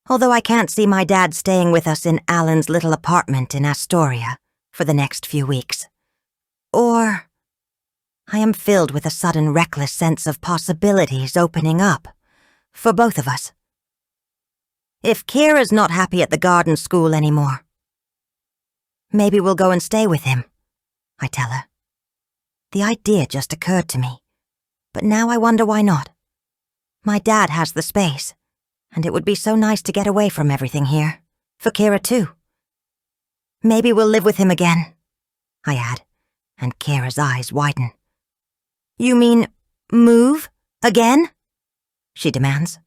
although I can't see my dad staying with us in Alan's little apartment in Astoria for the next few weeks. Or I am filled with a sudden reckless sense of possibilities opening up for both of us. If Kira's not happy at the garden school anymore, Maybe we'll go and stay with him, I tell her. The idea just occurred to me, but now I wonder why not. My dad has the space, and it would be so nice to get away from everything here. For Kira too. Maybe we'll live with him again, I add, and Kira's eyes widen. You mean move again? She demands.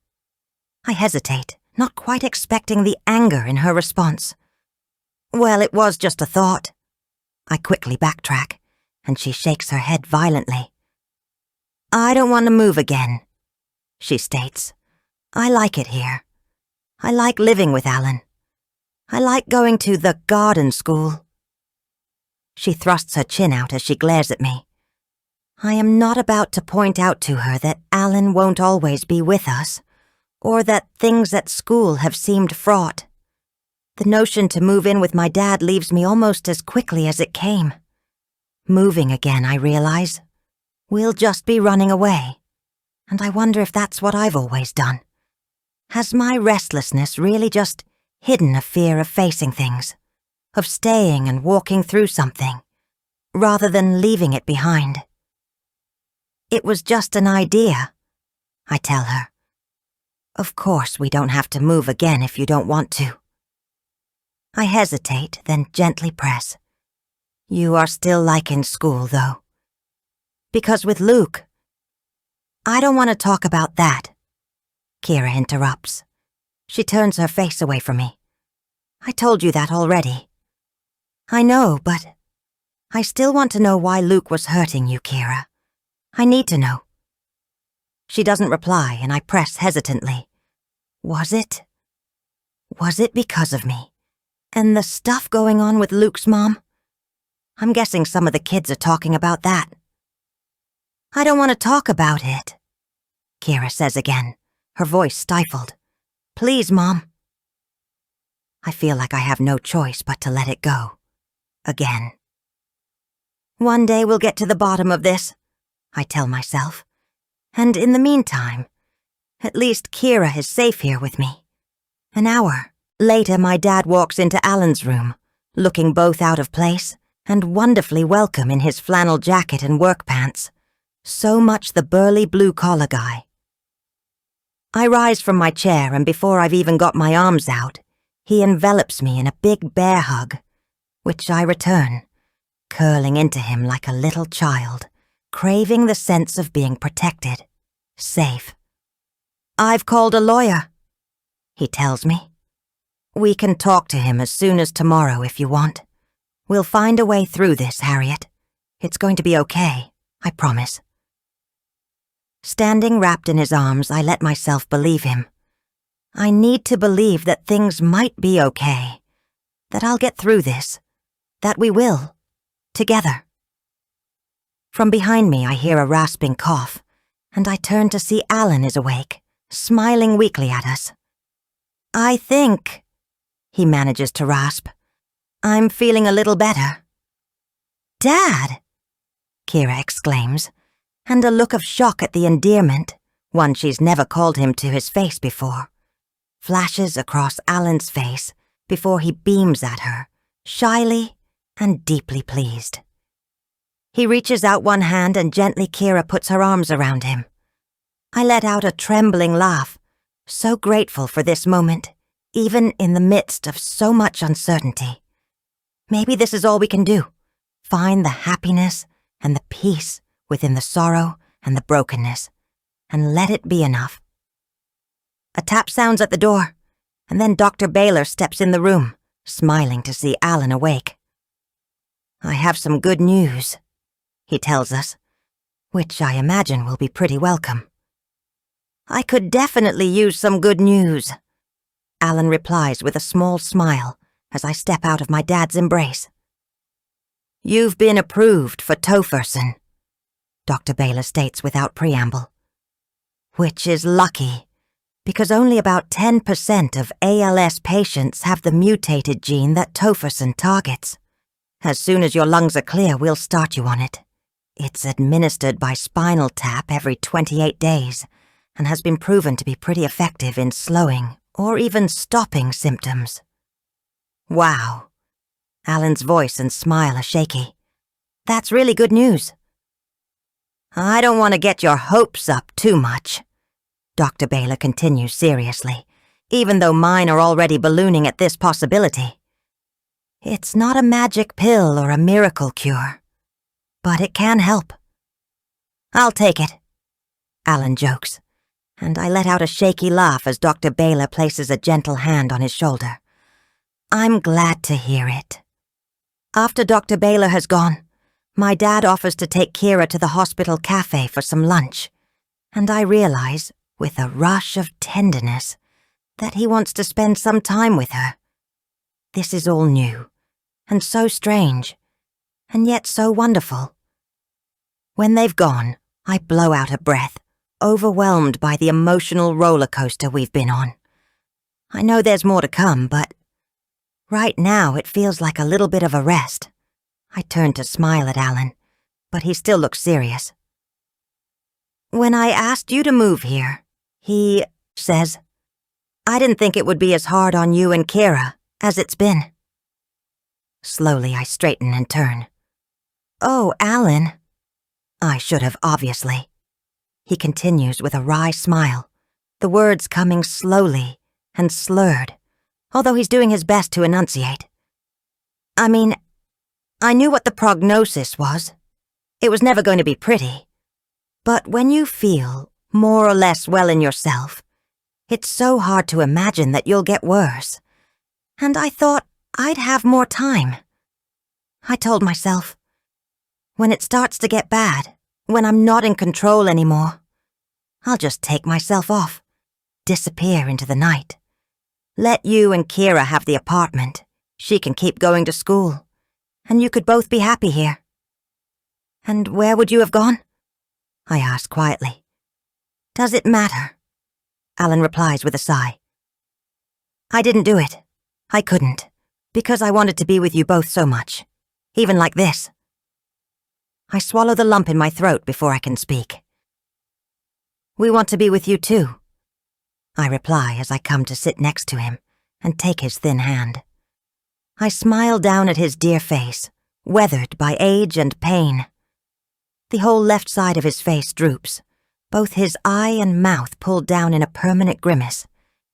I hesitate, not quite expecting the anger in her response. Well, it was just a thought. I quickly backtrack, and she shakes her head violently. I don't want to move again, she states. I like it here. I like living with Alan. I like going to the garden school. She thrusts her chin out as she glares at me. I am not about to point out to her that Alan won't always be with us, or that things at school have seemed fraught. The notion to move in with my dad leaves me almost as quickly as it came. Moving again, I realize. We'll just be running away. And I wonder if that's what I've always done. Has my restlessness really just hidden a fear of facing things, of staying and walking through something, rather than leaving it behind? It was just an idea, I tell her. Of course we don't have to move again if you don't want to. I hesitate, then gently press. You are still like in school, though. Because with Luke... I don't want to talk about that, Kira interrupts. She turns her face away from me. I told you that already. I know, but I still want to know why Luke was hurting you, Kira. I need to know. She doesn't reply, and I press hesitantly. Was it because of me? And the stuff going on with Luke's mom? I'm guessing some of the kids are talking about that. I don't want to talk about it, Kira says again, her voice stifled. Please, Mom. I feel like I have no choice but to let it go. Again. One day we'll get to the bottom of this, I tell myself. And in the meantime, at least Kira is safe here with me. An hour later, my dad walks into Alan's room, looking both out of place and wonderfully welcome in his flannel jacket and work pants. So much the burly blue-collar guy. I rise from my chair, and before I've even got my arms out, he envelops me in a big bear hug, which I return, curling into him like a little child, craving the sense of being protected, safe. I've called a lawyer, he tells me. We can talk to him as soon as tomorrow if you want. We'll find a way through this, Harriet. It's going to be okay, I promise. Standing wrapped in his arms, I let myself believe him. I need to believe that things might be okay, that I'll get through this, that we will, together. From behind me, I hear a rasping cough, and I turn to see Alan is awake, smiling weakly at us. I think, he manages to rasp, I'm feeling a little better. Dad, Kira exclaims, and a look of shock at the endearment, one she's never called him to his face before, flashes across Alan's face before he beams at her, shyly and deeply pleased. He reaches out one hand and gently Kira puts her arms around him. I let out a trembling laugh, so grateful for this moment, even in the midst of so much uncertainty. Maybe this is all we can do, find the happiness and the peace within the sorrow and the brokenness, and let it be enough. A tap sounds at the door, and then Dr. Baylor steps in the room, smiling to see Alan awake. I have some good news, he tells us, which I imagine will be pretty welcome. I could definitely use some good news, Alan replies with a small smile as I step out of my dad's embrace. You've been approved for tofersen, Dr. Baylor states without preamble. Which is lucky, because only about 10% of ALS patients have the mutated gene that tofersen targets. As soon as your lungs are clear, we'll start you on it. It's administered by spinal tap every 28 days and has been proven to be pretty effective in slowing or even stopping symptoms. Wow. Alan's voice and smile are shaky. That's really good news. I don't want to get your hopes up too much, Dr. Baylor continues seriously, even though mine are already ballooning at this possibility. It's not a magic pill or a miracle cure, but it can help. I'll take it, Alan jokes, and I let out a shaky laugh as Dr. Baylor places a gentle hand on his shoulder. I'm glad to hear it. After Dr. Baylor has gone, my dad offers to take Kira to the hospital cafe for some lunch, and I realize, with a rush of tenderness, that he wants to spend some time with her. This is all new, and so strange, and yet so wonderful. When they've gone, I blow out a breath, overwhelmed by the emotional roller coaster we've been on. I know there's more to come, but right now it feels like a little bit of a rest. I turn to smile at Alan, but he still looks serious. When I asked you to move here, he says, I didn't think it would be as hard on you and Kira as it's been. Slowly I straighten and turn. Oh, Alan. I should have, obviously. He continues with a wry smile, the words coming slowly and slurred, although he's doing his best to enunciate. I mean, I knew what the prognosis was. It was never going to be pretty. But when you feel more or less well in yourself, it's so hard to imagine that you'll get worse. And I thought I'd have more time. I told myself, when it starts to get bad, when I'm not in control anymore, I'll just take myself off, disappear into the night. Let you and Kira have the apartment. She can keep going to school, and you could both be happy here. And where would you have gone? I ask quietly. Does it matter? Alan replies with a sigh. I didn't do it. I couldn't, because I wanted to be with you both so much, even like this. I swallow the lump in my throat before I can speak. We want to be with you too, I reply as I come to sit next to him and take his thin hand. I smile down at his dear face, weathered by age and pain. The whole left side of his face droops, both his eye and mouth pulled down in a permanent grimace,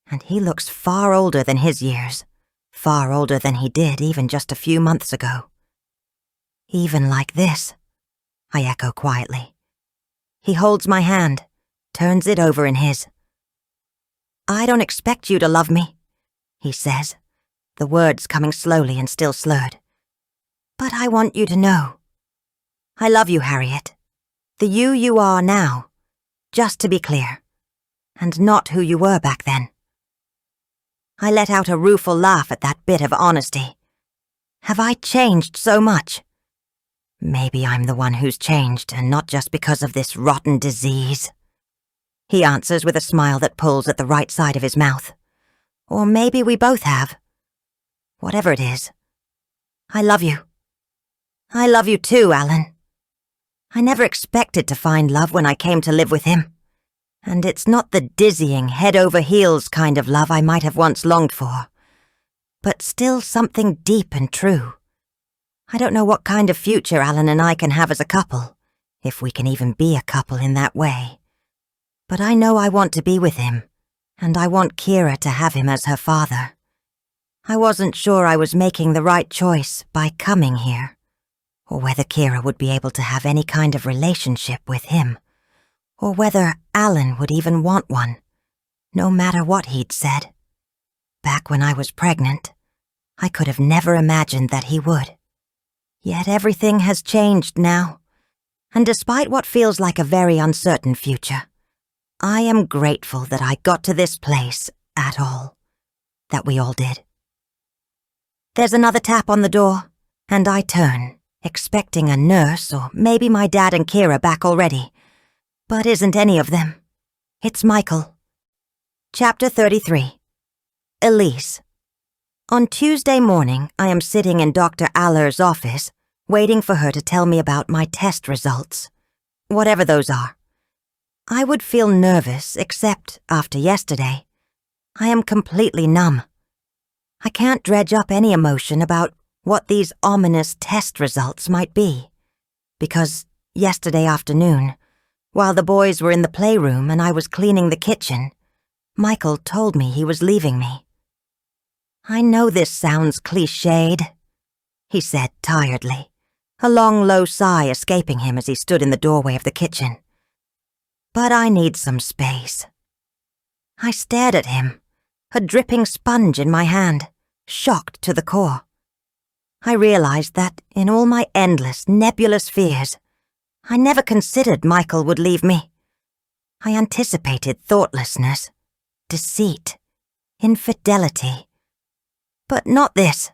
and he looks far older than his years, far older than he did even just a few months ago. Even like this, I echo quietly. He holds my hand, turns it over in his. I don't expect you to love me, he says, the words coming slowly and still slurred. But I want you to know. I love you, Harriet. The you are now, just to be clear, and not who you were back then. I let out a rueful laugh at that bit of honesty. Have I changed so much? Maybe I'm the one who's changed, and not just because of this rotten disease. He answers with a smile that pulls at the right side of his mouth. Or maybe we both have. Whatever it is, I love you. I love you too, Alan. I never expected to find love when I came to live with him. And it's not the dizzying, head-over-heels kind of love I might have once longed for, but still something deep and true. I don't know what kind of future Alan and I can have as a couple, if we can even be a couple in that way. But I know I want to be with him, and I want Kira to have him as her father. I wasn't sure I was making the right choice by coming here, or whether Kira would be able to have any kind of relationship with him, or whether Alan would even want one, no matter what he'd said. Back when I was pregnant, I could have never imagined that he would. Yet everything has changed now, and despite what feels like a very uncertain future, I am grateful that I got to this place at all, that we all did. There's another tap on the door, and I turn, expecting a nurse or maybe my dad and Kira back already, but isn't any of them. It's Michael. Chapter 33. Elise. On Tuesday morning, I am sitting in Dr. Aller's office, waiting for her to tell me about my test results, whatever those are. I would feel nervous, except after yesterday. I am completely numb. I can't dredge up any emotion about what these ominous test results might be, because yesterday afternoon, while the boys were in the playroom and I was cleaning the kitchen, Michael told me he was leaving me. "I know this sounds cliched," he said tiredly, a long, low sigh escaping him as he stood in the doorway of the kitchen. "But I need some space." I stared at him, a dripping sponge in my hand, shocked to the core. I realized that in all my endless, nebulous fears, I never considered Michael would leave me. I anticipated thoughtlessness, deceit, infidelity. But not this.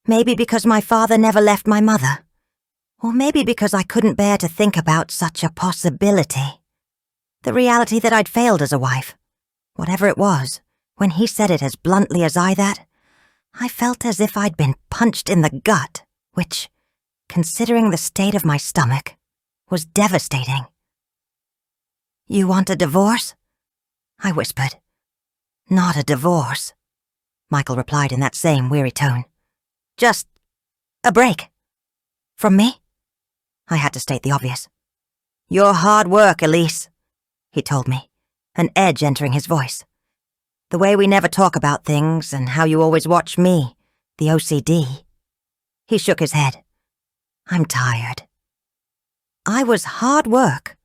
Maybe because my father never left my mother, or maybe because I couldn't bear to think about such a possibility. The reality that I'd failed as a wife, whatever it was, when he said it as bluntly as that, I felt as if I'd been punched in the gut, which, considering the state of my stomach, was devastating. "You want a divorce?" I whispered. "Not a divorce," Michael replied in that same weary tone. "Just a break." "From me?" I had to state the obvious. "Your hard work, Elise," he told me, an edge entering his voice. "The way we never talk about things and how you always watch me, the OCD." He shook his head. "I'm tired." I was hard work.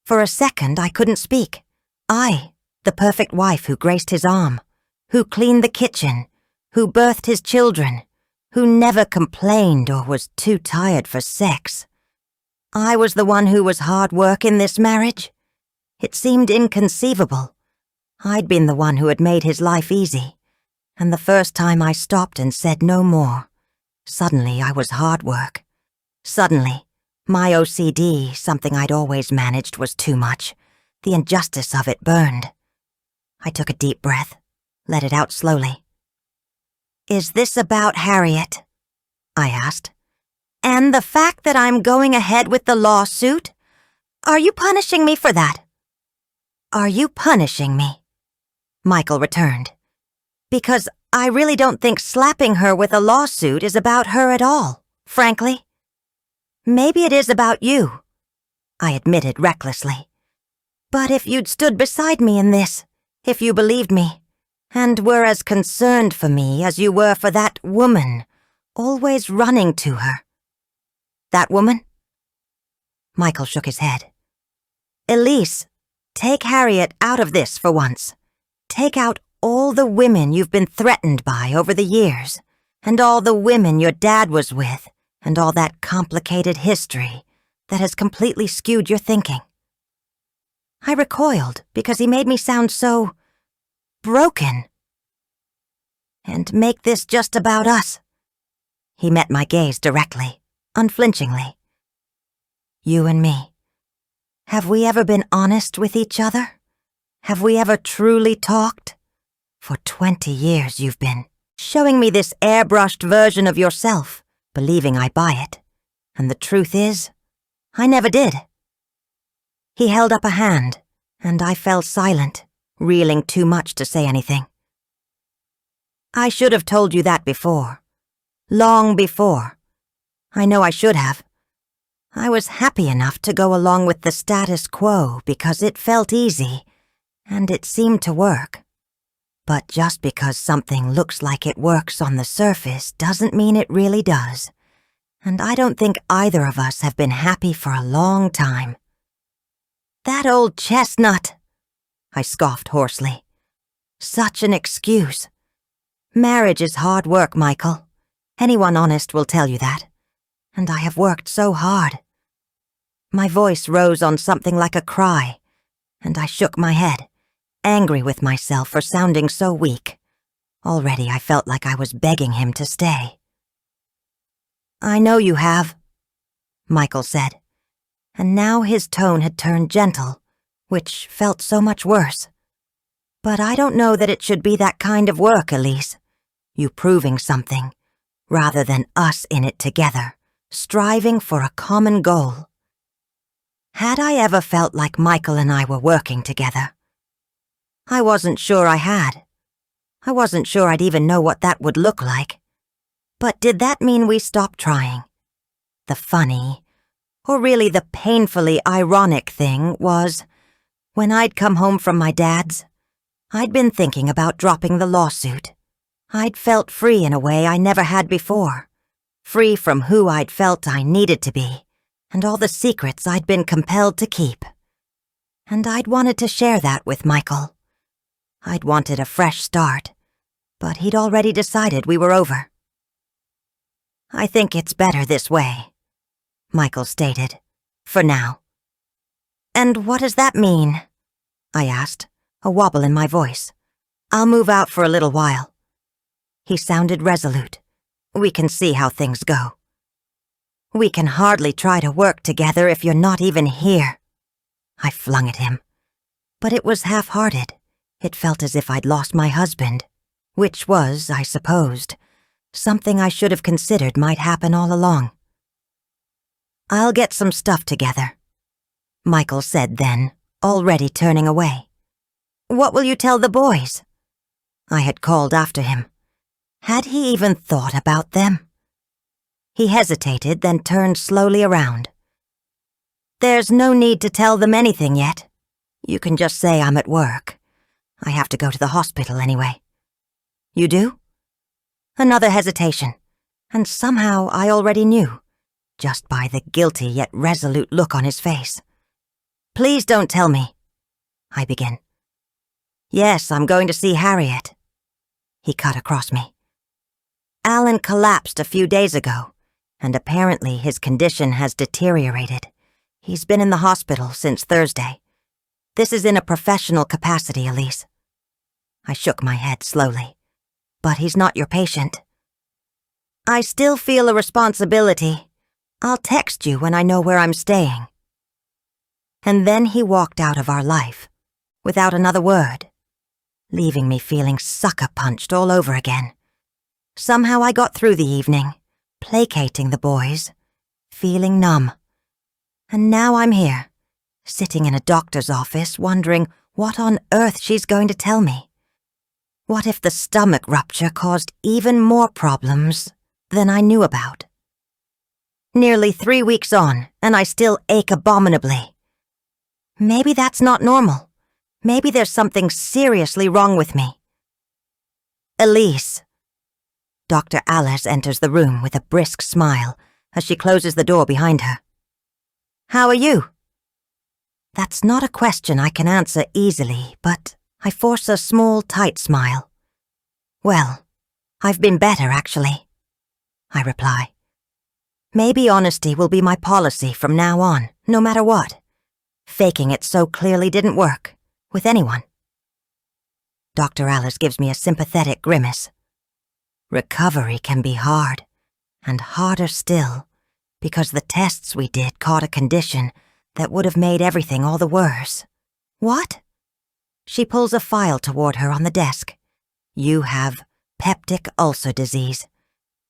For a second, I couldn't speak. I, the perfect wife who graced his arm, who cleaned the kitchen, who birthed his children, who never complained or was too tired for sex. I was the one who was hard work in this marriage. It seemed inconceivable. I'd been the one who had made his life easy, and the first time I stopped and said no more, suddenly I was hard work. Suddenly, my OCD, something I'd always managed, was too much. The injustice of it burned. I took a deep breath, let it out slowly. "Is this about Harriet?" I asked. "And the fact that I'm going ahead with the lawsuit? Are you punishing me for that?" "Are you punishing me?" Michael returned. "Because I really don't think slapping her with a lawsuit is about her at all, frankly. Maybe it is about you," I admitted recklessly. "But if you'd stood beside me in this, if you believed me, and were as concerned for me as you were for that woman, always running to her." "That woman?" Michael shook his head. "Elise, take Harriet out of this for once. Take out all the women you've been threatened by over the years, and all the women your dad was with, and all that complicated history that has completely skewed your thinking." I recoiled because he made me sound so broken. "And make this just about us." He met my gaze directly, unflinchingly. "You and me. Have we ever been honest with each other? Have we ever truly talked? For 20 years you've been showing me this airbrushed version of yourself, believing I buy it. And the truth is, I never did." He held up a hand, and I fell silent, reeling too much to say anything. "I should have told you that before. Long before. I know I should have. I was happy enough to go along with the status quo because it felt easy, and it seemed to work. But just because something looks like it works on the surface doesn't mean it really does. And I don't think either of us have been happy for a long time." "That old chestnut," I scoffed hoarsely. "Such an excuse. Marriage is hard work, Michael. Anyone honest will tell you that. And I have worked so hard." My voice rose on something like a cry, and I shook my head, angry with myself for sounding so weak. Already I felt like I was begging him to stay. "I know you have," Michael said, and now his tone had turned gentle, which felt so much worse. "But I don't know that it should be that kind of work, Elise. You proving something, rather than us in it together, striving for a common goal." Had I ever felt like Michael and I were working together? I wasn't sure I had. I wasn't sure I'd even know what that would look like. But did that mean we stopped trying? The funny, or really the painfully ironic thing was, when I'd come home from my dad's, I'd been thinking about dropping the lawsuit. I'd felt free in a way I never had before. Free from who I'd felt I needed to be, and all the secrets I'd been compelled to keep. And I'd wanted to share that with Michael. I'd wanted a fresh start, but he'd already decided we were over. "I think it's better this way," Michael stated, "for now." "And what does that mean?" I asked, a wobble in my voice. "I'll move out for a little while." He sounded resolute. "We can see how things go." "We can hardly try to work together if you're not even here," I flung at him. But it was half-hearted. It felt as if I'd lost my husband, which was, I supposed, something I should have considered might happen all along. "I'll get some stuff together," Michael said then, already turning away. "What will you tell the boys?" I had called after him. Had he even thought about them? He hesitated, then turned slowly around. "There's no need to tell them anything yet. You can just say I'm at work. I have to go to the hospital anyway." "You do?" Another hesitation, and somehow I already knew, just by the guilty yet resolute look on his face. "Please don't tell me," I began. "Yes, I'm going to see Harriet." He cut across me. "Alan collapsed a few days ago, and apparently his condition has deteriorated. He's been in the hospital since Thursday. This is in a professional capacity, Elise." I shook my head slowly. "But he's not your patient." "I still feel a responsibility. I'll text you when I know where I'm staying." And then he walked out of our life, without another word, leaving me feeling sucker-punched all over again. Somehow I got through the evening, placating the boys, feeling numb. And now I'm here, sitting in a doctor's office, wondering what on earth she's going to tell me. What if the stomach rupture caused even more problems than I knew about? Nearly 3 weeks on, and I still ache abominably. Maybe that's not normal. Maybe there's something seriously wrong with me. "Elise." Dr. Alice enters the room with a brisk smile as she closes the door behind her. "How are you?" That's not a question I can answer easily, but I force a small, tight smile. "Well, I've been better, actually," I reply. Maybe honesty will be my policy from now on, no matter what. Faking it so clearly didn't work, with anyone. Dr. Alice gives me a sympathetic grimace. Recovery can be hard, and harder still, because the tests we did caught a condition that would have made everything all the worse. "What?" She pulls a file toward her on the desk. "You have peptic ulcer disease.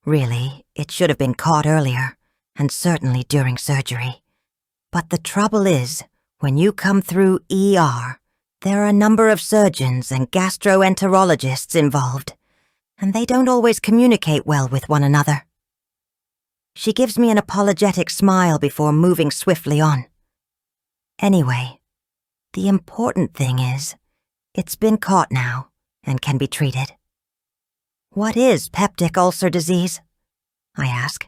Really, it should have been caught earlier, and certainly during surgery. But the trouble is, when you come through ER, there are a number of surgeons and gastroenterologists involved, and they don't always communicate well with one another." She gives me an apologetic smile before moving swiftly on. "Anyway, the important thing is, it's been caught now and can be treated." "What is peptic ulcer disease?" I ask.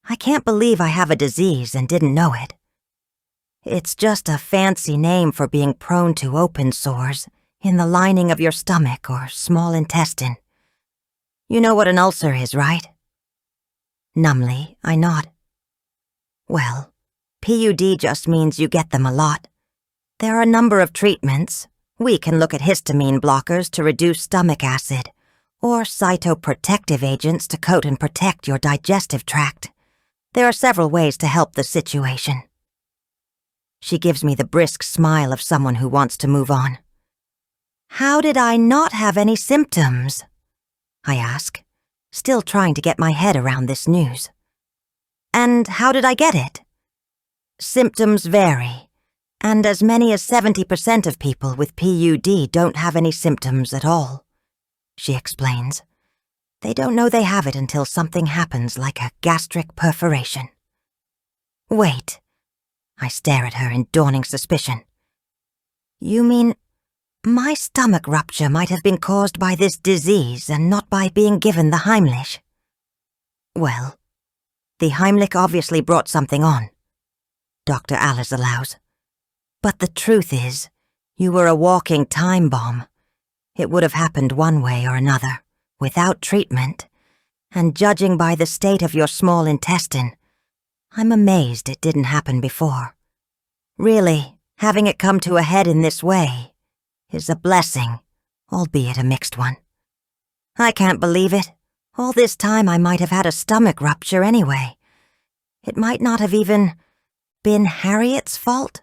I can't believe I have a disease and didn't know it. It's just a fancy name for being prone to open sores in the lining of your stomach or small intestine. You know what an ulcer is, right? Numbly, I nod. Well, PUD just means you get them a lot. There are a number of treatments. We can look at histamine blockers to reduce stomach acid, or cytoprotective agents to coat and protect your digestive tract. There are several ways to help the situation. She gives me the brisk smile of someone who wants to move on. "How did I not have any symptoms?" I ask, still trying to get my head around this news. "And how did I get it?" "Symptoms vary, and as many as 70% of people with PUD don't have any symptoms at all," she explains. They don't know they have it until something happens like a gastric perforation. Wait. I stare at her in dawning suspicion. You mean my stomach rupture might have been caused by this disease and not by being given the Heimlich? Well, the Heimlich obviously brought something on, Dr. Allers allows. But the truth is, you were a walking time bomb. It would have happened one way or another, without treatment, and judging by the state of your small intestine, I'm amazed it didn't happen before. Really, having it come to a head in this way is a blessing, albeit a mixed one. I can't believe it. All this time I might have had a stomach rupture anyway. It might not have even been Harriet's fault.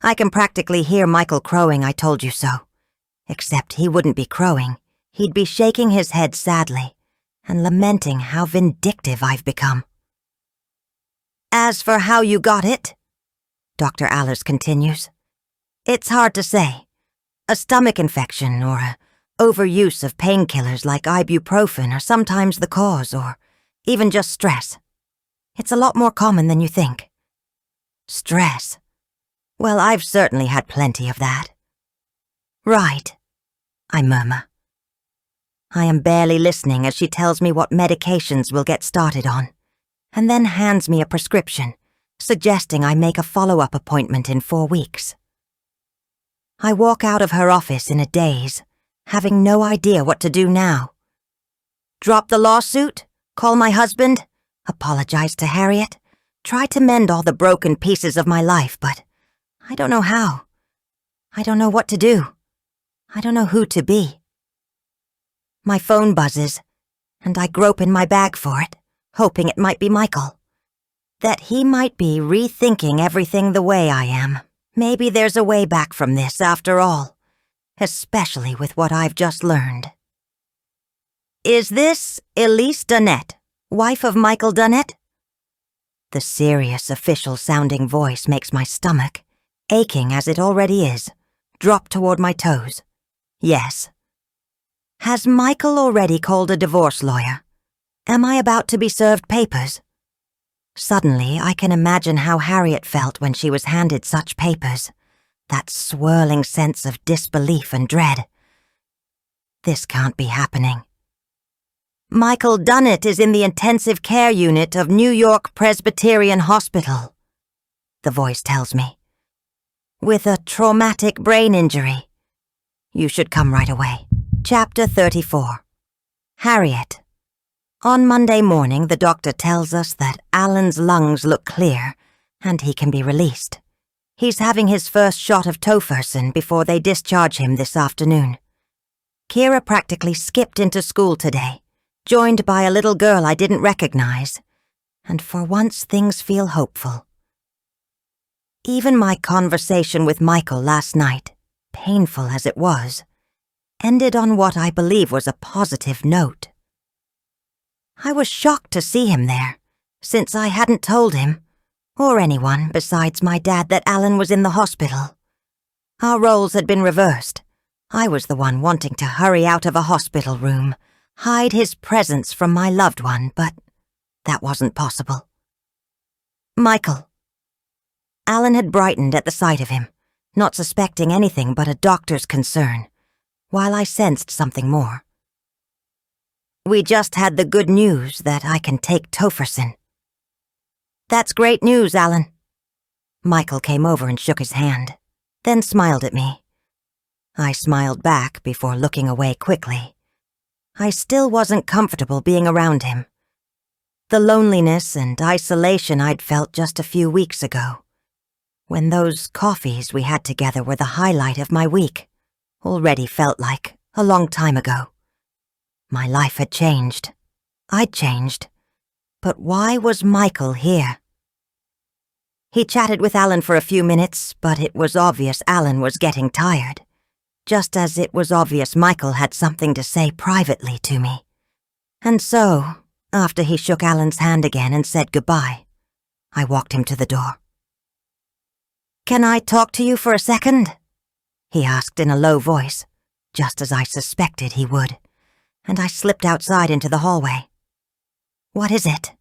I can practically hear Michael crowing "I told you so." Except he wouldn't be crowing. He'd be shaking his head sadly and lamenting how vindictive I've become. As for how you got it, Dr. Allers continues, it's hard to say. A stomach infection or a overuse of painkillers like ibuprofen are sometimes the cause, or even just stress. It's a lot more common than you think. Stress? Well, I've certainly had plenty of that. Right, I murmur. I am barely listening as she tells me what medications we'll get started on, and then hands me a prescription, suggesting I make a follow-up appointment in 4 weeks. I walk out of her office in a daze, having no idea what to do now. Drop the lawsuit? Call my husband? Apologize to Harriet? Try to mend all the broken pieces of my life, but I don't know how. I don't know what to do. I don't know who to be. My phone buzzes, and I grope in my bag for it, hoping it might be Michael. That he might be rethinking everything the way I am. Maybe there's a way back from this after all, especially with what I've just learned. Is this Elise Dunnett, wife of Michael Dunnett? The serious, official-sounding voice makes my stomach, aching as it already is, drop toward my toes. Yes. Has Michael already called a divorce lawyer? Am I about to be served papers? Suddenly, I can imagine how Harriet felt when she was handed such papers. That swirling sense of disbelief and dread. This can't be happening. Michael Dunnett is in the intensive care unit of New York Presbyterian Hospital, the voice tells me, with a traumatic brain injury. You should come right away. Chapter 34. Harriet. On Monday morning, the doctor tells us that Alan's lungs look clear and he can be released. He's having his first shot of tofersen before they discharge him this afternoon. Kira practically skipped into school today, joined by a little girl I didn't recognize, and for once things feel hopeful. Even my conversation with Michael last night, painful as it was, ended on what I believe was a positive note. I was shocked to see him there, since I hadn't told him, or anyone besides my dad, that Alan was in the hospital. Our roles had been reversed. I was the one wanting to hurry out of a hospital room, hide his presence from my loved one, but that wasn't possible. Michael. Alan had brightened at the sight of him, not suspecting anything but a doctor's concern, while I sensed something more. We just had the good news that I can take tofersen. That's great news, Alan. Michael came over and shook his hand, then smiled at me. I smiled back before looking away quickly. I still wasn't comfortable being around him. The loneliness and isolation I'd felt just a few weeks ago, when those coffees we had together were the highlight of my week, already felt like a long time ago. My life had changed. I'd changed. But why was Michael here? He chatted with Alan for a few minutes, but it was obvious Alan was getting tired, just as it was obvious Michael had something to say privately to me. And so, after he shook Alan's hand again and said goodbye, I walked him to the door. "Can I talk to you for a second?" he asked in a low voice, just as I suspected he would, and I slipped outside into the hallway. "What is it?"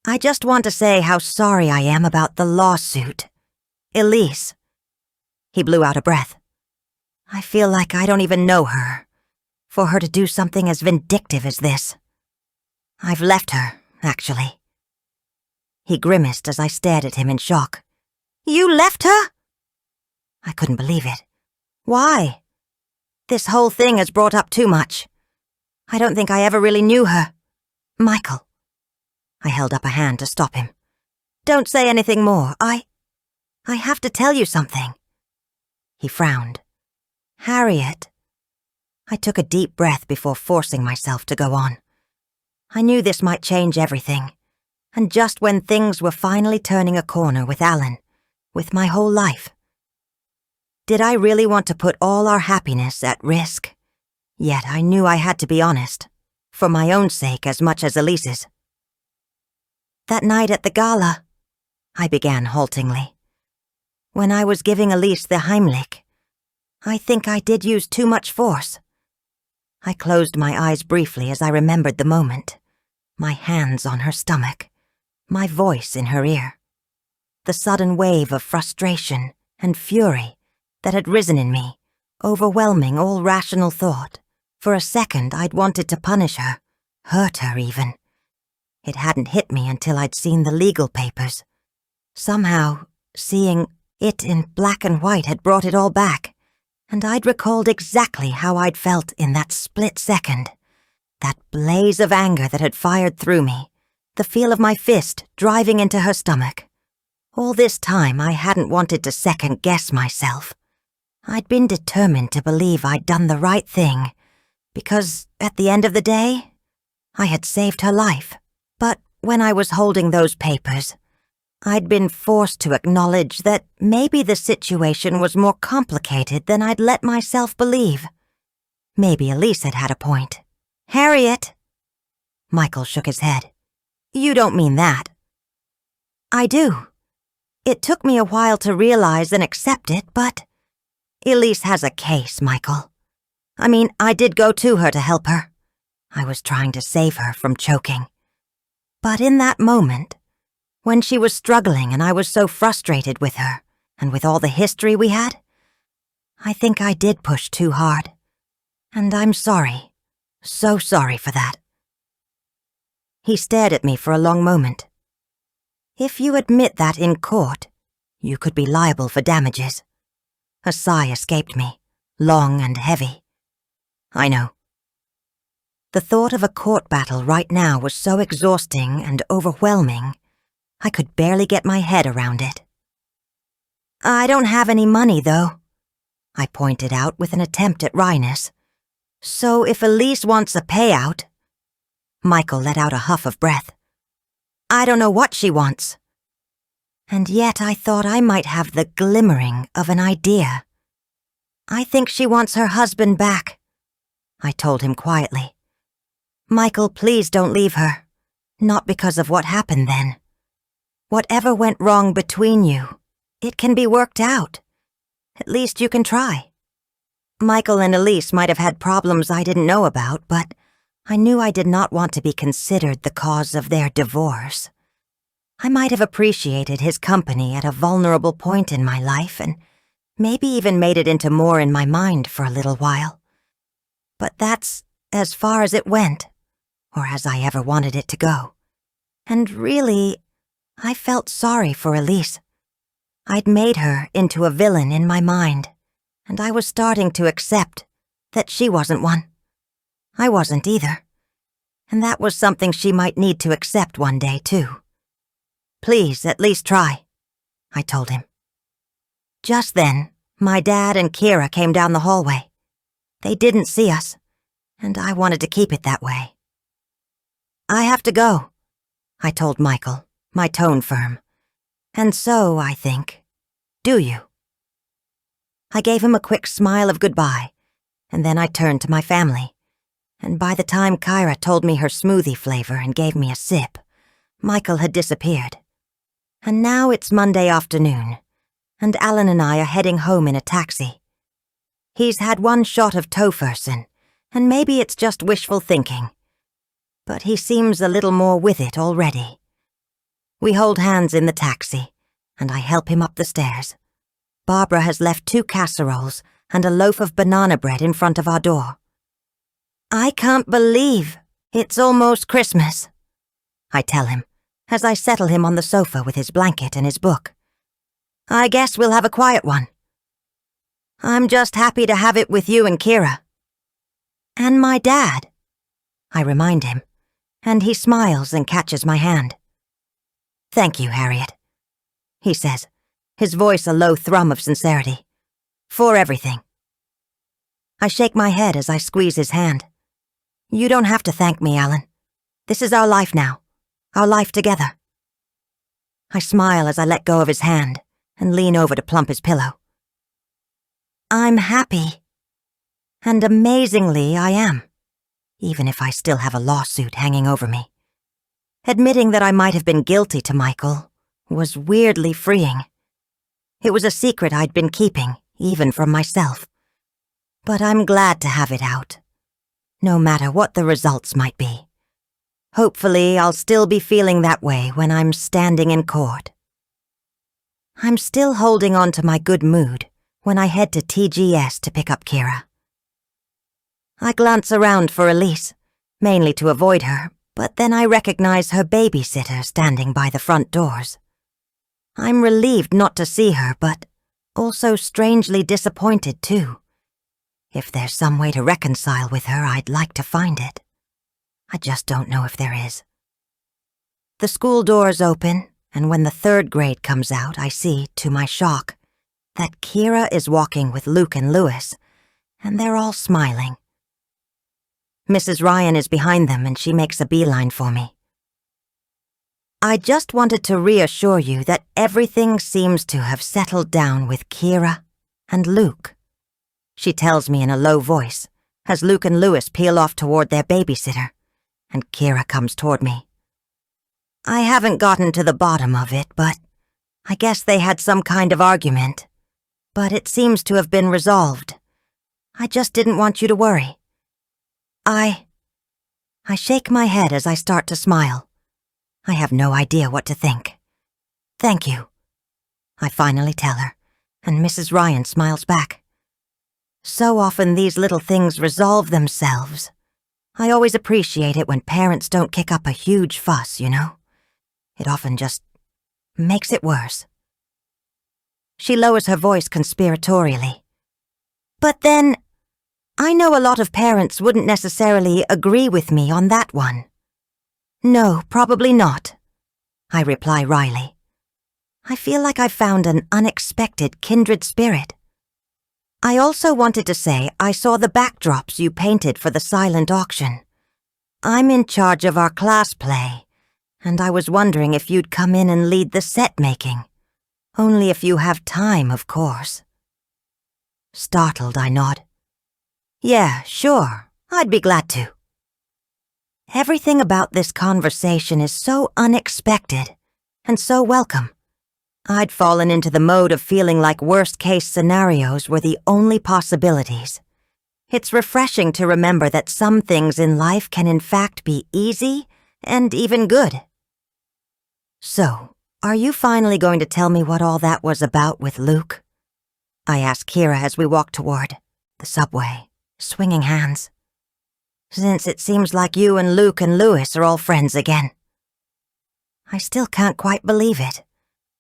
"I just want to say how sorry I am about the lawsuit. Elise." He blew out a breath. "I feel like I don't even know her, for her to do something as vindictive as this. I've left her, actually." He grimaced as I stared at him in shock. "You left her?" I couldn't believe it. "Why?" "This whole thing has brought up too much. I don't think I ever really knew her." "Michael." I held up a hand to stop him. "Don't say anything more. I have to tell you something." He frowned. "Harriet." I took a deep breath before forcing myself to go on. I knew this might change everything, and just when things were finally turning a corner with Alan, with my whole life. Did I really want to put all our happiness at risk? Yet I knew I had to be honest, for my own sake as much as Elise's. "That night at the gala," I began haltingly, "when I was giving Elise the Heimlich, I think I did use too much force." I closed my eyes briefly as I remembered the moment, my hands on her stomach, my voice in her ear. The sudden wave of frustration and fury that had risen in me, overwhelming all rational thought. For a second I'd wanted to punish her, hurt her even. It hadn't hit me until I'd seen the legal papers. Somehow, seeing it in black and white had brought it all back, and I'd recalled exactly how I'd felt in that split second. That blaze of anger that had fired through me, the feel of my fist driving into her stomach. All this time I hadn't wanted to second-guess myself. I'd been determined to believe I'd done the right thing, because, at the end of the day, I had saved her life. But when I was holding those papers, I'd been forced to acknowledge that maybe the situation was more complicated than I'd let myself believe. Maybe Elise had had a point. "Harriet!" Michael shook his head. "You don't mean that." "I do. It took me a while to realize and accept it, but Elise has a case, Michael. I mean, I did go to her to help her. I was trying to save her from choking. But in that moment, when she was struggling and I was so frustrated with her, and with all the history we had, I think I did push too hard. And I'm sorry, so sorry for that." He stared at me for a long moment. "If you admit that in court, you could be liable for damages." A sigh escaped me, long and heavy. "I know." The thought of a court battle right now was so exhausting and overwhelming, I could barely get my head around it. "I don't have any money, though," I pointed out with an attempt at wryness. "So if Elise wants a payout—" Michael let out a huff of breath. "I don't know what she wants." And yet I thought I might have the glimmering of an idea. "I think she wants her husband back," I told him quietly. "Michael, please don't leave her. Not because of what happened then. Whatever went wrong between you, it can be worked out. At least you can try." Michael and Elise might have had problems I didn't know about, but I knew I did not want to be considered the cause of their divorce. I might have appreciated his company at a vulnerable point in my life and maybe even made it into more in my mind for a little while. But that's as far as it went, or as I ever wanted it to go. And really, I felt sorry for Elise. I'd made her into a villain in my mind, and I was starting to accept that she wasn't one. I wasn't either. And that was something she might need to accept one day, too. "Please, at least try," I told him. Just then, my dad and Kira came down the hallway. They didn't see us, and I wanted to keep it that way. "I have to go," I told Michael, my tone firm. "And so, I think, do you?" I gave him a quick smile of goodbye, and then I turned to my family. And by the time Kyra told me her smoothie flavor and gave me a sip, Michael had disappeared. And now it's Monday afternoon, and Alan and I are heading home in a taxi. He's had one shot of Tofurson, and maybe it's just wishful thinking. But he seems a little more with it already. We hold hands in the taxi, and I help him up the stairs. Barbara has left 2 casseroles and a loaf of banana bread in front of our door. I can't believe it's almost Christmas, I tell him, as I settle him on the sofa with his blanket and his book. I guess we'll have a quiet one. I'm just happy to have it with you and Kira. And my dad, I remind him, and he smiles and catches my hand. Thank you, Harriet, he says, his voice a low thrum of sincerity. For everything. I shake my head as I squeeze his hand. You don't have to thank me, Alan. This is our life now. Our life together. I smile as I let go of his hand and lean over to plump his pillow. I'm happy. And amazingly, I am. Even if I still have a lawsuit hanging over me. Admitting that I might have been guilty to Michael was weirdly freeing. It was a secret I'd been keeping, even from myself. But I'm glad to have it out, no matter what the results might be. Hopefully, I'll still be feeling that way when I'm standing in court. I'm still holding on to my good mood when I head to TGS to pick up Kira. I glance around for Elise, mainly to avoid her, but then I recognize her babysitter standing by the front doors. I'm relieved not to see her, but also strangely disappointed too. If there's some way to reconcile with her, I'd like to find it. I just don't know if there is. The school doors open, and when the 3rd grade comes out, I see, to my shock, that Kira is walking with Luke and Lewis, and they're all smiling. Mrs. Ryan is behind them, and she makes a beeline for me. I just wanted to reassure you that everything seems to have settled down with Kira and Luke, she tells me in a low voice, as Luke and Lewis peel off toward their babysitter, and Kira comes toward me. I haven't gotten to the bottom of it, but I guess they had some kind of argument. But it seems to have been resolved. I just didn't want you to worry. I shake my head as I start to smile. I have no idea what to think. Thank you, I finally tell her, and Mrs. Ryan smiles back. So often these little things resolve themselves. I always appreciate it when parents don't kick up a huge fuss, you know? It often just makes it worse. She lowers her voice conspiratorially. But then, I know a lot of parents wouldn't necessarily agree with me on that one. No, probably not, I reply wryly. I feel like I've found an unexpected kindred spirit. I also wanted to say I saw the backdrops you painted for the silent auction. I'm in charge of our class play, and I was wondering if you'd come in and lead the set making. Only if you have time, of course. Startled, I nod. Yeah, sure, I'd be glad to. Everything about this conversation is so unexpected and so welcome. I'd fallen into the mode of feeling like worst-case scenarios were the only possibilities. It's refreshing to remember that some things in life can in fact be easy and even good. So, are you finally going to tell me what all that was about with Luke? I ask Kira as we walk toward the subway, swinging hands. Since it seems like you and Luke and Lewis are all friends again. I still can't quite believe it.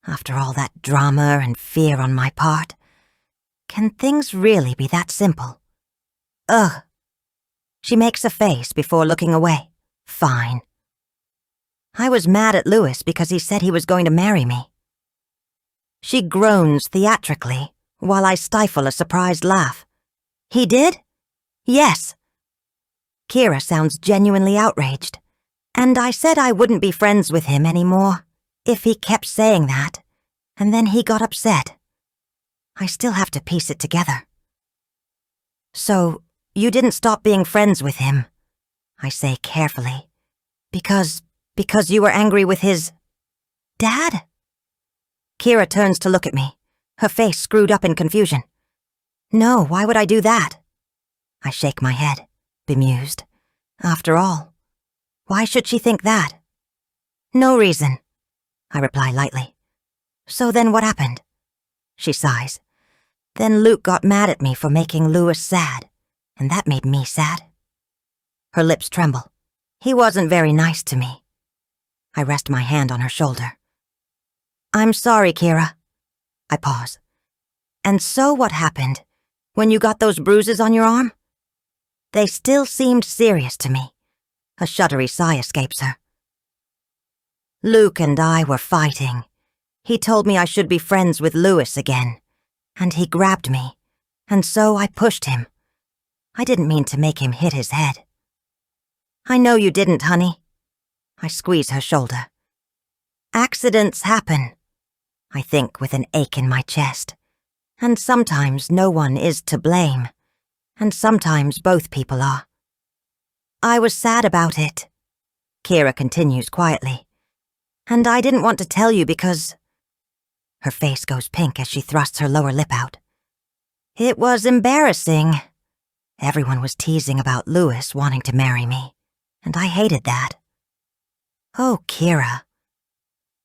After all that drama and fear on my part, can things really be that simple? Ugh. She makes a face before looking away. Fine. I was mad at Lewis because he said he was going to marry me. She groans theatrically while I stifle a surprised laugh. He did? Yes. Kira sounds genuinely outraged, and I said I wouldn't be friends with him anymore if he kept saying that, and then he got upset. I still have to piece it together. So, you didn't stop being friends with him, I say carefully, because you were angry with his dad? Kira turns to look at me, her face screwed up in confusion. No, why would I do that? I shake my head. bemused. After all, why should she think that? No reason, I reply lightly. So then what happened? She sighs. Then Luke got mad at me for making Louis sad, and that made me sad. Her lips tremble. He wasn't very nice to me. I rest my hand on her shoulder. I'm sorry, Kira. I pause. And so what happened when you got those bruises on your arm? They still seemed serious to me. A shuddery sigh escapes her. Luke and I were fighting. He told me I should be friends with Louis again, and he grabbed me, and so I pushed him. I didn't mean to make him hit his head. I know you didn't, honey. I squeeze her shoulder. Accidents happen, I think with an ache in my chest. And sometimes no one is to blame, and sometimes both people are. I was sad about it, Kira continues quietly. And I didn't want to tell you because... Her face goes pink as she thrusts her lower lip out. It was embarrassing. Everyone was teasing about Louis wanting to marry me, and I hated that. Oh, Kira.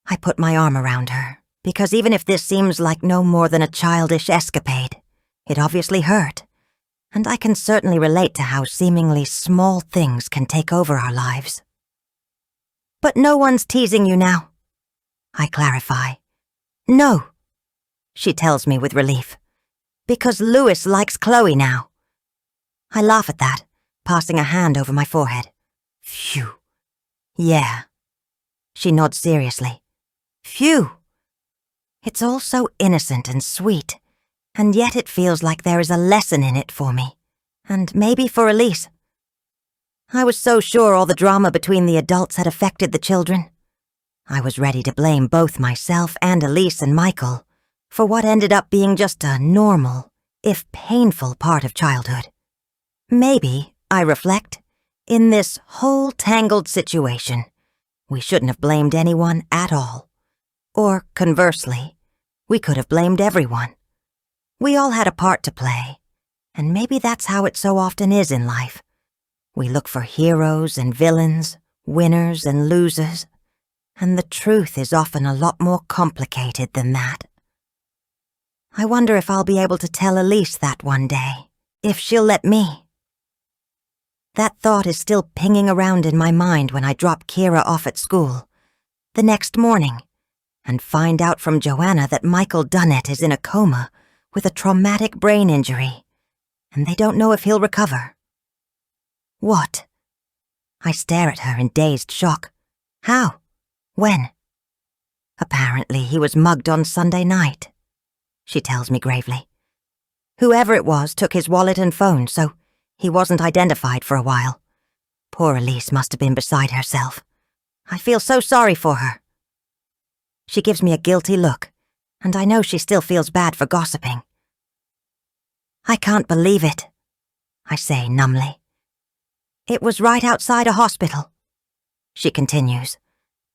I put my arm around her, because even if this seems like no more than a childish escapade, it obviously hurt, and I can certainly relate to how seemingly small things can take over our lives. But no one's teasing you now, I clarify. No, she tells me with relief, because Louis likes Chloe now. I laugh at that, passing a hand over my forehead. Phew. Yeah. She nods seriously. Phew. It's all so innocent and sweet, and yet it feels like there is a lesson in it for me, and maybe for Elise. I was so sure all the drama between the adults had affected the children. I was ready to blame both myself and Elise and Michael for what ended up being just a normal, if painful part of childhood. Maybe, I reflect, in this whole tangled situation, we shouldn't have blamed anyone at all. Or, conversely, we could have blamed everyone. We all had a part to play, and maybe that's how it so often is in life. We look for heroes and villains, winners and losers, and the truth is often a lot more complicated than that. I wonder if I'll be able to tell Elise that one day, if she'll let me. That thought is still pinging around in my mind when I drop Kira off at school, the next morning, and find out from Joanna that Michael Dunnett is in a coma with a traumatic brain injury, and they don't know if he'll recover. What? I stare at her in dazed shock. How? When? Apparently he was mugged on Sunday night, she tells me gravely. Whoever it was took his wallet and phone, so he wasn't identified for a while. Poor Elise must have been beside herself. I feel so sorry for her. She gives me a guilty look, and I know she still feels bad for gossiping. I can't believe it, I say numbly. It was right outside a hospital, she continues,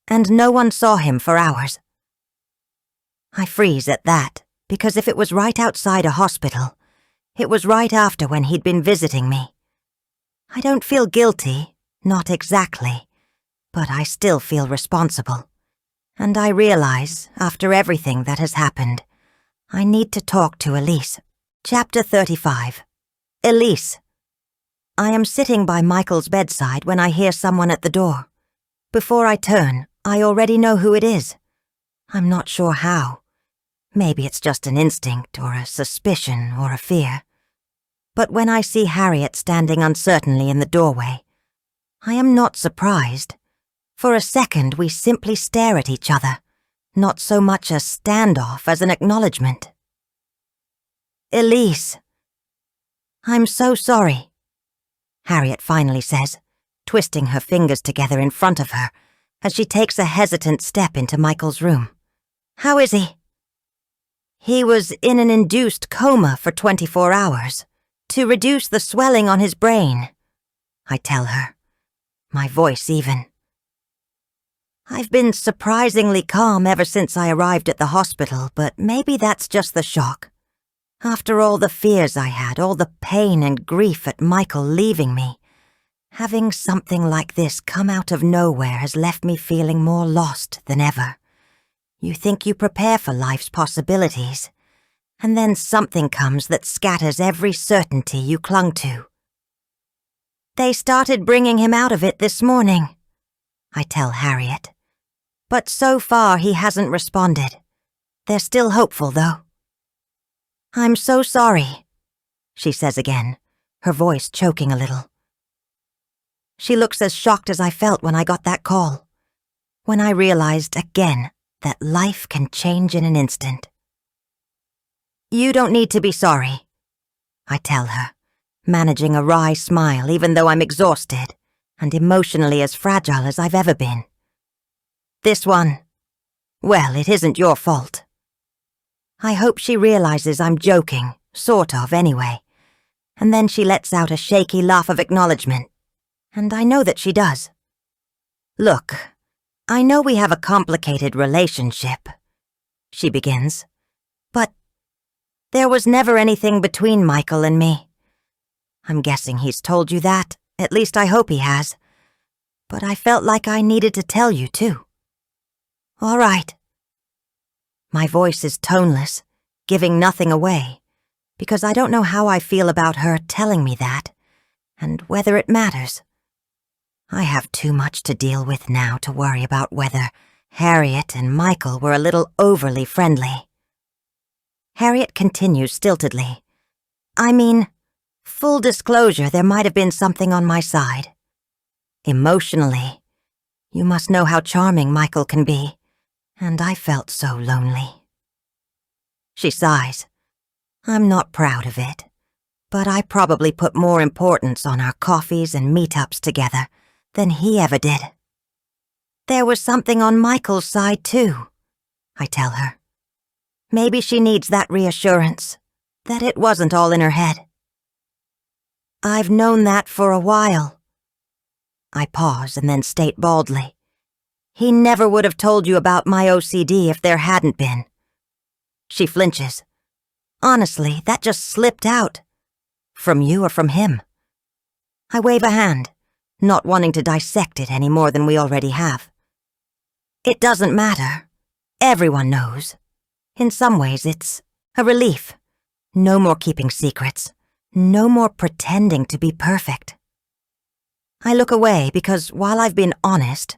and no one saw him for hours. I freeze at that, because if it was right outside a hospital, it was right after when he'd been visiting me. I don't feel guilty, not exactly, but I still feel responsible. And I realize, after everything that has happened, I need to talk to Elise. Chapter 35. Elise. I am sitting by Michael's bedside when I hear someone at the door. Before I turn, I already know who it is. I'm not sure how. Maybe it's just an instinct or a suspicion or a fear. But when I see Harriet standing uncertainly in the doorway, I am not surprised. For a second, we simply stare at each other, not so much a standoff as an acknowledgement. Elise. I'm so sorry, Harriet finally says, twisting her fingers together in front of her as she takes a hesitant step into Michael's room. How is he? He was in an induced coma for 24 hours to reduce the swelling on his brain, I tell her, my voice even. I've been surprisingly calm ever since I arrived at the hospital, but maybe that's just the shock. After all the fears I had, all the pain and grief at Michael leaving me, Having something like this come out of nowhere has left me feeling more lost than ever. You think you prepare for life's possibilities, and then something comes that scatters every certainty you clung to. They started bringing him out of it this morning, I tell Harriet. But so far he hasn't responded. They're still hopeful, though. I'm so sorry, she says again, her voice choking a little. She looks as shocked as I felt when I got that call, when I realized again that life can change in an instant. You don't need to be sorry, I tell her, managing a wry smile even though I'm exhausted and emotionally as fragile as I've ever been. This one, well, it isn't your fault. I hope she realizes I'm joking, sort of, anyway, and then she lets out a shaky laugh of acknowledgement, and I know that she does. Look, I know we have a complicated relationship, she begins, but there was never anything between Michael and me. I'm guessing he's told you that, at least I hope he has, but I felt like I needed to tell you too. All right. My voice is toneless, giving nothing away, because I don't know how I feel about her telling me that, and whether it matters. I have too much to deal with now to worry about whether Harriet and Michael were a little overly friendly. Harriet continues stiltedly. I mean, full disclosure, there might have been something on my side. Emotionally, you must know how charming Michael can be, and I felt so lonely. She sighs. I'm not proud of it, but I probably put more importance on our coffees and meetups together than he ever did. There was something on Michael's side too, I tell her. Maybe she needs that reassurance, that it wasn't all in her head. I've known that for a while. I pause and then state baldly. He never would have told you about my OCD if there hadn't been. She flinches. Honestly, that just slipped out. From you or from him. I wave a hand, not wanting to dissect it any more than we already have. It doesn't matter. Everyone knows. In some ways, it's a relief. No more keeping secrets. No more pretending to be perfect. I look away because while I've been honest,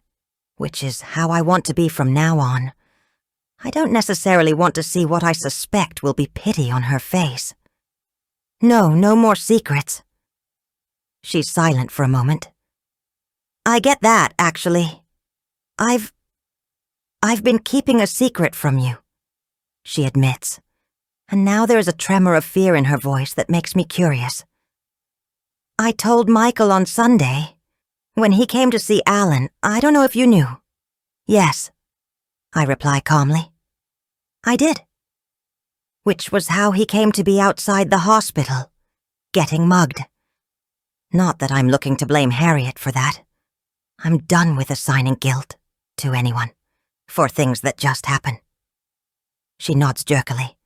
which is how I want to be from now on, I don't necessarily want to see what I suspect will be pity on her face. No more secrets. She's silent for a moment. I get that, actually. I've been keeping a secret from you, she admits, and now there's a tremor of fear in her voice that makes me curious. I told Michael on Sunday. When he came to see Alan, I don't know if you knew. Yes, I reply calmly. I did. Which was how he came to be outside the hospital, getting mugged. Not that I'm looking to blame Harriet for that. I'm done with assigning guilt to anyone for things that just happen. She nods jerkily.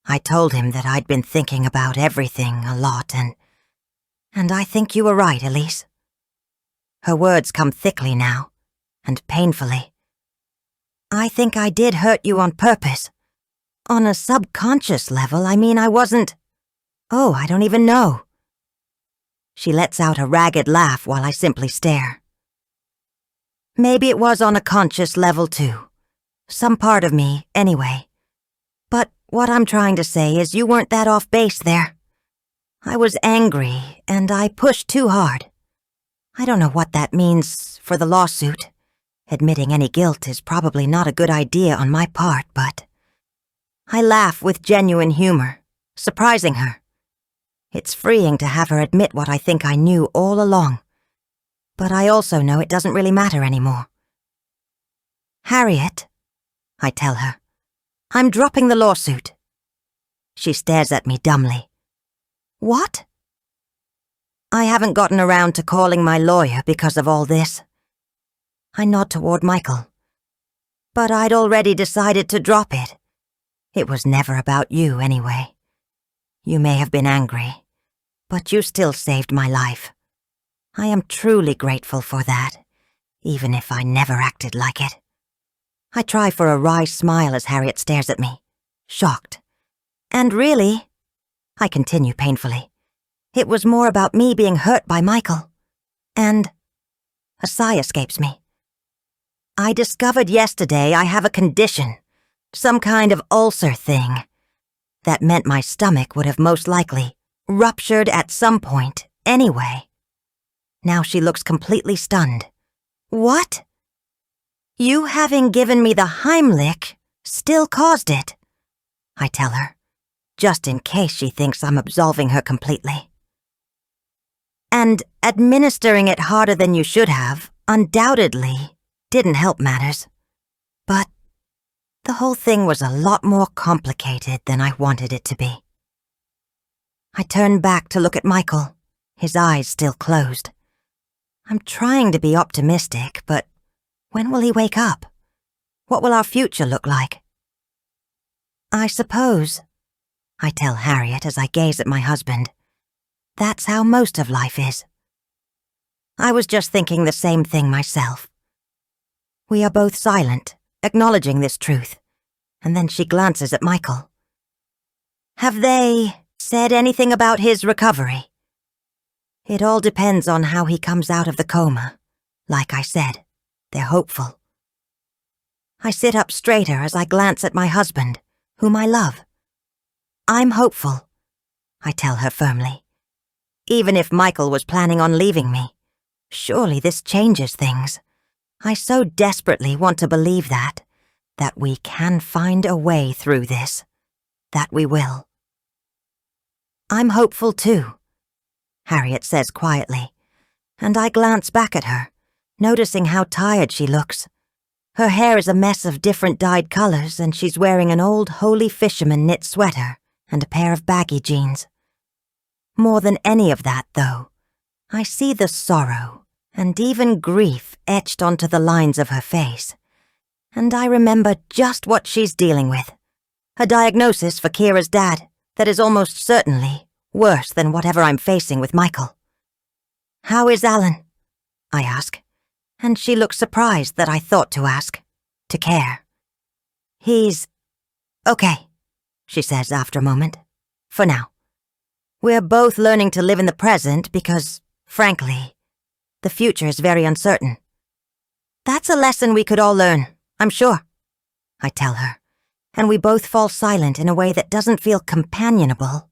I told him that I'd been thinking about everything a lot and I think you were right, Elise. Her words come thickly now, and painfully. I think I did hurt you on purpose. On a subconscious level, I mean, I wasn't... Oh, I don't even know. She lets out a ragged laugh while I simply stare. Maybe it was on a conscious level too. Some part of me, anyway. But what I'm trying to say is you weren't that off base there. I was angry, and I pushed too hard. I don't know what that means for the lawsuit. Admitting any guilt is probably not a good idea on my part, but... I laugh with genuine humor, surprising her. It's freeing to have her admit what I think I knew all along. But I also know it doesn't really matter anymore. Harriet, I tell her, I'm dropping the lawsuit. She stares at me dumbly. What? I haven't gotten around to calling my lawyer because of all this. I nod toward Michael. But I'd already decided to drop it. It was never about you anyway. You may have been angry, but you still saved my life. I am truly grateful for that, even if I never acted like it. I try for a wry smile as Harriet stares at me, shocked. And really, I continue painfully, it was more about me being hurt by Michael. And a sigh escapes me. I discovered yesterday I have a condition, some kind of ulcer thing. That meant my stomach would have most likely ruptured at some point anyway. Now she looks completely stunned. What? You having given me the Heimlich still caused it, I tell her, just in case she thinks I'm absolving her completely. And administering it harder than you should have, undoubtedly, didn't help matters. But the whole thing was a lot more complicated than I wanted it to be. I turn back to look at Michael, his eyes still closed. I'm trying to be optimistic, but when will he wake up? What will our future look like? I suppose, I tell Harriet as I gaze at my husband, that's how most of life is. I was just thinking the same thing myself. We are both silent, acknowledging this truth, and then she glances at Michael. Have they said anything about his recovery? It all depends on how he comes out of the coma. Like I said, they're hopeful. I sit up straighter as I glance at my husband, whom I love. I'm hopeful, I tell her firmly. Even if Michael was planning on leaving me, surely this changes things. I so desperately want to believe that we can find a way through this, that we will. I'm hopeful too, Harriet says quietly, and I glance back at her, noticing how tired she looks. Her hair is a mess of different dyed colors, and she's wearing an old Holy Fisherman knit sweater and a pair of baggy jeans. More than any of that, though, I see the sorrow and even grief etched onto the lines of her face, and I remember just what she's dealing with. A diagnosis for Kira's dad that is almost certainly worse than whatever I'm facing with Michael. How is Alan? I ask, and she looks surprised that I thought to ask, to care. He's okay, she says after a moment, for now. We're both learning to live in the present because, frankly, the future is very uncertain. That's a lesson we could all learn, I'm sure, I tell her, and we both fall silent in a way that doesn't feel companionable,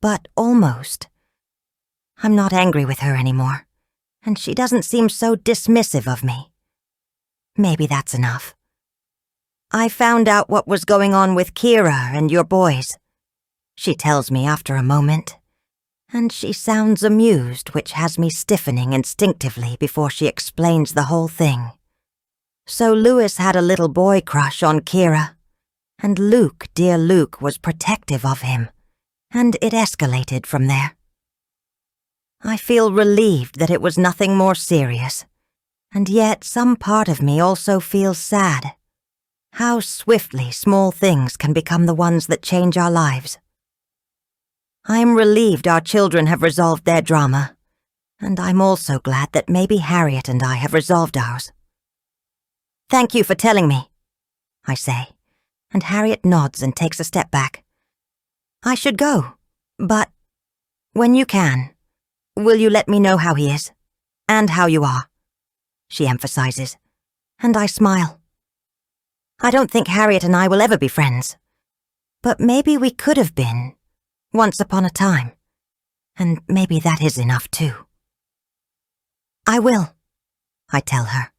but almost. I'm not angry with her anymore, and she doesn't seem so dismissive of me. Maybe that's enough. I found out what was going on with Kira and your boys, she tells me after a moment, and she sounds amused, which has me stiffening instinctively before she explains the whole thing. So Lewis had a little boy crush on Kira, and Luke, dear Luke, was protective of him, and it escalated from there. I feel relieved that it was nothing more serious, and yet some part of me also feels sad. How swiftly small things can become the ones that change our lives. I'm relieved our children have resolved their drama, and I'm also glad that maybe Harriet and I have resolved ours. Thank you for telling me, I say, and Harriet nods and takes a step back. I should go, but when you can, will you let me know how he is, and how you are, she emphasizes, and I smile. I don't think Harriet and I will ever be friends, but maybe we could have been, once upon a time, and maybe that is enough too. I will, I tell her,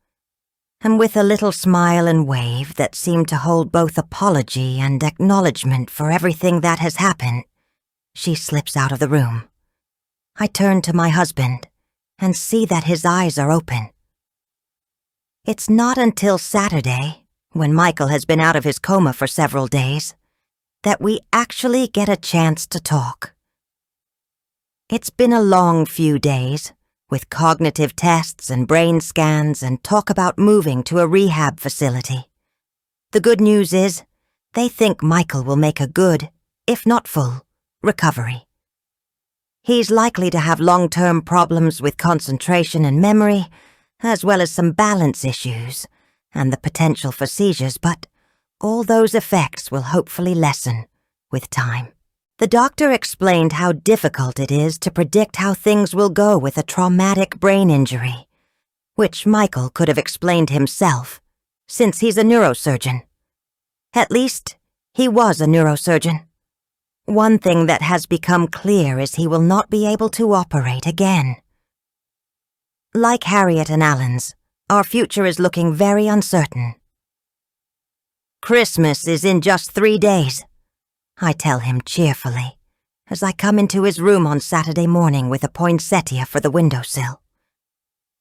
and with a little smile and wave that seemed to hold both apology and acknowledgement for everything that has happened, she slips out of the room. I turn to my husband and see that his eyes are open. It's not until Saturday, when Michael has been out of his coma for several days, that we actually get a chance to talk. It's been a long few days, with cognitive tests and brain scans and talk about moving to a rehab facility. The good news is, they think Michael will make a good, if not full, recovery. He's likely to have long-term problems with concentration and memory, as well as some balance issues and the potential for seizures, but all those effects will hopefully lessen with time. The doctor explained how difficult it is to predict how things will go with a traumatic brain injury, which Michael could have explained himself, since he's a neurosurgeon. At least, he was a neurosurgeon. One thing that has become clear is he will not be able to operate again. Like Harriet and Alan's, our future is looking very uncertain. Christmas is in just 3 days, I tell him cheerfully, as I come into his room on Saturday morning with a poinsettia for the windowsill.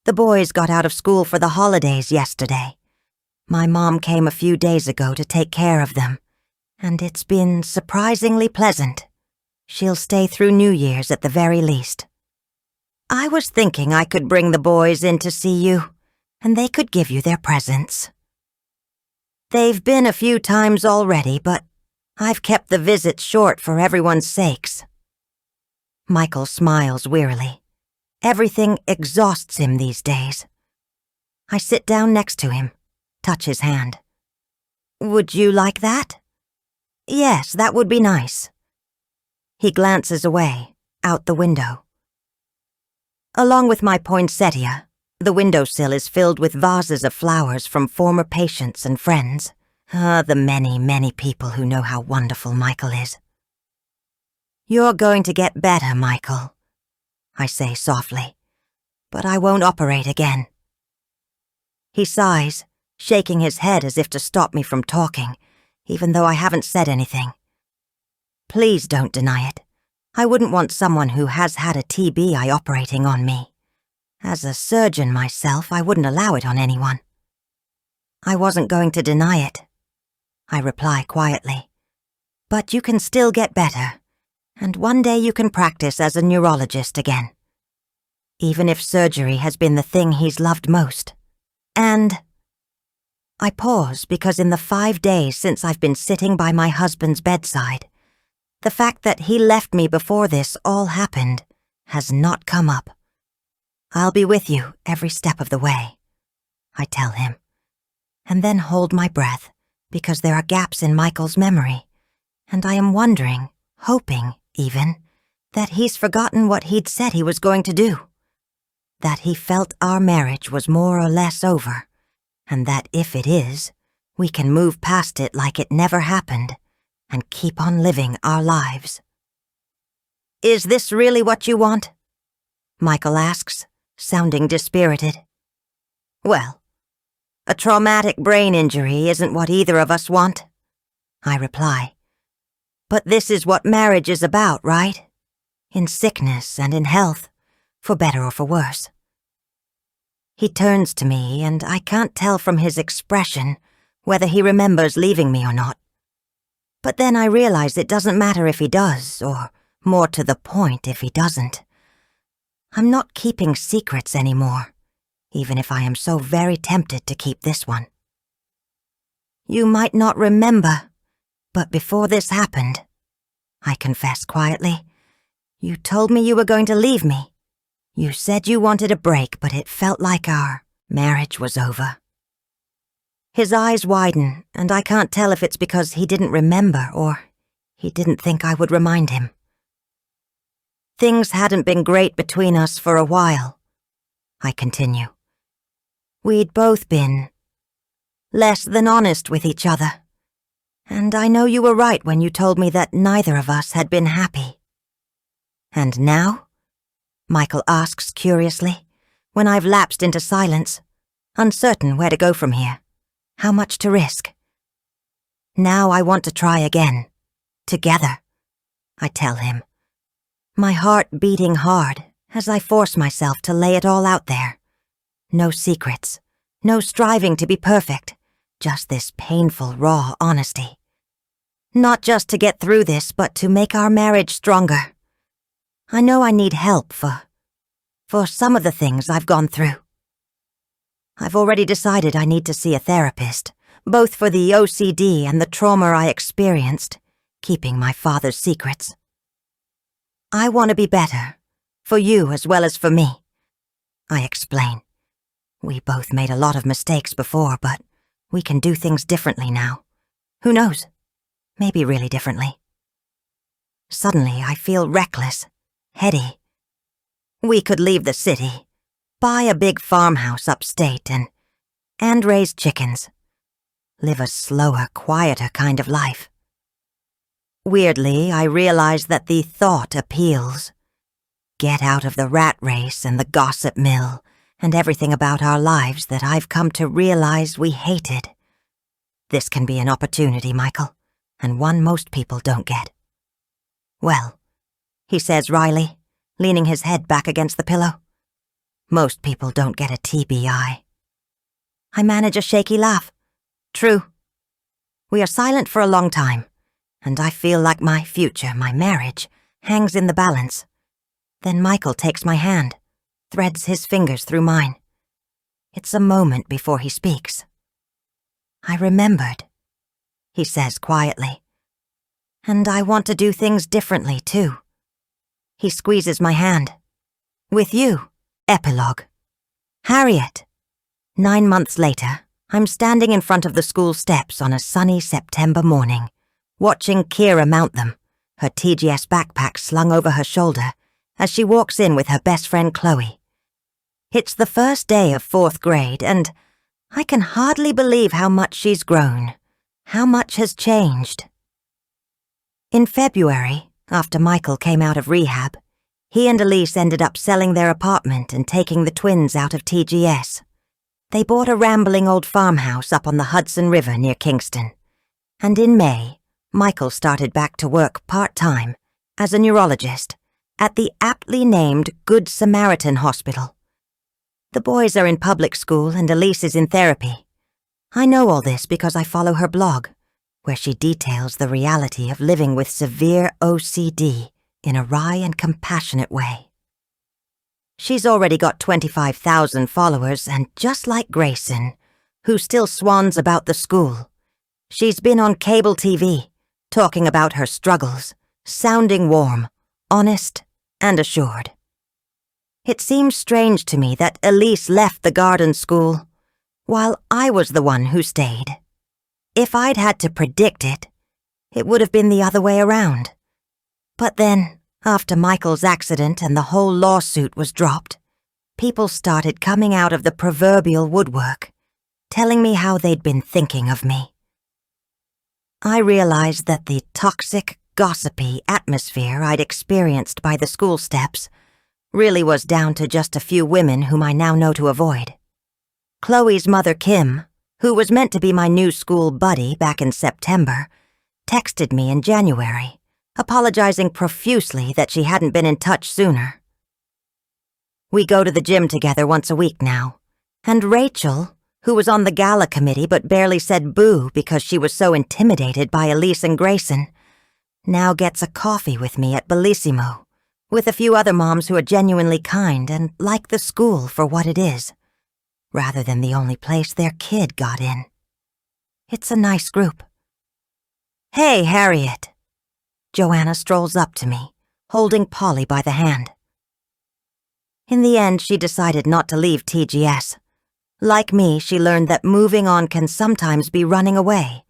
The boys got out of school for the holidays yesterday. My mom came a few days ago to take care of them, and it's been surprisingly pleasant. She'll stay through New Year's at the very least. I was thinking I could bring the boys in to see you, and they could give you their presents. They've been a few times already, but I've kept the visits short for everyone's sakes. Michael smiles wearily. Everything exhausts him these days. I sit down next to him, touch his hand. Would you like that? Yes, that would be nice. He glances away, out the window. Along with my poinsettia, the windowsill is filled with vases of flowers from former patients and friends. The many, many people who know how wonderful Michael is. You're going to get better, Michael, I say softly, but I won't operate again. He sighs, shaking his head as if to stop me from talking, even though I haven't said anything. Please don't deny it. I wouldn't want someone who has had a TBI operating on me. As a surgeon myself, I wouldn't allow it on anyone. I wasn't going to deny it, I reply quietly. But you can still get better, and one day you can practice as a neurologist again. Even if surgery has been the thing he's loved most. And I pause because in the 5 days since I've been sitting by my husband's bedside, the fact that he left me before this all happened has not come up. I'll be with you every step of the way, I tell him, and then hold my breath because there are gaps in Michael's memory, and I am wondering, hoping even, that he's forgotten what he'd said he was going to do, that he felt our marriage was more or less over, and that if it is, we can move past it like it never happened and keep on living our lives. Is this really what you want? Michael asks, sounding dispirited. Well, a traumatic brain injury isn't what either of us want, I reply. But this is what marriage is about, right? In sickness and in health, for better or for worse. He turns to me, and I can't tell from his expression whether he remembers leaving me or not. But then I realize it doesn't matter if he does, or more to the point if he doesn't. I'm not keeping secrets anymore, even if I am so very tempted to keep this one. You might not remember, but before this happened, I confess quietly, you told me you were going to leave me. You said you wanted a break, but it felt like our marriage was over. His eyes widen, and I can't tell if it's because he didn't remember or he didn't think I would remind him. Things hadn't been great between us for a while, I continue. We'd both been less than honest with each other, and I know you were right when you told me that neither of us had been happy. And now? Michael asks curiously, when I've lapsed into silence, uncertain where to go from here, how much to risk. Now I want to try again, together, I tell him, my heart beating hard as I force myself to lay it all out there. No secrets, no striving to be perfect, just this painful, raw honesty. Not just to get through this, but to make our marriage stronger. I know I need help for some of the things I've gone through. I've already decided I need to see a therapist, both for the OCD and the trauma I experienced, keeping my father's secrets. I want to be better, for you as well as for me. I explain. We both made a lot of mistakes before, but we can do things differently now. Who knows? Maybe really differently. Suddenly, I feel reckless, heady. We could leave the city, buy a big farmhouse upstate, and raise chickens. Live a slower, quieter kind of life. Weirdly, I realize that the thought appeals. Get out of the rat race and the gossip mill and everything about our lives that I've come to realize we hated. This can be an opportunity, Michael, and one most people don't get. Well, he says wryly, leaning his head back against the pillow. Most people don't get a TBI. I manage a shaky laugh. True. We are silent for a long time, and I feel like my future, my marriage, hangs in the balance. Then Michael takes my hand, threads his fingers through mine. It's a moment before he speaks. I remembered, he says quietly. And I want to do things differently, too. He squeezes my hand. With you. Epilogue. Harriet. 9 months later, I'm standing in front of the school steps on a sunny September morning, watching Kira mount them, her TGS backpack slung over her shoulder, as she walks in with her best friend Chloe. It's the first day of 4th grade, and I can hardly believe how much she's grown, how much has changed. In February, after Michael came out of rehab, he and Elise ended up selling their apartment and taking the twins out of TGS. They bought a rambling old farmhouse up on the Hudson River near Kingston. And in May, Michael started back to work part-time as a neurologist at the aptly named Good Samaritan Hospital. The boys are in public school and Elise is in therapy. I know all this because I follow her blog, where she details the reality of living with severe OCD in a wry and compassionate way. She's already got 25,000 followers, and just like Grayson, who still swans about the school, she's been on cable TV, talking about her struggles, sounding warm, honest, and assured. It seems strange to me that Elise left the garden school, while I was the one who stayed. If I'd had to predict it, it would have been the other way around. But then, after Michael's accident and the whole lawsuit was dropped, people started coming out of the proverbial woodwork, telling me how they'd been thinking of me. I realized that the toxic, gossipy atmosphere I'd experienced by the school steps really was down to just a few women whom I now know to avoid. Chloe's mother, Kim, who was meant to be my new school buddy back in September, texted me in January, apologizing profusely that she hadn't been in touch sooner. We go to the gym together once a week now, and Rachel, who was on the gala committee but barely said boo because she was so intimidated by Elise and Grayson, now gets a coffee with me at Bellissimo, with a few other moms who are genuinely kind and like the school for what it is, rather than the only place their kid got in. It's a nice group. Hey, Harriet. Joanna strolls up to me, holding Polly by the hand. In the end, she decided not to leave TGS. Like me, she learned that moving on can sometimes be running away,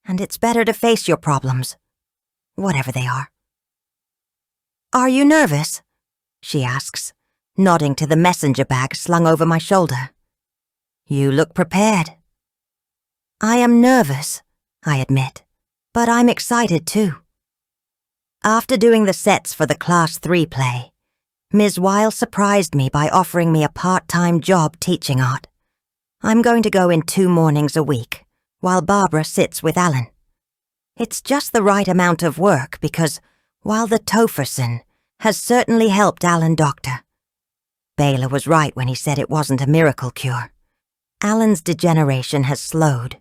and it's better to face your problems, whatever they are. Are you nervous? She asks, nodding to the messenger bag slung over my shoulder. You look prepared. I am nervous, I admit, but I'm excited too. After doing the sets for the Class 3 play, Ms. Weil surprised me by offering me a part-time job teaching art. I'm going to go in 2 mornings a week, while Barbara sits with Alan. It's just the right amount of work because, while the Topherson has certainly helped Alan doctor, Baylor was right when he said it wasn't a miracle cure. Alan's degeneration has slowed,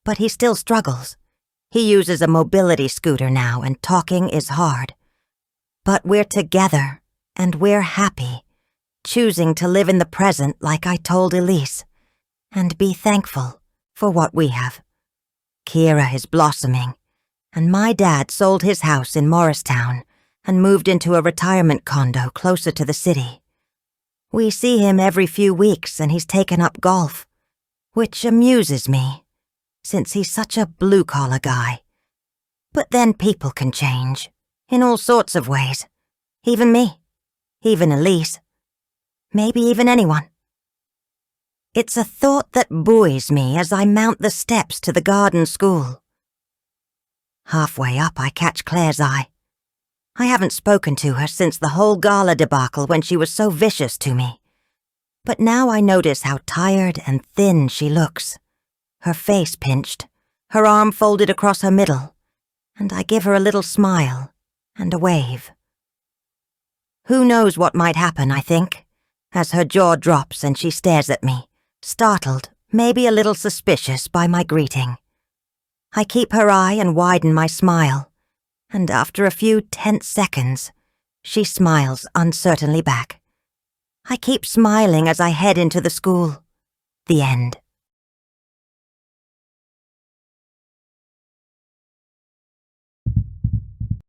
but he still struggles. He uses a mobility scooter now and talking is hard. But we're together, and we're happy, choosing to live in the present like I told Elise, and be thankful for what we have. Kira is blossoming, and my dad sold his house in Morristown and moved into a retirement condo closer to the city. We see him every few weeks and he's taken up golf, which amuses me, since he's such a blue-collar guy. But then people can change, in all sorts of ways. Even me. Even Elise. Maybe even anyone. It's a thought that buoys me as I mount the steps to the garden school. Halfway up, I catch Claire's eye. I haven't spoken to her since the whole gala debacle when she was so vicious to me. But now I notice how tired and thin she looks. Her face pinched, her arm folded across her middle, and I give her a little smile and a wave. Who knows what might happen, I think, as her jaw drops and she stares at me, startled, maybe a little suspicious by my greeting. I keep her eye and widen my smile, and after a few tense seconds, she smiles uncertainly back. I keep smiling as I head into the school. The end.